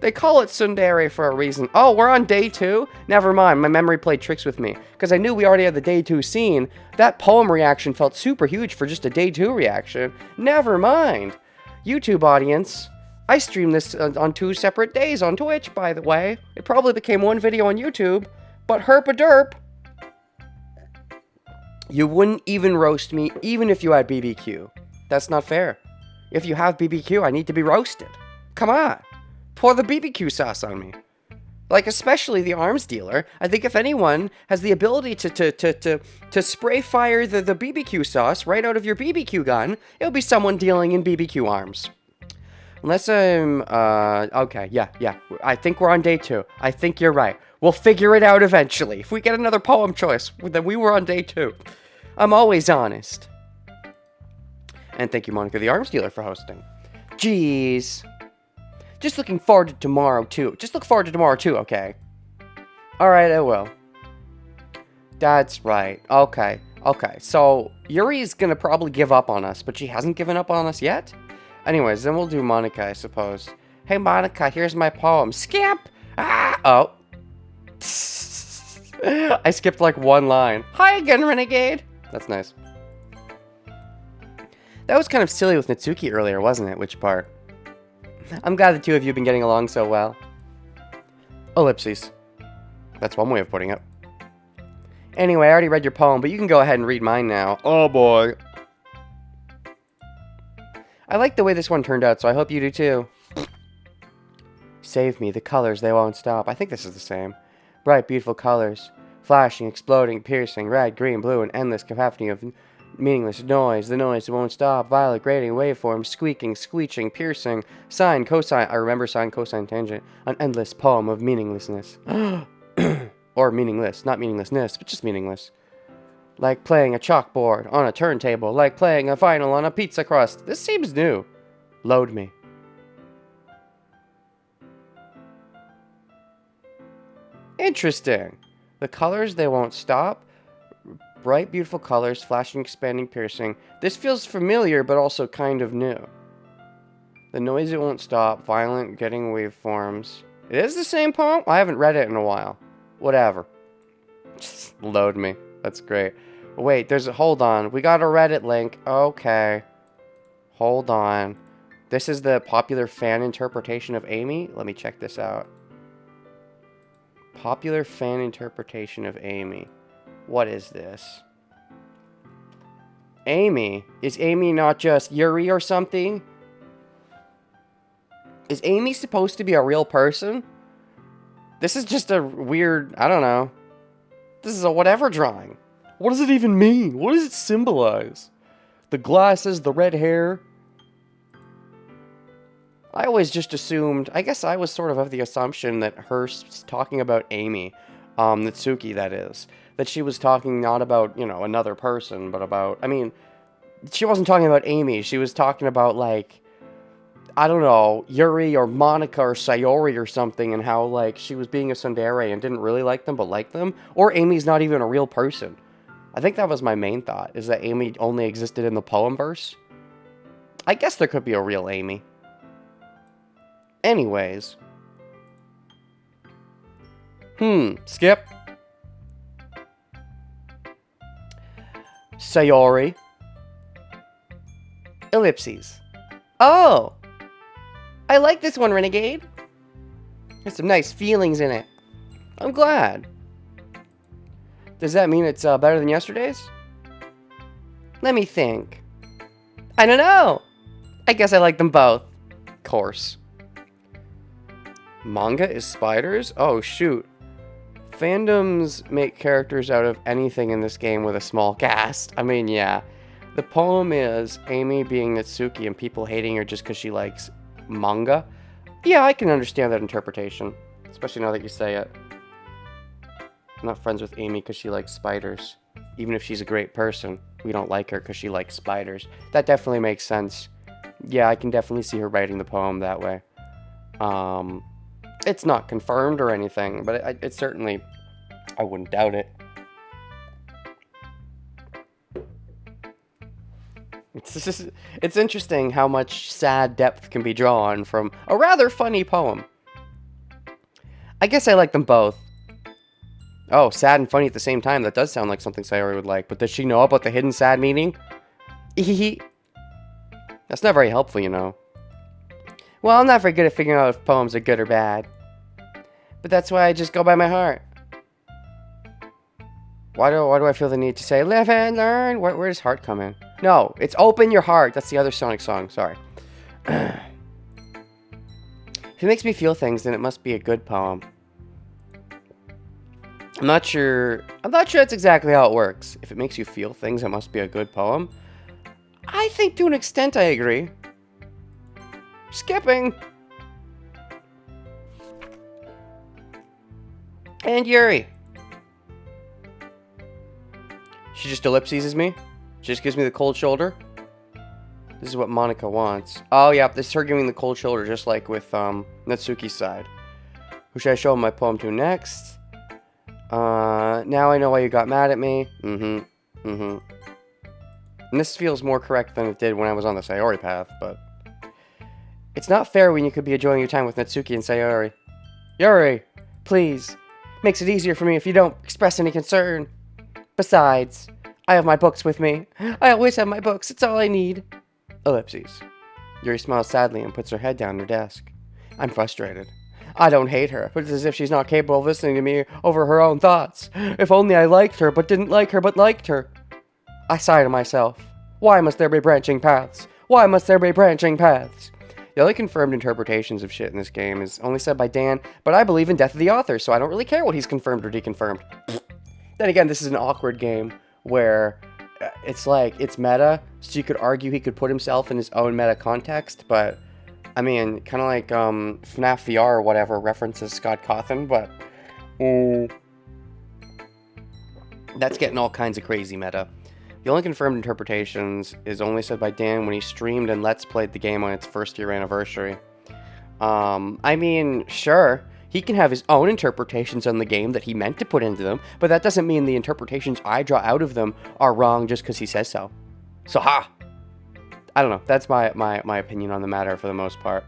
They call it tsundere for a reason. Oh, we're on day 2? Never mind, my memory played tricks with me. Because I knew we already had the day 2 scene. That poem reaction felt super huge for just a day 2 reaction. Never mind. YouTube audience, I streamed this on 2 separate days on Twitch, by the way. It probably became one video on YouTube, but herp-a-derp. You wouldn't even roast me, even if you had BBQ. That's not fair. If you have BBQ, I need to be roasted. Come on. Pour the BBQ sauce on me. Like, especially the arms dealer. I think if anyone has the ability to spray fire the BBQ sauce right out of your BBQ gun, it'll be someone dealing in BBQ arms. Unless I'm, okay, yeah. I think we're on day 2. I think you're right. We'll figure it out eventually. If we get another poem choice, then we were on day 2. I'm always honest. And thank you, Monica the Arms Dealer, for hosting. Jeez. Just looking forward to tomorrow, too. Just look forward to tomorrow, too, okay? Alright, I will. That's right. Okay. So, Yuri's gonna probably give up on us, but she hasn't given up on us yet? Anyways, then we'll do Monica, I suppose. Hey, Monica, here's my poem. Skip! Ah! Oh. I skipped, like, one line. Hi again, Renegade! That's nice. That was kind of silly with Natsuki earlier, wasn't it? Which part? I'm glad the two of you have been getting along so well. Ellipses. That's one way of putting it. Anyway, I already read your poem, but you can go ahead and read mine now. Oh boy. I like the way this one turned out, so I hope you do too. Save me, the colors, they won't stop. I think this is the same. Bright, beautiful colors. Flashing, exploding, piercing, red, green, blue, an endless cacophony of meaningless noise. The noise won't stop. Violet, grating, waveform, squeaking, screeching, piercing. Sine, cosine. I remember sine, cosine, tangent. An endless poem of meaninglessness. Or meaningless. Not meaninglessness, but just meaningless. Like playing a chalkboard on a turntable. Like playing a vinyl on a pizza crust. This seems new. Load me. Interesting. The colors, they won't stop. Bright, beautiful colors, flashing, expanding, piercing. This feels familiar, but also kind of new. The noise it won't stop. Violent getting waveforms. It is the same poem? I haven't read it in a while. Whatever. Just load me. That's great. Wait, hold on. We got a Reddit link. Okay. Hold on. This is the popular fan interpretation of Amy. Let me check this out. Popular fan interpretation of Amy. What is this? Amy. Is Amy not just Yuri or something? Is Amy supposed to be a real person? This is just a weird, I don't know. This is a whatever drawing. What does it even mean? What does it symbolize? The glasses, the red hair. I always just assumed, I guess I was sort of the assumption that her talking about Amy, Natsuki that is, that she was talking not about, you know, another person, but about, I mean, she wasn't talking about Amy, she was talking about, like, I don't know, Yuri or Monica or Sayori or something, and how, like, she was being a tsundere and didn't really like them, but liked them, or Amy's not even a real person. I think that was my main thought, is that Amy only existed in the poem verse. I guess there could be a real Amy. Anyways. Skip. Sayori. Ellipses. Oh! I like this one, Renegade. There's some nice feelings in it. I'm glad. Does that mean it's better than yesterday's? Let me think. I don't know. I guess I like them both. Of course. Manga is spiders? Oh, shoot. Fandoms make characters out of anything in this game with a small cast. I mean, yeah. The poem is Amy being Natsuki and people hating her just because she likes manga. Yeah, I can understand that interpretation. Especially now that you say it. I'm not friends with Amy because she likes spiders. Even if she's a great person, we don't like her because she likes spiders. That definitely makes sense. Yeah, I can definitely see her writing the poem that way. It's not confirmed or anything, but it certainly, I wouldn't doubt it. It's interesting how much sad depth can be drawn from a rather funny poem. I guess I like them both. Oh, sad and funny at the same time. That does sound like something Sayori would like, but does she know about the hidden sad meaning? Ehehe. That's not very helpful, you know. Well, I'm not very good at figuring out if poems are good or bad. But that's why I just go by my heart. Why do I feel the need to say, live and learn? Where does heart come in? No, it's open your heart. That's the other Sonic song, sorry. If it makes me feel things, then it must be a good poem. I'm not sure that's exactly how it works. If it makes you feel things, it must be a good poem. I think to an extent I agree. Skipping. And Yuri. She just ellipses me? She just gives me the cold shoulder? This is what Monica wants. Oh, yeah, this is her giving the cold shoulder, just like with Natsuki's side. Who should I show my poem to next? Now I know why you got mad at me. And this feels more correct than it did when I was on the Sayori path, but... It's not fair when you could be enjoying your time with Natsuki and Sayori. Yuri, please. Makes it easier for me if you don't express any concern. Besides, I have my books with me. I always have my books. It's all I need. Ellipses. Yuri smiles sadly and puts her head down on her desk. I'm frustrated. I don't hate her, but it's as if she's not capable of listening to me over her own thoughts. If only I liked her, but didn't like her, but liked her. I sigh to myself. Why must there be branching paths? Why must there be branching paths? The only confirmed interpretations of shit in this game is only said by Dan, but I believe in death of the author, so I don't really care what he's confirmed or deconfirmed. Then again, this is an awkward game where it's like, it's meta, so you could argue he could put himself in his own meta context, but, I mean, kind of like FNAF VR or whatever references Scott Cawthon, but that's getting all kinds of crazy meta. The only confirmed interpretations is only said by Dan when he streamed and Let's Played the game on its first year anniversary. I mean, sure, he can have his own interpretations on the game that he meant to put into them, but that doesn't mean the interpretations I draw out of them are wrong just because he says so. So ha! I don't know. That's my opinion on the matter for the most part.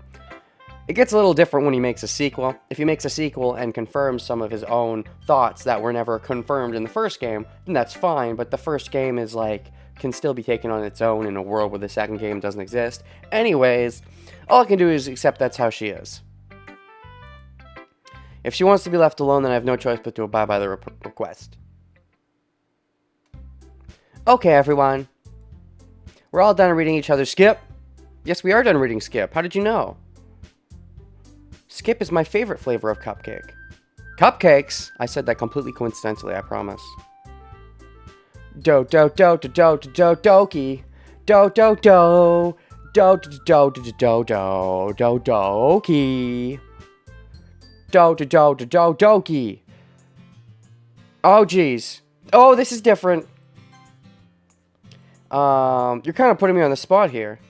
It gets a little different when he makes a sequel. If he makes a sequel and confirms some of his own thoughts that were never confirmed in the first game, then that's fine, but the first game is like, can still be taken on its own in a world where the second game doesn't exist. Anyways, all I can do is accept that's how she is. If she wants to be left alone, then I have no choice but to abide by the request. Okay, everyone. We're all done reading each other's Skip. Yes, we are done reading Skip. How did you know? Skip is my favorite flavor of cupcake. Cupcakes? I said that completely coincidentally, I promise. Do do do do do do do doki. Do do do. Do do do do do do do doki. Do do do do do doki. Oh jeez. Oh, this is different. You're kind of putting me on the spot here.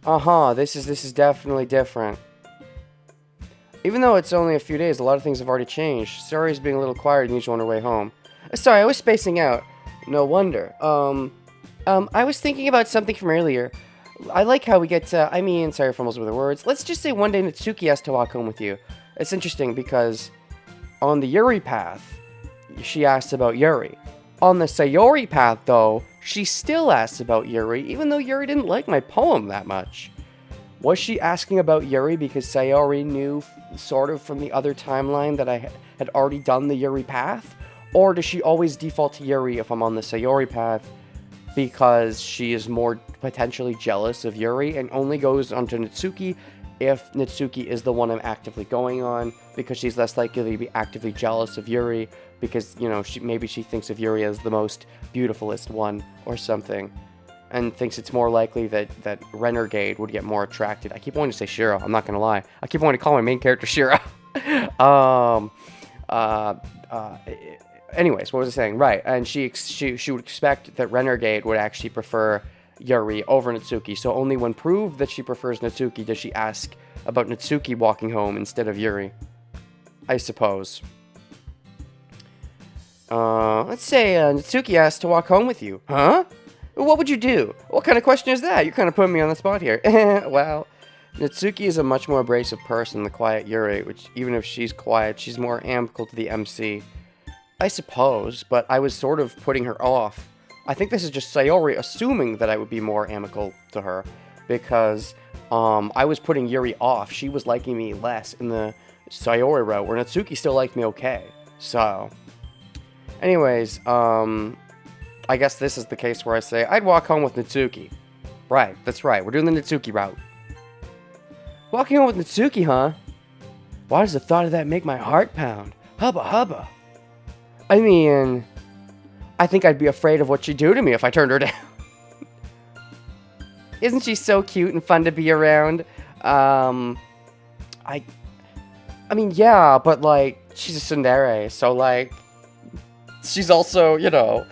This is definitely different. Even though it's only a few days, a lot of things have already changed. Sorry's being a little quieter than usual on her way home. Sorry, I was spacing out. No wonder. I was thinking about something from earlier. I like how we get to, sorry for almost with the words. Let's just say one day Natsuki has to walk home with you. It's interesting because on the Yuri path, she asks about Yuri. On the Sayori path, though, she still asks about Yuri, even though Yuri didn't like my poem that much. Was she asking about Yuri because Sayori knew, sort of, from the other timeline that I had already done the Yuri path? Or does she always default to Yuri if I'm on the Sayori path because she is more potentially jealous of Yuri and only goes onto Natsuki if Natsuki is the one I'm actively going on, because she's less likely to be actively jealous of Yuri because, you know, maybe she thinks of Yuri as the most beautifulest one or something, and thinks it's more likely that Renegade would get more attracted. I keep wanting to say Shiro, I'm not gonna lie. I keep wanting to call my main character Shiro. Anyways, what was I saying? Right, and she would expect that Renegade would actually prefer Yuri over Natsuki, so only when proved that she prefers Natsuki does she ask about Natsuki walking home instead of Yuri. I suppose. Let's say Natsuki asked to walk home with you. Huh? What would you do? What kind of question is that? You're kind of putting me on the spot here. Well, Natsuki is a much more abrasive person than the quiet Yuri, which even if she's quiet, she's more amicable to the MC. I suppose, but I was sort of putting her off. I think this is just Sayori assuming that I would be more amicable to her, because I was putting Yuri off. She was liking me less in the Sayori route, where Natsuki still liked me okay. So, anyways, I guess this is the case where I say, I'd walk home with Natsuki. Right, that's right, we're doing the Natsuki route. Walking home with Natsuki, huh? Why does the thought of that make my heart pound? Hubba hubba. I mean, I think I'd be afraid of what she'd do to me if I turned her down. Isn't she so cute and fun to be around? I mean, yeah, but, like, she's a tsundere, so, like, she's also, you know.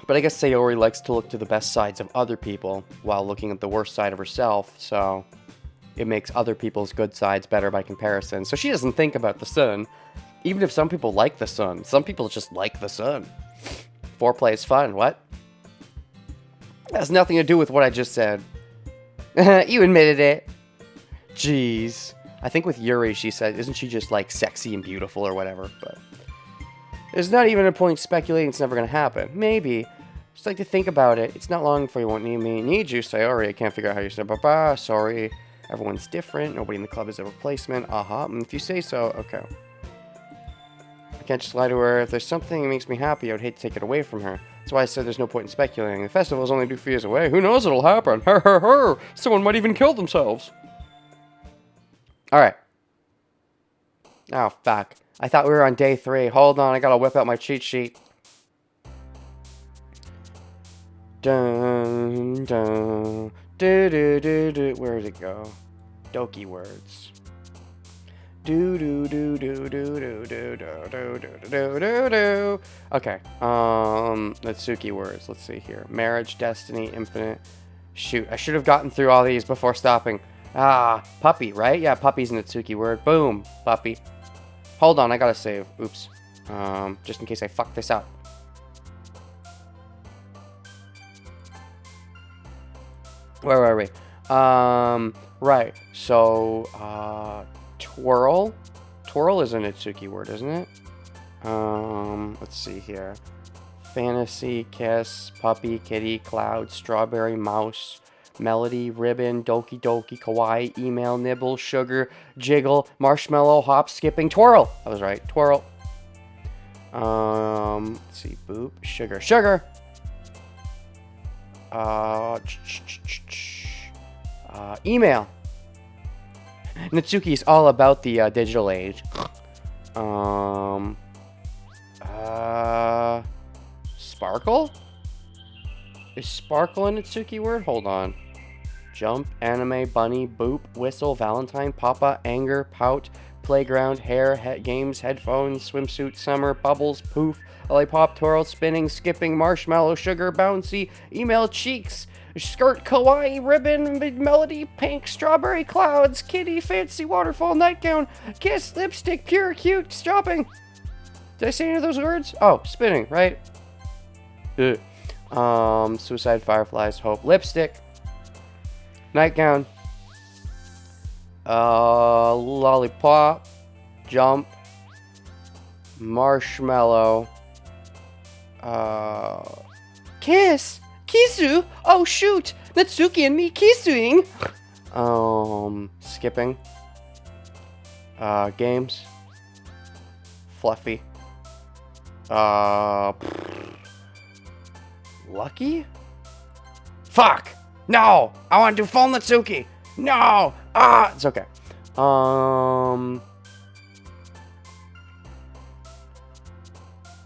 But I guess Sayori likes to look to the best sides of other people while looking at the worst side of herself, so it makes other people's good sides better by comparison. So she doesn't think about the sun. Even if some people like the sun, some people just like the sun. Foreplay is fun, what? That has nothing to do with what I just said. You admitted it. Jeez. I think with Yuri, she said, isn't she just, like, sexy and beautiful or whatever? But there's not even a point speculating it's never going to happen. Maybe. Just like to think about it. It's not long before you won't need me. Need you, Sayori. I can't figure out how you said bye-bye. Sorry. Everyone's different. Nobody in the club is a replacement. If you say so, okay. I can't just lie to her. If there's something that makes me happy, I would hate to take it away from her. That's why I said there's no point in speculating. The festival's only 2 years away. Who knows what'll happen? Her, her, her. Someone might even kill themselves. Alright. Oh, fuck. I thought we were on day 3. Hold on, I gotta whip out my cheat sheet. Dun, dun, do, do, do, do. Where did it go? Doki words. Do, do, do, do, do, do, do, do, do, do, do, do, do. Okay, Natsuki words. Let's see here. Marriage, destiny, infinite. Shoot, I should have gotten through all these before stopping. Puppy, right? Yeah, puppy's an Natsuki word. Boom, puppy. Hold on, I gotta save. Oops. Just in case I fuck this up. Where are we? Right. So, twirl. Twirl is an Itsuki word, isn't it? Let's see here. Fantasy, kiss, puppy, kitty, cloud, strawberry, mouse, melody, ribbon, doki doki, kawaii, email, nibble, sugar, jiggle, marshmallow, hop, skipping, twirl. I was right. Twirl. Let's see. Boop, sugar, sugar. Email. Natsuki is all about the digital age. Sparkle? Is sparkle a Natsuki word? Hold on. Jump, anime, bunny, boop, whistle, valentine, papa, anger, pout, playground, hair, games, headphones, swimsuit, summer, bubbles, poof, lollipop, twirl, spinning, skipping, marshmallow, sugar, bouncy, email, cheeks, skirt, kawaii, ribbon, melody, pink, strawberry, clouds, kitty, fancy, waterfall, nightgown, kiss, lipstick, pure, cute, shopping. Did I say any of those words? Oh, spinning, right? Suicide, fireflies, hope, lipstick, nightgown, lollipop, jump, marshmallow, kiss, kisu, oh shoot, Natsuki and me kissing, skipping, games, fluffy, lucky? Fuck! No! I want to do full Natsuki! No! Ah! It's okay.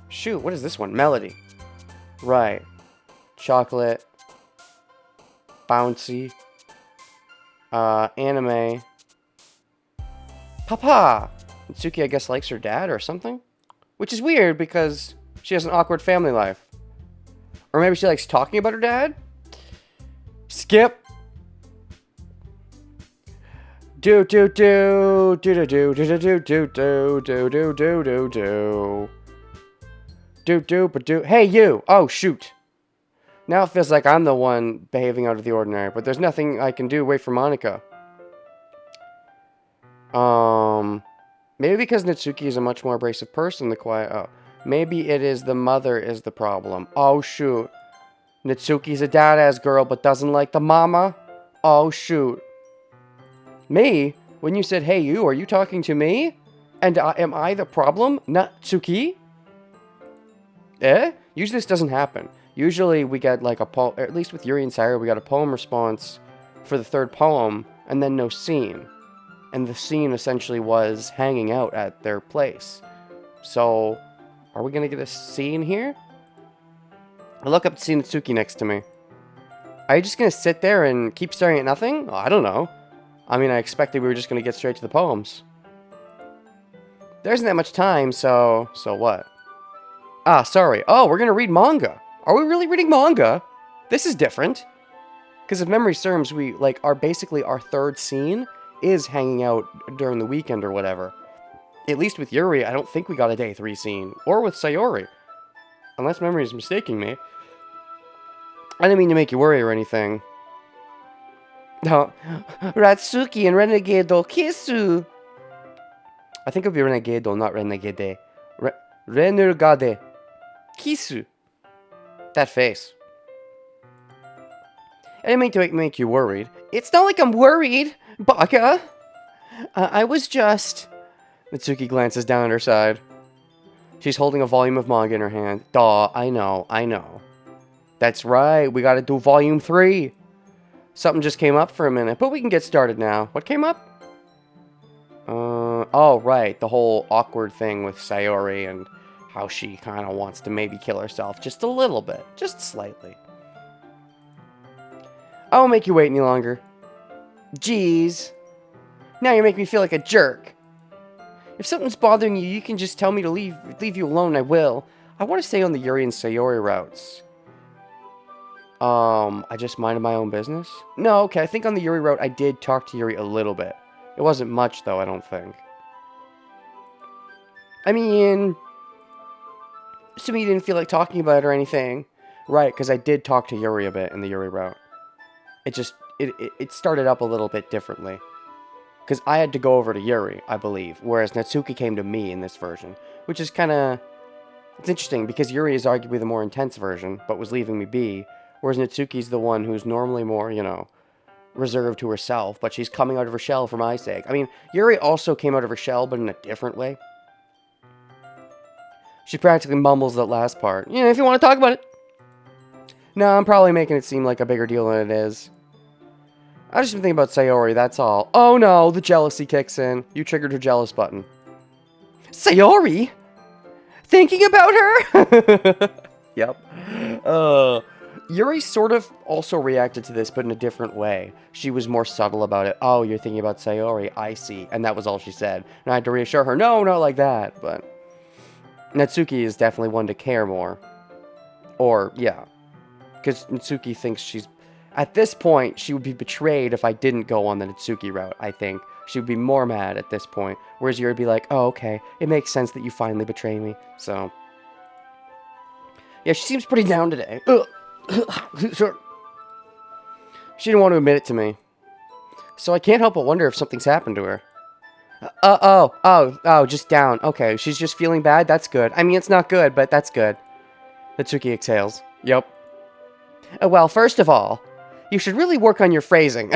Shoot, what is this one? Melody. Right. Chocolate. Bouncy. Anime. Papa! Natsuki, I guess, likes her dad or something? Which is weird because she has an awkward family life. Or maybe she likes talking about her dad? Skip. Do do do do do do do do do do do do do do do do do but do. Hey you! Oh shoot! Now it feels like I'm the one behaving out of the ordinary, but there's nothing I can do. Wait for Monica. Maybe because Natsuki is a much more abrasive person, the quiet. Oh. Maybe it is the mother is the problem. Oh, shoot. Natsuki's a dad-ass girl, but doesn't like the mama? Oh, shoot. Me? When you said, hey, you, are you talking to me? And am I the problem? Natsuki? Usually this doesn't happen. Usually we get like a poem, at least with Yuri and Sayori, we got a poem response for the third poem, and then no scene. And the scene essentially was hanging out at their place. So... are we gonna get a scene here? I look up to see Natsuki next to me. Are you just gonna sit there and keep staring at nothing? Oh, I don't know. I mean, I expected we were just gonna get straight to the poems. There isn't that much time, so what? Ah, sorry. Oh, we're gonna read manga. Are we really reading manga? This is different. Because if memory serves, we, like, basically our third scene is hanging out during the weekend or whatever. At least with Yuri, I don't think we got a day 3 scene. Or with Sayori. Unless memory is mistaking me. I didn't mean to make you worry or anything. No. Ratsuki and Renegado Kisu. I think it would be Renegado, not Renegade. Renegade. Kisu. That face. I didn't mean to make you worried. It's not like I'm worried, Baka. I was just... Natsuki glances down at her side. She's holding a volume of manga in her hand. Duh, I know. That's right, we gotta do volume 3. Something just came up for a minute, but we can get started now. What came up? Oh, right, the whole awkward thing with Sayori and how she kind of wants to maybe kill herself just a little bit. Just slightly. I won't make you wait any longer. Jeez. Now you make me feel like a jerk. If something's bothering you, you can just tell me to leave you alone, I will. I want to stay on the Yuri and Sayori routes. I just minded my own business? No, okay, I think on the Yuri route, I did talk to Yuri a little bit. It wasn't much, though, I don't think. I mean... assuming you didn't feel like talking about it or anything. Right, because I did talk to Yuri a bit in the Yuri route. It it started up a little bit differently. Because I had to go over to Yuri, I believe, whereas Natsuki came to me in this version. Which is kind of... It's interesting, because Yuri is arguably the more intense version, but was leaving me be, whereas Natsuki's the one who's normally more, you know, reserved to herself, but she's coming out of her shell for my sake. I mean, Yuri also came out of her shell, but in a different way. She practically mumbles that last part. You know, if you want to talk about it. No, I'm probably making it seem like a bigger deal than it is. I just been thinking about Sayori, that's all. Oh no, the jealousy kicks in. You triggered her jealous button. Sayori? Thinking about her? Yep. Yuri sort of also reacted to this, but in a different way. She was more subtle about it. Oh, you're thinking about Sayori, I see. And that was all she said. And I had to reassure her, no, not like that. But Natsuki is definitely one to care more. Or, yeah. Because Natsuki thinks she's... At this point, she would be betrayed if I didn't go on the Natsuki route, I think. She would be more mad at this point. Whereas Yuri would be like, oh, okay. It makes sense that you finally betray me. So... Yeah, she seems pretty down today. Sure. She didn't want to admit it to me. So I can't help but wonder if something's happened to her. Just down. Okay, she's just feeling bad? That's good. I mean, it's not good, but that's good. Natsuki exhales. Yep. Well, first of all, you should really work on your phrasing.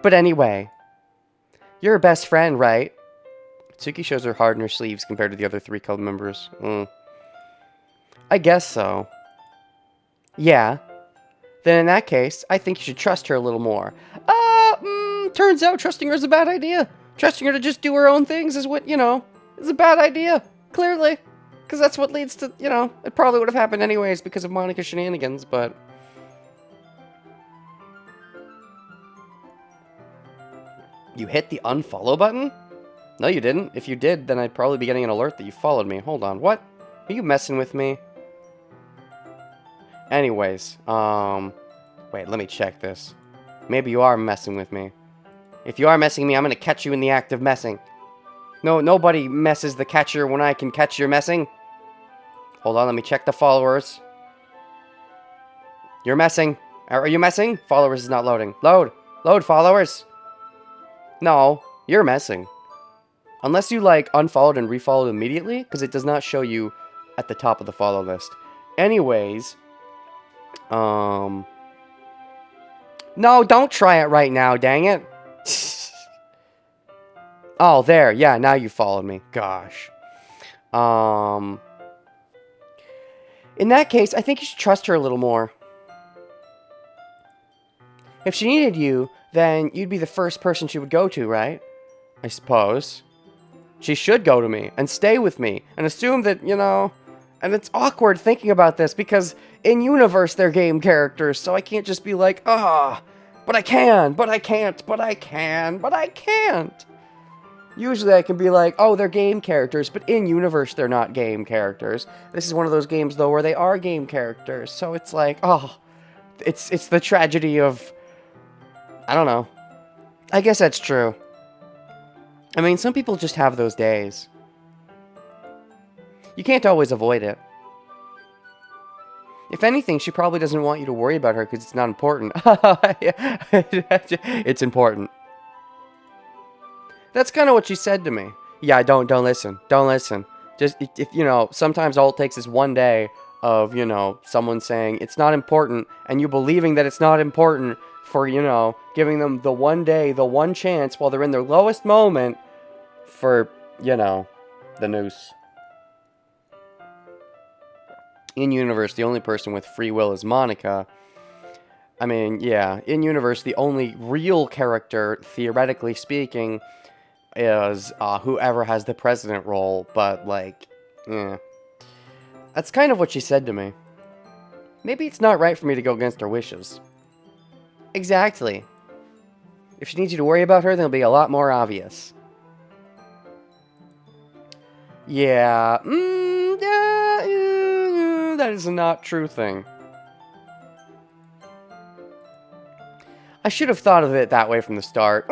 But anyway, you're her best friend, right? Natsuki shows her heart in her sleeves compared to the other 3 cult members. I guess so. Yeah. Then in that case, I think you should trust her a little more. Turns out trusting her is a bad idea. Trusting her to just do her own things is what, you know, is a bad idea. Clearly. Because that's what leads to, you know, it probably would have happened anyways because of Monika's shenanigans, but... You hit the unfollow button? No, you didn't. If you did, then I'd probably be getting an alert that you followed me. Hold on, what? Are you messing with me? Anyways, wait, let me check this. Maybe you are messing with me. If you are messing with me, I'm gonna catch you in the act of messing. No, nobody messes the catcher when I can catch your messing. Hold on, let me check the followers. You're messing. Are you messing? Followers is not loading. Load! Load, followers! No, you're messing. Unless you, like, unfollowed and refollowed immediately, because it does not show you at the top of the follow list. Anyways, no, don't try it right now, dang it. Oh, there, yeah, now you followed me. Gosh. In that case, I think you should trust her a little more. If she needed you, then you'd be the first person she would go to, right? I suppose. She should go to me, and stay with me, and assume that, you know... And it's awkward thinking about this, because in-universe they're game characters, so I can't just be like, but I can, but I can't, but I can, but I can't. Usually I can be like, oh, they're game characters, but in-universe they're not game characters. This is one of those games, though, where they are game characters, so it's like, it's the tragedy of... I don't know. I guess that's true. I mean, some people just have those days. You can't always avoid it. If anything, she probably doesn't want you to worry about her because it's not important. It's important. That's kind of what she said to me. Yeah, don't listen. Don't listen. Just, if you know, sometimes all it takes is one day of, you know, someone saying it's not important and you believing that it's not important for, you know, giving them the one day, the one chance while they're in their lowest moment for, you know, the noose. In-universe, the only person with free will is Monika. I mean, yeah, in-universe, the only real character, theoretically speaking, is whoever has the president role, but, like, yeah. That's kind of what she said to me. Maybe it's not right for me to go against her wishes. Exactly. If she needs you to worry about her, then it'll be a lot more obvious. Yeah, that is a not true thing. I should have thought of it that way from the start.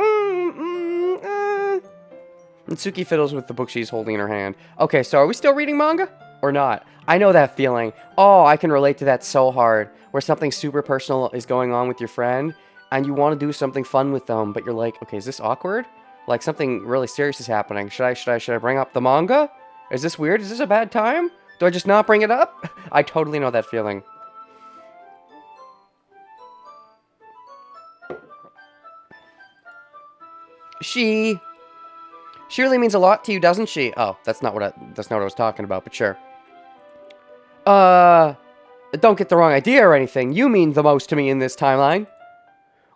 Natsuki fiddles with the book she's holding in her hand. Okay, so are we still reading manga? Or not. I know that feeling. Oh, I can relate to that so hard. Where something super personal is going on with your friend, and you want to do something fun with them, but you're like, okay, is this awkward? Like something really serious is happening. Should I bring up the manga? Is this weird? Is this a bad time? Do I just not bring it up? I totally know that feeling. She really means a lot to you, doesn't she? Oh, that's not what I was talking about, but sure. Don't get the wrong idea or anything. You mean the most to me in this timeline.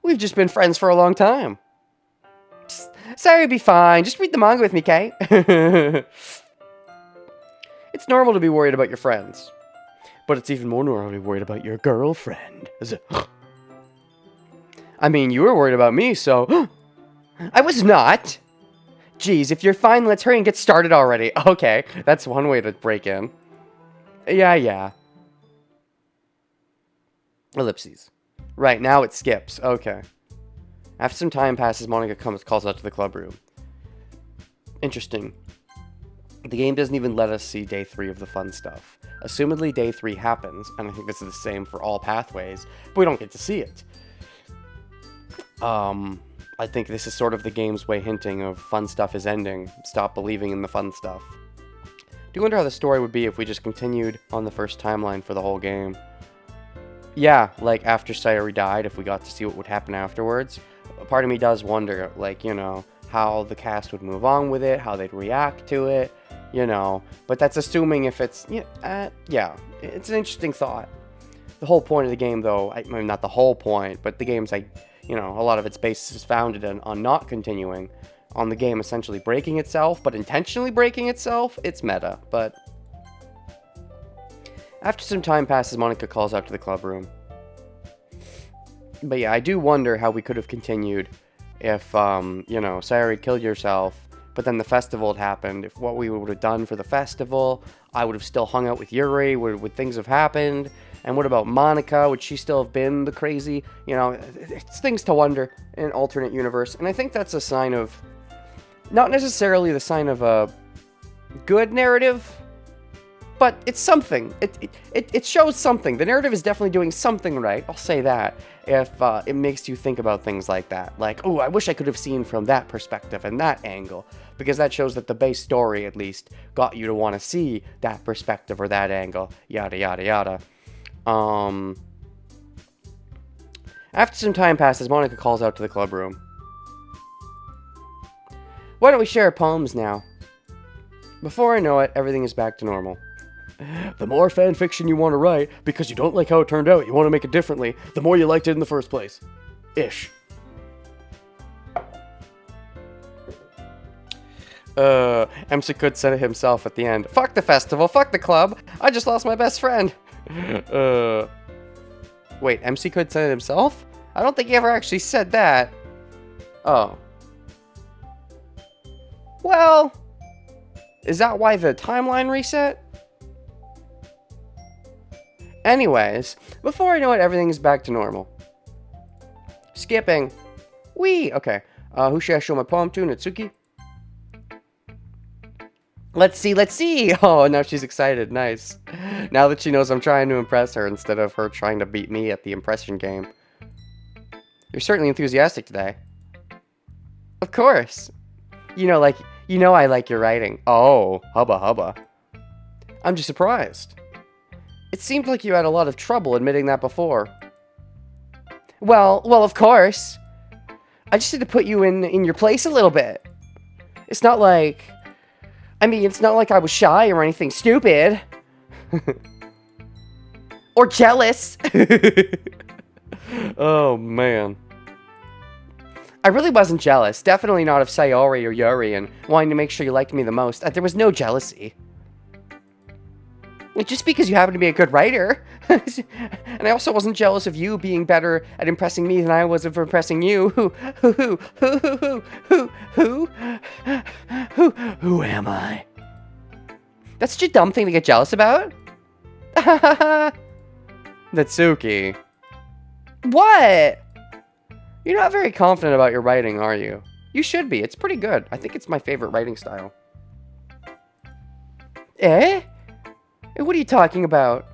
We've just been friends for a long time. Sorry, be fine. Just read the manga with me, Kay. It's normal to be worried about your friends. But it's even more normal to be worried about your girlfriend. I mean, you were worried about me, so... I was not! Geez, if you're fine, let's hurry and get started already. Okay, that's one way to break in. Yeah. Ellipses. Right, now it skips. Okay. After some time passes, Monica calls out to the club room. Interesting. The game doesn't even let us see day 3 of the fun stuff. Assumedly, day 3 happens, and I think this is the same for all pathways, but we don't get to see it. I think this is sort of the game's way hinting of fun stuff is ending. Stop believing in the fun stuff. Do you wonder how the story would be if we just continued on the first timeline for the whole game? Yeah, like after Sayori died, if we got to see what would happen afterwards. A part of me does wonder, like, you know, how the cast would move on with it, how they'd react to it, you know. But that's assuming if it's, yeah, it's an interesting thought. The whole point of the game, though, I mean, not the whole point, but the game's, like, you know, a lot of its basis is founded on not continuing, on the game essentially breaking itself, but intentionally breaking itself. It's meta, but... After some time passes, Monica calls out to the club room. But yeah, I do wonder how we could have continued if, you know, Sayori killed herself, but then the festival had happened. If what we would have done for the festival, I would have still hung out with Yuri, would things have happened? And what about Monica? Would she still have been the crazy? You know, it's things to wonder in an alternate universe. And I think that's a sign of, not necessarily the sign of a good narrative, but it's something. It shows something. The narrative is definitely doing something right. I'll say that. If it makes you think about things like that. Like, oh, I wish I could have seen from that perspective and that angle. Because that shows that the base story, at least, got you to want to see that perspective or that angle. Yada, yada, yada. After some time passes, Monica calls out to the club room. Why don't we share poems now? Before I know it, everything is back to normal. The more fan fiction you want to write, because you don't like how it turned out, you want to make it differently, the more you liked it in the first place. Ish. MC could said it himself at the end. Fuck the festival, fuck the club, I just lost my best friend. Wait, MC could said it himself? I don't think he ever actually said that. Oh. Well, is that why the timeline reset? Anyways, before I know it, everything's back to normal. Skipping. Whee! Okay. Who should I show my poem to? Natsuki? Let's see! Oh, now she's excited. Nice. Now that she knows I'm trying to impress her instead of her trying to beat me at the impression game. You're certainly enthusiastic today. Of course. You know I like your writing. Oh, hubba hubba. I'm just surprised. It seemed like you had a lot of trouble admitting that before. Well, of course. I just had to put you in your place a little bit. It's not like I was shy or anything stupid. Or jealous. Oh, man. I really wasn't jealous. Definitely not of Sayori or Yuri and wanting to make sure you liked me the most. There was no jealousy. Just because you happen to be a good writer. And I also wasn't jealous of you being better at impressing me than I was of impressing you. Who am I? That's such a dumb thing to get jealous about. Natsuki. What? You're not very confident about your writing, are you? You should be. It's pretty good. I think it's my favorite writing style. Eh? Hey, what are you talking about?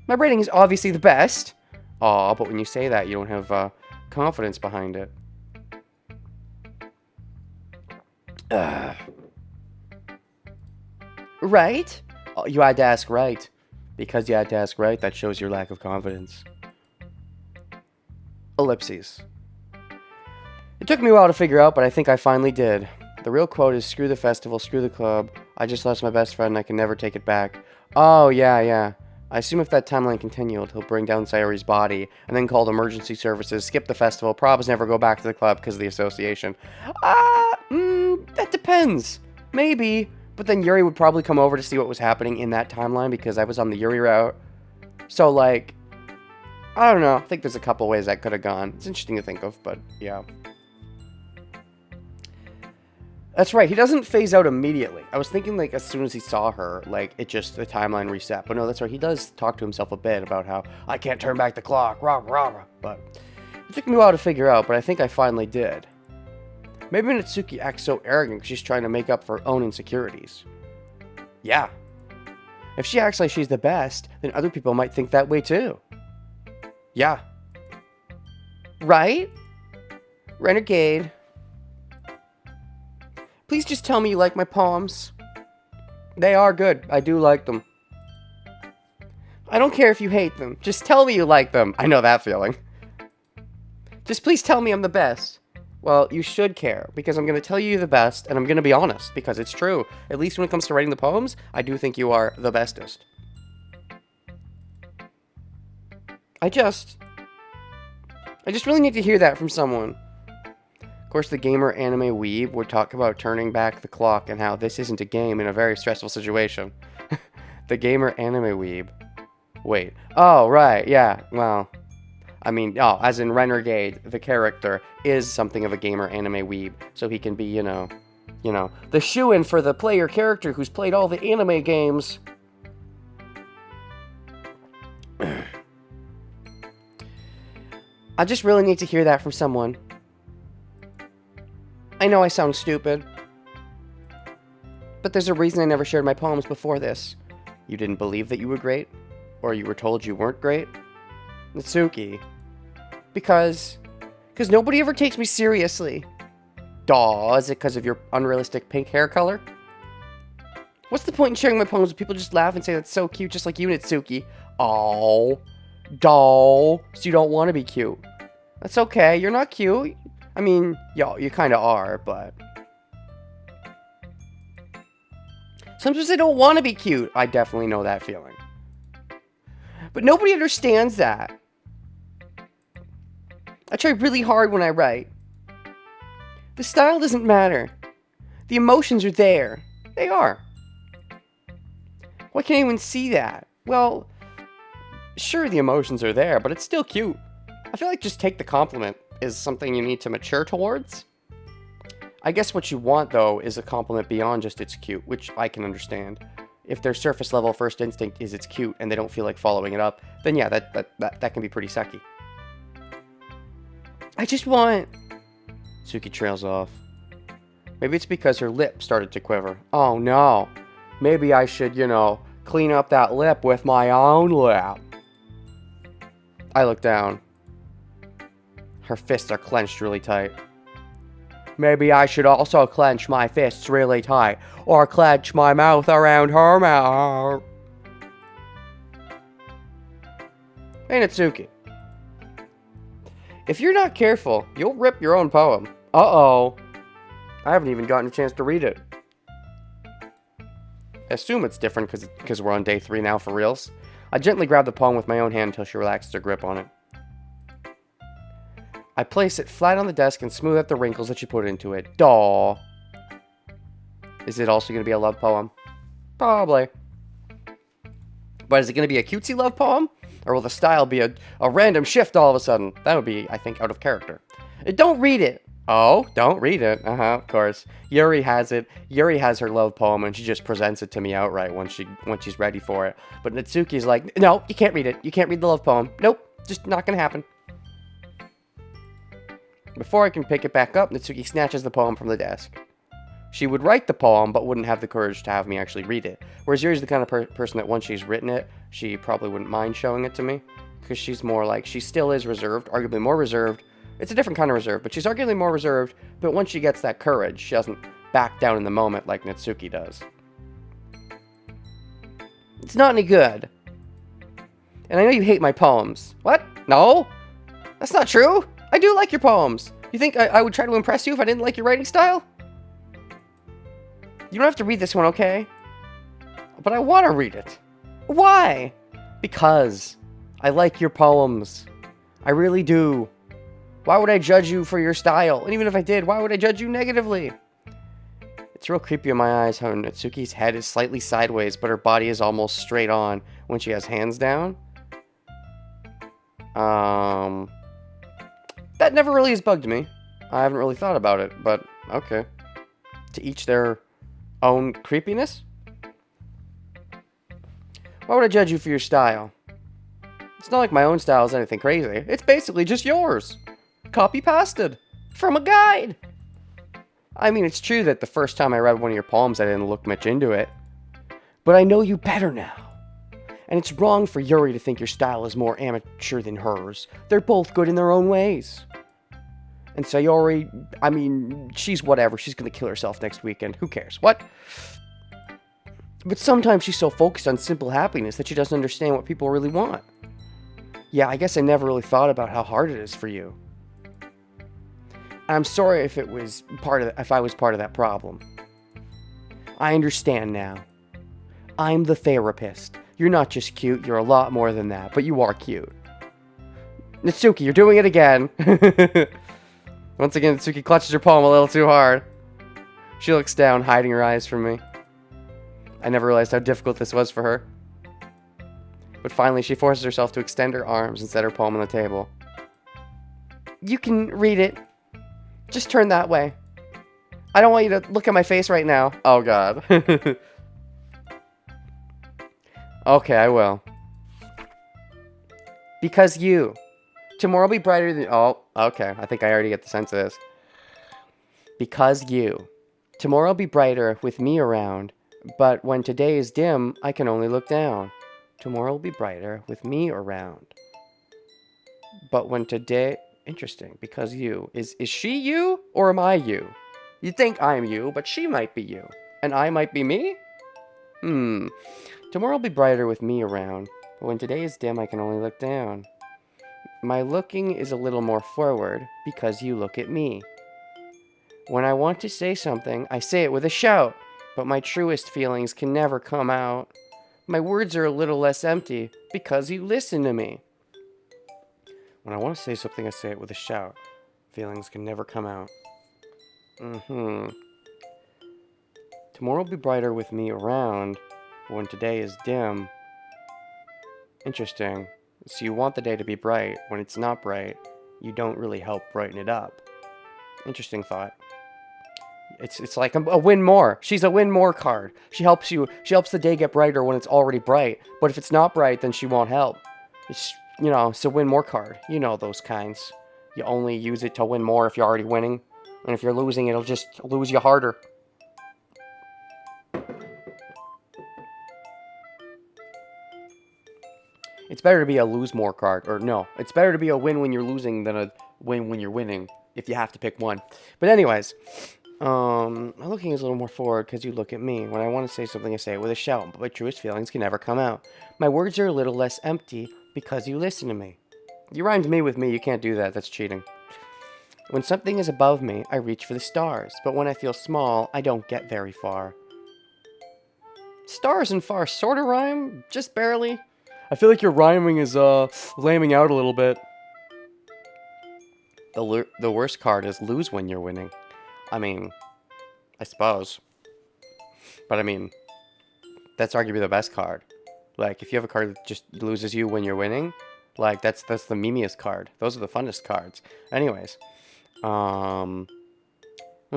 My rating is obviously the best. Aw, but when you say that, you don't have confidence behind it. Right? Oh, you had to ask right. Because you had to ask right, that shows your lack of confidence. Ellipses. It took me a while to figure out, but I think I finally did. The real quote is, screw the festival, screw the club. I just lost my best friend and I can never take it back. Oh, yeah. I assume if that timeline continued, he'll bring down Sayori's body, and then call emergency services, skip the festival, probably never go back to the club because of the association. That depends. Maybe. But then Yuri would probably come over to see what was happening in that timeline because I was on the Yuri route. So, like, I don't know. I think there's a couple ways that could have gone. It's interesting to think of, but yeah. That's right, he doesn't phase out immediately. I was thinking, like, as soon as he saw her, like, the timeline reset. But no, that's right, he does talk to himself a bit about how, I can't turn back the clock, rah, rah, rah. But it took me a while to figure out, but I think I finally did. Maybe Natsuki acts so arrogant because she's trying to make up for her own insecurities. Yeah. If she acts like she's the best, then other people might think that way too. Yeah. Right? Renegade. Please just tell me you like my poems. They are good. I do like them. I don't care if you hate them. Just tell me you like them. I know that feeling. Just please tell me I'm the best. Well, you should care, because I'm going to tell you you're the best, and I'm going to be honest, because it's true. At least when it comes to writing the poems, I do think you are the bestest. I just really need to hear that from someone. Of course, the gamer anime weeb would talk about turning back the clock and how this isn't a game in a very stressful situation. The gamer anime weeb. Wait. Oh, right. Yeah. Well, I mean, as in Renegade, the character, is something of a gamer anime weeb. So he can be, you know, the shoo-in for the player character who's played all the anime games. I just really need to hear that from someone. I know I sound stupid, but there's a reason I never shared my poems before this. You didn't believe that you were great? Or you were told you weren't great? Natsuki. Because nobody ever takes me seriously. Daw, is it because of your unrealistic pink hair color? What's the point in sharing my poems if people just laugh and say that's so cute, just like you, Natsuki? Oh, doll, so you don't want to be cute. That's okay, you're not cute. I mean, you kind of are, but... Sometimes I don't want to be cute. I definitely know that feeling. But nobody understands that. I try really hard when I write. The style doesn't matter. The emotions are there. They are. Why can't anyone see that? Well, sure the emotions are there, but it's still cute. I feel like just take the compliment is something you need to mature towards. I guess what you want, though, is a compliment beyond just it's cute, which I can understand. If their surface level first instinct is it's cute and they don't feel like following it up, then yeah, that can be pretty sucky. I just want... Suki trails off. Maybe it's because her lip started to quiver. Oh no. Maybe I should, clean up that lip with my own lip. I look down. Her fists are clenched really tight. Maybe I should also clench my fists really tight, or clench my mouth around her mouth. Hey, Natsuki. If you're not careful, you'll rip your own poem. Uh-oh. I haven't even gotten a chance to read it. I assume it's different because we're on day 3 now for reals. I gently grab the poem with my own hand until she relaxes her grip on it. I place it flat on the desk and smooth out the wrinkles that she put into it. Daw. Is it also going to be a love poem? Probably. But is it going to be a cutesy love poem? Or will the style be a random shift all of a sudden? That would be, I think, out of character. Don't read it. Oh, don't read it. Of course. Yuri has it. Yuri has her love poem and she just presents it to me outright when she's ready for it. But Natsuki's like, no, you can't read it. You can't read the love poem. Nope, just not gonna happen. Before I can pick it back up, Natsuki snatches the poem from the desk. She would write the poem, but wouldn't have the courage to have me actually read it. Whereas Yuri's the kind of person that once she's written it, she probably wouldn't mind showing it to me. Because she's more like, she still is reserved, arguably more reserved. It's a different kind of reserve, but she's arguably more reserved. But once she gets that courage, she doesn't back down in the moment like Natsuki does. It's not any good. And I know you hate my poems. What? No? That's not true. I do like your poems. You think I would try to impress you if I didn't like your writing style? You don't have to read this one, okay? But I want to read it. Why? Because I like your poems. I really do. Why would I judge you for your style? And even if I did, why would I judge you negatively? It's real creepy in my eyes how Natsuki's head is slightly sideways, but her body is almost straight on when she has hands down. That never really has bugged me. I haven't really thought about it, but okay. To each their own creepiness? Why would I judge you for your style? It's not like my own style is anything crazy. It's basically just yours. Copy-pasted. From a guide. I mean, it's true that the first time I read one of your poems, I didn't look much into it. But I know you better now. And it's wrong for Yuri to think your style is more amateur than hers. They're both good in their own ways. And Sayori, I mean, she's whatever. She's gonna kill herself next weekend. Who cares? What? But sometimes she's so focused on simple happiness that she doesn't understand what people really want. Yeah, I guess I never really thought about how hard it is for you. I'm sorry if I was part of that problem. I understand now. I'm the therapist. You're not just cute, you're a lot more than that, but you are cute. Natsuki, you're doing it again. Once again, Natsuki clutches her poem a little too hard. She looks down, hiding her eyes from me. I never realized how difficult this was for her. But finally, she forces herself to extend her arms and set her poem on the table. You can read it. Just turn that way. I don't want you to look at my face right now. Oh, God. Okay, I will. Because you. Tomorrow will be brighter than... Oh, okay. I think I already get the sense of this. Because you. Tomorrow will be brighter with me around. But when today is dim, I can only look down. Tomorrow will be brighter with me around. But when today... Interesting. Because you. Is she you? Or am I you? You'd think I'm you, but she might be you. And I might be me? Tomorrow will be brighter with me around. But when today is dim, I can only look down. My looking is a little more forward because you look at me. When I want to say something, I say it with a shout, but my truest feelings can never come out. My words are a little less empty because you listen to me. When I want to say something, I say it with a shout. Feelings can never come out. Tomorrow will be brighter with me around, but when today is dim. Interesting. So you want the day to be bright. When it's not bright, you don't really help brighten it up. Interesting thought. It's like a win more. She's a win more card. She helps you. She helps the day get brighter when it's already bright. But if it's not bright, then she won't help. It's, you know, it's a win more card. You know those kinds. You only use it to win more if you're already winning. And if you're losing, it'll just lose you harder. It's better to be a lose more card. Or no, it's better to be a win when you're losing than a win when you're winning. If you have to pick one. But anyways, my looking is a little more forward because you look at me. When I want to say something, I say it with a shout. But my truest feelings can never come out. My words are a little less empty because you listen to me. You rhymed me with me. You can't do that. That's cheating. When something is above me, I reach for the stars. But when I feel small, I don't get very far. Stars and far sort of rhyme, just barely. I feel like your rhyming is lambing out a little bit. The worst card is lose when you're winning. I mean, I suppose. But I mean, that's arguably the best card. Like, if you have a card that just loses you when you're winning, like, that's the memeiest card. Those are the funnest cards. Anyways, when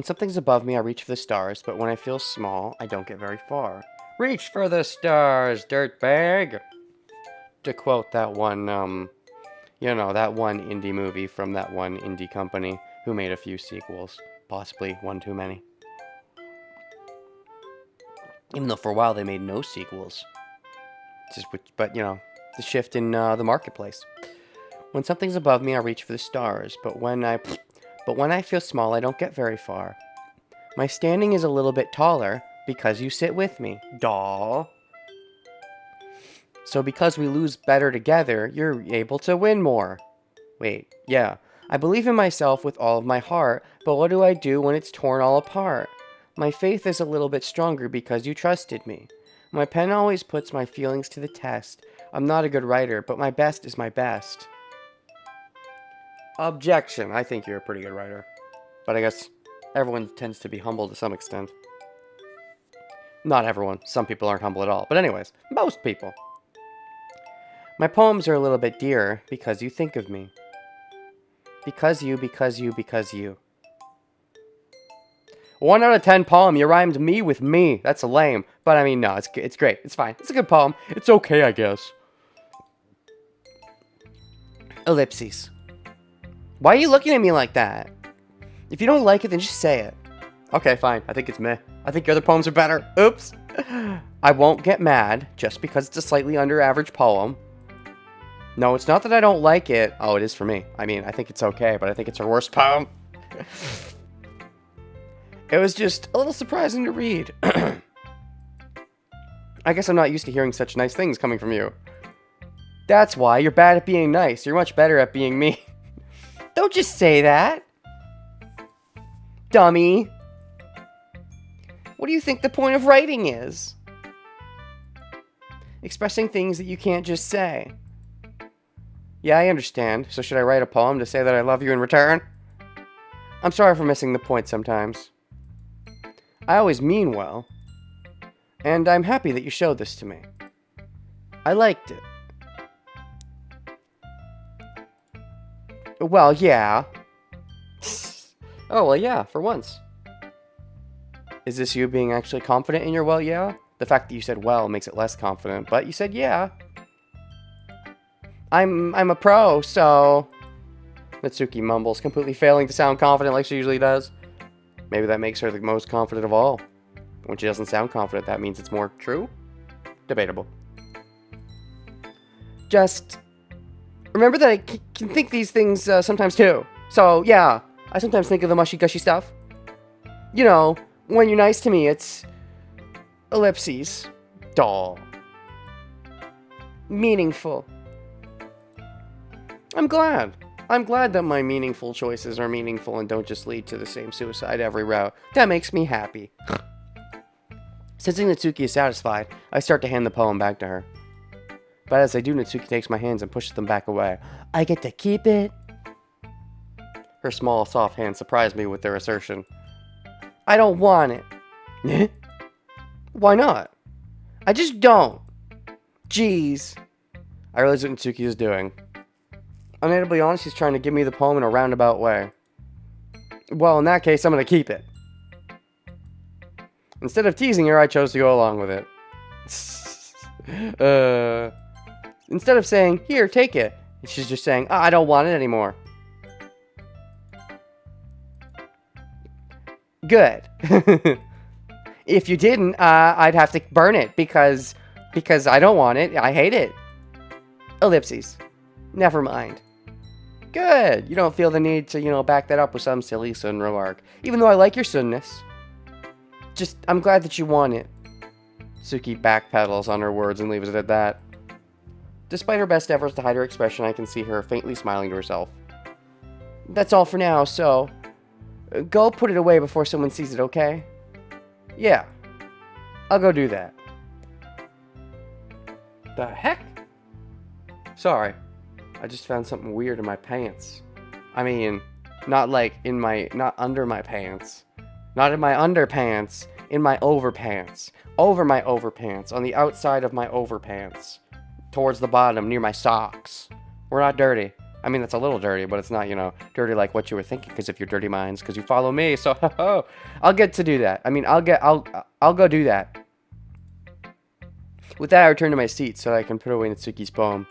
something's above me, I reach for the stars, but when I feel small, I don't get very far. Reach for the stars, dirtbag! To quote that one, that one indie movie from that one indie company who made a few sequels. Possibly one too many. Even though for a while they made no sequels. But, you know, the shift in the marketplace. When something's above me, I reach for the stars. But when I feel small, I don't get very far. My standing is a little bit taller because you sit with me. Doll. So because we lose better together, you're able to win more. Wait, yeah. I believe in myself with all of my heart, but what do I do when it's torn all apart? My faith is a little bit stronger because you trusted me. My pen always puts my feelings to the test. I'm not a good writer, but my best is my best. Objection. I think you're a pretty good writer. But I guess everyone tends to be humble to some extent. Not everyone. Some people aren't humble at all. But anyways, most people. My poems are a little bit dearer because you think of me. Because you. 1 out of 10 poem. You rhymed me with me. That's lame. But I mean, no, it's great. It's fine. It's a good poem. It's okay, I guess. Ellipses. Why are you looking at me like that? If you don't like it, then just say it. Okay, fine. I think it's meh. I think your other poems are better. Oops. I won't get mad just because it's a slightly under average poem. No, it's not that I don't like it. Oh, it is for me. I mean, I think it's okay, but I think it's her worst poem. It was just a little surprising to read. I guess I'm not used to hearing such nice things coming from you. That's why you're bad at being nice. You're much better at being me. Don't just say that. Dummy. What do you think the point of writing is? Expressing things that you can't just say. Yeah, I understand. So should I write a poem to say that I love you in return? I'm sorry for missing the point sometimes. I always mean well. And I'm happy that you showed this to me. I liked it. Well, yeah. Oh, well, yeah, for once. Is this you being actually confident in your well, yeah? The fact that you said well makes it less confident, but you said yeah. I'm a pro, so... Natsuki mumbles, completely failing to sound confident like she usually does. Maybe that makes her the most confident of all. When she doesn't sound confident, that means it's more true? Debatable. Just... remember that I can think these things sometimes too. So, yeah, I sometimes think of the mushy-gushy stuff. You know, when you're nice to me, it's... ellipses. Doll. Meaningful. I'm glad. I'm glad that my meaningful choices are meaningful and don't just lead to the same suicide every route. That makes me happy. Sensing Natsuki is satisfied, I start to hand the poem back to her. But as I do, Natsuki takes my hands and pushes them back away. I get to keep it? Her small, soft hands surprise me with their assertion. I don't want it. Why not? I just don't. Jeez. I realize what Natsuki is doing. I'm to be honest, she's trying to give me the poem in a roundabout way. Well, in that case, I'm going to keep it. Instead of teasing her, I chose to go along with it. Instead of saying, here, take it, she's just saying, I don't want it anymore. Good. If you didn't, I'd have to burn it because I don't want it. I hate it. Ellipses. Never mind. Good. You don't feel the need to, back that up with some silly Sun remark. Even though I like your Sunness. Just, I'm glad that you want it. Suki backpedals on her words and leaves it at that. Despite her best efforts to hide her expression, I can see her faintly smiling to herself. That's all for now, so... go put it away before someone sees it, okay? Yeah. I'll go do that. The heck? Sorry. I just found something weird in my pants. I mean, not under my pants. Not in my underpants. In my overpants. Over my overpants. On the outside of my overpants. Towards the bottom, near my socks. We're not dirty. I mean, it's a little dirty, but it's not, dirty like what you were thinking because of your dirty minds, because you follow me, so, I'll get to do that. I mean, I'll go do that. With that, I return to my seat so I can put away Natsuki's poem.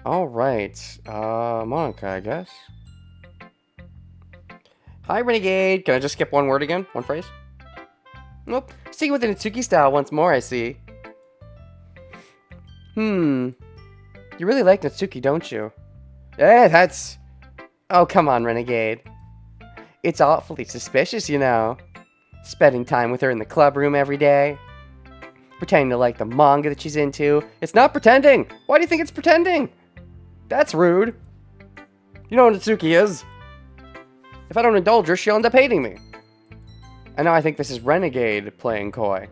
Alright, Monica, I guess. Hi, Renegade. Can I just skip one word again? One phrase? Nope. Sticking with the Natsuki style once more, I see. You really like Natsuki, don't you? Eh, that's... Oh, come on, Renegade. It's awfully suspicious, you know. Spending time with her in the club room every day. Pretending to like the manga that she's into. It's not pretending! Why do you think it's pretending? That's rude. You know what Natsuki is. If I don't indulge her, she'll end up hating me. And now I think this is Renegade playing coy.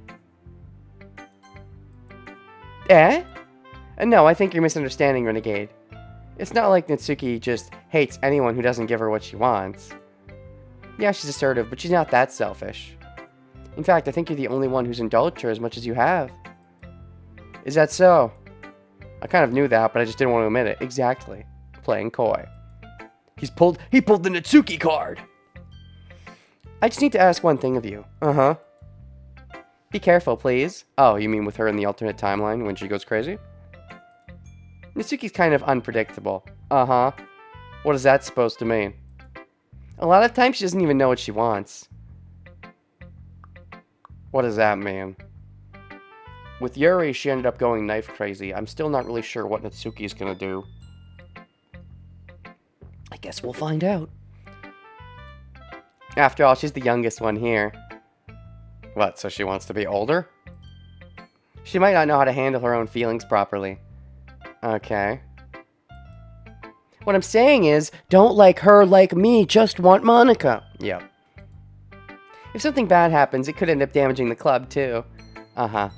Eh? No, I think you're misunderstanding, Renegade. It's not like Natsuki just hates anyone who doesn't give her what she wants. Yeah, she's assertive, but she's not that selfish. In fact, I think you're the only one who's indulged her as much as you have. Is that so? I kind of knew that, but I just didn't want to admit it. Exactly. Playing coy. He pulled the Natsuki card! I just need to ask one thing of you. Uh-huh. Be careful, please. Oh, you mean with her in the alternate timeline when she goes crazy? Natsuki's kind of unpredictable. Uh-huh. What is that supposed to mean? A lot of times she doesn't even know what she wants. What does that mean? With Yuri, she ended up going knife crazy. I'm still not really sure what Natsuki's gonna do. I guess we'll find out. After all, she's the youngest one here. What, so she wants to be older? She might not know how to handle her own feelings properly. Okay. What I'm saying is, don't like her like me, just want Monica. Yep. If something bad happens, it could end up damaging the club, too. Uh-huh.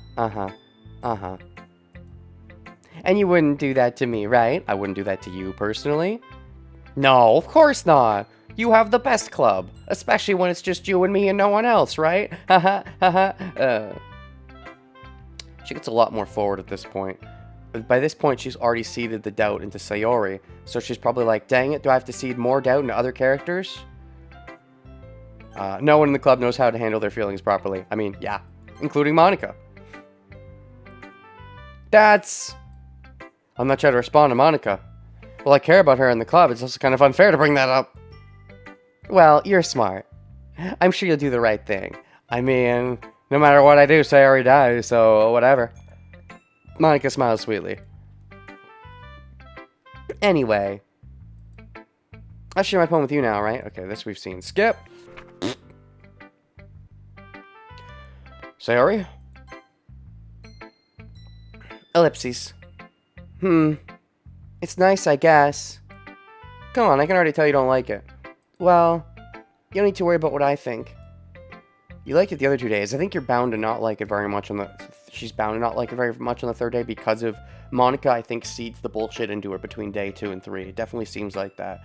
And you wouldn't do that to me, right? I wouldn't do that to you, personally. No, of course not. You have the best club. Especially when it's just you and me and no one else, right? She gets a lot more forward at this point. By this point, she's already seeded the doubt into Sayori. So she's probably like, dang it, do I have to seed more doubt into other characters? No one in the club knows how to handle their feelings properly. I mean, yeah, including Monica. I'm not trying to respond to Monica. Well, I care about her in the club. It's also kind of unfair to bring that up. Well, you're smart. I'm sure you'll do the right thing. I mean, no matter what I do, Sayori dies, so whatever. Monica smiles sweetly. Anyway. I'll share my poem with you now, right? Okay, this we've seen. Skip. Sayori? Ellipses. It's nice, I guess. Come on, I can already tell you don't like it. Well, you don't need to worry about what I think. You liked it the other 2 days. I think you're bound to not like it very much on the... She's bound to not like it very much on the third day because of Monica, I think, seeds the bullshit into her between day 2 and 3. It definitely seems like that.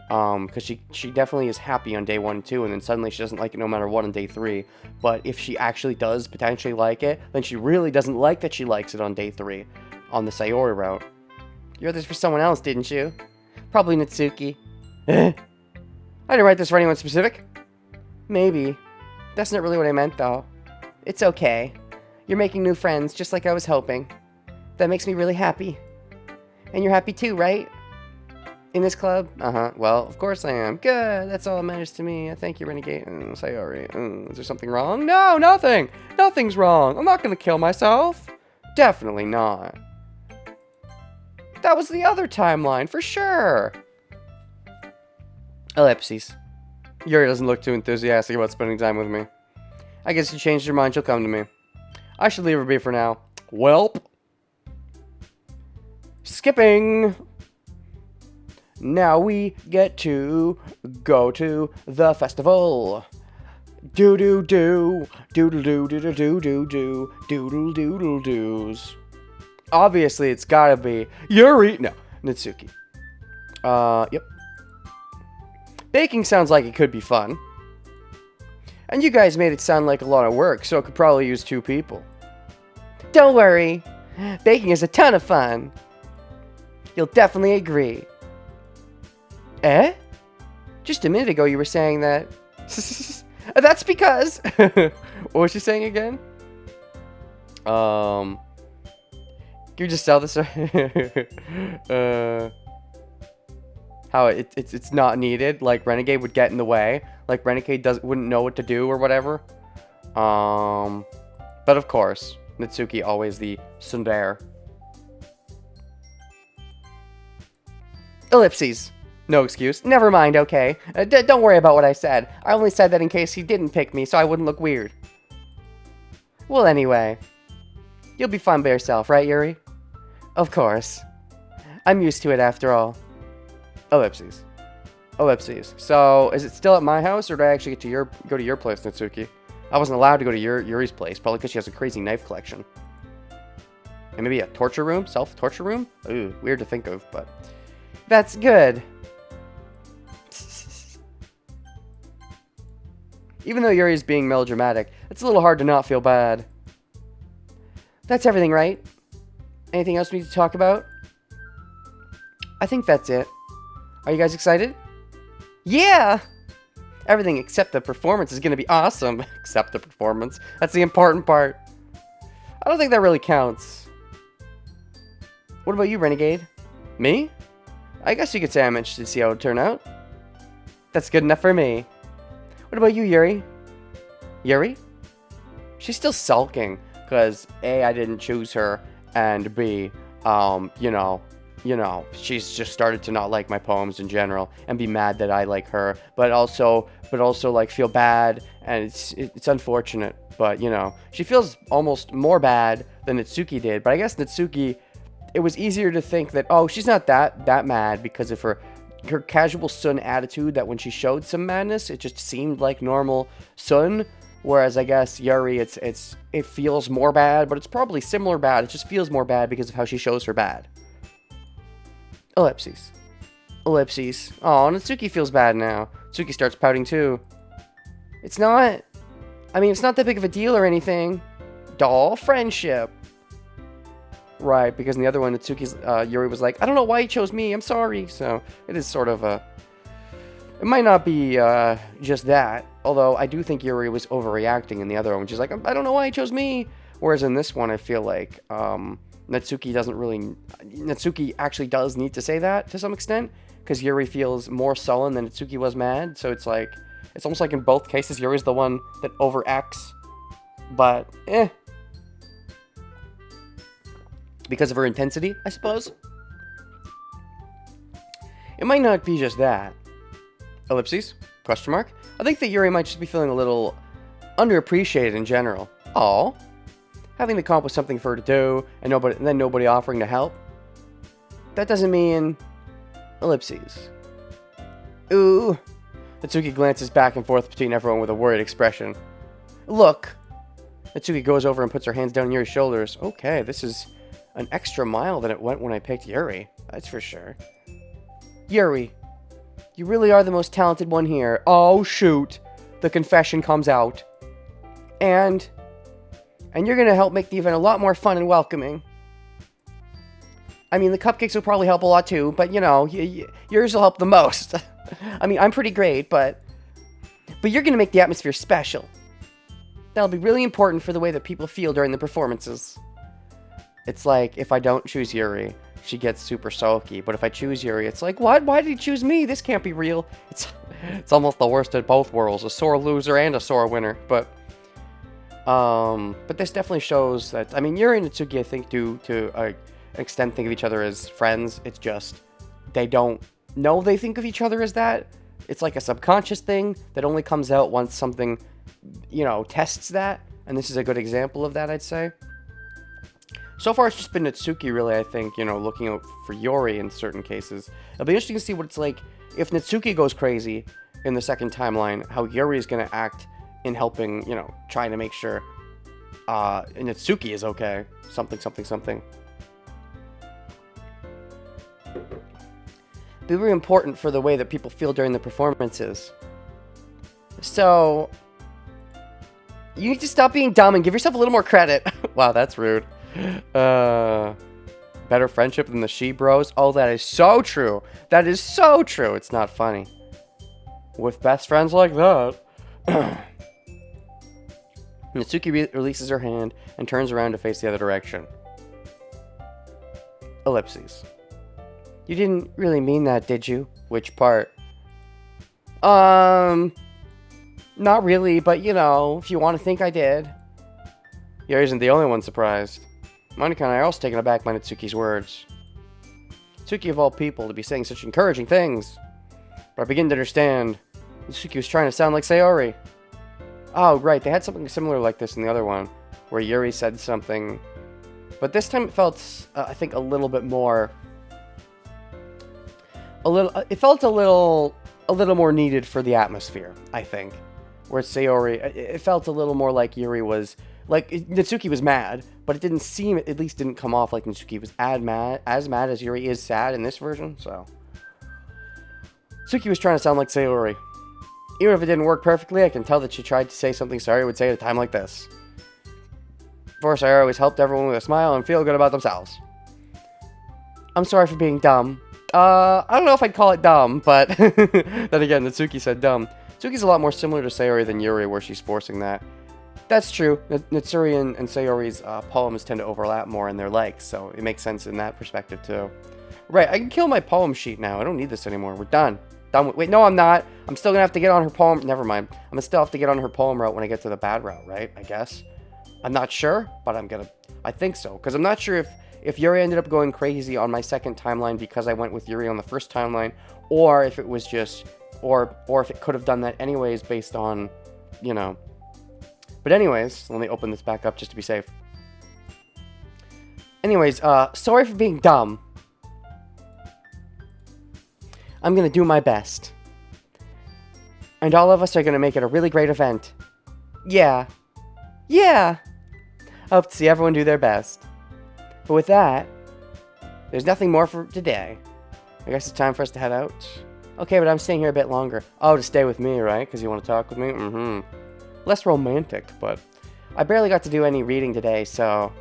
Because she definitely is happy on day 1 and 2, and then suddenly she doesn't like it no matter what on day 3. But if she actually does potentially like it, then she really doesn't like that she likes it on day 3, on the Sayori route. You wrote this for someone else, didn't you? Probably Natsuki. I didn't write this for anyone specific. Maybe. That's not really what I meant, though. It's okay. You're making new friends, just like I was hoping. That makes me really happy. And you're happy too, right? In this club? Uh-huh. Well, of course I am. Good. That's all that matters to me. Thank you, Renegade. Sayori. Is there something wrong? No, nothing. Nothing's wrong. I'm not going to kill myself. Definitely not. That was the other timeline, for sure. Ellipses. Yuri doesn't look too enthusiastic about spending time with me. I guess she changed her mind. She'll come to me. I should leave her be for now. Welp. Skipping. Now we get to go to the festival. Do-do-do. Doodle-doo-doo-doo-doo-doo. Doodle-doodle-doos. Obviously, it's gotta be Yuri. No, Natsuki. Yep. Baking sounds like it could be fun. And you guys made it sound like a lot of work, so it could probably use 2 people. Don't worry. Baking is a ton of fun. You'll definitely agree. Eh? Just a minute ago you were saying that... That's because... What was she saying again? Can you just sell this? How it's not needed. Like Renegade would get in the way. Like Renegade wouldn't know what to do or whatever. But of course, Natsuki always the tsundere. Ellipses. No excuse. Never mind, okay. Don't worry about what I said. I only said that in case he didn't pick me, so I wouldn't look weird. Well, anyway. You'll be fine by yourself, right, Yuri? Of course. I'm used to it after all. Ellipses. Ellipses. So, is it still at my house, or did I actually get to go to your place, Natsuki? I wasn't allowed to go to Yuri's place, probably because she has a crazy knife collection. And maybe a torture room? Self-torture room? Ooh, weird to think of, but... That's good. Even though Yuri's being melodramatic, it's a little hard to not feel bad. That's everything, right? Anything else we need to talk about? I think that's it. Are you guys excited? Yeah! Everything except the performance is going to be awesome. Except the performance. That's the important part. I don't think that really counts. What about you, Renegade? Me? I guess you could say I'm interested to see how it would turn out. That's good enough for me. What about you, Yuri? Yuri? She's still sulking, because A, I didn't choose her, and B, you know, she's just started to not like my poems in general, and be mad that I like her, but also, like, feel bad, and it's unfortunate, but, you know, she feels almost more bad than Natsuki did, but I guess Natsuki, it was easier to think that, oh, she's not that mad because of her casual Sun attitude, that when she showed some madness, it just seemed like normal Sun, whereas I guess Yuri, it feels more bad, but it's probably similar bad, it just feels more bad because of how she shows her bad. Ellipses. Ellipses. Oh, Natsuki feels bad now. Natsuki starts pouting too. It's not that big of a deal or anything. Doll friendship. Right, because in the other one, Natsuki's, Yuri was like, I don't know why he chose me, I'm sorry. So, it is sort of a... It might not be, just that. Although, I do think Yuri was overreacting in the other one. She's like, I don't know why he chose me. Whereas in this one, I feel like, Natsuki actually does need to say that to some extent. Because Yuri feels more sullen than Natsuki was mad. So, it's like... It's almost like in both cases, Yuri's the one that overacts. But, because of her intensity, I suppose. It might not be just that. Ellipses? Question mark? I think that Yuri might just be feeling a little underappreciated in general. Aw. Having to come up with something for her to do, and then nobody offering to help. That doesn't mean... Ellipses. Ooh. Natsuki glances back and forth between everyone with a worried expression. Look. Natsuki goes over and puts her hands down Yuri's shoulders. Okay, this is... an extra mile than it went when I picked Yuri. That's for sure. Yuri, you really are the most talented one here. Oh, shoot. The confession comes out. And you're going to help make the event a lot more fun and welcoming. I mean, the cupcakes will probably help a lot too, but, you know, yours will help the most. I mean, I'm pretty great, but you're going to make the atmosphere special. That'll be really important for the way that people feel during the performances. It's like, if I don't choose Yuri, she gets super sulky. But if I choose Yuri, it's like, what? Why did he choose me? This can't be real. It's almost the worst of both worlds. A sore loser and a sore winner. But this definitely shows that, I mean, Yuri and Natsuki, I think, do, to an extent, think of each other as friends. It's just, they don't know they think of each other as that. It's like a subconscious thing that only comes out once something, you know, tests that. And this is a good example of that, I'd say. So far, it's just been Natsuki, really, I think, you know, looking out for Yuri in certain cases. It'll be interesting to see what it's like if Natsuki goes crazy in the second timeline, how Yuri is going to act in helping, you know, trying to make sure Natsuki is okay. Something. Be very important for the way that people feel during the performances. So, you need to stop being dumb and give yourself a little more credit. Wow, that's rude. Better friendship than the she bros. Oh, that is so true. That is so true. It's not funny. With best friends like that. Natsuki releases her hand and turns around to face the other direction. Ellipses. You didn't really mean that, did you? Which part? Not really, but you know, if you want to think I did. Yuri isn't the only one surprised. Monika and I are also taken aback by Natsuki's words. Natsuki of all people to be saying such encouraging things. But I begin to understand. Natsuki was trying to sound like Sayori. Oh, right, they had something similar like this in the other one, where Yuri said something. But this time it felt, I think, a little bit more... it felt a little more needed for the atmosphere, I think. Whereas Sayori, it felt a little more like Yuri was... Like, Natsuki was mad, but it didn't seem, at least didn't come off like Natsuki was as mad as Yuri is sad in this version, so... Natsuki was trying to sound like Sayori. Even if it didn't work perfectly, I can tell that she tried to say something Sayori would say at a time like this. Before, Sayori always helped everyone with a smile and feel good about themselves. I'm sorry for being dumb. I don't know if I'd call it dumb, but... then again, Natsuki said dumb. Natsuki's a lot more similar to Sayori than Yuri, where she's forcing that. That's true. Natsuri and Sayori's poems tend to overlap more in their likes, so it makes sense in that perspective, too. Right, I can kill my poem sheet now. I don't need this anymore. We're done. Wait, no, I'm not. I'm still gonna have to get on her poem. Never mind. I'm gonna still have to get on her poem route when I get to the bad route, right? I guess. I'm not sure, but I think so. Because I'm not sure if Yuri ended up going crazy on my second timeline because I went with Yuri on the first timeline, or if it was just... Or if it could have done that anyways based on, you know... But anyways, let me open this back up just to be safe. Anyways, sorry for being dumb. I'm gonna do my best. And all of us are gonna make it a really great event. Yeah. Yeah! Hope to see everyone do their best. But with that, there's nothing more for today. I guess it's time for us to head out. Okay, but I'm staying here a bit longer. Oh, to stay with me, right? Because you want to talk with me? Mm-hmm. Less romantic, but I barely got to do any reading today, so...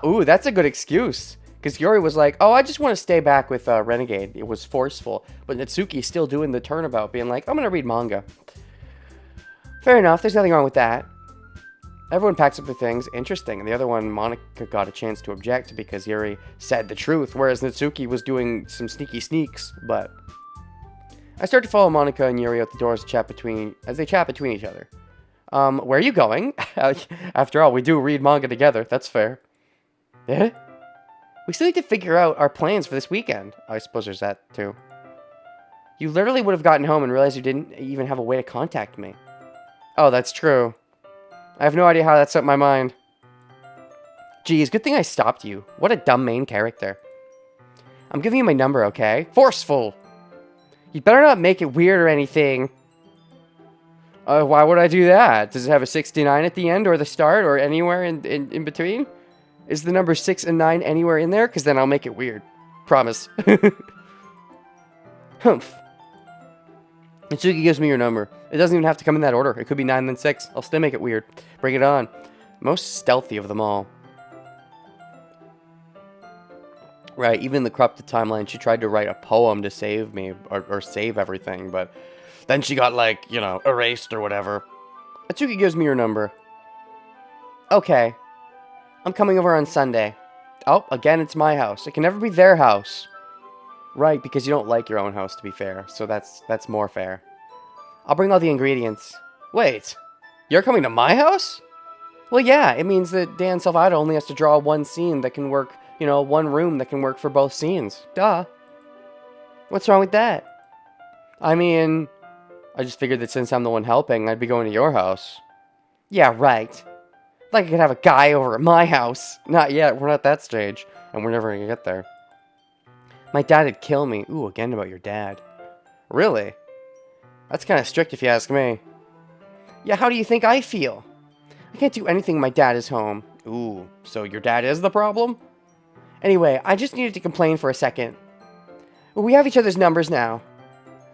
Ooh, that's a good excuse. Because Yuri was like, oh, I just want to stay back with Renegade. It was forceful. But Natsuki's still doing the turnabout, being like, I'm going to read manga. Fair enough, there's nothing wrong with that. Everyone packs up their things. Interesting. And the other one, Monika got a chance to object because Yuri said the truth, whereas Natsuki was doing some sneaky sneaks, but... I start to follow Monika and Yuri out the door as they chat between each other. Where are you going? After all, we do read manga together. That's fair. Eh? We still need to figure out our plans for this weekend. I suppose there's that, too. You literally would have gotten home and realized you didn't even have a way to contact me. Oh, that's true. I have no idea how that slipped my mind. Geez, good thing I stopped you. What a dumb main character. I'm giving you my number, okay? Forceful! You better not make it weird or anything. Why would I do that? Does it have a 69 at the end or the start or anywhere in between? Is the number 6 and 9 anywhere in there? Because then I'll make it weird. Promise. Humph. Natsuki gives me your number. It doesn't even have to come in that order. It could be 9 then 6. I'll still make it weird. Bring it on. Most stealthy of them all. Right, even in the corrupted timeline, she tried to write a poem to save me, or save everything, but then she got, like, you know, erased or whatever. Natsuki gives me your number. Okay. I'm coming over on Sunday. Oh, again, it's my house. It can never be their house. Right, because you don't like your own house, to be fair, so that's more fair. I'll bring all the ingredients. Wait, you're coming to my house? Well, yeah, it means that Dan Salvato only has to draw one scene that can work, you know, one room that can work for both scenes. Duh. What's wrong with that? I mean, I just figured that since I'm the one helping, I'd be going to your house. Yeah, right. Like I could have a guy over at my house. Not yet, we're not that stage, and we're never gonna get there. My dad'd kill me. Ooh, again about your dad. Really? That's kind of strict if you ask me. Yeah, how do you think I feel? I can't do anything when my dad is home. Ooh, so your dad is the problem? Anyway, I just needed to complain for a second. We have each other's numbers now.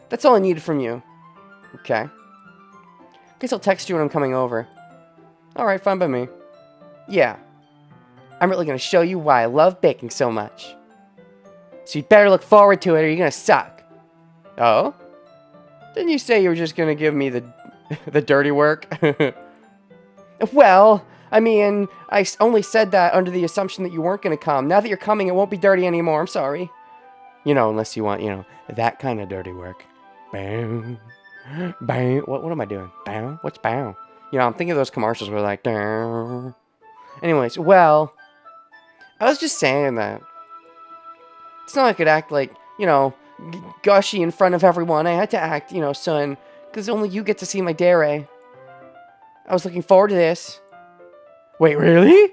That's all I needed from you. Okay. Guess I'll text you when I'm coming over. Alright, fine by me. Yeah. I'm really gonna show you why I love baking so much. So you better look forward to it or you're gonna suck. Oh? Didn't you say you were just gonna give me the dirty work? Well, I mean, I only said that under the assumption that you weren't gonna come. Now that you're coming, it won't be dirty anymore. I'm sorry. You know, unless you want, you know, that kind of dirty work. Bam. Bow. What am I doing? Bow? What's bow? You know, I'm thinking of those commercials where like, Dow. Anyways, well, I was just saying that. It's not like I could act like, you know, gushy in front of everyone. I had to act, you know, son, because only you get to see my dare. I was looking forward to this. Wait, really?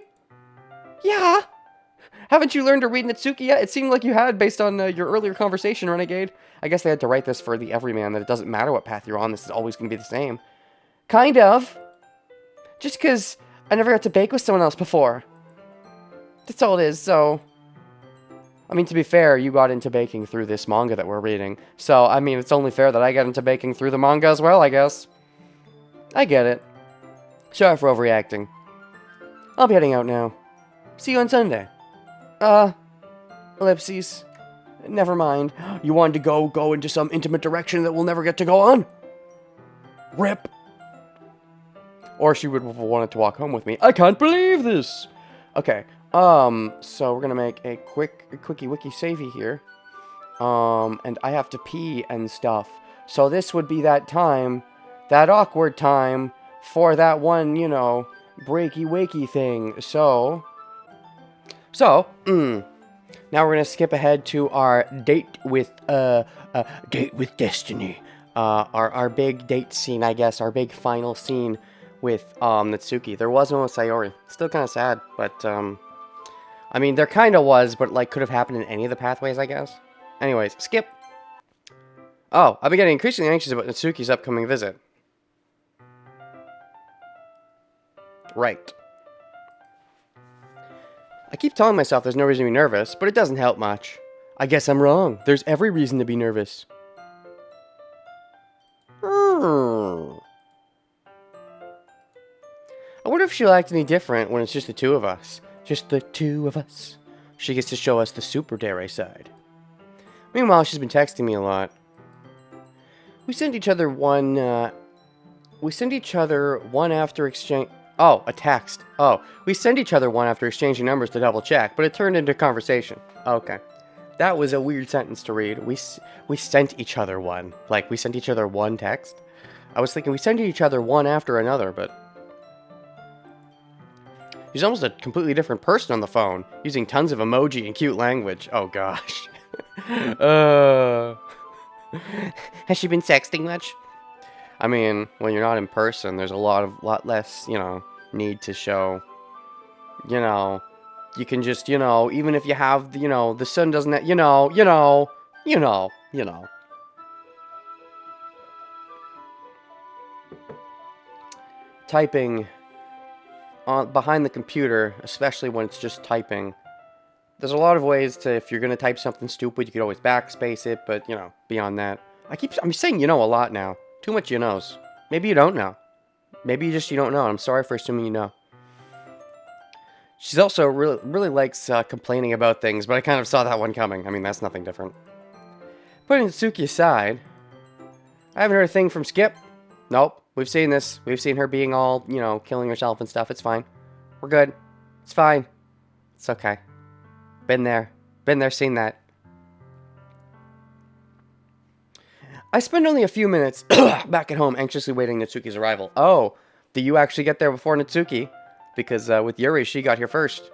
Yeah. Haven't you learned to read Natsuki yet? It seemed like you had based on your earlier conversation, Renegade. I guess they had to write this for the everyman, that it doesn't matter what path you're on, this is always going to be the same. Kind of. Just because I never got to bake with someone else before. That's all it is, so... I mean, to be fair, you got into baking through this manga that we're reading. So, I mean, it's only fair that I got into baking through the manga as well, I guess. I get it. Sorry for overreacting. I'll be heading out now. See you on Sunday. Ellipses. Never mind. You wanted to go into some intimate direction that we'll never get to go on? Rip. Or she would have wanted to walk home with me. I can't believe this! Okay, so we're gonna make a quickie wiki savey here. And I have to pee and stuff. So this would be that time, that awkward time, for that one, you know, breaky wakey thing. So, now we're gonna skip ahead to our date with destiny. Our big date scene, I guess, our big final scene with Natsuki. There was no Sayori. Still kind of sad, but I mean, there kind of was, but like could have happened in any of the pathways, I guess. Anyways, skip. Oh, I've been getting increasingly anxious about Natsuki's upcoming visit. Right. I keep telling myself there's no reason to be nervous, but it doesn't help much. I guess I'm wrong. There's every reason to be nervous. I wonder if she'll act any different when it's just the two of us. Just the two of us. She gets to show us the super dare side. Meanwhile, she's been texting me a lot. We send each other one after exchange... Oh, a text. Oh, we send each other one after exchanging numbers to double check, but it turned into conversation. Okay. That was a weird sentence to read. We sent each other one. Like, we sent each other one text? I was thinking we sent each other one after another, but... She's almost a completely different person on the phone, using tons of emoji and cute language. Oh, gosh. Has she been sexting much? I mean, when you're not in person, there's a lot less, you know, need to show, you know, you can just, you know, even if you have, you know, the sun doesn't, you know. Typing behind the computer, especially when it's just typing, there's a lot of ways to, if you're going to type something stupid, you could always backspace it, but, you know, beyond that. I'm saying you know a lot now. Too much you knows. Maybe you don't know. Maybe you don't know. I'm sorry for assuming you know. She's also really likes complaining about things, but I kind of saw that one coming. I mean, that's nothing different. Putting Natsuki aside, I haven't heard a thing from Skip. Nope. We've seen this. We've seen her being all, you know, killing herself and stuff. It's fine. We're good. It's fine. It's okay. Been there. Been there, seen that. I spend only a few minutes back at home anxiously waiting Natsuki's arrival. Oh, do you actually get there before Natsuki? Because with Yuri, she got here first.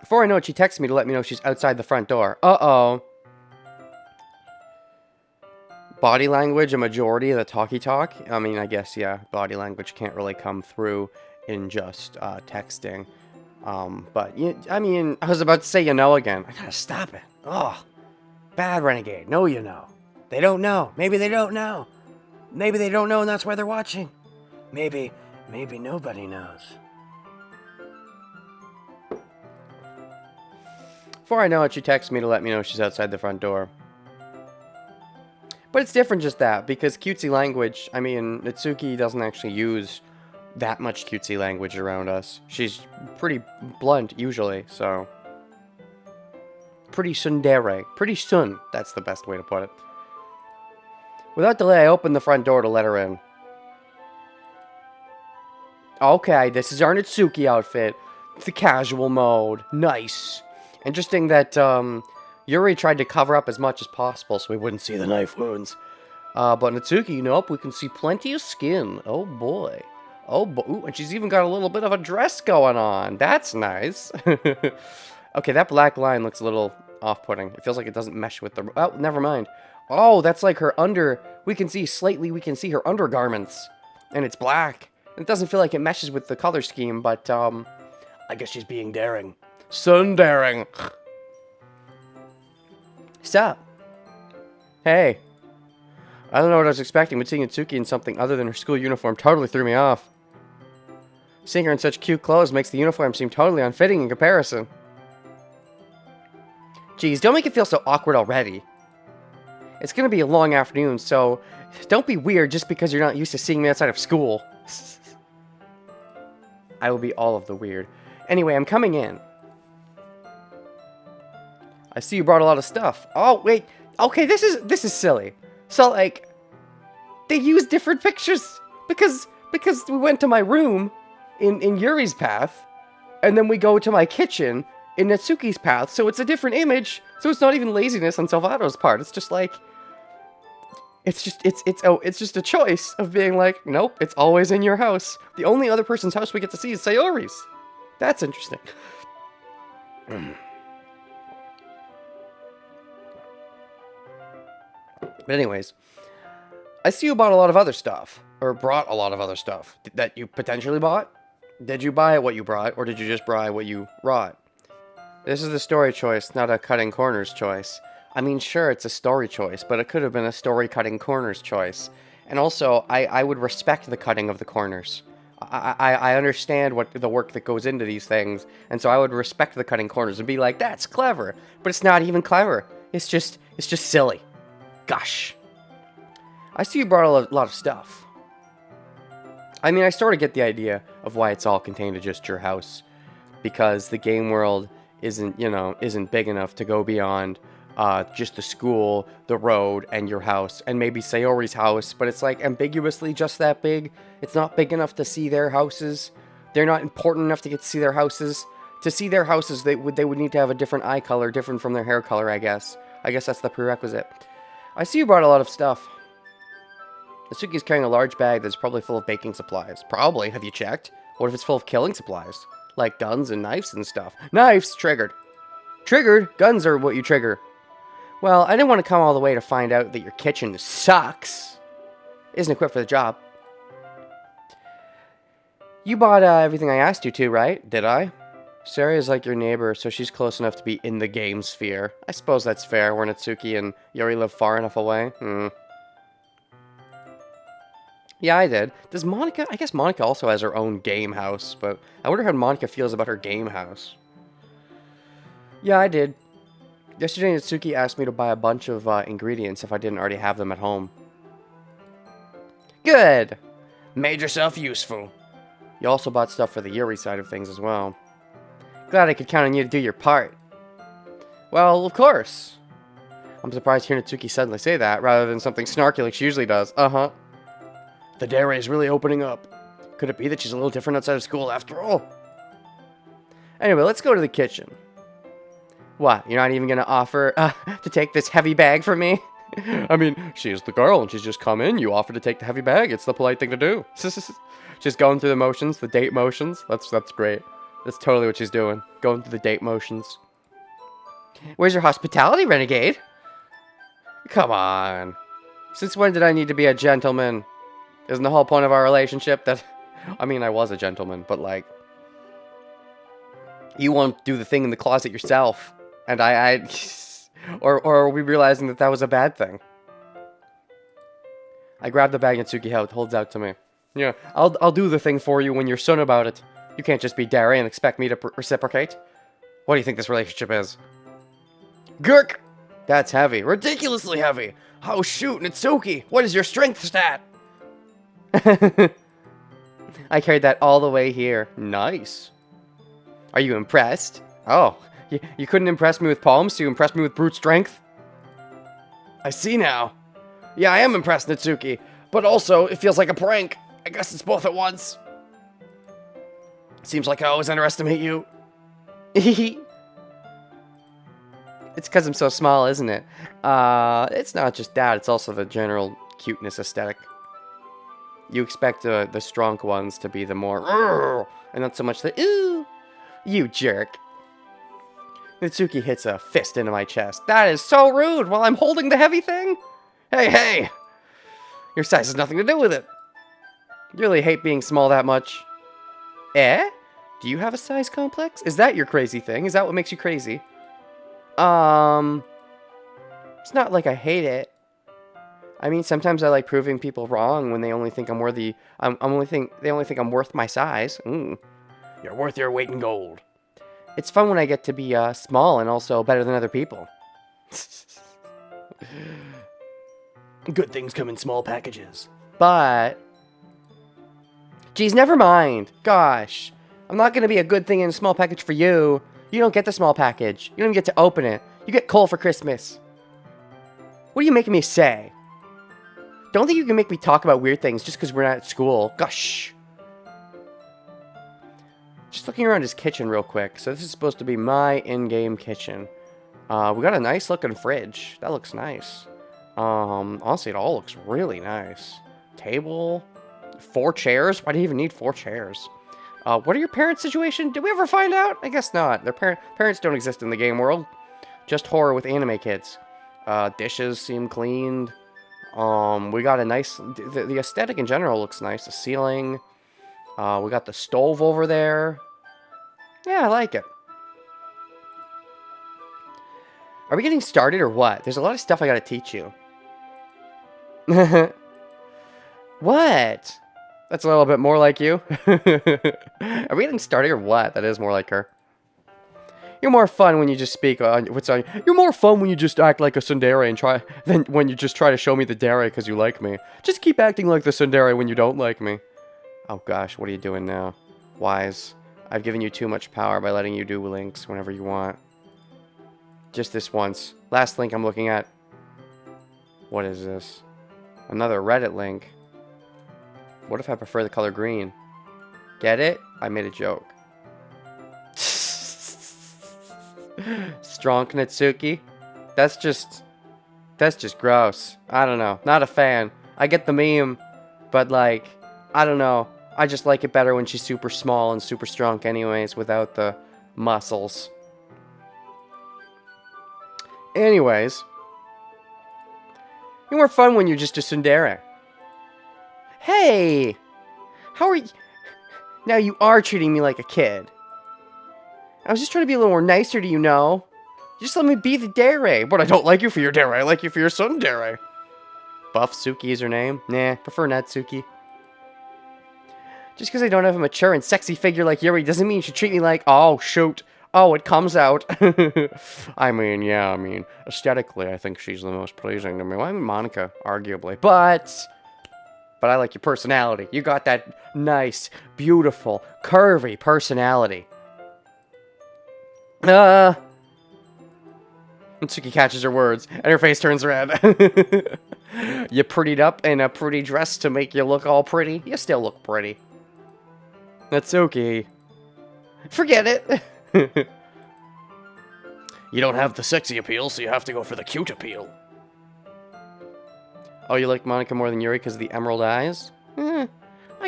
Before I know it, she texts me to let me know she's outside the front door. Uh-oh. Body language, a majority of the talkie-talk? I mean, I guess, yeah, body language can't really come through in just texting. But, I mean, I was about to say you know again. I gotta stop it. Ugh. Bad Renegade. No, you know. They don't know. Maybe they don't know. Maybe they don't know and that's why they're watching. Maybe nobody knows. Before I know it, she texts me to let me know she's outside the front door. But it's different just that, because cutesy language, I mean, Natsuki doesn't actually use that much cutesy language around us. She's pretty blunt, usually, so... Pretty tsundere. Pretty sun, that's the best way to put it. Without delay, I opened the front door to let her in. Okay, this is our Natsuki outfit. The casual mode. Nice. Interesting that, Yuri tried to cover up as much as possible so we wouldn't see the knife wounds. But Natsuki, nope, we can see plenty of skin. Oh boy. Oh boy. Ooh, and she's even got a little bit of a dress going on. That's nice. Okay, that black line looks a little off-putting. It feels like it doesn't mesh with the... Oh, never mind. Oh, that's like her under... We can see her undergarments. And it's black. It doesn't feel like it meshes with the color scheme, but, I guess she's being daring. Sundaring. Sup? Hey. I don't know what I was expecting, but seeing Natsuki in something other than her school uniform totally threw me off. Seeing her in such cute clothes makes the uniform seem totally unfitting in comparison. Geez, don't make it feel so awkward already. It's gonna be a long afternoon, so don't be weird just because you're not used to seeing me outside of school. I will be all of the weird. Anyway, I'm coming in. I see you brought a lot of stuff. Oh, wait. Okay, this is silly. So, like, they use different pictures because we went to my room in Yuri's path, and then we go to my kitchen in Natsuki's path, so it's a different image. So it's not even laziness on Salvato's part. It's just like, it's just a choice of being like, nope, it's always in your house. The only other person's house we get to see is Sayori's. That's interesting. But anyways, I see you bought a lot of other stuff, or brought a lot of other stuff that you potentially bought. Did you buy what you brought, or did you just buy what you wrought? This is the story choice, not a cutting corners choice. I mean, sure, it's a story choice, but it could have been a story cutting corners choice. And also, I would respect the cutting of the corners. I understand what the work that goes into these things, and so I would respect the cutting corners and be like, that's clever, but it's not even clever. It's just silly. Gosh. I see you brought a lot of stuff. I mean, I sort of get the idea of why it's all contained to just your house. Because the game world isn't big enough to go beyond just the school, the road, and your house, and maybe Sayori's house, but it's like ambiguously just that big. It's not big enough to see their houses. They're not important enough to get to see their houses. To see their houses, they would need to have a different eye color, different from their hair color, I guess. I guess that's the prerequisite. I see you brought a lot of stuff. Natsuki's carrying a large bag that's probably full of baking supplies. Probably. Have you checked? What if it's full of killing supplies? Like guns and knives and stuff. Knives! Triggered. Triggered? Guns are what you trigger. Well, I didn't want to come all the way to find out that your kitchen sucks. Isn't equipped for the job. You bought everything I asked you to, right? Did I? Sari is like your neighbor, so she's close enough to be in the game sphere. I suppose that's fair, where Natsuki and Yuri live far enough away. Yeah, I did. Does Monica... I guess Monica also has her own game house, but I wonder how Monica feels about her game house. Yeah, I did. Yesterday, Natsuki asked me to buy a bunch of ingredients if I didn't already have them at home. Good! Made yourself useful. You also bought stuff for the Yuri side of things as well. Glad I could count on you to do your part. Well, of course. I'm surprised to hear Natsuki suddenly say that, rather than something snarky like she usually does. Uh-huh. The dairy is really opening up. Could it be that she's a little different outside of school after all? Anyway, let's go to the kitchen. What, you're not even going to offer to take this heavy bag from me? I mean, she's the girl and she's just come in. You offer to take the heavy bag. It's the polite thing to do. Just going through the motions, the date motions. That's great. That's totally what she's doing. Going through the date motions. Where's your hospitality, renegade? Come on. Since when did I need to be a gentleman? Isn't the whole point of our relationship that... I mean, I was a gentleman, but like... You won't do the thing in the closet yourself. And or are we realizing that was a bad thing? I grab the bag Natsuki holds out to me. Yeah, I'll do the thing for you when you're son about it. You can't just be dairy and expect me to reciprocate. What do you think this relationship is? Gurk! That's heavy. Ridiculously heavy. Oh shoot, Natsuki! What is your strength stat? I carried that all the way here. Nice. Are you impressed? Oh, you couldn't impress me with palms, so you impressed me with brute strength? I see now. Yeah, I am impressed, Natsuki. But also, it feels like a prank. I guess it's both at once. Seems like I always underestimate you. It's because I'm so small, isn't it? It's not just that. It's also the general cuteness aesthetic. You expect the strong ones to be the more, "Urgh," and not so much the, ooh, you jerk. Natsuki hits a fist into my chest. That is so rude while I'm holding the heavy thing. Hey, hey! Your size has nothing to do with it. You really hate being small that much. Eh? Do you have a size complex? Is that your crazy thing? Is that what makes you crazy? It's not like I hate it. I mean, sometimes I like proving people wrong when they only think I'm worthy. They only think I'm worth my size. You're worth your weight in gold. It's fun when I get to be small and also better than other people. Good things come in small packages. But, geez, never mind. Gosh, I'm not gonna be a good thing in a small package for you. You don't get the small package. You don't even get to open it. You get coal for Christmas. What are you making me say? Don't think you can make me talk about weird things just because we're not at school. Gosh. Just looking around his kitchen real quick. So this is supposed to be my in-game kitchen. We got a nice looking fridge. That looks nice. Honestly, it all looks really nice. Table. 4 chairs? Why do you even need 4 chairs? What are your parents' situation? Did we ever find out? I guess not. Their parents don't exist in the game world. Just horror with anime kids. Dishes seem cleaned. We got a nice... The aesthetic in general looks nice. The ceiling. We got the stove over there. Yeah, I like it. Are we getting started or what? There's a lot of stuff I gotta teach you. What? That's a little bit more like you. Are we getting started or what? That is more like her. You're more fun when you just speak on what's on. You're more fun when you just act like a tsundere and try than when you just try to show me the dere because you like me. Just keep acting like the tsundere when you don't like me. Oh gosh, what are you doing now? Wise. I've given you too much power by letting you do links whenever you want. Just this once. Last link I'm looking at. What is this? Another Reddit link. What if I prefer the color green? Get it? I made a joke. Strong Natsuki? That's just gross. I don't know. Not a fan. I get the meme, but like, I don't know. I just like it better when she's super small and super strong anyways, without the muscles. Anyways. You're more fun when you're just a tsundere. Hey! How are you? Now you are treating me like a kid. I was just trying to be a little more nicer to you, know? Just let me be the dere. But I don't like you for your dere. I like you for your tsundere. Buff Suki is her name? Nah, prefer Natsuki. Just because I don't have a mature and sexy figure like Yuri doesn't mean you should treat me like, oh, shoot. Oh, it comes out. I mean, yeah, aesthetically, I think she's the most pleasing to me. Well, I mean, Monica, arguably. But I like your personality. You got that nice, beautiful, curvy personality. Natsuki catches her words, and her face turns red. You prettied up in a pretty dress to make you look all pretty. You still look pretty. Natsuki. Forget it. You don't have the sexy appeal, so you have to go for the cute appeal. Oh, you like Monica more than Yuri because of the emerald eyes? I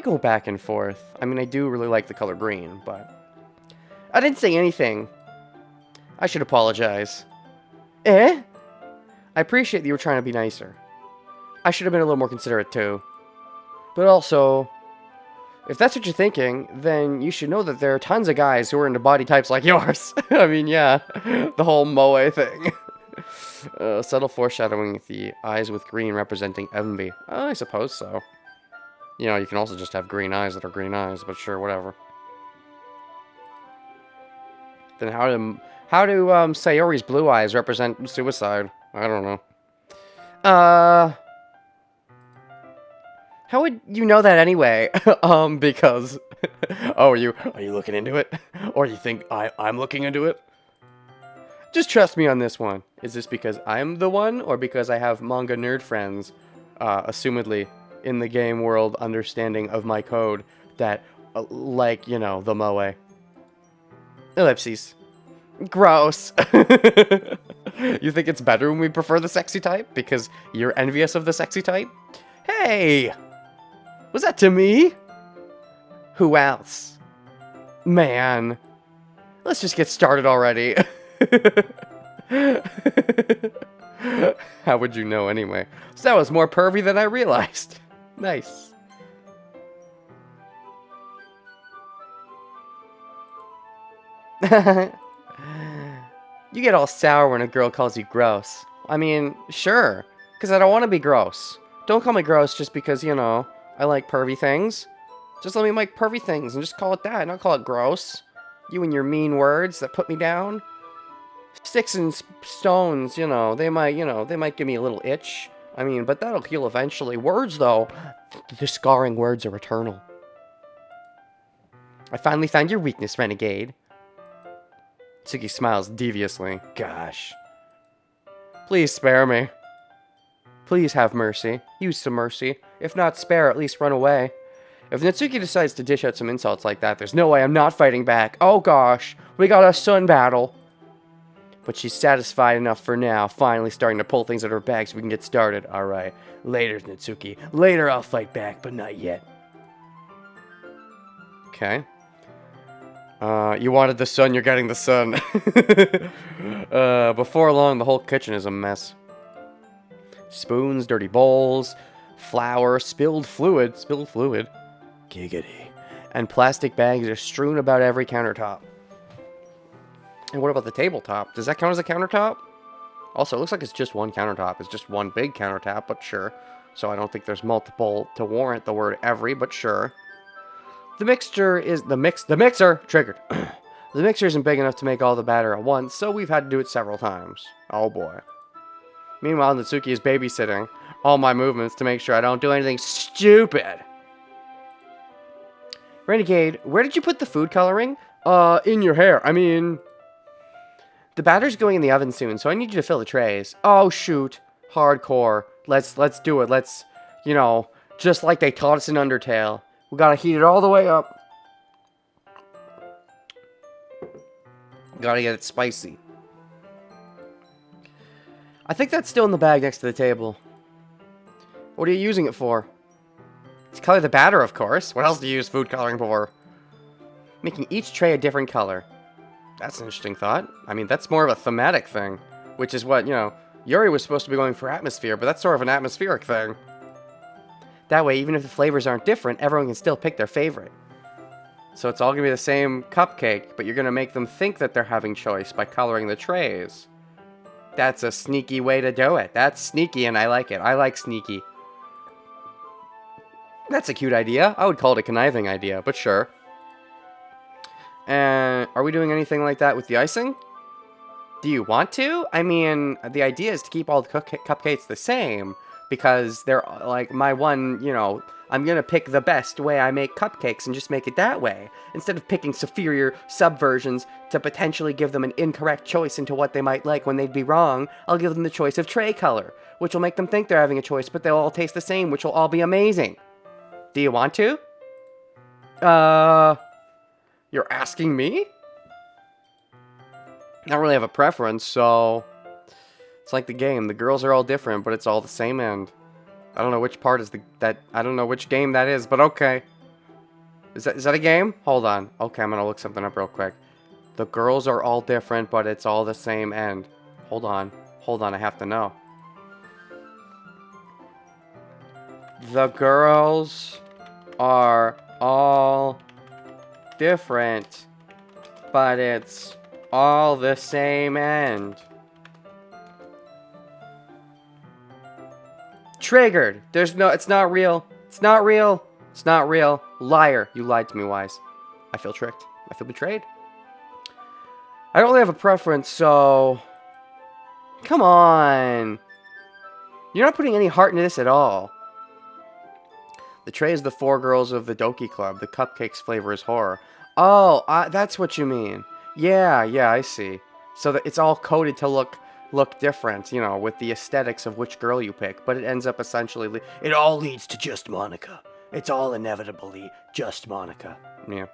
go back and forth. I mean, I do really like the color green, but... I didn't say anything. I should apologize. Eh? I appreciate that you were trying to be nicer. I should have been a little more considerate, too. But also... if that's what you're thinking, then you should know that there are tons of guys who are into body types like yours. I mean, yeah, the whole moe thing. Subtle foreshadowing with the eyes with green representing envy. I suppose so. You know, you can also just have green eyes that are green eyes, but sure, whatever. Then how do Sayori's blue eyes represent suicide? I don't know. How would you know that anyway? Because... oh, are you looking into it? Or you think I'm looking into it? Just trust me on this one. Is this because I'm the one, or because I have manga nerd friends, assumedly, in the game world understanding of my code, that, like, you know, the moe. Ellipses. Gross. You think it's better when we prefer the sexy type? Because you're envious of the sexy type? Hey! Was that to me? Who else? Man. Let's just get started already. How would you know anyway? So that was more pervy than I realized. Nice. You get all sour when a girl calls you gross. I mean, sure, because I don't want to be gross. Don't call me gross just because, you know, I like pervy things. Just let me like pervy things and just call it that, not call it gross. You and your mean words that put me down. Sticks and stones, you know, they might give me a little itch. I mean, but that'll heal eventually. Words, though, the scarring words are eternal. I finally found your weakness, renegade. Tsuki smiles deviously. Gosh. Please spare me. Please have mercy. Use some mercy. If not spare, at least run away. If Natsuki decides to dish out some insults like that, there's no way I'm not fighting back. Oh gosh, we got a sun battle. But she's satisfied enough for now, finally starting to pull things out of her bag so we can get started. Alright, later, Natsuki. Later I'll fight back, but not yet. Okay. You wanted the sun, you're getting the sun. Before long, the whole kitchen is a mess. Spoons, dirty bowls, flour, spilled fluid. Giggity. And plastic bags are strewn about every countertop. And what about the tabletop? Does that count as a countertop? Also, it looks like it's just one countertop. It's just one big countertop, but sure. So I don't think there's multiple to warrant the word every, but sure. The mixer triggered. The mixer isn't big enough to make all the batter at once, so we've had to do it several times. Oh boy. Meanwhile, Natsuki is babysitting all my movements to make sure I don't do anything stupid. Renegade, where did you put the food coloring? In your hair. I mean, the batter's going in the oven soon, so I need you to fill the trays. Oh shoot, hardcore. Let's do it. Let's, you know, just like they taught us in Undertale. We gotta heat it all the way up. Gotta get it spicy. I think that's still in the bag next to the table. What are you using it for? To color the batter, of course. What else do you use food coloring for? Making each tray a different color. That's an interesting thought. I mean, that's more of a thematic thing. Which is what, you know, Yuri was supposed to be going for atmosphere, but that's sort of an atmospheric thing. That way, even if the flavors aren't different, everyone can still pick their favorite. So it's all going to be the same cupcake, but you're going to make them think that they're having choice by coloring the trays. That's a sneaky way to do it. That's sneaky, and I like it. I like sneaky. That's a cute idea. I would call it a conniving idea, but sure. And are we doing anything like that with the icing? Do you want to? I mean, the idea is to keep all the cupcakes the same, because they're like my one, you know, I'm gonna pick the best way I make cupcakes and just make it that way, instead of picking superior subversions to potentially give them an incorrect choice into what they might like when they'd be wrong. I'll give them the choice of tray color, which will make them think they're having a choice, but they'll all taste the same, which will all be amazing. Do you want to? You're asking me? I don't really have a preference, so it's like the game. The girls are all different, but it's all the same end. I don't know which part is I don't know which game that is, but okay. Is that a game? Hold on. Okay, I'm gonna look something up real quick. The girls are all different, but it's all the same end. Hold on, I have to know. The girls are all different, but it's all the same end. Triggered. It's not real. It's not real. It's not real. Liar. You lied to me, Wise. I feel tricked. I feel betrayed. I don't really have a preference, so... Come on. You're not putting any heart into this at all. The tray is the 4 girls of the Doki Club. The cupcake's flavor is horror. Oh, that's what you mean. Yeah, I see. So that it's all coded to look different, you know, with the aesthetics of which girl you pick, but it ends up essentially, it all leads to just Monica. It's all inevitably just Monica. Yeah.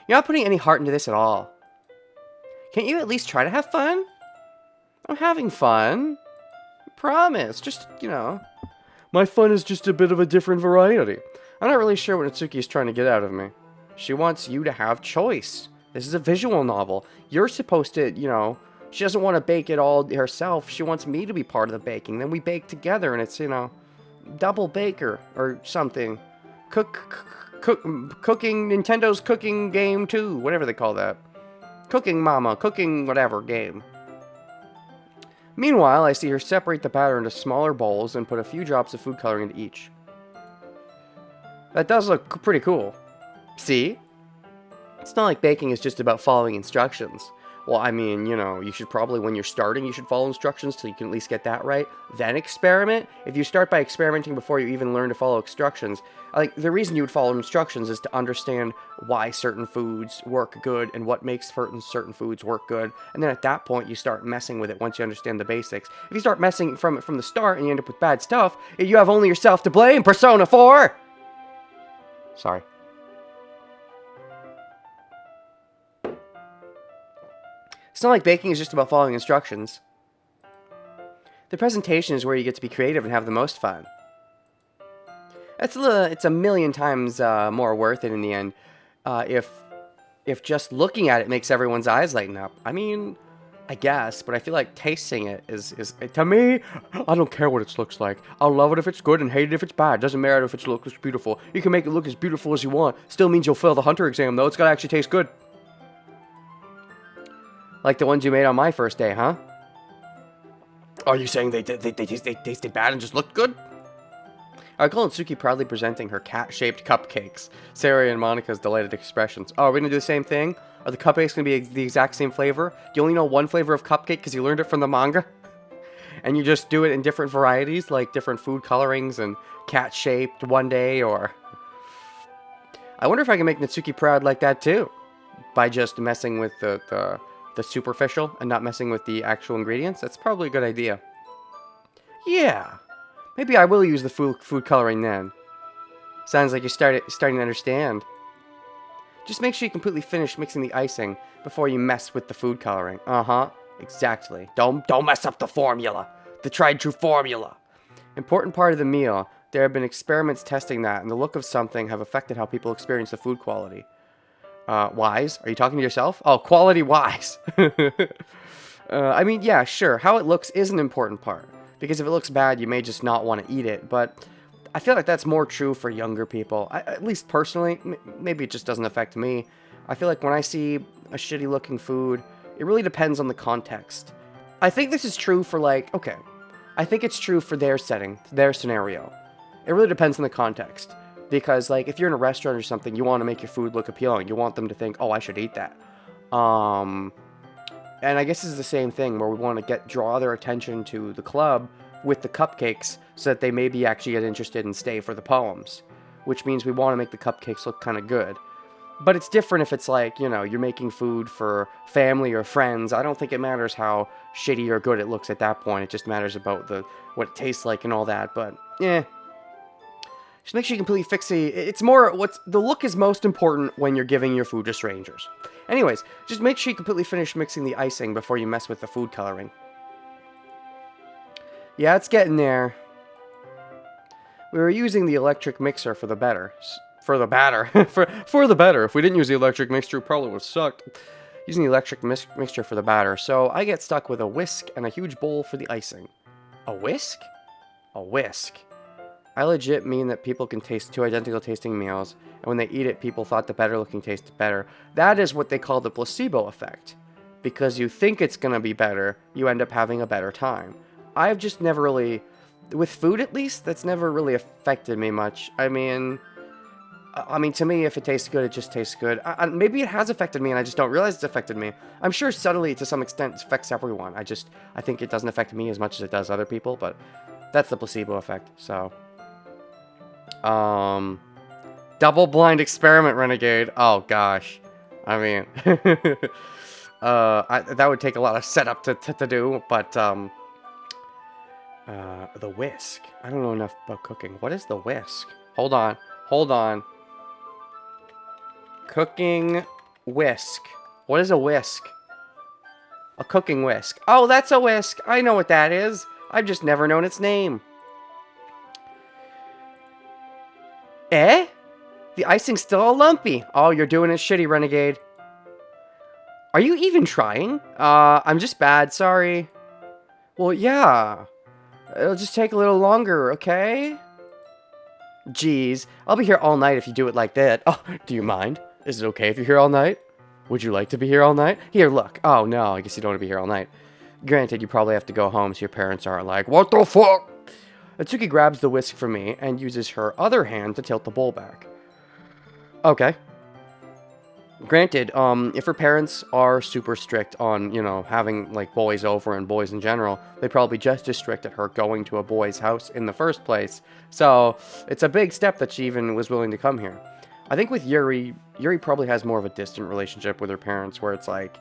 You're not putting any heart into this at all. Can't you at least try to have fun? I'm having fun. Promise. Just, you know. My fun is just a bit of a different variety. I'm not really sure what Natsuki is trying to get out of me. She wants you to have choice. This is a visual novel. You're supposed to, you know, she doesn't want to bake it all herself. She wants me to be part of the baking. Then we bake together and it's, you know, double baker or something. Cooking, Nintendo's cooking game 2, whatever they call that. Cooking mama, cooking whatever game. Meanwhile, I see her separate the batter into smaller bowls and put a few drops of food coloring into each. That does look pretty cool. See? It's not like baking is just about following instructions. Well, I mean, you know, you should probably, when you're starting, you should follow instructions till you can at least get that right. Then experiment. If you start by experimenting before you even learn to follow instructions, like, the reason you would follow instructions is to understand why certain foods work good and what makes certain foods work good. And then at that point, you start messing with it once you understand the basics. If you start messing from the start and you end up with bad stuff, you have only yourself to blame, Persona 4! Sorry. It's not like baking is just about following instructions. The presentation is where you get to be creative and have the most fun. It's a million times more worth it in the end if just looking at it makes everyone's eyes lighten up. I mean, I guess, but I feel like tasting it is to me, I don't care what it looks like. I'll love it if it's good and hate it if it's bad. Doesn't matter if it looks beautiful. You can make it look as beautiful as you want. Still means you'll fail the hunter exam though. It's gotta actually taste good. Like the ones you made on my first day, huh? Are you saying they tasted bad and just looked good? I recall Natsuki proudly presenting her cat-shaped cupcakes. Sarah and Monica's delighted expressions. Oh, are we gonna do the same thing? Are the cupcakes gonna be the exact same flavor? Do you only know one flavor of cupcake because you learned it from the manga? And you just do it in different varieties, like different food colorings and cat-shaped one day, or... I wonder if I can make Natsuki proud like that too. By just messing with the superficial and not messing with the actual ingredients. That's probably a good idea. Yeah. Maybe I will use the food coloring then. Sounds like you're starting to understand. Just make sure you completely finish mixing the icing before you mess with the food coloring. Uh-huh. Exactly. Don't mess up the formula. The tried true formula. Important part of the meal. There have been experiments testing that, and the look of something have affected how people experience the food quality. Wise? Are you talking to yourself? Oh, quality-wise. I mean, yeah, sure. How it looks is an important part. Because if it looks bad, you may just not want to eat it. But I feel like that's more true for younger people. At least personally. Maybe it just doesn't affect me. I feel like when I see a shitty-looking food, it really depends on the context. I think this is true for, like, okay. I think it's true for their setting, their scenario. It really depends on the context. Because, like, if you're in a restaurant or something, you want to make your food look appealing. You want them to think, oh, I should eat that. And I guess this is the same thing, where we want to draw their attention to the club with the cupcakes, so that they maybe actually get interested and stay for the poems. Which means we want to make the cupcakes look kind of good. But it's different if it's like, you know, you're making food for family or friends. I don't think it matters how shitty or good it looks at that point. It just matters about what it tastes like and all that. But, yeah. Just make sure you completely fix it's more, the look is most important when you're giving your food to strangers. Anyways, just make sure you completely finish mixing the icing before you mess with the food coloring. Yeah, it's getting there. We were using the electric mixer for the batter. For the batter. for the batter. If we didn't use the electric mixer, it probably would have sucked. Using the electric mixture for the batter. So I get stuck with a whisk and a huge bowl for the icing. A whisk? A whisk. I legit mean that people can taste two identical tasting meals, and when they eat it, people thought the better looking tasted better. That is what they call the placebo effect. Because you think it's gonna be better, you end up having a better time. I've just never really, with food at least, that's never really affected me much. I mean, to me, if it tastes good, it just tastes good. Maybe it has affected me, and I just don't realize it's affected me. I'm sure subtly, to some extent, it affects everyone. I think it doesn't affect me as much as it does other people, but that's the placebo effect, so... double-blind experiment, Renegade. Oh, gosh. I mean, that would take a lot of setup to do, but, the whisk. I don't know enough about cooking. What is the whisk? Hold on. Cooking whisk. What is a whisk? A cooking whisk. Oh, that's a whisk. I know what that is. I've just never known its name. Eh? The icing's still all lumpy. Oh, you're doing it shitty, Renegade. Are you even trying? I'm just bad, sorry. Well, yeah. It'll just take a little longer, okay? Jeez, I'll be here all night if you do it like that. Oh, do you mind? Is it okay if you're here all night? Would you like to be here all night? Here, look. Oh, no, I guess you don't want to be here all night. Granted, you probably have to go home so your parents aren't like, what the fuck? Atsuki grabs the whisk from me and uses her other hand to tilt the bowl back. Okay. Granted, if her parents are super strict on, you know, having, like, boys over and boys in general, they'd probably be just as strict at her going to a boy's house in the first place. So, it's a big step that she even was willing to come here. I think with Yuri probably has more of a distant relationship with her parents, where it's like,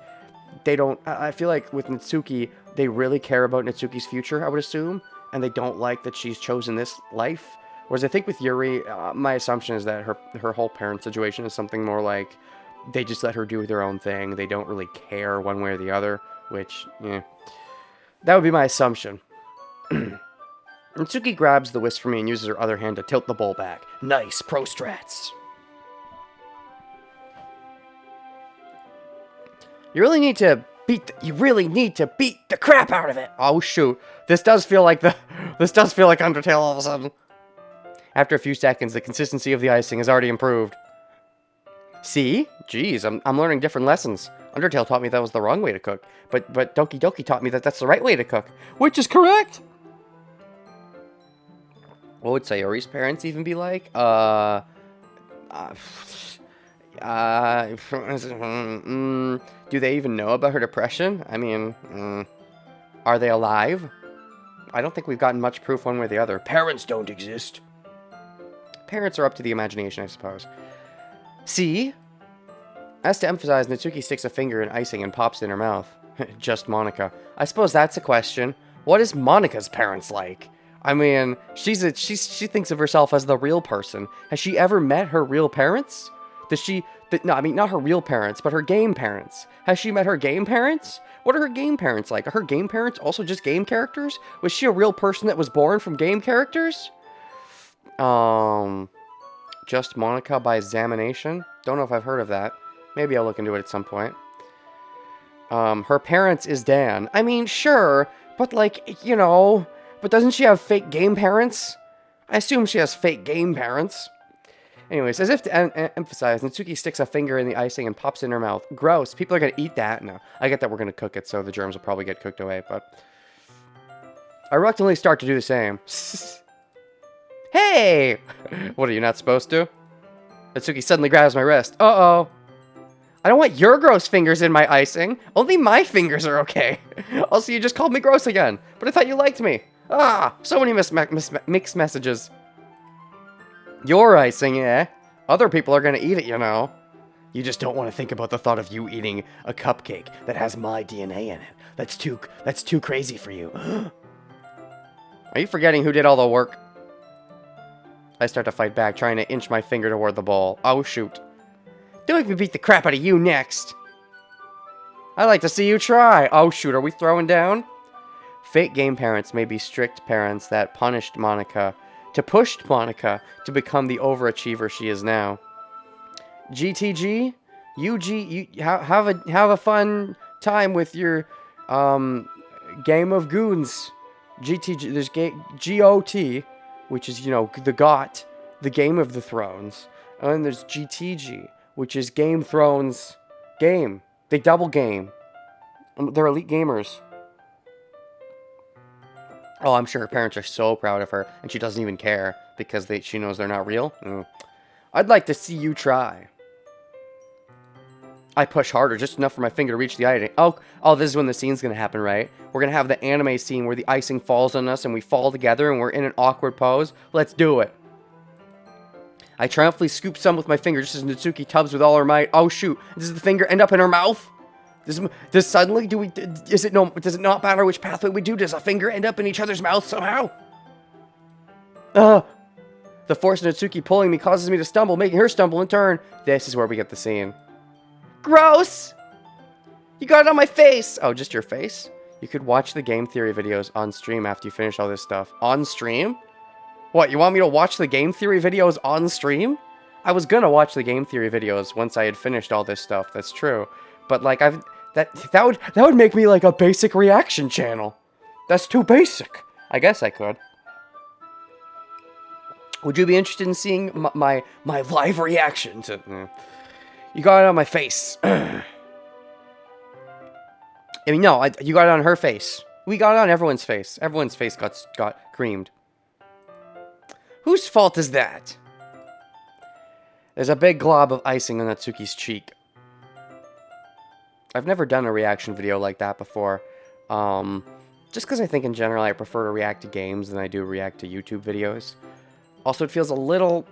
they don't, I feel like with Natsuki, they really care about Natsuki's future, I would assume, and they don't like that she's chosen this life. Whereas I think with Yuri, my assumption is that her whole parent situation is something more like, they just let her do their own thing. They don't really care one way or the other, which, yeah. That would be my assumption. Natsuki grabs the whisk from me and uses her other hand to tilt the bowl back. Nice, pro strats. You really need to beat the crap out of it. Oh shoot. This does feel like Undertale all of a sudden. After a few seconds, the consistency of the icing has already improved. See? Jeez, I'm learning different lessons. Undertale taught me that was the wrong way to cook, but Doki Doki taught me that that's the right way to cook, which is correct. What would Sayori's parents even be like? Do they even know about her depression? I mean, are they alive? I don't think we've gotten much proof one way or the other. Parents don't exist. Parents are up to the imagination, I suppose. See? As to emphasize, Natsuki sticks a finger in icing and pops it in her mouth. Just Monica. I suppose that's a question. What is Monica's parents like? I mean, she thinks of herself as the real person. Has she ever met her real parents? No, I mean, not her real parents, but her game parents. Has she met her game parents? What are her game parents like? Are her game parents also just game characters? Was she a real person that was born from game characters? Just Monica by examination? Don't know if I've heard of that. Maybe I'll look into it at some point. Her parents is Dan. I mean, sure, but like, you know, but doesn't she have fake game parents? I assume she has fake game parents. Anyways, as if to emphasize, Natsuki sticks a finger in the icing and pops it in her mouth. Gross. People are going to eat that. No, I get that we're going to cook it, so the germs will probably get cooked away, but I reluctantly start to do the same. Hey! What, are you not supposed to? Natsuki suddenly grabs my wrist. Uh-oh. I don't want your gross fingers in my icing. Only my fingers are okay. Also, you just called me gross again. But I thought you liked me. Ah, so many mixed messages. Your icing, eh? Other people are gonna eat it, you know. You just don't want to think about the thought of you eating a cupcake that has my DNA in it. That's too crazy for you. Are you forgetting who did all the work? I start to fight back, trying to inch my finger toward the bowl. Oh, shoot. Don't make me beat the crap out of you next. I'd like to see you try. Oh, shoot, are we throwing down? Fake game parents may be strict parents that pushed Monica to become the overachiever she is now. GTG? Have a fun time with your, game of goons. GTG, there's GOT, which is, you know, the GOT, the Game of the Thrones. And then there's GTG, which is Game Thrones game. They double game. They're elite gamers. Oh, I'm sure her parents are so proud of her, and she doesn't even care, because she knows they're not real. I'd like to see you try. I push harder, just enough for my finger to reach the icing. Oh, this is when the scene's gonna happen, right? We're gonna have the anime scene where the icing falls on us and we fall together and we're in an awkward pose. Let's do it. I triumphantly scoop some with my finger just as Natsuki tubs with all her might. Oh shoot, does the finger end up in her mouth? Does it not matter which pathway we do? Does a finger end up in each other's mouth somehow? The force of Natsuki pulling me causes me to stumble, making her stumble in turn. This is where we get the scene. Gross! You got it on my face! Oh, just your face? You could watch the game theory videos on stream after you finish all this stuff. On stream? What, you want me to watch the game theory videos on stream? I was gonna watch the game theory videos once I had finished all this stuff, that's true. But, like, that would make me, like, a basic reaction channel. That's too basic. I guess I could. Would you be interested in seeing my live reaction to... You got it on my face. I mean, no, you got it on her face. We got it on everyone's face. Everyone's face got creamed. Whose fault is that? There's a big glob of icing on Natsuki's cheek. I've never done a reaction video like that before. Just because I think in general I prefer to react to games than I do react to YouTube videos. Also, it feels a little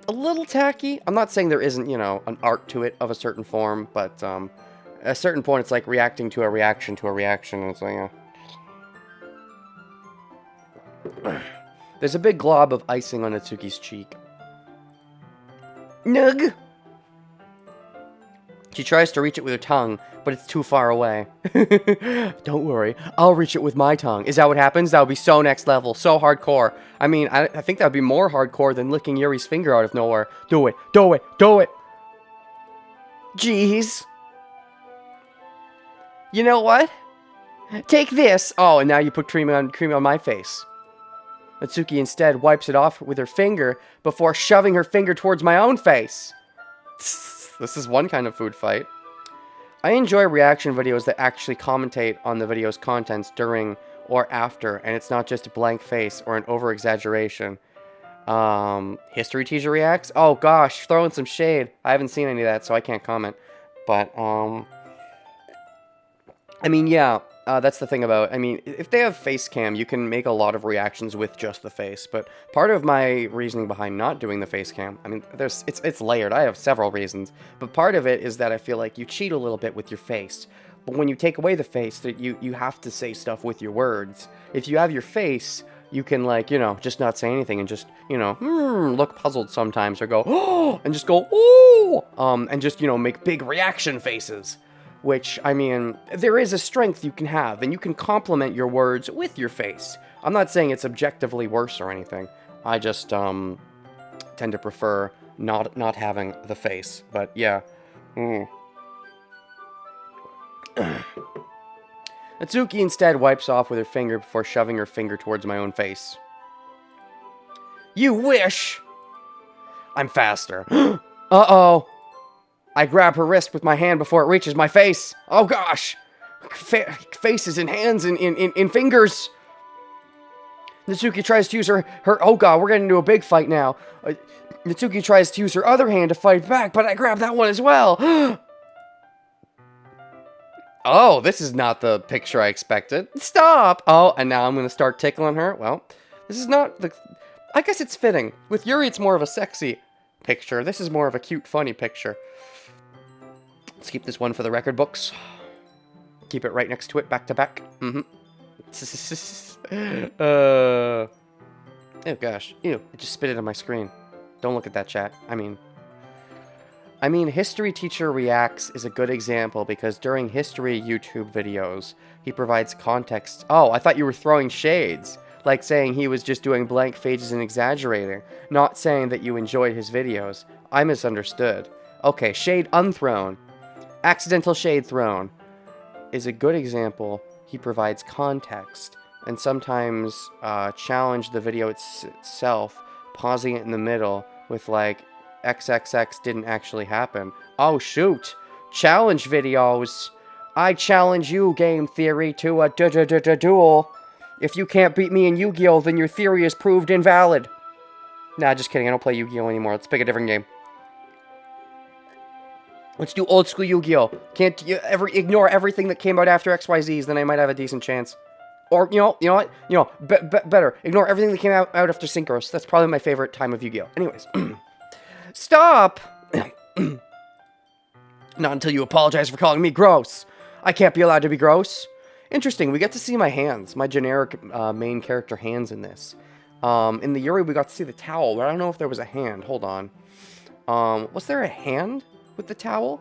tacky. I'm not saying there isn't, you know, an art to it of a certain form, but at a certain point it's like reacting to a reaction, and it's like, There's a big glob of icing on Natsuki's cheek. Nug! She tries to reach it with her tongue, but it's too far away. Don't worry, I'll reach it with my tongue. Is that what happens? That would be so next level, so hardcore. I mean, I think that would be more hardcore than licking Yuri's finger out of nowhere. Do it, do it, do it! Jeez. You know what? Take this! Oh, and now you put cream on my face. Natsuki instead wipes it off with her finger before shoving her finger towards my own face. This is one kind of food fight. I enjoy reaction videos that actually commentate on the video's contents during or after, and it's not just a blank face or an over-exaggeration. History teacher reacts? Oh gosh, throwing some shade. I haven't seen any of that, so I can't comment. But, I mean, yeah, that's the thing about, I mean, if they have face cam, you can make a lot of reactions with just the face, but part of my reasoning behind not doing the face cam, I mean, it's layered, I have several reasons, but part of it is that I feel like you cheat a little bit with your face, but when you take away the face, that you have to say stuff with your words. If you have your face, you can, like, you know, just not say anything and just, you know, look puzzled sometimes, or go, oh, and just go, oh, and just, you know, make big reaction faces. Which, I mean, there is a strength you can have, and you can complement your words with your face. I'm not saying it's objectively worse or anything. I just, tend to prefer not having the face. But, yeah. Natsuki instead wipes off with her finger before shoving her finger towards my own face. You wish! I'm faster. Uh-oh! I grab her wrist with my hand before it reaches my face. Oh gosh! Faces and hands and fingers! Natsuki tries to use her... Oh god, we're getting into a big fight now. Natsuki tries to use her other hand to fight back, but I grab that one as well. Oh, this is not the picture I expected. Stop! Oh, and now I'm going to start tickling her. Well, this is not the... I guess it's fitting. With Yuri, it's more of a sexy picture. This is more of a cute, funny picture. Let's keep this one for the record books. Keep it right next to it, back to back. Oh gosh. Ew, it just spit it on my screen. Don't look at that, chat. I mean, History Teacher Reacts is a good example because during history YouTube videos, he provides context. Oh, I thought you were throwing shades. Like saying he was just doing blank pages and exaggerating. Not saying that you enjoyed his videos. I misunderstood. Okay, shade unthrown. Accidental shade thrown is a good example. He provides context and sometimes challenge the video itself, pausing it in the middle with like XXX didn't actually happen. Oh shoot! Challenge videos! I challenge you, Game Theory, to a duel. If you can't beat me in Yu-Gi-Oh, then your theory is proved invalid. Nah, just kidding. I don't play Yu-Gi-Oh anymore. Let's pick a different game. Let's do old school Yu-Gi-Oh! Can't you ever ignore everything that came out after XYZs, then I might have a decent chance. Or, you know what? Better. Ignore everything that came out after Synchros. That's probably my favorite time of Yu-Gi-Oh! Anyways. Stop! Not until you apologize for calling me gross. I can't be allowed to be gross. Interesting, we get to see my hands. My generic main character hands in this. In the Yuri, we got to see the towel, but I don't know if there was a hand. Hold on. Was there a hand with the towel?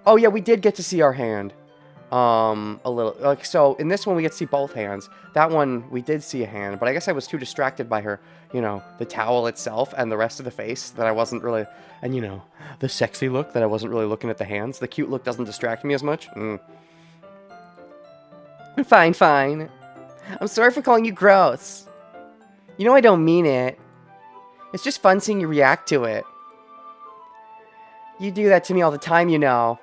Oh yeah, we did get to see our hand. A little. Like, so in this one we get to see both hands. That one we did see a hand, but I guess I was too distracted by her, you know, the towel itself and the rest of the face that I wasn't really, and you know, the sexy look that I wasn't really looking at the hands. The cute look doesn't distract me as much. Fine, fine. I'm sorry for calling you gross. You know I don't mean it. It's just fun seeing you react to it. You do that to me all the time, you know.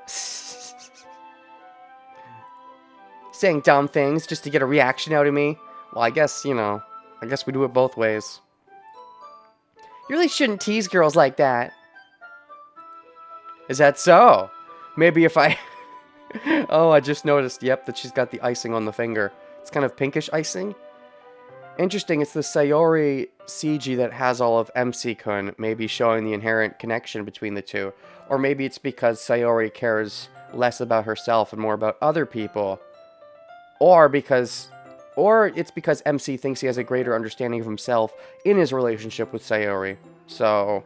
Saying dumb things just to get a reaction out of me. Well, I guess, you know, I guess we do it both ways. You really shouldn't tease girls like that. Is that so? Maybe if I... Oh, I just noticed, yep, that she's got the icing on the finger. It's kind of pinkish icing. Interesting, it's the Sayori CG that has all of MC-kun, maybe showing the inherent connection between the two. Or maybe it's because Sayori cares less about herself and more about other people. Or it's because MC thinks he has a greater understanding of himself in his relationship with Sayori. So,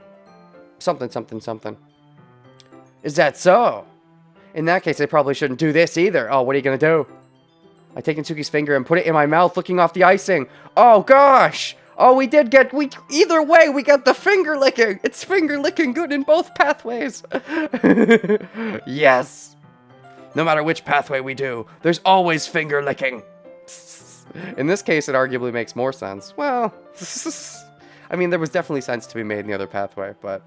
something, something, something. Is that so? In that case, I probably shouldn't do this either. Oh, what are you gonna do? I take Natsuki's finger and put it in my mouth, looking off the icing. Oh, gosh! Oh, either way, we got the finger licking! It's finger licking good in both pathways! Yes! No matter which pathway we do, there's always finger licking. In this case, it arguably makes more sense. Well, I mean, there was definitely sense to be made in the other pathway, but...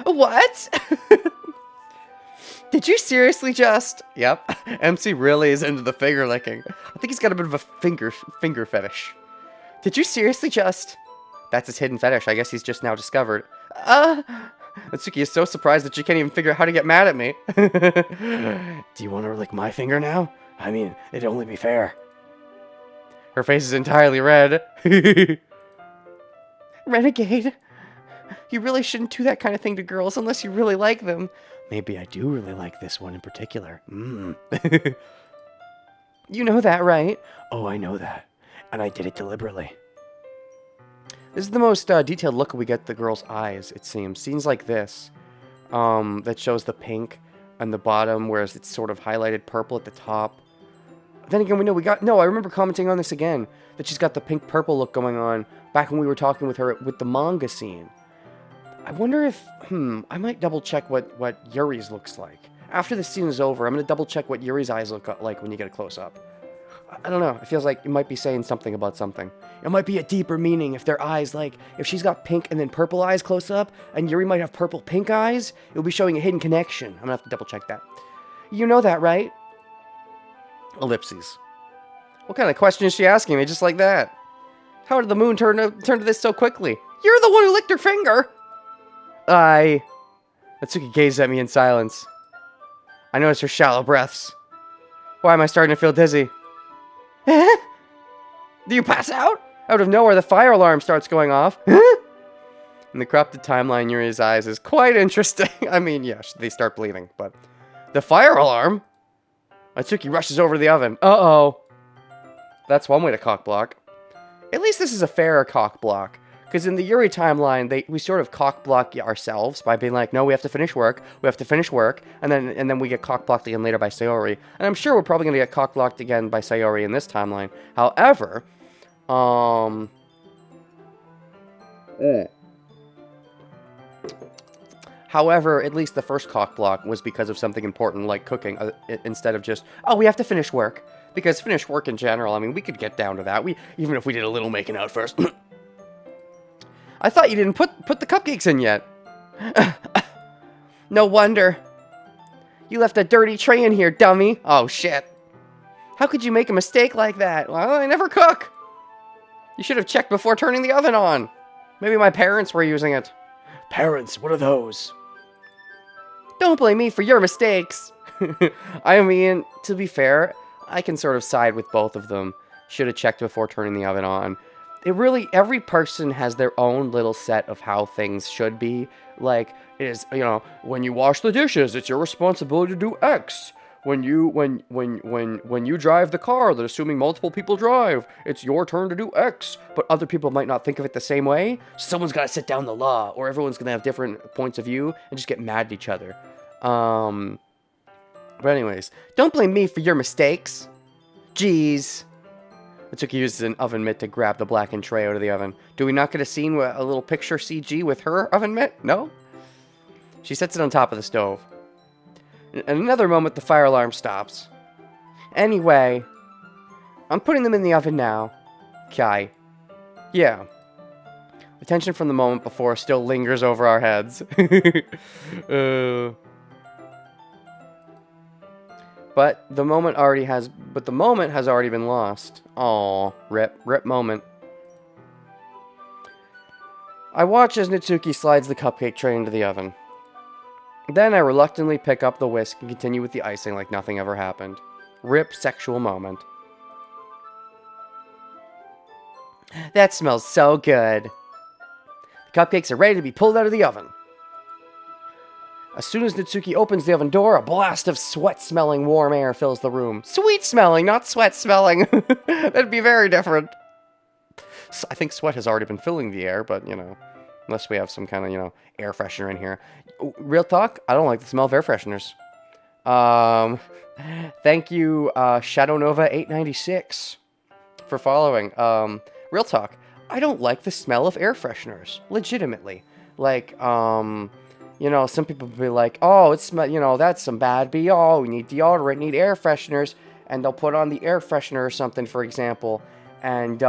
What? Did you seriously just... Yep, MC really is into the finger licking. I think he's got a bit of a finger fetish. Did you seriously just... That's his hidden fetish. I guess he's just now discovered. Natsuki is so surprised that she can't even figure out how to get mad at me. Do you want to lick my finger now? I mean, it'd only be fair. Her face is entirely red. Renegade. You really shouldn't do that kind of thing to girls unless you really like them. Maybe I do really like this one in particular. You know that, right? Oh, I know that. And I did it deliberately. This is the most detailed look we get at the girl's eyes, it seems. Scenes like this, that shows the pink on the bottom, whereas it's sort of highlighted purple at the top. Then again, I remember commenting on this again, that she's got the pink-purple look going on back when we were talking with her with the manga scene. I wonder if, I might double-check what Yuri's looks like. After the scene is over, I'm going to double-check what Yuri's eyes look like when you get a close-up. I don't know, it feels like it might be saying something about something. It might be a deeper meaning if their eyes, like, if she's got pink and then purple eyes close up, and Yuri might have purple-pink eyes, it'll be showing a hidden connection. I'm gonna have to double-check that. You know that, right? Ellipses. What kind of question is she asking me just like that? How did the moon turn to this so quickly? You're the one who licked her finger! Natsuki gazed at me in silence. I noticed her shallow breaths. Why am I starting to feel dizzy? Do you pass out? Out of nowhere, the fire alarm starts going off. In the corrupted timeline, Yuri's eyes is quite interesting. I mean, yeah, they start bleeding, but... The fire alarm? Natsuki rushes over to the oven. Uh-oh. That's one way to cock block. At least this is a fair cock block. Because in the Yuri timeline, we sort of cock block ourselves by being like, no, we have to finish work, and then we get cock blocked again later by Sayori. And I'm sure we're probably going to get cock blocked again by Sayori in this timeline. However, at least the first cock block was because of something important like cooking, instead of just, oh, we have to finish work. Because finish work in general, I mean, we could get down to that. Even if we did a little making out first. I thought you didn't put the cupcakes in yet. No wonder. You left a dirty tray in here, dummy. Oh, shit. How could you make a mistake like that? Well, I never cook. You should have checked before turning the oven on. Maybe my parents were using it. Parents, what are those? Don't blame me for your mistakes. I mean, to be fair, I can sort of side with both of them. Should have checked before turning the oven on. Every person has their own little set of how things should be. Like, when you wash the dishes, it's your responsibility to do X. when you drive the car that assuming multiple people drive, it's your turn to do X, but other people might not think of it the same way. Someone's got to sit down the law, or everyone's going to have different points of view and just get mad at each other. But anyways, don't blame me for your mistakes. Jeez. Mitsuki uses an oven mitt to grab the blackened tray out of the oven. Do we not get a scene with a little picture CG with her oven mitt? No? She sets it on top of the stove. In another moment, the fire alarm stops. Anyway, I'm putting them in the oven now. Okay. Yeah. The tension from the moment before still lingers over our heads. But the moment has already been lost. Aw, rip moment. I watch as Natsuki slides the cupcake tray into the oven. Then I reluctantly pick up the whisk and continue with the icing like nothing ever happened. Rip sexual moment. That smells so good. The cupcakes are ready to be pulled out of the oven. As soon as Natsuki opens the oven door, a blast of sweat-smelling warm air fills the room. Sweet-smelling, not sweat-smelling. That'd be very different. I think sweat has already been filling the air, but, you know, unless we have some kind of, air freshener in here. Real talk, I don't like the smell of air fresheners. Thank you, Shadow Nova 896 for following. Real talk, I don't like the smell of air fresheners, legitimately. Like, some people will be like, oh, it's, that's some bad BO, we need deodorant, need air fresheners, and they'll put on the air freshener or something, for example, and,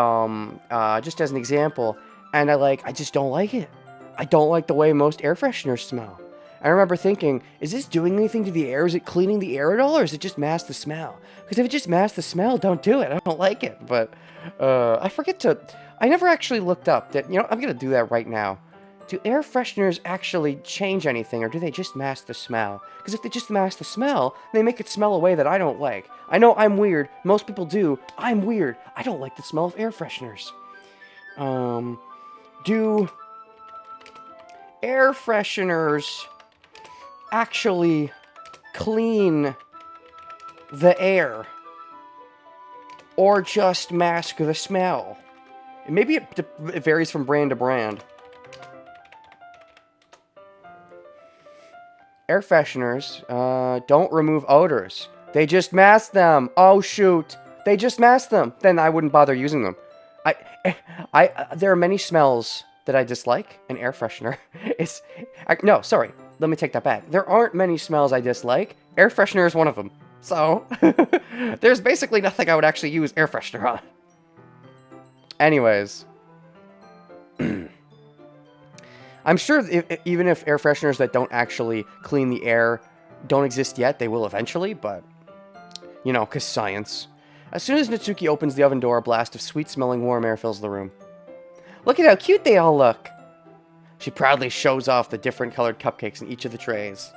just as an example, and I just don't like it. I don't like the way most air fresheners smell. I remember thinking, is this doing anything to the air? Is it cleaning the air at all, or is it just mask the smell? Because if it just masks the smell, don't do it. I don't like it, but, I never actually looked up that, I'm going to do that right now. Do air fresheners actually change anything, or do they just mask the smell? Because if they just mask the smell, they make it smell a way that I don't like. I know I'm weird. Most people do. I'm weird. I don't like the smell of air fresheners. Do air fresheners actually clean the air, or just mask the smell? Maybe it varies from brand to brand. Air fresheners don't remove odors. They just mask them. Oh, shoot. They just mask them. Then I wouldn't bother using them. There are many smells that I dislike. An air freshener is... No, sorry. Let me take that back. There aren't many smells I dislike. Air freshener is one of them. So, there's basically nothing I would actually use air freshener on. Anyways... I'm sure even if air fresheners that don't actually clean the air don't exist yet, they will eventually, but, because science. As soon as Natsuki opens the oven door, a blast of sweet-smelling warm air fills the room. Look at how cute they all look! She proudly shows off the different colored cupcakes in each of the trays.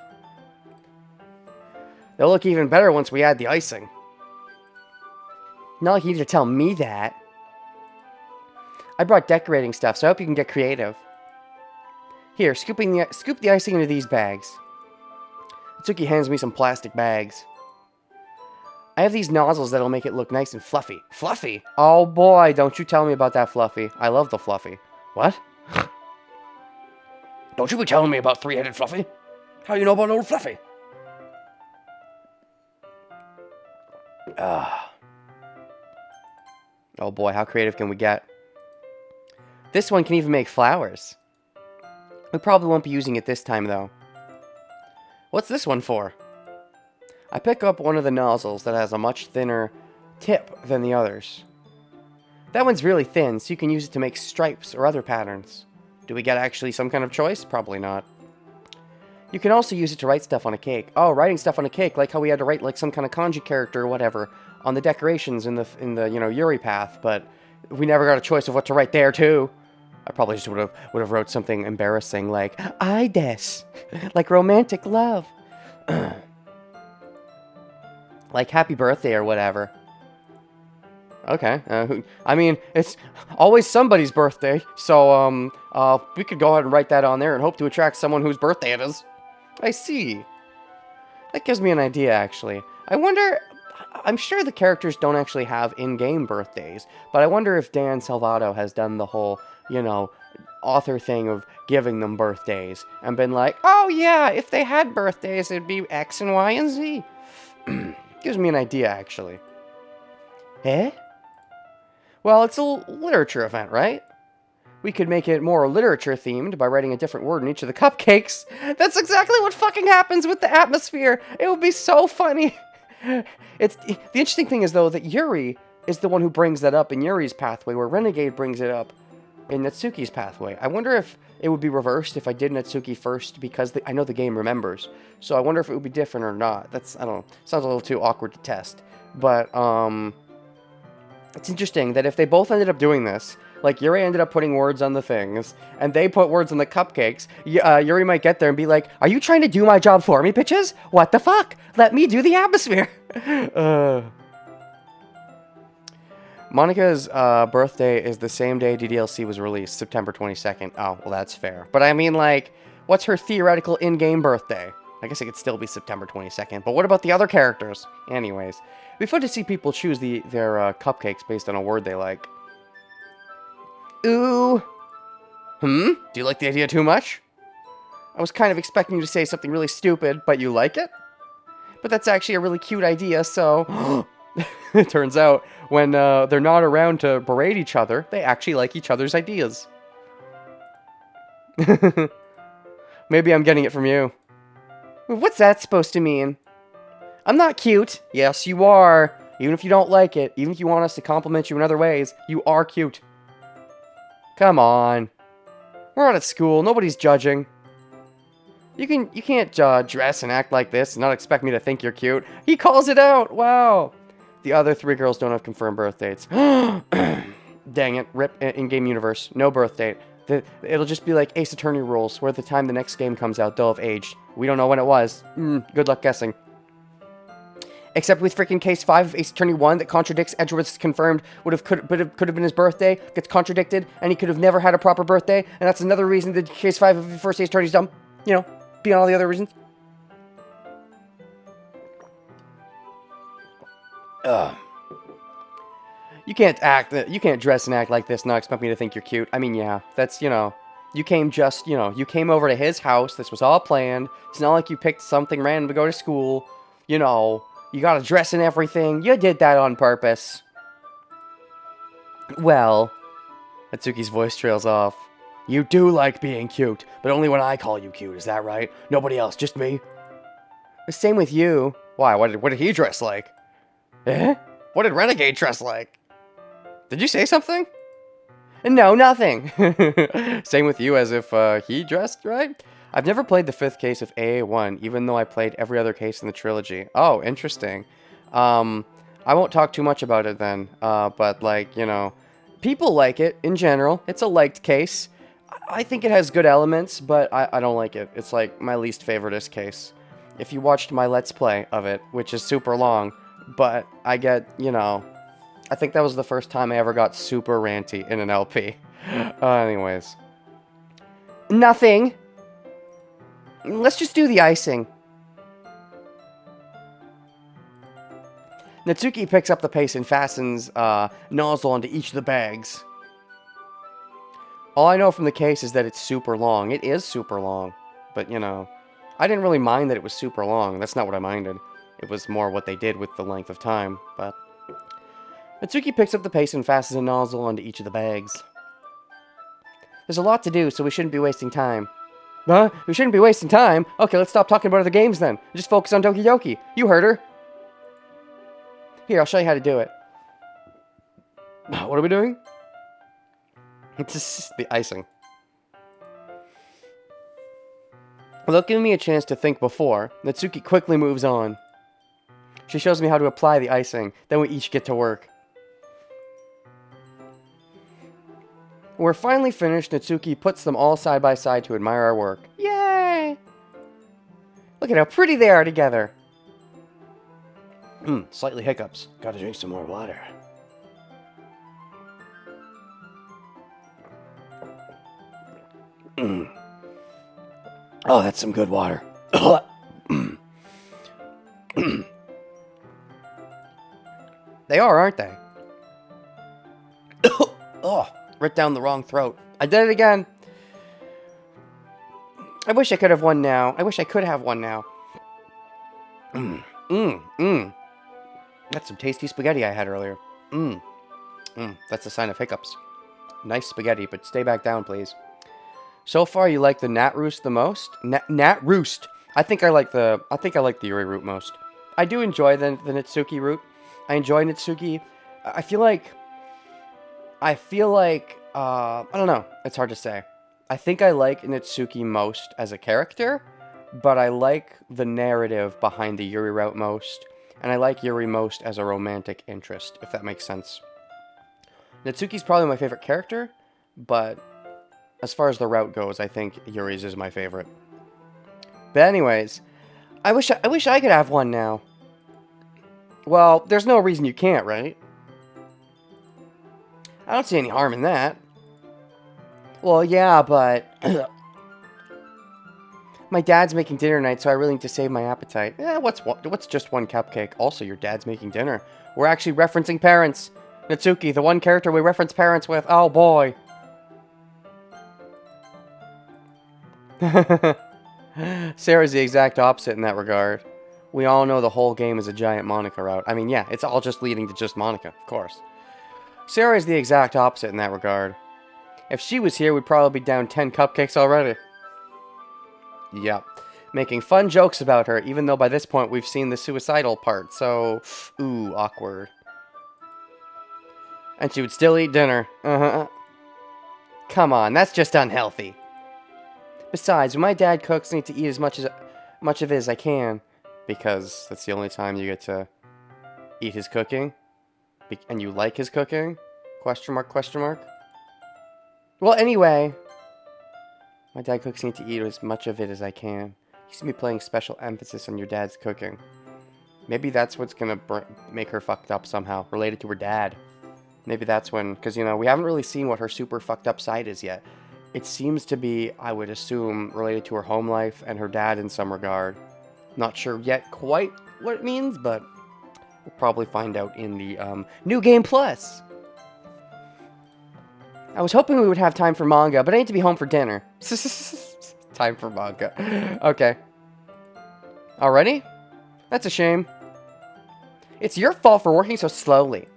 They'll look even better once we add the icing. Not like you need to tell me that. I brought decorating stuff, so I hope you can get creative. Here, scoop the icing into these bags. Natsuki hands me some plastic bags. I have these nozzles that'll make it look nice and fluffy. Fluffy? Oh boy, don't you tell me about that Fluffy. I love the Fluffy. What? Don't you be telling me about three-headed Fluffy? How do you know about old Fluffy? Oh boy, how creative can we get? This one can even make flowers. We probably won't be using it this time, though. What's this one for? I pick up one of the nozzles that has a much thinner tip than the others. That one's really thin, so you can use it to make stripes or other patterns. Do we get actually some kind of choice? Probably not. You can also use it to write stuff on a cake. Oh, writing stuff on a cake, like how we had to write like some kind of kanji character or whatever on the decorations in the Yuri path, but we never got a choice of what to write there, too. I probably just would have wrote something embarrassing like "I des," like romantic love, like happy birthday or whatever. Okay, I mean it's always somebody's birthday, so we could go ahead and write that on there and hope to attract someone whose birthday it is. I see. That gives me an idea, actually. I wonder... I'm sure the characters don't actually have in-game birthdays, but I wonder if Dan Salvato has done the whole, you know, author thing of giving them birthdays and been like, oh yeah, if they had birthdays, it'd be X and Y and Z. Gives me an idea, actually. Eh? Well, it's a literature event, right? We could make it more literature-themed by writing a different word in each of the cupcakes. That's exactly what fucking happens with the atmosphere. It would be so funny. The interesting thing is, though, that Yuri is the one who brings that up in Yuri's pathway, where Renegade brings it up in Natsuki's pathway. I wonder if it would be reversed if I did Natsuki first, because I know the game remembers. So I wonder if it would be different or not. I don't know. Sounds a little too awkward to test. But, it's interesting that if they both ended up doing this, like Yuri ended up putting words on the things, and they put words on the cupcakes, Yuri might get there and be like, are you trying to do my job for me, bitches? What the fuck? Let me do the atmosphere. Monica's birthday is the same day DDLC was released, September 22nd. Oh, well, that's fair. But I mean, like, what's her theoretical in-game birthday? I guess it could still be September 22nd, but what about the other characters? Anyways, it'd be fun to see people choose their cupcakes based on a word they like. Ooh. Do you like the idea too much? I was kind of expecting you to say something really stupid, but you like it? But that's actually a really cute idea, so... It turns out, when they're not around to berate each other, they actually like each other's ideas. Maybe I'm getting it from you. What's that supposed to mean? I'm not cute. Yes, you are. Even if you don't like it, even if you want us to compliment you in other ways, you are cute. Come on. We're out at school. Nobody's judging. You can't dress and act like this and not expect me to think you're cute. He calls it out. Wow. The other 3 girls don't have confirmed birth dates. Dang it. Rip in-game universe. No birth date. It'll just be like Ace Attorney rules, where at the time the next game comes out, they'll have aged. We don't know when it was. Good luck guessing. Except with freaking Case 5 of Ace Attorney 1 that contradicts Edgeworth's confirmed could have been his birthday, gets contradicted, and he could have never had a proper birthday, and that's another reason that Case 5 of the first Ace Attorney's dumb. You know, beyond all the other reasons. You can't dress and act like this and not expect me to think you're cute. I mean, yeah, that's, you know, you came over to his house, this was all planned, it's not like you picked something random to go to school, you know, you gotta dress and everything, you did that on purpose. Well, Natsuki's voice trails off. You do like being cute, but only when I call you cute, is that right? Nobody else, just me? The same with you. Why, what did he dress like? Eh? What did Renegade dress like? Did you say something? No, nothing. Same with you, as if he dressed right? I've never played the 5th case of AA1, even though I played every other case in the trilogy. Oh, interesting. I won't talk too much about it then, but, like, you know, people like it in general. It's a liked case. I think it has good elements, but I don't like it. It's, like, my least favoriteest case. If you watched my Let's Play of it, which is super long, but I get, you know... I think that was the first time I ever got super ranty in an LP. Anyways. Nothing. Let's just do the icing. Natsuki picks up the pace and fastens nozzle onto each of the bags. All I know from the case is that it's super long. It is super long. But, you know, I didn't really mind that it was super long. That's not what I minded. It was more what they did with the length of time, but... Natsuki picks up the pace and fastens a nozzle onto each of the bags. There's a lot to do, so we shouldn't be wasting time. Huh? We shouldn't be wasting time? Okay, let's stop talking about other games then. Just focus on Doki Doki. You heard her. Here, I'll show you how to do it. What are we doing? It's just the icing. Without giving me a chance to think before, Natsuki quickly moves on. She shows me how to apply the icing, then we each get to work. We're finally finished. Natsuki puts them all side by side to admire our work. Yay! Look at how pretty they are together. Slightly hiccups. Gotta drink some more water. Oh, that's some good water. They are, aren't they? Oh, right down the wrong throat. I did it again. I wish I could have one now. I wish I could have one now. That's some tasty spaghetti I had earlier. That's a sign of hiccups. Nice spaghetti, but stay back down, please. So far, you like the Nat Roost the most? Nat Roost. I think I like the Yuri root most. I do enjoy the Nitsuki root. I enjoy Nitsuki. I feel like I don't know. It's hard to say. I think I like Nitsuki most as a character, but I like the narrative behind the Yuri route most, and I like Yuri most as a romantic interest, if that makes sense. Nitsuki's probably my favorite character, but as far as the route goes, I think Yuri's is my favorite. But anyways, I wish I could have one now. Well, there's no reason you can't, right? I don't see any harm in that. Well, yeah, but my dad's making dinner tonight, so I really need to save my appetite. What's just one cupcake? Also, your dad's making dinner. We're actually referencing parents. Natsuki, the one character we reference parents with. Oh, boy. Sarah's the exact opposite in that regard. We all know the whole game is a giant Monica route. I mean, yeah, it's all just leading to just Monica, of course. Sarah is the exact opposite in that regard. If she was here, we'd probably be down 10 cupcakes already. Yep. Making fun jokes about her, even though by this point we've seen the suicidal part, so... Ooh, awkward. And she would still eat dinner. Come on, that's just unhealthy. Besides, when my dad cooks, I need to eat as much of it as I can. Because that's the only time you get to eat his cooking. And you like his cooking? Question mark, question mark. Well, anyway. My dad cooks, I need to eat as much of it as I can. You seem to be playing special emphasis on your dad's cooking. Maybe that's what's gonna make her fucked up somehow. Related to her dad. Maybe that's when... Because, you know, we haven't really seen what her super fucked up side is yet. It seems to be, I would assume, related to her home life and her dad in some regard. Not sure yet quite what it means, but we'll probably find out in the New Game Plus. I was hoping we would have time for manga, but I need to be home for dinner. Time for manga. Okay. Already? That's a shame. It's your fault for working so slowly.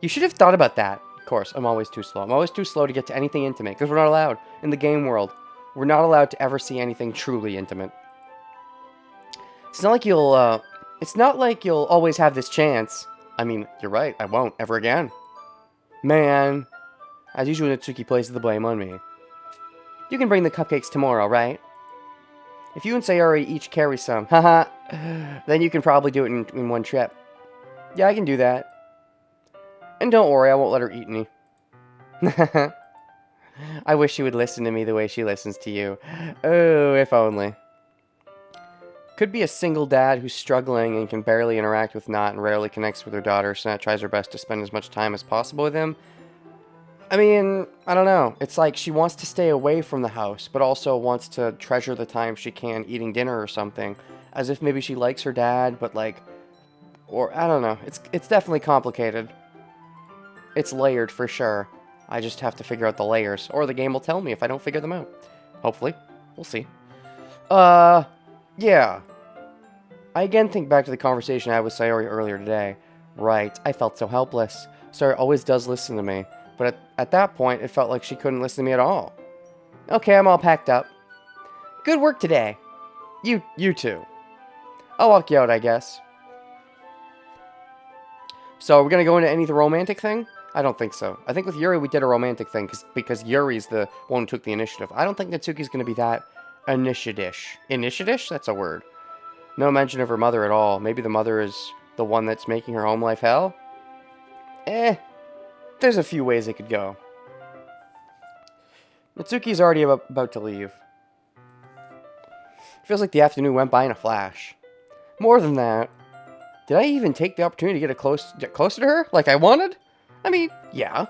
You should have thought about that. Of course, I'm always too slow. I'm always too slow to get to anything intimate, because we're not allowed in the game world. We're not allowed to ever see anything truly intimate. It's not like you'll always have this chance. I mean, you're right, I won't ever again. Man. As usual, Natsuki places the blame on me. You can bring the cupcakes tomorrow, right? If you and Sayori each carry some, haha, then you can probably do it in one trip. Yeah, I can do that. And don't worry, I won't let her eat any. I wish she would listen to me the way she listens to you. Oh, if only. Could be a single dad who's struggling and can barely interact with Nat and rarely connects with her daughter, so Nat tries her best to spend as much time as possible with him. I mean, I don't know. It's like she wants to stay away from the house, but also wants to treasure the time she can eating dinner or something. As if maybe she likes her dad, but like... Or, I don't know. It's definitely complicated. It's layered for sure. I just have to figure out the layers. Or the game will tell me if I don't figure them out. Hopefully. We'll see. Yeah. I again think back to the conversation I had with Sayori earlier today. Right, I felt so helpless. Sayori always does listen to me. But at that point, it felt like she couldn't listen to me at all. Okay, I'm all packed up. Good work today. You too. I'll walk you out, I guess. So, we're gonna go into any of the romantic thing? I don't think so. I think with Yuri, we did a romantic thing, because Yuri's the one who took the initiative. I don't think Natsuki's gonna be that initiative-ish. Initiative-ish? That's a word. No mention of her mother at all. Maybe the mother is the one that's making her home life hell? There's a few ways it could go. Natsuki's already about to leave. Feels like the afternoon went by in a flash. More than that, did I even take the opportunity to get closer to her, like I wanted? I mean, yeah.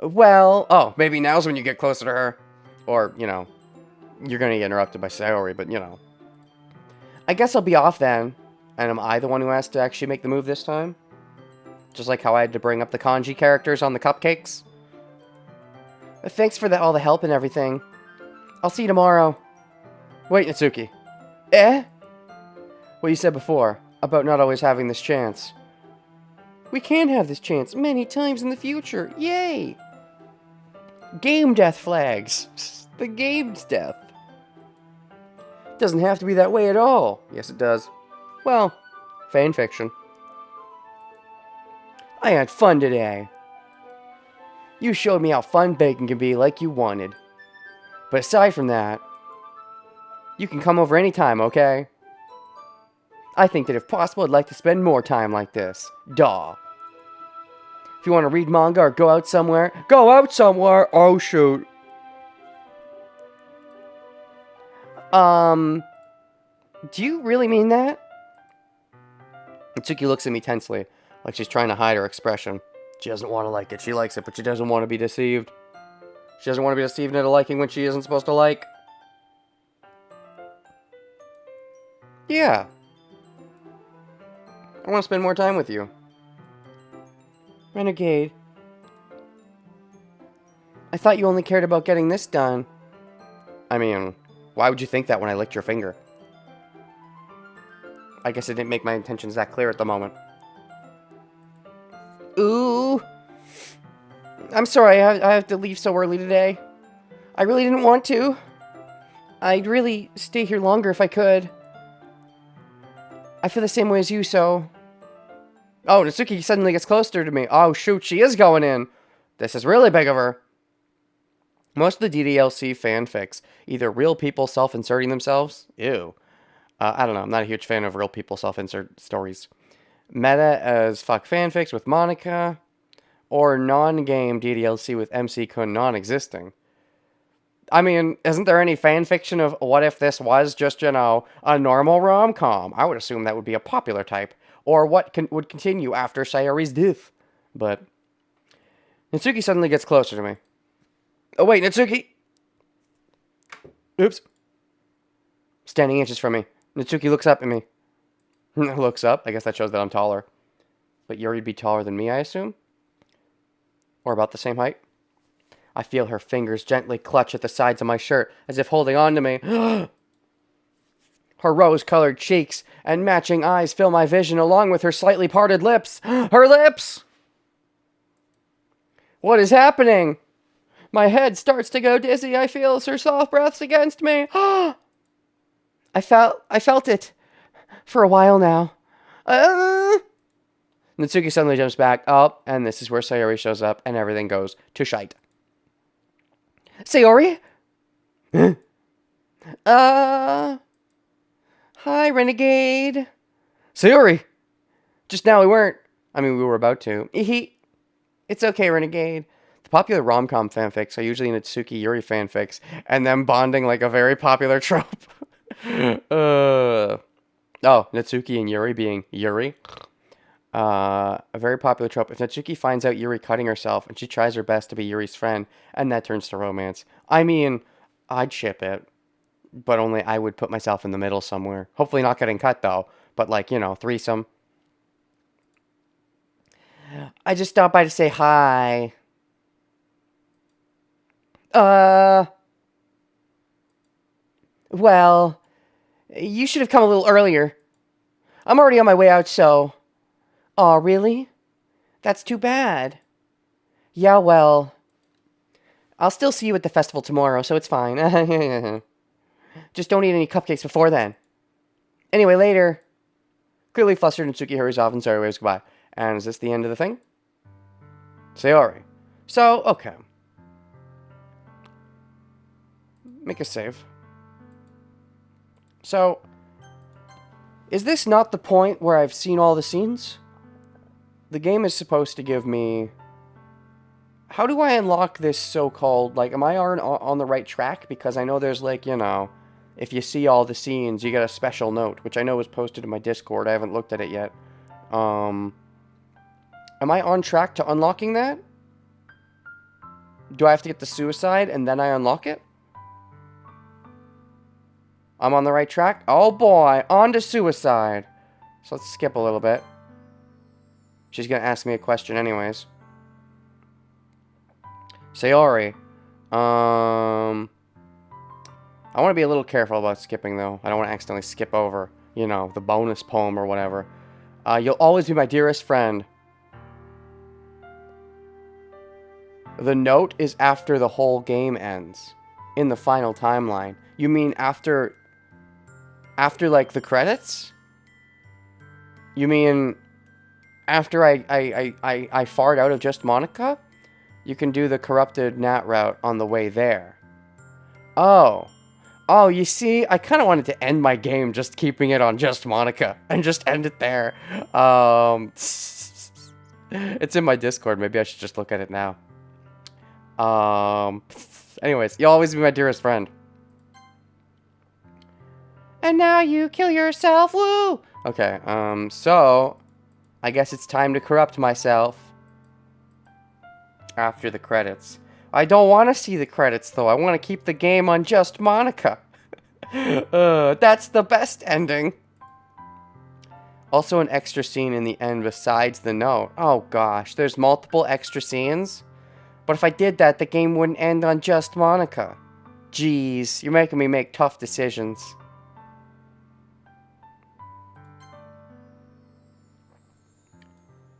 Well, maybe now's when you get closer to her. Or, you know, you're gonna get interrupted by Sayori, but, you know. I guess I'll be off then. And am I the one who has to actually make the move this time? Just like how I had to bring up the kanji characters on the cupcakes. Thanks for all the help and everything. I'll see you tomorrow. Wait, Natsuki. Eh? What you said before, about not always having this chance. We can have this chance many times in the future. Yay! Game death flags. The game's death. Doesn't have to be that way at all. Yes, it does. Well, fan fiction. I had fun today. You showed me how fun baking can be like you wanted. But aside from that, you can come over anytime, okay? I think that if possible, I'd like to spend more time like this. Duh. If you want to read manga or go out somewhere, go out somewhere! Oh, shoot. Do you really mean that? Mitsuki looks at me tensely, like she's trying to hide her expression. She doesn't want to like it. She likes it, but she doesn't want to be deceived. She doesn't want to be deceived into liking when she isn't supposed to like. Yeah. I want to spend more time with you. Renegade. I thought you only cared about getting this done. I mean, why would you think that when I licked your finger? I guess I didn't make my intentions that clear at the moment. Ooh. I'm sorry, I have to leave so early today. I really didn't want to. I'd really stay here longer if I could. I feel the same way as you, so... Oh, Natsuki suddenly gets closer to me. Oh, shoot, she is going in. This is really big of her. Most of the DDLC fanfics, either real people self-inserting themselves. Ew. I don't know, I'm not a huge fan of real people self-insert stories. Meta as fuck fanfics with Monica. Or non-game DDLC with MC-kun non-existing. I mean, isn't there any fanfiction of what if this was just, you know, a normal rom-com? I would assume that would be a popular type. Or what would continue after Sayori's death. But Natsuki suddenly gets closer to me. Oh, wait, Natsuki! Oops. Standing inches from me. Natsuki looks up at me. Looks up? I guess that shows that I'm taller. But Yuri'd be taller than me, I assume? Or about the same height? I feel her fingers gently clutch at the sides of my shirt, as if holding on to me. Her rose-colored cheeks and matching eyes fill my vision, along with her slightly parted lips. Her lips! What is happening? My head starts to go dizzy. I feel her soft breaths against me. I felt it. For a while now. Natsuki suddenly jumps back up, and this is where Sayori shows up, and everything goes to shite. Sayori? Hi, Renegade. Sayori! Just now we weren't. I mean, we were about to. It's okay, Renegade. The popular rom-com fanfics are usually Natsuki Yuri fanfics, and them bonding like a very popular trope. Oh, Natsuki and Yuri being Yuri. A very popular trope. If Natsuki finds out Yuri cutting herself, and she tries her best to be Yuri's friend, and that turns to romance. I mean, I'd ship it. But only I would put myself in the middle somewhere. Hopefully not getting cut, though. But, like, you know, threesome. I just stopped by to say hi. Well, you should have come a little earlier. I'm already on my way out, so... Aw, really? That's too bad. Yeah, well... I'll still see you at the festival tomorrow, so it's fine. Just don't eat any cupcakes before then. Anyway, later. Clearly flustered, Natsuki hurries off and Sayori waves goodbye. And is this the end of the thing? Sayori. So, okay. Make a save. So, is this not the point where I've seen all the scenes? The game is supposed to give me... How do I unlock this so-called... Like, am I on the right track? Because I know there's, like, you know... If you see all the scenes, you get a special note, which I know was posted in my Discord. I haven't looked at it yet. Am I on track to unlocking that? Do I have to get the suicide and then I unlock it? I'm on the right track? Oh boy, on to suicide. So let's skip a little bit. She's gonna ask me a question anyways. Sayori. I want to be a little careful about skipping, though. I don't want to accidentally skip over, you know, the bonus poem or whatever. You'll always be my dearest friend. The note is after the whole game ends. In the final timeline. You mean after, like, the credits? You mean after I fart out of Just Monica? You can do the corrupted Nat route on the way there. Oh. Oh, you see, I kind of wanted to end my game just keeping it on Just Monica and just end it there. It's in my Discord. Maybe I should just look at it now. Anyways, you'll always be my dearest friend. And now you kill yourself, woo! Okay, so I guess it's time to corrupt myself after the credits. I don't want to see the credits, though. I want to keep the game on Just Monica. That's the best ending. Also an extra scene in the end besides the note. Oh, gosh. There's multiple extra scenes? But if I did that, the game wouldn't end on Just Monica. Jeez, you're making me make tough decisions.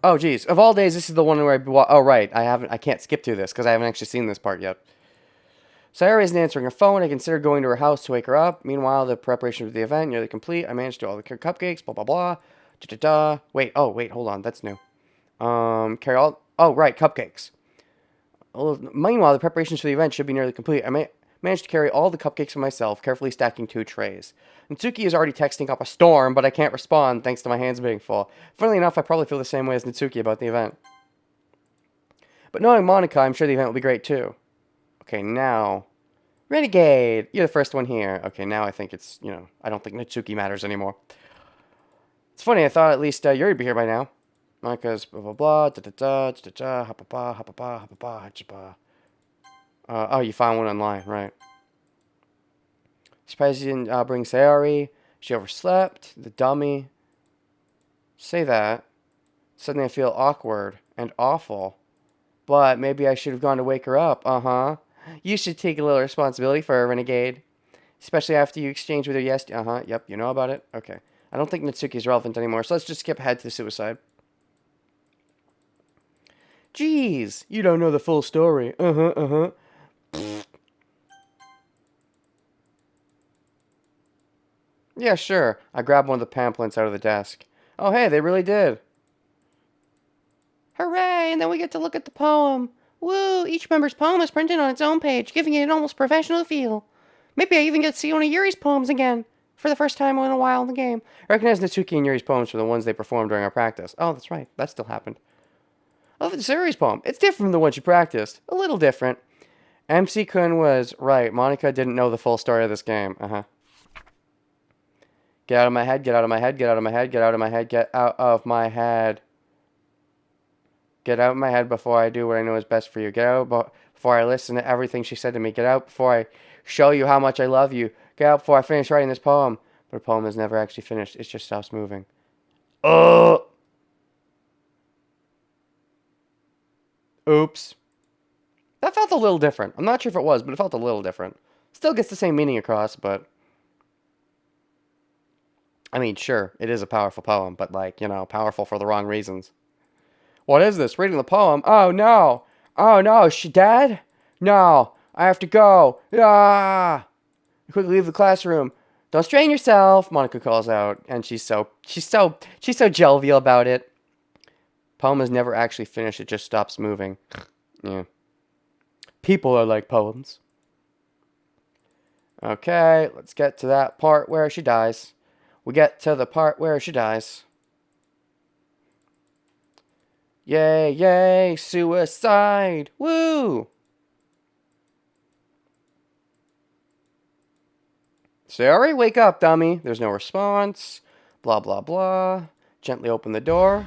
Oh, geez. Of all days, this is the one where oh, right. I can't skip through this because I haven't actually seen this part yet. Sayori isn't answering her phone. I consider going to her house to wake her up. Meanwhile, the preparation for the event nearly complete. I managed to do all the cupcakes, blah, blah, blah. Da-da-da. Wait, hold on. That's new. Carry all... Oh, right, cupcakes. Meanwhile, the preparations for the event should be nearly complete. I managed to carry all the cupcakes for myself, carefully stacking 2 trays. Natsuki is already texting up a storm, but I can't respond thanks to my hands being full. Funnily enough, I probably feel the same way as Natsuki about the event. But knowing Monica, I'm sure the event will be great too. Okay, now... Renegade! You're the first one here. Okay, now I think it's, you know, I don't think Natsuki matters anymore. It's funny, I thought at least Yuri'd be here by now. Monica's blah blah blah, da-da-da, da-da-da, ha-pa-pa, ha-pa-pa, ha-pa-pa, ha-cha-pa. Oh, you found one online, right. Surprised you didn't bring Sayori. She overslept. The dummy. Say that. Suddenly I feel awkward and awful. But maybe I should have gone to wake her up. Uh-huh. You should take a little responsibility for a renegade. Especially after you exchange with her yesterday. Uh-huh. Yep, you know about it? Okay. I don't think Natsuki's relevant anymore, so let's just skip ahead to the suicide. Jeez, you don't know the full story. Uh-huh, uh-huh. Yeah, sure. I grabbed one of the pamphlets out of the desk. Oh, hey, they really did. Hooray, and then we get to look at the poem. Woo, each member's poem is printed on its own page, giving it an almost professional feel. Maybe I even get to see one of Yuri's poems again, for the first time in a while in the game. I recognize Natsuki and Yuri's poems from the ones they performed during our practice. Oh, that's right, that still happened. I love the Sayori's poem. It's different from the one she practiced. A little different. MC-kun was right. Monica didn't know the full story of this game. Uh-huh. Get out of my head, get out of my head, get out of my head, get out of my head, get out of my head. Get out of my head before I do what I know is best for you. Get out before I listen to everything she said to me. Get out before I show you how much I love you. Get out before I finish writing this poem. But the poem is never actually finished. It just stops moving. Oops. That felt a little different. I'm not sure if it was, but it felt a little different. Still gets the same meaning across, but... I mean, sure, it is a powerful poem, but, like, you know, powerful for the wrong reasons. What is this? Reading the poem? Oh, no. Oh, no. Is she dead? No. I have to go. Ah! Quickly leave the classroom. Don't strain yourself, Monica calls out, and she's so jovial about it. Poem is never actually finished. It just stops moving. Yeah. People are like poems. Okay, let's get to that part where she dies. We get to the part where she dies. Yay, yay, suicide. Woo! Sayori, wake up, dummy. There's no response. Blah, blah, blah. Gently open the door.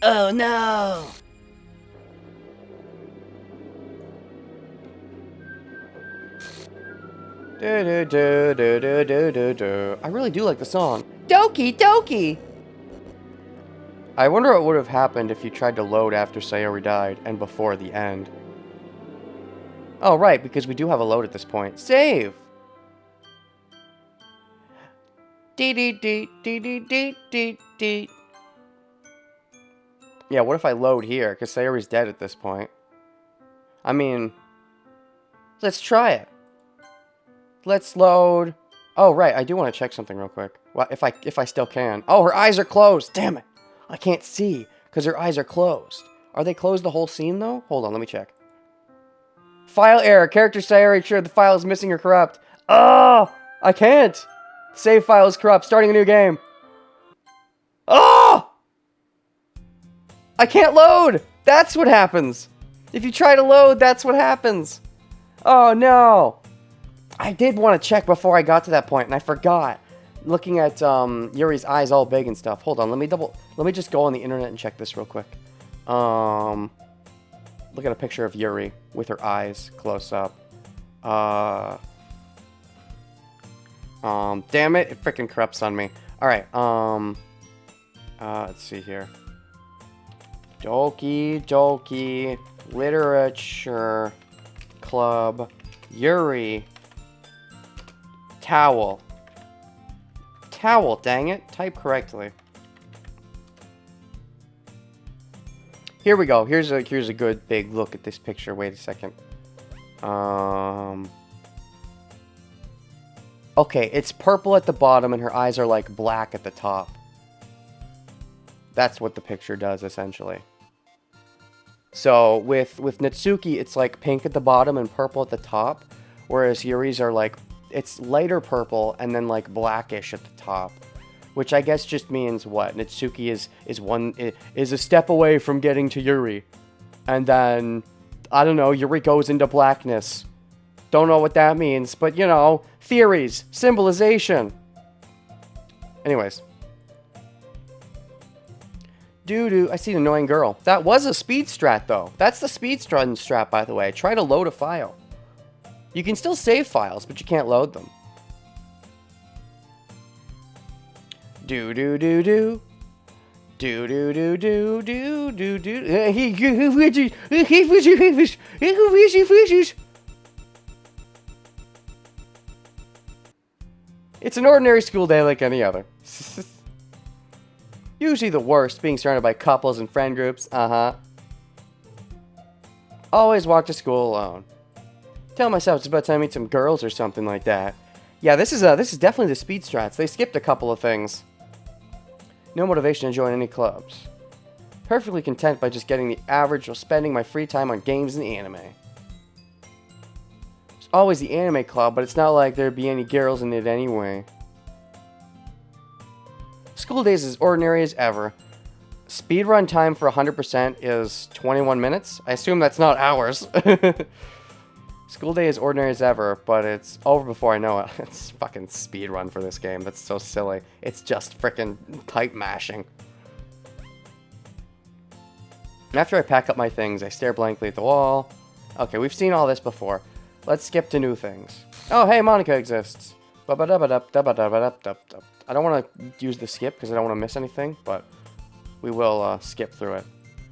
Oh no! Do do do do do do do do. I really do like the song. Doki Doki! I wonder what would have happened if you tried to load after Sayori died and before the end. Oh, right, because we do have a load at this point. Save! Dee. Yeah, what if I load here? Because Sayori's dead at this point. I mean, let's try it. Let's load. Oh, right, I do want to check something real quick. Well, if I still can. Oh, her eyes are closed. Damn it. I can't see because her eyes are closed. Are they closed the whole scene, though? Hold on, let me check. File error. Character Sayori sure the file is missing or corrupt. Oh, I can't. Save file is corrupt. Starting a new game. Oh! I can't load. That's what happens. If you try to load, that's what happens. Oh, no. I did want to check before I got to that point, and I forgot. Looking at Yuri's eyes all big and stuff. Hold on, let me just go on the internet and check this real quick. Look at a picture of Yuri with her eyes close up. Damn it, it freaking corrupts on me. Alright, let's see here. Doki Doki Literature Club Yuri Towel. Towel, dang it. Type correctly. Here we go. Here's a good big look at this picture. Wait a second. Okay, it's purple at the bottom and her eyes are like black at the top. That's what the picture does essentially. So with Natsuki, it's like pink at the bottom and purple at the top, whereas Yuri's are like, it's lighter purple and then like blackish at the top, which I guess just means what? Natsuki is a step away from getting to Yuri, and then I don't know, Yuri goes into blackness. Don't know what that means, but you know, theories, symbolization. Anyways. I see an annoying girl. That was a speed strat, though. That's the speed strat, by the way. Try to load a file. You can still save files, but you can't load them. It's an ordinary school day like any other. Usually the worst, being surrounded by couples and friend groups. Always walk to school alone. Tell myself it's about time to meet some girls or something like that. Yeah, this is definitely the speed strats. They skipped a couple of things. No motivation to join any clubs. Perfectly content by just getting the average while spending my free time on games and anime. There's always the anime club, but it's not like there'd be any girls in it anyway. School days as ordinary as ever. Speedrun time for 100% is 21 minutes. I assume that's not hours. School day is ordinary as ever, but it's over before I know it. It's fucking speedrun for this game. That's so silly. It's just frickin' type mashing. After I pack up my things, I stare blankly at the wall. Okay, we've seen all this before. Let's skip to new things. Oh, hey, Monica exists. I don't want to use the skip because I don't want to miss anything, but we will skip through it.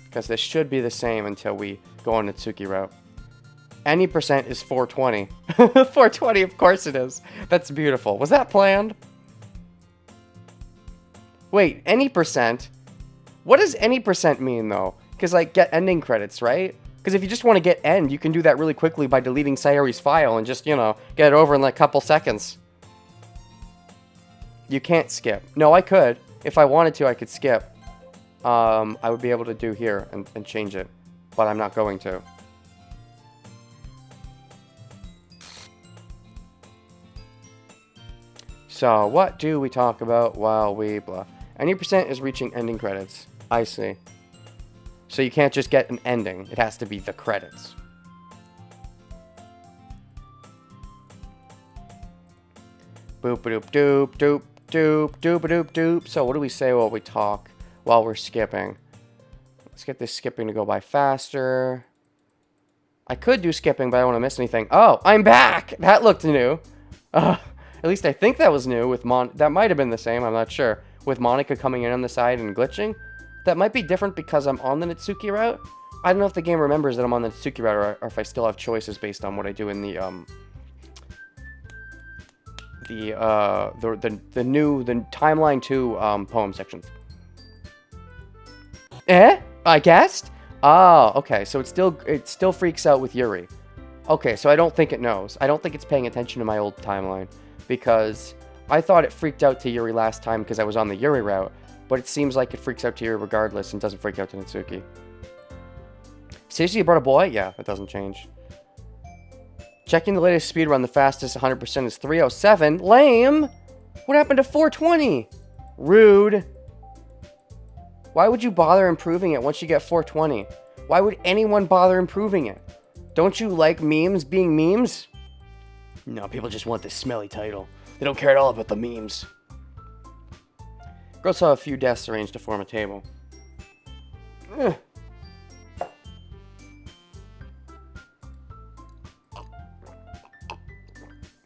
Because this should be the same until we go on Natsuki route. Any percent is 420. 420, of course it is. That's beautiful. Was that planned? Wait, any percent? What does any percent mean, though? Because, like, get ending credits, right? Because if you just want to get end, you can do that really quickly by deleting Sayori's file and just, you know, get it over in like a couple seconds. You can't skip. No, I could. If I wanted to, I could skip. I would be able to do here and change it. But I'm not going to. So, what do we talk about while we blah? Any percent is reaching ending credits. I see. So you can't just get an ending. It has to be the credits. Boop-a-doop-doop-doop. Doop, doop, doop. So what do we say while we talk, while we're skipping? Let's get this skipping to go by faster. I could do skipping, but I don't want to miss anything. Oh, I'm back! That looked new. At least I think that was new with that might have been the same, I'm not sure. With Monica coming in on the side and glitching. That might be different because I'm on the Natsuki route. I don't know if the game remembers that I'm on the Natsuki route or if I still have choices based on what I do in the timeline 2 poem section. I guessed? Oh, okay. So it still freaks out with Yuri. Okay, so I don't think it knows. I don't think it's paying attention to my old timeline because I thought it freaked out to Yuri last time because I was on the Yuri route, but it seems like it freaks out to Yuri regardless and doesn't freak out to Natsuki. Seriously, you brought a boy? Yeah, that doesn't change. Checking the latest speed run, the fastest 100% is 307. Lame! What happened to 420? Rude. Why would you bother improving it once you get 420? Why would anyone bother improving it? Don't you like memes being memes? No, people just want this smelly title. They don't care at all about the memes. Girls saw a few desks arranged to form a table.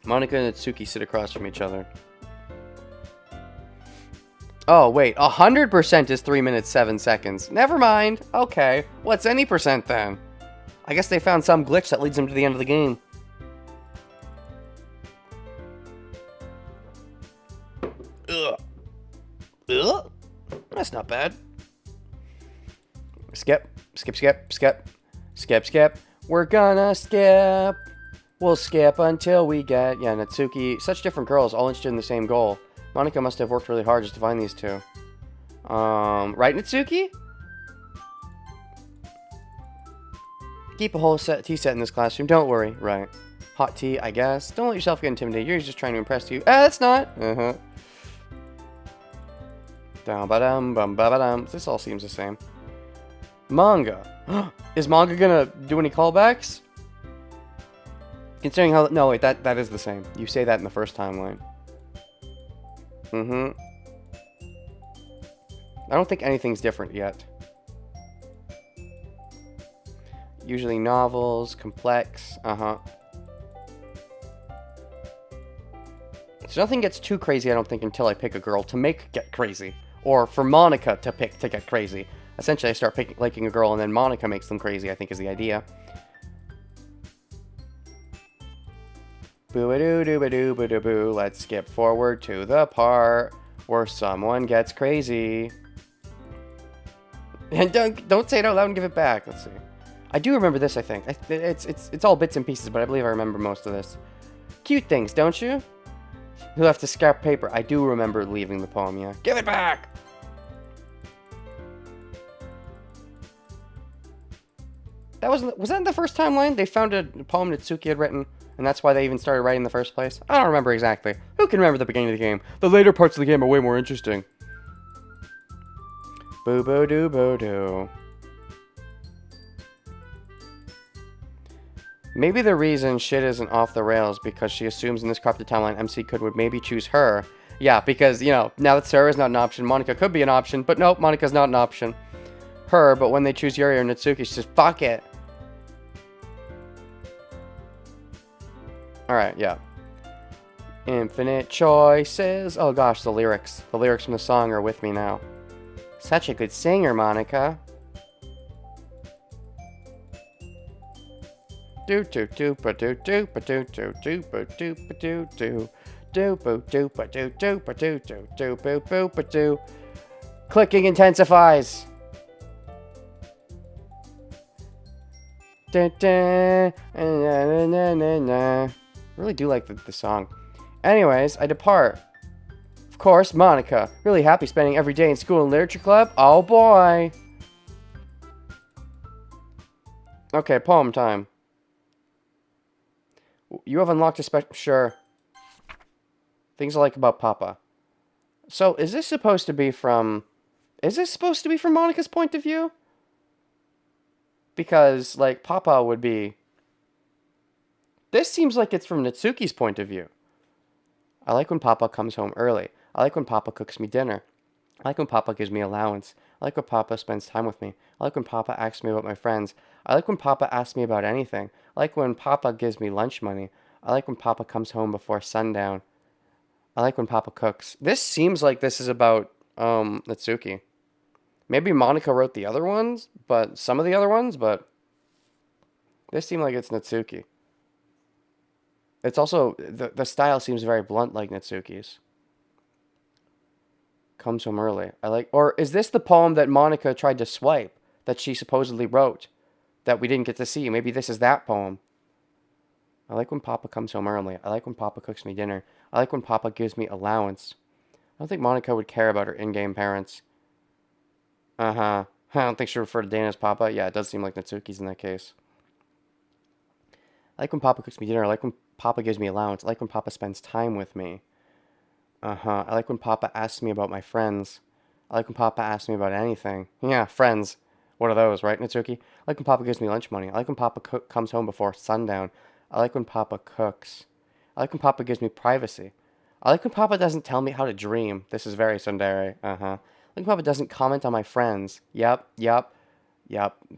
Monika and Natsuki sit across from each other. Oh, wait. 100% is 3 minutes 7 seconds. Never mind. Okay. What's any percent then? I guess they found some glitch that leads them to the end of the game. Ugh. That's not bad. Skip. We're gonna skip. We'll skip until we get... Yeah, Natsuki. Such different girls, all interested in the same goal. Monika must have worked really hard just to find these two. Right, Natsuki? Keep a whole tea set in this classroom. Don't worry. Right. Hot tea, I guess. Don't let yourself get intimidated. You're just trying to impress you. That's not. Dum-ba-dum-bum-ba-ba-dum. This all seems the same. Manga. Is manga gonna do any callbacks? Considering how... No, wait. That is the same. You say that in the first timeline. I don't think anything's different yet. Usually novels, complex, So nothing gets too crazy, I don't think, until I pick a girl to get crazy. Or for Monika to pick to get crazy. Essentially, I start liking a girl and then Monika makes them crazy, I think is the idea. Boo-a-doo-doo-ba-doo-ba-doo-boo. Let's skip forward to the part where someone gets crazy. And don't say it out loud and give it back. Let's see. I do remember this, I think. It's all bits and pieces, but I believe I remember most of this. Cute things, don't you? Who left the scrap paper? I do remember leaving the poem, yeah. Give it back! Was that in the first timeline? They found a poem Natsuki had written, and that's why they even started writing in the first place? I don't remember exactly. Who can remember the beginning of the game? The later parts of the game are way more interesting. Boo-boo-doo-boo-doo. Maybe the reason shit isn't off the rails because she assumes in this corrupted timeline MC would maybe choose her. Yeah, because, you know, now that Sarah is not an option, Monika could be an option, but nope, Monika's not an option. Her, but when they choose Yuri or Natsuki, she says, fuck it. Alright, yeah. Infinite choices. Oh gosh, the lyrics. The lyrics from the song are with me now. Such a good singer, Monika. Do do do ba do do ba do do do ba do ba do do do boo do ba do do ba do do do boo boo ba do. Clicking intensifies. Da da na na na na na. Really do like the song. Anyways, I depart. Of course, Monika. Really happy spending every day in school and literature club. Oh boy. Okay, poem time. You have unlocked a special... Sure. Things I like about Papa. So, is this supposed to be from... Is this supposed to be from Monika's point of view? Because, like, Papa would be... This seems like it's from Natsuki's point of view. I like when Papa comes home early. I like when Papa cooks me dinner. I like when Papa gives me allowance. I like when Papa spends time with me. I like when Papa asks me about my friends. I like when Papa asks me about anything. I like when Papa gives me lunch money. I like when Papa comes home before sundown. I like when Papa cooks. This seems like this is about Natsuki. Maybe Monica wrote the other ones, but some of the other ones, but this seemed like it's Natsuki. It's also, the style seems very blunt like Natsuki's. Comes home early. I like, or is this the poem that Monica tried to swipe that she supposedly wrote that we didn't get to see? Maybe this is that poem. I like when Papa comes home early. I like when Papa cooks me dinner. I like when Papa gives me allowance. I don't think Monica would care about her in-game parents. Uh-huh. I don't think she referred to Dana as Papa. Yeah, it does seem like Natsuki's in that case. I like when Papa cooks me dinner. I like when Papa gives me allowance. I like when Papa spends time with me. Uh-huh. I like when Papa asks me about my friends. I like when Papa asks me about anything. Yeah, friends. What are those, right, Natsuki? I like when Papa gives me lunch money. I like when Papa comes home before sundown. I like when Papa cooks. I like when Papa gives me privacy. I like when Papa doesn't tell me how to dream. This is very tsundere. Uh-huh. I like when Papa doesn't comment on my friends. Yep.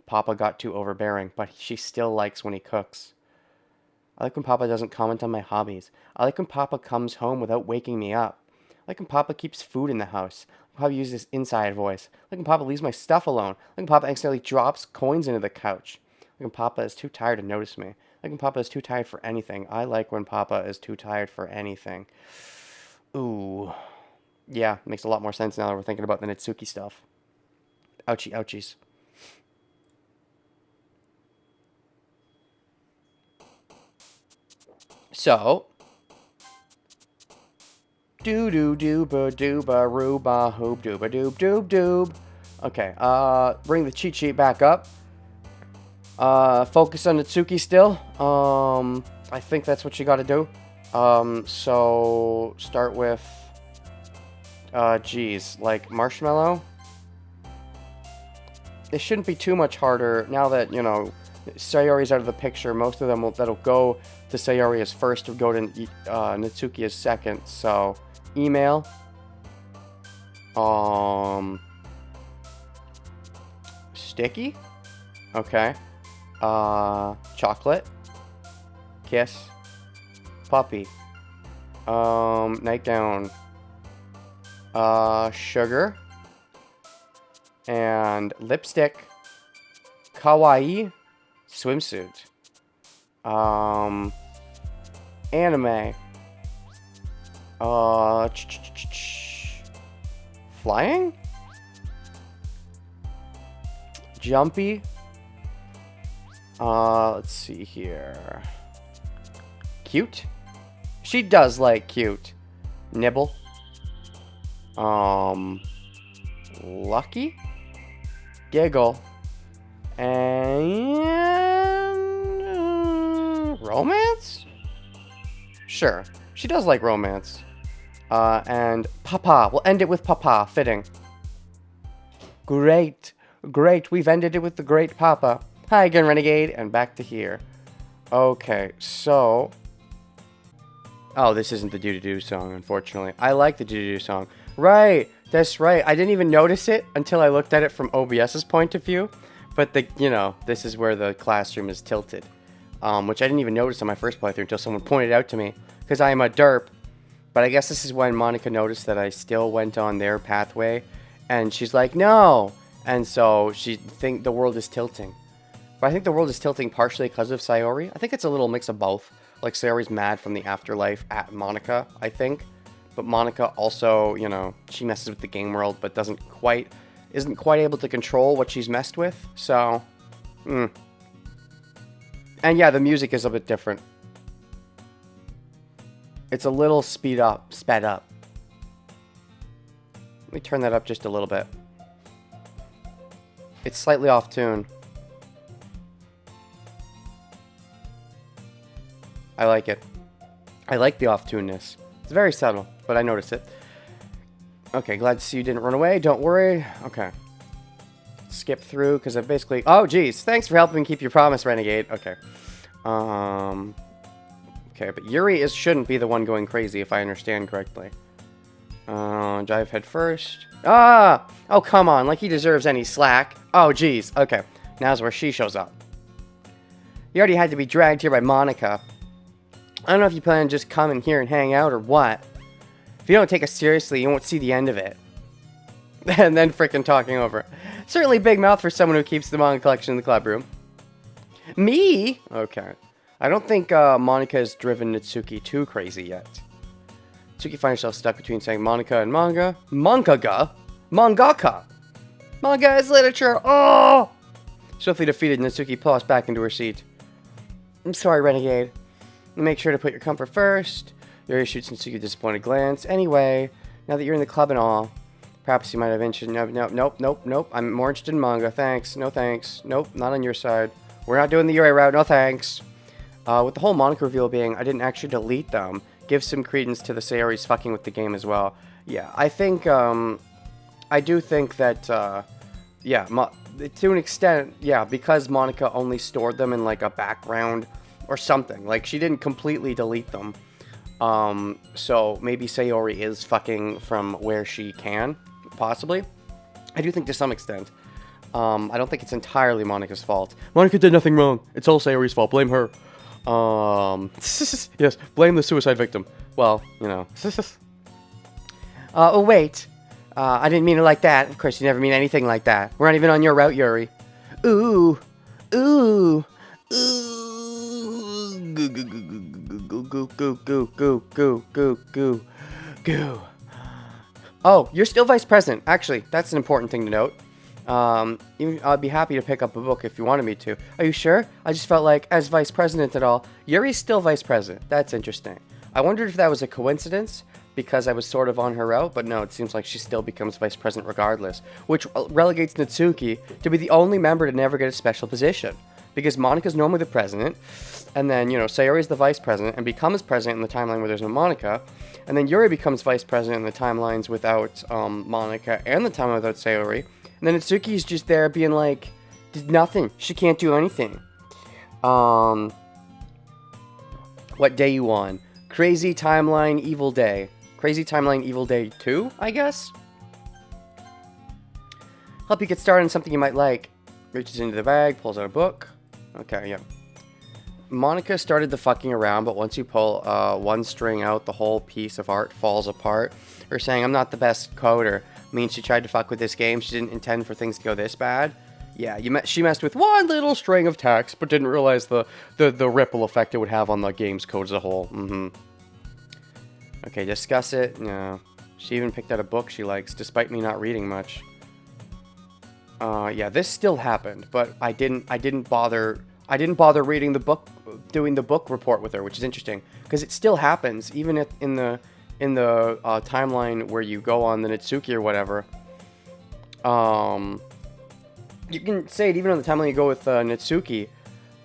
Papa got too overbearing, but she still likes when he cooks. I like when Papa doesn't comment on my hobbies. I like when Papa comes home without waking me up. I like when Papa keeps food in the house. Papa uses his inside voice. I like when Papa leaves my stuff alone. I like when Papa accidentally drops coins into the couch. I like when Papa is too tired to notice me. I like when Papa is too tired for anything. I like when Papa is too tired for anything. Ooh. Yeah, makes a lot more sense now that we're thinking about the Natsuki stuff. Ouchie, ouchies. So, doo-ba-dooba hoop dooba doob doob doob. Okay, bring the cheat sheet back up. Focus on Natsuki still. I think that's what you gotta do. So, start with, geez, like marshmallow. It shouldn't be too much harder now that, you know, Sayori's out of the picture. Most of them that'll go to Sayori as first or go to Natsuki as second. So, email. Sticky. Okay. Chocolate. Kiss. Puppy. Nightgown. Sugar. And lipstick. Kawaii. Swimsuit. Anime. Flying? Jumpy. Let's see here. Cute? She does like cute. Nibble. Lucky? Giggle. And romance? Sure. She does like romance. And Papa. We'll end it with Papa. Fitting. Great. Great. We've ended it with the great Papa. Hi again, Renegade. And back to here. Okay, so... Oh, this isn't the doo-doo-doo song, unfortunately. I like the doo-doo-doo song. Right. That's right. I didn't even notice it until I looked at it from OBS's point of view. But, this is where the classroom is tilted. Which I didn't even notice on my first playthrough until someone pointed it out to me. Because I am a derp. But I guess this is when Monica noticed that I still went on their pathway. And she's like, no! And so she think the world is tilting. But I think the world is tilting partially because of Sayori. I think it's a little mix of both. Like, Sayori's mad from the afterlife at Monica, I think. But Monica also, she messes with the game world, but isn't quite able to control what she's messed with. So, And yeah, the music is a bit different. It's a little sped up. Let me turn that up just a little bit. It's slightly off tune. I like it. I like the off-tuneness. It's very subtle, but I notice it. Okay, glad to see you didn't run away. Don't worry. Okay. Skip through, because I've basically... Oh, geez. Thanks for helping keep your promise, Renegade. Okay. Okay, but Yuri shouldn't be the one going crazy, if I understand correctly. Dive head first. Ah! Oh, come on. Like he deserves any slack. Oh, geez. Okay. Now's where she shows up. You already had to be dragged here by Monica. I don't know if you plan on just coming here and hang out or what. If you don't take us seriously, you won't see the end of it. And then frickin' talking over it. Certainly big mouth for someone who keeps the manga collection in the club room. Me? Okay. I don't think Monica has driven Natsuki too crazy yet. Natsuki finds herself stuck between saying Monica and manga. Mangaka? Mangaka! Manga is literature! Oh! Swiftly defeated, Natsuki plops back into her seat. I'm sorry, Renegade. Make sure to put your comfort first. Yuri shoots Natsuki a disappointed glance. Anyway, now that you're in the club and all, perhaps you might have interested. Nope. I'm more interested in manga. Thanks. No thanks. Nope, not on your side. We're not doing the Yuri route. No thanks. With the whole Monica reveal being, I didn't actually delete them, give some credence to the Sayori's fucking with the game as well. Yeah, I think, I do think that, yeah, to an extent, yeah, because Monica only stored them in, like, a background or something. Like, she didn't completely delete them. So maybe Sayori is fucking from where she can, possibly. I do think to some extent. I don't think it's entirely Monica's fault. Monica did nothing wrong. It's all Sayori's fault. Blame her. Yes, blame the suicide victim. Well, you know. Oh, wait. I didn't mean it like that. Of course, you never mean anything like that. We're not even on your route, Yuri. Ooh. Ooh. Ooh. Goo, goo, goo, goo, goo, goo, goo, goo, goo, goo, goo, goo. Oh, you're still vice president. Actually, that's an important thing to note. I'd be happy to pick up a book if you wanted me to. Are you sure? I just felt like, as vice president and all, Yuri's still vice president. That's interesting. I wondered if that was a coincidence, because I was sort of on her route, but no, it seems like she still becomes vice president regardless, which relegates Natsuki to be the only member to never get a special position, because Monica's normally the president, and then, you know, Sayori's the vice president, and becomes president in the timeline where there's no Monica, and then Yuri becomes vice president in the timelines without, Monica, and the timeline without Sayori. And then Natsuki's just there being like, nothing. She can't do anything. What day you on? Crazy Timeline Evil Day. Crazy Timeline Evil Day 2, I guess? Help you get started on something you might like. Reaches into the bag, pulls out a book. Okay, yeah. Monica started the fucking around, but once you pull one string out, the whole piece of art falls apart. Her saying, I'm not the best coder, means she tried to fuck with this game. She didn't intend for things to go this bad. Yeah, she messed with one little string of text, but didn't realize the ripple effect it would have on the game's code as a whole. Okay, discuss it. No. She even picked out a book she likes, despite me not reading much. Yeah, this still happened, but I didn't bother reading the book, doing the book report with her, which is interesting, because it still happens, even in the timeline where you go on the Natsuki or whatever. You can say it even on the timeline you go with Natsuki.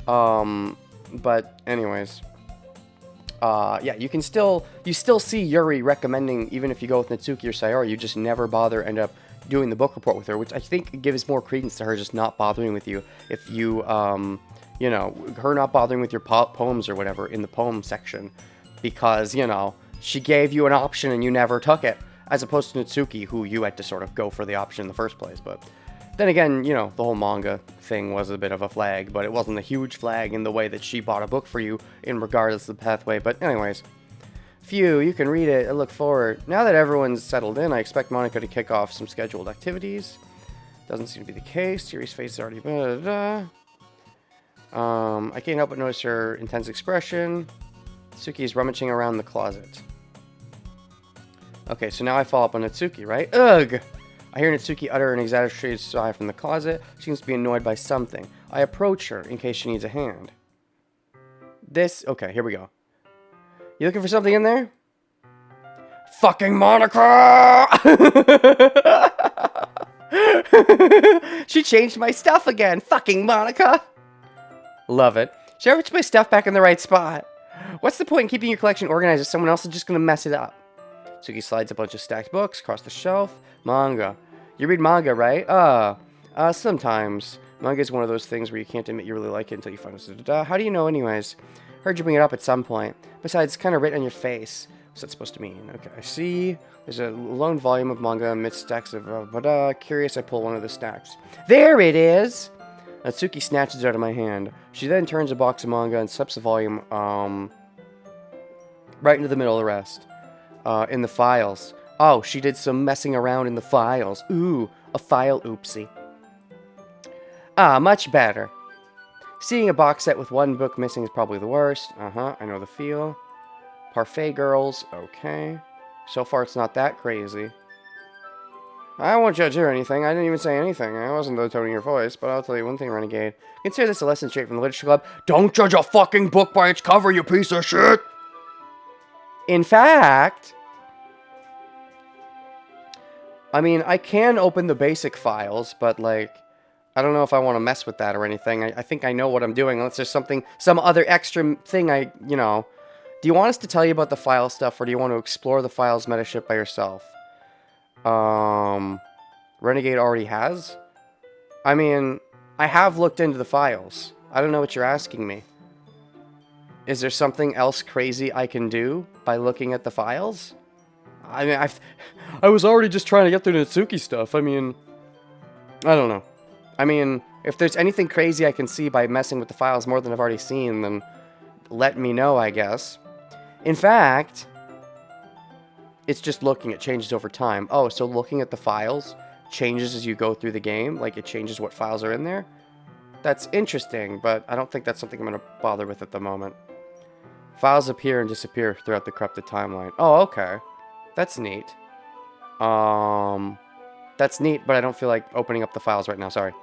But anyways, yeah, you still see Yuri recommending, even if you go with Natsuki or Sayori, you just never bother end up doing the book report with her, which I think gives more credence to her just not bothering with you. If you, you know, her not bothering with your poems or whatever in the poem section, because, you know, she gave you an option and you never took it, as opposed to Natsuki, who you had to sort of go for the option in the first place. But then again, you know, the whole manga thing was a bit of a flag, but it wasn't a huge flag in the way that she bought a book for you in regardless of the pathway. But anyways, phew, you can read it. I look forward. Now that everyone's settled in, I expect Monica to kick off some scheduled activities. Doesn't seem to be the case. Yuri's face is already... I can't help but notice her intense expression. Natsuki is rummaging around the closet. Okay, so now I follow up on Natsuki, right? Ugh! I hear Natsuki utter an exaggerated sigh from the closet. She seems to be annoyed by something. I approach her in case she needs a hand. Okay, here we go. You looking for something in there? Fucking Monica! She changed my stuff again. Fucking Monica! Love it. She ever put my stuff back in the right spot? What's the point in keeping your collection organized if someone else is just gonna mess it up? Suki slides a bunch of stacked books across the shelf. Manga. You read manga, right? Sometimes. Manga is one of those things where you can't admit you really like it until you find it. How do you know anyways? Heard you bring it up at some point. Besides, it's kind of written on your face. What's that supposed to mean? Okay, I see. There's a lone volume of manga amidst stacks of... curious, I pull one of the stacks. There it is! Natsuki snatches it out of my hand. She then turns a box of manga and slips the volume, right into the middle of the rest. In the files. Oh, she did some messing around in the files. Ooh, a file oopsie. Ah, much better. Seeing a box set with one book missing is probably the worst. Uh-huh, I know the feel. Parfait girls, okay. So far it's not that crazy. I won't judge her or anything. I didn't even say anything. I wasn't the tone of your voice, but I'll tell you one thing, Renegade. Consider this a lesson straight from the Literature Club. Don't judge a fucking book by its cover, you piece of shit! In fact... I mean, I can open the basic files, but, like... I don't know if I want to mess with that or anything. I think I know what I'm doing, unless there's some other extra thing you know... Do you want us to tell you about the file stuff, or do you want to explore the files meta shit by yourself? Renegade already has? I mean, I have looked into the files. I don't know what you're asking me. Is there something else crazy I can do by looking at the files? I mean, I was already just trying to get through the Natsuki stuff. I mean, I don't know. I mean, if there's anything crazy I can see by messing with the files more than I've already seen, then let me know, I guess. In fact... It's just looking, it changes over time. Oh, so looking at the files changes as you go through the game? Like, it changes what files are in there? That's interesting, but I don't think that's something I'm going to bother with at the moment. Files appear and disappear throughout the corrupted timeline. Oh, okay. That's neat. That's neat, but I don't feel like opening up the files right now, sorry.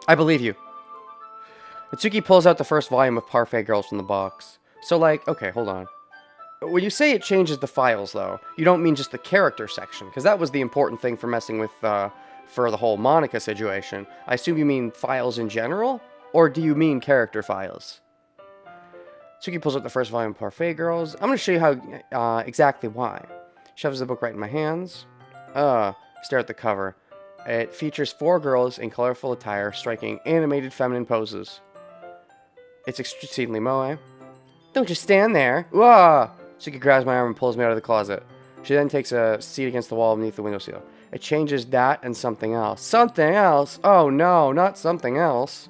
I believe you. Natsuki pulls out the first volume of Parfait Girls from the box. So, like, okay, hold on. When you say it changes the files, though, you don't mean just the character section, because that was the important thing for messing with, for the whole Monica situation. I assume you mean files in general? Or do you mean character files? Tsuki pulls out the first volume of Parfait Girls. I'm going to show you how, exactly why. Shoves the book right in my hands. Stare at the cover. It features 4 girls in colorful attire, striking animated feminine poses. It's exceedingly moe. Don't just stand there. Whoa! Tsuki grabs my arm and pulls me out of the closet. She then takes a seat against the wall beneath the windowsill. It changes that and something else. Something else? Oh no, not something else.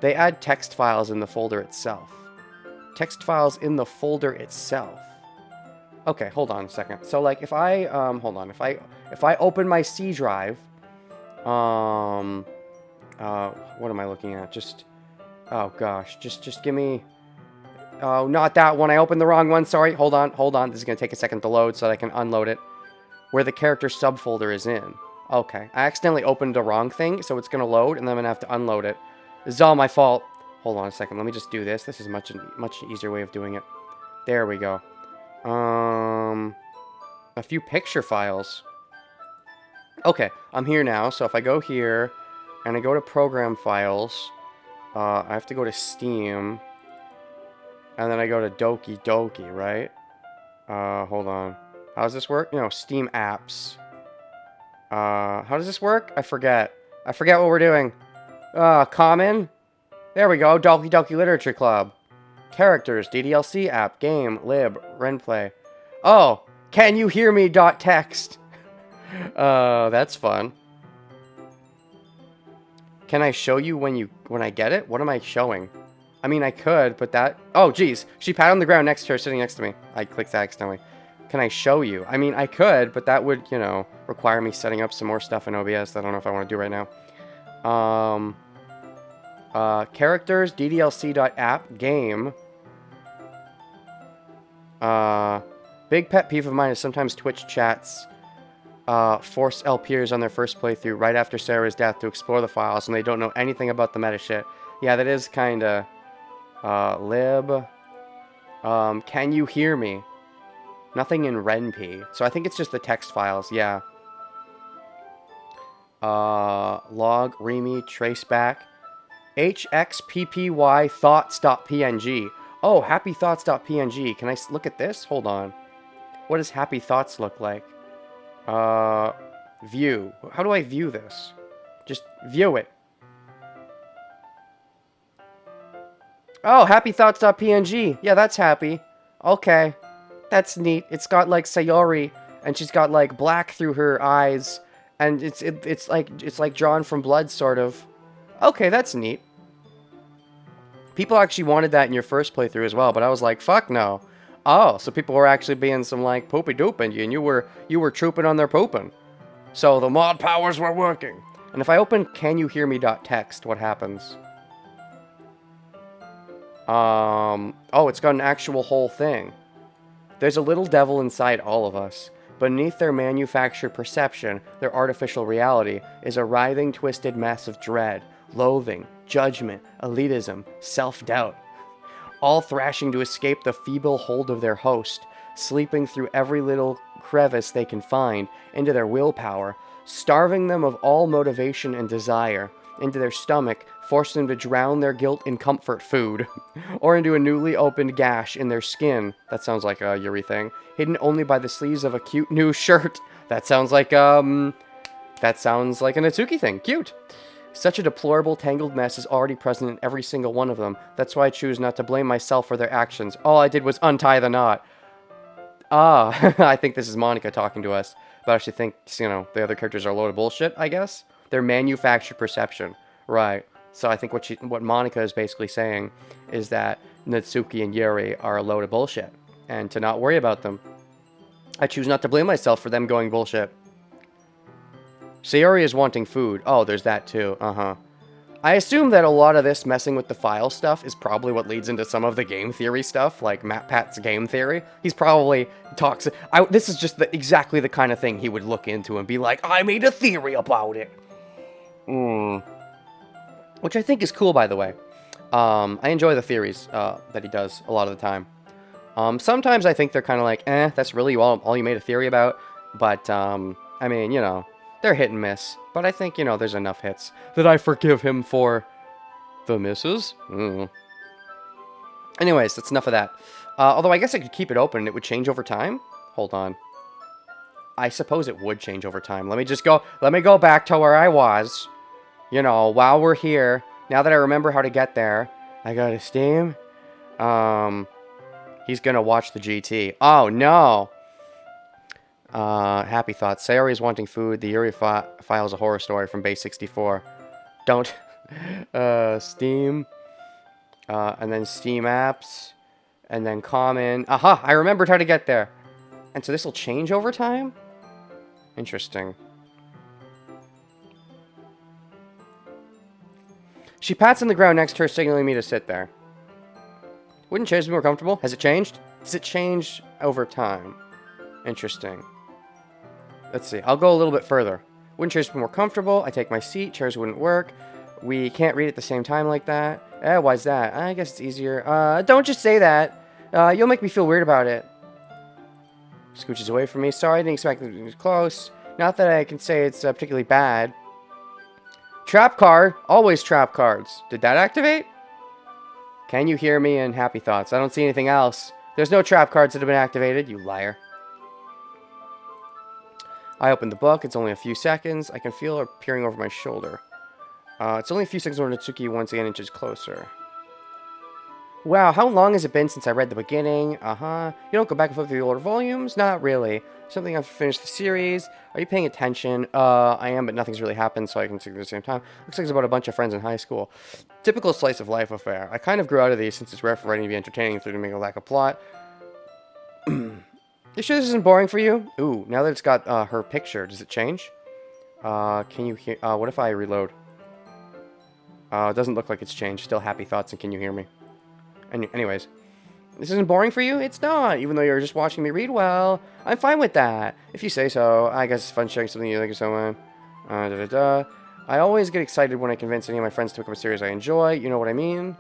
They add text files in the folder itself. Text files in the folder itself. Okay, hold on a second. So, like, if I, hold on. If I open my C drive, what am I looking at? Oh gosh, just give me... Oh, not that one. I opened the wrong one. Sorry. Hold on. This is going to take a second to load so that I can unload it. Where the character subfolder is in. Okay. I accidentally opened the wrong thing, so it's going to load, and then I'm going to have to unload it. This is all my fault. Hold on a second. Let me just do this. This is a much easier way of doing it. There we go. A few picture files. Okay. I'm here now, so if I go here, and I go to Program Files, I have to go to Steam... And then I go to Doki Doki, right? Hold on. How does this work? No, Steam Apps. How does this work? I forget. I forget what we're doing. Common? There we go. Doki Doki Literature Club. Characters. DDLC app. Game. Lib. Renplay. Oh! Can you hear me? .text. That's fun. Can I show you when I get it? What am I showing? I mean, I could, but that... Oh, geez. She patted on the ground next to her, sitting next to me. I clicked that accidentally. Can I show you? I mean, I could, but that would, you know, require me setting up some more stuff in OBS that I don't know if I want to do right now. Characters, DDLC.app, game. Big pet peeve of mine is sometimes Twitch chats force LPers on their first playthrough right after Sarah's death to explore the files, and they don't know anything about the meta shit. Yeah, that is kind of... lib. Can you hear me? Nothing in RenP. So I think it's just the text files, yeah. Log, REMI, traceback. HXPPY thoughts.png. Oh, happy thoughts.png. Can I look at this? Hold on. What does happy thoughts look like? View. How do I view this? Just view it. Oh, happythoughts.png. Yeah, that's happy. Okay. That's neat. It's got, like, Sayori, and she's got, like, black through her eyes, and it's like drawn from blood, sort of. Okay, that's neat. People actually wanted that in your first playthrough as well, but I was like, fuck no. Oh, so people were actually being some, like, poopy dooping, and you were trooping on their pooping. So the mod powers were working. And if I open can you hear me.txt, what happens? Oh, it's got an actual whole thing. There's a little devil inside all of us. Beneath their manufactured perception, their artificial reality, is a writhing, twisted mess of dread, loathing, judgment, elitism, self-doubt. All thrashing to escape the feeble hold of their host, sleeping through every little crevice they can find into their willpower, starving them of all motivation and desire, into their stomach, forcing them to drown their guilt in comfort food, or into a newly opened gash in their skin. That sounds like a Yuri thing. Hidden only by the sleeves of a cute new shirt. That sounds like an Atsuki thing. Cute. Such a deplorable, tangled mess is already present in every single one of them. That's why I choose not to blame myself for their actions. All I did was untie the knot. Ah, I think this is Monica talking to us. But I actually think, you know, the other characters are a load of bullshit, I guess. They're manufactured perception. Right. So I think what Monica is basically saying is that Natsuki and Yuri are a load of bullshit. And to not worry about them. I choose not to blame myself for them going bullshit. Sayori is wanting food. Oh, there's that too. I assume that a lot of this messing with the file stuff is probably what leads into some of the game theory stuff, like MatPat's game theory. He's probably talks... this is just exactly the kind of thing he would look into and be like, I made a theory about it. Which I think is cool, by the way. I enjoy the theories that he does a lot of the time. Sometimes I think they're kind of like, that's really all you made a theory about. But, I mean, you know... They're hit and miss, but I think, you know, there's enough hits that I forgive him for the misses. Anyways, that's enough of that. Although I guess I could keep it open and it would change over time. Hold on. I suppose it would change over time. Let me go back to where I was. You know, while we're here, now that I remember how to get there, I go to Steam. He's gonna watch the GT. Oh, no! Happy thoughts. Sayori is wanting food. The Yuri file is a horror story from Base 64. Don't. Steam. And then Steam apps. And then common. Aha! I remembered how to get there. And so this will change over time? Interesting. She pats on the ground next to her, signaling me to sit there. Wouldn't chairs be more comfortable? Has it changed? Does it change over time? Interesting. Let's see. I'll go a little bit further. Wouldn't chairs be more comfortable? I take my seat. Chairs wouldn't work. We can't read at the same time like that. Why's that? I guess it's easier. Don't just say that. You'll make me feel weird about it. Scooches away from me. Sorry, I didn't expect it to be close. Not that I can say it's particularly bad. Trap card. Always trap cards. Did that activate? Can you hear me in happy thoughts? I don't see anything else. There's no trap cards that have been activated, you liar. I open the book. It's only a few seconds. I can feel her peering over my shoulder. It's only a few seconds when Natsuki once again inches closer. Wow, how long has it been since I read the beginning? You don't go back and forth through the older volumes? Not really. Something I've finished the series. Are you paying attention? I am, but nothing's really happened, so I can see at the same time. Looks like it's about a bunch of friends in high school. Typical slice of life affair. I kind of grew out of these since it's rare for writing to be entertaining through to make a lack of plot. You sure this isn't boring for you? Ooh, now that it's got her picture, does it change? Can you hear... what if I reload? It doesn't look like it's changed. Still happy thoughts and can you hear me? Anyways. This isn't boring for you? It's not, even though you're just watching me read well. I'm fine with that. If you say so. I guess it's fun sharing something you like with someone. I always get excited when I convince any of my friends to pick up a series I enjoy. You know what I mean?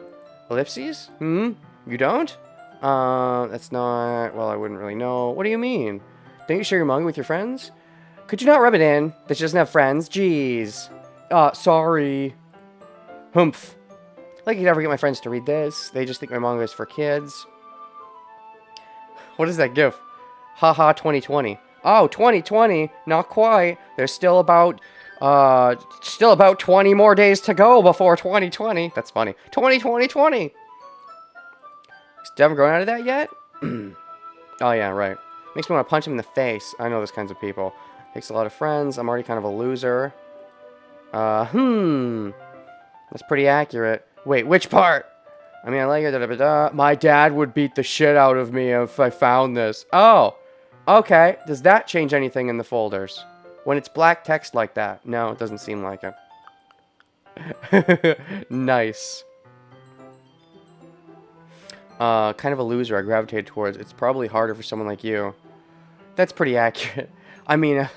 Ellipses? You don't? That's not... Well, I wouldn't really know. What do you mean? Don't you share your manga with your friends? Could you not rub it in that she doesn't have friends? Jeez. Sorry. Humph. Like, I could ever get my friends to read this. They just think my manga is for kids. What is that gif? Haha 2020. Oh, 2020? Not quite. There's still about 20 more days to go before 2020. That's funny. 2020. Is Devin grown out of that yet? Oh, yeah, right. Makes me want to punch him in the face. I know those kinds of people. Takes a lot of friends. I'm already kind of a loser. That's pretty accurate. Wait, which part? I mean, I like it. Da, da, da, da. My dad would beat the shit out of me if I found this. Oh, okay. Does that change anything in the folders? When it's black text like that? No, it doesn't seem like it. Nice. Kind of a loser I gravitated towards. It's probably harder for someone like you. That's pretty accurate. I mean,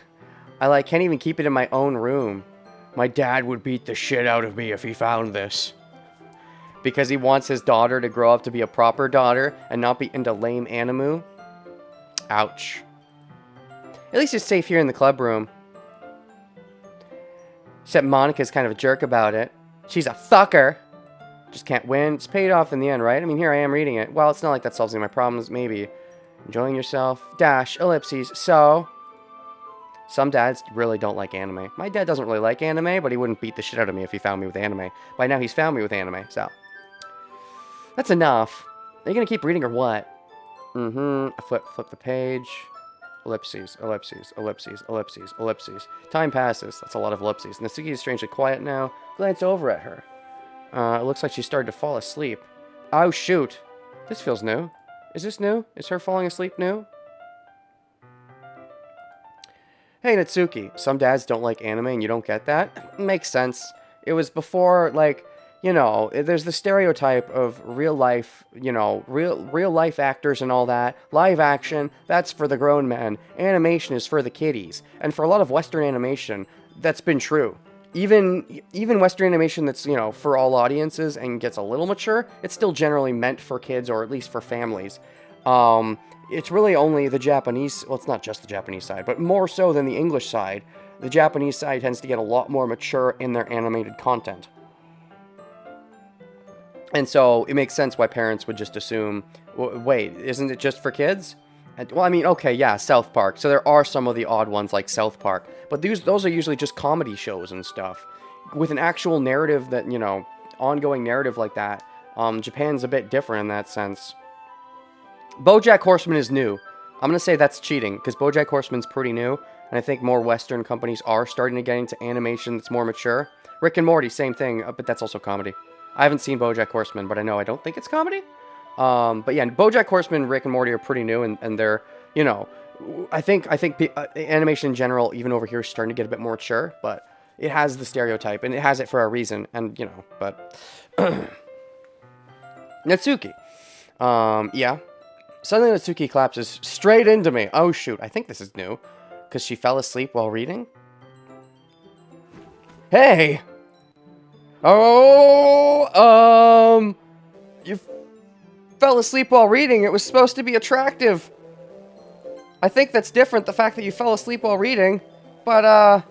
I can't even keep it in my own room. My dad would beat the shit out of me if he found this. Because he wants his daughter to grow up to be a proper daughter and not be into lame anime. Ouch. At least it's safe here in the club room. Except Monica's kind of a jerk about it. She's a fucker. Just can't win. It's paid off in the end, right? I mean, here I am reading it. Well, it's not like that solves any of my problems. Maybe. Enjoying yourself. Dash. Ellipses. So. Some dads really don't like anime. My dad doesn't really like anime, but he wouldn't beat the shit out of me if he found me with anime. By now, he's found me with anime, so. That's enough. Are you gonna keep reading or what? I flip the page. Ellipses, ellipses, ellipses, ellipses, ellipses. Time passes. That's a lot of ellipses. Natsuki is strangely quiet now. Glance over at her. It looks like she started to fall asleep. Oh, shoot. This feels new. Is this new? Is her falling asleep new? Hey, Natsuki. Some dads don't like anime and you don't get that? Makes sense. It was before, like, you know, there's the stereotype of real life, you know, real life actors and all that. Live action, that's for the grown men. Animation is for the kiddies. And for a lot of Western animation, that's been true. Even Western animation that's, you know, for all audiences and gets a little mature, it's still generally meant for kids or at least for families. It's really only the Japanese, well, it's not just the Japanese side, but more so than the English side. The Japanese side tends to get a lot more mature in their animated content. And so it makes sense why parents would just assume, wait, isn't it just for kids? Well, I mean, okay, yeah, South Park. So there are some of the odd ones like South Park. But those are usually just comedy shows and stuff. With an actual narrative that, you know, ongoing narrative like that, Japan's a bit different in that sense. BoJack Horseman is new. I'm going to say that's cheating, because BoJack Horseman's pretty new. And I think more Western companies are starting to get into animation that's more mature. Rick and Morty, same thing, but that's also comedy. I haven't seen BoJack Horseman, but I don't think it's comedy. But yeah, BoJack Horseman, Rick and Morty are pretty new, and they're, you know, I think animation in general, even over here, is starting to get a bit more mature, but it has the stereotype, and it has it for a reason, and, you know, but... Natsuki. Yeah. Suddenly Natsuki collapses straight into me. Oh, shoot. I think this is new, because she fell asleep while reading. Hey! Oh, you fell asleep while reading. It was supposed to be attractive. I think that's different, the fact that you fell asleep while reading. But,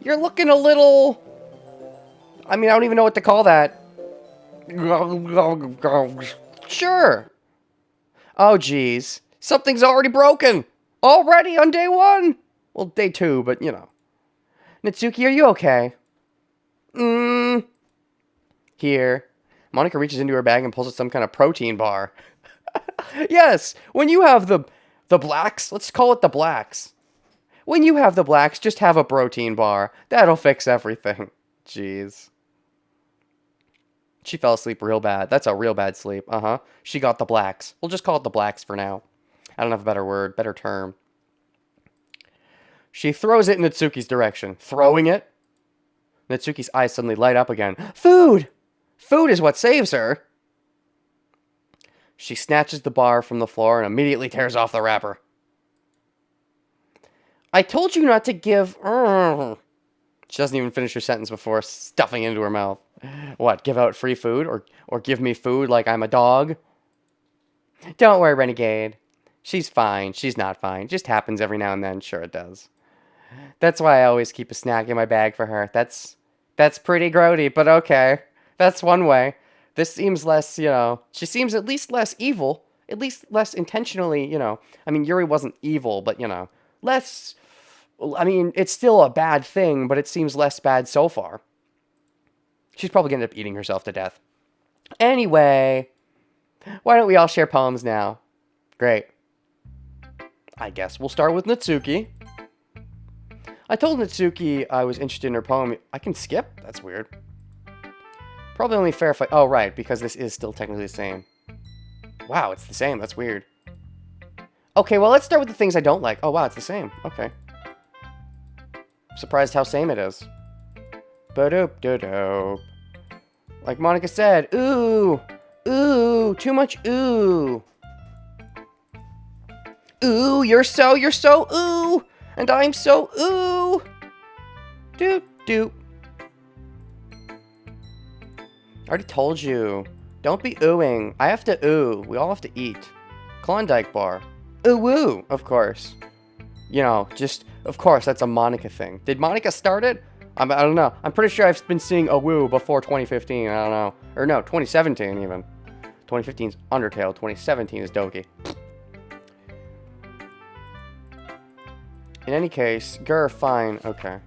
you're looking a little... I mean, I don't even know what to call that. Sure. Oh, geez. Something's already broken. Already on day 1. Well, day 2, but, you know. Natsuki, are you okay? Here. Monica reaches into her bag and pulls out some kind of protein bar. Yes, when you have the blacks, let's call it the blacks. When you have the blacks, just have a protein bar. That'll fix everything. Jeez. She fell asleep real bad. That's a real bad sleep. She got the blacks. We'll just call it the blacks for now. I don't have a better word, better term. She throws it in Natsuki's direction. Throwing it? Natsuki's eyes suddenly light up again. Food! Food is what saves her. She snatches the bar from the floor and immediately tears off the wrapper. I told you not to give... She doesn't even finish her sentence before stuffing it into her mouth. What, give out free food? Or give me food like I'm a dog? Don't worry, Renegade. She's fine. She's not fine. Just happens every now and then. Sure it does. That's why I always keep a snack in my bag for her. That's pretty grody, but okay. That's one way. This seems less, you know... She seems at least less evil. At least less intentionally, you know... I mean, Yuri wasn't evil, but, you know... Less... I mean, it's still a bad thing, but it seems less bad so far. She's probably going to end up eating herself to death. Anyway... Why don't we all share poems now? Great. I guess we'll start with Natsuki. I told Natsuki I was interested in her poem. I can skip? That's weird. Probably only fair if I... Oh, right, because this is still technically the same. Wow, it's the same. That's weird. Okay, well, let's start with the things I don't like. Oh, wow, it's the same. Okay. Surprised how same it is. Ba-doop-da-doop. Like Monica said, ooh, ooh, too much ooh. Ooh, you're so ooh, and I'm so ooh. Doop, doop. I already told you. Don't be oohing. I have to ooh. We all have to eat. Klondike bar. Ooh, woo, of course. You know, just, of course, that's a Monica thing. Did Monica start it? I don't know. I'm pretty sure I've been seeing a woo before 2015. I don't know. Or no, 2017 even. 2015's Undertale. 2017 is Doki. In any case, grr, fine. Okay.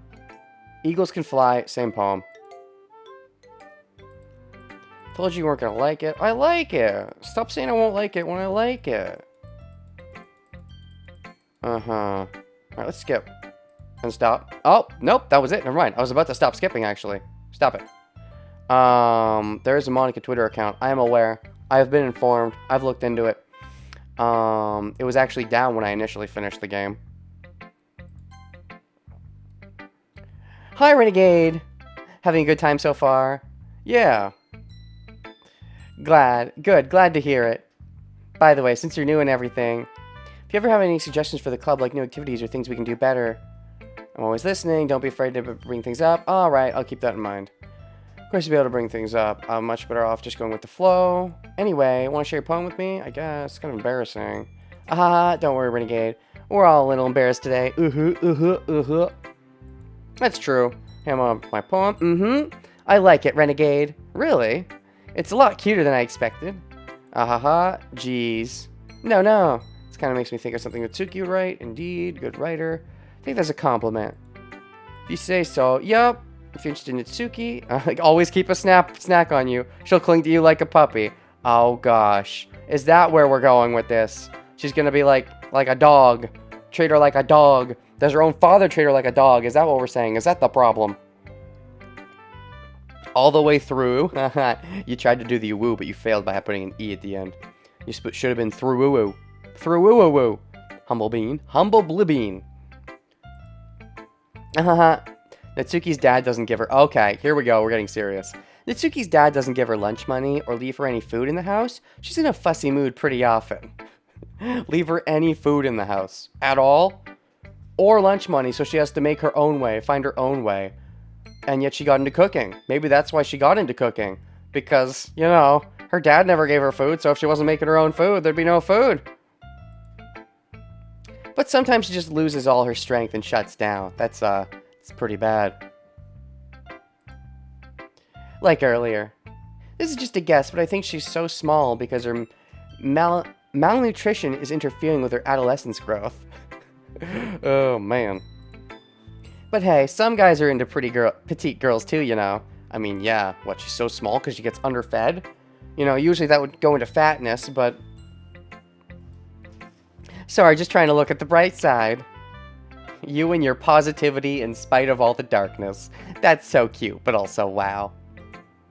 Eagles can fly. Same poem. Told you weren't gonna like it. I like it. Stop saying I won't like it when I like it. Uh-huh. Alright, let's skip. And stop. Oh, nope, that was it. Never mind. I was about to stop skipping, actually. Stop it. There is a Monica Twitter account. I am aware. I have been informed. I've looked into it. It was actually down when I initially finished the game. Hi, Renegade. Having a good time so far? Yeah. Glad. Good. Glad to hear it. By the way, since you're new and everything, if you ever have any suggestions for the club, like new activities or things we can do better, I'm always listening. Don't be afraid to bring things up. Alright, I'll keep that in mind. Of course, you'll be able to bring things up. I'm much better off just going with the flow. Anyway, want to share your poem with me? I guess. It's kind of embarrassing. Don't worry, Renegade. We're all a little embarrassed today. That's true. Here, my poem. I like it, Renegade. Really? It's a lot cuter than I expected. Jeez. No. This kind of makes me think of something Utsuki would write. Indeed, good writer. I think that's a compliment. If you say so, yup. If you're interested in Itsuki, like always keep a snack on you. She'll cling to you like a puppy. Oh gosh, is that where we're going with this? She's gonna be like a dog, treat her like a dog. Does her own father treat her like a dog? Is that what we're saying? Is that the problem? All the way through. You tried to do the woo, but you failed by putting an e at the end. You should have been through woo woo, through woo woo woo. Humble bean, humble bean. Natsuki's dad doesn't give her... Okay, here we go. We're getting serious. Natsuki's dad doesn't give her lunch money or leave her any food in the house. She's in a fussy mood pretty often. Leave her any food in the house. At all. Or lunch money, so she has to make her own way, find her own way. And yet she got into cooking. Maybe that's why she got into cooking. Because, you know, her dad never gave her food, so if she wasn't making her own food, there'd be no food. But sometimes she just loses all her strength and shuts down. It's pretty bad. Like earlier. This is just a guess, but I think she's so small because her malnutrition is interfering with her adolescence growth. Oh, man. But hey, some guys are into petite girls too, you know. I mean, yeah, what, she's so small because she gets underfed? You know, usually that would go into fatness, but... Sorry, just trying to look at the bright side. You and your positivity in spite of all the darkness. That's so cute, but also wow.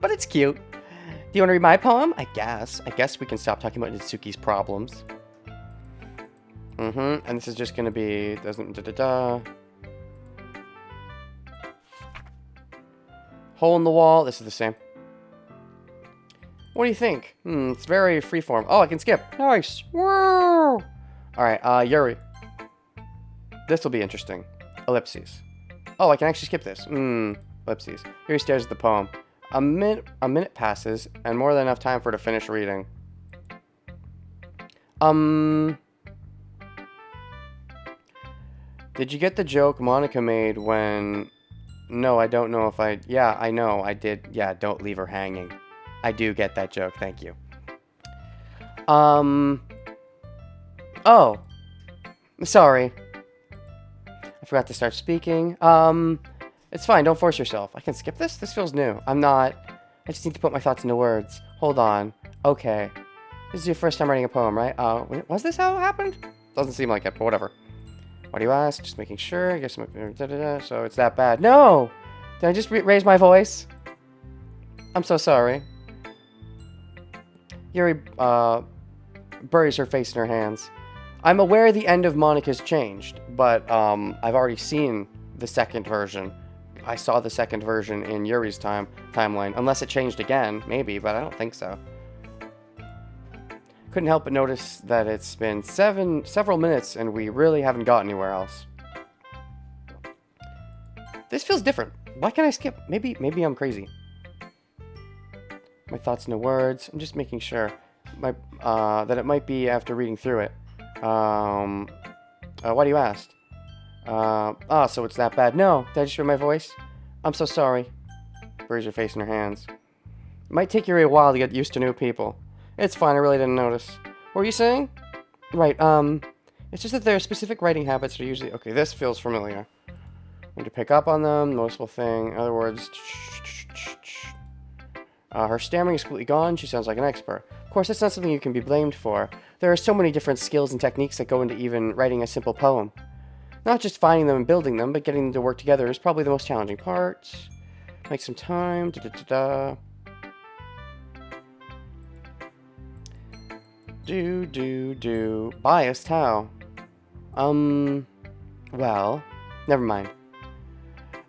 But it's cute. Do you want to read my poem? I guess. I guess we can stop talking about Natsuki's problems. And this is just going to be... Hole in the wall. This is the same. What do you think? It's very freeform. Oh, I can skip. Nice. Woo! Alright, Yuri. This will be interesting. Ellipses. Oh, I can actually skip this. Ellipses. Yuri stares at the poem. A minute passes, and more than enough time for her to finish reading. Did you get the joke Monica made when... No, I don't know if I... Yeah, I know, I did. Yeah, don't leave her hanging. I do get that joke, thank you. Oh. Sorry. I forgot to start speaking. It's fine, don't force yourself. I can skip this? This feels new. I'm not... I just need to put my thoughts into words. Hold on. Okay. This is your first time writing a poem, right? Was this how it happened? Doesn't seem like it, but whatever. Why do you ask? Just making sure. I guess so it's that bad. No! Did I just raise my voice? I'm so sorry. Yuri, buries her face in her hands. I'm aware the end of Monica's changed, but, I've already seen the second version. I saw the second version in Yuri's timeline. Unless it changed again, maybe, but I don't think so. Couldn't help but notice that it's been several minutes and we really haven't got anywhere else. This feels different. Why can't I skip? Maybe I'm crazy. My thoughts, no words. I'm just making sure that it might be after reading through it. Why do you ask? So it's that bad. No, did I just hear my voice? I'm so sorry. Buries her face in her hands. It might take you a while to get used to new people. It's fine, I really didn't notice. What were you saying? Right, it's just that there are specific writing habits that are usually... Okay, this feels familiar. Need to pick up on them, noticeable thing. In other words... her stammering is completely gone, she sounds like an expert. Of course, that's not something you can be blamed for. There are so many different skills and techniques that go into even writing a simple poem. Not just finding them and building them, but getting them to work together is probably the most challenging part. Make some time, Biased how? Well, never mind.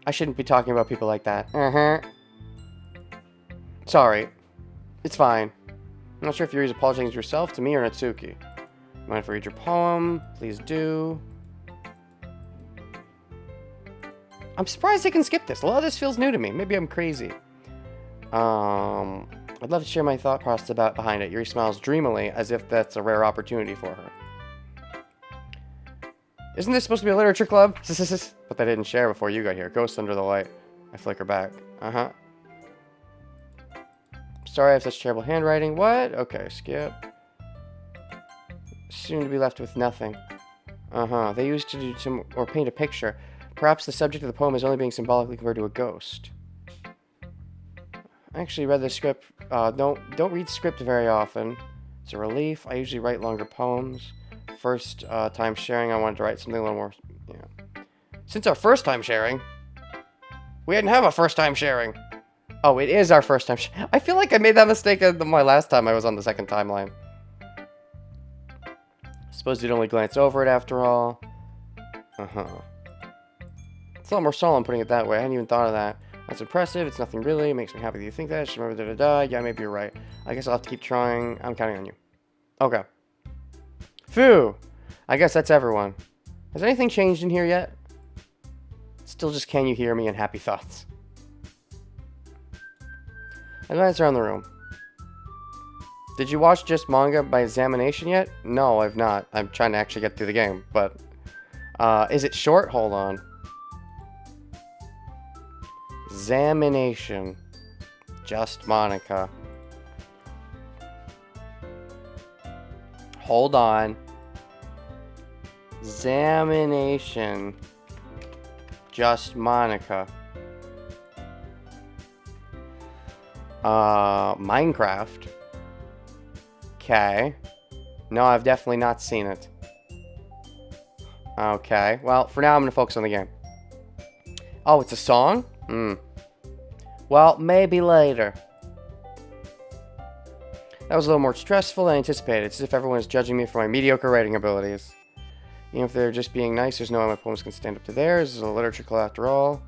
I shouldn't be talking about people like that. Sorry. It's fine. I'm not sure if Yuri's apologizing to yourself, to me, or Natsuki. Mind if I read your poem? Please do. I'm surprised I can skip this. A lot of this feels new to me. Maybe I'm crazy. I'd love to share my thought process behind it. Yuri smiles dreamily, as if that's a rare opportunity for her. Isn't this supposed to be a literature club? But they didn't share before you got here. Ghost under the light. I flicker back. Sorry I have such terrible handwriting. What? Okay, skip. Soon to be left with nothing. They used to do or paint a picture. Perhaps the subject of the poem is only being symbolically compared to a ghost. I actually read the script. Don't read script very often. It's a relief. I usually write longer poems. First time sharing, I wanted to write something a little more... Since our first time sharing... We didn't have a first time sharing. Oh, it is our first time sharing. I feel like I made that mistake my last time I was on the second timeline. Suppose you'd only glance over it after all. It's a lot more solemn putting it that way. I hadn't even thought of that. That's impressive. It's nothing really. It makes me happy that you think that. Just remember Yeah, maybe you're right. I guess I'll have to keep trying. I'm counting on you. Okay. Phew. I guess that's everyone. Has anything changed in here yet? Still just can you hear me and happy thoughts. I glance around the room. Did you watch just manga by examination yet? No, I've not. I'm trying to actually get through the game, but... is it short? Hold on. Examination. Just Monica. Hold on. Examination. Just Monica. Minecraft. Okay. No, I've definitely not seen it. Okay. Well, for now, I'm going to focus on the game. Oh, it's a song? Well, maybe later. That was a little more stressful than I anticipated. It's as if everyone is judging me for my mediocre writing abilities. Even if they're just being nice, there's no way my poems can stand up to theirs. This is a literature club after all.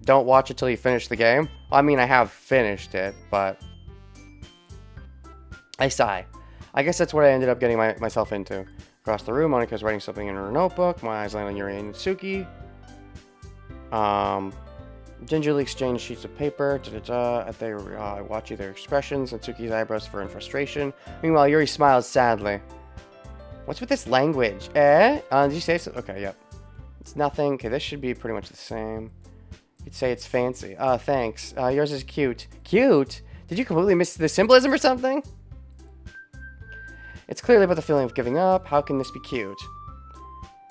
Don't watch it till you finish the game. I mean, I have finished it, but... I sigh. I guess that's what I ended up getting myself into. Across the room, Monika's writing something in her notebook. My eyes land on Yuri and Natsuki. Gingerly exchange sheets of paper. I watch their expressions. Natsuki's eyebrows furrow in frustration. Meanwhile, Yuri smiles sadly. What's with this language? Did you say so? Okay, yep. It's nothing. Okay, this should be pretty much the same. You'd say it's fancy. Thanks. Yours is cute. Cute? Did you completely miss the symbolism or something? It's clearly about the feeling of giving up. How can this be cute?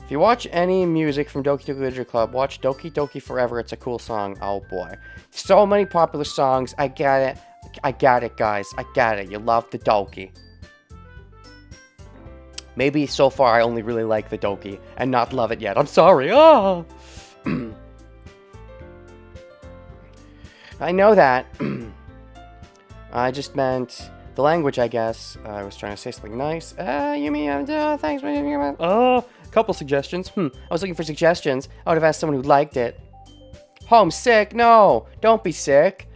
If you watch any music from Doki Doki Literature Club, watch Doki Doki Forever. It's a cool song. Oh boy. So many popular songs. I get it. I get it, guys. I get it. You love the Doki. Maybe so far I only really like the Doki and not love it yet. I'm sorry. Oh! I know that. I just meant the language, I guess. I was trying to say something nice. You mean, thanks for giving me couple suggestions. I was looking for suggestions. I would have asked someone who liked it. Homesick? No, don't be sick.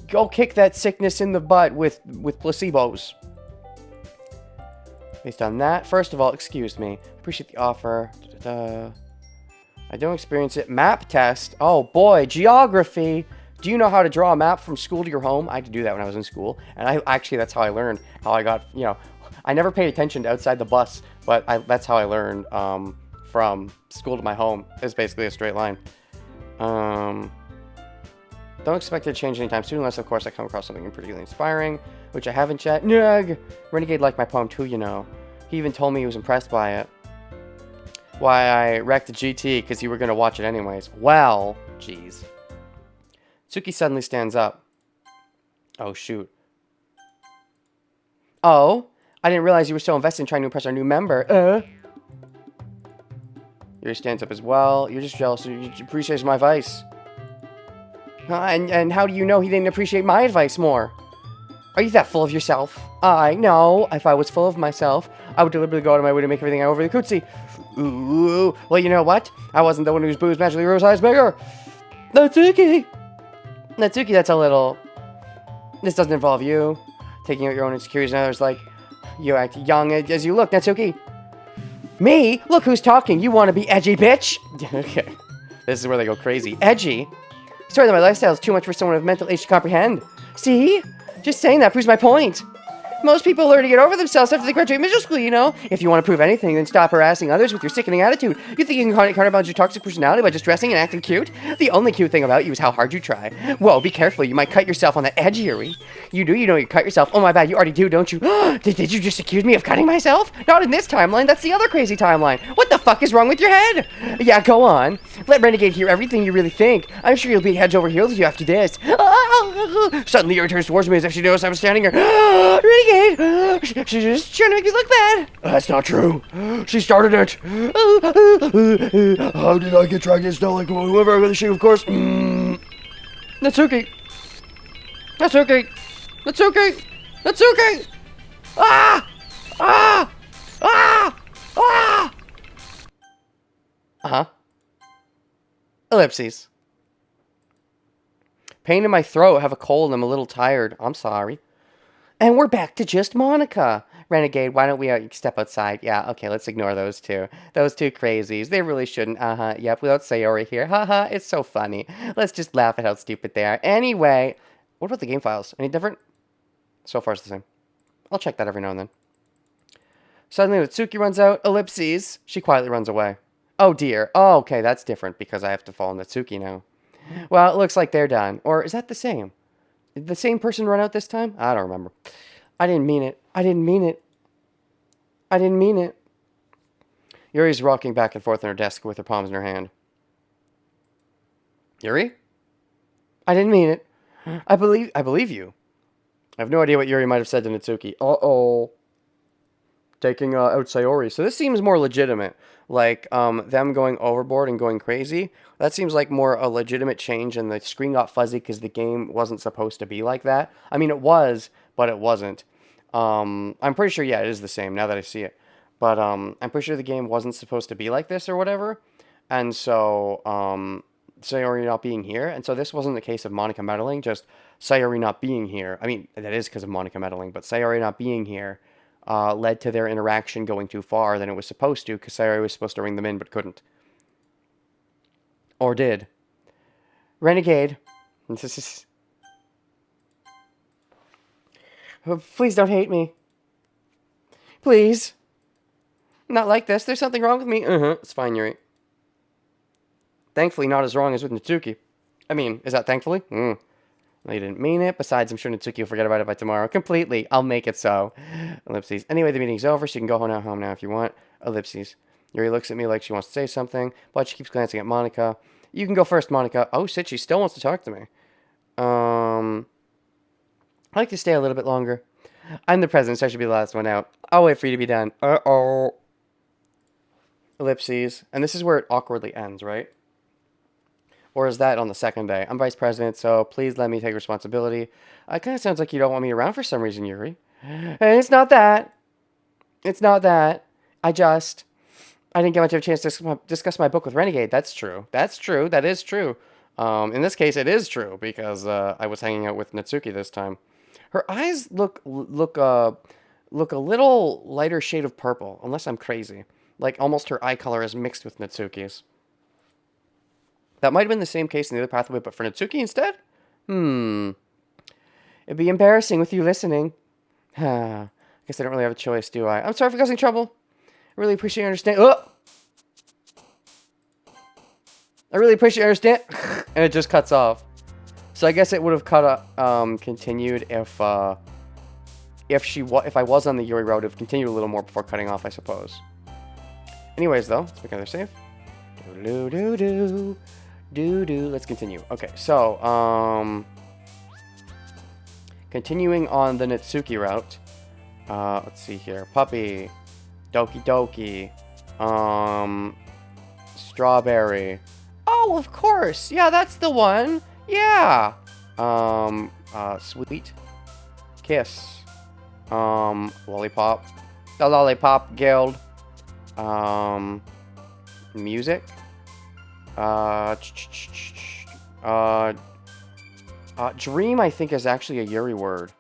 Go kick that sickness in the butt with placebos. Based on that, first of all, excuse me. Appreciate the offer. I don't experience it. Map test. Oh boy, geography. Do you know how to draw a map from school to your home? I had to do that when I was in school, and that's how I learned. How I got, I never paid attention to outside the bus, but that's how I learned from school to my home. It's basically a straight line. Don't expect it to change anytime soon, unless, of course, I come across something particularly inspiring, which I haven't yet. Nug! Renegade liked my poem too, He even told me he was impressed by it. Why I wrecked the GT, because you were going to watch it anyways. Well, jeez. Tsuki suddenly stands up. Oh, shoot. Oh, I didn't realize you were so invested in trying to impress our new member. Yuri stands up as well. You're just jealous. You appreciate my advice. And how do you know he didn't appreciate my advice more? Are you that full of yourself? No. If I was full of myself, I would deliberately go out of my way to make everything overly cutesy. Ooh. Well, you know what? I wasn't the one whose boobs magically rose size bigger. Natsuki, that's a little... This doesn't involve you. Taking out your own insecurities and others like... You act young as you look, Natsuki. Me? Look who's talking. You want to be edgy, bitch? Okay. This is where they go crazy. Edgy? Sorry that my lifestyle is too much for someone of mental age to comprehend. See? Just saying that proves my point. Most people learn to get over themselves after they graduate middle school, If you want to prove anything, then stop harassing others with your sickening attitude. You think you can counterbalance your toxic personality by just dressing and acting cute? The only cute thing about you is how hard you try. Whoa, be careful. You might cut yourself on the edge, Yuri. You do, you cut yourself. Oh my bad, you already do, don't you? Did you just accuse me of cutting myself? Not in this timeline. That's the other crazy timeline. What the fuck is wrong with your head? Yeah, go on. Let Renegade hear everything you really think. I'm sure you'll be heads over heels after this. Suddenly, Yuri turns towards me as if she noticed I was standing here. Renegade! She's just trying to make me look bad. That's not true. She started it. How did I get dragged into like whoever I really should, of course. Natsuki. Ah! Uh-huh. Ellipses. Pain in my throat. Have a cold. I'm a little tired. I'm sorry. And we're back to just Monica. Renegade, why don't we step outside? Yeah, okay, let's ignore those two. Those two crazies. They really shouldn't. Yep, without Sayori here. Haha, it's so funny. Let's just laugh at how stupid they are. Anyway, what about the game files? Any different? So far, it's the same. I'll check that every now and then. Suddenly, Natsuki runs out. Ellipses. She quietly runs away. Oh, dear. Oh, okay, that's different because I have to follow Natsuki now. Well, it looks like they're done. Or is that the same? Did the same person run out this time? I don't remember. I didn't mean it. Yuri's rocking back and forth on her desk with her palms in her hand. Yuri? I didn't mean it. I believe you. I have no idea what Yuri might have said to Natsuki. Uh-oh. Taking out Sayori. So this seems more legitimate. Like, them going overboard and going crazy. That seems like more a legitimate change, and the screen got fuzzy because the game wasn't supposed to be like that. I mean, it was, but it wasn't. I'm pretty sure, yeah, it is the same now that I see it. But, I'm pretty sure the game wasn't supposed to be like this or whatever. And so, Sayori not being here. And so this wasn't the case of Monica meddling, just Sayori not being here. I mean, that is because of Monica meddling, but Sayori not being here led to their interaction going too far than it was supposed to, because Sayori was supposed to ring them in but couldn't. Or did. Renegade. Please don't hate me. Please. Not like this. There's something wrong with me. It's fine, Yuri. Thankfully, not as wrong as with Natsuki. I mean, is that thankfully? No, you didn't mean it. Besides, I'm sure Natsuki will forget about it by tomorrow. Completely. I'll make it so. Ellipses. Anyway, the meeting's over, so you can go home now if you want. Ellipses. Yuri looks at me like she wants to say something, but she keeps glancing at Monica. You can go first, Monica. Oh, shit, she still wants to talk to me. I'd like to stay a little bit longer. I'm the president, so I should be the last one out. I'll wait for you to be done. Ellipses. And this is where it awkwardly ends, right? Or is that on the second day? I'm vice president, so please let me take responsibility. It kind of sounds like you don't want me around for some reason, Yuri. And it's not that. It's not that. I didn't get much of a chance to discuss my book with Renegade. That's true. That's true. That is true. In this case, it is true because I was hanging out with Natsuki this time. Her eyes look a little lighter shade of purple, unless I'm crazy. Like almost her eye color is mixed with Natsuki's. That might have been the same case in the other pathway, but for Natsuki instead? It'd be embarrassing with you listening. I guess I don't really have a choice, do I? I'm sorry for causing trouble. I really appreciate your understanding. I really appreciate your understanding. And it just cuts off. So I guess it would have continued if I was on the Yuri road, it would have continued a little more before cutting off, I suppose. Anyways, though, let's make another save. Let's continue. Okay, so continuing on the Natsuki route. Let's see here. Puppy, Doki Doki, Strawberry. Oh, of course. Yeah, that's the one. Yeah. Sweet. Kiss. Lollipop. The Lollipop Guild. Music. Dream, I think, is actually a Yuri word.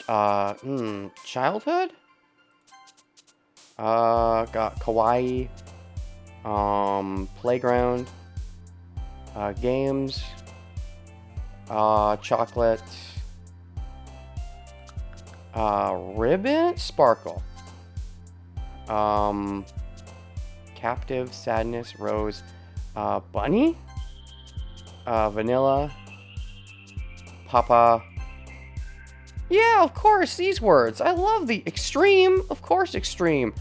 Childhood? Got kawaii. Playground. Games. Chocolate. Ribbon? Sparkle. Captive, sadness, rose, bunny, vanilla, papa. Yeah, of course, these words. I love the extreme. Of course, extreme.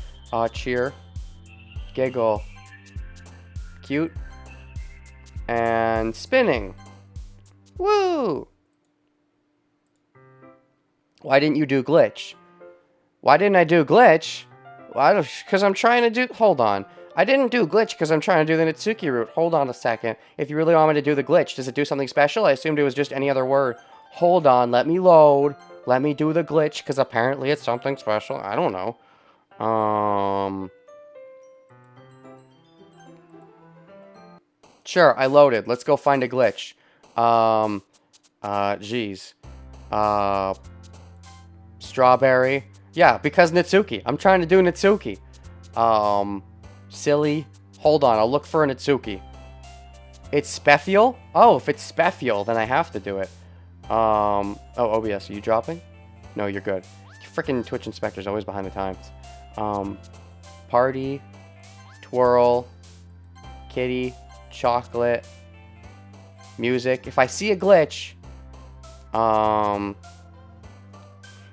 Cheer, giggle, cute, and spinning. Woo! Why didn't you do glitch? Why didn't I do glitch? Well, because I'm trying to do... Hold on. I didn't do glitch because I'm trying to do the Natsuki route. Hold on a second. If you really want me to do the glitch, does it do something special? I assumed it was just any other word. Hold on. Let me load. Let me do the glitch because apparently it's something special. I don't know. Sure, I loaded. Let's go find a glitch. Geez. Strawberry. Yeah, because Natsuki. I'm trying to do Natsuki. Silly. Hold on, I'll look for a Natsuki. It's Speffiel? Oh, if it's Speffiel, then I have to do it. Oh, OBS, are you dropping? No, you're good. Freaking Twitch Inspector's always behind the times. Party. Twirl. Kitty. Chocolate. Music. If I see a glitch...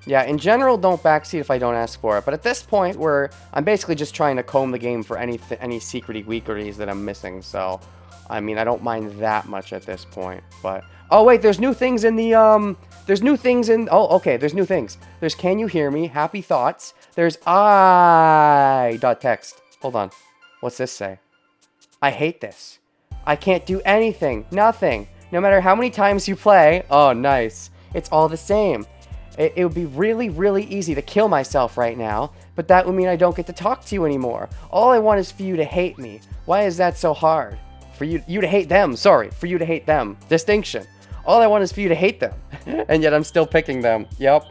Yeah, in general, don't backseat if I don't ask for it. But at this point, where I'm basically just trying to comb the game for any secrety weakeries that I'm missing. So, I mean, I don't mind that much at this point. But oh wait, there's new things in the there's new things in. Oh, okay, there's new things. There's Can You Hear Me? Happy Thoughts. There's I.text. Hold on. What's this say? I hate this. I can't do anything. Nothing. No matter how many times you play. Oh, nice. It's all the same. It would be really, really easy to kill myself right now, but that would mean I don't get to talk to you anymore. All I want is for you to hate me. Why is that so hard? For you to hate them. Sorry, for you to hate them. Distinction. All I want is for you to hate them. And yet I'm still picking them. Yep.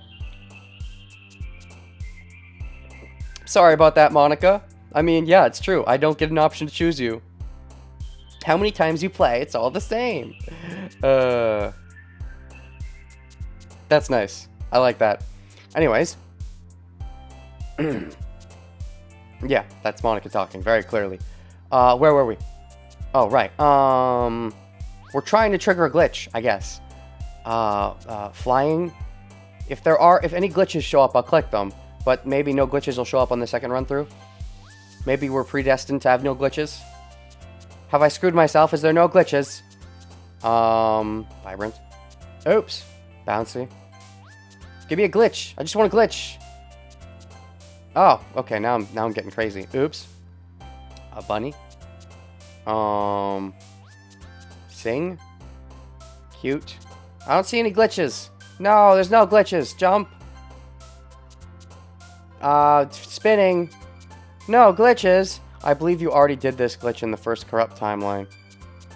Sorry about that, Monica. I mean, yeah, it's true. I don't get an option to choose you. How many times you play, it's all the same. That's nice. I like that. Anyways. Yeah, that's Monica talking very clearly. Where were we? Oh, right. We're trying to trigger a glitch, I guess. Flying. If any glitches show up, I'll click them. But maybe no glitches will show up on the second run through. Maybe we're predestined to have no glitches. Have I screwed myself? Is there no glitches? Vibrant. Oops. Bouncy. Give me a glitch. I just want a glitch. Oh, okay. Now I'm getting crazy. Oops. A bunny. Sing. Cute. I don't see any glitches. No, there's no glitches. Jump. Spinning. No glitches. I believe you already did this glitch in the first corrupt timeline.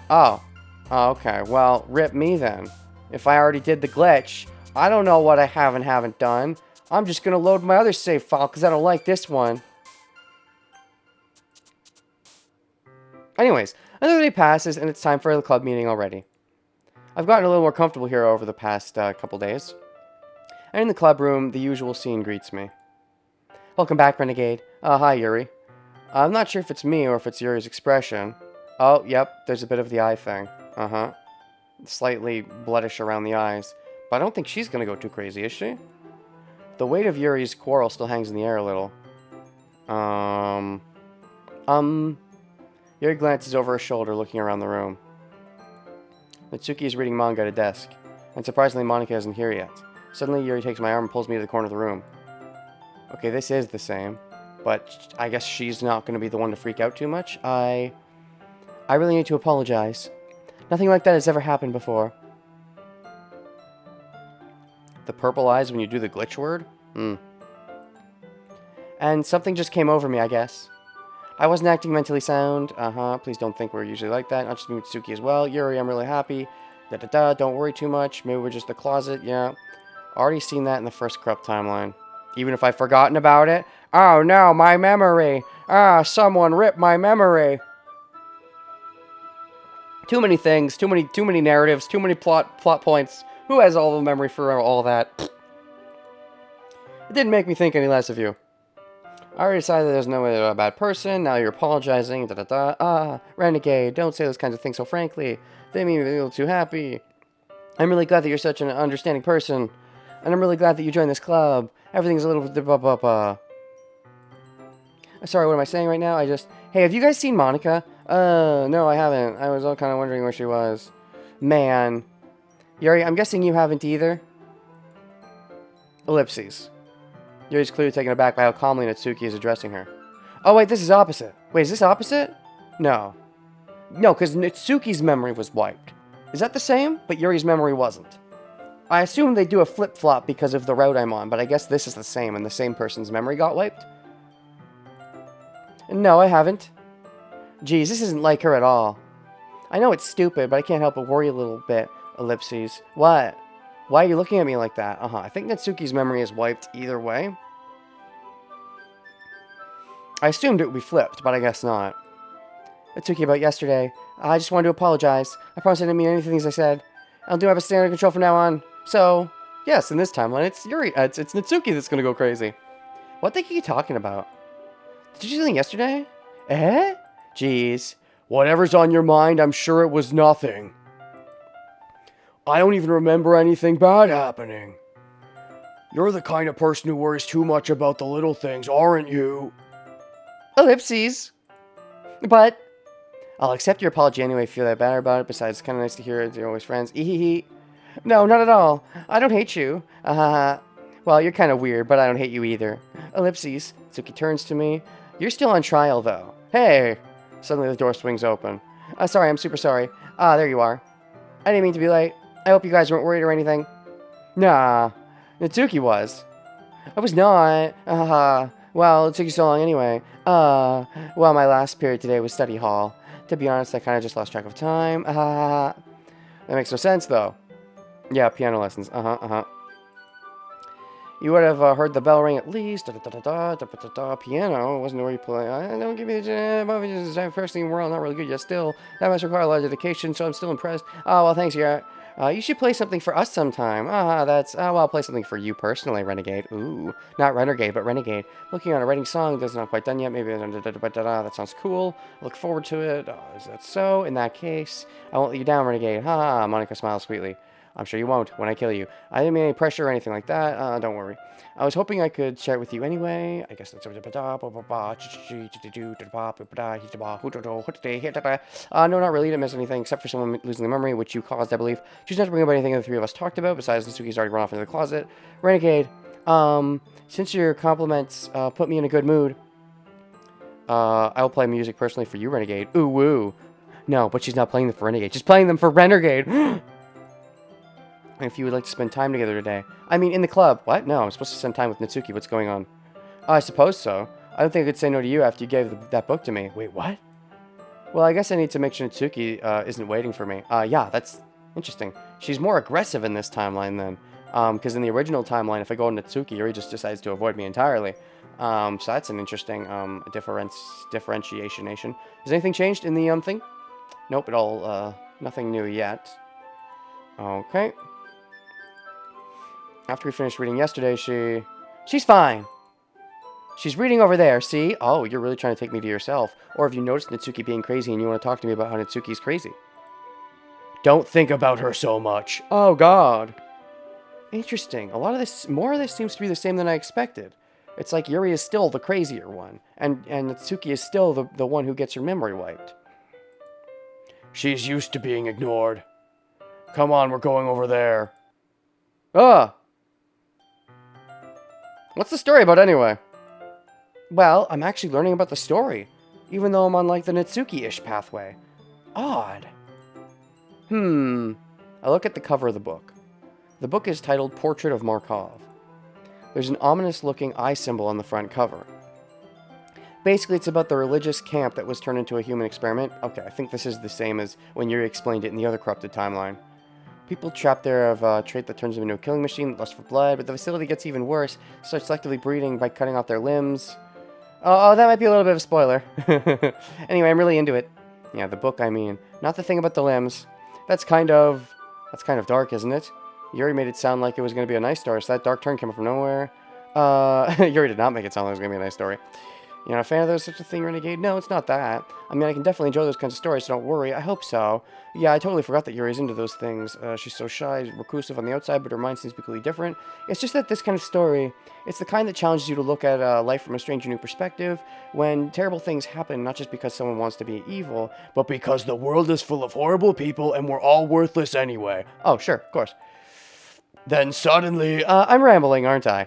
Oh. Oh, okay. Well, rip me then. If I already did the glitch, I don't know what I haven't done. I'm just gonna load my other save file because I don't like this one. Anyways, another day passes and it's time for the club meeting already. I've gotten a little more comfortable here over the past couple days. And in the club room, the usual scene greets me. Welcome back, Renegade. Hi, Yuri. I'm not sure if it's me or if it's Yuri's expression. Oh, yep, there's a bit of the eye thing. Uh-huh. Slightly bloodish around the eyes. But I don't think she's gonna go too crazy, is she? The weight of Yuri's quarrel still hangs in the air a little. Yuri glances over her shoulder, looking around the room. Natsuki is reading manga at a desk, and surprisingly Monika isn't here yet. Suddenly, Yuri takes my arm and pulls me to the corner of the room. Okay, this is the same, but I guess she's not going to be the one to freak out too much. I really need to apologize. Nothing like that has ever happened before. The purple eyes when you do the glitch word? And something just came over me, I guess. I wasn't acting mentally sound. Please don't think we're usually like that. Not just me with Tsuki as well. Yuri, I'm really happy. Don't worry too much. Maybe we're just the closet. Yeah. Already seen that in the first corrupt timeline. Even if I've forgotten about it. Oh no, my memory. Someone ripped my memory. Too many things. Too many narratives. Too many plot points. Who has all the memory for all that? It didn't make me think any less of you. I already decided that there's no way you're a bad person. Now you're apologizing. Renegade, don't say those kinds of things so frankly. They make me a little too happy. I'm really glad that you're such an understanding person. And I'm really glad that you joined this club. Everything's a little... Sorry, what am I saying right now? Hey, have you guys seen Monika? No, I haven't. I was all kind of wondering where she was. Man. Yuri, I'm guessing you haven't either? Ellipses. Yuri's clearly taken aback by how calmly Natsuki is addressing her. Oh, wait, this is opposite. Wait, is this opposite? No. No, because Natsuki's memory was wiped. Is that the same? But Yuri's memory wasn't. I assume they do a flip-flop because of the route I'm on, but I guess this is the same, and the same person's memory got wiped? No, I haven't. Geez, this isn't like her at all. I know it's stupid, but I can't help but worry a little bit. Ellipses. What? Why are you looking at me like that? I think Natsuki's memory is wiped either way. I assumed it would be flipped, but I guess not. Natsuki, about yesterday. I just wanted to apologize. I promise I didn't mean anything as I said. I'll do my best to stay under control from now on. So, yes, in this timeline, it's Yuri. It's Natsuki that's gonna go crazy. What the heck are you talking about? Did you do something yesterday? Eh? Jeez. Whatever's on your mind, I'm sure it was nothing. I don't even remember anything bad happening. You're the kind of person who worries too much about the little things, aren't you? Ellipses. But I'll accept your apology anyway if you feel that bad about it. Besides, it's kind of nice to hear it. You're always friends. Ehehe. No, not at all. I don't hate you. Well, you're kind of weird, but I don't hate you either. Ellipses. Tsuki turns to me. You're still on trial, though. Hey. Suddenly the door swings open. Sorry, I'm super sorry. There you are. I didn't mean to be late. I hope you guys weren't worried or anything. Nah. Natsuki was. I was not. Well, it took you so long anyway. Well, my last period today was study hall. To be honest, I kind of just lost track of time. That makes no sense, though. Yeah, piano lessons. You would have heard the bell ring at least. Piano wasn't where you play. Don't give me the first thing in the world. Not really good yet. Still, that must require a lot of dedication. So I'm still impressed. Oh well, thanks, yeah. You should play something for us sometime. Well, I'll play something for you personally, Renegade. Ooh, not Renegade, but Renegade. Looking on a writing song that's not quite done yet. Maybe that sounds cool. I look forward to it. Is that so? In that case, I won't let you down, Renegade. Monika smiles sweetly. I'm sure you won't when I kill you. I didn't mean any pressure or anything like that. Don't worry. I was hoping I could share it with you anyway. I guess that's... No, not really. Didn't miss anything except for someone losing the memory, which you caused, I believe. Choose not to bring up anything the three of us talked about. Besides, Natsuki's already run off into the closet. Renegade, since your compliments put me in a good mood, I will play music personally for you, Renegade. Ooh, woo. No, but she's not playing them for Renegade. She's playing them for Renegade. If you would like to spend time together today. I mean, in the club. What? No, I'm supposed to spend time with Natsuki. What's going on? I suppose so. I don't think I could say no to you after you gave that book to me. Wait, what? Well, I guess I need to make sure Natsuki isn't waiting for me. Yeah, that's interesting. She's more aggressive in this timeline then. Because in the original timeline, if I go to Natsuki, Yuri just decides to avoid me entirely. So that's an interesting differentiation. Has anything changed in the thing? Nope, nothing new yet. Okay. After we finished reading yesterday, she's fine. She's reading over there, see? Oh, you're really trying to take me to yourself. Or have you noticed Natsuki being crazy and you want to talk to me about how Natsuki's crazy? Don't think about her so much. Oh, God. Interesting. More of this seems to be the same than I expected. It's like Yuri is still the crazier one. And Natsuki is still the one who gets her memory wiped. She's used to being ignored. Come on, we're going over there. What's the story about anyway? Well, I'm actually learning about the story, even though I'm on like the Natsuki-ish pathway. Odd. I look at the cover of the book. The book is titled Portrait of Markov. There's an ominous-looking eye symbol on the front cover. Basically, it's about the religious camp that was turned into a human experiment. Okay, I think this is the same as when Yuri explained it in the other corrupted timeline. People trapped there have a trait that turns them into a killing machine, lust for blood, but the facility gets even worse, starts selectively breeding by cutting off their limbs. Oh, that might be a little bit of a spoiler. Anyway, I'm really into it. Yeah, the book, I mean. Not the thing about the limbs. That's kind of dark, isn't it? Yuri made it sound like it was going to be a nice story, so that dark turn came from nowhere. Yuri did not make it sound like it was going to be a nice story. You're not a fan of those such a thing, Renegade? No, it's not that. I mean, I can definitely enjoy those kinds of stories, so don't worry. I hope so. Yeah, I totally forgot that Yuri's into those things. She's so shy, reclusive on the outside, but her mind seems completely different. It's just that this kind of story, it's the kind that challenges you to look at life from a strange and new perspective, when terrible things happen, not just because someone wants to be evil, but because the world is full of horrible people and we're all worthless anyway. Oh, sure, of course. Then suddenly, I'm rambling, aren't I?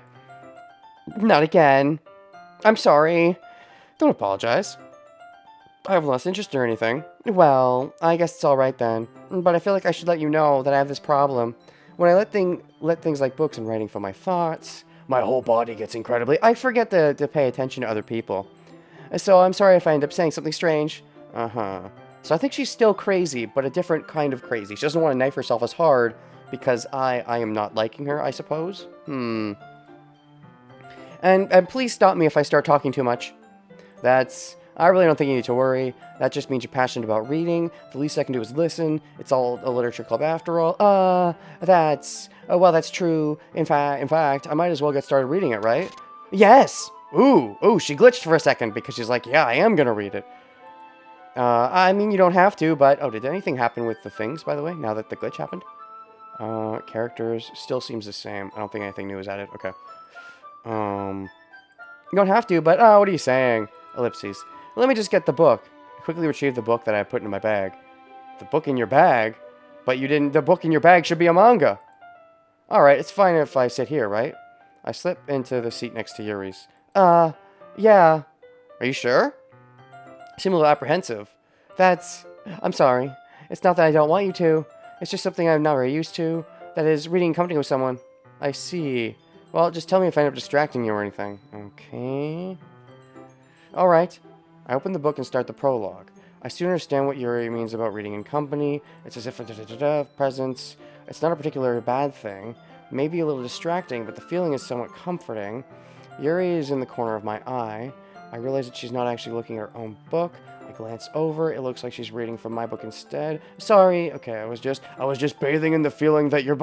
Not again. I'm sorry. Don't apologize. I haven't lost interest or anything. Well, I guess it's alright then. But I feel like I should let you know that I have this problem. When I let things like books and writing fill my thoughts, my whole body gets incredibly... I forget to pay attention to other people. So I'm sorry if I end up saying something strange. So I think she's still crazy, but a different kind of crazy. She doesn't want to knife herself as hard because I am not liking her, I suppose. And please stop me if I start talking too much. I really don't think you need to worry. That just means you're passionate about reading. The least I can do is listen. It's all a literature club after all. Well, that's true. In fact, I might as well get started reading it, right? Yes! Ooh, she glitched for a second because she's like, yeah, I am gonna read it. I mean, you don't have to, but... Oh, did anything happen with the things, by the way, now that the glitch happened? Characters still seems the same. I don't think anything new is added. Okay. You don't have to, but, what are you saying? Ellipses. Let me just get the book. I quickly retrieved the book that I put in my bag. The book in your bag? But you didn't... The book in your bag should be a manga. Alright, it's fine if I sit here, right? I slip into the seat next to Yuri's. Yeah. Are you sure? You seem a little apprehensive. I'm sorry. It's not that I don't want you to. It's just something I'm not very used to. That is, reading and company with someone. I see. Well, just tell me if I end up distracting you or anything. Okay. Alright. I open the book and start the prologue. I soon understand what Yuri means about reading in company. It's as if presence. It's not a particularly bad thing. Maybe a little distracting, but the feeling is somewhat comforting. Yuri is in the corner of my eye. I realize that she's not actually looking at her own book. I glance over. It looks like she's reading from my book instead. Sorry. Okay, I was just bathing in the feeling that you're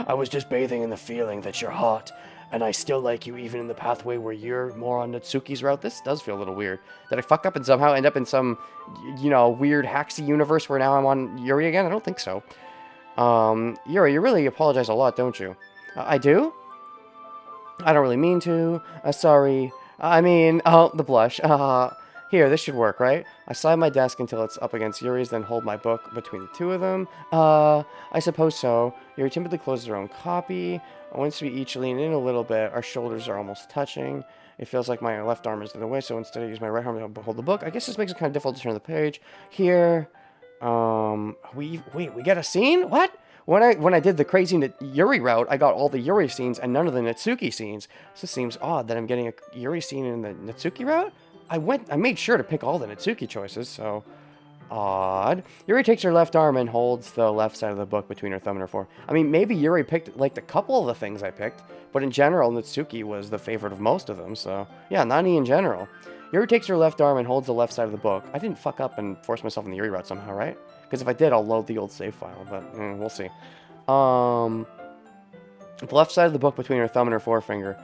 I was just bathing in the feeling that you're hot, and I still like you even in the pathway where you're more on Natsuki's route. This does feel a little weird. Did I fuck up and somehow end up in some, weird haxy universe where now I'm on Yuri again? I don't think so. Yuri, you really apologize a lot, don't you? I do? I don't really mean to. Sorry. I mean, the blush. Here, this should work, right? I slide my desk until it's up against Yuri's, then hold my book between the two of them. I suppose so. Yuri timidly closes her own copy. Once we each lean in a little bit, our shoulders are almost touching. It feels like my left arm is in the way, so instead I use my right arm to hold the book. I guess this makes it kind of difficult to turn the page. Here, we got a scene? What? When I did the crazy Yuri route, I got all the Yuri scenes and none of the Natsuki scenes. So this seems odd that I'm getting a Yuri scene in the Natsuki route. I made sure to pick all the Natsuki choices, so odd. Yuri takes her left arm and holds the left side of the book between her thumb and her forearm. I mean, maybe Yuri picked like a couple of the things I picked, but in general, Natsuki was the favorite of most of them, so yeah, Nani in general. Yuri takes her left arm and holds the left side of the book. I didn't fuck up and force myself in the Yuri route somehow, right? Because if I did, I'll load the old save file, but we'll see. The left side of the book between her thumb and her forefinger.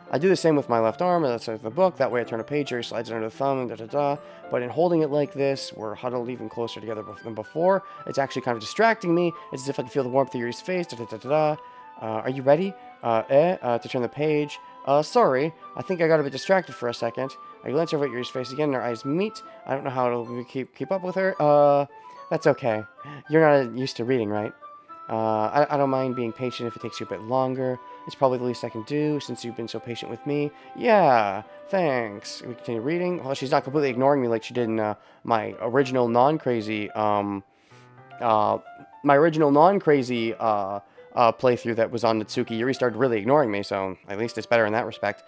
I do the same with my left arm, and that's the book. That way I turn a page, Yuri slides it under the thumb, and da-da-da. But in holding it like this, we're huddled even closer together than before. It's actually kind of distracting me. It's as if I can feel the warmth of Yuri's face, da-da-da-da-da. Are you ready? To turn the page. Sorry. I think I got a bit distracted for a second. I glance over at Yuri's face again, and our eyes meet. I don't know how to keep up with her. That's okay. You're not used to reading, right? I don't mind being patient if it takes you a bit longer. It's probably the least I can do since you've been so patient with me. Yeah, thanks. We continue reading. Well, she's not completely ignoring me like she did in my original non-crazy playthrough that was on Natsuki. Yuri started really ignoring me, so at least it's better in that respect.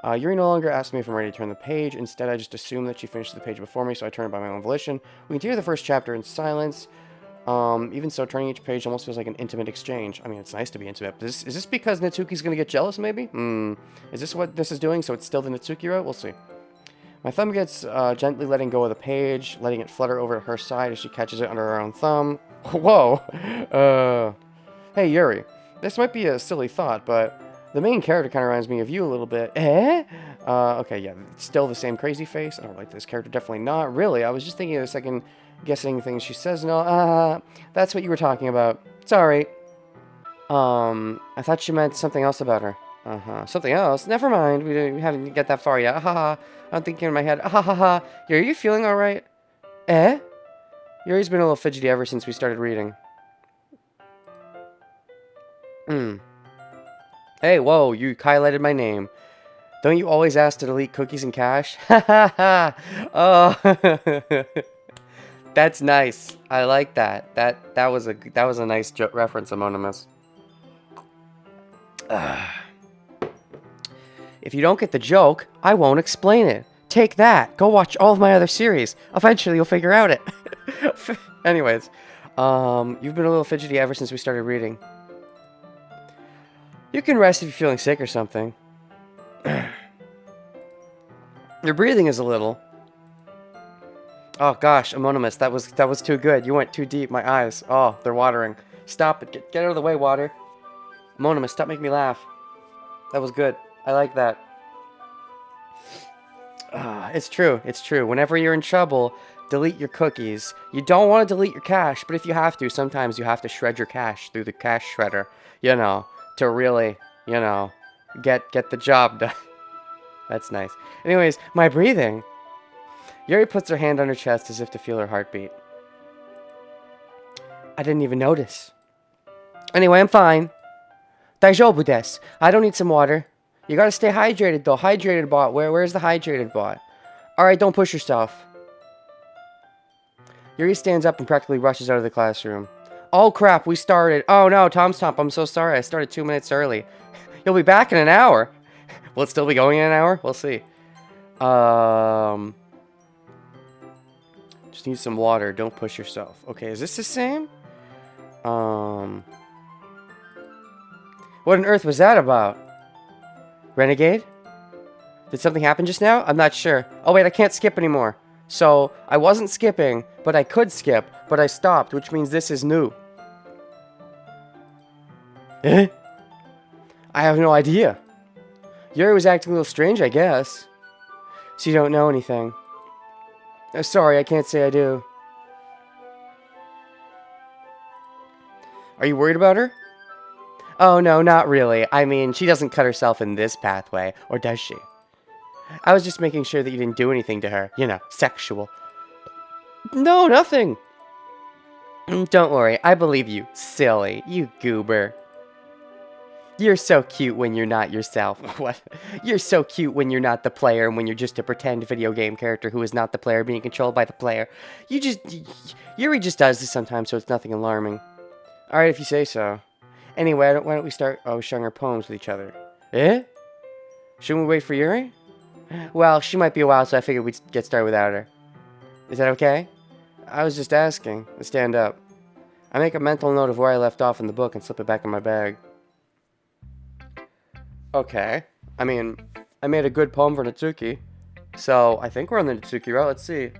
Yuri no longer asks me if I'm ready to turn the page. Instead, I just assume that she finishes the page before me, so I turn it by my own volition. We continue the first chapter in silence. Even so, turning each page almost feels like an intimate exchange. I mean, it's nice to be intimate. But is this because Natsuki's gonna get jealous, maybe? Is this what this is doing, so it's still the Natsuki route? We'll see. My thumb gets gently letting go of the page, letting it flutter over to her side as she catches it under her own thumb. Whoa! Hey, Yuri. This might be a silly thought, but the main character kind of reminds me of you a little bit. Okay, yeah, it's still the same crazy face. I don't like this character, definitely not. Really, I was just thinking of a second, guessing things she says. No, that's what you were talking about. Sorry. I thought you meant something else about her. Something else? Never mind, we haven't get that far yet. Haha. I'm thinking in my head. Haha. Yuri, are you feeling alright? Yuri's been a little fidgety ever since we started reading. Hey, whoa, you highlighted my name. Don't you always ask to delete cookies and cache? Oh, that's nice. I like that. That was a nice reference, Amonimus. If you don't get the joke, I won't explain it. Take that. Go watch all of my other series. Eventually, you'll figure out it. Anyways, you've been a little fidgety ever since we started reading. You can rest if you're feeling sick or something. Your breathing is a little. Oh gosh, Amonimus, that was too good. You went too deep. My eyes. Oh, they're watering. Stop it. Get out of the way, water. Amonimus, stop making me laugh. That was good. I like that. It's true. It's true. Whenever you're in trouble, delete your cookies. You don't want to delete your cache, but if you have to, sometimes you have to shred your cache through the cache shredder. You know, to really, you know, get the job done. That's nice. Anyways, my breathing. Yuri puts her hand on her chest as if to feel her heartbeat. I didn't even notice. Anyway, I'm fine. Daijoubu desu. I don't need some water. You gotta stay hydrated though. Hydrated bot. Where's the hydrated bot? Alright, don't push yourself. Yuri stands up and practically rushes out of the classroom. Oh crap, we started. Oh no, Tom Stomp, I'm so sorry. I started 2 minutes early. You'll be back in an hour. Will it still be going in an hour? We'll see. Just need some water. Don't push yourself. Okay, is this the same? What on earth was that about? Renegade? Did something happen just now? I'm not sure. Oh wait, I can't skip anymore. So, I wasn't skipping, but I could skip, but I stopped, which means this is new. I have no idea. Yuri was acting a little strange, I guess. So you don't know anything. Sorry, I can't say I do. Are you worried about her? Oh no, not really. I mean, she doesn't cut herself in this pathway, or does she? I was just making sure that you didn't do anything to her. You know, sexual. No, nothing. Don't worry, I believe you, silly. You goober. You're so cute when you're not yourself. What? You're so cute when you're not the player and when you're just a pretend video game character who is not the player being controlled by the player. Yuri just does this sometimes, so it's nothing alarming. Alright, if you say so. Anyway, why don't we start showing our poems with each other? Eh? Shouldn't we wait for Yuri? Well, she might be a while, so I figured we'd get started without her. Is that okay? I was just asking. Stand up. I make a mental note of where I left off in the book and slip it back in my bag. Okay. I mean, I made a good poem for Natsuki. So, I think we're on the Natsuki route. Let's see.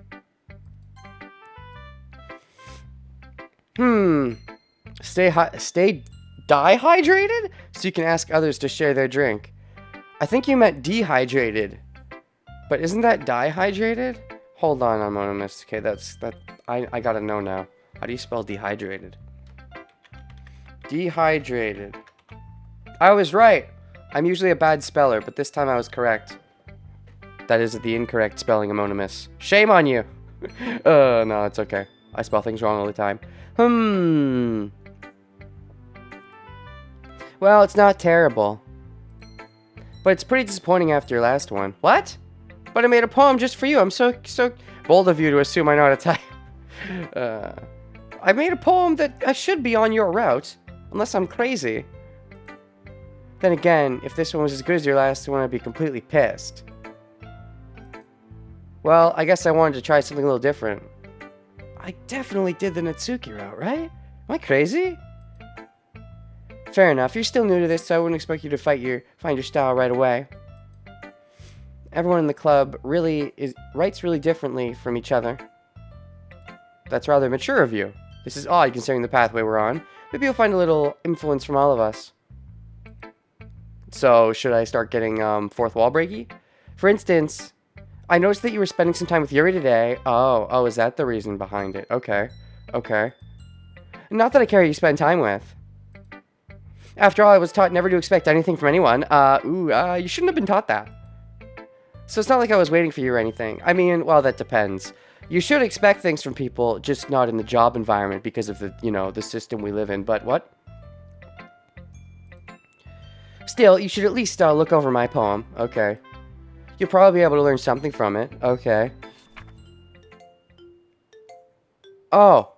Stay dehydrated? So you can ask others to share their drink. I think you meant dehydrated. But isn't that dehydrated? Hold on, I'm anonymous. Okay, I gotta know now. How do you spell dehydrated? Dehydrated. I was right. I'm usually a bad speller, but this time I was correct. That is the incorrect spelling, Amonimus. Shame on you! No, it's okay. I spell things wrong all the time. Well, it's not terrible. But it's pretty disappointing after your last one. What? But I made a poem just for you. I'm so bold of you to assume I know how to type. I made a poem that should be on your route. Unless I'm crazy. Then again, if this one was as good as your last one, I'd be completely pissed. Well, I guess I wanted to try something a little different. I definitely did the Natsuki route, right? Am I crazy? Fair enough, you're still new to this, so I wouldn't expect you to find your style right away. Everyone in the club writes really differently from each other. That's rather mature of you. This is odd considering the pathway we're on. Maybe you'll find a little influence from all of us. So, should I start getting fourth wall breaky? For instance, I noticed that you were spending some time with Yuri today. Oh, is that the reason behind it? Okay. Not that I care who you spend time with. After all, I was taught never to expect anything from anyone. You shouldn't have been taught that. So it's not like I was waiting for you or anything. I mean, well, that depends. You should expect things from people, just not in the job environment because of the, the system we live in. But what? Still, you should at least look over my poem. Okay. You'll probably be able to learn something from it. Okay. Oh.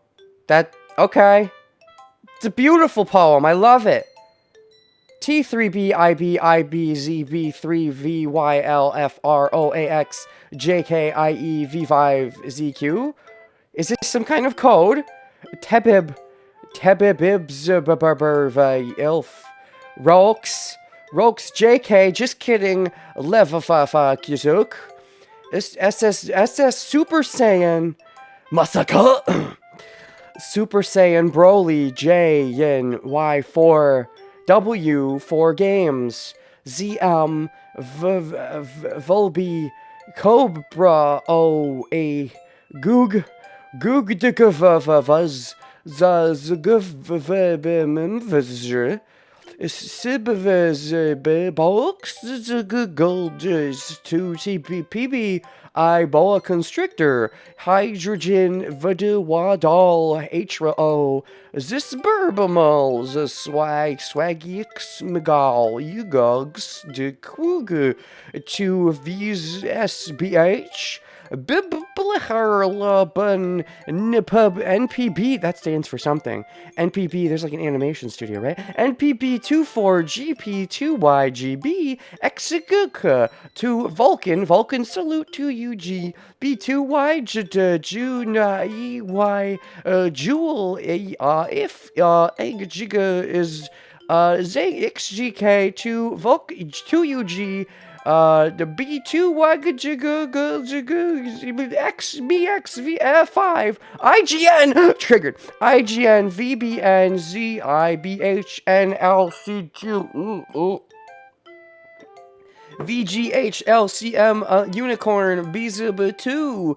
Okay. It's a beautiful poem. I love it. T3BIBIBZB3VYLFROAXJKIEV5ZQ? Is this some kind of code? Tebibibzbibirvilf. Rox JK, just kidding. Levafafakizuk. SS Super Saiyan. Masaka. Super Saiyan Broly J Y4 W 4 games ZM Volby Cobra O A Goog Dikavavaz Zazgavavimvazr Sibvaz Box Golders 2 TPPB I boa constrictor hydrogen vaduwadal HRO zisberbamal swagix megal ugogs de kwug to vs SBH Biblicherlaben Nipub NPB, that stands for something. NPB, there's like an animation studio, right? NPB24GP2YGB Exiguka to Vulcan salute to UG B2Y Juna EY Jewel if Eggiga is ZXGK to UG the B2 XBXV5 IGN triggered IGN VBN ZIBHN LCQ VGH LCM Unicorn Bizib2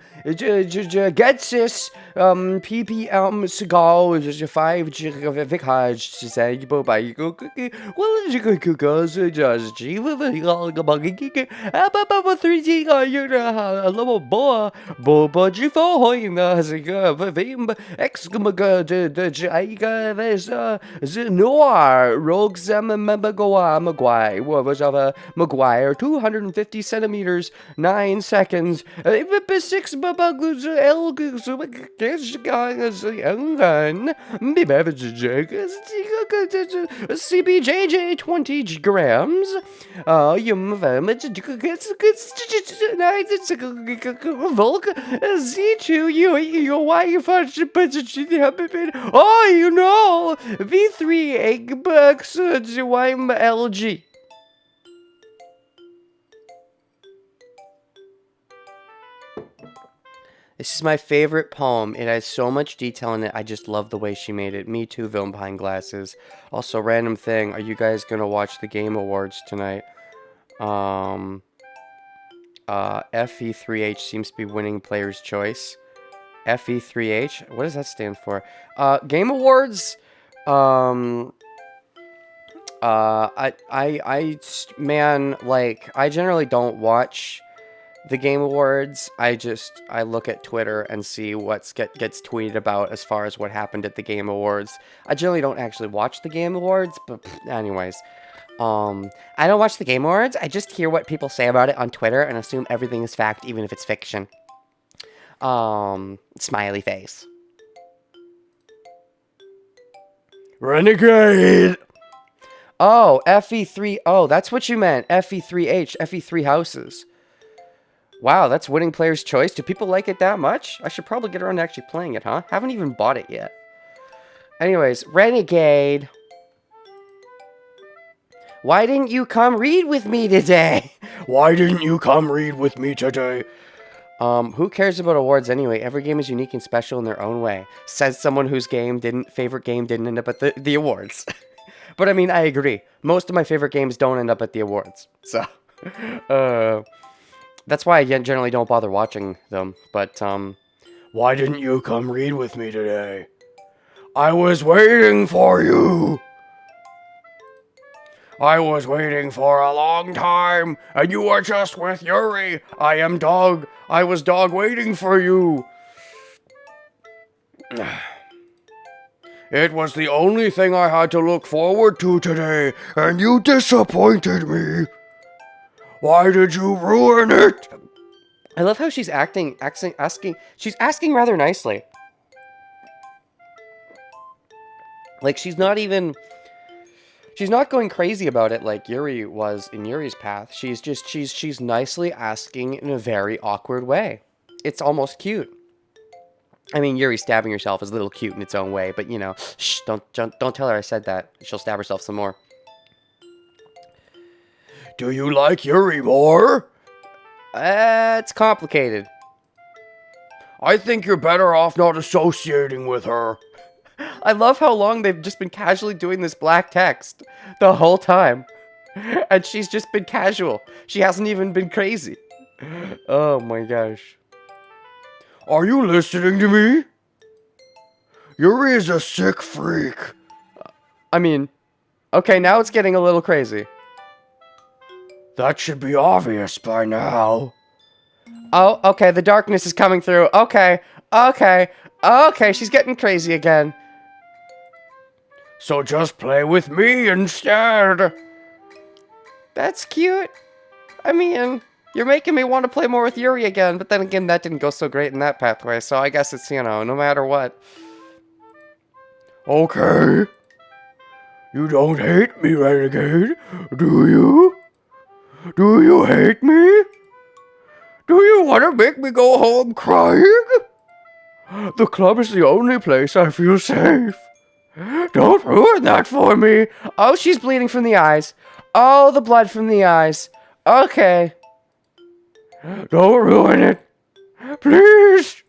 Getsis ppm cigar 5 vikaj say by well just 3 a little boy boba jifo ex noir rogues Maguire 250 centimeters 9 seconds 6 CBJJ 20 grams. Volk Z2 you wife oh you know V3 egg bucks LG. This is my favorite poem. It has so much detail in it. I just love the way she made it. Me too, Villain Behind Glasses. Also, random thing. Are you guys going to watch the Game Awards tonight? FE3H seems to be winning Player's Choice. FE3H? What does that stand for? Game Awards? Man, like, I generally don't watch the Game Awards. I look at Twitter and see what gets tweeted about as far as what happened at the Game Awards. I generally don't actually watch the Game Awards, but anyways. I don't watch the Game Awards. I just hear what people say about it on Twitter and assume everything is fact, even if it's fiction. Smiley face. Renegade! Oh, FE3. Oh, that's what you meant. FE3H. FE3 houses. Wow, that's winning Player's Choice. Do people like it that much? I should probably get around to actually playing it, huh? Haven't even bought it yet. Anyways, Renegade. Why didn't you come read with me today? Why didn't you come read with me today? Who cares about awards anyway? Every game is unique and special in their own way. Says someone whose favorite game didn't end up at the awards. But I mean, I agree. Most of my favorite games don't end up at the awards. So, that's why I generally don't bother watching them. But, why didn't you come read with me today? I was waiting for you. I was waiting for a long time, and you were just with Yuri. I am dog. I was dog waiting for you. It was the only thing I had to look forward to today, and you disappointed me. Why did you ruin it? I love how she's asking rather nicely. Like, she's not going crazy about it like Yuri was in Yuri's path. She's nicely asking in a very awkward way. It's almost cute. I mean, Yuri stabbing herself is a little cute in its own way, but you know, shh, don't tell her I said that. She'll stab herself some more. Do you like Yuri more? It's complicated. I think you're better off not associating with her. I love how long they've just been casually doing this black text the whole time. And she's just been casual. She hasn't even been crazy. Oh my gosh. Are you listening to me? Yuri is a sick freak. I mean, okay, now it's getting a little crazy. That should be obvious by now. Oh, okay, the darkness is coming through. Okay, she's getting crazy again. So just play with me instead. That's cute. I mean, you're making me want to play more with Yuri again, but then again, that didn't go so great in that pathway, so I guess it's, you know, no matter what. Okay. You don't hate me, Renegade, do you? Do you hate me? Do you want to make me go home crying? The club is the only place I feel safe. Don't ruin that for me. Oh, she's bleeding from the eyes. Oh, the blood from the eyes. Okay. Don't ruin it. Please.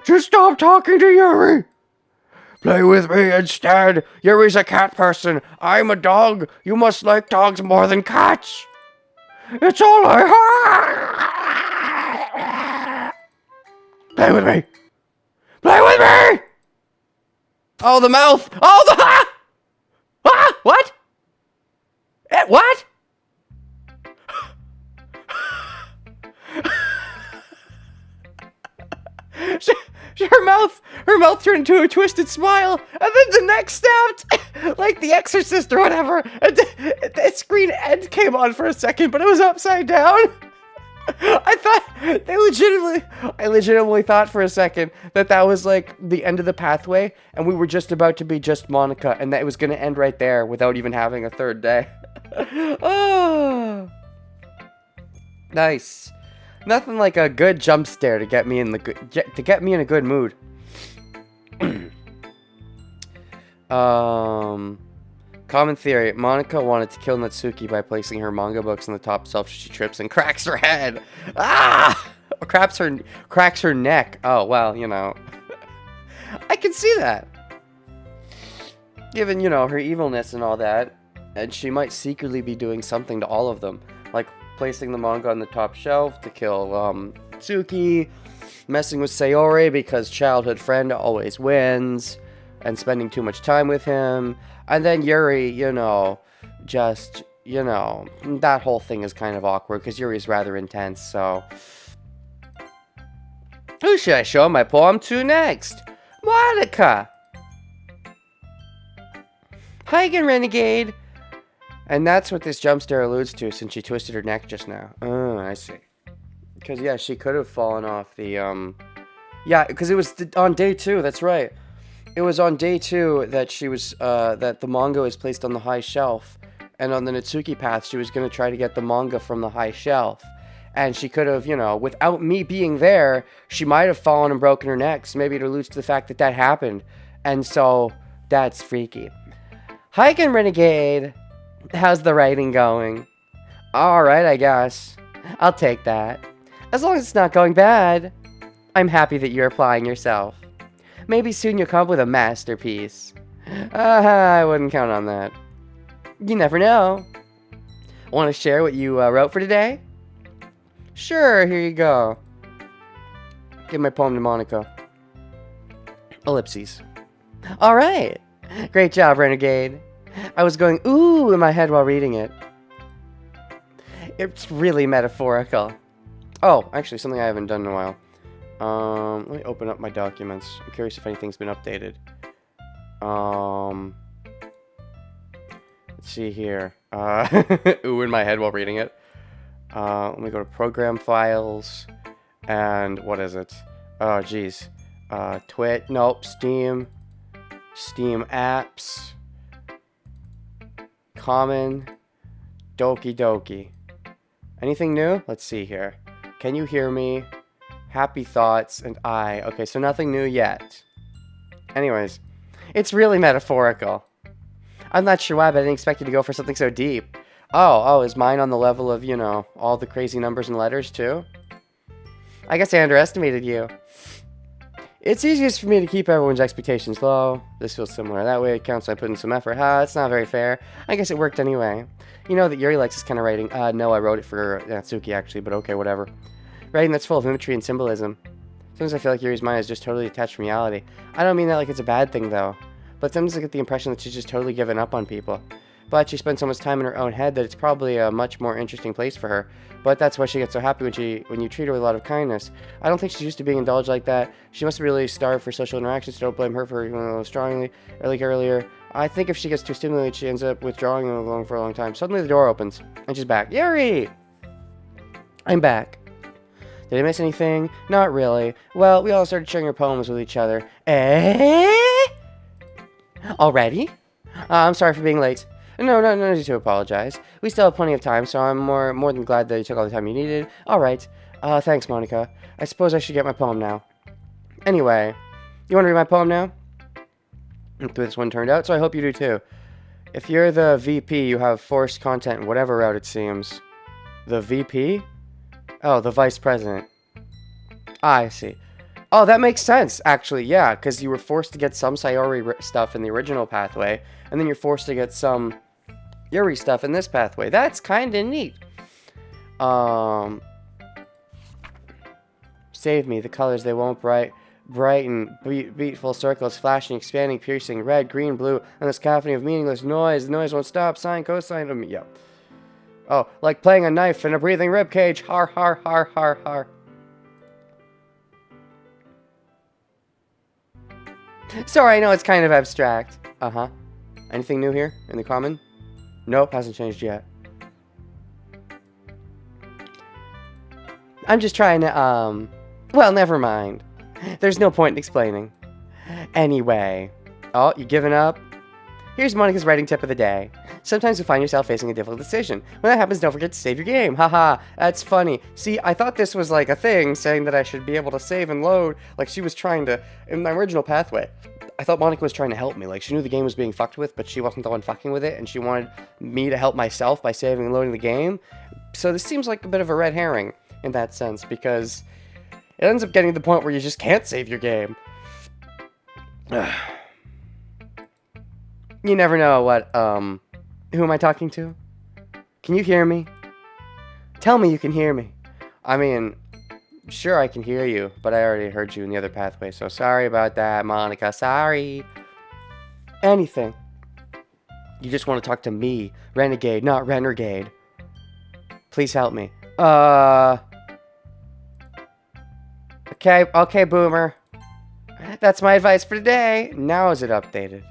Just stop talking to Yuri. Play with me instead. Yuri's a cat person. I'm a dog. You must like dogs more than cats. It's all I have. Play with me. Play with me! Oh, the mouth! Oh, the... What? What? Her mouth turned into a twisted smile, and then the neck snapped, like The Exorcist or whatever. And the screen end came on for a second, but it was upside down. I legitimately thought for a second that was like the end of the pathway, and we were just about to be just Monica, and that it was gonna end right there without even having a third day. Oh, nice. Nothing like a good jump scare to get me in a good mood. Common theory: Monica wanted to kill Natsuki by placing her manga books on the top shelf. She trips and cracks her head. Or cracks her neck. Oh well, you know. I can see that. Given, you know, her evilness and all that, and she might secretly be doing something to all of them, like placing the manga on the top shelf to kill Tsuki, messing with Sayori because childhood friend always wins, and spending too much time with him, and then Yuri, you know, just, you know, that whole thing is kind of awkward because Yuri's rather intense, so... Who should I show my poem to next? Monica! Hi again, Renegade! And that's what this jump scare alludes to, since she twisted her neck just now. Oh, I see. Because, yeah, she could have fallen off the, Yeah, because it was on day 2, that's right. It was on day 2 that she was, that the manga was placed on the high shelf. And on the Natsuki path, she was going to try to get the manga from the high shelf. And she could have, you know, without me being there, she might have fallen and broken her neck. So maybe it alludes to the fact that that happened. And so, that's freaky. Hi again, Renegade! How's the writing going? Alright, I guess. I'll take that. As long as it's not going bad. I'm happy that you're applying yourself. Maybe soon you'll come up with a masterpiece. I wouldn't count on that. You never know. Want to share what you wrote for today? Sure, here you go. Give my poem to Monica. Ellipses. Alright. Great job, Renegade. I was going, ooh, in my head while reading it. It's really metaphorical. Oh, actually, something I haven't done in a while. Let me open up my documents. I'm curious if anything's been updated. Let's see here. Ooh, in my head while reading it. Let me go to Program Files. And what is it? Oh, geez. Nope, Steam. Steam Apps. Common. Doki Doki. Anything new? Let's see here. Can you hear me? Happy Thoughts and I. Okay, so nothing new yet. Anyways, it's really metaphorical. I'm not sure why, but I didn't expect you to go for something so deep. Oh, is mine on the level of, you know, all the crazy numbers and letters too? I guess I underestimated you. It's easiest for me to keep everyone's expectations low. This feels similar. That way it counts I put in some effort. It's not very fair. I guess it worked anyway. You know that Yuri likes this kind of writing. No, I wrote it for Natsuki actually, but okay, whatever. Writing that's full of imagery and symbolism. Sometimes I feel like Yuri's mind is just totally detached from reality. I don't mean that like it's a bad thing though. But sometimes I get the impression that she's just totally given up on people. But she spends so much time in her own head that it's probably a much more interesting place for her. But that's why she gets so happy when you treat her with a lot of kindness. I don't think she's used to being indulged like that. She must really starve for social interactions, so don't blame her for strongly, or like earlier. I think if she gets too stimulated, she ends up withdrawing and alone for a long time. Suddenly the door opens, and she's back. Yuri! I'm back. Did I miss anything? Not really. Well, we all started sharing our poems with each other. Already? I'm sorry for being late. No need to apologize. We still have plenty of time, so I'm more than glad that you took all the time you needed. Alright. Thanks, Monica. I suppose I should get my poem now. Anyway, you want to read my poem now? Look the way this one turned out, so I hope you do too. If you're the VP, you have forced content in whatever route it seems. The VP? Oh, the Vice President. I see. Oh, that makes sense, actually, yeah, because you were forced to get some Sayori stuff in the original pathway, and then you're forced to get some Yuri stuff in this pathway. That's kind of neat. Save me, the colors, they won't bright. bright and beautiful circles, flashing, expanding, piercing, red, green, blue, and this cacophony of meaningless noise. The noise won't stop. Sine, cosine, yeah. Oh, like playing a knife in a breathing rib cage. Har, har, har, har, har. Sorry, I know it's kind of abstract. Uh-huh. Anything new here in the common? Nope, hasn't changed yet. I'm just trying to, well, never mind. There's no point in explaining. Anyway. Oh, you giving up? Here's Monica's writing tip of the day. Sometimes you find yourself facing a difficult decision. When that happens, don't forget to save your game. Haha, that's funny. See, I thought this was like a thing saying that I should be able to save and load. Like she was trying to, in my original pathway, I thought Monica was trying to help me. Like she knew the game was being fucked with, but she wasn't the one fucking with it. And she wanted me to help myself by saving and loading the game. So this seems like a bit of a red herring in that sense, because it ends up getting to the point where you just can't save your game. You never know what, who am I talking to? Can you hear me? Tell me you can hear me. I mean, sure I can hear you, but I already heard you in the other pathway, so sorry about that, Monica, sorry. Anything. You just want to talk to me, Renegade, not Renegade. Please help me. Okay, Boomer. That's my advice for today. Now is it updated?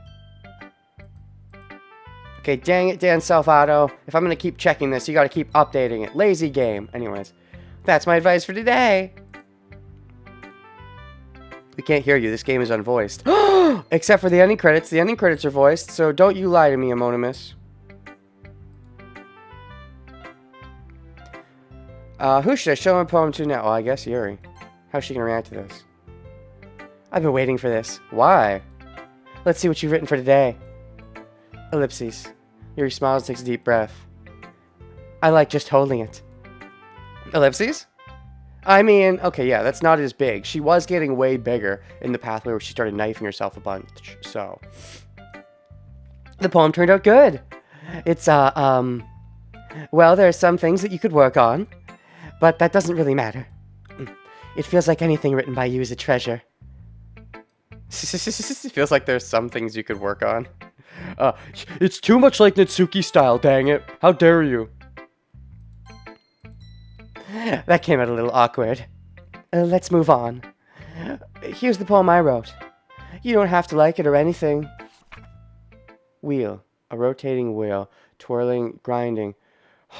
Okay, dang it, Dan Self-Auto. If I'm going to keep checking this, you got to keep updating it. Lazy game. Anyways, that's my advice for today. We can't hear you. This game is unvoiced. Except for the ending credits. The ending credits are voiced, so don't you lie to me, Amonimus. Who should I show my poem to now? Well, I guess Yuri. How's she going to react to this? I've been waiting for this. Why? Let's see what you've written for today. Ellipses. Yuri smiles and takes a deep breath. I like just holding it. Ellipses? I mean, okay, yeah, that's not as big. She was getting way bigger in the pathway where she started knifing herself a bunch, so. The poem turned out good. It's, well, there are some things that you could work on, but that doesn't really matter. It feels like anything written by you is a treasure. It feels like there's some things you could work on. It's too much like Natsuki style, dang it. How dare you? That came out a little awkward. Let's move on. Here's the poem I wrote. You don't have to like it or anything. Wheel. A rotating wheel. Twirling, grinding.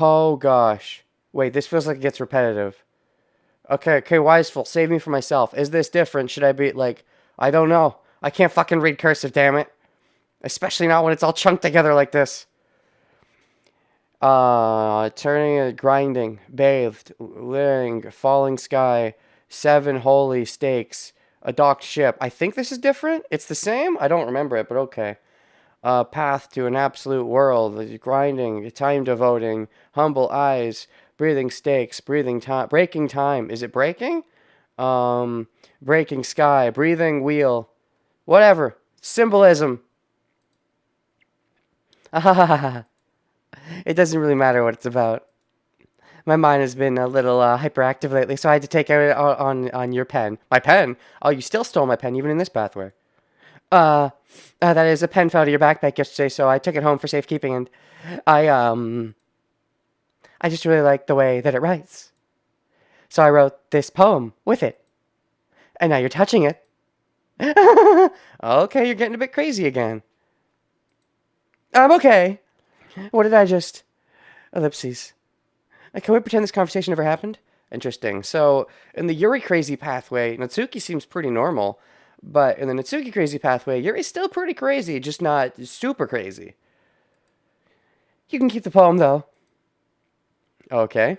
Oh gosh. Wait, this feels like it gets repetitive. Okay, Wiseful, save me from myself. Is this different? Should I be, like, I don't know. I can't fucking read cursive, damn it. Especially not when it's all chunked together like this. Turning, grinding, bathed, laying, falling sky, 7 holy stakes, a docked ship. I think this is different. It's the same? I don't remember it, but okay. Path to an absolute world, grinding, time devoting, humble eyes, breathing stakes, breathing time, breaking time. Is it breaking? Breaking sky, breathing wheel, whatever. Symbolism. It doesn't really matter what it's about. My mind has been a little hyperactive lately, so I had to take out on your pen. My pen? Oh, you still stole my pen, even in this pathway. That is, a pen fell out of your backpack yesterday, so I took it home for safekeeping, and I just really like the way that it writes. So I wrote this poem with it. And now you're touching it. Okay, you're getting a bit crazy again. I'm okay. What did I just... Ellipses. Can we pretend this conversation never happened? Interesting. So, in the Yuri crazy pathway, Natsuki seems pretty normal. But in the Natsuki crazy pathway, Yuri's still pretty crazy, just not super crazy. You can keep the poem, though. Okay.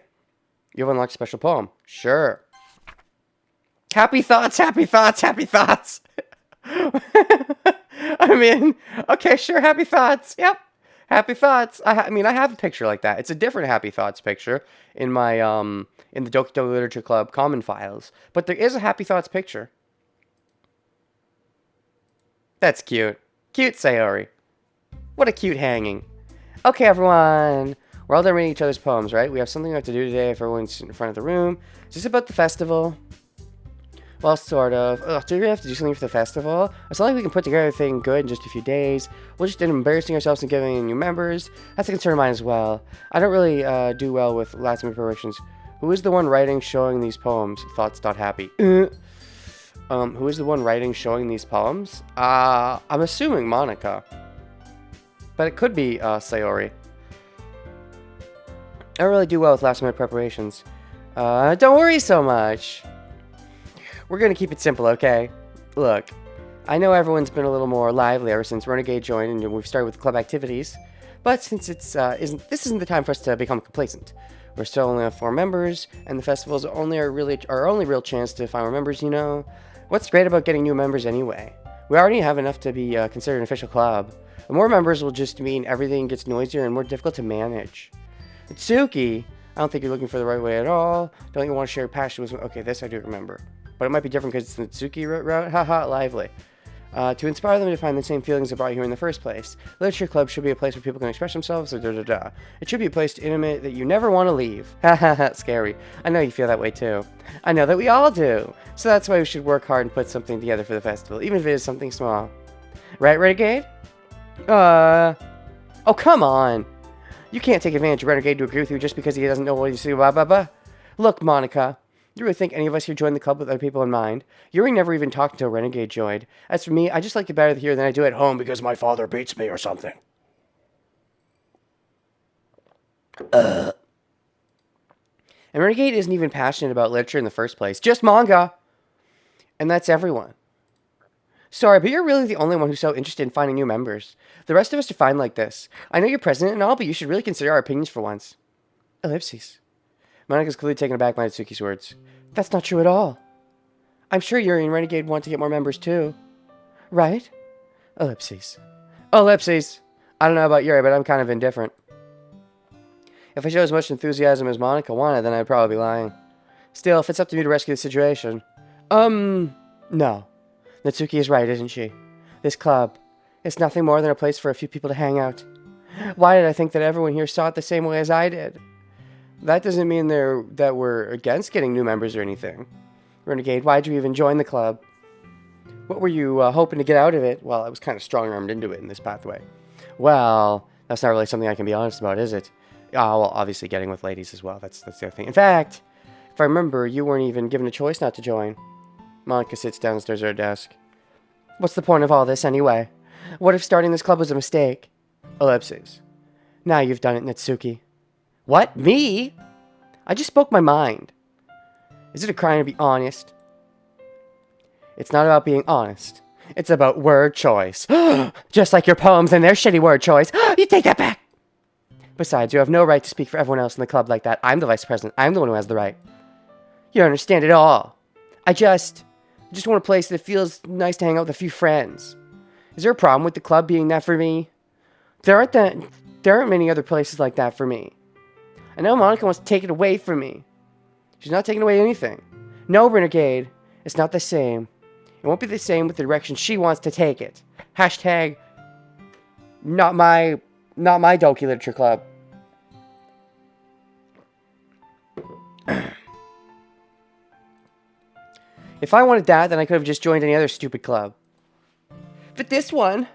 You've unlocked a special poem. Sure. Happy thoughts, happy thoughts, happy thoughts. I mean, okay, sure, happy thoughts. Yep. Happy thoughts. I mean, I have a picture like that. It's a different happy thoughts picture in my, in the Doki Doki Literature Club common files. But there is a happy thoughts picture. That's cute. Cute Sayori. What a cute hanging. Okay, everyone. We're all done reading each other's poems, right? We have something we have to do today if everyone's in front of the room. Is this about the festival? Well, sort of. Ugh, do we have to do something for the festival? It's not like we can put together everything good in just a few days. We'll just end up embarrassing ourselves and giving new members. That's a concern of mine as well. I don't really do well with last-minute preparations. Who is the one writing, showing these poems? Thoughts.happy. Who is the one writing, showing these poems? I'm assuming Monica. But it could be, Sayori. I don't really do well with last-minute preparations. Don't worry so much. We're gonna keep it simple, okay? Look, I know everyone's been a little more lively ever since Renegade joined and we've started with club activities, but since this isn't the time for us to become complacent. We're still only have 4 members, and the festival's our only real chance to find more members, you know? What's great about getting new members anyway? We already have enough to be considered an official club. But more members will just mean everything gets noisier and more difficult to manage. Tsuki, I don't think you're looking for the right way at all. Don't you want to share your passion with me? Okay, this I do remember. But it might be different because it's the Tsuki route. Haha, lively. To inspire them to find the same feelings that brought you here in the first place. Literature Club should be a place where people can express themselves, It should be a place intimate that you never want to leave. Haha, scary. I know you feel that way too. I know that we all do. So that's why we should work hard and put something together for the festival, even if it is something small. Right, Renegade? Oh, come on. You can't take advantage of Renegade to agree with you just because he doesn't know what you see, blah, blah, blah. Look, Monica. You really think any of us here joined the club with other people in mind? Yuri never even talked until Renegade joined. As for me, I just like it better here than I do at home because my father beats me or something. And Renegade isn't even passionate about literature in the first place. Just manga. And that's everyone. Sorry, but you're really the only one who's so interested in finding new members. The rest of us are fine like this. I know you're president and all, but you should really consider our opinions for once. Ellipses. Monica's clearly taken aback by Tsuki's words. That's not true at all. I'm sure Yuri and Renegade want to get more members too. Right? Ellipses. Ellipses! I don't know about Yuri, but I'm kind of indifferent. If I show as much enthusiasm as Monica wanted, then I'd probably be lying. Still, if it's up to me to rescue the situation... No. Natsuki is right, isn't she? This club, it's nothing more than a place for a few people to hang out. Why did I think that everyone here saw it the same way as I did? That doesn't mean that we're against getting new members or anything. Renegade, why'd you even join the club? What were you hoping to get out of it? Well, I was kind of strong-armed into it in this pathway. Well, that's not really something I can be honest about, is it? Well, obviously getting with ladies as well. That's the other thing. In fact, if I remember, you weren't even given a choice not to join. Monica sits down and stares at her desk. What's the point of all this, anyway? What if starting this club was a mistake? Ellipses. Now you've done it, Natsuki. What? Me? I just spoke my mind. Is it a crime to be honest? It's not about being honest. It's about word choice. Just like your poems and their shitty word choice. You take that back! Besides, you have no right to speak for everyone else in the club like that. I'm the vice president. I'm the one who has the right. You don't understand at all. I just want a place that feels nice to hang out with a few friends. Is there a problem with the club being that for me? There aren't many other places like that for me. I know Monica wants to take it away from me. She's not taking away anything. No, Renegade. It's not the same. It won't be the same with the direction she wants to take it. Hashtag not my Doki Literature Club. If I wanted that, then I could have just joined any other stupid club. But this one,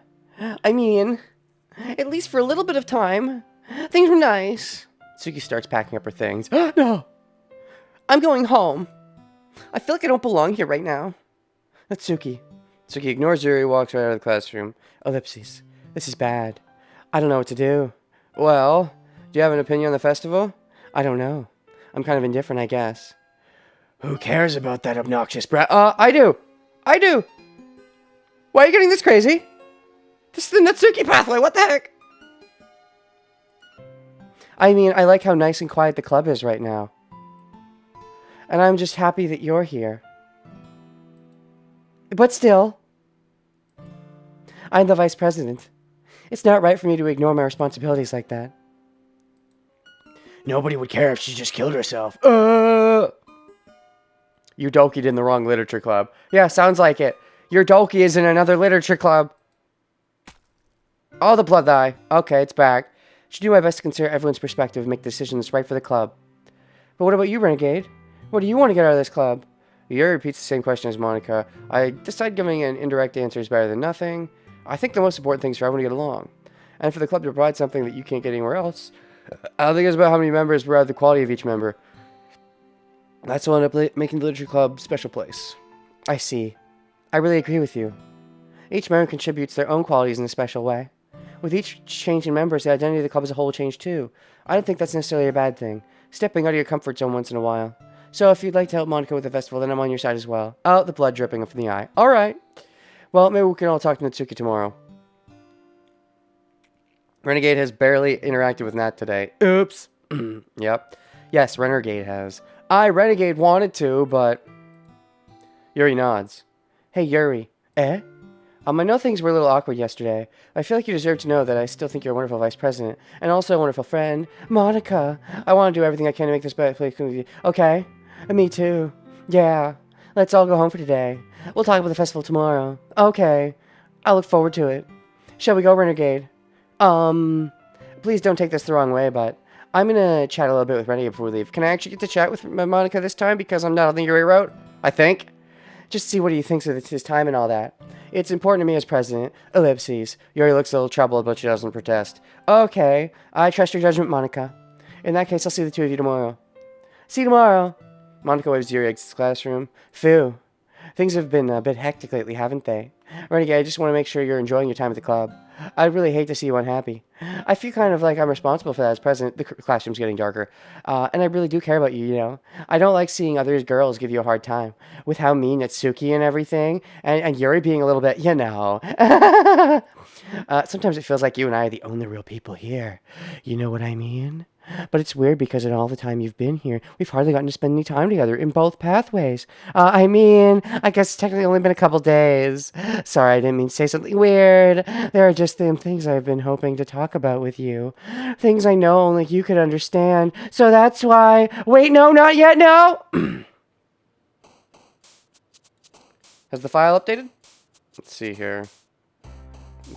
I mean, at least for a little bit of time, things were nice. Tsuki starts packing up her things. No! I'm going home. I feel like I don't belong here right now. That's Tsuki. Tsuki ignores Yuri, walks right out of the classroom. Ellipses. This is bad. I don't know what to do. Well, do you have an opinion on the festival? I don't know. I'm kind of indifferent, I guess. Who cares about that obnoxious brat? I do! Why are you getting this crazy? This is the Natsuki pathway, what the heck? I mean, I like how nice and quiet the club is right now. And I'm just happy that you're here. But still, I'm the vice president. It's not right for me to ignore my responsibilities like that. Nobody would care if she just killed herself. You Doki'd in the wrong literature club. Yeah, sounds like it. Your Doki is in another literature club. Oh, the blood eye. Okay, it's back. Should do my best to consider everyone's perspective and make decisions right for the club. But what about you, Renegade? What do you want to get out of this club? Yuri repeats the same question as Monica. I decide giving an indirect answer is better than nothing. I think the most important thing is for everyone to get along. And for the club to provide something that you can't get anywhere else. I don't think it's about how many members, but rather the quality of each member. That's what ended up making the literature club a special place. I see. I really agree with you. Each member contributes their own qualities in a special way. With each change in members, the identity of the club as a whole will change too. I don't think that's necessarily a bad thing. Stepping out of your comfort zone once in a while. So if you'd like to help Monica with the festival, then I'm on your side as well. Oh, the blood dripping from the eye. Alright. Well, maybe we can all talk to Natsuki tomorrow. Renegade has barely interacted with Nat today. Oops. Yep. Yes, Renegade has. Renegade wanted to, but... Yuri nods. Hey, Yuri. Eh? I know things were a little awkward yesterday. I feel like you deserve to know that I still think you're a wonderful vice president. And also a wonderful friend. Monica. I want to do everything I can to make this better place with you. Okay? Me too. Yeah. Let's all go home for today. We'll talk about the festival tomorrow. Okay. I look forward to it. Shall we go, Renegade? Please don't take this the wrong way, but I'm gonna chat a little bit with Renegade before we leave. Can I actually get to chat with Monica this time because I'm not on the Yuri route? I think. Just see what he thinks of his time and all that. It's important to me as president. Ellipses. Yuri looks a little troubled, but she doesn't protest. Okay. I trust your judgment, Monica. In that case, I'll see the two of you tomorrow. See you tomorrow. Monica waves Yuri exits the classroom. Phew. Things have been a bit hectic lately, haven't they? Renegade, I just want to make sure you're enjoying your time at the club. I'd really hate to see you unhappy. I feel kind of like I'm responsible for that as president. The classroom's getting darker. And I really do care about you, you know. I don't like seeing other girls give you a hard time. With how mean Natsuki and everything. And Yuri being a little bit, you know. Sometimes it feels like you and I are the only real people here. You know what I mean? But it's weird because in all the time you've been here, we've hardly gotten to spend any time together in both pathways. I guess it's technically only been a couple days. Sorry, I didn't mean to say something weird. There are just them things I've been hoping to talk about with you. Things I know only you could understand. So that's why... Wait, no, not yet, no! Has the file updated? Let's see here.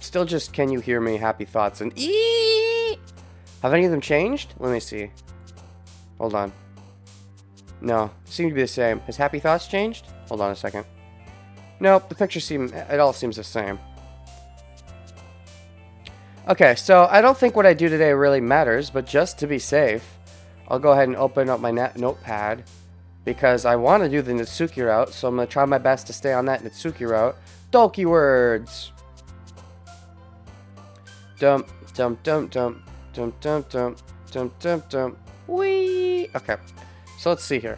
Still just, can you hear me? Happy thoughts and... Have any of them changed? Let me see. Hold on. No, seem to be the same. Has Happy Thoughts changed? Hold on a second. Nope, the pictures it all seems the same. Okay, so I don't think what I do today really matters, but just to be safe, I'll go ahead and open up my notepad because I want to do the Natsuki route, so I'm going to try my best to stay on that Natsuki route. Doki words! Dump, dump, dump, dump. Dump, dump, dump, dump, dump, dump. Whee! Okay, so let's see here.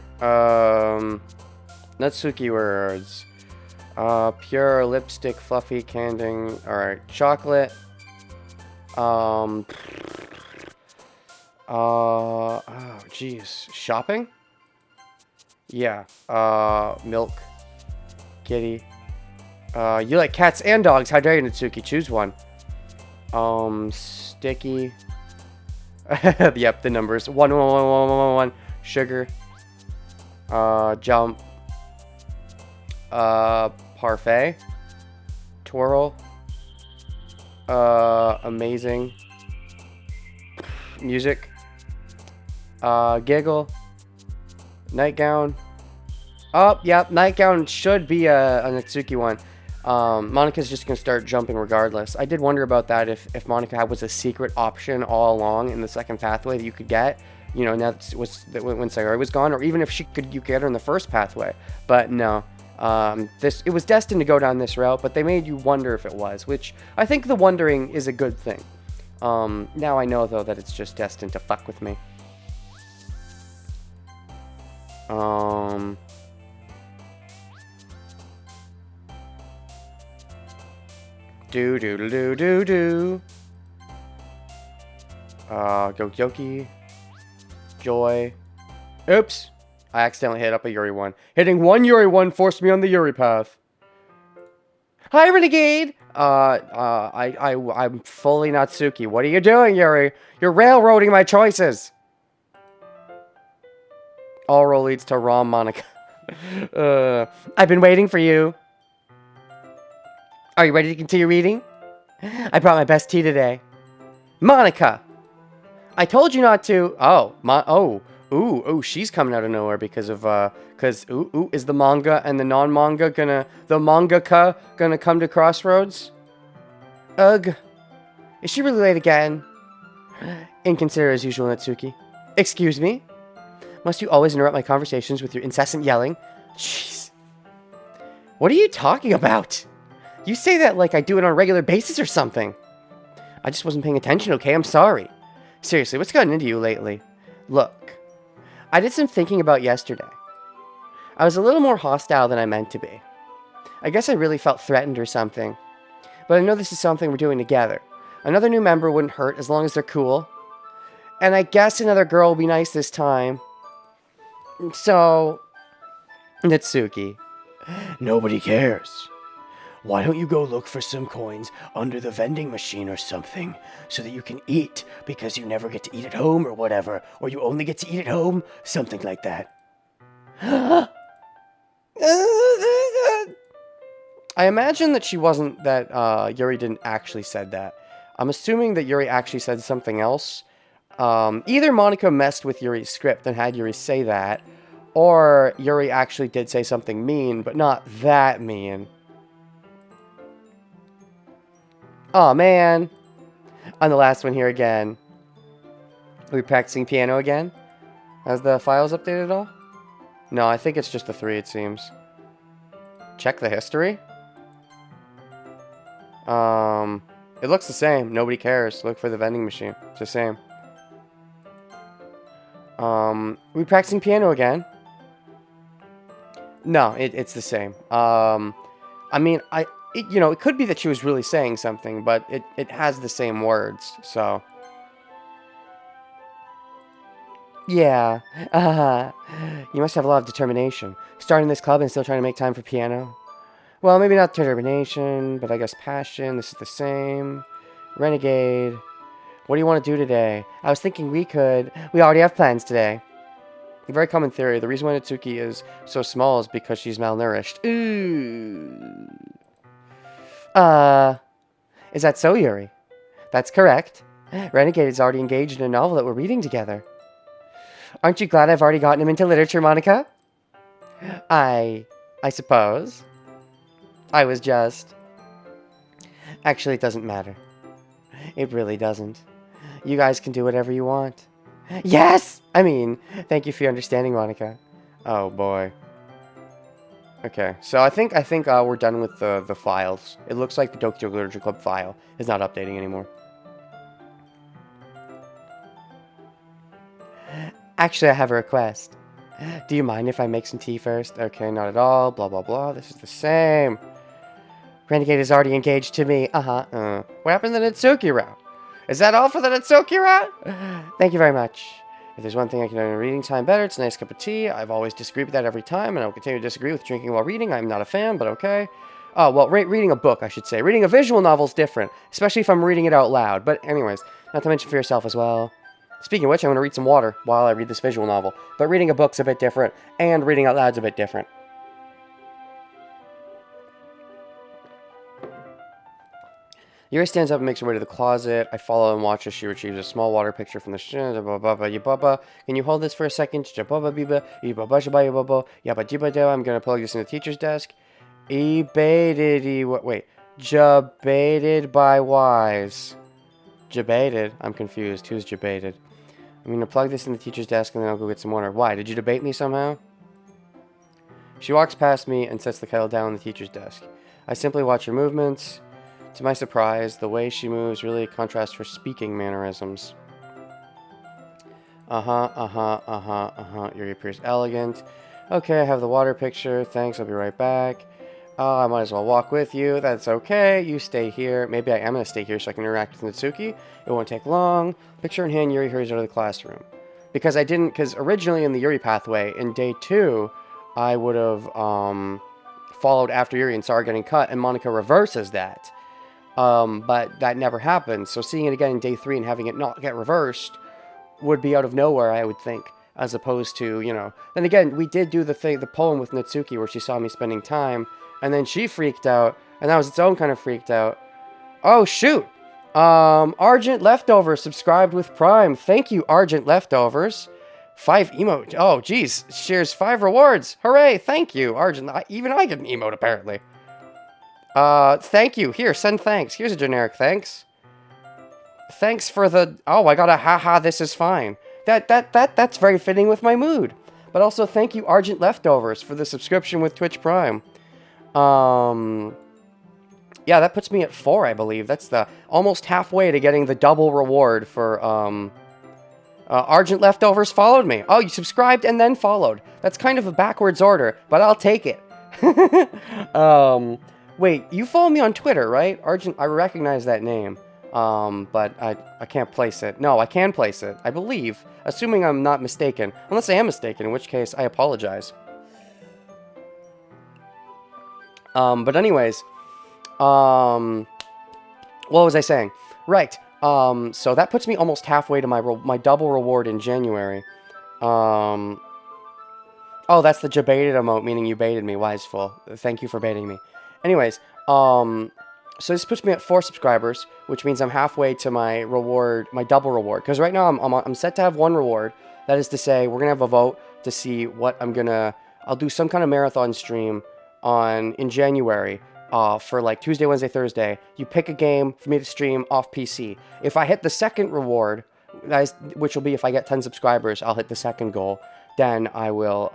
Natsuki words. Pure lipstick, fluffy, candying. Alright, chocolate. Oh, jeez. Shopping? Yeah. Milk. Kitty. You like cats and dogs. How dare you, Natsuki? Choose one. Sticky. Yep, the numbers. 1, 1, 1, 1, 1, 1. Sugar. Jump. Parfait. Twirl. Amazing. Music. Giggle. Nightgown. Oh, yep, nightgown should be a Natsuki one. Monica's just going to start jumping regardless. I did wonder about that if Monica was a secret option all along in the second pathway that you could get, you know, now that when Sayori was gone, or even if you could get her in the first pathway. But no, it was destined to go down this route, but they made you wonder if it was, which I think the wondering is a good thing. Now I know, though, that it's just destined to fuck with me. Do do do do do do. Doki Doki. Joy. Oops. I accidentally hit up a Yuri one. Hitting one Yuri one forced me on the Yuri path. Hi, Renegade! I'm fully Natsuki. What are you doing, Yuri? You're railroading my choices! All road leads to Rom Monica. I've been waiting for you. Are you ready to continue reading? I brought my best tea today. Monica! I told you not to... Ooh, she's coming out of nowhere because of, is the manga and the non-manga the mangaka gonna come to Crossroads? Ugh. Is she really late again? Inconsiderate as usual, Natsuki. Excuse me? Must you always interrupt my conversations with your incessant yelling? Jeez. What are you talking about? You say that like I do it on a regular basis or something. I just wasn't paying attention, okay? I'm sorry. Seriously, what's gotten into you lately? Look, I did some thinking about yesterday. I was a little more hostile than I meant to be. I guess I really felt threatened or something. But I know this is something we're doing together. Another new member wouldn't hurt as long as they're cool. And I guess another girl will be nice this time. So, Natsuki. Nobody cares. Why don't you go look for some coins under the vending machine or something so that you can eat because you never get to eat at home or whatever, or you only get to eat at home, something like that. I imagine that Yuri didn't actually said that. I'm assuming that Yuri actually said something else. Either Monica messed with Yuri's script and had Yuri say that, or Yuri actually did say something mean, but not that mean. Aw, man. I'm the last one here again. Are we practicing piano again? Has the files updated at all? No, I think it's just the 3, it seems. Check the history? It looks the same. Nobody cares. Look for the vending machine. It's the same. Are we practicing piano again? No, it's the same. I mean, it could be that she was really saying something, but it has the same words, so. Yeah. You must have a lot of determination. Starting this club and still trying to make time for piano. Well, maybe not determination, but I guess passion. This is the same. Renegade. What do you want to do today? I was thinking we already have plans today. A very common theory. The reason why Natsuki is so small is because she's malnourished. Ooh. Is that so, Yuri? That's correct. Renegade is already engaged in a novel that we're reading together. Aren't you glad I've already gotten him into literature, Monica? I suppose. I was just... Actually, it doesn't matter. It really doesn't. You guys can do whatever you want. Yes! I mean, thank you for your understanding, Monica. Oh, boy. Okay, so I think we're done with the files. It looks like the Doki Doki Literature Club file is not updating anymore. Actually, I have a request. Do you mind if I make some tea first? Okay, not at all. Blah, blah, blah. This is the same. Renegade is already engaged to me. What happened to the Natsuki route? Is that all for the Natsuki route? Thank you very much. If there's one thing I can do in reading time better, it's a nice cup of tea. I've always disagreed with that every time, and I will continue to disagree with drinking while reading. I'm not a fan, but okay. Oh, well, reading a book, I should say. Reading a visual novel is different, especially if I'm reading it out loud. But anyways, not to mention for yourself as well. Speaking of which, I'm going to read some water while I read this visual novel. But reading a book's a bit different, and reading out loud's a bit different. Yuri stands up and makes her way to the closet. I follow and watch as she retrieves a small water picture from the Can you hold this for a second? I'm gonna plug this in the teacher's desk. Jabated by wise. Jabated? I'm confused. Who's jabated? I'm gonna plug this in the teacher's desk and then I'll go get some water. Why? Did you debate me somehow? She walks past me and sets the kettle down on the teacher's desk. I simply watch her movements. To my surprise, the way she moves really contrasts her speaking mannerisms. Yuri appears elegant. Okay, I have the water picture. Thanks, I'll be right back. I might as well walk with you. That's okay. You stay here. Maybe I am going to stay here so I can interact with Natsuki. It won't take long. Picture in hand, Yuri hurries out of the classroom. Because originally in the Yuri pathway, in day 2, I would have followed after Yuri and saw her getting cut, and Monica reverses that. But that never happened, so seeing it again in day 3 and having it not get reversed would be out of nowhere, I would think, as opposed to, Then again, we did do the poem with Natsuki where she saw me spending time, and then she freaked out, and that was its own kind of freaked out. Oh, shoot! Argent Leftovers subscribed with Prime. Thank you, Argent Leftovers, 5 emote. Oh, geez. Shares 5 rewards. Hooray. Thank you, Arjun. Even I get an emote, apparently. Thank you. Here, send thanks. Here's a generic thanks. Thanks for the... Oh, I got a haha, this is fine. That's very fitting with my mood. But also, thank you, Argent Leftovers, for the subscription with Twitch Prime. Yeah, that puts me at 4, I believe. That's the almost halfway to getting the double reward for, Argent Leftovers followed me. Oh, you subscribed and then followed. That's kind of a backwards order, but I'll take it. Wait, you follow me on Twitter, right? Argent, I recognize that name. But I can't place it. No, I can place it, I believe, assuming I'm not mistaken. Unless I am mistaken, in which case I apologize. But anyways, what was I saying? Right, so that puts me almost halfway to my double reward in January. Oh, that's the jebaited emote, meaning you baited me, Wiseful. Thank you for baiting me. Anyways, so this puts me at 4 subscribers, which means I'm halfway to my reward, my double reward. Because right now I'm set to have 1 reward. That is to say, we're gonna have a vote to see what I'll do some kind of marathon stream in January. For like Tuesday, Wednesday, Thursday. You pick a game for me to stream off PC. If I hit the second reward, which will be if I get 10 subscribers, I'll hit the second goal. Then I will,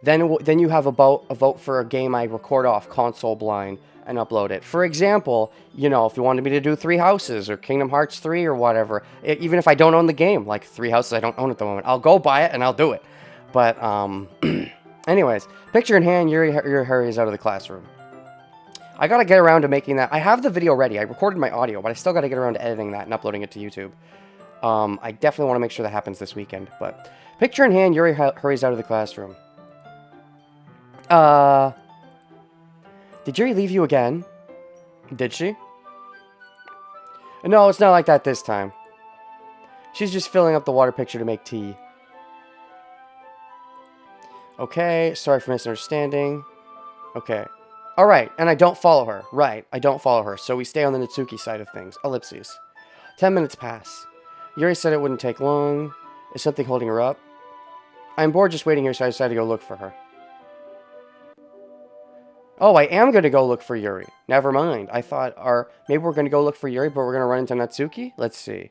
then you have a vote for a game I record off console blind and upload it. For example, you know, if you wanted me to do 3 Houses or Kingdom Hearts 3 or whatever, even if I don't own the game, like 3 Houses I don't own at the moment, I'll go buy it and I'll do it. But, anyways, picture in hand, Yuri hurries out of the classroom. I gotta get around to making that. I have the video ready. I recorded my audio, but I still gotta get around to editing that and uploading it to YouTube. I definitely want to make sure that happens this weekend. But picture in hand, Yuri hurries out of the classroom. Did Yuri leave you again? Did she? No, it's not like that this time. She's just filling up the water pitcher to make tea. Okay, sorry for misunderstanding. Okay. Alright, and I don't follow her. Right, I don't follow her, so we stay on the Natsuki side of things. Ellipses. 10 minutes pass. Yuri said it wouldn't take long. Is something holding her up? I'm bored just waiting here, so I decided to go look for her. Oh, I am going to go look for Yuri. Never mind. I thought, maybe we're going to go look for Yuri, but we're going to run into Natsuki? Let's see.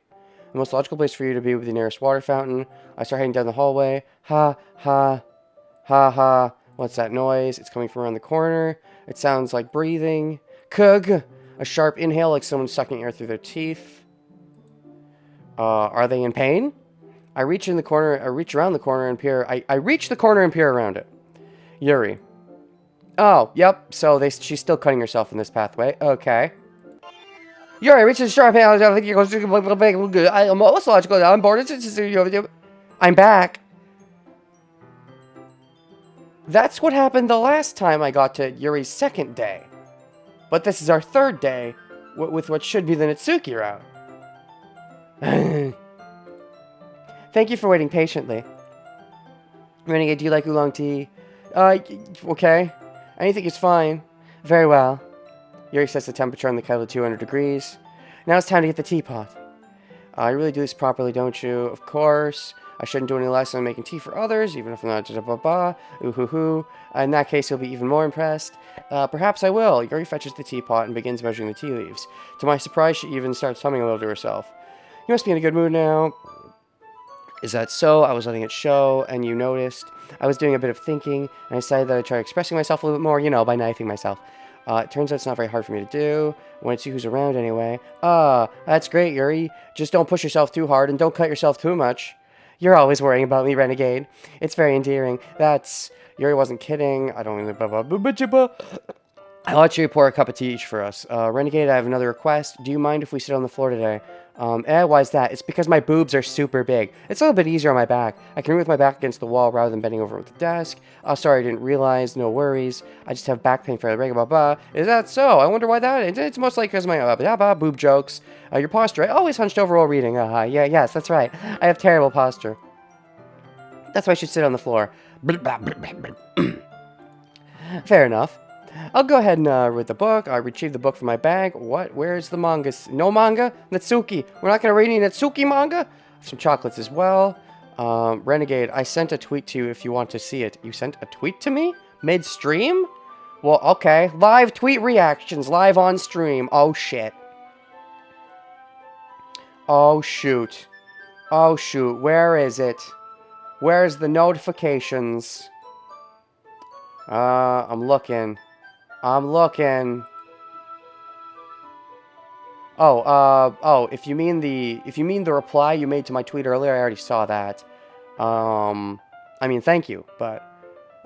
The most logical place for you to be would be the nearest water fountain. I start heading down the hallway. Ha, ha, ha, ha. What's that noise? It's coming from around the corner. It sounds like breathing. Kug! A sharp inhale like someone sucking air through their teeth. Are they in pain? I reach around the corner and peer. I reach the corner and peer around it. Yuri. Oh, yep. So she's still cutting herself in this pathway. Okay. Yuri reaches sharp inhale. I'm also logical. I'm bored. I'm back. That's what happened the last time I got to Yuri's second day. But this is our third day with what should be the Natsuki route. Thank you for waiting patiently. Renegade, do you like oolong tea? Okay. Anything is fine. Very well. Yuri sets the temperature on the kettle to 200 degrees. Now it's time to get the teapot. You really do this properly, don't you? Of course. I shouldn't do any less than making tea for others, even if I'm not just ba-ba, ooh-hoo-hoo. In that case, you'll be even more impressed. Perhaps I will. Yuri fetches the teapot and begins measuring the tea leaves. To my surprise, she even starts humming a little to herself. You must be in a good mood now. Is that so? I was letting it show, and you noticed. I was doing a bit of thinking, and I decided that I'd try expressing myself a little bit more, you know, by knifing myself. It turns out it's not very hard for me to do, when it's you who's around anyway. That's great, Yuri. Just don't push yourself too hard, and don't cut yourself too much. You're always worrying about me, Renegade. It's very endearing. Yuri wasn't kidding. I don't even... I'll let you pour a cup of tea each for us. Renegade, I have another request. Do you mind if we sit on the floor today? Why is that? It's because my boobs are super big. It's a little bit easier on my back. I can read with my back against the wall rather than bending over with the desk. Sorry, I didn't realize. No worries. I just have back pain fairly regular. Is that so? I wonder why that is. It's mostly because of my boob jokes. Your posture. I always hunched over while reading. Yes, that's right. I have terrible posture. That's why I should sit on the floor. Fair enough. I'll go ahead and read the book. I retrieve the book from my bag. What? Where's the manga? No manga? Natsuki. We're not going to read any Natsuki manga? Some chocolates as well. Renegade, I sent a tweet to you if you want to see it. You sent a tweet to me? Mid-stream? Well, okay. Live tweet reactions, live on stream. Oh, shit. Oh, shoot. Oh, shoot. Where is it? Where's the notifications? I'm looking. I'm looking. Oh, if you mean the reply you made to my tweet earlier, I already saw that. I mean, thank you, but...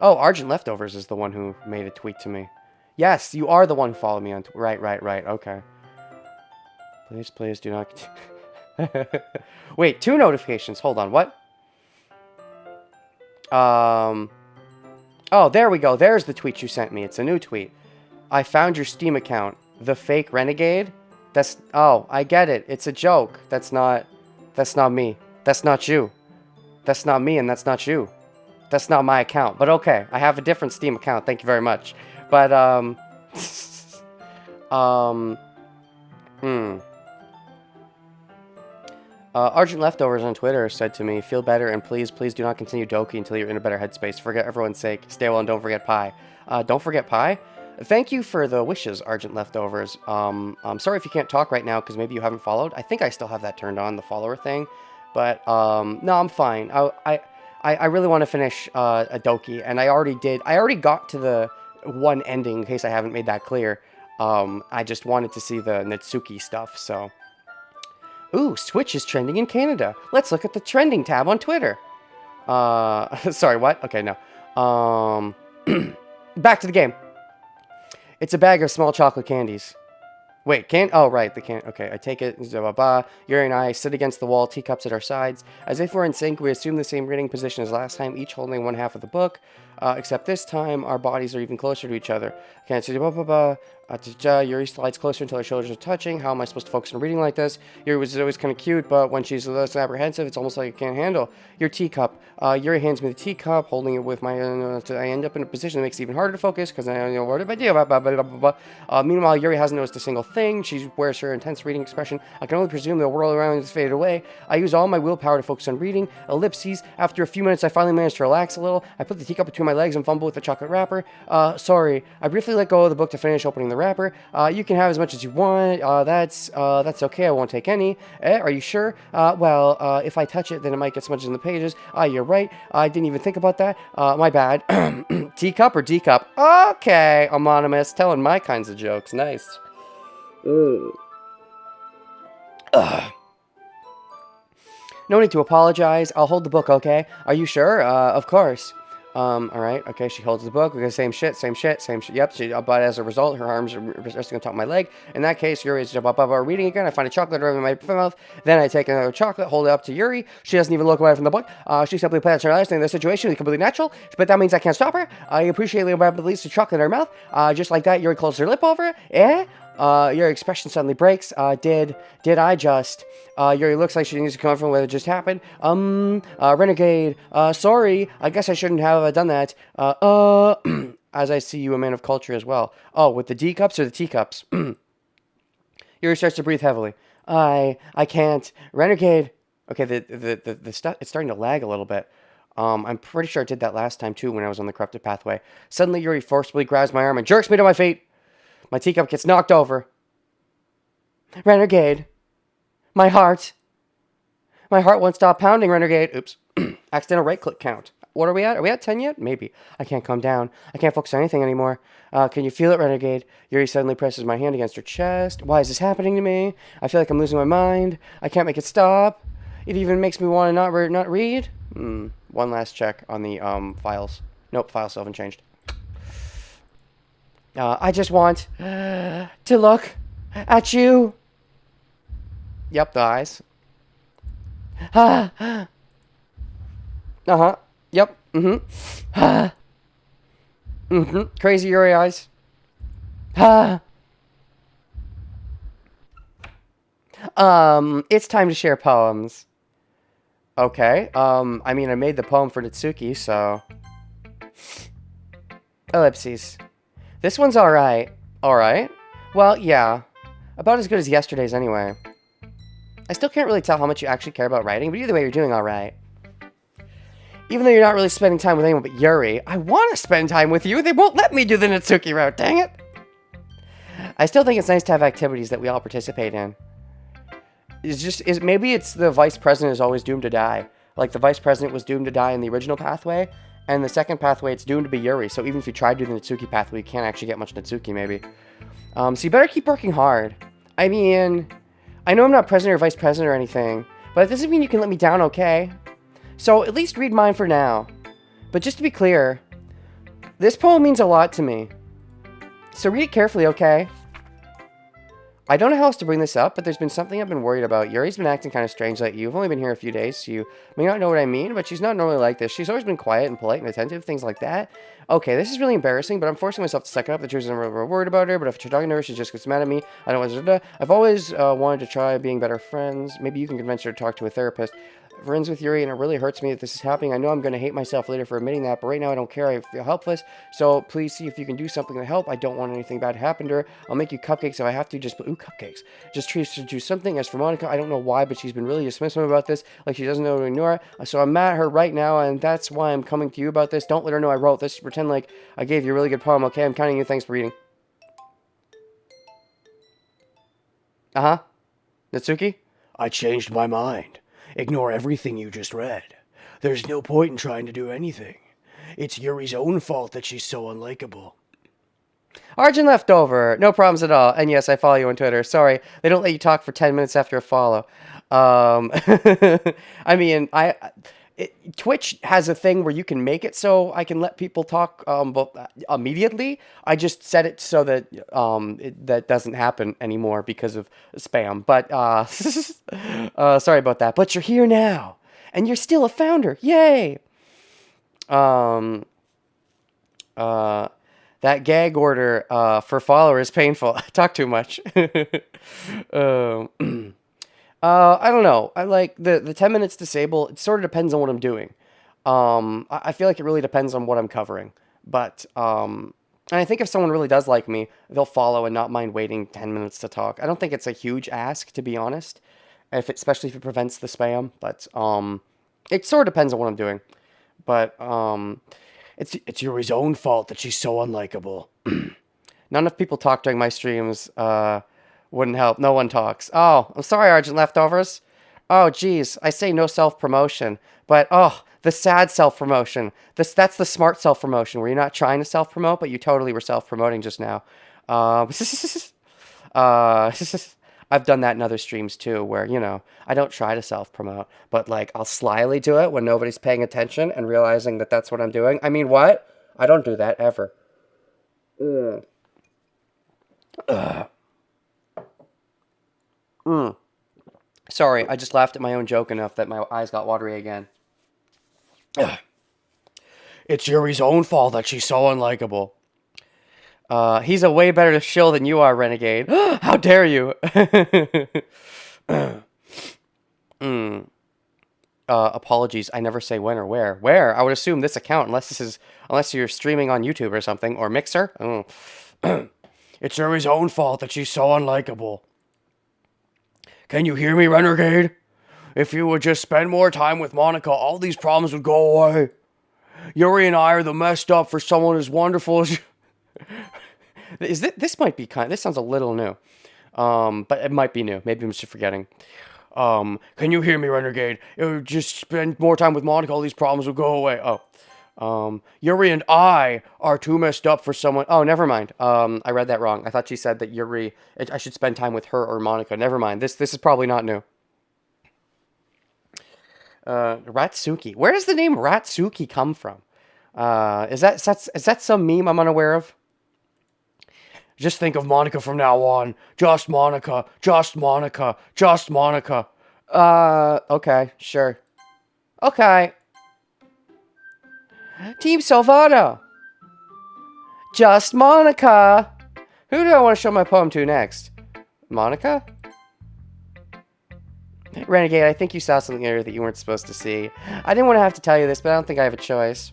Oh, Argent Leftovers is the one who made a tweet to me. Yes, you are the one who followed me on... Right, okay. Please do not... Wait, 2 notifications. Hold on, what? Oh, there we go. There's the tweet you sent me. It's a new tweet. I found your Steam account. The fake Renegade? That's... Oh, I get it. It's a joke. That's not me. That's not you. That's not me, and that's not you. That's not my account. But okay, I have a different Steam account. Thank you very much. But, Argent Leftovers on Twitter said to me, feel better and please do not continue Doki until you're in a better headspace. For everyone's sake. Stay well and don't forget pie. Don't forget pie? Thank you for the wishes, Argent Leftovers. I'm sorry if you can't talk right now because maybe you haven't followed. I think I still have that turned on, the follower thing. But, no, I'm fine. I really want to finish a Doki, and I already did. I already got to the one ending, in case I haven't made that clear. I just wanted to see the Natsuki stuff, so... Ooh, Switch is trending in Canada. Let's look at the trending tab on Twitter. Sorry, what? Okay, no. Back to the game. It's a bag of small chocolate candies. Wait, oh, right, the can... Okay, I take it. Yuri and I sit against the wall, teacups at our sides. As if we're in sync, we assume the same reading position as last time, each holding one half of the book. Except this time, our bodies are even closer to each other. Yuri slides closer until her shoulders are touching. How am I supposed to focus on reading like this? Yuri was always kind of cute, but when she's less apprehensive, it's almost like I can't handle. Your teacup. Yuri hands me the teacup, holding it with my... I end up in a position that makes it even harder to focus, because I don't know what I do. Meanwhile, Yuri hasn't noticed a single thing. She wears her intense reading expression. I can only presume the world around has faded away. I use all my willpower to focus on reading. Ellipses. After a few minutes, I finally managed to relax a little. I put the teacup between my legs and fumble with the chocolate wrapper. Sorry. I briefly let go of the book to finish opening the wrapper. You can have as much as you want. That's okay. I won't take any. Are you sure? Well, if I touch it, then it might get smudged in the pages. You're right. I didn't even think about that. My bad. Teacup or D-cup? Okay, Anonymous. Telling my kinds of jokes. Nice. No need to apologize. I'll hold the book, okay? Are you sure? Of course. Alright, okay, she holds the book. We got same shit. Yep, but as a result, her arms are resting on top of my leg. In that case, Yuri is reading again. I find a chocolate in my mouth. Then I take another chocolate, hold it up to Yuri. She doesn't even look away from the book. She simply plans her understanding the situation is completely natural, but that means I can't stop her. I appreciate at least the chocolate in her mouth. Just like that, Yuri closes her lip over it. Your expression suddenly breaks. Did I just... Yuri looks like she needs to come from what just happened. Renegade. Sorry. I guess I shouldn't have done that. As I see you a man of culture as well. Oh, with the D cups or the teacups? Yuri starts to breathe heavily. I can't. Renegade. Okay, the stuff, it's starting to lag a little bit. I'm pretty sure I did that last time too when I was on the corrupted pathway. Suddenly Yuri forcibly grabs my arm and jerks me to my feet. My teacup gets knocked over. Renegade. My heart. My heart won't stop pounding, Renegade. Oops. Accidental right-click count. What are we at? Are we at 10 yet? Maybe. I can't calm down. I can't focus on anything anymore. Can you feel it, Renegade? Yuri suddenly presses my hand against her chest. Why is this happening to me? I feel like I'm losing my mind. I can't make it stop. It even makes me want to not read. One last check on the files. Nope, files still haven't changed. I just want to look at you. Yep, the eyes. Uh-huh. Yep. Crazy Yuri eyes. It's time to share poems. Okay. I mean, I made the poem for Natsuki, so... Ellipses. This one's alright. Alright? Well, yeah. About as good as yesterday's anyway. I still can't really tell how much you actually care about writing, but either way, you're doing alright. Even though you're not really spending time with anyone but Yuri, I want to spend time with you. They won't let me do the Natsuki route, dang it. I still think it's nice to have activities that we all participate in. Maybe it's the vice president is always doomed to die. Like, the vice president was doomed to die in the original pathway, and the second pathway, it's doomed to be Yuri. So even if you try to do the Natsuki pathway, you can't actually get much Natsuki, maybe. So you better keep working hard. I mean, I know I'm not president or vice president or anything, but it doesn't mean you can let me down, okay? So at least read mine for now. But just to be clear, this poem means a lot to me. So read it carefully, okay? I don't know how else to bring this up, but there's been something I've been worried about. Yuri's been acting kind of strange lately. You've only been here a few days, so you may not know what I mean, but she's not normally like this. She's always been quiet and polite and attentive, things like that. Okay, this is really embarrassing, but I'm forcing myself to suck it up. The truth is I'm really worried about her, but if you're talking to her, she just gets mad at me. I don't want to... I've always wanted to try being better friends. Maybe you can convince her to talk to a therapist. Friends with Yuri, and it really hurts me that this is happening. I know I'm going to hate myself later for admitting that, but right now I don't care. I feel helpless, so please see if you can do something to help. I don't want anything bad to happen to her. I'll make you cupcakes if I have to. Ooh, cupcakes. Just try to do something. As for Monica, I don't know why, but she's been really dismissive about this, like she doesn't know to ignore it. So I'm mad at her right now, and that's why I'm coming to you about this. Don't let her know I wrote this. Pretend like I gave you a really good poem, okay? I'm counting you. Thanks for reading. Uh-huh. Natsuki? I changed my mind. Ignore everything you just read. There's no point in trying to do anything. It's Yuri's own fault that she's so unlikable. Arjun Leftover. No problems at all. And yes, I follow you on Twitter. Sorry, they don't let you talk for 10 minutes after a follow. I mean, Twitch has a thing where you can make it so I can let people talk immediately. I just set it so that that doesn't happen anymore because of spam. But sorry about that. But you're here now, and you're still a founder. Yay! That gag order for follower is painful. I talk too much. I don't know. I like the 10 minutes disable. It sort of depends on what I'm doing. I feel like it really depends on what I'm covering. But, and I think if someone really does like me, they'll follow and not mind waiting 10 minutes to talk. I don't think it's a huge ask, to be honest. Especially if it prevents the spam. But, it sort of depends on what I'm doing. But, it's Yuri's own fault that she's so unlikable. Not enough people talk during my streams, wouldn't help. No one talks. Oh, I'm sorry, Argent Leftovers. Oh, geez. I say no self-promotion. But, oh, the sad self-promotion. That's the smart self-promotion, where you're not trying to self-promote, but you totally were self-promoting just now. I've done that in other streams, too, where, you know, I don't try to self-promote, but, like, I'll slyly do it when nobody's paying attention and realizing that that's what I'm doing. I mean, what? I don't do that, ever. Sorry, I just laughed at my own joke enough that my eyes got watery again. It's Yuri's own fault that she's so unlikable. He's a way better shill than you are, Renegade. How dare you? Apologies, I never say when or where. Where? I would assume this account, unless you're streaming on YouTube or something, or Mixer. It's Yuri's own fault that she's so unlikable. Can you hear me, Renegade? If you would just spend more time with Monica, all these problems would go away. Yuri and I are the messed up for someone as wonderful as... This might be this sounds a little new. But it might be new. Maybe I'm just forgetting. Can you hear me, Renegade? If you just spend more time with Monica, all these problems would go away. Yuri and I are too messed up for someone... Oh, never mind. I read that wrong. I thought she said that I should spend time with her or Monica. Never mind. This is probably not new. Ratsuki. Where does the name Ratsuki come from? Is that some meme I'm unaware of? Just think of Monica from now on. Just Monica. Just Monica. Just Monica. Okay. Sure. Okay. Team Salvado. Just Monica. Who do I want to show my poem to next? Monica? Renegade, I think you saw something here that you weren't supposed to see. I didn't want to have to tell you this, but I don't think I have a choice.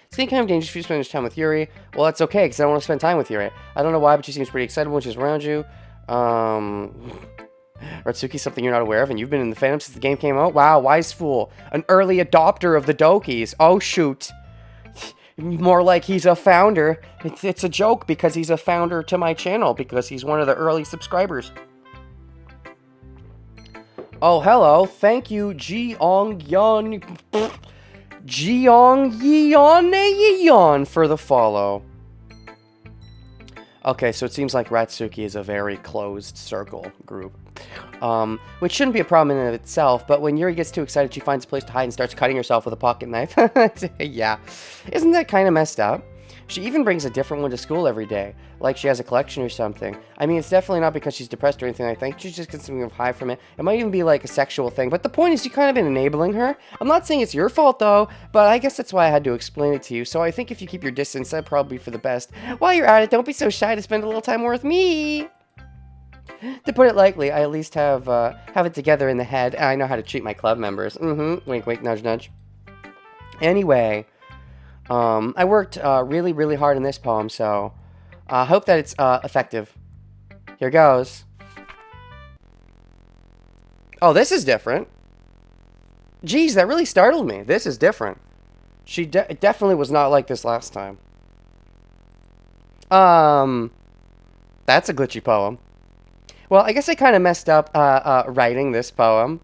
It's getting kind of dangerous if you spend much time with Yuri. Well, that's okay, because I don't want to spend time with Yuri. I don't know why, but she seems pretty excitable when she's around you. Ratsuki's something you're not aware of, and you've been in the fandom since the game came out? Wow, wise fool. An early adopter of the Dokis. Oh, shoot. More like he's a founder. It's a joke because he's a founder to my channel, because he's one of the early subscribers. Oh, hello. Thank you, Jeong for the follow. Okay, so it seems like Ratsuki is a very closed circle group. Which shouldn't be a problem in and of itself, but when Yuri gets too excited, she finds a place to hide and starts cutting herself with a pocket knife. Yeah. Isn't that kind of messed up? She even brings a different one to school every day, like she has a collection or something. I mean, it's definitely not because she's depressed or anything. I think she's just getting something of high from it. It might even be like a sexual thing, but the point is you kind of been enabling her. I'm not saying it's your fault though, but I guess that's why I had to explain it to you. So I think if you keep your distance, that'd probably be for the best. While you're at it, don't be so shy to spend a little time more with me. To put it lightly, I at least have it together in the head, and I know how to treat my club members. Wink, wink, nudge, nudge. Anyway, I worked really, really hard in this poem, so I hope that it's effective. Here goes. Oh, this is different. Geez, that really startled me. This is different. She definitely was not like this last time. That's a glitchy poem. Well, I guess I kind of messed up writing this poem.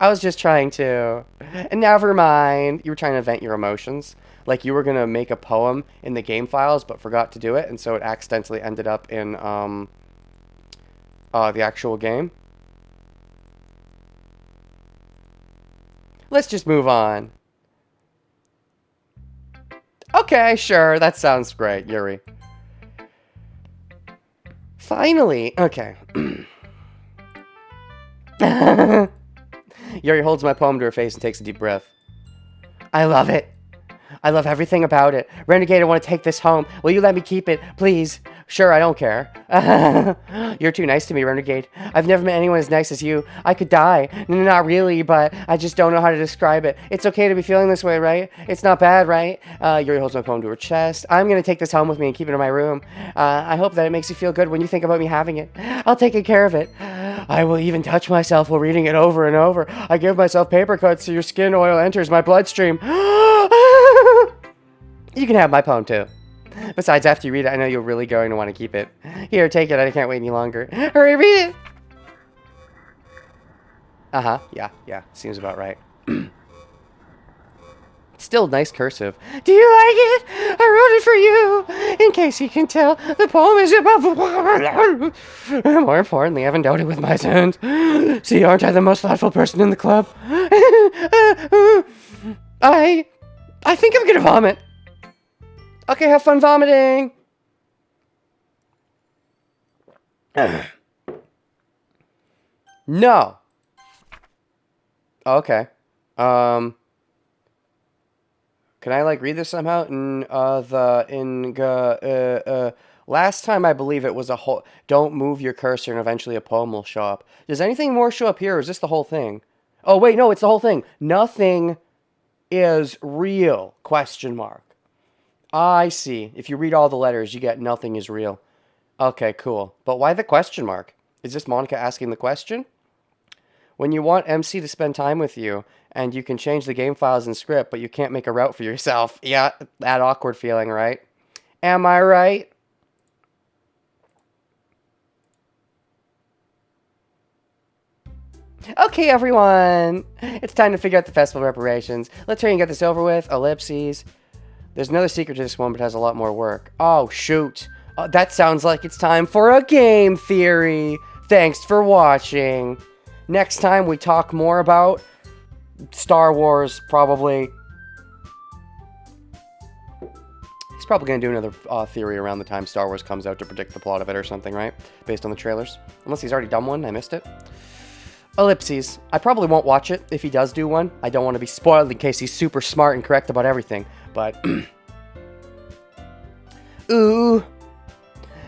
I was just trying to... Never mind. You were trying to vent your emotions. Like you were going to make a poem in the game files, but forgot to do it, and so it accidentally ended up in the actual game. Let's just move on. Okay, sure. That sounds great, Yuri. Finally. Okay. Yuri holds my poem to her face and takes a deep breath. I love it. I love everything about it. Renegade, I want to take this home. Will you let me keep it, please? Sure, I don't care. You're too nice to me, Renegade. I've never met anyone as nice as you. I could die. Not really, but I just don't know how to describe it. It's okay to be feeling this way, right? It's not bad, right? Yuri holds my poem to her chest. I'm going to take this home with me and keep it in my room. I hope that it makes you feel good when you think about me having it. I'll take good care of it. I will even touch myself while reading it over and over. I give myself paper cuts so your skin oil enters my bloodstream. You can have my poem too. Besides, after you read it, I know you're really going to want to keep it. Here, take it. I can't wait any longer. Hurry, read it! Uh-huh. Yeah. Seems about right. Still nice cursive. Do you like it? I wrote it for you. In case you can tell, the poem is about... More importantly, I haven't dealt it with my sins. See, aren't I the most thoughtful person in the club? I think I'm gonna vomit. Okay, have fun vomiting. No. Okay. Can I like read this somehow? Last time I believe it was a whole. Don't move your cursor, and eventually a poem will show up. Does anything more show up here, or is this the whole thing? Oh wait, no, it's the whole thing. Nothing is real? Question mark. I see. If you read all the letters, you get nothing is real. Okay, cool. But why the question mark? Is this Monica asking the question? When you want MC to spend time with you, and you can change the game files and script, but you can't make a route for yourself. Yeah, that awkward feeling, right? Am I right? Okay, everyone. It's time to figure out the festival preparations. Let's hurry and get this over with. Ellipses. There's another secret to this one, but it has a lot more work. Oh, shoot. That sounds like it's time for a game theory. Thanks for watching. Next time we talk more about Star Wars, probably. He's probably going to do another theory around the time Star Wars comes out to predict the plot of it or something, right? Based on the trailers. Unless he's already done one, I missed it. Ellipses. I probably won't watch it if he does do one. I don't want to be spoiled in case he's super smart and correct about everything. But, ooh.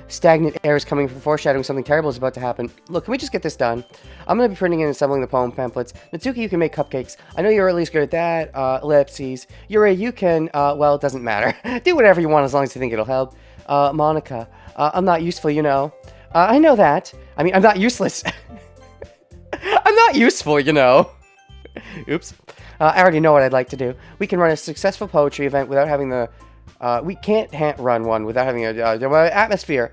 Stagnant air is coming from foreshadowing something terrible is about to happen. Look, can we just get this done? I'm going to be printing and assembling the poem pamphlets. Natsuki, you can make cupcakes. I know you're at least good at that. Ellipses. Yuri, you can, well, it doesn't matter. Do whatever you want as long as you think it'll help. Monica, I'm not useful, you know. I know that. I mean, I'm not useless. not useful, you know. Oops. I already know what I'd like to do. We can run a successful poetry event without having the... we can't run one without having a atmosphere.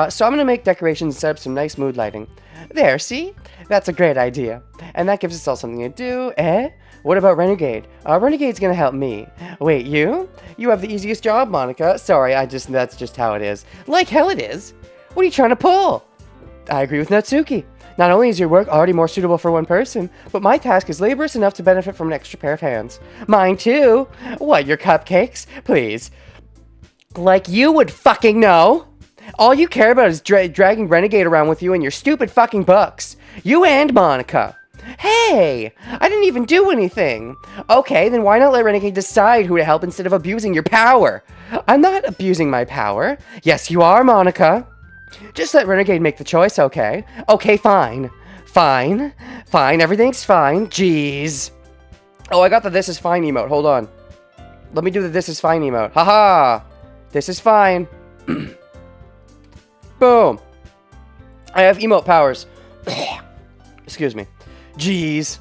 So I'm going to make decorations and set up some nice mood lighting. There, see? That's a great idea. And that gives us all something to do, eh? What about Renegade? Renegade's going to help me. Wait, you? You have the easiest job, Monica. Sorry, that's just how it is. Like hell it is. What are you trying to pull? I agree with Natsuki. Not only is your work already more suitable for one person, but my task is laborious enough to benefit from an extra pair of hands. Mine too. What, your cupcakes? Please. Like you would fucking know. All you care about is dragging Renegade around with you and your stupid fucking books. You and Monica. Hey, I didn't even do anything. Okay, then why not let Renegade decide who to help instead of abusing your power? I'm not abusing my power. Yes, you are, Monica. Just let Renegade make the choice, okay? Okay, fine. Fine. Fine, everything's fine. Jeez. Oh, I got the this is fine emote. Hold on. Let me do the this is fine emote. Haha. This is fine. Boom. I have emote powers. Excuse me. Jeez.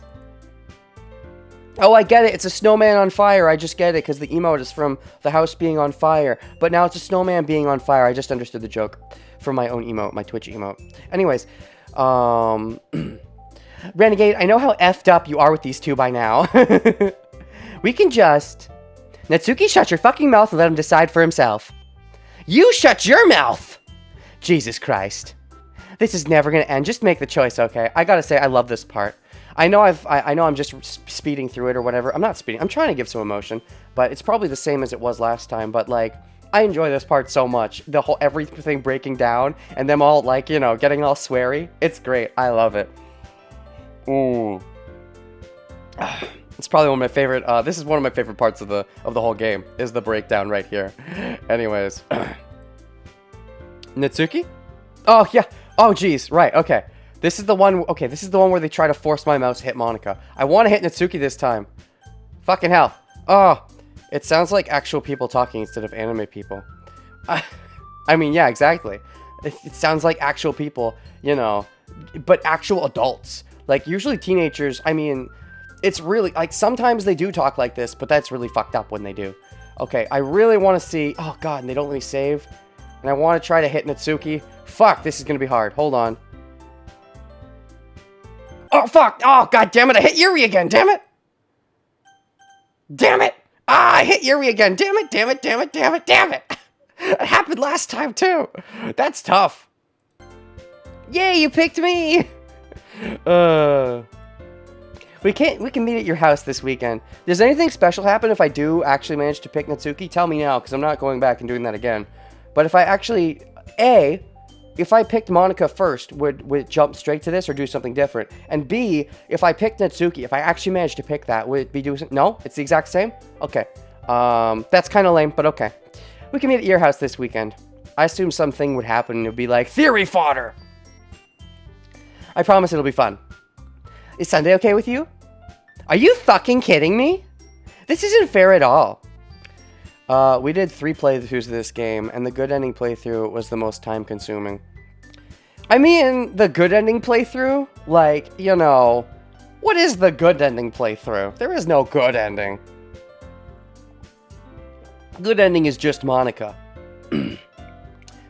Oh, I get it. It's a snowman on fire. I just get it because the emote is from the house being on fire. But now it's a snowman being on fire. I just understood the joke from my own emote, my Twitch emote. Anyways, Renegade, I know how effed up you are with these two by now. We can just... Natsuki, shut your fucking mouth and let him decide for himself. You shut your mouth! Jesus Christ. This is never gonna end. Just make the choice, okay? I gotta say, I love this part. I know I'm just speeding through it or whatever. I'm not speeding. I'm trying to give some emotion, but it's probably the same as it was last time. But like, I enjoy this part so much. The whole everything breaking down and them all like, you know, getting all sweary. It's great. I love it. Ooh. It's probably one of my favorite. This is one of my favorite parts of the whole game. Is the breakdown right here. Anyways, Natsuki. Oh yeah. Oh geez. Right. Okay. This is the one. Okay. This is the one where they try to force my mouse to hit Monica. I want to hit Natsuki this time. Fucking hell. Oh. It sounds like actual people talking instead of anime people. I mean, yeah, exactly. It sounds like actual people, you know, but actual adults. Like, usually teenagers, I mean, it's really, like, sometimes they do talk like this, but that's really fucked up when they do. Okay, I really want to see, oh god, and they don't let me save. And I want to try to hit Natsuki. Fuck, this is going to be hard. Hold on. Oh, fuck. Oh, god damn it, I hit Yuri again, damn it. Damn it. Ah, I hit Yuri again. Damn it, damn it, damn it, damn it, damn it. It happened last time, too. That's tough. Yay, you picked me. We can meet at your house this weekend. Does anything special happen if I do actually manage to pick Natsuki? Tell me now, because I'm not going back and doing that again. But if I actually, if I picked Monica first, would it jump straight to this or do something different? And B, if I picked Natsuki, if I actually managed to pick that, would it be doing... No? It's the exact same? Okay. That's kind of lame, but okay. We can meet at your house this weekend. I assume something would happen and it would be like, theory fodder! I promise it'll be fun. Is Sunday okay with you? Are you fucking kidding me? This isn't fair at all. We did 3 playthroughs of this game, and the good ending playthrough was the most time-consuming. I mean, the good ending playthrough? Like, you know, what is the good ending playthrough? There is no good ending. Good ending is just Monica.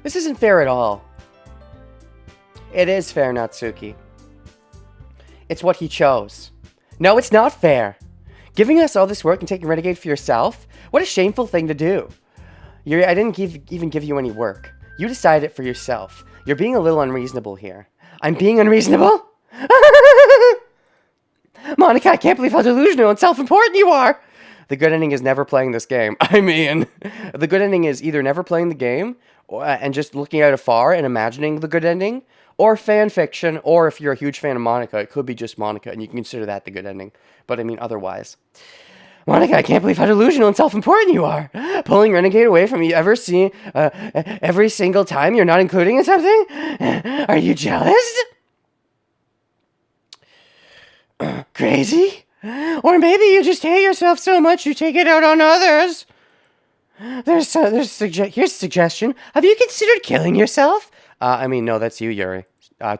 This isn't fair at all. It is fair, Natsuki. It's what he chose. No, it's not fair. Giving us all this work and taking Renegade for yourself? What a shameful thing to do. I didn't even give you any work. You decided it for yourself. You're being a little unreasonable here. I'm being unreasonable? Monica, I can't believe how delusional and self-important you are! The good ending is never playing this game. I mean, the good ending is either never playing the game and just looking out afar and imagining the good ending, or fan fiction, or if you're a huge fan of Monica, it could be just Monica, and you can consider that the good ending. But I mean, otherwise. Monica, I can't believe how delusional and self-important you are. Pulling Renegade away from you every single time you're not including in something? Are you jealous? Crazy? Or maybe you just hate yourself so much you take it out on others. Here's a suggestion. Have you considered killing yourself? I mean, no, that's you, Yuri.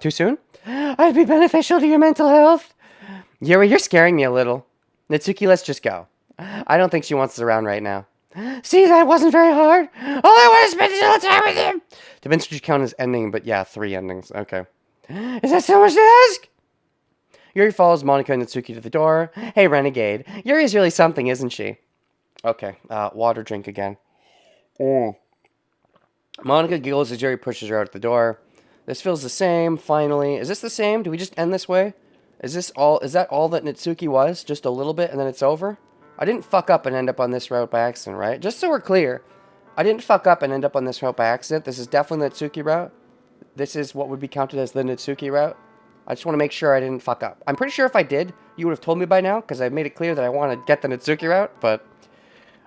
Too soon? I'd be beneficial to your mental health. Yuri, you're scaring me a little. Natsuki, let's just go. I don't think she wants us around right now. See, that wasn't very hard. All I want is spend all the time with him. Depends what you count as ending, but yeah, 3 endings. Okay. Is that so much to ask? Yuri follows Monika and Natsuki to the door. Hey, Renegade. Yuri's really something, isn't she? Okay. Water drink again. Monika giggles as Yuri pushes her out the door. This feels the same, finally. Is this the same? Do we just end this way? Is that all that Natsuki was? Just a little bit and then it's over? I didn't fuck up and end up on this route by accident, right? Just so we're clear. I didn't fuck up and end up on this route by accident. This is definitely the Natsuki route. This is what would be counted as the Natsuki route. I just want to make sure I didn't fuck up. I'm pretty sure if I did, you would have told me by now, because I made it clear that I want to get the Natsuki route, but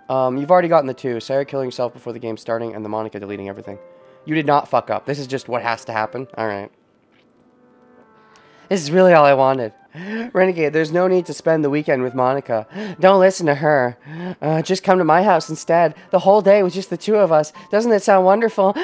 you've already gotten the 2. Sarah killing herself before the game starting, and the Monika deleting everything. You did not fuck up. This is just what has to happen. Alright. This is really all I wanted. Renegade, there's no need to spend the weekend with Monika. Don't listen to her. Just come to my house instead. The whole day with just the 2 of us. Doesn't it sound wonderful?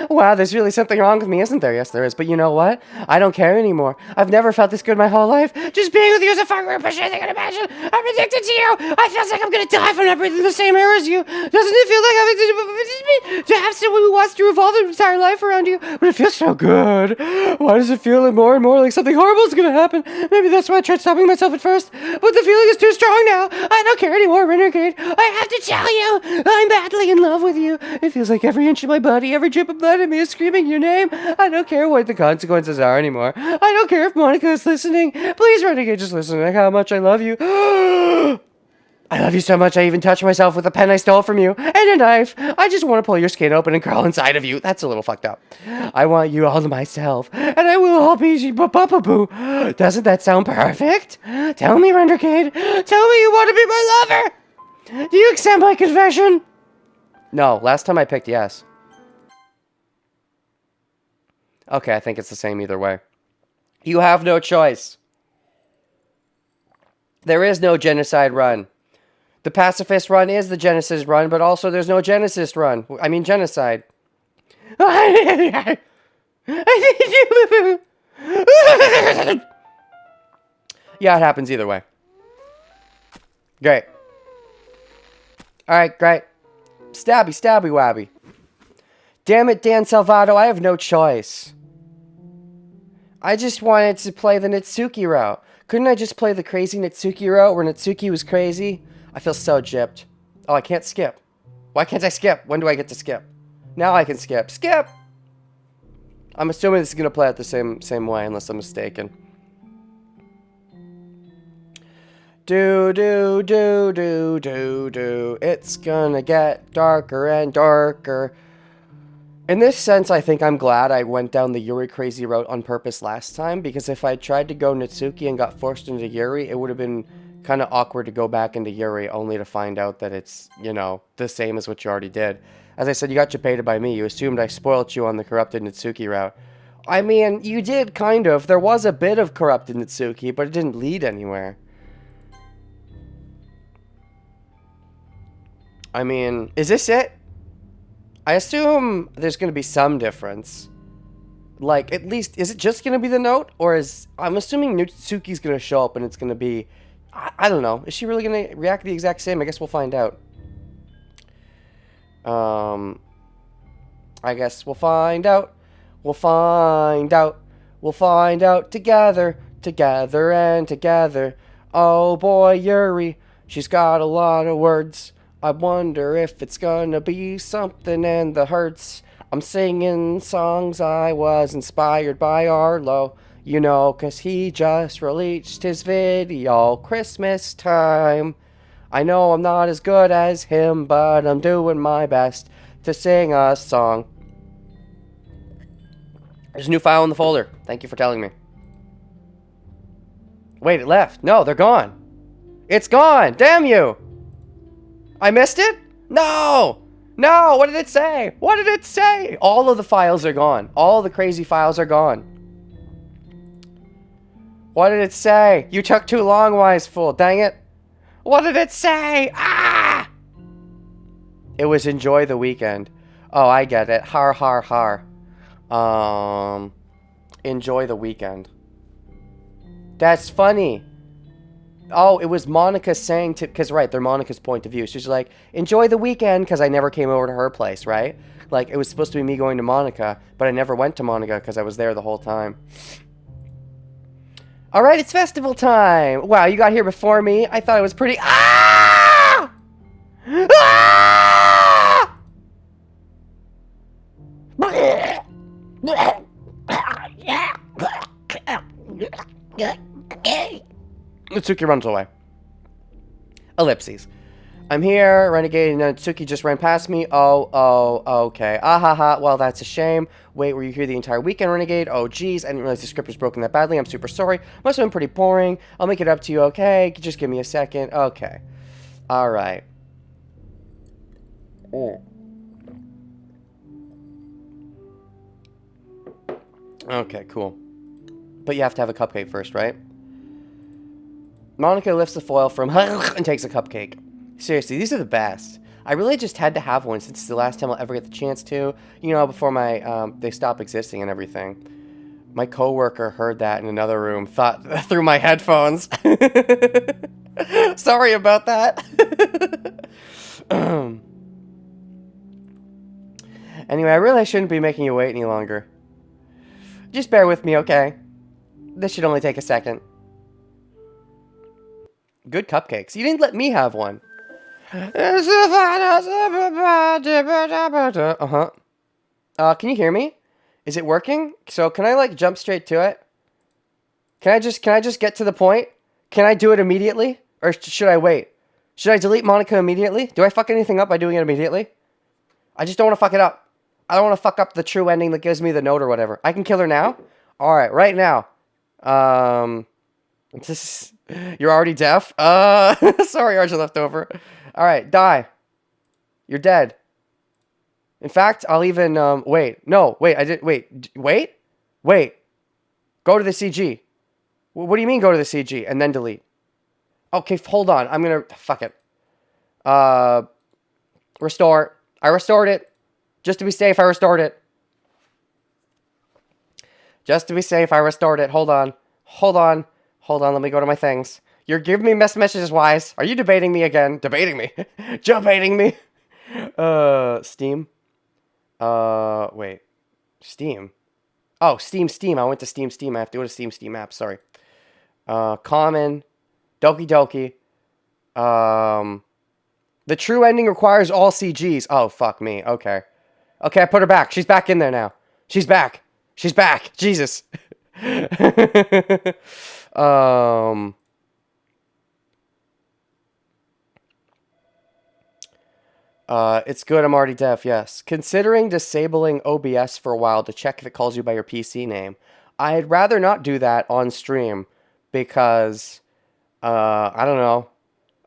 Wow, there's really something wrong with me, isn't there? Yes, there is. But you know what? I don't care anymore. I've never felt this good my whole life. Just being with you is a fun group of shit I can imagine. I'm addicted to you. I feel like I'm gonna die from not breathing the same air as you. Doesn't it feel like having to have someone who wants to revolve their entire life around you? But it feels so good. Why does it feel more and more like something horrible is gonna happen? Maybe that's why I tried stopping myself at first. But the feeling is too strong now. I don't care anymore, Renegade. I have to tell you, I'm badly in love with you. It feels like every inch of my body, every drip of blood in me is screaming your name. I don't care what the consequences are anymore. I don't care if Monika is listening. Please, Renegade, just listen to how much I love you. I love you so much I even touched myself with a pen I stole from you. And a knife. I just want to pull your skin open and crawl inside of you. That's a little fucked up. I want you all to myself. And I will all be boo. Doesn't that sound perfect? Tell me, Renegade. Tell me you want to be my lover. Do you accept my confession? No, last time I picked yes. Okay, I think it's the same either way. You have no choice. There is no genocide run. The pacifist run is the Genesis run, but also there's no Genesis run. I mean genocide. Yeah, it happens either way. Great. Alright, great. Stabby, wabby. Damn it, Dan Salvato, I have no choice. I just wanted to play the Natsuki route. Couldn't I just play the crazy Natsuki route where Natsuki was crazy? I feel so gypped. Oh, I can't skip. Why can't I skip? When do I get to skip? Now I can skip. Skip! I'm assuming this is going to play out the same way, unless I'm mistaken. Do. It's gonna get darker and darker. In this sense, I think I'm glad I went down the Yuri crazy route on purpose last time, because if I tried to go Natsuki and got forced into Yuri, it would have been kind of awkward to go back into Yuri only to find out that it's, you know, the same as what you already did. As I said, you got jebaited by me. You assumed I spoiled you on the corrupted Natsuki route. I mean, you did, kind of. There was a bit of corrupted Natsuki, but it didn't lead anywhere. I mean, is this it? I assume there's going to be some difference. Like, at least, is it just going to be the note? Or is... I'm assuming Natsuki's going to show up and it's going to be... I don't know. Is she really going to react the exact same? I guess we'll find out. I guess we'll find out. We'll find out. We'll find out together. Together and together. Oh boy, Yuri. She's got a lot of words. I wonder if it's gonna be something in the hurts. I'm singing songs I was inspired by Arlo. You know, 'cause he just released his video Christmas time. I know I'm not as good as him, but I'm doing my best to sing a song. There's a new file in the folder. Thank you for telling me. Wait, it left. No, they're gone. It's gone! Damn you! I missed it? No! No! What did it say? What did it say? All of the files are gone. All the crazy files are gone. What did it say? You took too long, wise fool. Dang it. What did it say? Ah! It was enjoy the weekend. Oh, I get it. Har, har, har. Enjoy the weekend. That's funny. Oh, it was Monica saying to, because right, they're Monica's point of view. She's like, enjoy the weekend, because I never came over to her place, right? Like, it was supposed to be me going to Monica, but I never went to Monica because I was there the whole time. All right, it's festival time. Wow, you got here before me. I thought it was pretty. Ah! Ah! Natsuki runs away. Ellipses. I'm here, Renegade, and Natsuki just ran past me. Oh, okay. Ah ha ha, well, that's a shame. Wait, were you here the entire weekend, Renegade? Oh, geez, I didn't realize the script was broken that badly. I'm super sorry. Must have been pretty boring. I'll make it up to you, okay? Just give me a second. Okay. Alright. Okay, cool. But you have to have a cupcake first, right? Monica lifts the foil from and takes a cupcake. Seriously, these are the best. I really just had to have one since it's the last time I'll ever get the chance to. You know, before my they stop existing and everything. My coworker heard that in another room, thought through my headphones. Sorry about that. Anyway, I really shouldn't be making you wait any longer. Just bear with me, okay? This should only take a second. Good cupcakes. You didn't let me have one. Can you hear me? Is it working? So can I like jump straight to it? Can I just get to the point? Can I do it immediately? Or should I wait? Should I delete Monica immediately? Do I fuck anything up by doing it immediately? I just don't want to fuck it up. I don't want to fuck up the true ending that gives me the note or whatever. I can kill her now? Alright, right now. You're already deaf? Sorry, Archie Leftover. Alright, die. You're dead. In fact, I'll even, wait. No, wait, wait? Go to the CG. What do you mean go to the CG and then delete? Okay, hold on. I'm gonna, fuck it. Restore. I restored it. Just to be safe, I restored it. Just to be safe, I restored it. Hold on. Let me go to my things. You're giving me messages, Wise. Are you debating me again? Debating me? Debating me? Steam? Wait. Steam? Oh, Steam. I went to Steam. I have to go to Steam app. Sorry. Common. Doki Doki. The true ending requires all CGs. Oh, fuck me. Okay, I put her back. She's back in there now. She's back. Jesus. It's good I'm already deaf, yes. Considering disabling OBS for a while to check if it calls you by your PC name. I'd rather not do that on stream because, I don't know.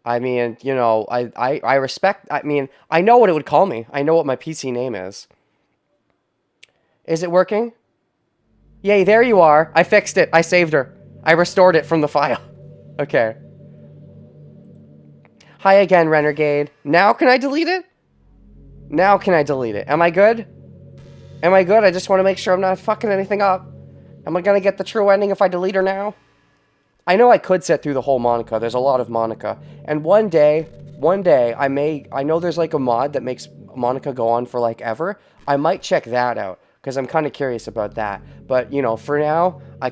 I mean, you know, I respect, I mean, I know what it would call me. I know what my PC name is. Is it working? Yay, there you are. I fixed it. I saved her. I restored it from the file. Okay. Hi again, Renegade. Now can I delete it? Am I good? I just want to make sure I'm not fucking anything up. Am I gonna get the true ending if I delete her now? I know I could sit through the whole Monica. There's a lot of Monica. And one day, I know there's like a mod that makes Monica go on for like ever. I might check that out because I'm kind of curious about that. But, you know, for now, I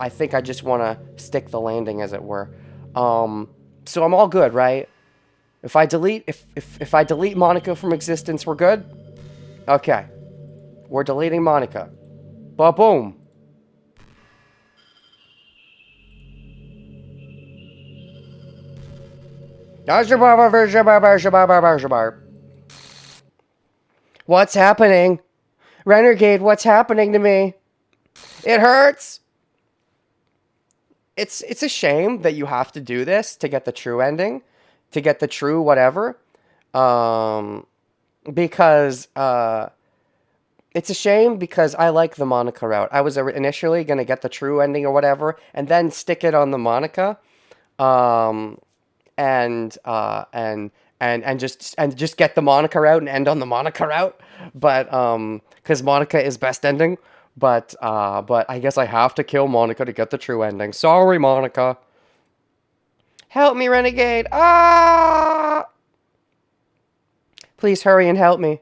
think I just want to stick the landing, as it were. So I'm all good, right? If I delete Monica from existence, we're good? Okay. We're deleting Monica. Ba-boom. What's happening? Renegade, what's happening to me? It hurts! It's a shame that you have to do this to get the true ending. To get the true whatever. Because, it's a shame because I like the Monica route. I was initially going to get the true ending or whatever, and then stick it on the Monica. And just get the Monica route and end on the Monica route, but because Monica is best ending, But I guess I have to kill Monica to get the true ending. Sorry, Monica. Help me, Renegade. Ah! Please hurry and help me.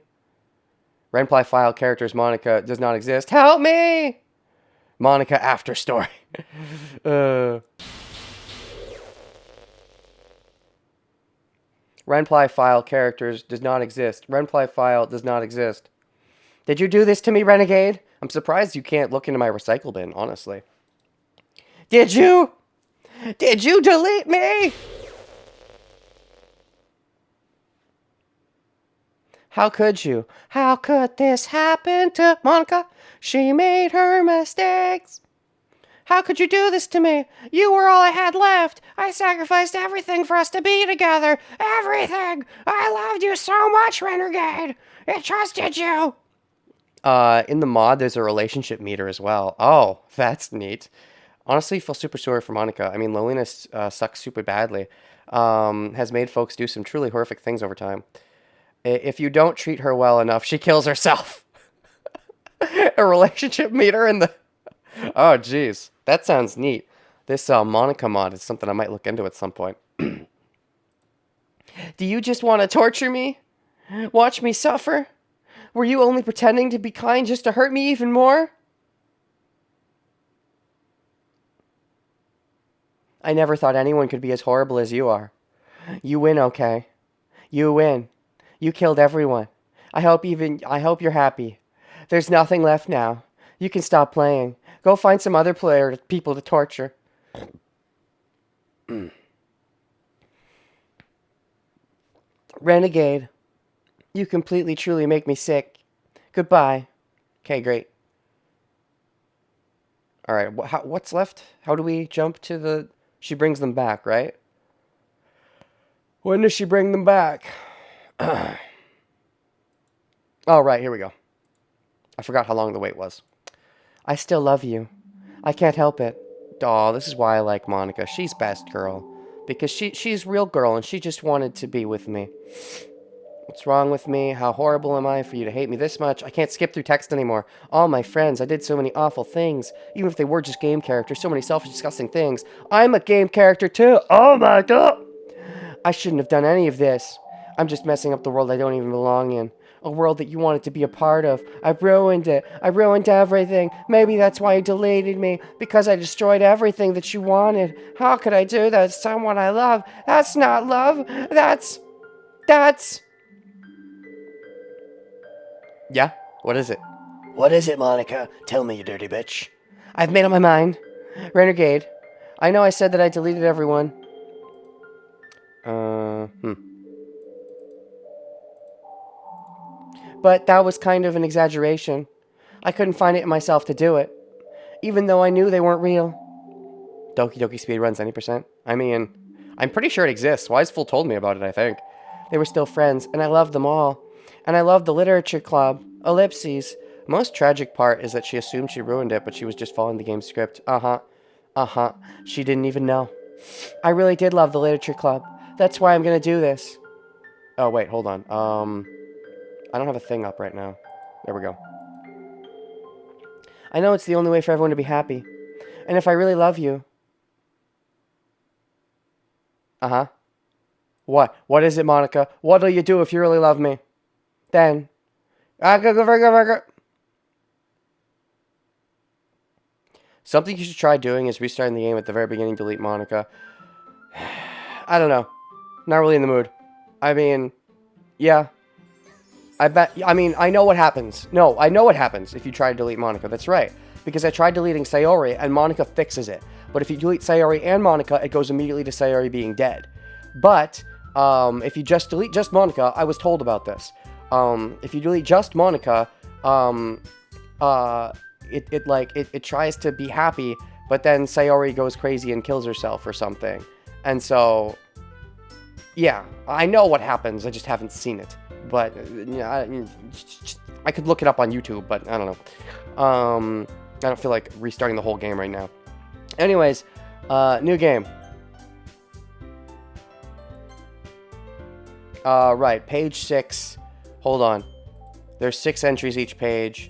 Renply file characters Monica does not exist. Help me! Monica after story. Renply file characters does not exist. Renply file does not exist. Did you do this to me, Renegade? I'm surprised you can't look into my recycle bin, honestly. Did you? Did you delete me? How could you? How could this happen to Monica? She made her mistakes. How could you do this to me? You were all I had left. I sacrificed everything for us to be together. Everything. I loved you so much, Renegade. I trusted you. In the mod, there's a relationship meter as well. Oh, that's neat. Honestly, I feel super sorry for Monica. I mean, loneliness sucks super badly. Has made folks do some truly horrific things over time. If you don't treat her well enough, she kills herself. A relationship meter in the... Oh, jeez. That sounds neat. This Monica mod is something I might look into at some point. Do you just want to torture me? Watch me suffer? Were you only pretending to be kind just to hurt me even more? I never thought anyone could be as horrible as you are. You win, okay? You win. You killed everyone. I hope you're happy. There's nothing left now. You can stop playing. Go find some other people to torture. Renegade, you completely truly make me sick. Goodbye. Okay, great. Alright, what's left? How do we jump to the... She brings them back, right? When does she bring them back? Oh, right, here we go. I forgot how long the wait was. I still love you. I can't help it. Aw, this is why I like Monica. She's best girl. Because she's real girl and she just wanted to be with me. What's wrong with me? How horrible am I for you to hate me this much? I can't skip through text anymore. All my friends, I did so many awful things. Even if they were just game characters, so many selfish, disgusting things. I'm a game character too. Oh my god! I shouldn't have done any of this. I'm just messing up the world I don't even belong in. A world that you wanted to be a part of. I ruined it. I ruined everything. Maybe that's why you deleted me. Because I destroyed everything that you wanted. How could I do that to someone I love? That's not love. That's... Yeah? What is it? What is it, Monica? Tell me, you dirty bitch. I've made up my mind. Renegade, I know I said that I deleted everyone. But that was kind of an exaggeration. I couldn't find it in myself to do it. Even though I knew they weren't real. Doki Doki speedruns any %? I mean, I'm pretty sure it exists. Wiseful told me about it, I think. They were still friends, and I loved them all. And I loved the literature club. Ellipses. Most tragic part is that she assumed she ruined it, but she was just following the game's script. She didn't even know. I really did love the literature club. That's why I'm gonna do this. Oh, wait, hold on. I don't have a thing up right now. There we go. I know it's the only way for everyone to be happy. And if I really love you... What? What is it, Monica? What'll you do if you really love me? Then... Something you should try doing is restarting the game at the very beginning, delete Monica. I don't know. Not really in the mood. I mean... Yeah. I know what happens. No, I know what happens if you try to delete Monica. That's right. Because I tried deleting Sayori, and Monica fixes it. But if you delete Sayori and Monica, it goes immediately to Sayori being dead. But, if you just delete just Monica, I was told about this. If you delete just Monica, it tries to be happy, but then Sayori goes crazy and kills herself or something. And so, yeah, I know what happens, I just haven't seen it. But, I could look it up on YouTube, but I don't know. I don't feel like restarting the whole game right now. Anyways, new game. Right, page 6. Hold on. There's 6 entries each page.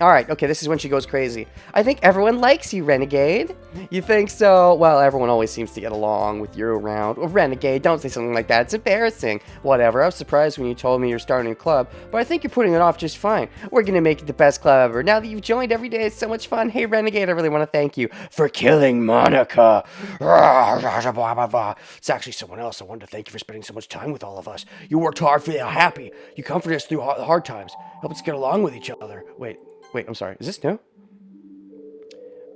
Alright, okay, this is when she goes crazy. I think everyone likes you, Renegade. You think so? Well, everyone always seems to get along with you around. Oh, Renegade, don't say something like that. It's embarrassing. Whatever, I was surprised when you told me you're starting a club, but I think you're putting it off just fine. We're gonna make it the best club ever. Now that you've joined every day, it's so much fun. Hey, Renegade, I really want to thank you for killing Monica. It's actually someone else. I wanted to thank you for spending so much time with all of us. You worked hard for the happy. You comforted us through the hard times. Help us get along with each other. Wait, I'm sorry. Is this new?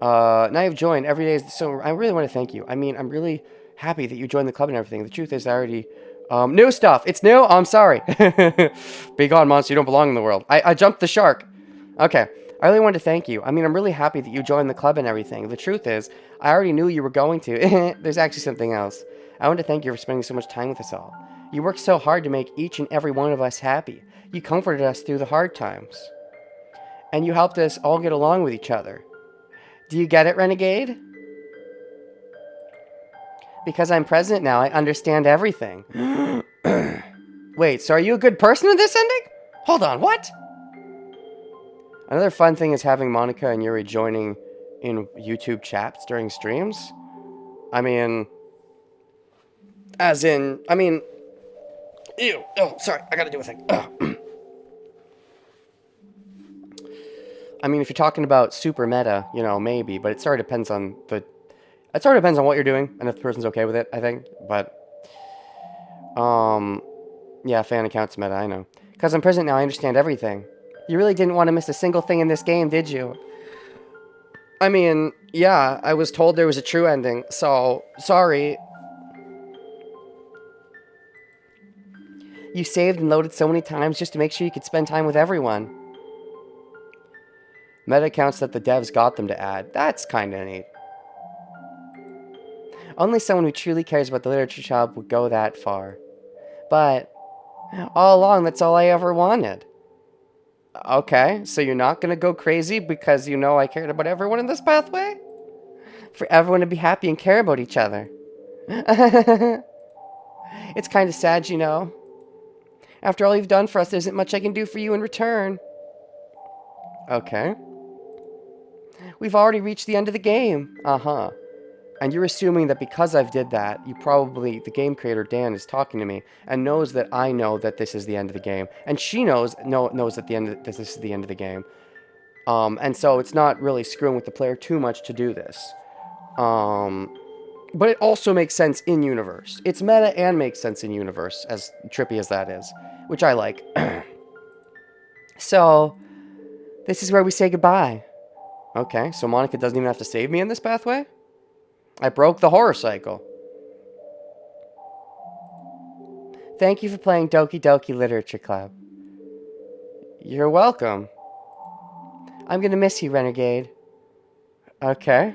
Now you've joined every day. So I really want to thank you. I mean, I'm really happy that you joined the club and everything. The truth is I already... new stuff. It's new? Oh, I'm sorry. Be gone, monster. You don't belong in the world. I jumped the shark. Okay. I really wanted to thank you. I mean, I'm really happy that you joined the club and everything. The truth is, I already knew you were going to. There's actually something else. I want to thank you for spending so much time with us all. You worked so hard to make each and every one of us happy. You comforted us through the hard times. And you helped us all get along with each other. Do you get it, Renegade? Because I'm president now, I understand everything. Wait, so are you a good person in this ending? Hold on, what? Another fun thing is having Monica and Yuri joining in YouTube chats during streams. I mean... Ew. Oh, sorry, I gotta do a thing. I mean, if you're talking about super meta, you know, maybe, but it sort of depends on what you're doing and if the person's okay with it, I think. But yeah, fan account's meta, I know. Because I'm president now, I understand everything. You really didn't want to miss a single thing in this game, did you? I mean, yeah, I was told there was a true ending, so sorry. You saved and loaded so many times just to make sure you could spend time with everyone. Meta accounts that the devs got them to add. That's kinda neat. Only someone who truly cares about the literature job would go that far. But all along, that's all I ever wanted. Okay, so you're not gonna go crazy because you know I cared about everyone in this pathway? For everyone to be happy and care about each other. It's kinda sad, you know. After all you've done for us, there isn't much I can do for you in return. Okay. We've already reached the end of the game. Uh-huh. And you're assuming that because I've did that, the game creator, Dan, is talking to me and knows that I know that this is the end of the game. And she knows that this is the end of the game. And so it's not really screwing with the player too much to do this. But it also makes sense in universe. It's meta and makes sense in universe, as trippy as that is. Which I like. So, this is where we say goodbye. Okay, so Monica doesn't even have to save me in this pathway? I broke the horror cycle. Thank you for playing Doki Doki Literature Club. You're welcome. I'm gonna miss you, Renegade. Okay.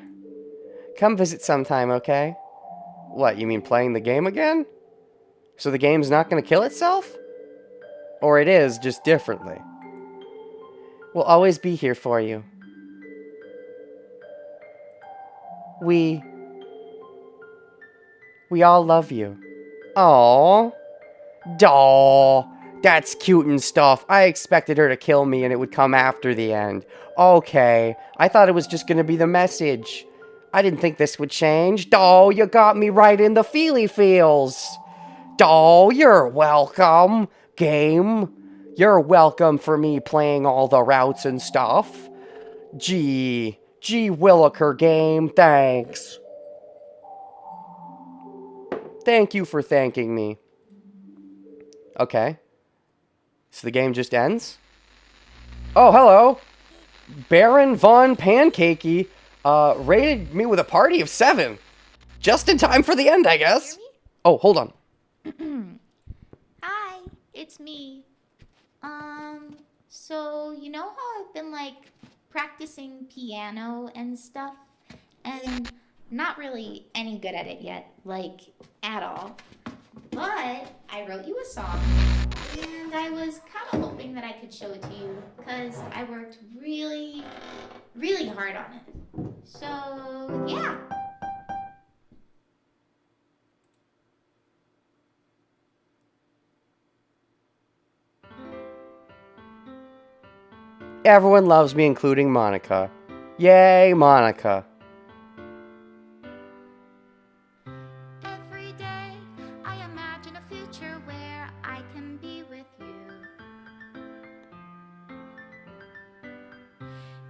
Come visit sometime, okay? What, you mean playing the game again? So the game's not gonna kill itself? Or it is, just differently. We'll always be here for you. We all love you. Aww. Daw. That's cute and stuff. I expected her to kill me and it would come after the end. Okay. I thought it was just gonna be the message. I didn't think this would change. Daw, you got me right in the feely feels. Daw, you're welcome. Game. You're welcome for me playing all the routes and stuff. Gee Williker game, thanks. Thank you for thanking me. Okay. So the game just ends? Oh, hello! Baron Von Pancakey rated me with a party of 7. Just in time for the end, I guess. Oh, hold on. Hi, it's me. So you know how I've been like practicing piano and stuff, and not really any good at it yet, like at all. But I wrote you a song, and I was kind of hoping that I could show it to you, because I worked really, really hard on it. So yeah. Everyone loves me, including Monica. Yay, Monica. Every day I imagine a future where I can be with you.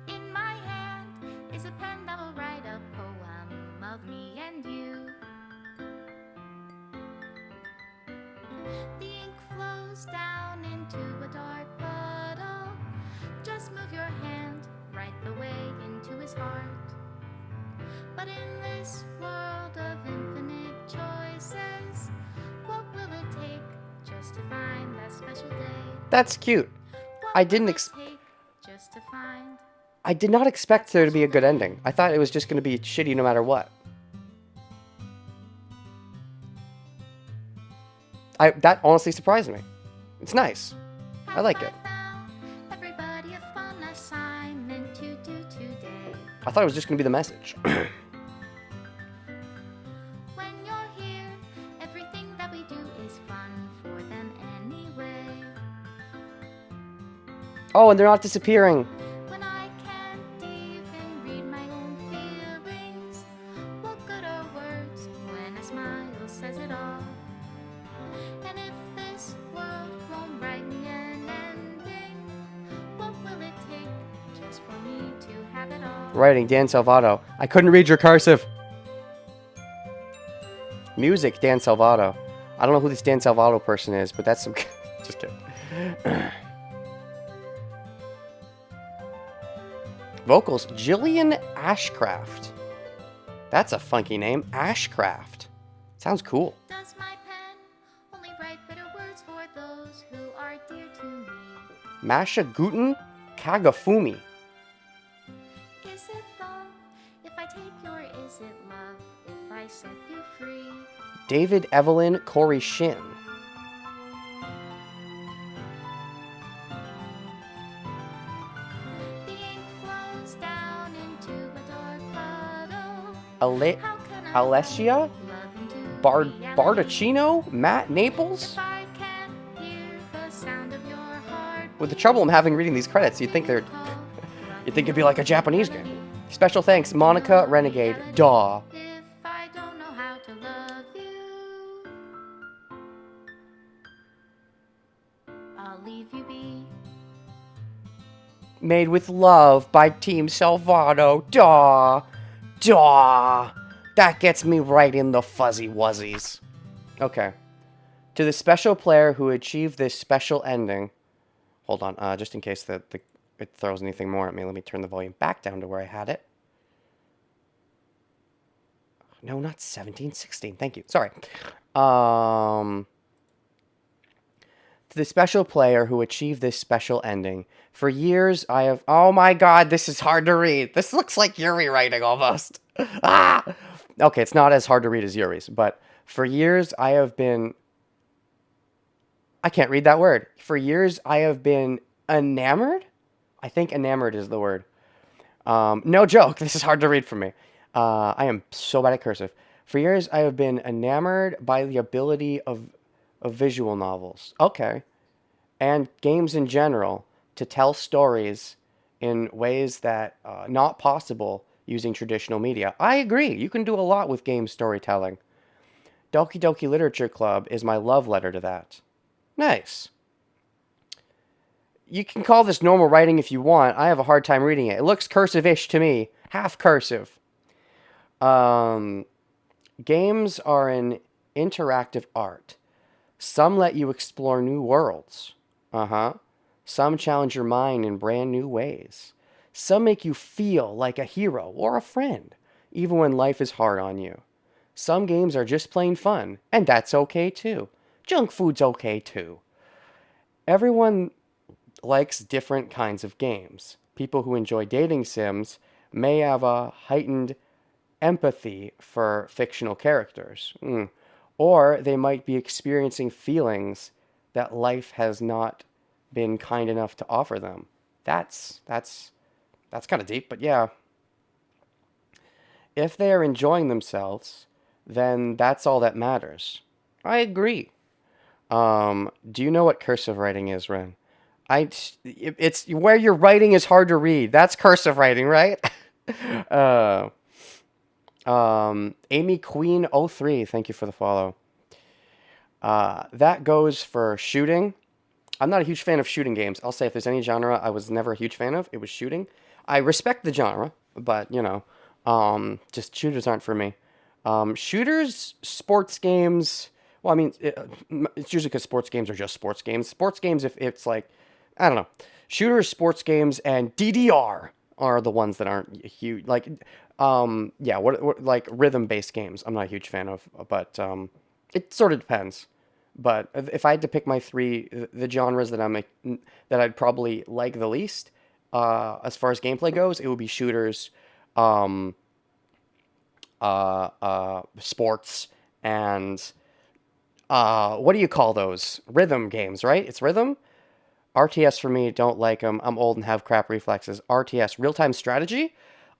In my hand is a pen that will write a poem of me and you. The ink flows down into a dark puddle. Just move your hand right the way into his heart. But in this world of infinite choices, what will it take just to find that special day? That's cute. What I didn't will it take just to find? I did not expect there to be a good ending. I thought it was just going to be shitty no matter what. That honestly surprised me. It's nice. I like it. Everybody a fun assignment to do today. I thought it was just going to be the message. When you're here, everything that we do is fun for them anyway. Oh, and they're not disappearing. When I can't even read my own feelings, what good are words when a smile says it all? And if this world won't write me an ending, what will it take just for me to have it all? Writing, Dan Salvato. I couldn't read your cursive. Music, Dan Salvato. I don't know who this Dan Salvato person is, but that's some... Just kidding. Vocals, Jillian Ashcraft. That's a funky name. Ashcraft. Sounds cool. Does my pen only write bitter words for those who are dear to me? Masha Guten Kagafumi. Is it love if I take your is it love if I set you free? David Evelyn Corey Shin. The ink flows down into a dark puddle. How can I Alessia love into reality Bardacino? Matt Naples? if I can't hear the sound of your heart? With the trouble I'm having reading these credits, you'd think they're... You'd think it'd be like a Japanese game. Special thanks, Monica Renegade. Daw. If I don't know how to love you, I'll leave you be. Made with love by Team Salvato. Daw. Daw. That gets me right in the fuzzy wuzzies. Okay. To the special player who achieved this special ending. Hold on, just in case it throws anything more at me, let me turn the volume back down to where I had it. No, not 17, 16. Thank you. Sorry. To the special player who achieved this special ending. For years, I have... Oh my god, this is hard to read. This looks like Yuri writing almost. Ah! Okay, it's not as hard to read as Yuri's, but for years, I have been... I can't read that word. For years, I have been enamored? I think enamored is the word. No joke. This is hard to read for me. I am so bad at cursive. For years, I have been enamored by the ability of visual novels. Okay. And games in general to tell stories in ways that not possible using traditional media. I agree. You can do a lot with game storytelling. Doki Doki Literature Club is my love letter to that. Nice. You can call this normal writing if you want. I have a hard time reading it. It looks cursive-ish to me. Half cursive. Games are an interactive art. Some let you explore new worlds. Some challenge your mind in brand new ways. Some make you feel like a hero or a friend, even when life is hard on you. Some games are just plain fun, and that's okay too. Junk food's okay too. Everyone likes different kinds of games. People who enjoy dating sims may have a heightened empathy for fictional characters. Or they might be experiencing feelings that life has not been kind enough to offer them. That's kind of deep, but yeah. If they are enjoying themselves, then that's all that matters. I agree. Do you know what cursive writing is, Ren? It's where your writing is hard to read. That's cursive writing, right? uh, Amy Queen 03, thank you for the follow. That goes for shooting. I'm not a huge fan of shooting games. I'll say if there's any genre I was never a huge fan of, it was shooting. I respect the genre, but just shooters aren't for me. Shooters, sports games. Well, I mean, it's usually because sports games are just sports games. Sports games, if it's like, I don't know, shooters, sports games, and DDR are the ones that aren't huge. Like, yeah, what like rhythm-based games. I'm not a huge fan of, but it sort of depends. But if I had to pick my three, the genres that that I'd probably like the least, as far as gameplay goes, it would be shooters, sports, and what do you call those? Rhythm games, right? It's rhythm. RTS for me, don't like them. I'm old and have crap reflexes. RTS, real-time strategy.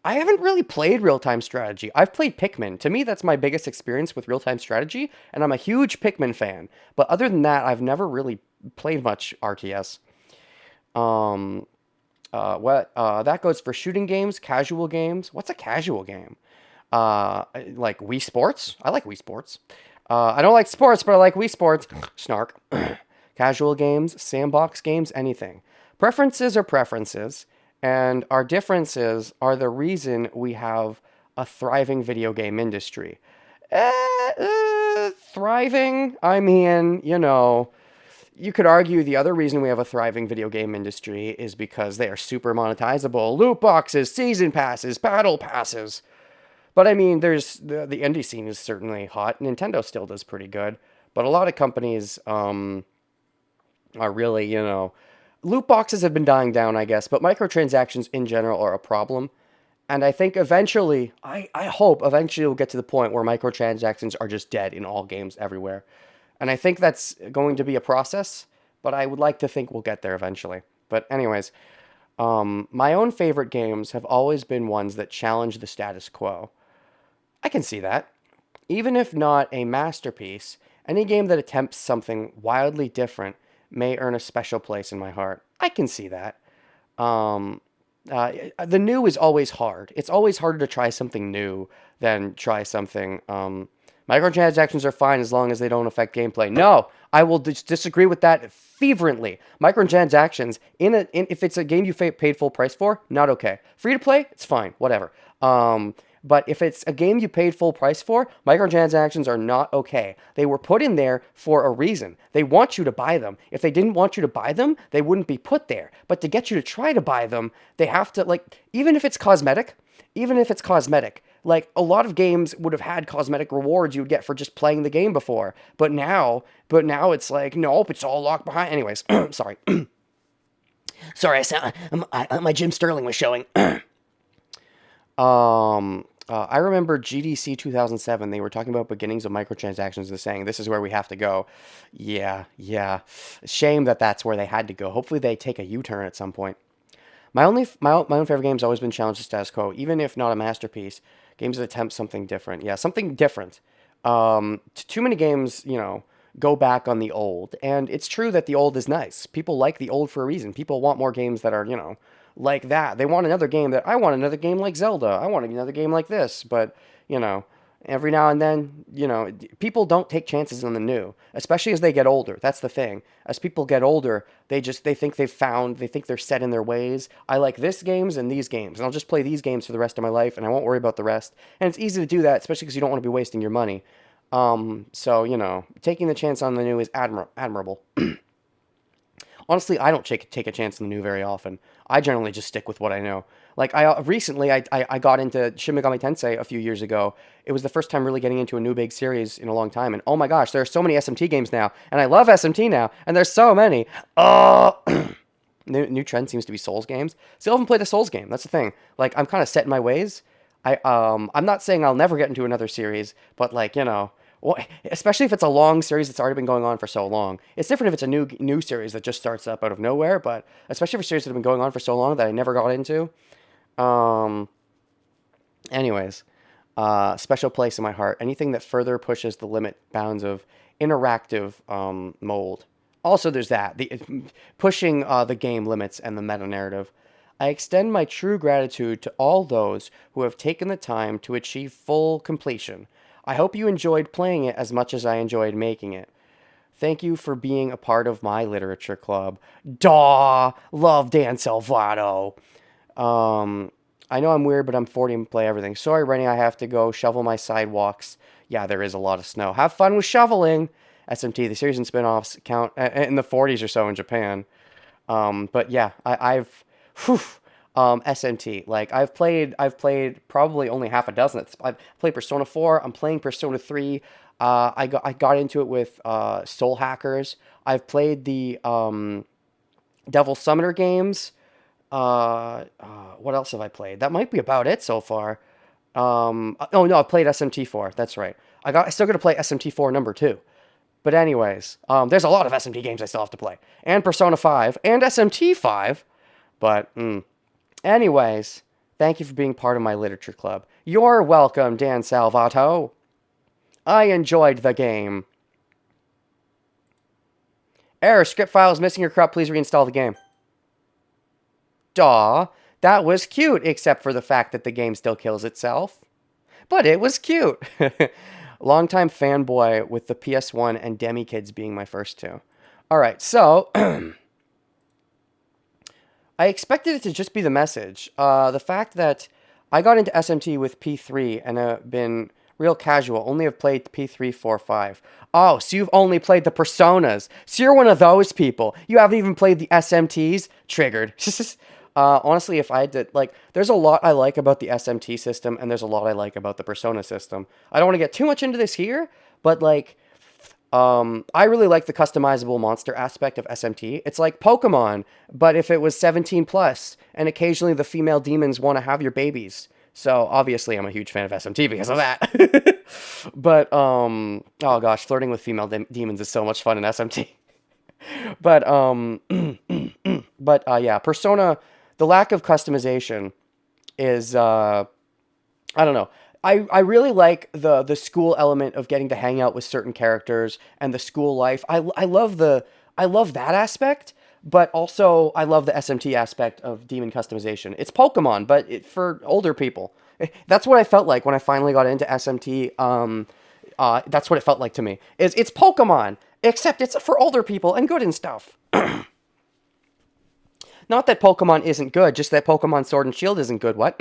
I haven't really played real-time strategy. I've played Pikmin. To me, that's my biggest experience with real-time strategy, and I'm a huge Pikmin fan. But other than that, I've never really played much RTS. That goes for shooting games, casual games. What's a casual game? Like Wii Sports? I like Wii Sports. I don't like sports, but I like Wii Sports. Snark. Casual games, sandbox games, anything. Preferences are preferences, and our differences are the reason we have a thriving video game industry. Thriving? I mean, you could argue the other reason we have a thriving video game industry is because they are super monetizable. Loot boxes, season passes, battle passes. But I mean, there's the indie scene is certainly hot. Nintendo still does pretty good. But a lot of companies are really, loot boxes have been dying down, I guess. But microtransactions in general are a problem. And I think eventually, I hope eventually we'll get to the point where microtransactions are just dead in all games everywhere. And I think that's going to be a process, but I would like to think we'll get there eventually. But anyways, my own favorite games have always been ones that challenge the status quo. I can see that. Even if not a masterpiece, any game that attempts something wildly different may earn a special place in my heart. I can see that. The new is always hard. It's always harder to try something new than try something. Microtransactions are fine as long as they don't affect gameplay. No, I will disagree with that fervently. Microtransactions, if it's a game you paid full price for, not okay. Free to play, it's fine, whatever. But if it's a game you paid full price for, microtransactions are not okay. They were put in there for a reason. They want you to buy them. If they didn't want you to buy them, they wouldn't be put there. But to get you to try to buy them, they have to, even if it's cosmetic, like a lot of games would have had cosmetic rewards you would get for just playing the game before. But now it's like, nope, it's all locked behind. Anyways, sorry. Sorry, my Jim Sterling was showing. I remember GDC 2007, they were talking about beginnings of microtransactions and saying, this is where we have to go. Yeah. Shame that's where they had to go. Hopefully they take a U-turn at some point. My own favorite game's always been challenge the status quo, even if not a masterpiece. Games that attempt something different. Yeah, something different. Too many games, go back on the old. And it's true that the old is nice. People like the old for a reason. People want more games that are, like that. They want another game I want another game like Zelda. I want another game like this. But, every now and then, people don't take chances on the new, especially as they get older. That's the thing. As people get older, they think they're set in their ways. I like this games and these games, and I'll just play these games for the rest of my life, and I won't worry about the rest. And it's easy to do that, especially because you don't want to be wasting your money. So, taking the chance on the new is admirable. Honestly, I don't take a chance on the new very often. I generally just stick with what I know. Like, recently I got into Shin Megami Tensei a few years ago. It was the first time really getting into a new big series in a long time. And oh my gosh, there are so many SMT games now. And I love SMT now. And there's so many. New trend seems to be Souls games. Still haven't played a Souls game. That's the thing. Like, I'm kind of set in my ways. I'm not saying I'll never get into another series. But, well, especially if it's a long series that's already been going on for so long. It's different if it's a new series that just starts up out of nowhere, but especially for series that have been going on for so long that I never got into. Anyways, special place in my heart. Anything that further pushes the limit bounds of interactive mold. Also, there's that. Pushing the game limits and the meta narrative. I extend my true gratitude to all those who have taken the time to achieve full completion. I hope you enjoyed playing it as much as I enjoyed making it. Thank you for being a part of my literature club. Daw! Love Dan Salvato. I know I'm weird, but I'm 40 and play everything. Sorry, Rennie, I have to go shovel my sidewalks. Yeah, there is a lot of snow. Have fun with shoveling. SMT, the series and spin-offs count in the 40s or so in Japan. But yeah, I've SMT. Like I've played probably only half a dozen. I've played Persona 4. I'm playing Persona 3. I got into it with Soul Hackers. I've played the Devil Summoner games. What else have I played? That might be about it so far. Oh no, I've played SMT4. That's right. I still got to play SMT4 number 2. But anyways, there's a lot of SMT games I still have to play, and Persona 5 and SMT5. But anyways, thank you for being part of my literature club. You're welcome, Dan Salvato. I enjoyed the game. Error, script file is missing or corrupt. Please reinstall the game. Daw, that was cute, except for the fact that the game still kills itself. But it was cute. Longtime fanboy with the PS1 and Demi Kids being my first two. Alright, so I expected it to just be the message. The fact that I got into SMT with P3 and have been real casual, only have played P3, 4, 5. Oh, so you've only played the Personas. So you're one of those people. You haven't even played the SMTs? Triggered. Honestly, if I had to, like, there's a lot I like about the SMT system, and there's a lot I like about the Persona system. I don't want to get too much into this here, but, like, I really like the customizable monster aspect of SMT. It's like Pokemon, but if it was 17 plus, and occasionally the female demons want to have your babies. So, obviously, I'm a huge fan of SMT because of that. But, oh gosh, flirting with female demons is so much fun in SMT. But, yeah, Persona, the lack of customization is, I don't know. I really like the school element of getting to hang out with certain characters and the school life. I love that aspect, but also I love the SMT aspect of demon customization. It's Pokemon, but for older people. That's what I felt like when I finally got into SMT. That's what it felt like to me. It's Pokemon, except it's for older people and good and stuff. Not that Pokemon isn't good, just that Pokemon Sword and Shield isn't good. What?